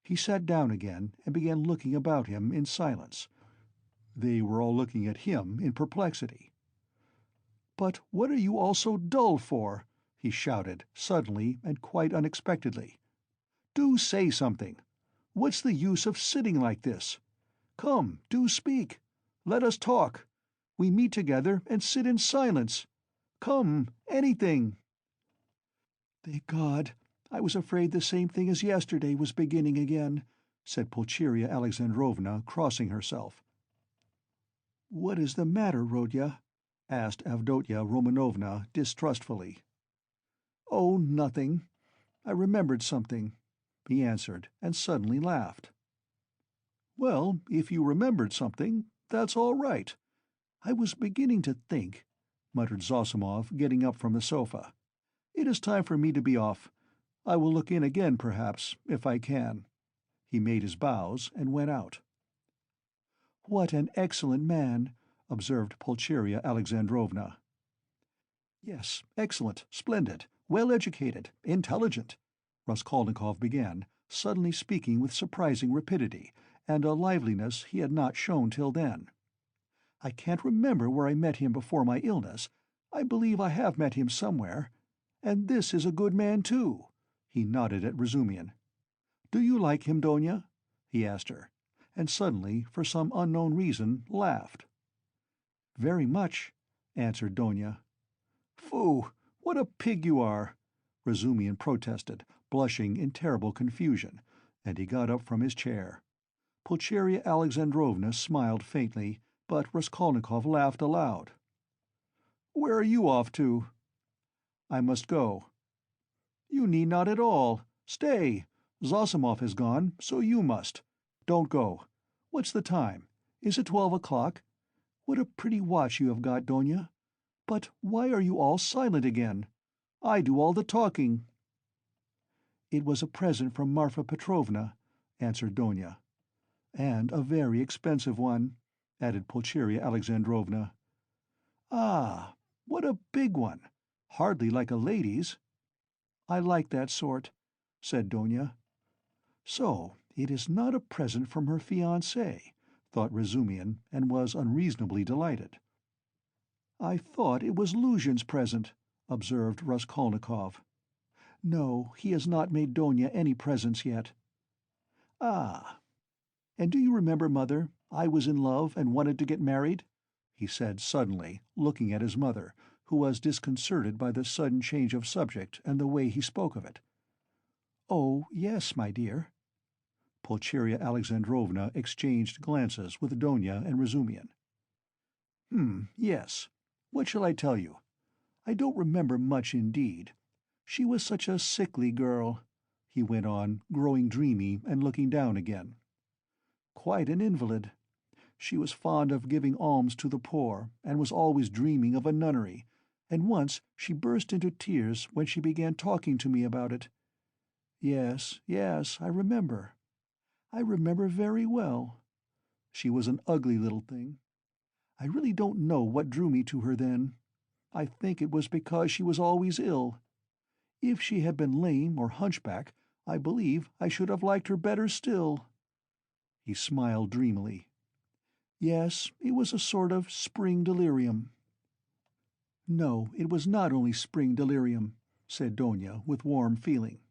He sat down again and began looking about him in silence. They were all looking at him in perplexity. "But what are you all so dull for?" he shouted, suddenly and quite unexpectedly. "Do say something! What's the use of sitting like this? Come, do speak! Let us talk! We meet together and sit in silence! Come, anything!" "Thank God! I was afraid the same thing as yesterday was beginning again," said Pulcheria Alexandrovna, crossing herself. "What is the matter, Rodya?" asked Avdotya Romanovna distrustfully. "Oh, nothing. I remembered something," he answered, and suddenly laughed. "Well, if you remembered something, that's all right. I was beginning to think," muttered Zossimov, getting up from the sofa. "It is time for me to be off. I will look in again, perhaps, if I can." He made his bows and went out. "What an excellent man!" observed Pulcheria Alexandrovna. "Yes, excellent, splendid, well-educated, intelligent," Raskolnikov began, suddenly speaking with surprising rapidity, and a liveliness he had not shown till then. "I can't remember where I met him before my illness. I believe I have met him somewhere. And this is a good man, too." He nodded at Razumian. "Do you like him, Donya?" he asked her, and suddenly, for some unknown reason, laughed. "Very much," answered Donya. "Phoo! What a pig you are!" Razumian protested, blushing in terrible confusion, and he got up from his chair. Pulcheria Alexandrovna smiled faintly, but Raskolnikov laughed aloud. "Where are you off to?" "I must go." "You need not at all. Stay. Zossimov has gone, so you must. Don't go. What's the time? Is it 12 o'clock? What a pretty watch you have got, Donya. But why are you all silent again? I do all the talking." "It was a present from Marfa Petrovna," answered Donya. "And a very expensive one," added Pulcheria Alexandrovna. "Ah, what a big one! Hardly like a lady's." "I like that sort," said Donya. "So it is not a present from her fiancé," thought Razumian, and was unreasonably delighted. "I thought it was Luzhin's present," observed Raskolnikov. "No, he has not made Donya any presents yet." "Ah. And do you remember, Mother, I was in love and wanted to get married?" he said suddenly, looking at his mother, who was disconcerted by the sudden change of subject and the way he spoke of it. "Oh, yes, my dear." Pulcheria Alexandrovna exchanged glances with Donya and Razumian. Yes. What shall I tell you? I don't remember much indeed. She was such a sickly girl," he went on, growing dreamy and looking down again. "Quite an invalid. She was fond of giving alms to the poor, and was always dreaming of a nunnery, and once she burst into tears when she began talking to me about it. Yes, yes, I remember. I remember very well. She was an ugly little thing. I really don't know what drew me to her then. I think it was because she was always ill. If she had been lame or hunchback, I believe I should have liked her better still." He smiled dreamily. "Yes, it was a sort of spring delirium." "No, it was not only spring delirium," said Donya with warm feeling.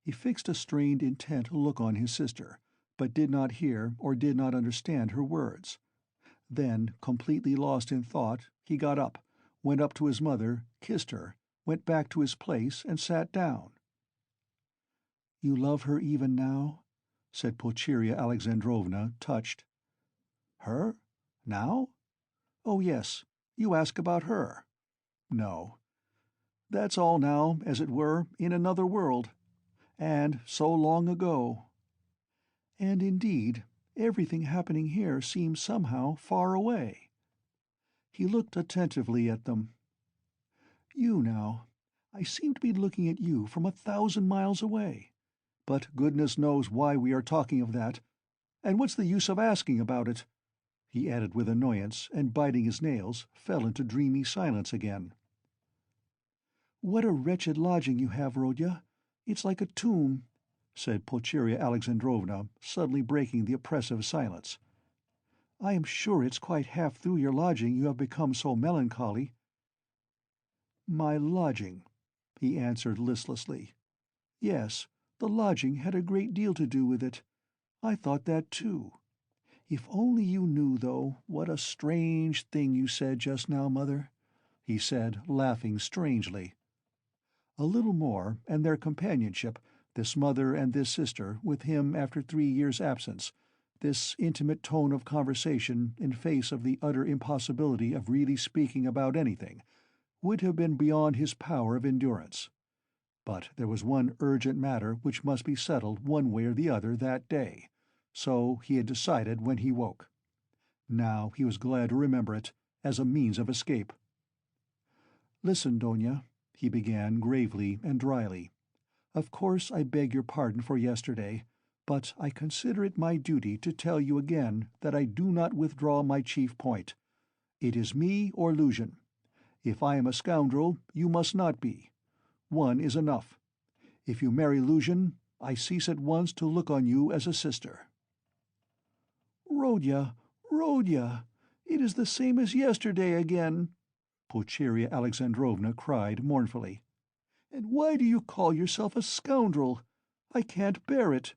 He fixed a strained, intent look on his sister, but did not hear or did not understand her words. Then, completely lost in thought, he got up, went up to his mother, kissed her, went back to his place and sat down. "You love her even now?" said Pulcheria Alexandrovna, touched. "Her? Now? Oh, yes, you ask about her. No. That's all now, as it were, in another world. And so long ago. And indeed, everything happening here seems somehow far away." He looked attentively at them. "You now, I seem to be looking at you from 1,000 miles away. But goodness knows why we are talking of that. And what's the use of asking about it?" he added with annoyance, and biting his nails, fell into dreamy silence again. "What a wretched lodging you have, Rodya. "It's like a tomb," said Pulcheria Alexandrovna, suddenly breaking the oppressive silence. "I am sure it's quite half through your lodging you have become so melancholy." "My lodging," he answered listlessly. "Yes, the lodging had a great deal to do with it. I thought that too. If only you knew, though, what a strange thing you said just now, Mother," he said, laughing strangely. A little more, and their companionship, this mother and this sister, with him after 3 years' absence, this intimate tone of conversation in face of the utter impossibility of really speaking about anything, would have been beyond his power of endurance. But there was one urgent matter which must be settled one way or the other that day, so he had decided when he woke. Now he was glad to remember it, as a means of escape. "Listen, Donya," he began gravely and dryly. "Of course I beg your pardon for yesterday, but I consider it my duty to tell you again that I do not withdraw my chief point. It is me or Luzhin. If I am a scoundrel, you must not be. One is enough. If you marry Luzhin, I cease at once to look on you as a sister." "Rodya, Rodya, it is the same as yesterday again," Pulcheria Alexandrovna cried mournfully. "And why do you call yourself a scoundrel? I can't bear it.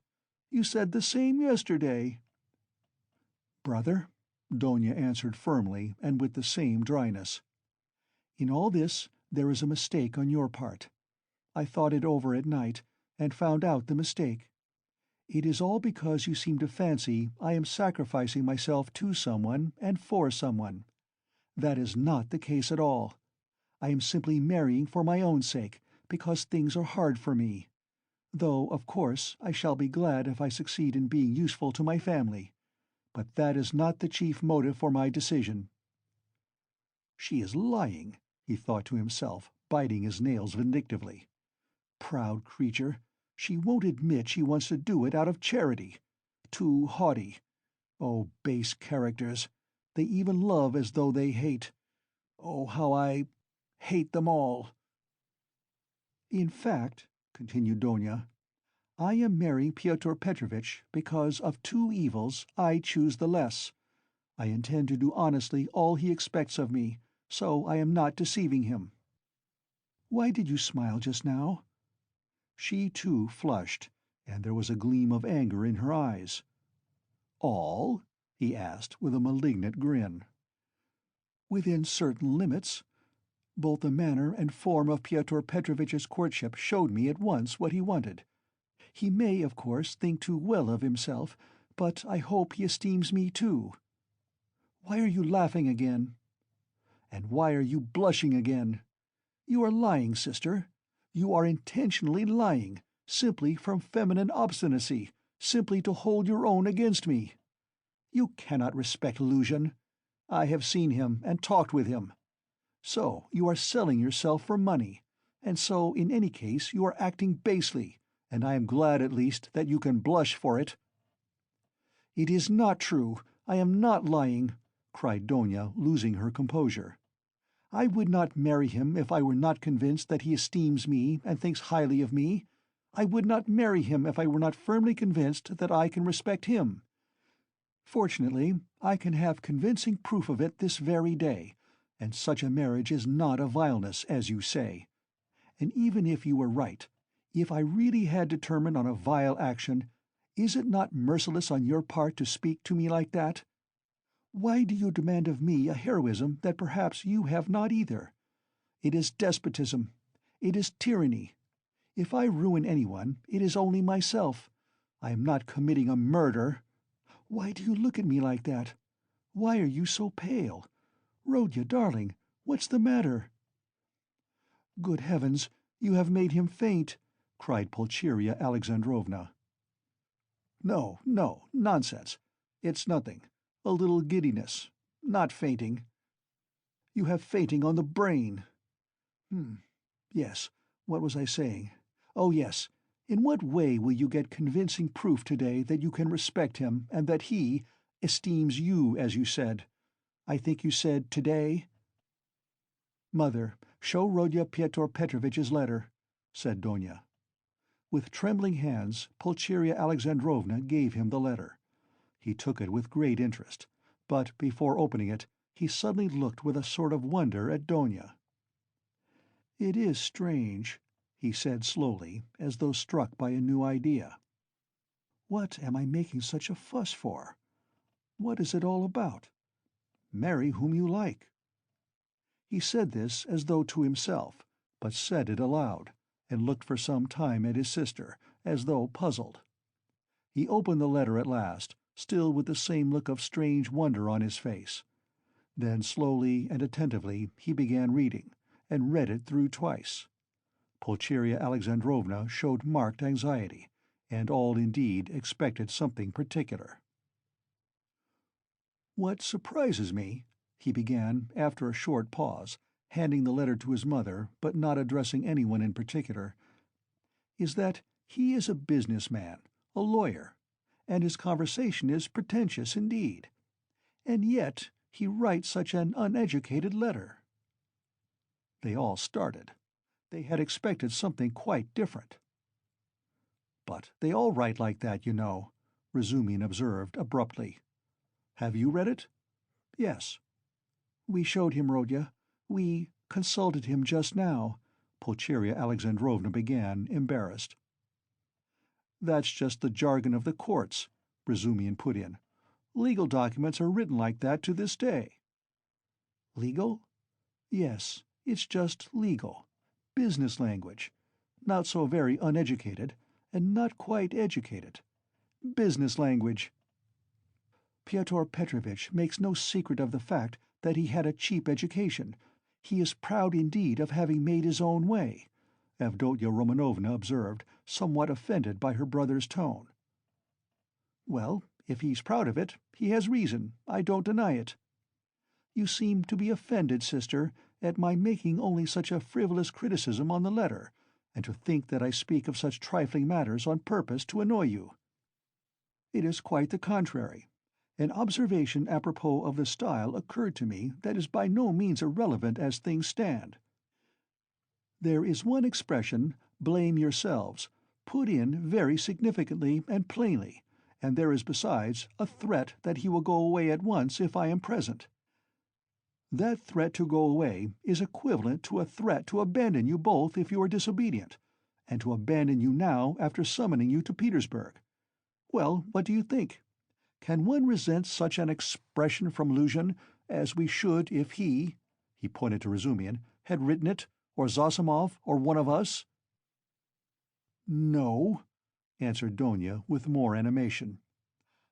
You said the same yesterday." "Brother," Donya answered firmly and with the same dryness, "in all this there is a mistake on your part. I thought it over at night, and found out the mistake. It is all because you seem to fancy I am sacrificing myself to someone and for someone. That is not the case at all. I am simply marrying for my own sake, because things are hard for me. Though, of course, I shall be glad if I succeed in being useful to my family. But that is not the chief motive for my decision." "She is lying," he thought to himself, biting his nails vindictively. "Proud creature! She won't admit she wants to do it out of charity. Too haughty. Oh, base characters! They even love as though they hate. Oh, how I hate them all!" "In fact," continued Donya, "I am marrying Pyotr Petrovitch because of two evils I choose the less. I intend to do honestly all he expects of me, so I am not deceiving him." "Why did you smile just now?" She, too, flushed, and there was a gleam of anger in her eyes. "All?" he asked, with a malignant grin. "Within certain limits. Both the manner and form of Pyotr Petrovitch's courtship showed me at once what he wanted. He may, of course, think too well of himself, but I hope he esteems me too. Why are you laughing again? And why are you blushing again? You are lying, sister. You are intentionally lying, simply from feminine obstinacy, simply to hold your own against me. You cannot respect Luzhin. I have seen him and talked with him. So you are selling yourself for money, and so in any case you are acting basely, and I am glad at least that you can blush for it." "It is not true. I am not lying," cried Donya, losing her composure. "I would not marry him if I were not convinced that he esteems me and thinks highly of me. I would not marry him if I were not firmly convinced that I can respect him. Fortunately, I can have convincing proof of it this very day, and such a marriage is not a vileness, as you say. And even if you were right, if I really had determined on a vile action, is it not merciless on your part to speak to me like that? Why do you demand of me a heroism that perhaps you have not either? It is despotism. It is tyranny. If I ruin anyone, it is only myself. I am not committing a murder. Why do you look at me like that? Why are you so pale? Rodya, darling, what's the matter?" "Good heavens, you have made him faint!" cried Pulcheria Alexandrovna. "No, no, nonsense. It's nothing. A little giddiness. Not fainting. You have fainting on the brain. Yes, what was I saying? Oh, yes. In what way will you get convincing proof today that you can respect him, and that he esteems you, as you said? I think you said today?" "Mother, show Rodya Pyotr Petrovitch's letter," said Donya. With trembling hands, Pulcheria Alexandrovna gave him the letter. He took it with great interest, but before opening it, he suddenly looked with a sort of wonder at Donya. "It is strange," he said slowly, as though struck by a new idea. "What am I making such a fuss for? What is it all about? Marry whom you like." He said this as though to himself, but said it aloud, and looked for some time at his sister, as though puzzled. He opened the letter at last, still with the same look of strange wonder on his face. Then slowly and attentively he began reading, and read it through twice. Pulcheria Alexandrovna showed marked anxiety, and all indeed expected something particular. "What surprises me," he began, after a short pause, handing the letter to his mother, but not addressing anyone in particular, "is that he is a business-man, a lawyer, and his conversation is pretentious indeed. And yet he writes such an uneducated letter." They all started. They had expected something quite different. "But they all write like that, you know," Razumihin observed abruptly. "Have you read it?" "Yes." "We showed him, Rodya. We consulted him just now," Pulcheria Alexandrovna began, embarrassed. "That's just the jargon of the courts," Razumihin put in. "Legal documents are written like that to this day." "Legal? Yes, it's just legal. Business language. Not so very uneducated, and not quite educated. Business language. Pyotr Petrovitch makes no secret of the fact that he had a cheap education. He is proud indeed of having made his own way," Avdotya Romanovna observed, somewhat offended by her brother's tone. "Well, if he's proud of it, he has reason, I don't deny it. You seem to be offended, sister, at my making only such a frivolous criticism on the letter, and to think that I speak of such trifling matters on purpose to annoy you. It is quite the contrary. An observation apropos of the style occurred to me that is by no means irrelevant as things stand. There is one expression, 'blame yourselves,' put in very significantly and plainly, and there is besides a threat that he will go away at once if I am present. That threat to go away is equivalent to a threat to abandon you both if you are disobedient, and to abandon you now after summoning you to Petersburg. Well, what do you think? Can one resent such an expression from Luzhin, as we should if he pointed to Razumihin, had written it, or Zosimov, or one of us?" "No," answered Donya with more animation.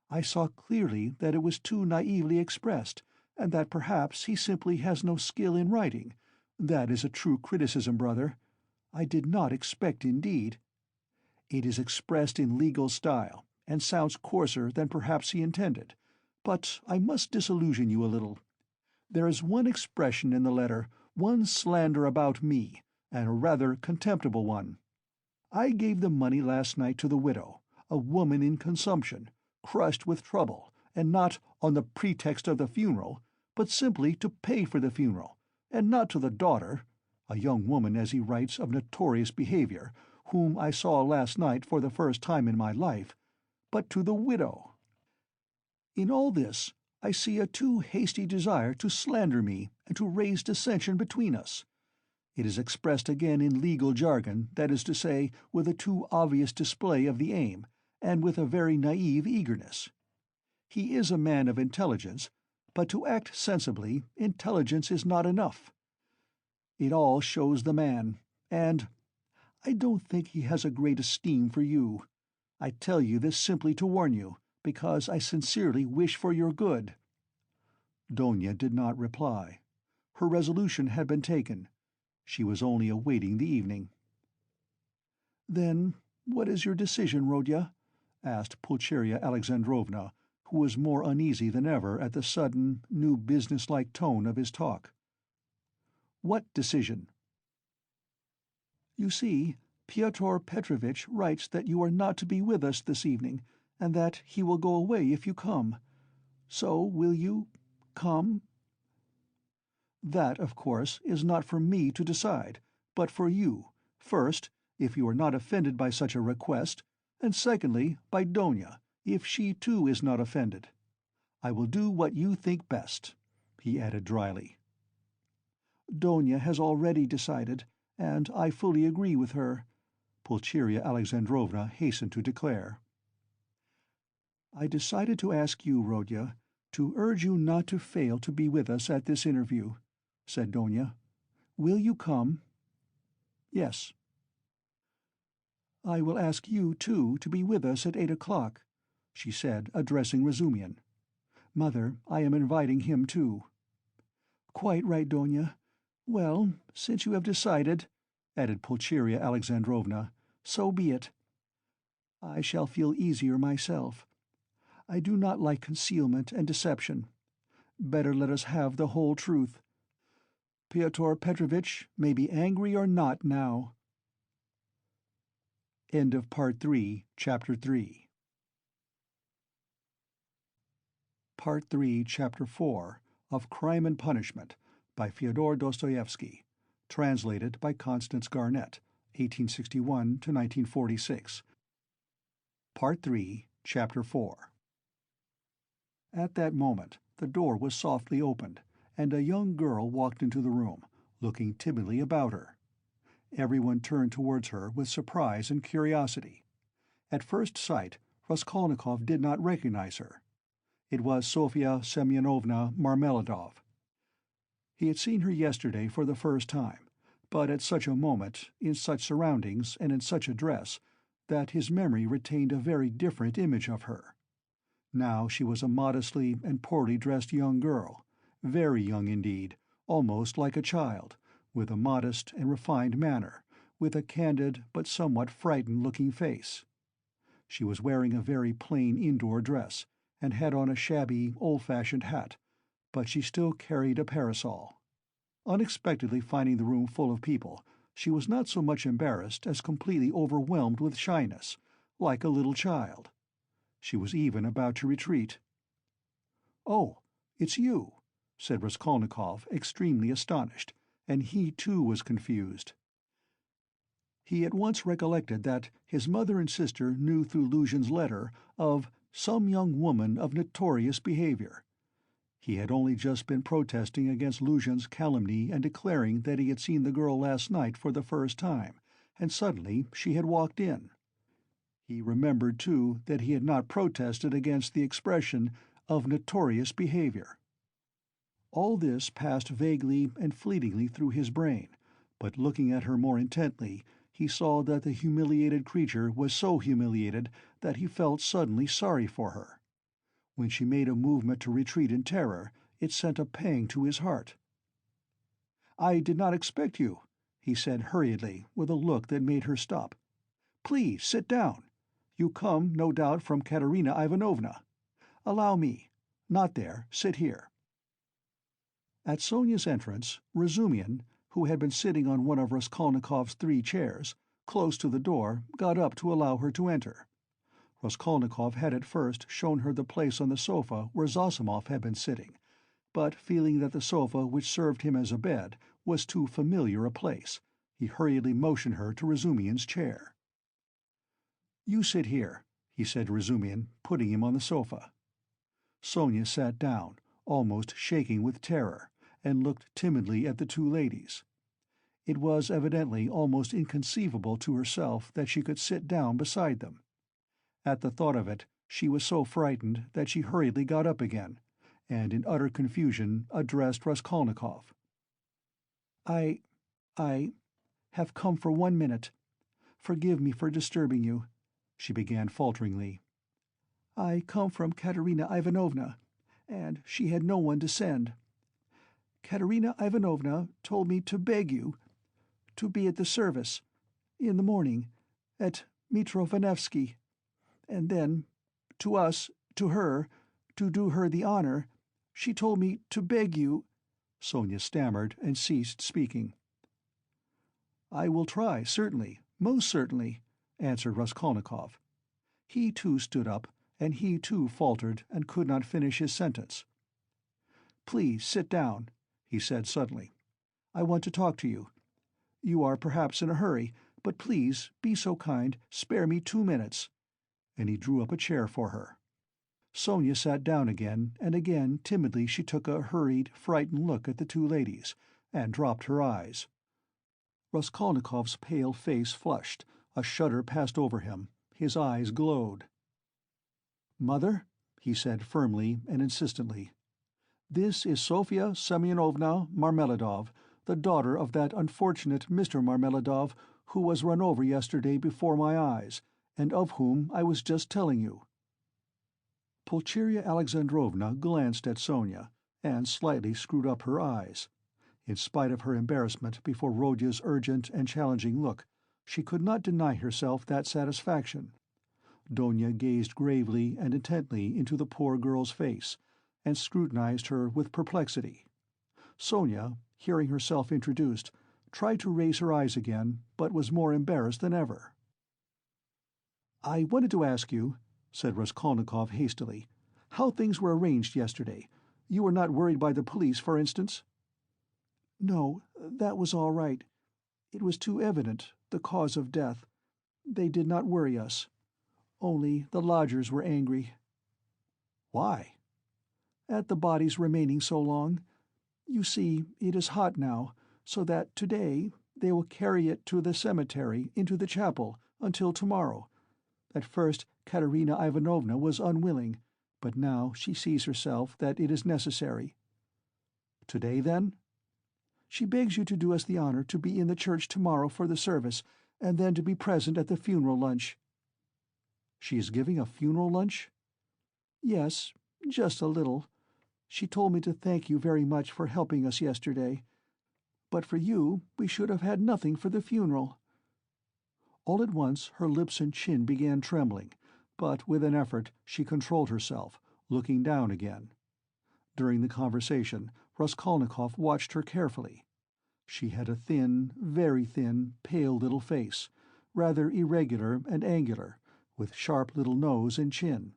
"I saw clearly that it was too naively expressed, and that perhaps he simply has no skill in writing. That is a true criticism, brother. I did not expect, indeed. It is expressed in legal style, and sounds coarser than perhaps he intended. But I must disillusion you a little. There is one expression in the letter, one slander about me, and a rather contemptible one. I gave the money last night to the widow, a woman in consumption, crushed with trouble, and not on the pretext of the funeral, but simply to pay for the funeral, and not to the daughter, a young woman, as he writes, of notorious behavior, whom I saw last night for the first time in my life, but to the widow. In all this I see a too hasty desire to slander me and to raise dissension between us. It is expressed again in legal jargon, that is to say, with a too obvious display of the aim, and with a very naive eagerness. He is a man of intelligence, but to act sensibly, intelligence is not enough. It all shows the man, and I don't think he has a great esteem for you. I tell you this simply to warn you, because I sincerely wish for your good." Donya did not reply. Her resolution had been taken. She was only awaiting the evening. "Then what is your decision, Rodya?" asked Pulcheria Alexandrovna, who was more uneasy than ever at the sudden, new business-like tone of his talk. "What decision?" "You see, Pyotr Petrovitch writes that you are not to be with us this evening, and that he will go away if you come. So will you come?" "That, of course, is not for me to decide, but for you, first, if you are not offended by such a request, and secondly, by Donya, if she too is not offended. I will do what you think best," he added dryly. "Donya has already decided, and I fully agree with her," Pulcheria Alexandrovna hastened to declare. "I decided to ask you, Rodya, to urge you not to fail to be with us at this interview," said Donya. "Will you come?" "Yes." "I will ask you, too, to be with us at 8 o'clock," she said, addressing Razumian. "Mother, I am inviting him too." "Quite right, Donya. Well, since you have decided," added Pulcheria Alexandrovna, "so be it. I shall feel easier myself. I do not like concealment and deception. Better let us have the whole truth. Pyotr Petrovitch may be angry or not now." End of Part 3, Chapter 3. Part 3, Chapter 4 of Crime and Punishment by Fyodor Dostoevsky, translated by Constance Garnett, 1861 to 1946. Part 3, Chapter 4. At that moment, the door was softly opened, and a young girl walked into the room, looking timidly about her. Everyone turned towards her with surprise and curiosity. At first sight, Raskolnikov did not recognize her. It was Sofya Semyonovna Marmeladov. He had seen her yesterday for the first time, but at such a moment, in such surroundings, and in such a dress, that his memory retained a very different image of her. Now she was a modestly and poorly dressed young girl, very young indeed, almost like a child, with a modest and refined manner, with a candid but somewhat frightened-looking face. She was wearing a very plain indoor dress, and had on a shabby, old-fashioned hat, but she still carried a parasol. Unexpectedly finding the room full of people, she was not so much embarrassed as completely overwhelmed with shyness, like a little child. She was even about to retreat. "Oh, it's you," said Raskolnikov, extremely astonished, and he too was confused. He at once recollected that his mother and sister knew through Luzhin's letter of some young woman of notorious behavior. He had only just been protesting against Luzhin's calumny and declaring that he had seen the girl last night for the first time, and suddenly she had walked in. He remembered, too, that he had not protested against the expression of notorious behavior. All this passed vaguely and fleetingly through his brain, but looking at her more intently, he saw that the humiliated creature was so humiliated that he felt suddenly sorry for her. When she made a movement to retreat in terror, it sent a pang to his heart. "I did not expect you," he said hurriedly, with a look that made her stop. "Please sit down. You come, no doubt, from Katerina Ivanovna. Allow me. Not there. Sit here." At Sonya's entrance, Razumian, who had been sitting on one of Raskolnikov's 3 chairs, close to the door, got up to allow her to enter. Raskolnikov had at first shown her the place on the sofa where Zossimov had been sitting, but feeling that the sofa which served him as a bed was too familiar a place, he hurriedly motioned her to Razumian's chair. "You sit here," he said to Razumian, putting him on the sofa. Sonya sat down, almost shaking with terror, and looked timidly at the 2 ladies. It was evidently almost inconceivable to herself that she could sit down beside them. At the thought of it, she was so frightened that she hurriedly got up again, and in utter confusion addressed Raskolnikov. I have come for 1 minute. Forgive me for disturbing you," she began falteringly. "I come from Katerina Ivanovna, and she had no one to send. Katerina Ivanovna told me to beg you to be at the service, in the morning, at Mitrovanevsky, and then, to her, to do her the honor, she told me to beg you—" Sonya stammered and ceased speaking. "I will try, certainly, most certainly," answered Raskolnikov. He too stood up, and he too faltered and could not finish his sentence. "Please sit down," he said suddenly. "I want to talk to you. You are perhaps in a hurry, But please, be so kind, spare me 2 minutes." And he drew up a chair for her. Sonya sat down again, and again timidly she took a hurried, frightened look at the two ladies, and dropped her eyes. Raskolnikov's pale face flushed, a shudder passed over him, his eyes glowed. "Mother," he said firmly and insistently, "this is Sofya Semyonovna Marmeladov, the daughter of that unfortunate Mr. Marmeladov who was run over yesterday before my eyes, and of whom I was just telling you." Pulcheria Alexandrovna glanced at Sonya, and slightly screwed up her eyes. In spite of her embarrassment before Rodya's urgent and challenging look, she could not deny herself that satisfaction. Donya gazed gravely and intently into the poor girl's face, and scrutinized her with perplexity. Sonya, hearing herself introduced, tried to raise her eyes again, but was more embarrassed than ever. "I wanted to ask you," said Raskolnikov hastily, "how things were arranged yesterday. You were not worried by the police, for instance?" "No, that was all right. It was too evident, the cause of death. They did not worry us. Only the lodgers were angry." "Why?" "At the bodies remaining so long. You see, it is hot now, so that today they will carry it to the cemetery, into the chapel, until tomorrow. At first Katerina Ivanovna was unwilling, but now she sees herself that it is necessary." "Today, then?" "She begs you to do us the honor to be in the church tomorrow for the service, and then to be present at the funeral lunch." "She is giving a funeral lunch?" "Yes, just a little. She told me to thank you very much for helping us yesterday. But for you, we should have had nothing for the funeral." All at once her lips and chin began trembling, but with an effort she controlled herself, looking down again. During the conversation, Raskolnikov watched her carefully. She had a thin, very thin, pale little face, rather irregular and angular, with sharp little nose and chin.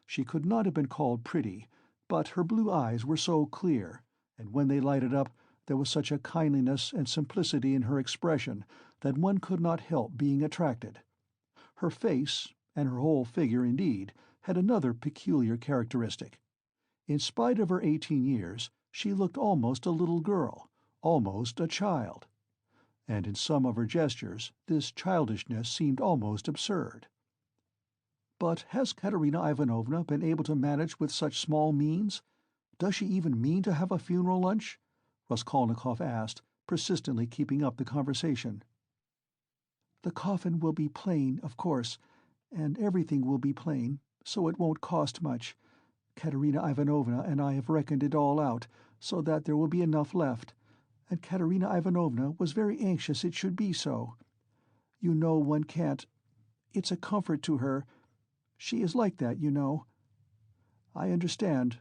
She could not have been called pretty, but her blue eyes were so clear, and when they lighted up there was such a kindliness and simplicity in her expression that one could not help being attracted. Her face, and her whole figure indeed, had another peculiar characteristic. In spite of her 18 years, she looked almost a little girl, almost a child. And in some of her gestures this childishness seemed almost absurd. "But has Katerina Ivanovna been able to manage with such small means? Does she even mean to have a funeral lunch?" Raskolnikov asked, persistently keeping up the conversation. "The coffin will be plain, of course, and everything will be plain, so it won't cost much. Katerina Ivanovna and I have reckoned it all out, so that there will be enough left, and Katerina Ivanovna was very anxious it should be so. You know one can't... It's a comfort to her. She is like that, you know." I understand,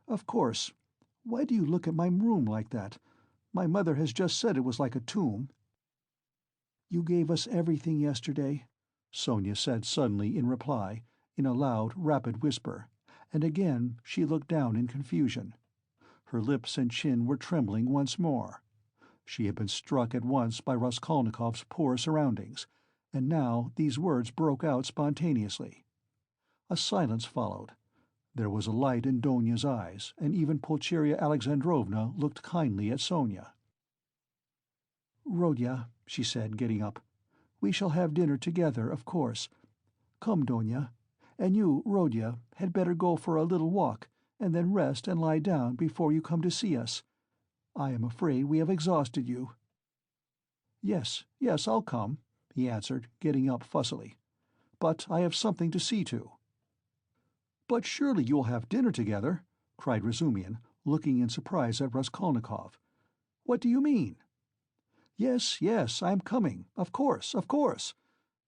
of course. Why do you look at my room like that? My mother has just said it was like a tomb." "You gave us everything yesterday," Sonya said suddenly in reply, in a loud, rapid whisper, and again she looked down in confusion. Her lips and chin were trembling once more. She had been struck at once by Raskolnikov's poor surroundings, and now these words broke out spontaneously. A silence followed. There was a light in Donya's eyes, and even Pulcheria Alexandrovna looked kindly at Sonya. "Rodya," she said, getting up, "we shall have dinner together, of course. Come, Donya. And you, Rodya, had better go for a little walk, and then rest and lie down before you come to see us. I am afraid we have exhausted you." Yes, I'll come," he answered, getting up fussily. "But I have something to see to." "But surely you will have dinner together?" cried Razumihin, looking in surprise at Raskolnikov. "What do you mean?" Yes, I am coming. Of course.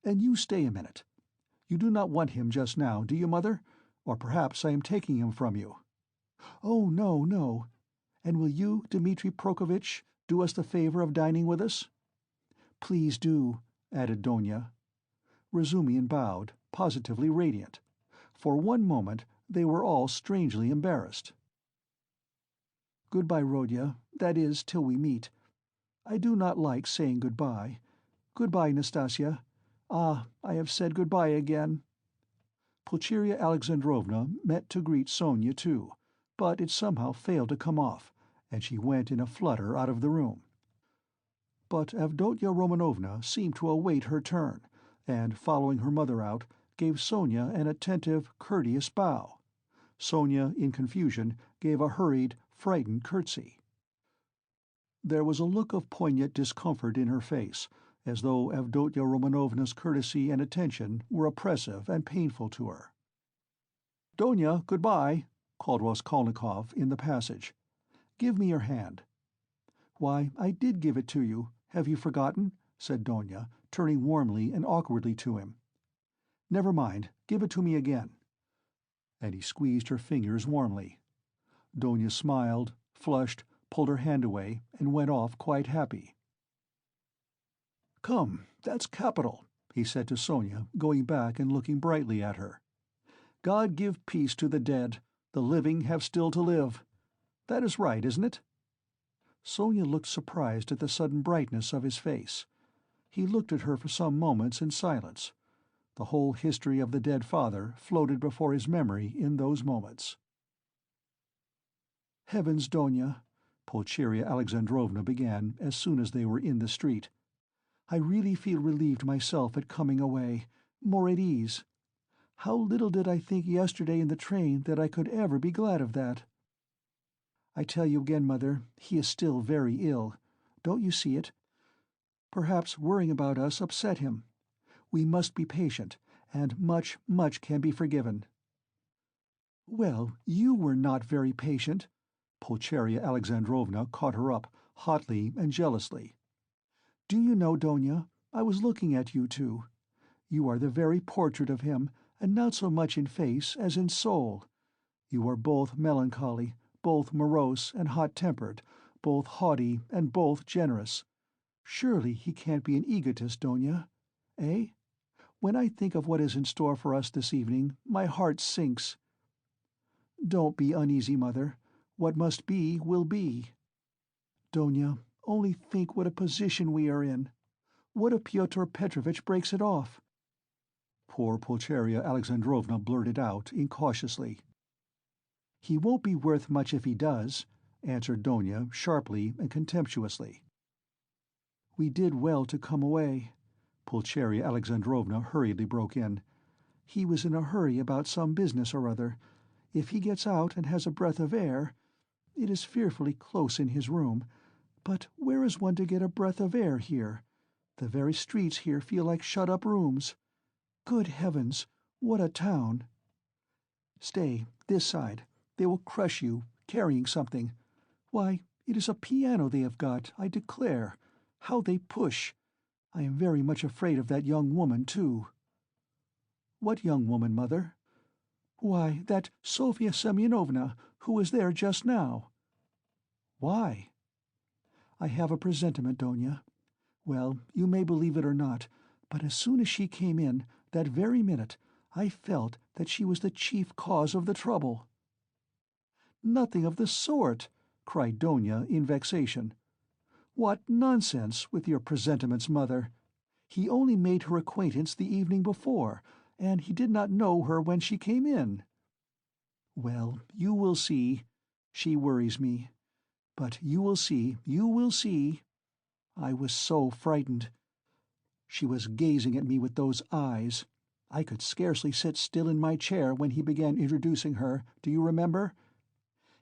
And you stay a minute. You do not want him just now, do you, Mother? Or perhaps I am taking him from you." "Oh, no. And will you, Dmitri Prokofitch, do us the favor of dining with us?" "Please do," added Donya. Razumihin bowed, positively radiant. For one moment they were all strangely embarrassed. "Goodbye, Rodya, that is, till we meet. I do not like saying goodbye. Goodbye, Nastasia. Ah, I have said goodbye again." Pulcheria Alexandrovna meant to greet Sonya too, but it somehow failed to come off, and she went in a flutter out of the room. But Avdotya Romanovna seemed to await her turn, and, following her mother out, gave Sonya an attentive, courteous bow. Sonya, in confusion, gave a hurried, frightened curtsy. There was a look of poignant discomfort in her face, as though Avdotya Romanovna's courtesy and attention were oppressive and painful to her. "Donya, good-bye," called Raskolnikov in the passage. "Give me your hand." "Why, I did give it to you. Have you forgotten?" said Donya, turning warmly and awkwardly to him. "Never mind, give it to me again." And he squeezed her fingers warmly. Donya smiled, flushed, pulled her hand away, and went off quite happy. "Come, that's capital," he said to Sonya, going back and looking brightly at her. "God give peace to the dead, the living have still to live. That is right, isn't it?" Sonya looked surprised at the sudden brightness of his face. He looked at her for some moments in silence. The whole history of the dead father floated before his memory in those moments. "Heavens, Donya," Pulcheria Alexandrovna began as soon as they were in the street. "I really feel relieved myself at coming away, more at ease. How little did I think yesterday in the train that I could ever be glad of that. I tell you again, Mother, he is still very ill. Don't you see it? Perhaps worrying about us upset him. We must be patient, and much, much can be forgiven." "Well, you were not very patient." Pulcheria Alexandrovna caught her up, hotly and jealously. "Do you know, Donya, I was looking at you too. You are the very portrait of him, and not so much in face as in soul. You are both melancholy, both morose and hot-tempered, both haughty and both generous. Surely he can't be an egotist, Donya? Eh? When I think of what is in store for us this evening, my heart sinks." "Don't be uneasy, Mother. What must be, will be. Donya, only think what a position we are in. What if Pyotr Petrovitch breaks it off?" Poor Pulcheria Alexandrovna blurted out, incautiously. "He won't be worth much if he does," answered Donya, sharply and contemptuously. "We did well to come away," Pulcheria Alexandrovna hurriedly broke in. "He was in a hurry about some business or other. If he gets out and has a breath of air— It is fearfully close in his room, but where is one to get a breath of air here? The very streets here feel like shut-up rooms. Good heavens, what a town! Stay, this side. They will crush you, carrying something. Why, it is a piano they have got, I declare. How they push! I am very much afraid of that young woman, too." "What young woman, Mother?" "Why, that Sofya Semyonovna, who was there just now." "Why?" "I have a presentiment, Donya. Well, you may believe it or not, but as soon as she came in, that very minute, I felt that she was the chief cause of the trouble." "Nothing of the sort!" cried Donya in vexation. "What nonsense, with your presentiments, Mother! He only made her acquaintance the evening before, and he did not know her when she came in." "Well, you will see. She worries me. But you will see, you will see. I was so frightened. She was gazing at me with those eyes. I could scarcely sit still in my chair when he began introducing her, do you remember?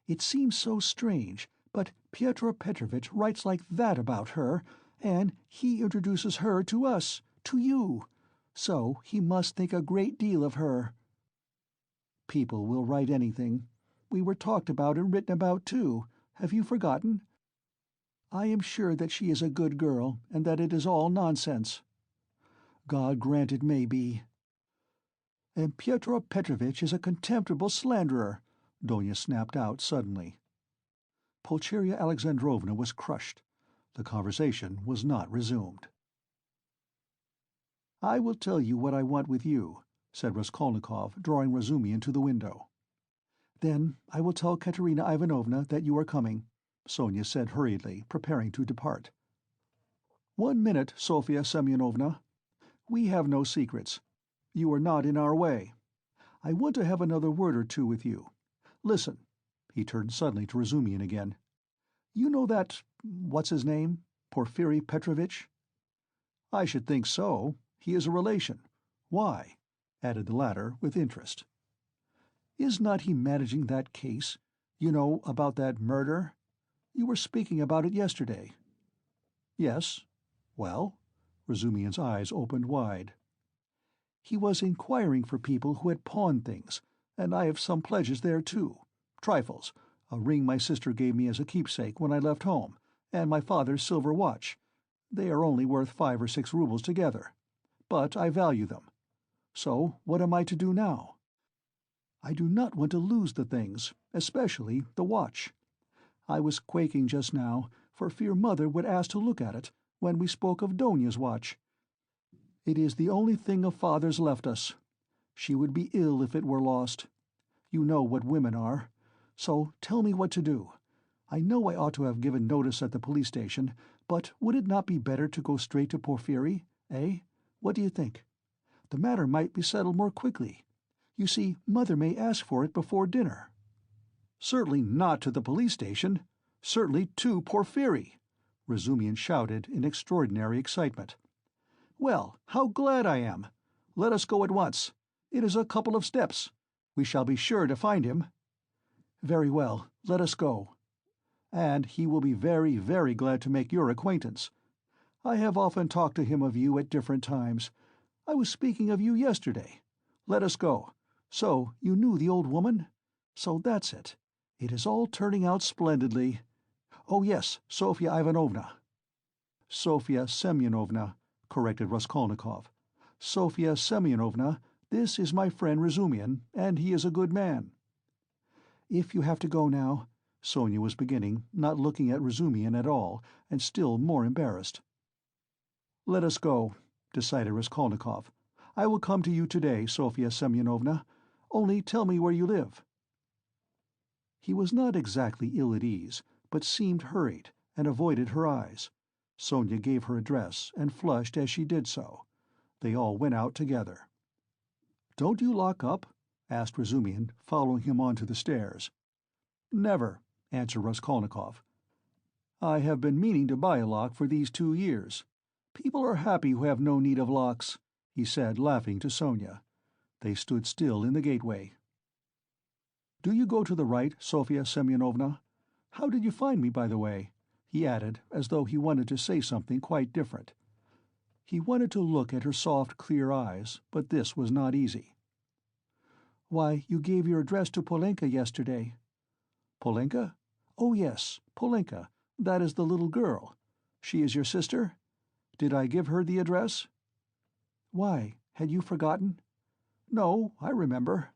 It seems so strange, but Pyotr Petrovitch writes like that about her, and he introduces her to us, to you. So he must think a great deal of her." "People will write anything. We were talked about and written about too. Have you forgotten? I am sure that she is a good girl, and that it is all nonsense." "God grant it may be." "And Pyotr Petrovitch is a contemptible slanderer," Donya snapped out suddenly. Pulcheria Alexandrovna was crushed. The conversation was not resumed. "I will tell you what I want with you," said Raskolnikov, drawing Razumihin to the window. "Then I will tell Katerina Ivanovna that you are coming," Sonya said hurriedly, preparing to depart. "1 minute, Sofya Semyonovna. We have no secrets. You are not in our way. I want to have another word or two with you. Listen." He turned suddenly to Razumihin again. "You know that, what's his name, Porfiry Petrovitch?" "I should think so. He is a relation. Why?" added the latter with interest. "Is not he managing that case? You know, about that murder? You were speaking about it yesterday." "Yes. Well?" Razumihin's eyes opened wide. "He was inquiring for people who had pawned things, and I have some pledges there too. Trifles, a ring my sister gave me as a keepsake when I left home, and my father's silver watch. They are only worth 5 or 6 roubles together. But I value them. So what am I to do now? I do not want to lose the things, especially the watch. I was quaking just now, for fear Mother would ask to look at it, when we spoke of Donya's watch. It is the only thing of Father's left us. She would be ill if it were lost. You know what women are. So tell me what to do. I know I ought to have given notice at the police station, but would it not be better to go straight to Porfiry, eh? What do you think? The matter might be settled more quickly. You see, Mother may ask for it before dinner." "Certainly not to the police station. Certainly to Porfiry!" Razumihin shouted in extraordinary excitement. "Well, how glad I am! Let us go at once. It is a couple of steps. We shall be sure to find him." "Very well, let us go. And he will be very, very glad to make your acquaintance. I have often talked to him of you at different times. I was speaking of you yesterday. Let us go. So you knew the old woman? So that's it. It is all turning out splendidly. Oh yes, Sofya Ivanovna." "Sofya Semyonovna," corrected Raskolnikov. "Sofya Semyonovna, this is my friend Razumihin, and he is a good man." "If you have to go now," Sonya was beginning, not looking at Razumihin at all, and still more embarrassed. "Let us go," decided Raskolnikov. "I will come to you today, Sofya Semyonovna. Only tell me where you live." He was not exactly ill at ease, but seemed hurried, and avoided her eyes. Sonya gave her address, and flushed as she did so. They all went out together. "Don't you lock up?" asked Razumihin, following him on to the stairs. "Never," answered Raskolnikov. "I have been meaning to buy a lock for these 2 years. People are happy who have no need of locks," he said, laughing, to Sonya. They stood still in the gateway. "Do you go to the right, Sofya Semyonovna? How did you find me, by the way?" he added, as though he wanted to say something quite different. He wanted to look at her soft, clear eyes, but this was not easy. "Why, you gave your address to Polenka yesterday." "Polenka? Oh yes, Polenka. That is the little girl. She is your sister? Did I give her the address?" "Why, had you forgotten?" "No, I remember."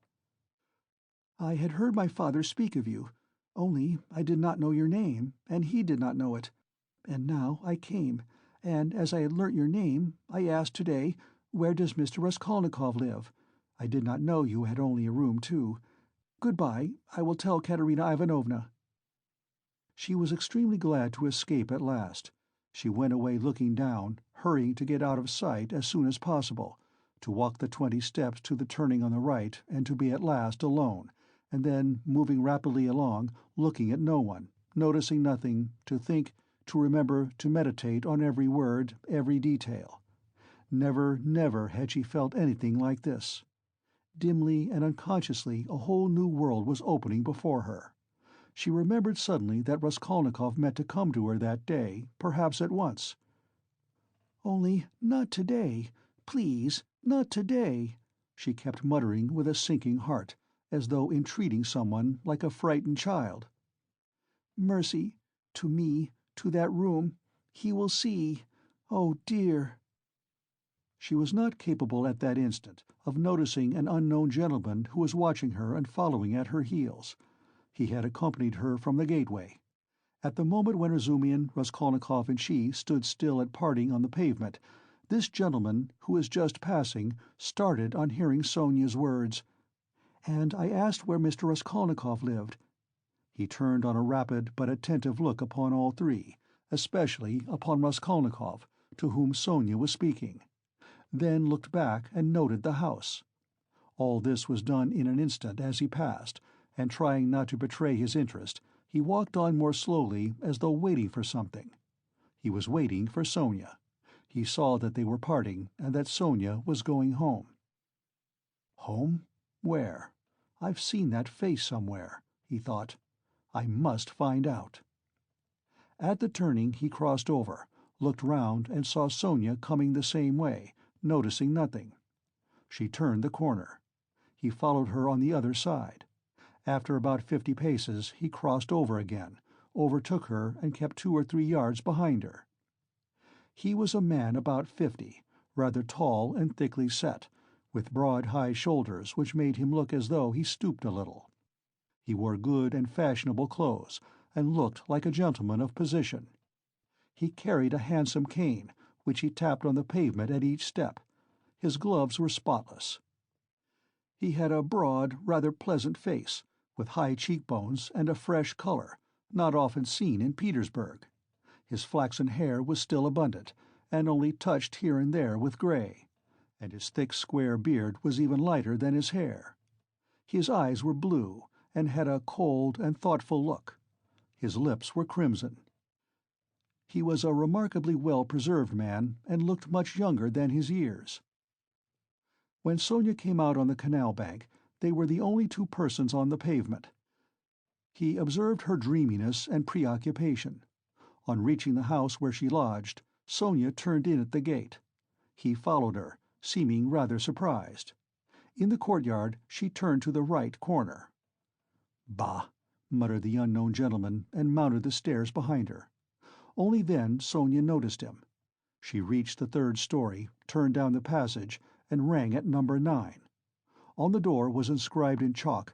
"I had heard my father speak of you, only I did not know your name, and he did not know it. And now I came, and as I had learnt your name, I asked today, 'Where does Mr. Raskolnikov live?' I did not know you had only a room, too. Good-bye, I will tell Katerina Ivanovna." She was extremely glad to escape at last. She went away looking down, hurrying to get out of sight as soon as possible, to walk the 20 steps to the turning on the right, and to be at last alone, and then moving rapidly along, looking at no one, noticing nothing, to think, to remember, to meditate on every word, every detail. Never, never had she felt anything like this. Dimly and unconsciously a whole new world was opening before her. She remembered suddenly that Raskolnikov meant to come to her that day, perhaps at once. "Only not today, please, not today," she kept muttering with a sinking heart, as though entreating someone, like a frightened child. "Mercy, to me, to that room. He will see. Oh dear!" She was not capable at that instant of noticing an unknown gentleman who was watching her and following at her heels. He had accompanied her from the gateway. At the moment when Razumihin, Raskolnikov, and she stood still at parting on the pavement, this gentleman, who was just passing, started on hearing Sonia's words, "And I asked where Mr. Raskolnikov lived." He turned on a rapid but attentive look upon all three, especially upon Raskolnikov, to whom Sonya was speaking, then looked back and noted the house. All this was done in an instant as he passed, and trying not to betray his interest, he walked on more slowly as though waiting for something. He was waiting for Sonya. He saw that they were parting and that Sonya was going home. Home? Where? I've seen that face somewhere, he thought. I must find out. At the turning he crossed over, looked round and saw Sonya coming the same way, noticing nothing. She turned the corner. He followed her on the other side. After about 50 paces he crossed over again, overtook her and kept 2 or 3 yards behind her. He was a man about 50, rather tall and thickly set, with broad high shoulders which made him look as though he stooped a little. He wore good and fashionable clothes, and looked like a gentleman of position. He carried a handsome cane, which he tapped on the pavement at each step. His gloves were spotless. He had a broad, rather pleasant face, with high cheekbones and a fresh color, not often seen in Petersburg. His flaxen hair was still abundant, and only touched here and there with gray, and his thick square beard was even lighter than his hair. His eyes were blue, and had a cold and thoughtful look. His lips were crimson. He was a remarkably well-preserved man, and looked much younger than his years. When Sonya came out on the canal bank, they were the only 2 persons on the pavement. He observed her dreaminess and preoccupation. On reaching the house where she lodged, Sonya turned in at the gate. He followed her, seeming rather surprised. In the courtyard she turned to the right corner. "Bah!" muttered the unknown gentleman, and mounted the stairs behind her. Only then Sonya noticed him. She reached the 3rd story, turned down the passage, and rang at number 9. On the door was inscribed in chalk,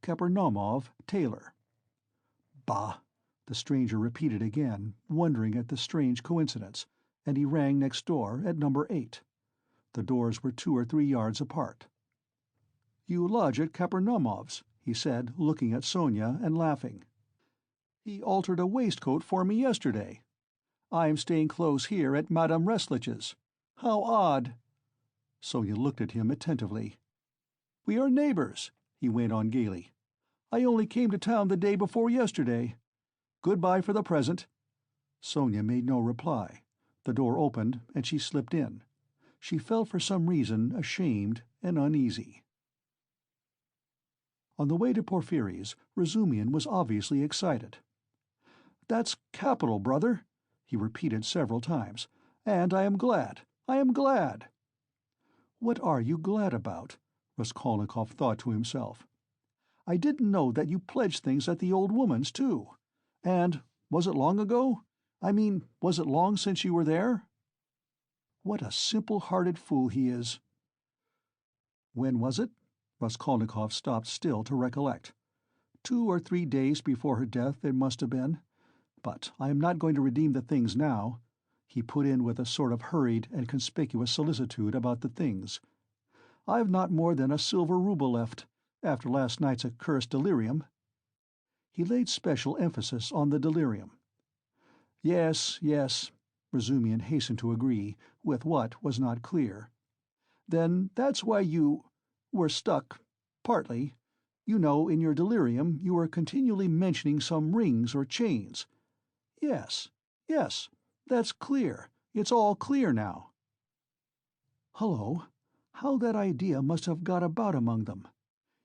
"Kapernaumov, tailor." "Bah!" the stranger repeated again, wondering at the strange coincidence, and he rang next door at number 8. The doors were 2 or 3 yards apart. "You lodge at Kapernaumov's," he said, looking at Sonya and laughing. "He altered a waistcoat for me yesterday. I am staying close here at Madame Restlich's. How odd!" Sonya looked at him attentively. "We are neighbors," he went on gaily. "I only came to town the day before yesterday. Goodbye for the present." Sonya made no reply. The door opened, and she slipped in. She felt for some reason ashamed and uneasy. On the way to Porphyry's, Razumian was obviously excited. "That's capital, brother," he repeated several times. "And I am glad. I am glad." "What are you glad about?" Raskolnikov thought to himself. "I didn't know that you pledged things at the old woman's, too. And was it long ago? I mean, was it long since you were there?" What a simple-hearted fool he is. When was it? Raskolnikov stopped still to recollect. 2 or 3 days before her death it must have been. But I am not going to redeem the things now, he put in with a sort of hurried and conspicuous solicitude about the things. I've not more than a silver rouble left, after last night's accursed delirium. He laid special emphasis on the delirium. Yes, yes, Razumian hastened to agree, with what was not clear. Then that's why you were stuck, partly. You know, in your delirium you were continually mentioning some rings or chains. Yes, yes, that's clear. It's all clear now. Hullo, how that idea must have got about among them.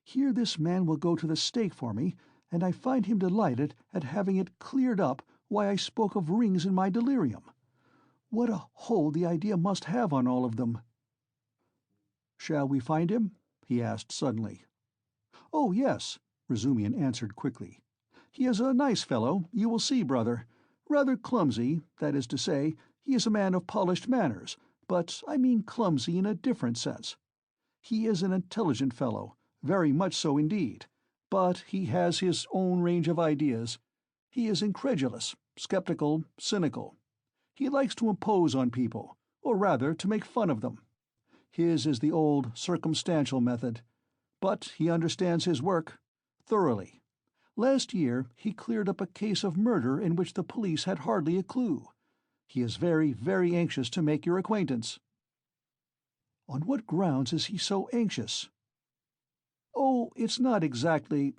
Here this man will go to the stake for me, and I find him delighted at having it cleared up why I spoke of rings in my delirium. What a hold the idea must have on all of them. "Shall we find him?" he asked suddenly. "Oh, yes," Razumian answered quickly. "He is a nice fellow, you will see, brother. Rather clumsy, that is to say, he is a man of polished manners, but I mean clumsy in a different sense. He is an intelligent fellow, very much so indeed, but he has his own range of ideas. He is incredulous, skeptical, cynical. He likes to impose on people, or rather to make fun of them. His is the old circumstantial method, but he understands his work thoroughly. Last year he cleared up a case of murder in which the police had hardly a clue. He is very, very anxious to make your acquaintance." "On what grounds is he so anxious?" "Oh, it's not exactly—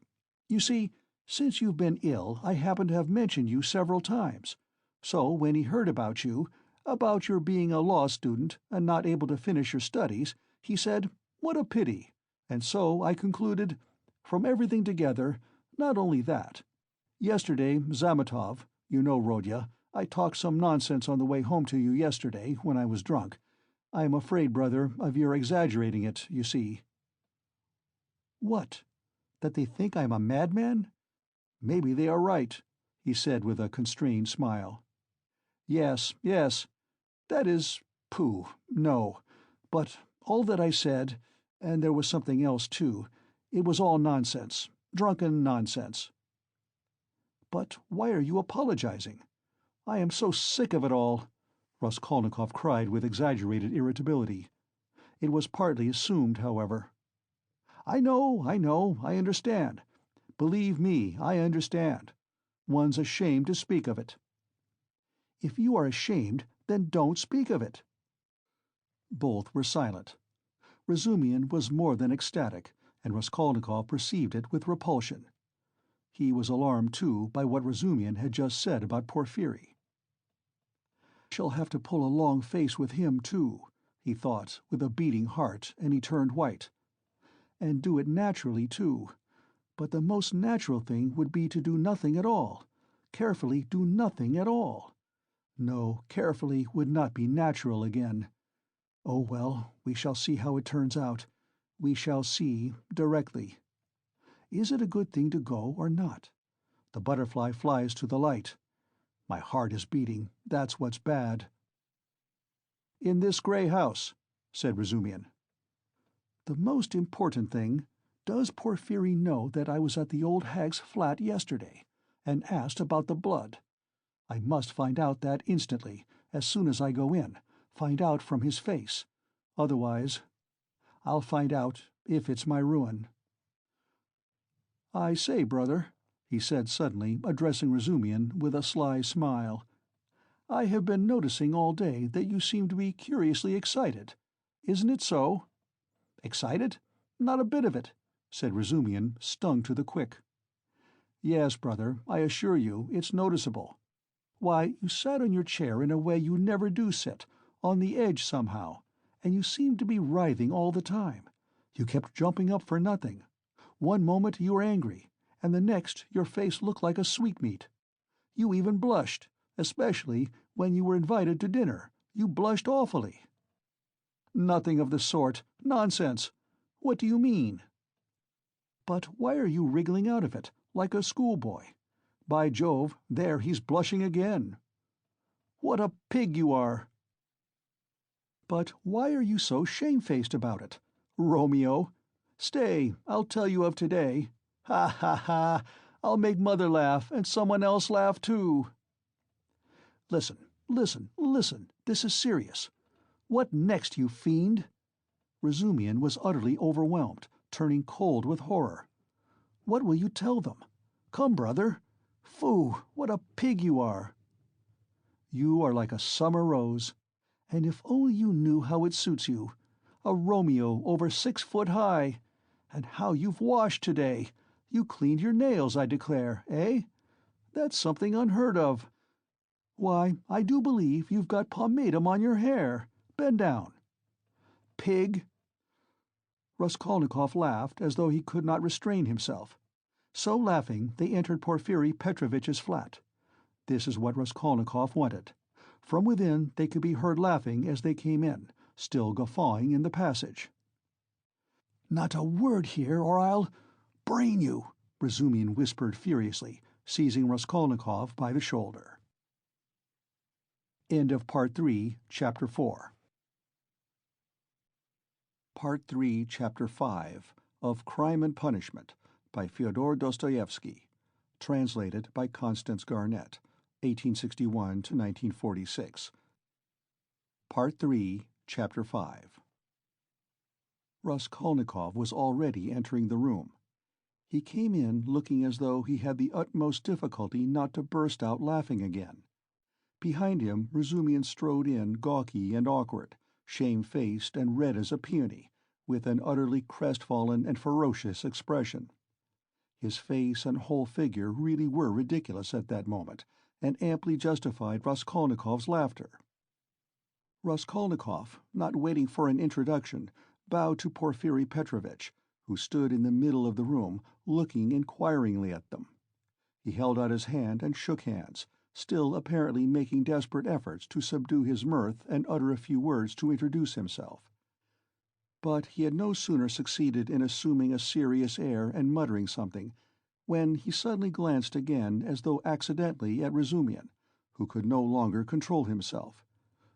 You see, since you've been ill, I happen to have mentioned you several times. So when he heard about you, about your being a law student and not able to finish your studies, he said, 'What a pity!' And so I concluded, from everything together, not only that. Yesterday, Zametov, you know, Rodya, I talked some nonsense on the way home to you yesterday, when I was drunk. I am afraid, brother, of your exaggerating it, you see." "What? That they think I am a madman? Maybe they are right," he said with a constrained smile. "Yes, yes. That is— pooh, no. But all that I said, and there was something else too, it was all nonsense, drunken nonsense." "But why are you apologizing? I am so sick of it all," Raskolnikov cried with exaggerated irritability. It was partly assumed, however. I know, I understand. Believe me, I understand. One's ashamed to speak of it." "If you are ashamed, then don't speak of it." Both were silent. Razumian was more than ecstatic, and Raskolnikov perceived it with repulsion. He was alarmed, too, by what Razumian had just said about Porphyry. "I shall have to pull a long face with him, too," he thought, with a beating heart, and he turned white. "And do it naturally, too. But the most natural thing would be to do nothing at all. Carefully do nothing at all. No, carefully would not be natural again. Oh well, we shall see how it turns out. We shall see directly. Is it a good thing to go or not? The butterfly flies to the light. My heart is beating, that's what's bad." "In this grey house," said Razumian. "The most important thing, does Porphyry know that I was at the old hag's flat yesterday, and asked about the blood? I must find out that instantly, as soon as I go in, find out from his face. Otherwise, I'll find out if it's my ruin." "I say, brother," he said suddenly, addressing Razumian with a sly smile, "I have been noticing all day that you seem to be curiously excited. Isn't it so?" "Excited? Not a bit of it," said Razumian, stung to the quick. "Yes, brother, I assure you, it's noticeable. Why, you sat on your chair in a way you never do sit, on the edge somehow, and you seemed to be writhing all the time. You kept jumping up for nothing. One moment you were angry, and the next your face looked like a sweetmeat. You even blushed, especially when you were invited to dinner. You blushed awfully." "Nothing of the sort. Nonsense. What do you mean?" "But why are you wriggling out of it, like a schoolboy? By Jove, there he's blushing again." "What a pig you are!" "But why are you so shamefaced about it? Romeo! Stay, I'll tell you of today. Ha ha ha! I'll make Mother laugh, and someone else laugh too." "Listen, listen, listen, this is serious. What next, you fiend?" Razumian was utterly overwhelmed, turning cold with horror. "What will you tell them? Come, brother. Phoo, what a pig you are!" "You are like a summer rose. And if only you knew how it suits you. A Romeo over 6 foot high. And how you've washed today. You cleaned your nails, I declare, eh? That's something unheard of. Why, I do believe you've got pomatum on your hair. Bend down." "Pig!" Raskolnikov laughed as though he could not restrain himself. So laughing, they entered Porphyry Petrovitch's flat. This is what Raskolnikov wanted. From within they could be heard laughing as they came in, still guffawing in the passage. "Not a word here, or I'll brain you," Razumian whispered furiously, seizing Raskolnikov by the shoulder. End of Part 3, Chapter 4. Part 3, Chapter 5 of Crime and Punishment by Fyodor Dostoevsky. Translated by Constance Garnett, 1861 to 1946. Part 3, Chapter 5. Raskolnikov was already entering the room. He came in looking as though he had the utmost difficulty not to burst out laughing again. Behind him, Razumian strode in, gawky and awkward, shamefaced and red as a peony, with an utterly crestfallen and ferocious expression. His face and whole figure really were ridiculous at that moment, and amply justified Raskolnikov's laughter. Raskolnikov, not waiting for an introduction, bowed to Porfiri Petrovitch, who stood in the middle of the room, looking inquiringly at them. He held out his hand and shook hands, still apparently making desperate efforts to subdue his mirth and utter a few words to introduce himself. But he had no sooner succeeded in assuming a serious air and muttering something, when he suddenly glanced again as though accidentally at Razumian, who could no longer control himself.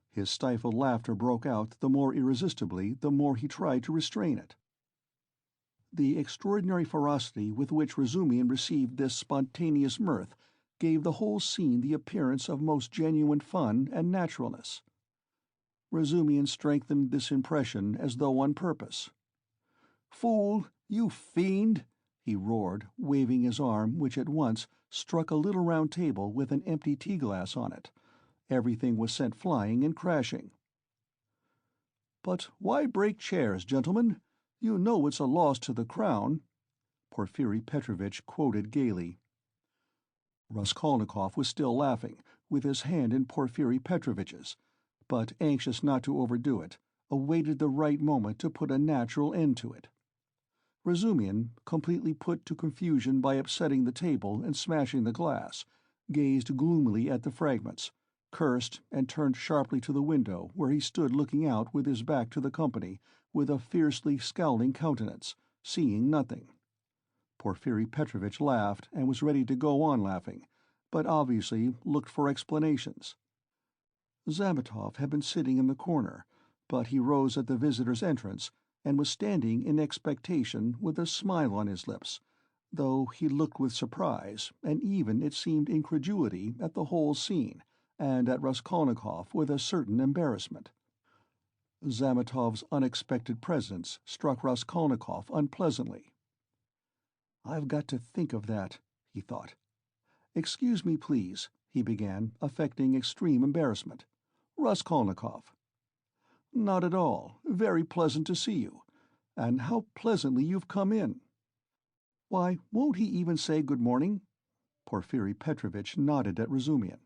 His stifled laughter broke out the more irresistibly the more he tried to restrain it. The extraordinary ferocity with which Razumian received this spontaneous mirth gave the whole scene the appearance of most genuine fun and naturalness. Razumian strengthened this impression as though on purpose. "Fool! You fiend!" he roared, waving his arm, which at once struck a little round table with an empty tea-glass on it. Everything was sent flying and crashing. "But why break chairs, gentlemen? You know it's a loss to the crown," Porfiri Petrovitch quoted gaily. Raskolnikov was still laughing, with his hand in Porfiri Petrovitch's, but, anxious not to overdo it, awaited the right moment to put a natural end to it. Razumian, completely put to confusion by upsetting the table and smashing the glass, gazed gloomily at the fragments, cursed, and turned sharply to the window, where he stood looking out with his back to the company, with a fiercely scowling countenance, seeing nothing. Porfiri Petrovitch laughed and was ready to go on laughing, but obviously looked for explanations. Zametov had been sitting in the corner, but he rose at the visitor's entrance and was standing in expectation with a smile on his lips, though he looked with surprise, and even, it seemed, incredulity at the whole scene, and at Raskolnikov with a certain embarrassment. Zametov's unexpected presence struck Raskolnikov unpleasantly. "I've got to think of that," he thought. "Excuse me, please," he began, affecting extreme embarrassment. "Raskolnikov." "Not at all. Very pleasant to see you. And how pleasantly you've come in." "Why, won't he even say good morning?" Porfiri Petrovitch nodded at Razumian.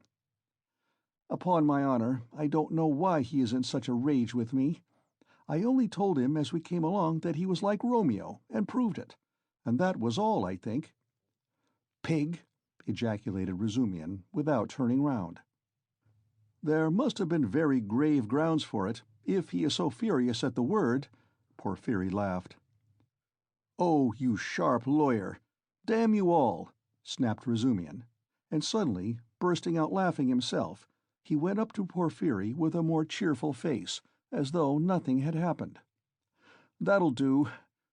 "Upon my honor, I don't know why he is in such a rage with me. I only told him as we came along that he was like Romeo, and proved it. And that was all, I think." "Pig!" ejaculated Razumian, without turning round. "There must have been very grave grounds for it, if he is so furious at the word," Porfiri laughed. "Oh, you sharp lawyer! Damn you all!" snapped Razumian, and suddenly, bursting out laughing himself, he went up to Porfiri with a more cheerful face, as though nothing had happened. "That'll do.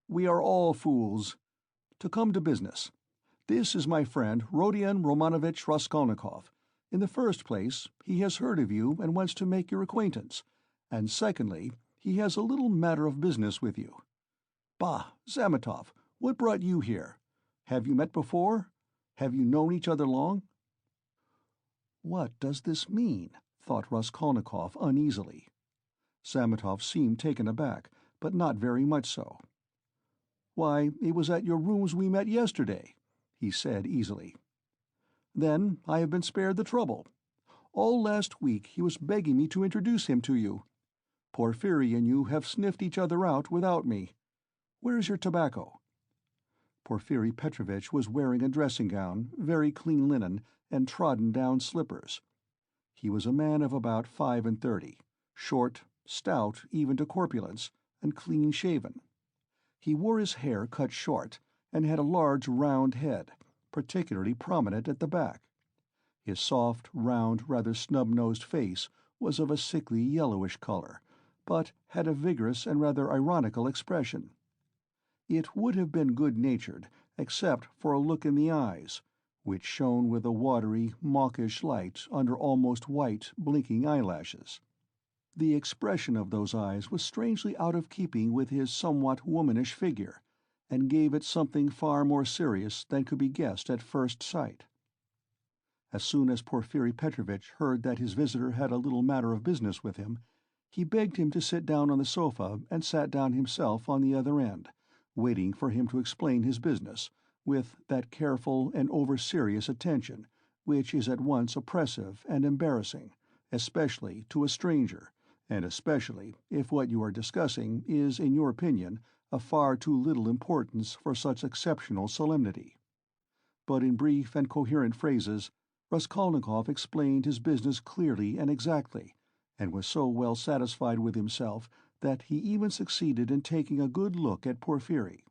We are all fools. To come to business. This is my friend Rodion Romanovich Raskolnikov. In the first place, he has heard of you and wants to make your acquaintance, and secondly, he has a little matter of business with you. Bah, Zametov, what brought you here? Have you met before? Have you known each other long?" "What does this mean?" thought Raskolnikov uneasily. Zametov seemed taken aback, but not very much so. "Why, it was at your rooms we met yesterday," he said easily. "Then I have been spared the trouble. All last week he was begging me to introduce him to you. Porfiri and you have sniffed each other out without me. Where is your tobacco?" Porfiri Petrovitch was wearing a dressing-gown, very clean linen, and trodden-down slippers. He was a man of about 35, short, stout even to corpulence, and clean-shaven. He wore his hair cut short, and had a large round head, particularly prominent at the back. His soft, round, rather snub-nosed face was of a sickly yellowish color, but had a vigorous and rather ironical expression. It would have been good-natured, except for a look in the eyes, which shone with a watery, mawkish light under almost white, blinking eyelashes. The expression of those eyes was strangely out of keeping with his somewhat womanish figure, and gave it something far more serious than could be guessed at first sight. As soon as Porfiri Petrovitch heard that his visitor had a little matter of business with him, he begged him to sit down on the sofa and sat down himself on the other end, waiting for him to explain his business, with that careful and over-serious attention which is at once oppressive and embarrassing, especially to a stranger, and especially if what you are discussing is, in your opinion, of far too little importance for such exceptional solemnity. But in brief and coherent phrases, Raskolnikov explained his business clearly and exactly, and was so well satisfied with himself that he even succeeded in taking a good look at Porfiri.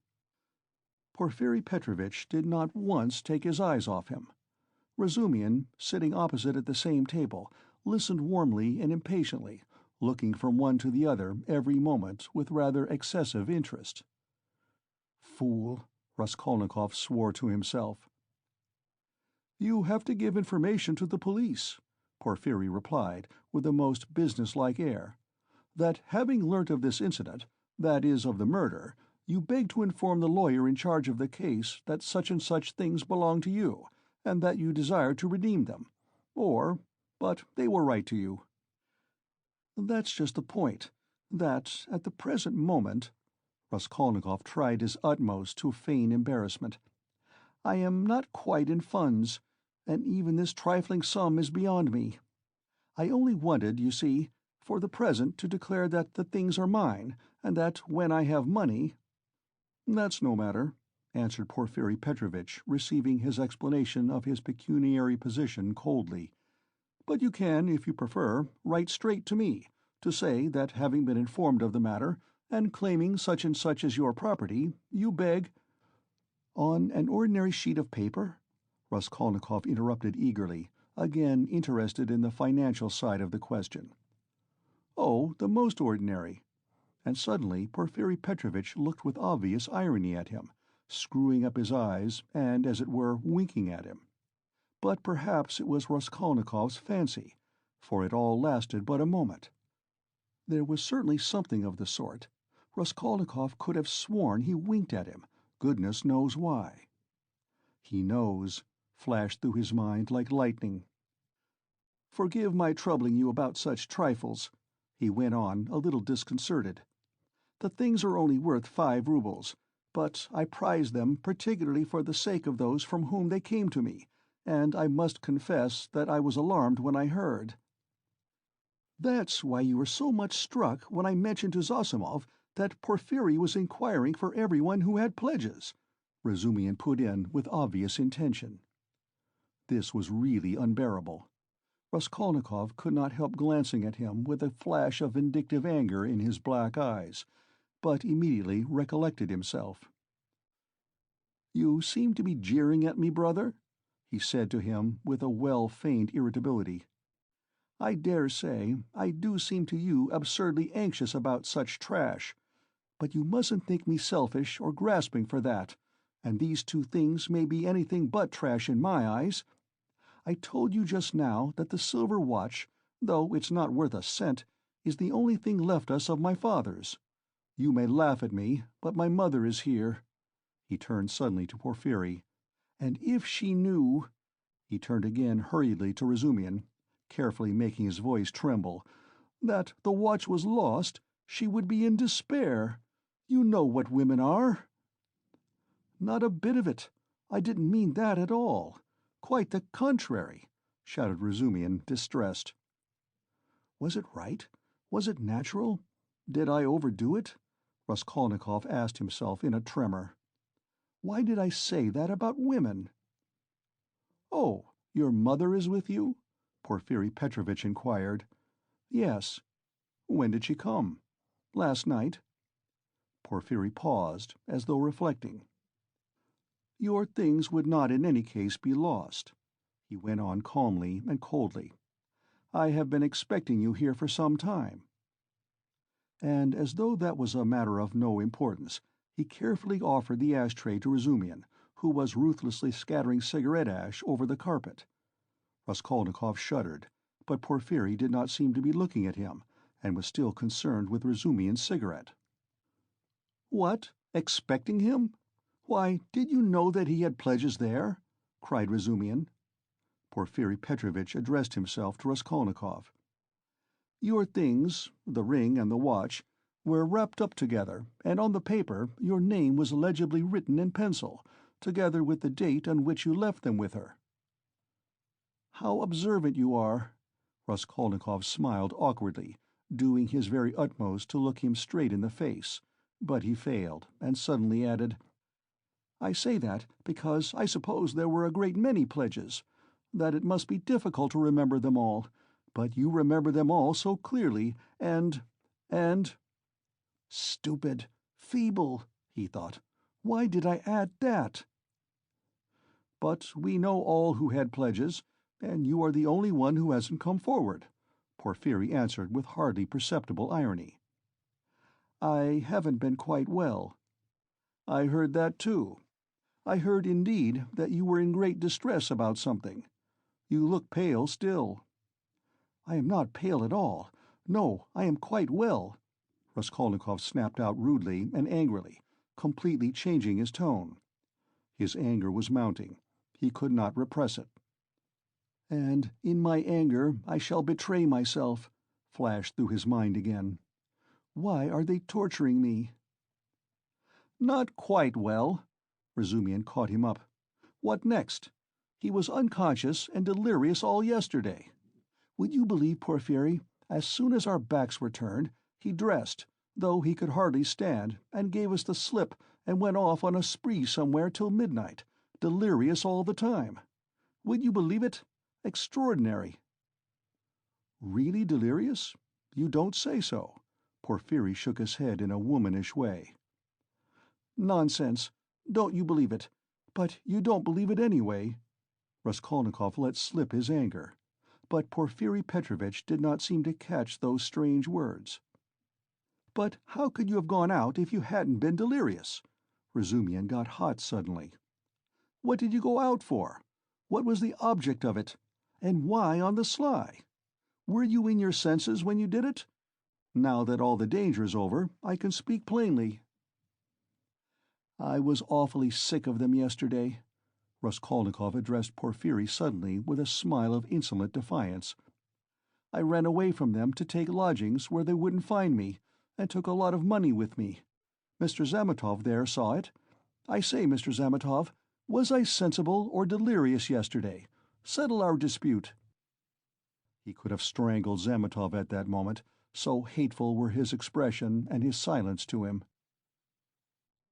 Porfiri Petrovitch did not once take his eyes off him. Razumihin, sitting opposite at the same table, listened warmly and impatiently, looking from one to the other every moment with rather excessive interest. "Fool," Raskolnikov swore to himself. "You have to give information to the police," Porfiri replied, with a most business-like air. "That having learnt of this incident, that is, of the murder, you beg to inform the lawyer in charge of the case that such and such things belong to you, and that you desire to redeem them. But they will write to you." "That's just the point, that, at the present moment—" Raskolnikov tried his utmost to feign embarrassment. "I am not quite in funds, and even this trifling sum is beyond me. I only wanted, you see, for the present to declare that the things are mine, and that when I have money—" "That's no matter," answered Porfiri Petrovitch, receiving his explanation of his pecuniary position coldly. "But you can, if you prefer, write straight to me, to say that having been informed of the matter, and claiming such and such as your property, you beg—" "On an ordinary sheet of paper?" Raskolnikov interrupted eagerly, again interested in the financial side of the question. "Oh, the most ordinary." And suddenly Porfiri Petrovitch looked with obvious irony at him, screwing up his eyes and, as it were, winking at him. But perhaps it was Raskolnikov's fancy, for it all lasted but a moment. There was certainly something of the sort. Raskolnikov could have sworn he winked at him, goodness knows why. "He knows," flashed through his mind like lightning. "Forgive my troubling you about such trifles," he went on, a little disconcerted. "The things are only worth 5 roubles, but I prize them particularly for the sake of those from whom they came to me, and I must confess that I was alarmed when I heard—" "That's why you were so much struck when I mentioned to Zosimov that Porfiri was inquiring for everyone who had pledges," Razumihin put in with obvious intention. This was really unbearable. Raskolnikov could not help glancing at him with a flash of vindictive anger in his black eyes, but immediately recollected himself. "You seem to be jeering at me, brother," he said to him with a well-feigned irritability. "I dare say I do seem to you absurdly anxious about such trash, but you mustn't think me selfish or grasping for that, and these 2 things may be anything but trash in my eyes. I told you just now that the silver watch, though it's not worth a cent, is the only thing left us of my father's. You may laugh at me, but my mother is here." He turned suddenly to Porfiri. "And if she knew—" He turned again hurriedly to Razumihin, carefully making his voice tremble, "that the watch was lost, she would be in despair. You know what women are." "Not a bit of it. I didn't mean that at all. Quite the contrary," shouted Razumihin, distressed. "Was it right? Was it natural? Did I overdo it?" Raskolnikov asked himself in a tremor. "Why did I say that about women?" "Oh, your mother is with you?" Porfiri Petrovitch inquired. "Yes." "When did she come?" "Last night." Porfiri paused, as though reflecting. "Your things would not in any case be lost," he went on calmly and coldly. "I have been expecting you here for some time." And as though that was a matter of no importance, he carefully offered the ashtray to Razumihin, who was ruthlessly scattering cigarette ash over the carpet. Raskolnikov shuddered, but Porfiri did not seem to be looking at him, and was still concerned with Razumihin's cigarette. "What? Expecting him? Why, did you know that he had pledges there?" cried Razumihin. Porfiri Petrovitch addressed himself to Raskolnikov. "Your things, the ring and the watch, were wrapped up together, and on the paper your name was legibly written in pencil, together with the date on which you left them with her." "How observant you are!" Raskolnikov smiled awkwardly, doing his very utmost to look him straight in the face, but he failed, and suddenly added, "I say that because I suppose there were a great many pledges, that it must be difficult to remember them all, but you remember them all so clearly, and... Stupid, feeble, he thought. Why did I add that? But we know all who had pledges, and you are the only one who hasn't come forward, Porfiri answered with hardly perceptible irony. I haven't been quite well. I heard that too. I heard indeed that you were in great distress about something. You look pale still. I am not pale at all. No, I am quite well, Raskolnikov snapped out rudely and angrily, completely changing his tone. His anger was mounting. He could not repress it. "And in my anger I shall betray myself," flashed through his mind again. "Why are they torturing me?" "Not quite well." Razumihin caught him up. "What next? He was unconscious and delirious all yesterday. Would you believe, Porfiri, as soon as our backs were turned, he dressed, though he could hardly stand, and gave us the slip and went off on a spree somewhere till midnight, delirious all the time. Would you believe it? Extraordinary." "Really delirious? You don't say so." Porfiri shook his head in a womanish way. "Nonsense. Don't you believe it. But you don't believe it anyway." Raskolnikov let slip his anger, but Porfiri Petrovitch did not seem to catch those strange words. "But how could you have gone out if you hadn't been delirious?" Razumihin got hot suddenly. "What did you go out for? What was the object of it? And why on the sly? Were you in your senses when you did it? Now that all the danger is over, I can speak plainly." "I was awfully sick of them yesterday." Raskolnikov addressed Porfiri suddenly with a smile of insolent defiance. "I ran away from them to take lodgings where they wouldn't find me, and took a lot of money with me. Mr. Zametov there saw it. I say, Mr. Zametov, was I sensible or delirious yesterday? Settle our dispute." He could have strangled Zametov at that moment, so hateful were his expression and his silence to him.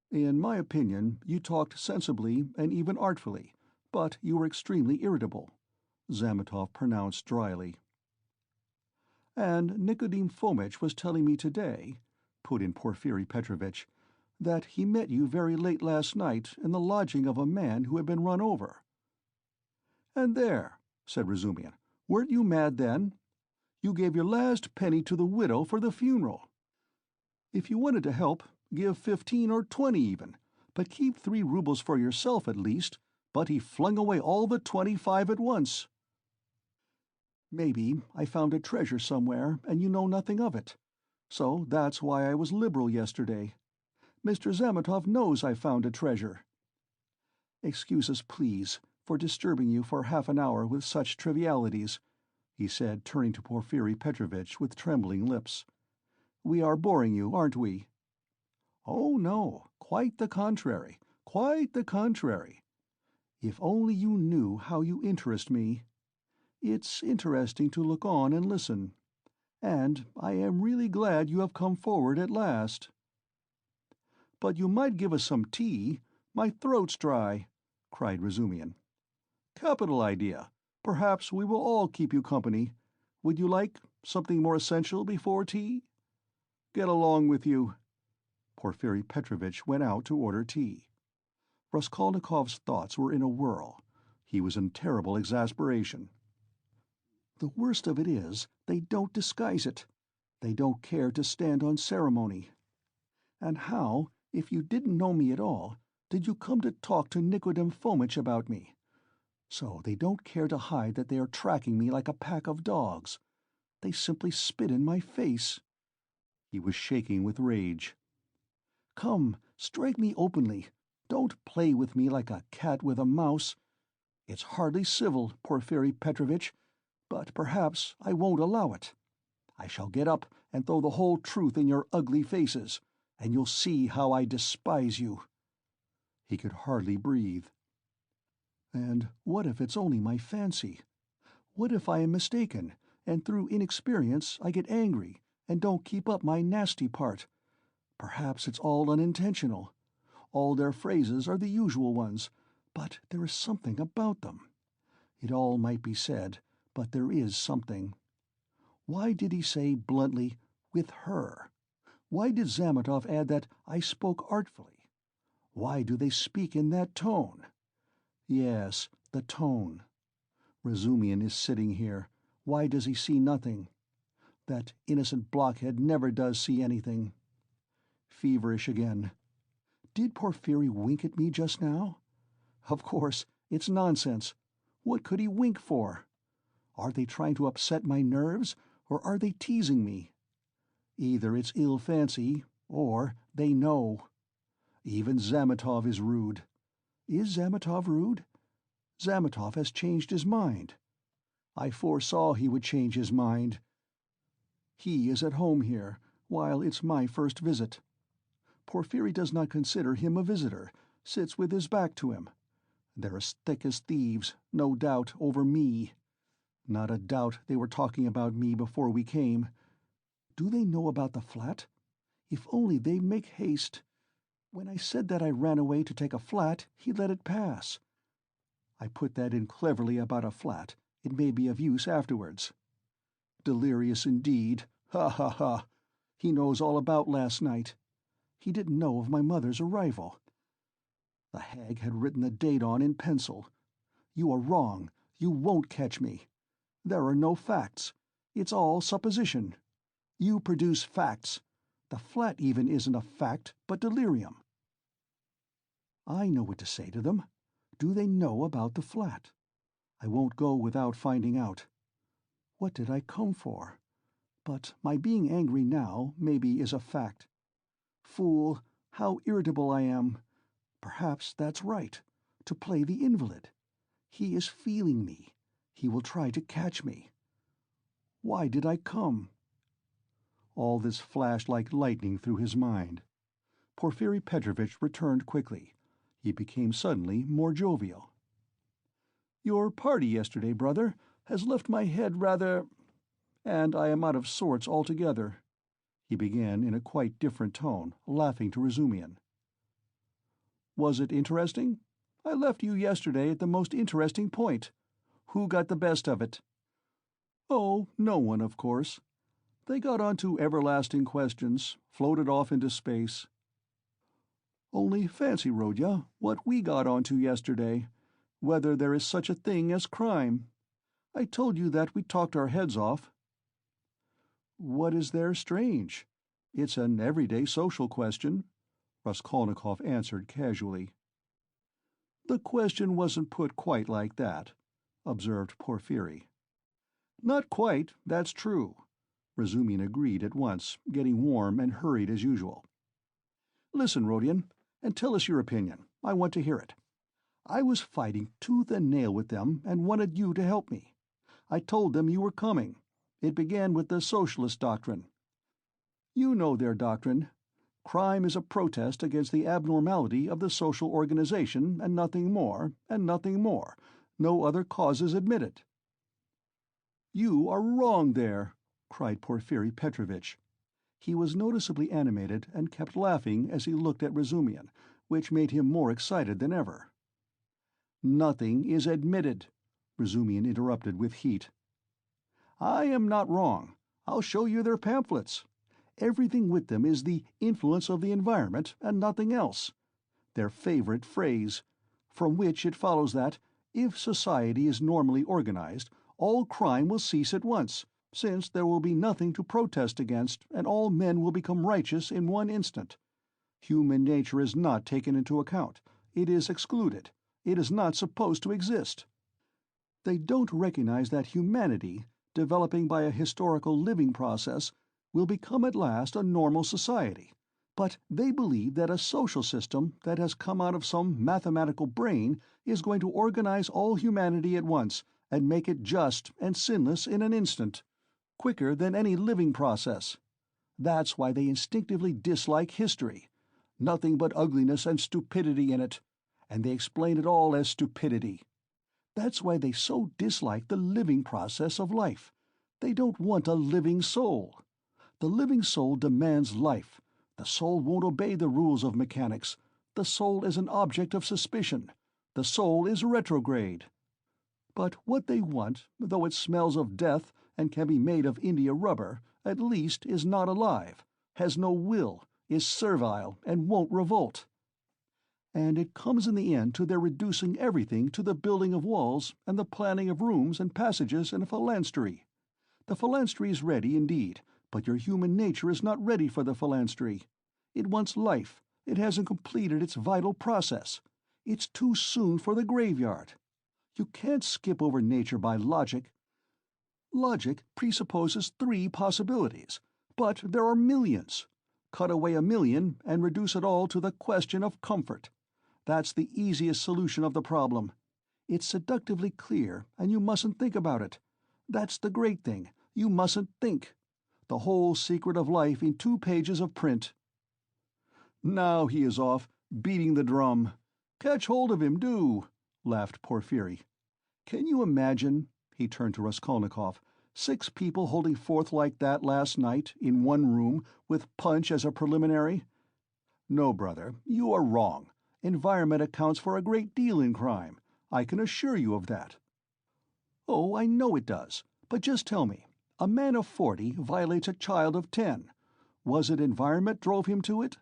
"In my opinion, you talked sensibly and even artfully, but you were extremely irritable," Zametov pronounced dryly. "And Nikodim Fomitch was telling me today," put in Porfiri Petrovitch, "that he met you very late last night in the lodging of a man who had been run over." "And there," said Razumihin, "weren't you mad then? You gave your last penny to the widow for the funeral. If you wanted to help, give 15 or 20 even, but keep 3 rubles for yourself at least, but he flung away all the 25 at once." "Maybe I found a treasure somewhere and you know nothing of it. So that's why I was liberal yesterday. Mr. Zametov knows I found a treasure. Excuse us, please, for disturbing you for half an hour with such trivialities," he said, turning to Porfiri Petrovitch with trembling lips. "We are boring you, aren't we?" "Oh, no, quite the contrary, quite the contrary. If only you knew how you interest me. It's interesting to look on and listen. And I am really glad you have come forward at last." "But you might give us some tea. My throat's dry," cried Razumihin. "Capital idea. Perhaps we will all keep you company. Would you like something more essential before tea? Get along with you." Porfiri Petrovitch went out to order tea. Raskolnikov's thoughts were in a whirl. He was in terrible exasperation. "The worst of it is, they don't disguise it. They don't care to stand on ceremony. And how, if you didn't know me at all, did you come to talk to Nikodim Fomitch about me? So they don't care to hide that they are tracking me like a pack of dogs. They simply spit in my face." He was shaking with rage. "Come, strike me openly. Don't play with me like a cat with a mouse. It's hardly civil, Porfiri Petrovitch, but perhaps I won't allow it. I shall get up and throw the whole truth in your ugly faces, and you'll see how I despise you." He could hardly breathe. And what if it's only my fancy? What if I am mistaken, and through inexperience I get angry and don't keep up my nasty part? Perhaps it's all unintentional. All their phrases are the usual ones, but there is something about them. It all might be said, but there is something. Why did he say bluntly, "with her"? Why did Zametov add that I spoke artfully? Why do they speak in that tone? Yes, the tone. Razumian is sitting here. Why does he see nothing? That innocent blockhead never does see anything. Feverish again. Did Porfiri wink at me just now? Of course, it's nonsense. What could he wink for? Are they trying to upset my nerves, or are they teasing me? Either it's ill fancy, or they know. Even Zametov is rude. Is Zametov rude? Zametov has changed his mind. I foresaw he would change his mind. He is at home here, while it's my first visit. Porfiri does not consider him a visitor, sits with his back to him. They're as thick as thieves, no doubt, over me. Not a doubt they were talking about me before we came. Do they know about the flat? If only they'd make haste. When I said that I ran away to take a flat, he let it pass. I put that in cleverly about a flat. It may be of use afterwards. Delirious indeed. Ha ha ha. He knows all about last night. He didn't know of my mother's arrival. The hag had written the date on in pencil. You are wrong. You won't catch me. There are no facts. It's all supposition. You produce facts. The flat even isn't a fact, but delirium. I know what to say to them. Do they know about the flat? I won't go without finding out. What did I come for? But my being angry now, maybe, is a fact. Fool, how irritable I am. Perhaps that's right, to play the invalid. He is feeling me. He will try to catch me. Why did I come? All this flashed like lightning through his mind. Porfiri Petrovitch returned quickly. He became suddenly more jovial. "Your party yesterday, brother, has left my head rather... and I am out of sorts altogether," he began in a quite different tone, laughing to Razumian. "Was it interesting? I left you yesterday at the most interesting point. Who got the best of it?" "Oh, no one, of course. They got on to everlasting questions, floated off into space. Only fancy, Rodya, what we got onto yesterday, whether there is such a thing as crime. I told you that we talked our heads off." "What is there strange? It's an everyday social question," Raskolnikov answered casually. "The question wasn't put quite like that," observed Porfiri. "Not quite, that's true," Razumian agreed at once, getting warm and hurried as usual. "Listen, Rodion, and tell us your opinion. I want to hear it. I was fighting tooth and nail with them and wanted you to help me. I told them you were coming. It began with the socialist doctrine. You know their doctrine. Crime is a protest against the abnormality of the social organization, and nothing more, and nothing more. No other causes admitted." "You are wrong there," cried Porfiri Petrovitch. He was noticeably animated and kept laughing as he looked at Razumian, which made him more excited than ever. "Nothing is admitted," Razumian interrupted with heat. "I am not wrong. I'll show you their pamphlets. Everything with them is the influence of the environment and nothing else. Their favorite phrase, from which it follows that, if society is normally organized, all crime will cease at once, since there will be nothing to protest against, and all men will become righteous in one instant. Human nature is not taken into account. It is excluded. It is not supposed to exist. They don't recognize that humanity, developing by a historical living process, will become at last a normal society, But they believe that a social system that has come out of some mathematical brain is going to organize all humanity at once and make it just and sinless in an instant, quicker than any living process. That's why they instinctively dislike history. Nothing but ugliness and stupidity in it, and they explain it all as stupidity. That's why they so dislike the living process of life. They don't want a living soul. The living soul demands life. The soul won't obey the rules of mechanics. The soul is an object of suspicion. The soul is retrograde. But what they want, though it smells of death and can be made of India rubber, at least is not alive, has no will, is servile, and won't revolt. And it comes in the end to their reducing everything to the building of walls and the planning of rooms and passages and a phalanstery. The phalanstery is ready, indeed, but your human nature is not ready for the phalanstery. It wants life. It hasn't completed its vital process. It's too soon for the graveyard. You can't skip over nature by logic. Logic presupposes 3 possibilities, but there are millions. Cut away a million and reduce it all to the question of comfort. That's the easiest solution of the problem. It's seductively clear, and you mustn't think about it. That's the great thing. You mustn't think. The whole secret of life in 2 pages of print. Now he is off, beating the drum. Catch hold of him, do, laughed Porfiry. Can you imagine, he turned to Raskolnikov, 6 people holding forth like that last night, in one room, with punch as a preliminary? No, brother, you are wrong. Environment accounts for a great deal in crime. I can assure you of that. Oh, I know it does. But just tell me, a man of 40 violates a child of 10. Was it environment drove him to it?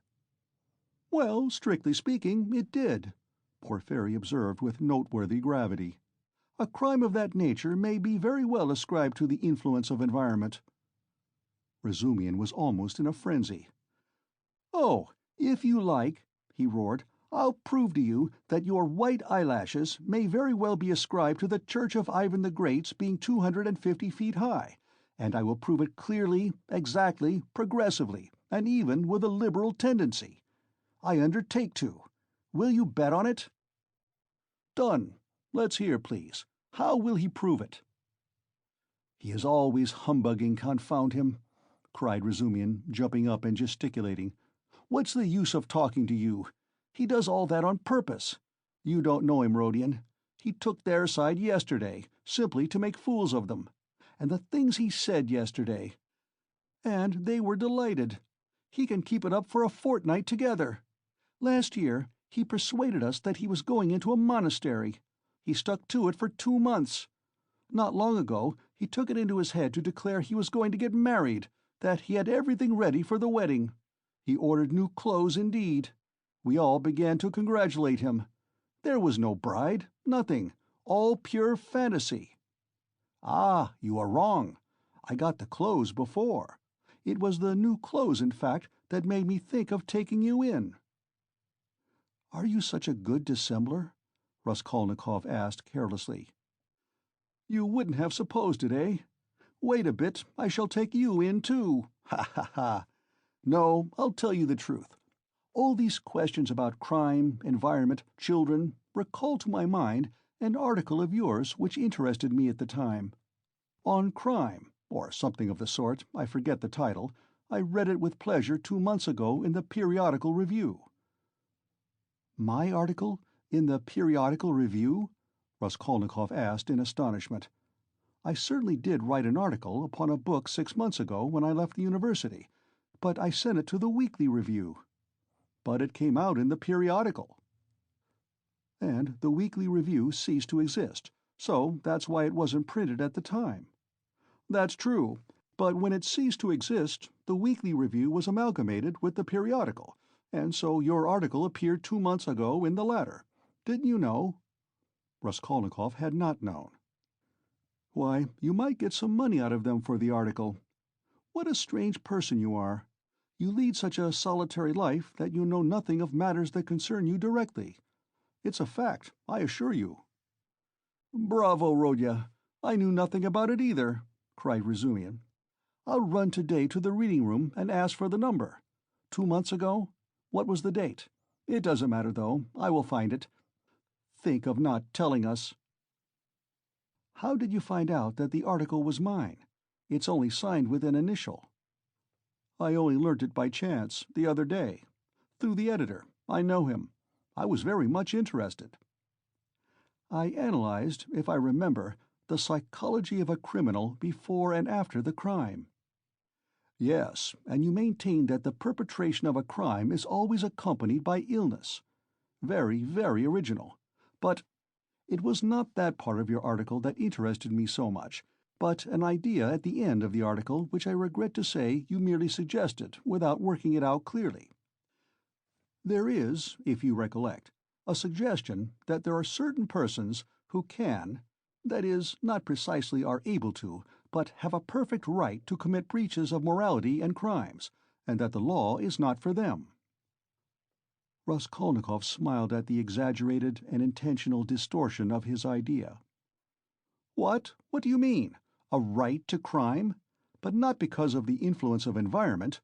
Well, strictly speaking, it did, Porfiry observed with noteworthy gravity. A crime of that nature may be very well ascribed to the influence of environment. Razumian was almost in a frenzy. "Oh, if you like," he roared, "I'll prove to you that your white eyelashes may very well be ascribed to the Church of Ivan the Great's being 250 feet high, and I will prove it clearly, exactly, progressively, and even with a liberal tendency. I undertake to. Will you bet on it?" "Done. Let's hear, please. How will he prove it?" "He is always humbugging, confound him," cried Razumian, jumping up and gesticulating. "What's the use of talking to you? He does all that on purpose. You don't know him, Rodion. He took their side yesterday, simply to make fools of them. And the things he said yesterday. And they were delighted. He can keep it up for a fortnight together. Last year, he persuaded us that he was going into a monastery. He stuck to it for 2 months. Not long ago, he took it into his head to declare he was going to get married, that he had everything ready for the wedding. He ordered new clothes indeed. We all began to congratulate him. There was no bride, nothing, all pure fantasy. Ah, you are wrong. I got the clothes before. It was the new clothes, in fact, that made me think of taking you in." "Are you such a good dissembler?" Raskolnikov asked carelessly. "You wouldn't have supposed it, eh? Wait a bit, I shall take you in too. Ha ha ha! No, I'll tell you the truth. All these questions about crime, environment, children, recall to my mind an article of yours which interested me at the time. On crime, or something of the sort, I forget the title. I read it with pleasure 2 months ago in the Periodical Review." "My article? In the Periodical Review?" Raskolnikov asked in astonishment. "I certainly did write an article upon a book 6 months ago when I left the university, but I sent it to the Weekly Review." "But it came out in the Periodical." "And the Weekly Review ceased to exist, so that's why it wasn't printed at the time." "That's true, but when it ceased to exist, the Weekly Review was amalgamated with the Periodical, and so your article appeared 2 months ago in the latter. Didn't you know?" Raskolnikov had not known. "Why, you might get some money out of them for the article. What a strange person you are. You lead such a solitary life that you know nothing of matters that concern you directly. It's a fact, I assure you." "Bravo, Rodya! I knew nothing about it either," cried Razumian. "I'll run today to the reading room and ask for the number. 2 months ago? What was the date? It doesn't matter, though. I will find it. Think of not telling us. How did you find out that the article was mine? It's only signed with an initial. I only learnt it by chance, the other day. Through the editor. I know him. I was very much interested. I analyzed, if I remember, the psychology of a criminal before and after the crime. Yes, and you maintain that the perpetration of a crime is always accompanied by illness. Very, very original. But it was not that part of your article that interested me so much, but an idea at the end of the article which I regret to say you merely suggested without working it out clearly. There is, if you recollect, a suggestion that there are certain persons who can, that is, not precisely are able to, but have a perfect right to commit breaches of morality and crimes, and that the law is not for them. Raskolnikov smiled at the exaggerated and intentional distortion of his idea. What? What do you mean? A right to crime? But not because of the influence of environment?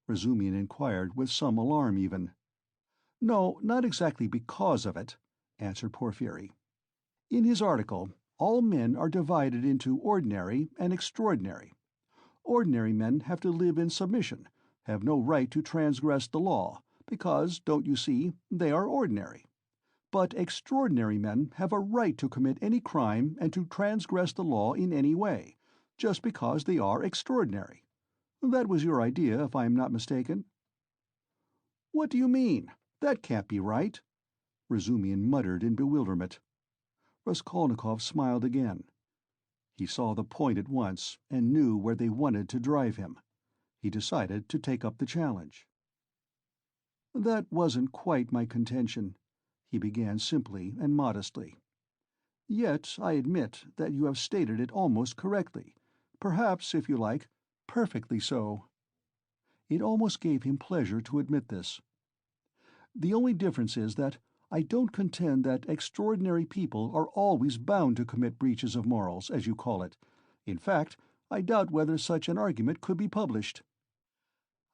Razumihin inquired, with some alarm even. No, not exactly because of it, answered Porphyry. In his article, all men are divided into ordinary and extraordinary. Ordinary men have to live in submission, have no right to transgress the law, because, don't you see, they are ordinary. But extraordinary men have a right to commit any crime and to transgress the law in any way, just because they are extraordinary. That was your idea, if I am not mistaken. What do you mean? That can't be right. Razumihin muttered in bewilderment. Raskolnikov smiled again. He saw the point at once, and knew where they wanted to drive him. He decided to take up the challenge. That wasn't quite my contention, he began simply and modestly. Yet I admit that you have stated it almost correctly, perhaps, if you like, perfectly so. It almost gave him pleasure to admit this. The only difference is that I don't contend that extraordinary people are always bound to commit breaches of morals, as you call it. In fact, I doubt whether such an argument could be published.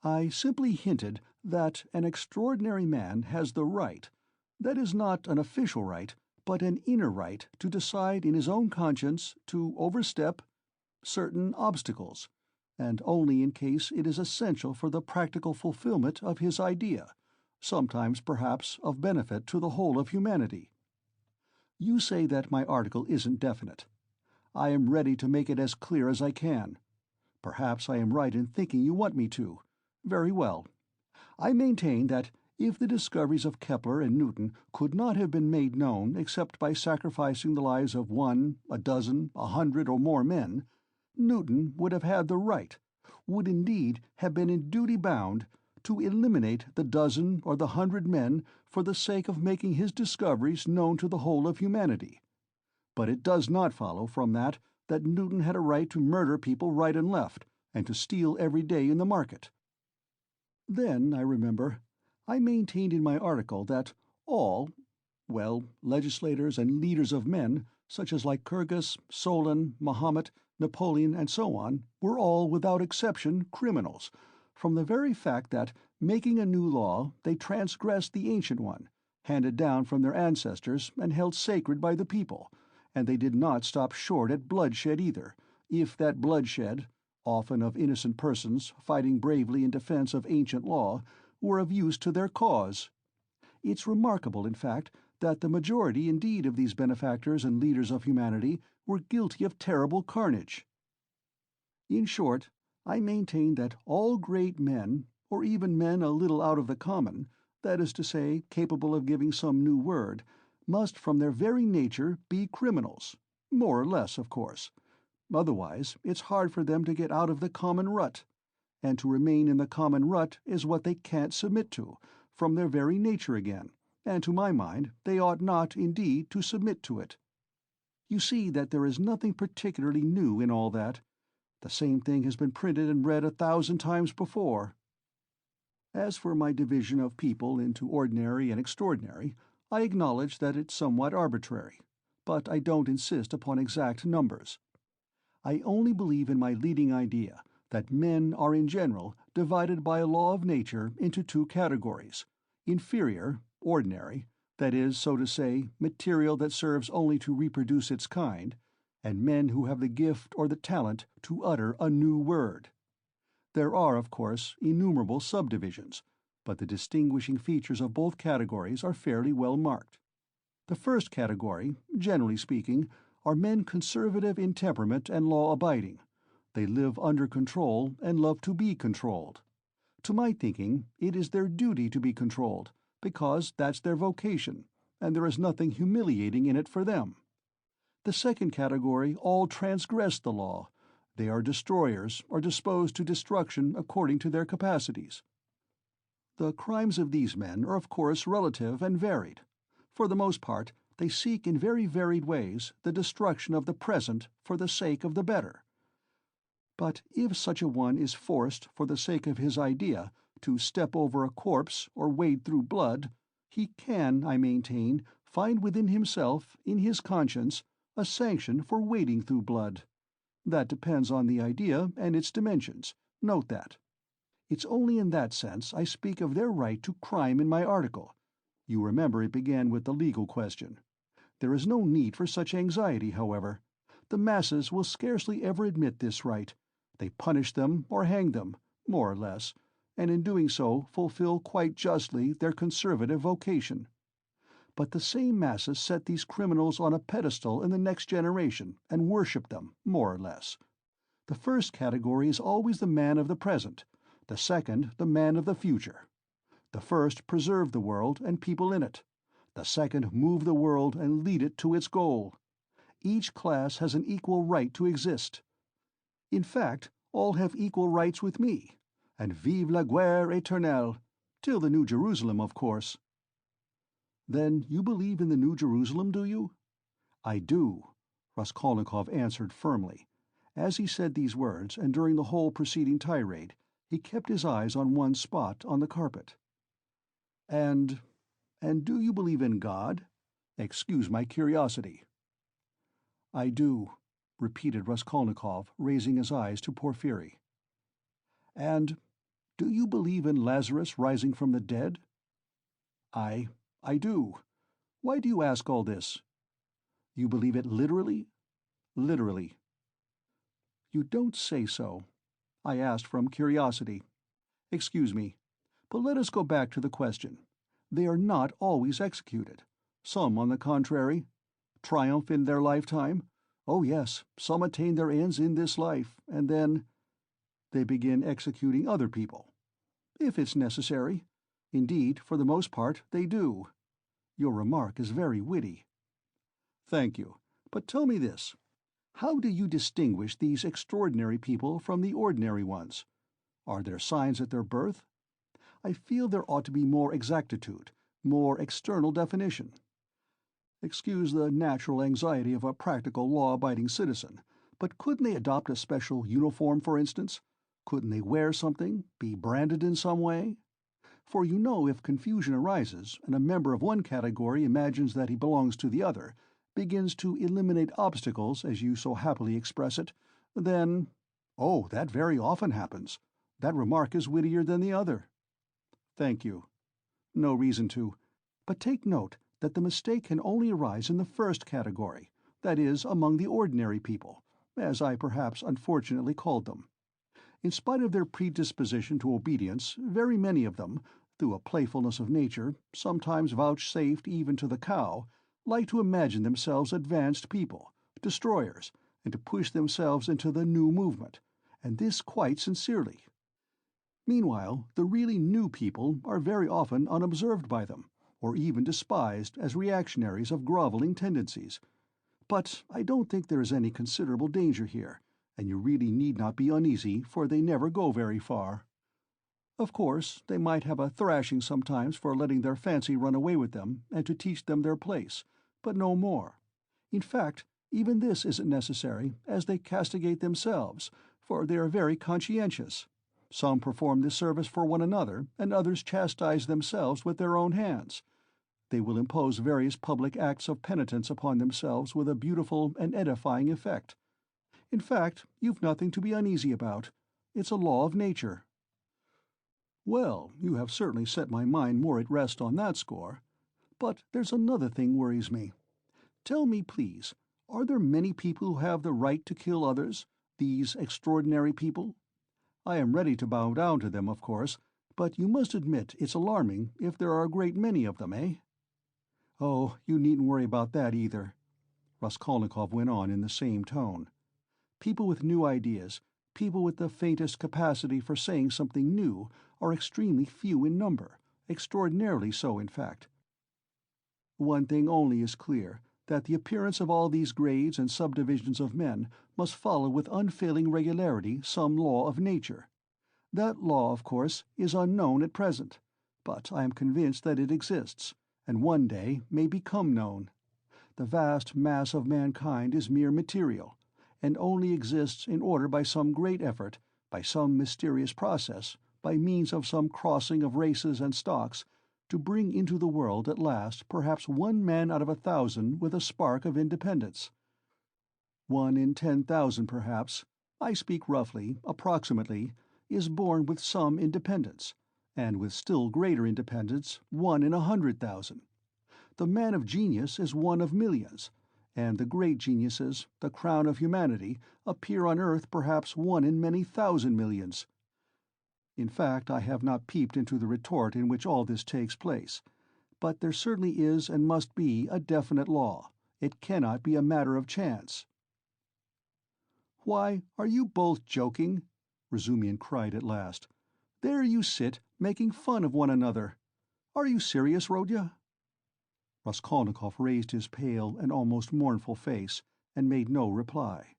I simply hinted that an extraordinary man has the right, that is not an official right, but an inner right to decide in his own conscience to overstep certain obstacles, and only in case it is essential for the practical fulfillment of his idea, sometimes perhaps of benefit to the whole of humanity. You say that my article isn't definite. I am ready to make it as clear as I can. Perhaps I am right in thinking you want me to. Very well. I maintain that if the discoveries of Kepler and Newton could not have been made known except by sacrificing the lives of 1, a dozen, 100, or more men, Newton would have had the right, would indeed have been in duty bound, to eliminate the dozen or the 100 men for the sake of making his discoveries known to the whole of humanity. But it does not follow from that Newton had a right to murder people right and left, and to steal every day in the market. Then, I remember, I maintained in my article that all, legislators and leaders of men, such as Lycurgus, Solon, Mahomet, Napoleon, and so on, were all, without exception, criminals, from the very fact that, making a new law, they transgressed the ancient one, handed down from their ancestors and held sacred by the people, and they did not stop short at bloodshed either, if that bloodshed, often of innocent persons fighting bravely in defense of ancient law, were of use to their cause. It's remarkable, in fact, that the majority indeed of these benefactors and leaders of humanity were guilty of terrible carnage. In short, I maintain that all great men, or even men a little out of the common, that is to say, capable of giving some new word, must from their very nature be criminals, more or less, of course. Otherwise, it's hard for them to get out of the common rut, and to remain in the common rut is what they can't submit to, from their very nature again, and to my mind they ought not, indeed, to submit to it. You see that there is nothing particularly new in all that. The same thing has been printed and read 1,000 times before. As for my division of people into ordinary and extraordinary, I acknowledge that it's somewhat arbitrary, but I don't insist upon exact numbers. I only believe in my leading idea, that men are in general divided by a law of nature into two categories: inferior, ordinary, that is, so to say, material that serves only to reproduce its kind, and men who have the gift or the talent to utter a new word. There are, of course, innumerable subdivisions, but the distinguishing features of both categories are fairly well marked. The first category, generally speaking, are men conservative in temperament and law-abiding. They live under control and love to be controlled. To my thinking, it is their duty to be controlled, because that's their vocation, and there is nothing humiliating in it for them. The second category all transgress the law. They are destroyers, or disposed to destruction according to their capacities. The crimes of these men are of course relative and varied. For the most part, they seek in very varied ways the destruction of the present for the sake of the better. But if such a one is forced, for the sake of his idea, to step over a corpse or wade through blood, he can, I maintain, find within himself, in his conscience, a sanction for wading through blood. That depends on the idea and its dimensions. Note that. It's only in that sense I speak of their right to crime in my article. You remember it began with the legal question. There is no need for such anxiety, however. The masses will scarcely ever admit this right. They punish them or hang them, more or less, and in doing so fulfill quite justly their conservative vocation. But the same masses set these criminals on a pedestal in the next generation and worship them, more or less. The first category is always the man of the present, the second the man of the future. The first preserve the world and people in it. The second move the world and lead it to its goal. Each class has an equal right to exist. In fact, all have equal rights with me, and vive la guerre éternelle, till the New Jerusalem, of course. Then you believe in the New Jerusalem, do you? I do, Raskolnikov answered firmly. As he said these words, and during the whole preceding tirade, he kept his eyes on one spot on the carpet. And do you believe in God? Excuse my curiosity. I do, repeated Raskolnikov, raising his eyes to Porphyry. And do you believe in Lazarus rising from the dead? I do. Why do you ask all this? You believe it literally? Literally. You don't say so. I asked from curiosity. Excuse me, but let us go back to the question. They are not always executed. Some, on the contrary, triumph in their lifetime. Oh yes, some attain their ends in this life, and then they begin executing other people. If it's necessary. Indeed, for the most part, they do. Your remark is very witty. Thank you. But tell me this. How do you distinguish these extraordinary people from the ordinary ones? Are there signs at their birth? I feel there ought to be more exactitude, more external definition. Excuse the natural anxiety of a practical law-abiding citizen, but couldn't they adopt a special uniform, for instance? Couldn't they wear something, be branded in some way? For you know, if confusion arises, and a member of one category imagines that he belongs to the other, begins to eliminate obstacles, as you so happily express it, then— Oh, that very often happens. That remark is wittier than the other. Thank you. No reason to. But take note that the mistake can only arise in the first category, that is, among the ordinary people, as I perhaps unfortunately called them. In spite of their predisposition to obedience, very many of them, through a playfulness of nature, sometimes vouchsafed even to the cow, like to imagine themselves advanced people, destroyers, and to push themselves into the new movement, and this quite sincerely. Meanwhile, the really new people are very often unobserved by them, or even despised as reactionaries of groveling tendencies. But I don't think there is any considerable danger here, and you really need not be uneasy, for they never go very far. Of course, they might have a thrashing sometimes for letting their fancy run away with them, and to teach them their place, but no more. In fact, even this isn't necessary, as they castigate themselves, for they are very conscientious. Some perform this service for one another, and others chastise themselves with their own hands. They will impose various public acts of penitence upon themselves with a beautiful and edifying effect. In fact, you've nothing to be uneasy about. It's a law of nature. Well, you have certainly set my mind more at rest on that score. But there's another thing worries me. Tell me, please, are there many people who have the right to kill others, these extraordinary people? I am ready to bow down to them, of course, but you must admit it's alarming if there are a great many of them, eh? Oh, you needn't worry about that either, Raskolnikov went on in the same tone. People with new ideas, people with the faintest capacity for saying something new, are extremely few in number, extraordinarily so, in fact. One thing only is clear, that the appearance of all these grades and subdivisions of men must follow with unfailing regularity some law of nature. That law, of course, is unknown at present, but I am convinced that it exists, and one day may become known. The vast mass of mankind is mere material, and only exists in order by some great effort, by some mysterious process, by means of some crossing of races and stocks, to bring into the world at last perhaps one man out of 1,000 with a spark of independence. 1 in 10,000 perhaps, I speak roughly, approximately, is born with some independence, and with still greater independence 1 in 100,000. The man of genius is one of millions, and the great geniuses, the crown of humanity, appear on earth perhaps 1 in many thousand millions. In fact, I have not peeped into the retort in which all this takes place, but there certainly is and must be a definite law. It cannot be a matter of chance. "Why, are you both joking?" Razumihin cried at last. "There you sit, making fun of one another. Are you serious, Rodya?" Raskolnikov raised his pale and almost mournful face, and made no reply,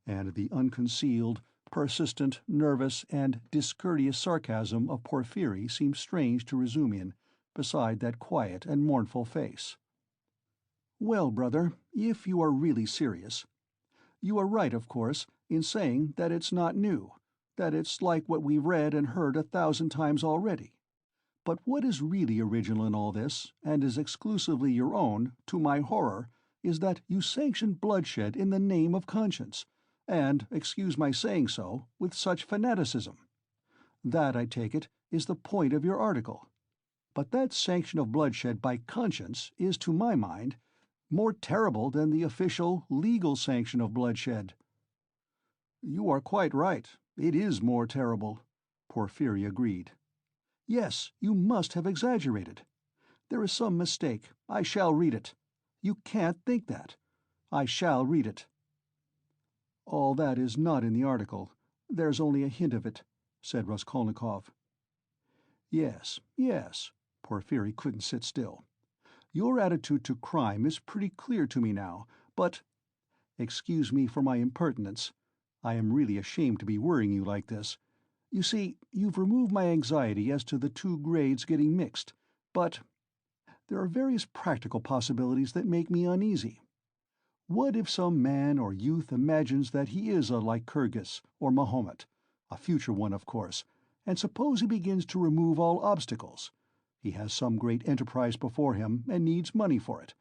and the unconcealed, persistent, nervous, and discourteous sarcasm of Porphyry seemed strange to Razumihin beside that quiet and mournful face. "Well, brother, if you are really serious, you are right, of course, in saying that it's not new, that it's like what we've read and heard 1,000 times already. But what is really original in all this, and is exclusively your own, to my horror, is that you sanction bloodshed in the name of conscience, and, excuse my saying so, with such fanaticism. That, I take it, is the point of your article. But that sanction of bloodshed by conscience is, to my mind, more terrible than the official, legal sanction of bloodshed." "You are quite right. It is more terrible," Porphyry agreed. "Yes, you must have exaggerated. There is some mistake. I shall read it. You can't think that. I shall read it." "All that is not in the article. There's only a hint of it," said Raskolnikov. "Yes, yes." Porphyry couldn't sit still. "Your attitude to crime is pretty clear to me now, but— Excuse me for my impertinence. I am really ashamed to be worrying you like this. You see, you've removed my anxiety as to the two grades getting mixed, but there are various practical possibilities that make me uneasy. What if some man or youth imagines that he is a Lycurgus or Mahomet, a future one, of course, and suppose he begins to remove all obstacles. He has some great enterprise before him and needs money for it,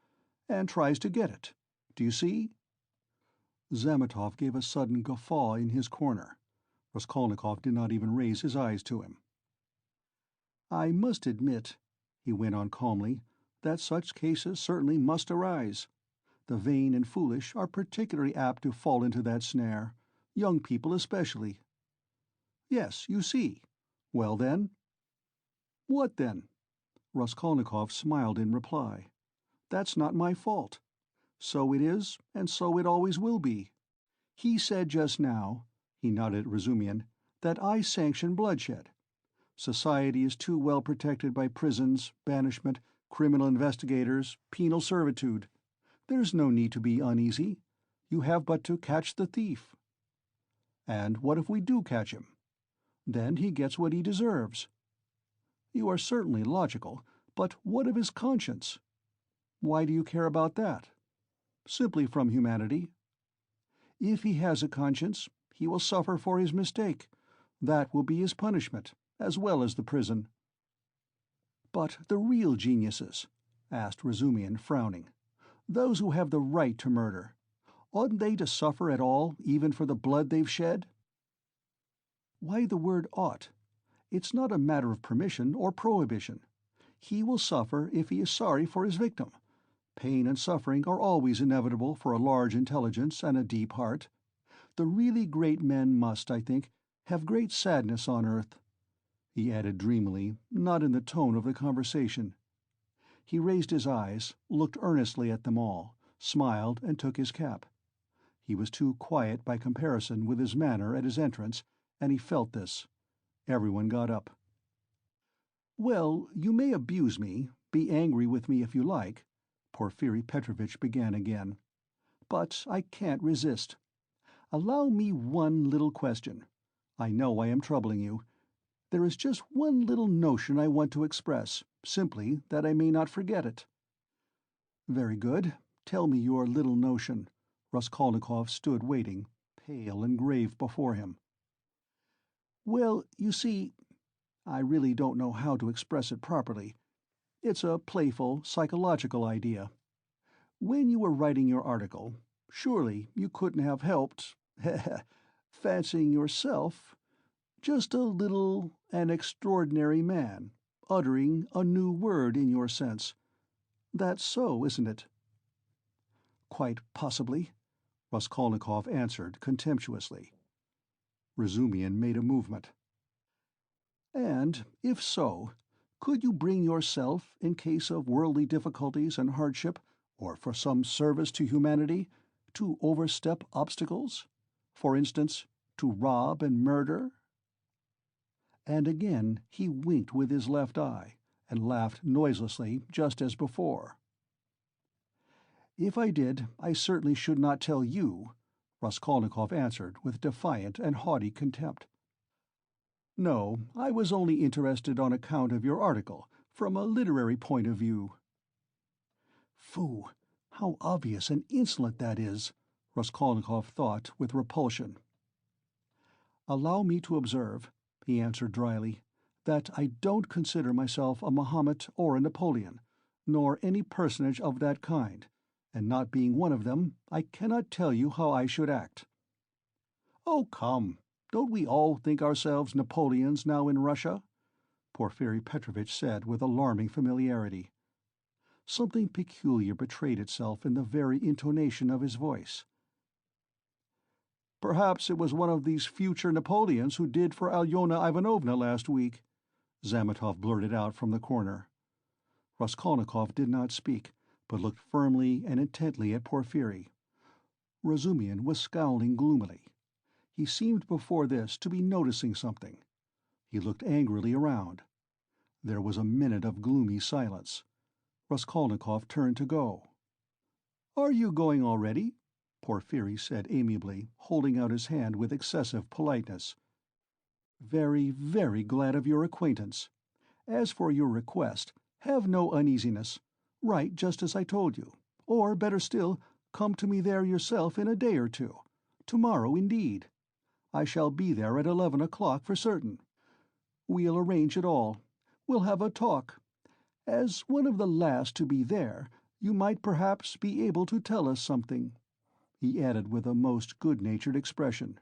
and tries to get it. Do you see?" Zametov gave a sudden guffaw in his corner. Raskolnikov did not even raise his eyes to him. "I must admit," he went on calmly, "that such cases certainly must arise. The vain and foolish are particularly apt to fall into that snare, young people especially." "Yes, you see. Well, then?" "What then?" Raskolnikov smiled in reply. "That's not my fault. So it is, and so it always will be. He said just now," he nodded at Razumihin, "that I sanction bloodshed. Society is too well protected by prisons, banishment, criminal investigators, penal servitude. There's no need to be uneasy. You have but to catch the thief." "And what if we do catch him?" "Then he gets what he deserves." "You are certainly logical, but what of his conscience?" "Why do you care about that?" "Simply from humanity. If he has a conscience, he will suffer for his mistake. That will be his punishment, as well as the prison." "But the real geniuses?" asked Razumihin, frowning. "Those who have the right to murder. Oughtn't they to suffer at all, even for the blood they've shed?" "Why the word ought? It's not a matter of permission or prohibition. He will suffer if he is sorry for his victim. Pain and suffering are always inevitable for a large intelligence and a deep heart. The really great men must, I think, have great sadness on earth," he added dreamily, not in the tone of the conversation. He raised his eyes, looked earnestly at them all, smiled, and took his cap. He was too quiet by comparison with his manner at his entrance, and he felt this. Everyone got up. "Well, you may abuse me, be angry with me if you like," Porfiri Petrovitch began again. "But I can't resist. Allow me one little question. I know I am troubling you. There is just one little notion I want to express, simply that I may not forget it." "Very good. Tell me your little notion." Raskolnikov stood waiting, pale and grave before him. "Well, you see, I really don't know how to express it properly. It's a playful, psychological idea. When you were writing your article, surely you couldn't have helped fancying yourself just a little, an extraordinary man, uttering a new word in your sense. That's so, isn't it?" "Quite possibly," Raskolnikov answered contemptuously. Razumian made a movement. "And, if so, could you bring yourself, in case of worldly difficulties and hardship, or for some service to humanity, to overstep obstacles? For instance, to rob and murder?" And again he winked with his left eye, and laughed noiselessly, just as before. "If I did, I certainly should not tell you," Raskolnikov answered with defiant and haughty contempt. "No, I was only interested on account of your article, from a literary point of view." "Phoo! How obvious and insolent that is," Raskolnikov thought with repulsion. "Allow me to observe," he answered dryly, "that I don't consider myself a Mahomet or a Napoleon, nor any personage of that kind, and not being one of them, I cannot tell you how I should act." "Oh, come, don't we all think ourselves Napoleons now in Russia?" Porfiri Petrovitch said with alarming familiarity. Something peculiar betrayed itself in the very intonation of his voice. "Perhaps it was one of these future Napoleons who did for Alyona Ivanovna last week," Zametov blurted out from the corner. Raskolnikov did not speak, but looked firmly and intently at Porfiri. Razumian was scowling gloomily. He seemed before this to be noticing something. He looked angrily around. There was a minute of gloomy silence. Raskolnikov turned to go. "Are you going already?" Porfiri said amiably, holding out his hand with excessive politeness. "Very, very glad of your acquaintance. As for your request, have no uneasiness. Write just as I told you. Or, better still, come to me there yourself in a day or two. Tomorrow, indeed. I shall be there at 11 o'clock for certain. We'll arrange it all. We'll have a talk. As one of the last to be there, you might perhaps be able to tell us something," he added with a most good-natured expression.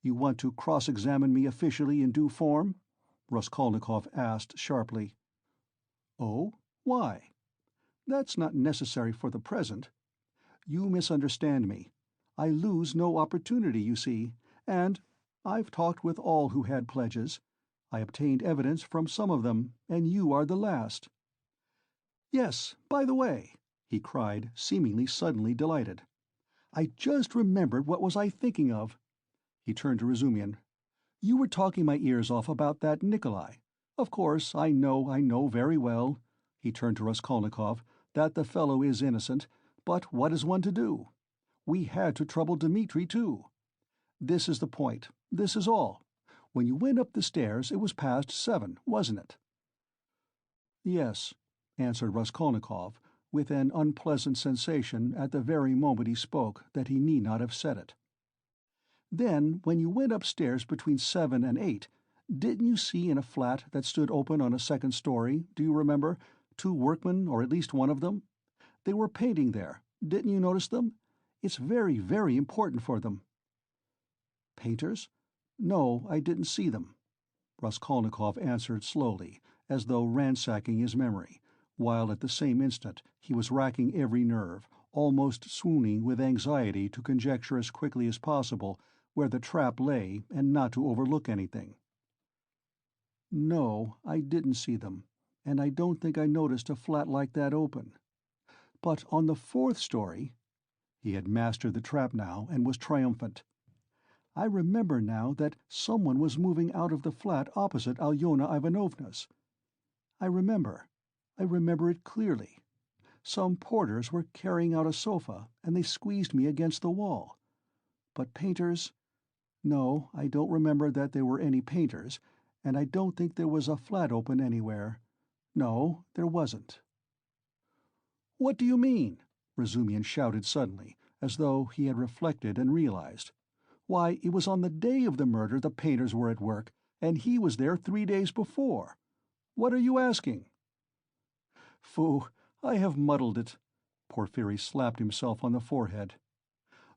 "You want to cross-examine me officially in due form?" Raskolnikov asked sharply. "Oh? Why?" "That's not necessary for the present. You misunderstand me. I lose no opportunity, you see, and I've talked with all who had pledges. I obtained evidence from some of them, and you are the last." "Yes, by the way," he cried, seemingly suddenly delighted, "I just remembered what was I thinking of." He turned to Razumian. "You were talking my ears off about that Nikolai. Of course, I know very well," he turned to Raskolnikov, "that the fellow is innocent, but what is one to do? We had to trouble Dmitri, too. This is the point, this is all. When you went up the stairs, it was past 7, wasn't it?" "Yes," answered Raskolnikov, with an unpleasant sensation at the very moment he spoke that he need not have said it. "Then, when you went upstairs between 7 and 8, didn't you see in a flat that stood open on a second story, do you remember, 2 workmen, or at least one of them? They were painting there. Didn't you notice them? It's very, very important for them." "Painters? No, I didn't see them." Raskolnikov answered slowly, as though ransacking his memory, while at the same instant he was racking every nerve, almost swooning with anxiety to conjecture as quickly as possible where the trap lay and not to overlook anything. "No, I didn't see them, and I don't think I noticed a flat like that open. But on the fourth story—" He had mastered the trap now and was triumphant. "I remember now that someone was moving out of the flat opposite Alyona Ivanovna's. I remember it clearly. Some porters were carrying out a sofa, and they squeezed me against the wall. But painters? No, I don't remember that there were any painters, and I don't think there was a flat open anywhere. No, there wasn't." "What do you mean?" Razumian shouted suddenly, as though he had reflected and realized. "Why, it was on the day of the murder the painters were at work, and he was there 3 days before. What are you asking?" "Phoo, I have muddled it." Porphyry slapped himself on the forehead.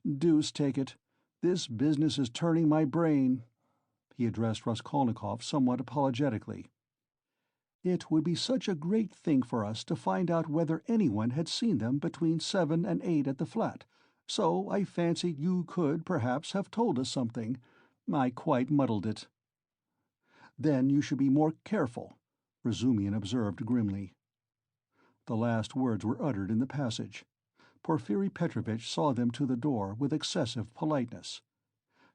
"Deuce take it, this business is turning my brain." He addressed Raskolnikov somewhat apologetically. "It would be such a great thing for us to find out whether anyone had seen them between 7 and 8 at the flat, so I fancied you could perhaps have told us something. I quite muddled it." "Then you should be more careful," Razumian observed grimly. The last words were uttered in the passage. Porfiri Petrovitch saw them to the door with excessive politeness.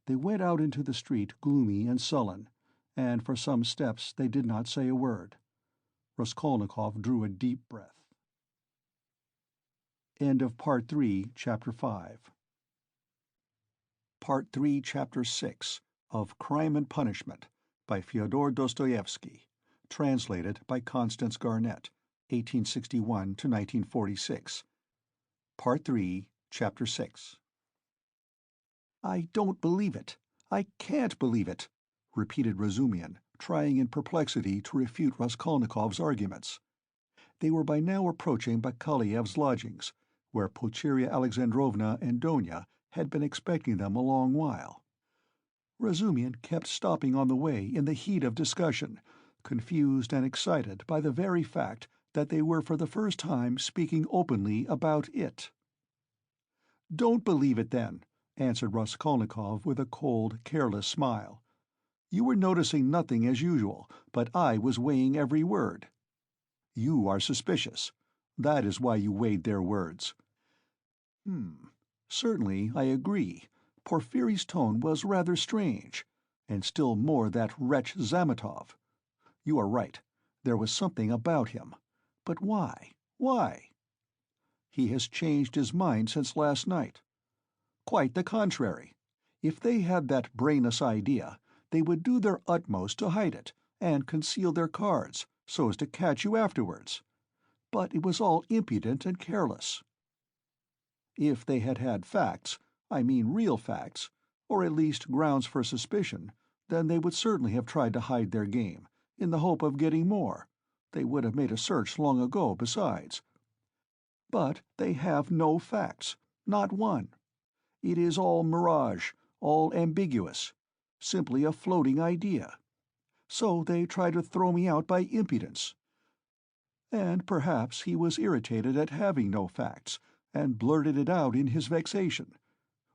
They went out into the street gloomy and sullen, and for some steps they did not say a word. Raskolnikov drew a deep breath. End of Part 3, Chapter 5. Part 3, Chapter 6 of Crime and Punishment by Fyodor Dostoevsky, translated by Constance Garnett, 1861 to 1946. Part 3, Chapter 6. "I don't believe it. I can't believe it," repeated Razumian, trying in perplexity to refute Raskolnikov's arguments. They were by now approaching Bakaliev's lodgings, where Pulcheria Alexandrovna and Donya had been expecting them a long while. Razumian kept stopping on the way in the heat of discussion, confused and excited by the very fact that they were for the first time speaking openly about it. "Don't believe it, then," answered Raskolnikov with a cold, careless smile. "You were noticing nothing as usual, but I was weighing every word. You are suspicious. That is why you weighed their words." Certainly, I agree. Porfiry's tone was rather strange, and still more that wretch Zametov. You are right. There was something about him. But why? Why? He has changed his mind since last night. Quite the contrary. If they had that brainless idea, they would do their utmost to hide it, and conceal their cards, so as to catch you afterwards. But it was all impudent and careless. If they had had facts, I mean real facts, or at least grounds for suspicion, then they would certainly have tried to hide their game, in the hope of getting more. They would have made a search long ago, besides. But they have no facts, not one. It is all mirage, all ambiguous, simply a floating idea. So they try to throw me out by impudence. And perhaps he was irritated at having no facts, and blurted it out in his vexation.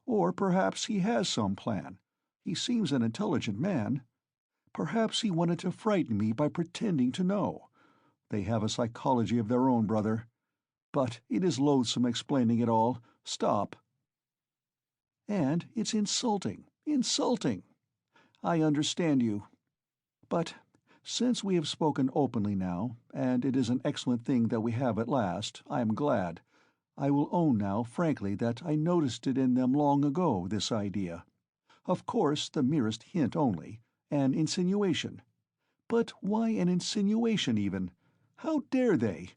Or perhaps he has some plan. He seems an intelligent man. Perhaps he wanted to frighten me by pretending to know. They have a psychology of their own, brother. But it is loathsome explaining it all. Stop. And it's insulting, insulting. I understand you. But since we have spoken openly now, and it is an excellent thing that we have at last, I am glad. I will own now frankly that I noticed it in them long ago, this idea. Of course the merest hint only, an insinuation. But why an insinuation even? How dare they?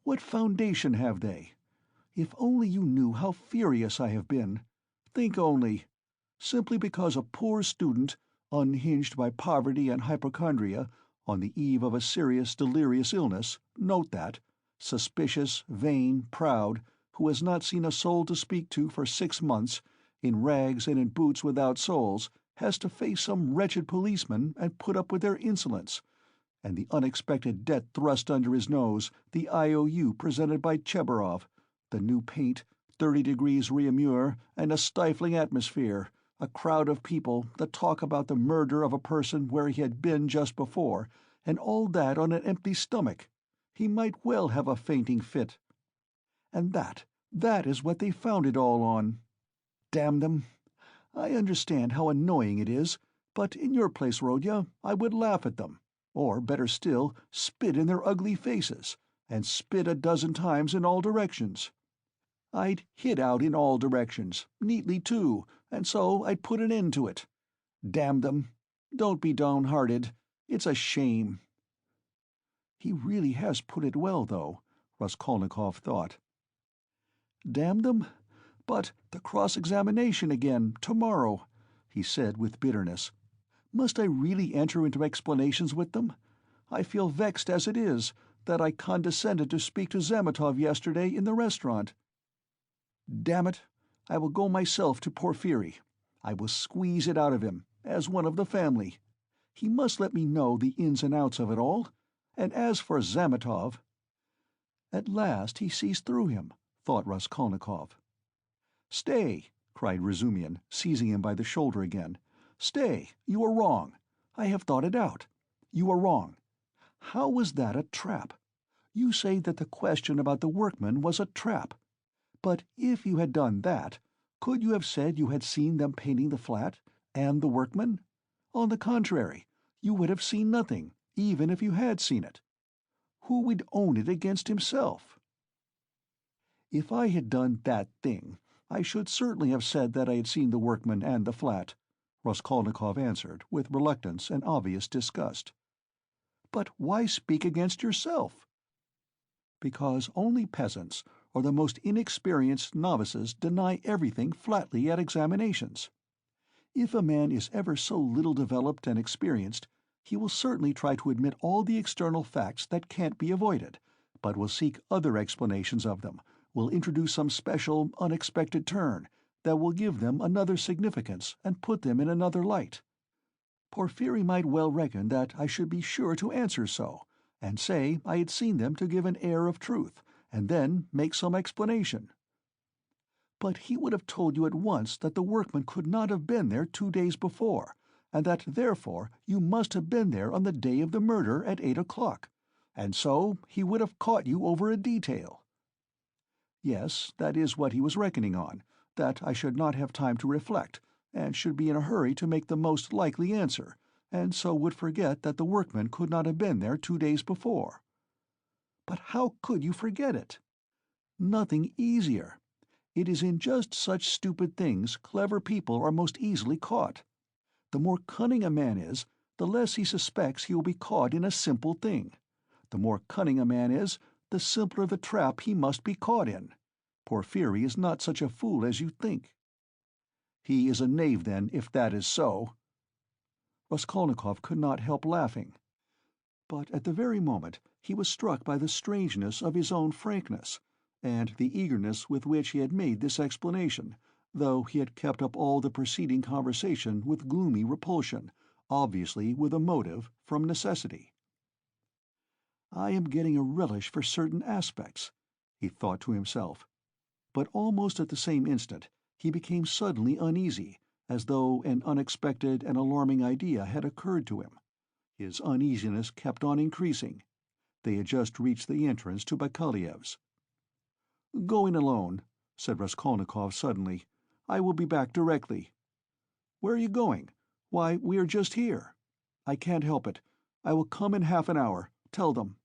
What foundation have they? If only you knew how furious I have been. Think only. Simply because a poor student, unhinged by poverty and hypochondria, on the eve of a serious delirious illness, note that, suspicious, vain, proud, who has not seen a soul to speak to for 6 months, in rags and in boots without soles, has to face some wretched policeman and put up with their insolence, and the unexpected debt thrust under his nose, the IOU presented by Chebarov, the new paint, 30 degrees Réaumur, and a stifling atmosphere, a crowd of people, the talk about the murder of a person where he had been just before, and all that on an empty stomach. He might well have a fainting fit. And that is what they found it all on. Damn them! I understand how annoying it is, but in your place, Rodya, I would laugh at them, or, better still, spit in their ugly faces, and spit a dozen times in all directions. I'd hit out in all directions, neatly too, and so I'd put an end to it. Damn them! Don't be downhearted. It's a shame. He really has put it well, though, Raskolnikov thought. Damn them! But the cross-examination again, tomorrow, he said with bitterness. Must I really enter into explanations with them? I feel vexed as it is, that I condescended to speak to Zametov yesterday in the restaurant. Damn it, I will go myself to Porfiry. I will squeeze it out of him, as one of the family. He must let me know the ins and outs of it all. And as for Zametov— At last he sees through him, thought Raskolnikov. Stay, cried Razumihin, seizing him by the shoulder again. Stay, you are wrong. I have thought it out. You are wrong. How was that a trap? You say that the question about the workmen was a trap. But if you had done that, could you have said you had seen them painting the flat, and the workmen? On the contrary, you would have seen nothing, even if you had seen it. Who would own it against himself? If I had done that thing, I should certainly have said that I had seen the workmen and the flat, Raskolnikov answered, with reluctance and obvious disgust. But why speak against yourself? Because only peasants, or the most inexperienced novices, deny everything flatly at examinations. If a man is ever so little developed and experienced, he will certainly try to admit all the external facts that can't be avoided, but will seek other explanations of them, will introduce some special, unexpected turn that will give them another significance and put them in another light. Porfiry might well reckon that I should be sure to answer so, and say I had seen them to give an air of truth, and then make some explanation. But he would have told you at once that the workmen could not have been there 2 days before, and that therefore you must have been there on the day of the murder at 8 o'clock, and so he would have caught you over a detail. Yes, that is what he was reckoning on, that I should not have time to reflect, and should be in a hurry to make the most likely answer, and so would forget that the workmen could not have been there 2 days before. But how could you forget it? Nothing easier. It is in just such stupid things clever people are most easily caught. The more cunning a man is, the less he suspects he will be caught in a simple thing. The more cunning a man is, the simpler the trap he must be caught in. Porfiry is not such a fool as you think. He is a knave, then, if that is so. Raskolnikov could not help laughing. But at the very moment he was struck by the strangeness of his own frankness, and the eagerness with which he had made this explanation, though he had kept up all the preceding conversation with gloomy repulsion, obviously with a motive, from necessity. I am getting a relish for certain aspects, he thought to himself. But almost at the same instant he became suddenly uneasy, as though an unexpected and alarming idea had occurred to him. His uneasiness kept on increasing. They had just reached the entrance to Bakaleyev's. "Going alone," said Raskolnikov suddenly. "I will be back directly." "Where are you going?" "Why, we are just here." "I can't help it. I will come in half an hour. Tell them."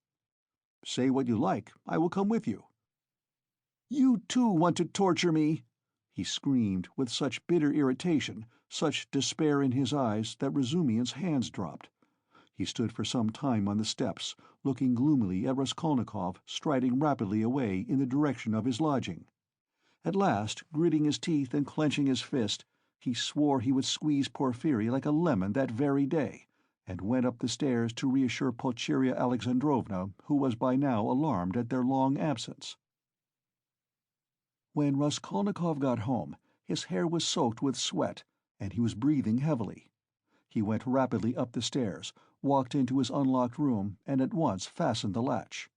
"Say what you like. I will come with you." "You too want to torture me!" he screamed, with such bitter irritation, such despair in his eyes, that Razumihin's hands dropped. He stood for some time on the steps, looking gloomily at Raskolnikov striding rapidly away in the direction of his lodging. At last, gritting his teeth and clenching his fist, he swore he would squeeze Porfiry like a lemon that very day, and went up the stairs to reassure Pulcheria Alexandrovna, who was by now alarmed at their long absence. When Raskolnikov got home, his hair was soaked with sweat, and he was breathing heavily. He went rapidly up the stairs, walked into his unlocked room, and at once fastened the latch.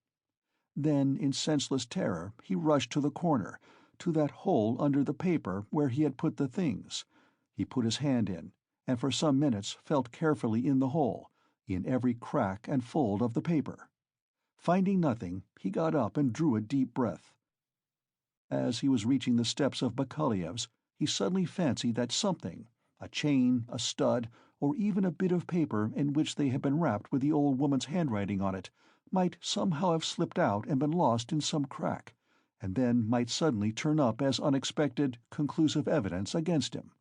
Then, in senseless terror, he rushed to the corner, to that hole under the paper where he had put the things. He put his hand in, and for some minutes felt carefully in the hole, in every crack and fold of the paper. Finding nothing, he got up and drew a deep breath. As he was reaching the steps of Bakaleyev's, he suddenly fancied that something, a chain, a stud, or even a bit of paper in which they had been wrapped with the old woman's handwriting on it, might somehow have slipped out and been lost in some crack, and then might suddenly turn up as unexpected, conclusive evidence against him.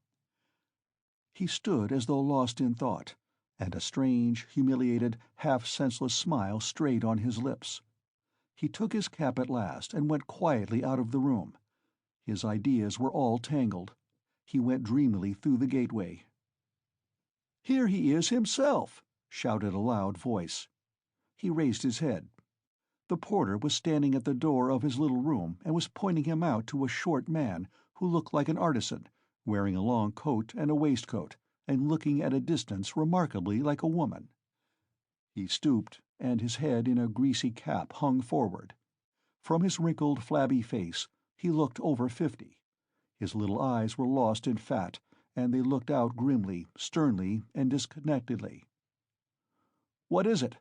He stood as though lost in thought, and a strange, humiliated, half-senseless smile strayed on his lips. He took his cap at last and went quietly out of the room. His ideas were all tangled. He went dreamily through the gateway. "Here he is himself!" shouted a loud voice. He raised his head. The porter was standing at the door of his little room and was pointing him out to a short man who looked like an artisan, wearing a long coat and a waistcoat, and looking at a distance remarkably like a woman. He stooped, and his head in a greasy cap hung forward. From his wrinkled, flabby face, he looked over 50. His little eyes were lost in fat, and they looked out grimly, sternly, and disconnectedly. "What is it?"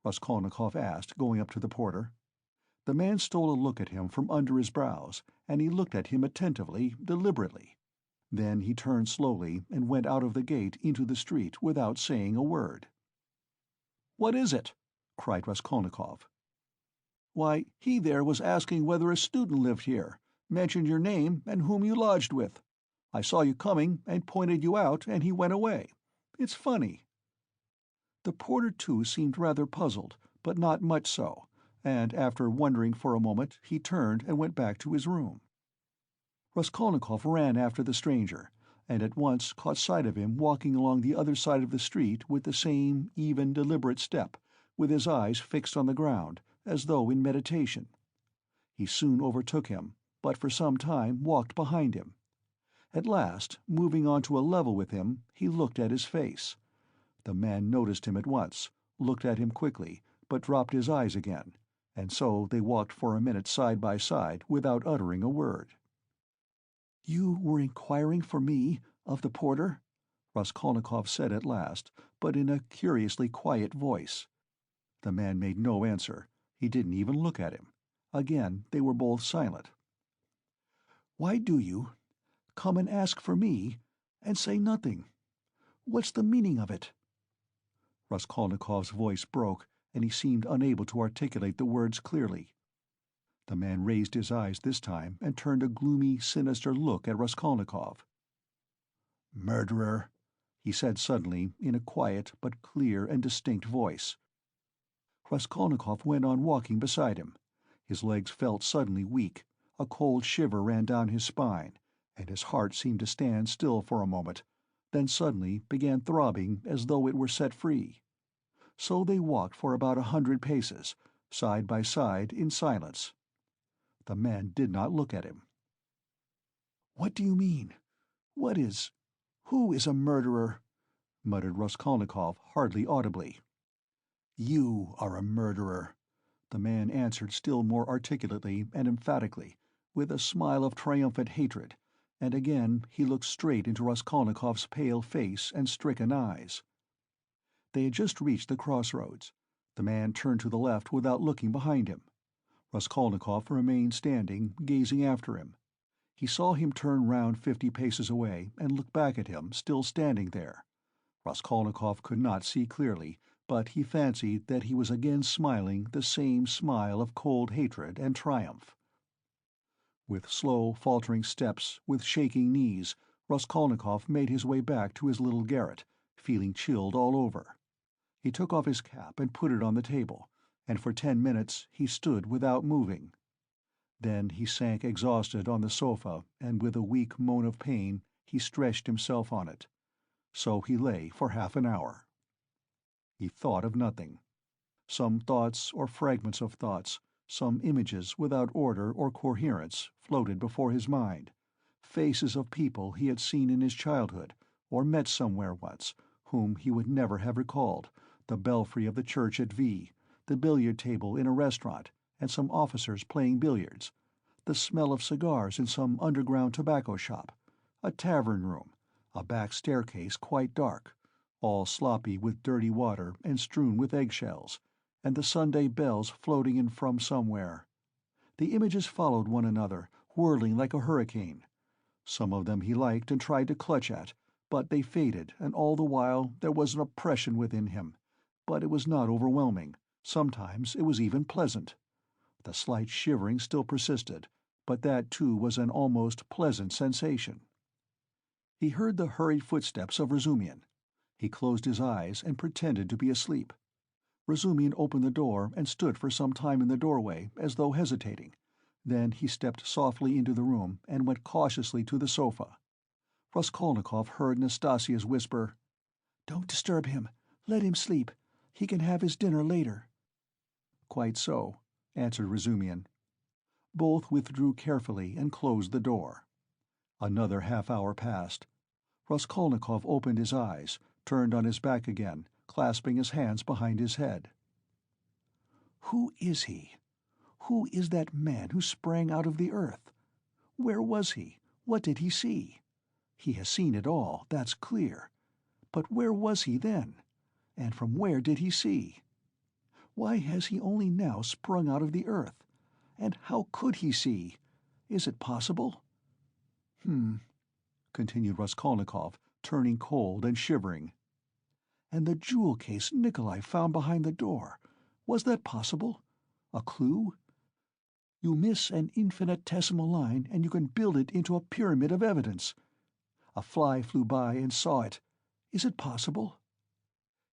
Raskolnikov asked, going up to the porter. The man stole a look at him from under his brows, and he looked at him attentively, deliberately. Then he turned slowly and went out of the gate into the street without saying a word. "What is it?" cried Raskolnikov. "Why, he there was asking whether a student lived here, mentioned your name and whom you lodged with. I saw you coming and pointed you out, and he went away. It's funny." The porter, too, seemed rather puzzled, but not much so, and after wondering for a moment he turned and went back to his room. Raskolnikov ran after the stranger, and at once caught sight of him walking along the other side of the street with the same even, deliberate step, with his eyes fixed on the ground, as though in meditation. He soon overtook him, but for some time walked behind him. At last, moving on to a level with him, he looked at his face. The man noticed him at once, looked at him quickly, but dropped his eyes again, and so they walked for a minute side by side without uttering a word. "You were inquiring for me, of the porter?" Raskolnikov said at last, but in a curiously quiet voice. The man made no answer. He didn't even look at him. Again they were both silent. "Why do you come and ask for me, and say nothing? What's the meaning of it?" Raskolnikov's voice broke, and he seemed unable to articulate the words clearly. The man raised his eyes this time and turned a gloomy, sinister look at Raskolnikov. "Murderer," he said suddenly, in a quiet but clear and distinct voice. Raskolnikov went on walking beside him. His legs felt suddenly weak, a cold shiver ran down his spine, and his heart seemed to stand still for a moment, then suddenly began throbbing as though it were set free. So they walked for about 100 paces, side by side, in silence. The man did not look at him. "What do you mean? Who is a murderer?" muttered Raskolnikov, hardly audibly. "You are a murderer," the man answered still more articulately and emphatically, with a smile of triumphant hatred, and again he looked straight into Raskolnikov's pale face and stricken eyes. They had just reached the crossroads. The man turned to the left without looking behind him. Raskolnikov remained standing, gazing after him. He saw him turn round 50 paces away and look back at him, still standing there. Raskolnikov could not see clearly, but he fancied that he was again smiling the same smile of cold hatred and triumph. With slow, faltering steps, with shaking knees, Raskolnikov made his way back to his little garret, feeling chilled all over. He took off his cap and put it on the table, and for 10 minutes he stood without moving. Then he sank exhausted on the sofa, and with a weak moan of pain he stretched himself on it. So he lay for half an hour. He thought of nothing. Some thoughts or fragments of thoughts, some images without order or coherence, floated before his mind, faces of people he had seen in his childhood, or met somewhere once, whom he would never have recalled, the belfry of the church at V, the billiard table in a restaurant, and some officers playing billiards, the smell of cigars in some underground tobacco shop, a tavern room, a back staircase quite dark, all sloppy with dirty water and strewn with eggshells, and the Sunday bells floating in from somewhere. The images followed one another, whirling like a hurricane. Some of them he liked and tried to clutch at, but they faded, and all the while there was an oppression within him, but it was not overwhelming. Sometimes it was even pleasant. The slight shivering still persisted, but that too was an almost pleasant sensation. He heard the hurried footsteps of Razumian. He closed his eyes and pretended to be asleep. Razumian opened the door and stood for some time in the doorway, as though hesitating. Then he stepped softly into the room and went cautiously to the sofa. Raskolnikov heard Nastasia's whisper, "Don't disturb him. Let him sleep. He can have his dinner later." "Quite so," answered Razumian. Both withdrew carefully and closed the door. Another half-hour passed. Raskolnikov opened his eyes, turned on his back again, clasping his hands behind his head. Who is he? Who is that man who sprang out of the earth? Where was he? What did he see? He has seen it all, that's clear. But where was he then? And from where did he see? Why has he only now sprung out of the earth? And how could he see? Is it possible? Continued Raskolnikov, turning cold and shivering. And the jewel case Nikolai found behind the door, was that possible? A clue? You miss an infinitesimal line and you can build it into a pyramid of evidence. A fly flew by and saw it. Is it possible?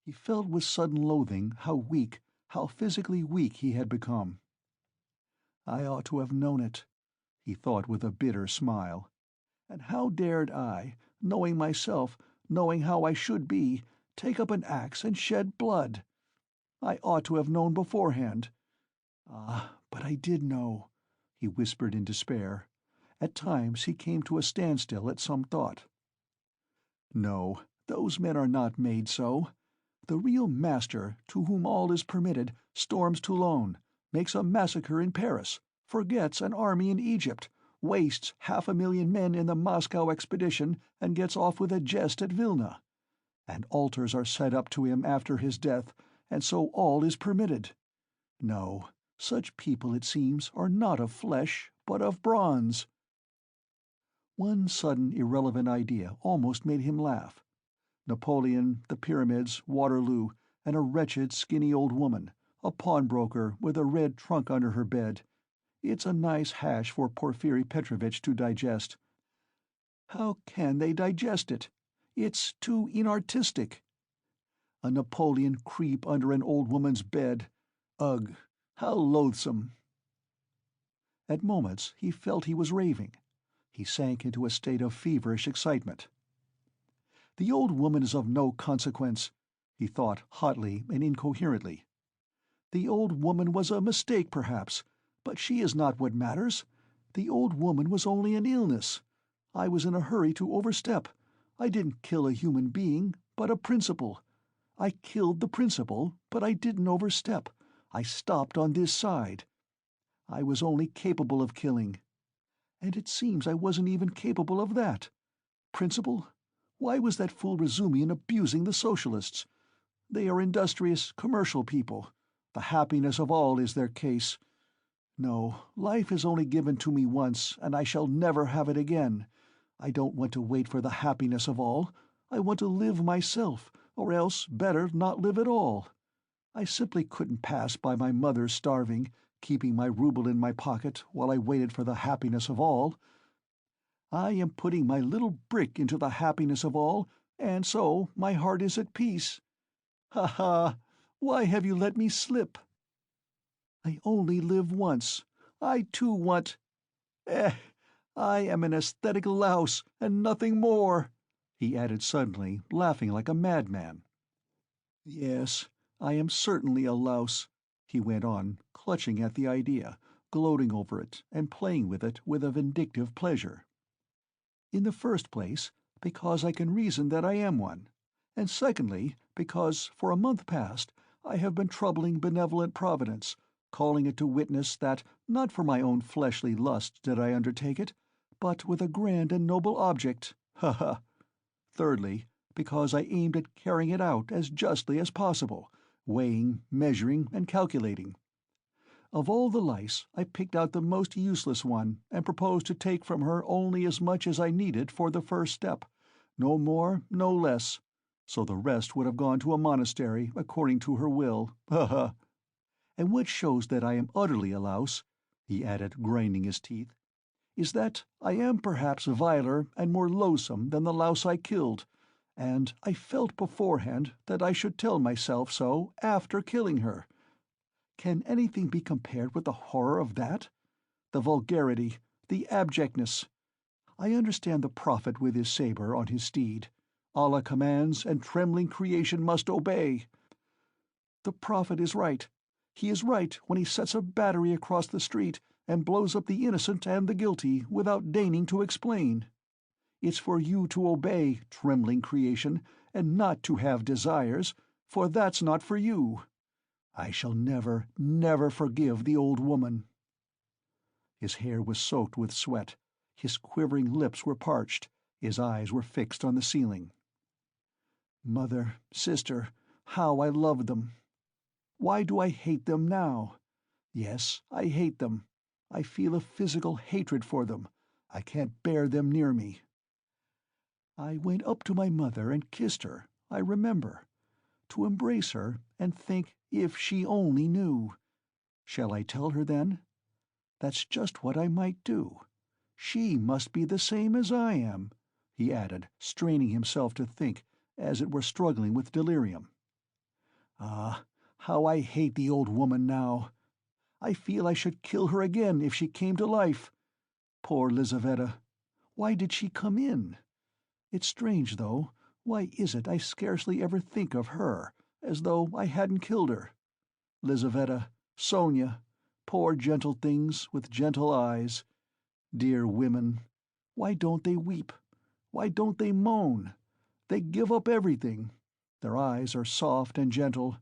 He felt with sudden loathing how weak, how physically weak he had become. I ought to have known it, he thought with a bitter smile. And how dared I, knowing myself, knowing how I should be, take up an axe and shed blood? I ought to have known beforehand. Ah, but I did know, he whispered in despair. At times he came to a standstill at some thought. No, those men are not made so. The real master, to whom all is permitted, storms Toulon, makes a massacre in Paris, forgets an army in Egypt, wastes 500,000 men in the Moscow expedition, and gets off with a jest at Vilna. And altars are set up to him after his death, and so all is permitted. No, such people, it seems, are not of flesh, but of bronze. One sudden irrelevant idea almost made him laugh. Napoleon, the pyramids, Waterloo, and a wretched, skinny old woman, a pawnbroker with a red trunk under her bed. It's a nice hash for Porfiry Petrovitch to digest. How can they digest it? It's too inartistic. A Napoleon creep under an old woman's bed. Ugh, how loathsome. At moments he felt he was raving. He sank into a state of feverish excitement. The old woman is of no consequence, he thought hotly and incoherently. The old woman was a mistake, perhaps, but she is not what matters. The old woman was only an illness. I was in a hurry to overstep. I didn't kill a human being, but a principle. I killed the principle, but I didn't overstep. I stopped on this side. I was only capable of killing. And it seems I wasn't even capable of that. Principle? Why was that fool Razumian abusing the socialists? They are industrious, commercial people. The happiness of all is their case. No, life is only given to me once, and I shall never have it again. I don't want to wait for the happiness of all. I want to live myself, or else, better, not live at all. I simply couldn't pass by my mother starving, keeping my rouble in my pocket while I waited for the happiness of all. I am putting my little brick into the happiness of all, and so my heart is at peace. Ha ha! Why have you let me slip? I only live once. I too want— I am an aesthetic louse, and nothing more, he added suddenly, laughing like a madman. Yes, I am certainly a louse, he went on, clutching at the idea, gloating over it, and playing with it with a vindictive pleasure. In the first place, because I can reason that I am one, and secondly, because for a month past I have been troubling benevolent Providence, calling it to witness that not for my own fleshly lust did I undertake it, but with a grand and noble object, ha ha! Thirdly, because I aimed at carrying it out as justly as possible, weighing, measuring, and calculating. Of all the lice, I picked out the most useless one, and proposed to take from her only as much as I needed for the first step, no more, no less, so the rest would have gone to a monastery, according to her will, ha ha! And what shows that I am utterly a louse," he added, grinding his teeth, "is that I am perhaps viler and more loathsome than the louse I killed, and I felt beforehand that I should tell myself so after killing her. Can anything be compared with the horror of that? The vulgarity, the abjectness! I understand the prophet with his saber on his steed. Allah commands, and trembling creation must obey. The prophet is right. He is right when he sets a battery across the street and blows up the innocent and the guilty without deigning to explain. It's for you to obey, trembling creation, and not to have desires, for that's not for you. I shall never, never forgive the old woman." His hair was soaked with sweat, his quivering lips were parched, his eyes were fixed on the ceiling. "Mother, sister, how I loved them! Why do I hate them now? Yes, I hate them. I feel a physical hatred for them. I can't bear them near me. I went up to my mother and kissed her, I remember, to embrace her and think if she only knew. Shall I tell her then? That's just what I might do. She must be the same as I am," he added, straining himself to think, as it were struggling with delirium. "Ah, how I hate the old woman now! I feel I should kill her again if she came to life. Poor Lizaveta! Why did she come in? It's strange, though. Why is it I scarcely ever think of her, as though I hadn't killed her? Lizaveta, Sonya, poor gentle things with gentle eyes. Dear women! Why don't they weep? Why don't they moan? They give up everything. Their eyes are soft and gentle.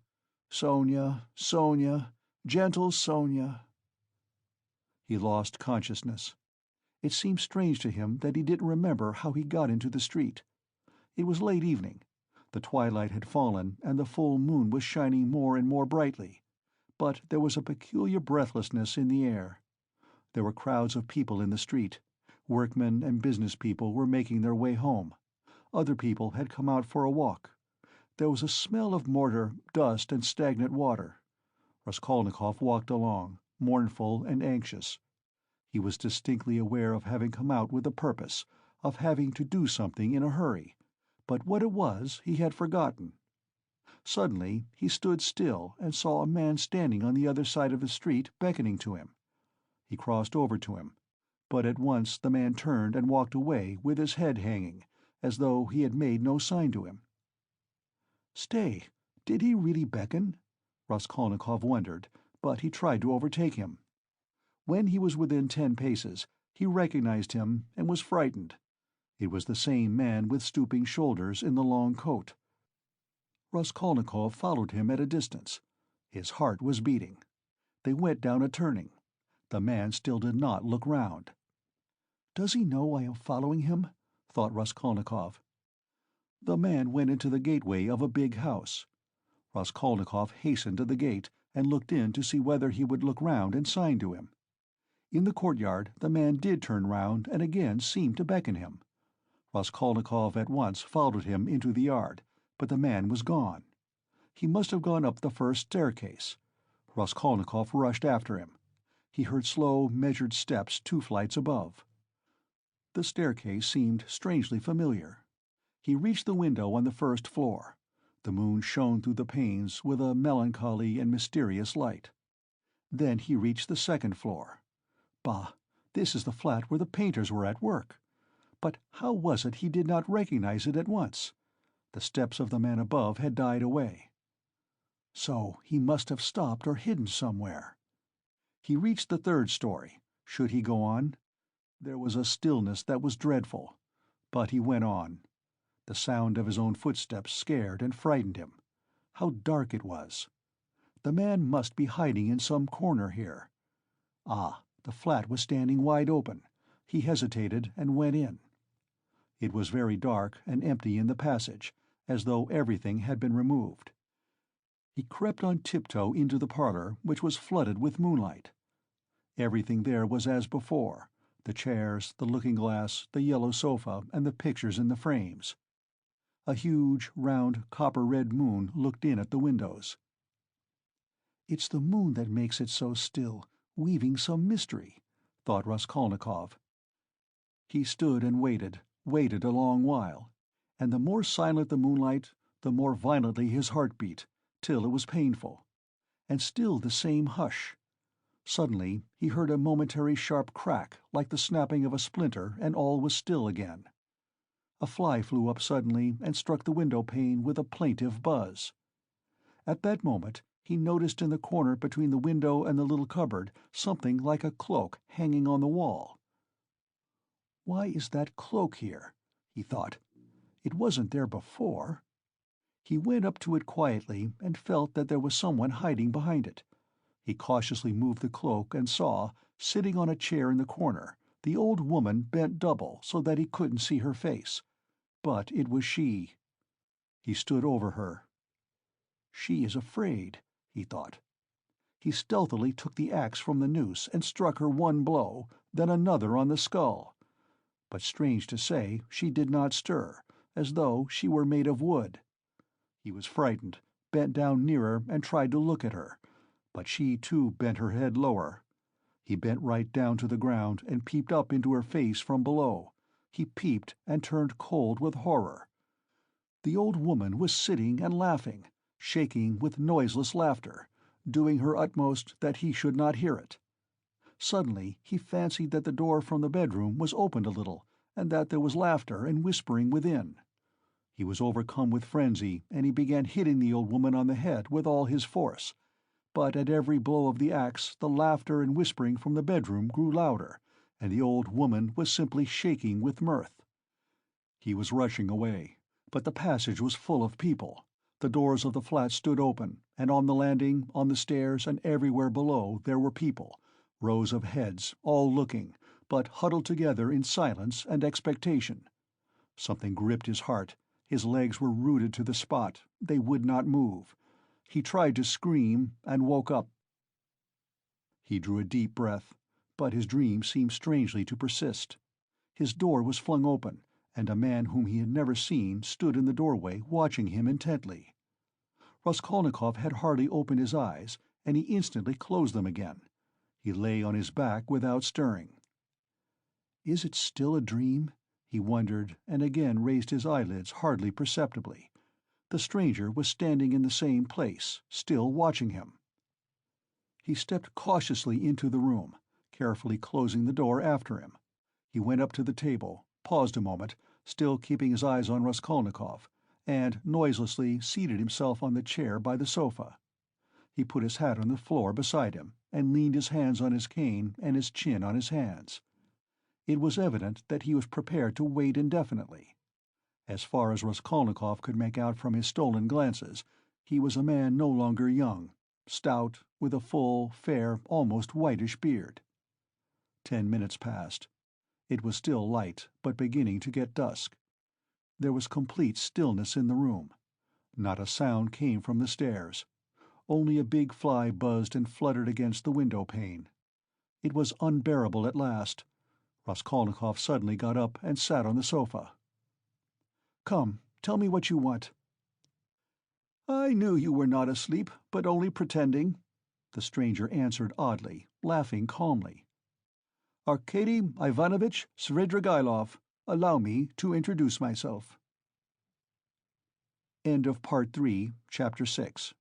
Sonya, Sonya, gentle Sonya." He lost consciousness. It seemed strange to him that he didn't remember how he got into the street. It was late evening. The twilight had fallen, and the full moon was shining more and more brightly, but there was a peculiar breathlessness in the air. There were crowds of people in the street. Workmen and business people were making their way home. Other people had come out for a walk. There was a smell of mortar, dust, and stagnant water. Raskolnikov walked along, mournful and anxious. He was distinctly aware of having come out with a purpose, of having to do something in a hurry, but what it was he had forgotten. Suddenly he stood still and saw a man standing on the other side of the street beckoning to him. He crossed over to him, but at once the man turned and walked away with his head hanging, as though he had made no sign to him. Stay, did he really beckon? Raskolnikov wondered, but he tried to overtake him. When he was within 10 paces, he recognized him and was frightened. It was the same man with stooping shoulders in the long coat. Raskolnikov followed him at a distance. His heart was beating. They went down a turning. The man still did not look round. "Does he know I am following him?" thought Raskolnikov. The man went into the gateway of a big house. Raskolnikov hastened to the gate and looked in to see whether he would look round and sign to him. In the courtyard the man did turn round and again seemed to beckon him. Raskolnikov at once followed him into the yard, but the man was gone. He must have gone up the first staircase. Raskolnikov rushed after him. He heard slow, measured steps 2 flights above. The staircase seemed strangely familiar. He reached the window on the first floor. The moon shone through the panes with a melancholy and mysterious light. Then he reached the second floor. Bah, this is the flat where the painters were at work. But how was it he did not recognize it at once? The steps of the man above had died away. So he must have stopped or hidden somewhere. He reached the third story. Should he go on? There was a stillness that was dreadful. But he went on. The sound of his own footsteps scared and frightened him. How dark it was. The man must be hiding in some corner here. Ah, the flat was standing wide open. He hesitated and went in. It was very dark and empty in the passage, as though everything had been removed. He crept on tiptoe into the parlor, which was flooded with moonlight. Everything there was as before: the chairs, the looking-glass, the yellow sofa, and the pictures in the frames. A huge, round, copper-red moon looked in at the windows. "It's the moon that makes it so still, weaving some mystery," thought Raskolnikov. He stood and waited a long while, and the more silent the moonlight, the more violently his heart beat, till it was painful. And still the same hush. Suddenly he heard a momentary sharp crack, like the snapping of a splinter, and all was still again. A fly flew up suddenly and struck the window-pane with a plaintive buzz. At that moment he noticed in the corner between the window and the little cupboard something like a cloak hanging on the wall. "Why is that cloak here?" he thought. "It wasn't there before." He went up to it quietly and felt that there was someone hiding behind it. He cautiously moved the cloak and saw, sitting on a chair in the corner, the old woman bent double so that he couldn't see her face. But it was she. He stood over her. "She is afraid," he thought. He stealthily took the axe from the noose and struck her one blow, then another on the skull. But strange to say, she did not stir, as though she were made of wood. He was frightened, bent down nearer and tried to look at her, but she too bent her head lower. He bent right down to the ground and peeped up into her face from below. He peeped and turned cold with horror. The old woman was sitting and laughing, shaking with noiseless laughter, doing her utmost that he should not hear it. Suddenly he fancied that the door from the bedroom was opened a little, and that there was laughter and whispering within. He was overcome with frenzy, and he began hitting the old woman on the head with all his force. But at every blow of the axe the laughter and whispering from the bedroom grew louder, and the old woman was simply shaking with mirth. He was rushing away, but the passage was full of people. The doors of the flat stood open, and on the landing, on the stairs, and everywhere below there were people, rows of heads, all looking, but huddled together in silence and expectation. Something gripped his heart. His legs were rooted to the spot. They would not move. He tried to scream, and woke up. He drew a deep breath, but his dream seemed strangely to persist. His door was flung open, and a man whom he had never seen stood in the doorway watching him intently. Raskolnikov had hardly opened his eyes, and he instantly closed them again. He lay on his back without stirring. "Is it still a dream?" he wondered, and again raised his eyelids hardly perceptibly. The stranger was standing in the same place, still watching him. He stepped cautiously into the room, carefully closing the door after him. He went up to the table, paused a moment, still keeping his eyes on Raskolnikov, and noiselessly seated himself on the chair by the sofa. He put his hat on the floor beside him, and leaned his hands on his cane and his chin on his hands. It was evident that he was prepared to wait indefinitely. As far as Raskolnikov could make out from his stolen glances, he was a man no longer young, stout, with a full, fair, almost whitish beard. 10 minutes passed. It was still light, but beginning to get dusk. There was complete stillness in the room. Not a sound came from the stairs. Only a big fly buzzed and fluttered against the window-pane. It was unbearable at last. Raskolnikov suddenly got up and sat on the sofa. "Come, tell me what you want." "I knew you were not asleep, but only pretending," the stranger answered oddly, laughing calmly. "Arkady Ivanovitch Svidrigaïlov, allow me to introduce myself." End of Part 3, Chapter 6.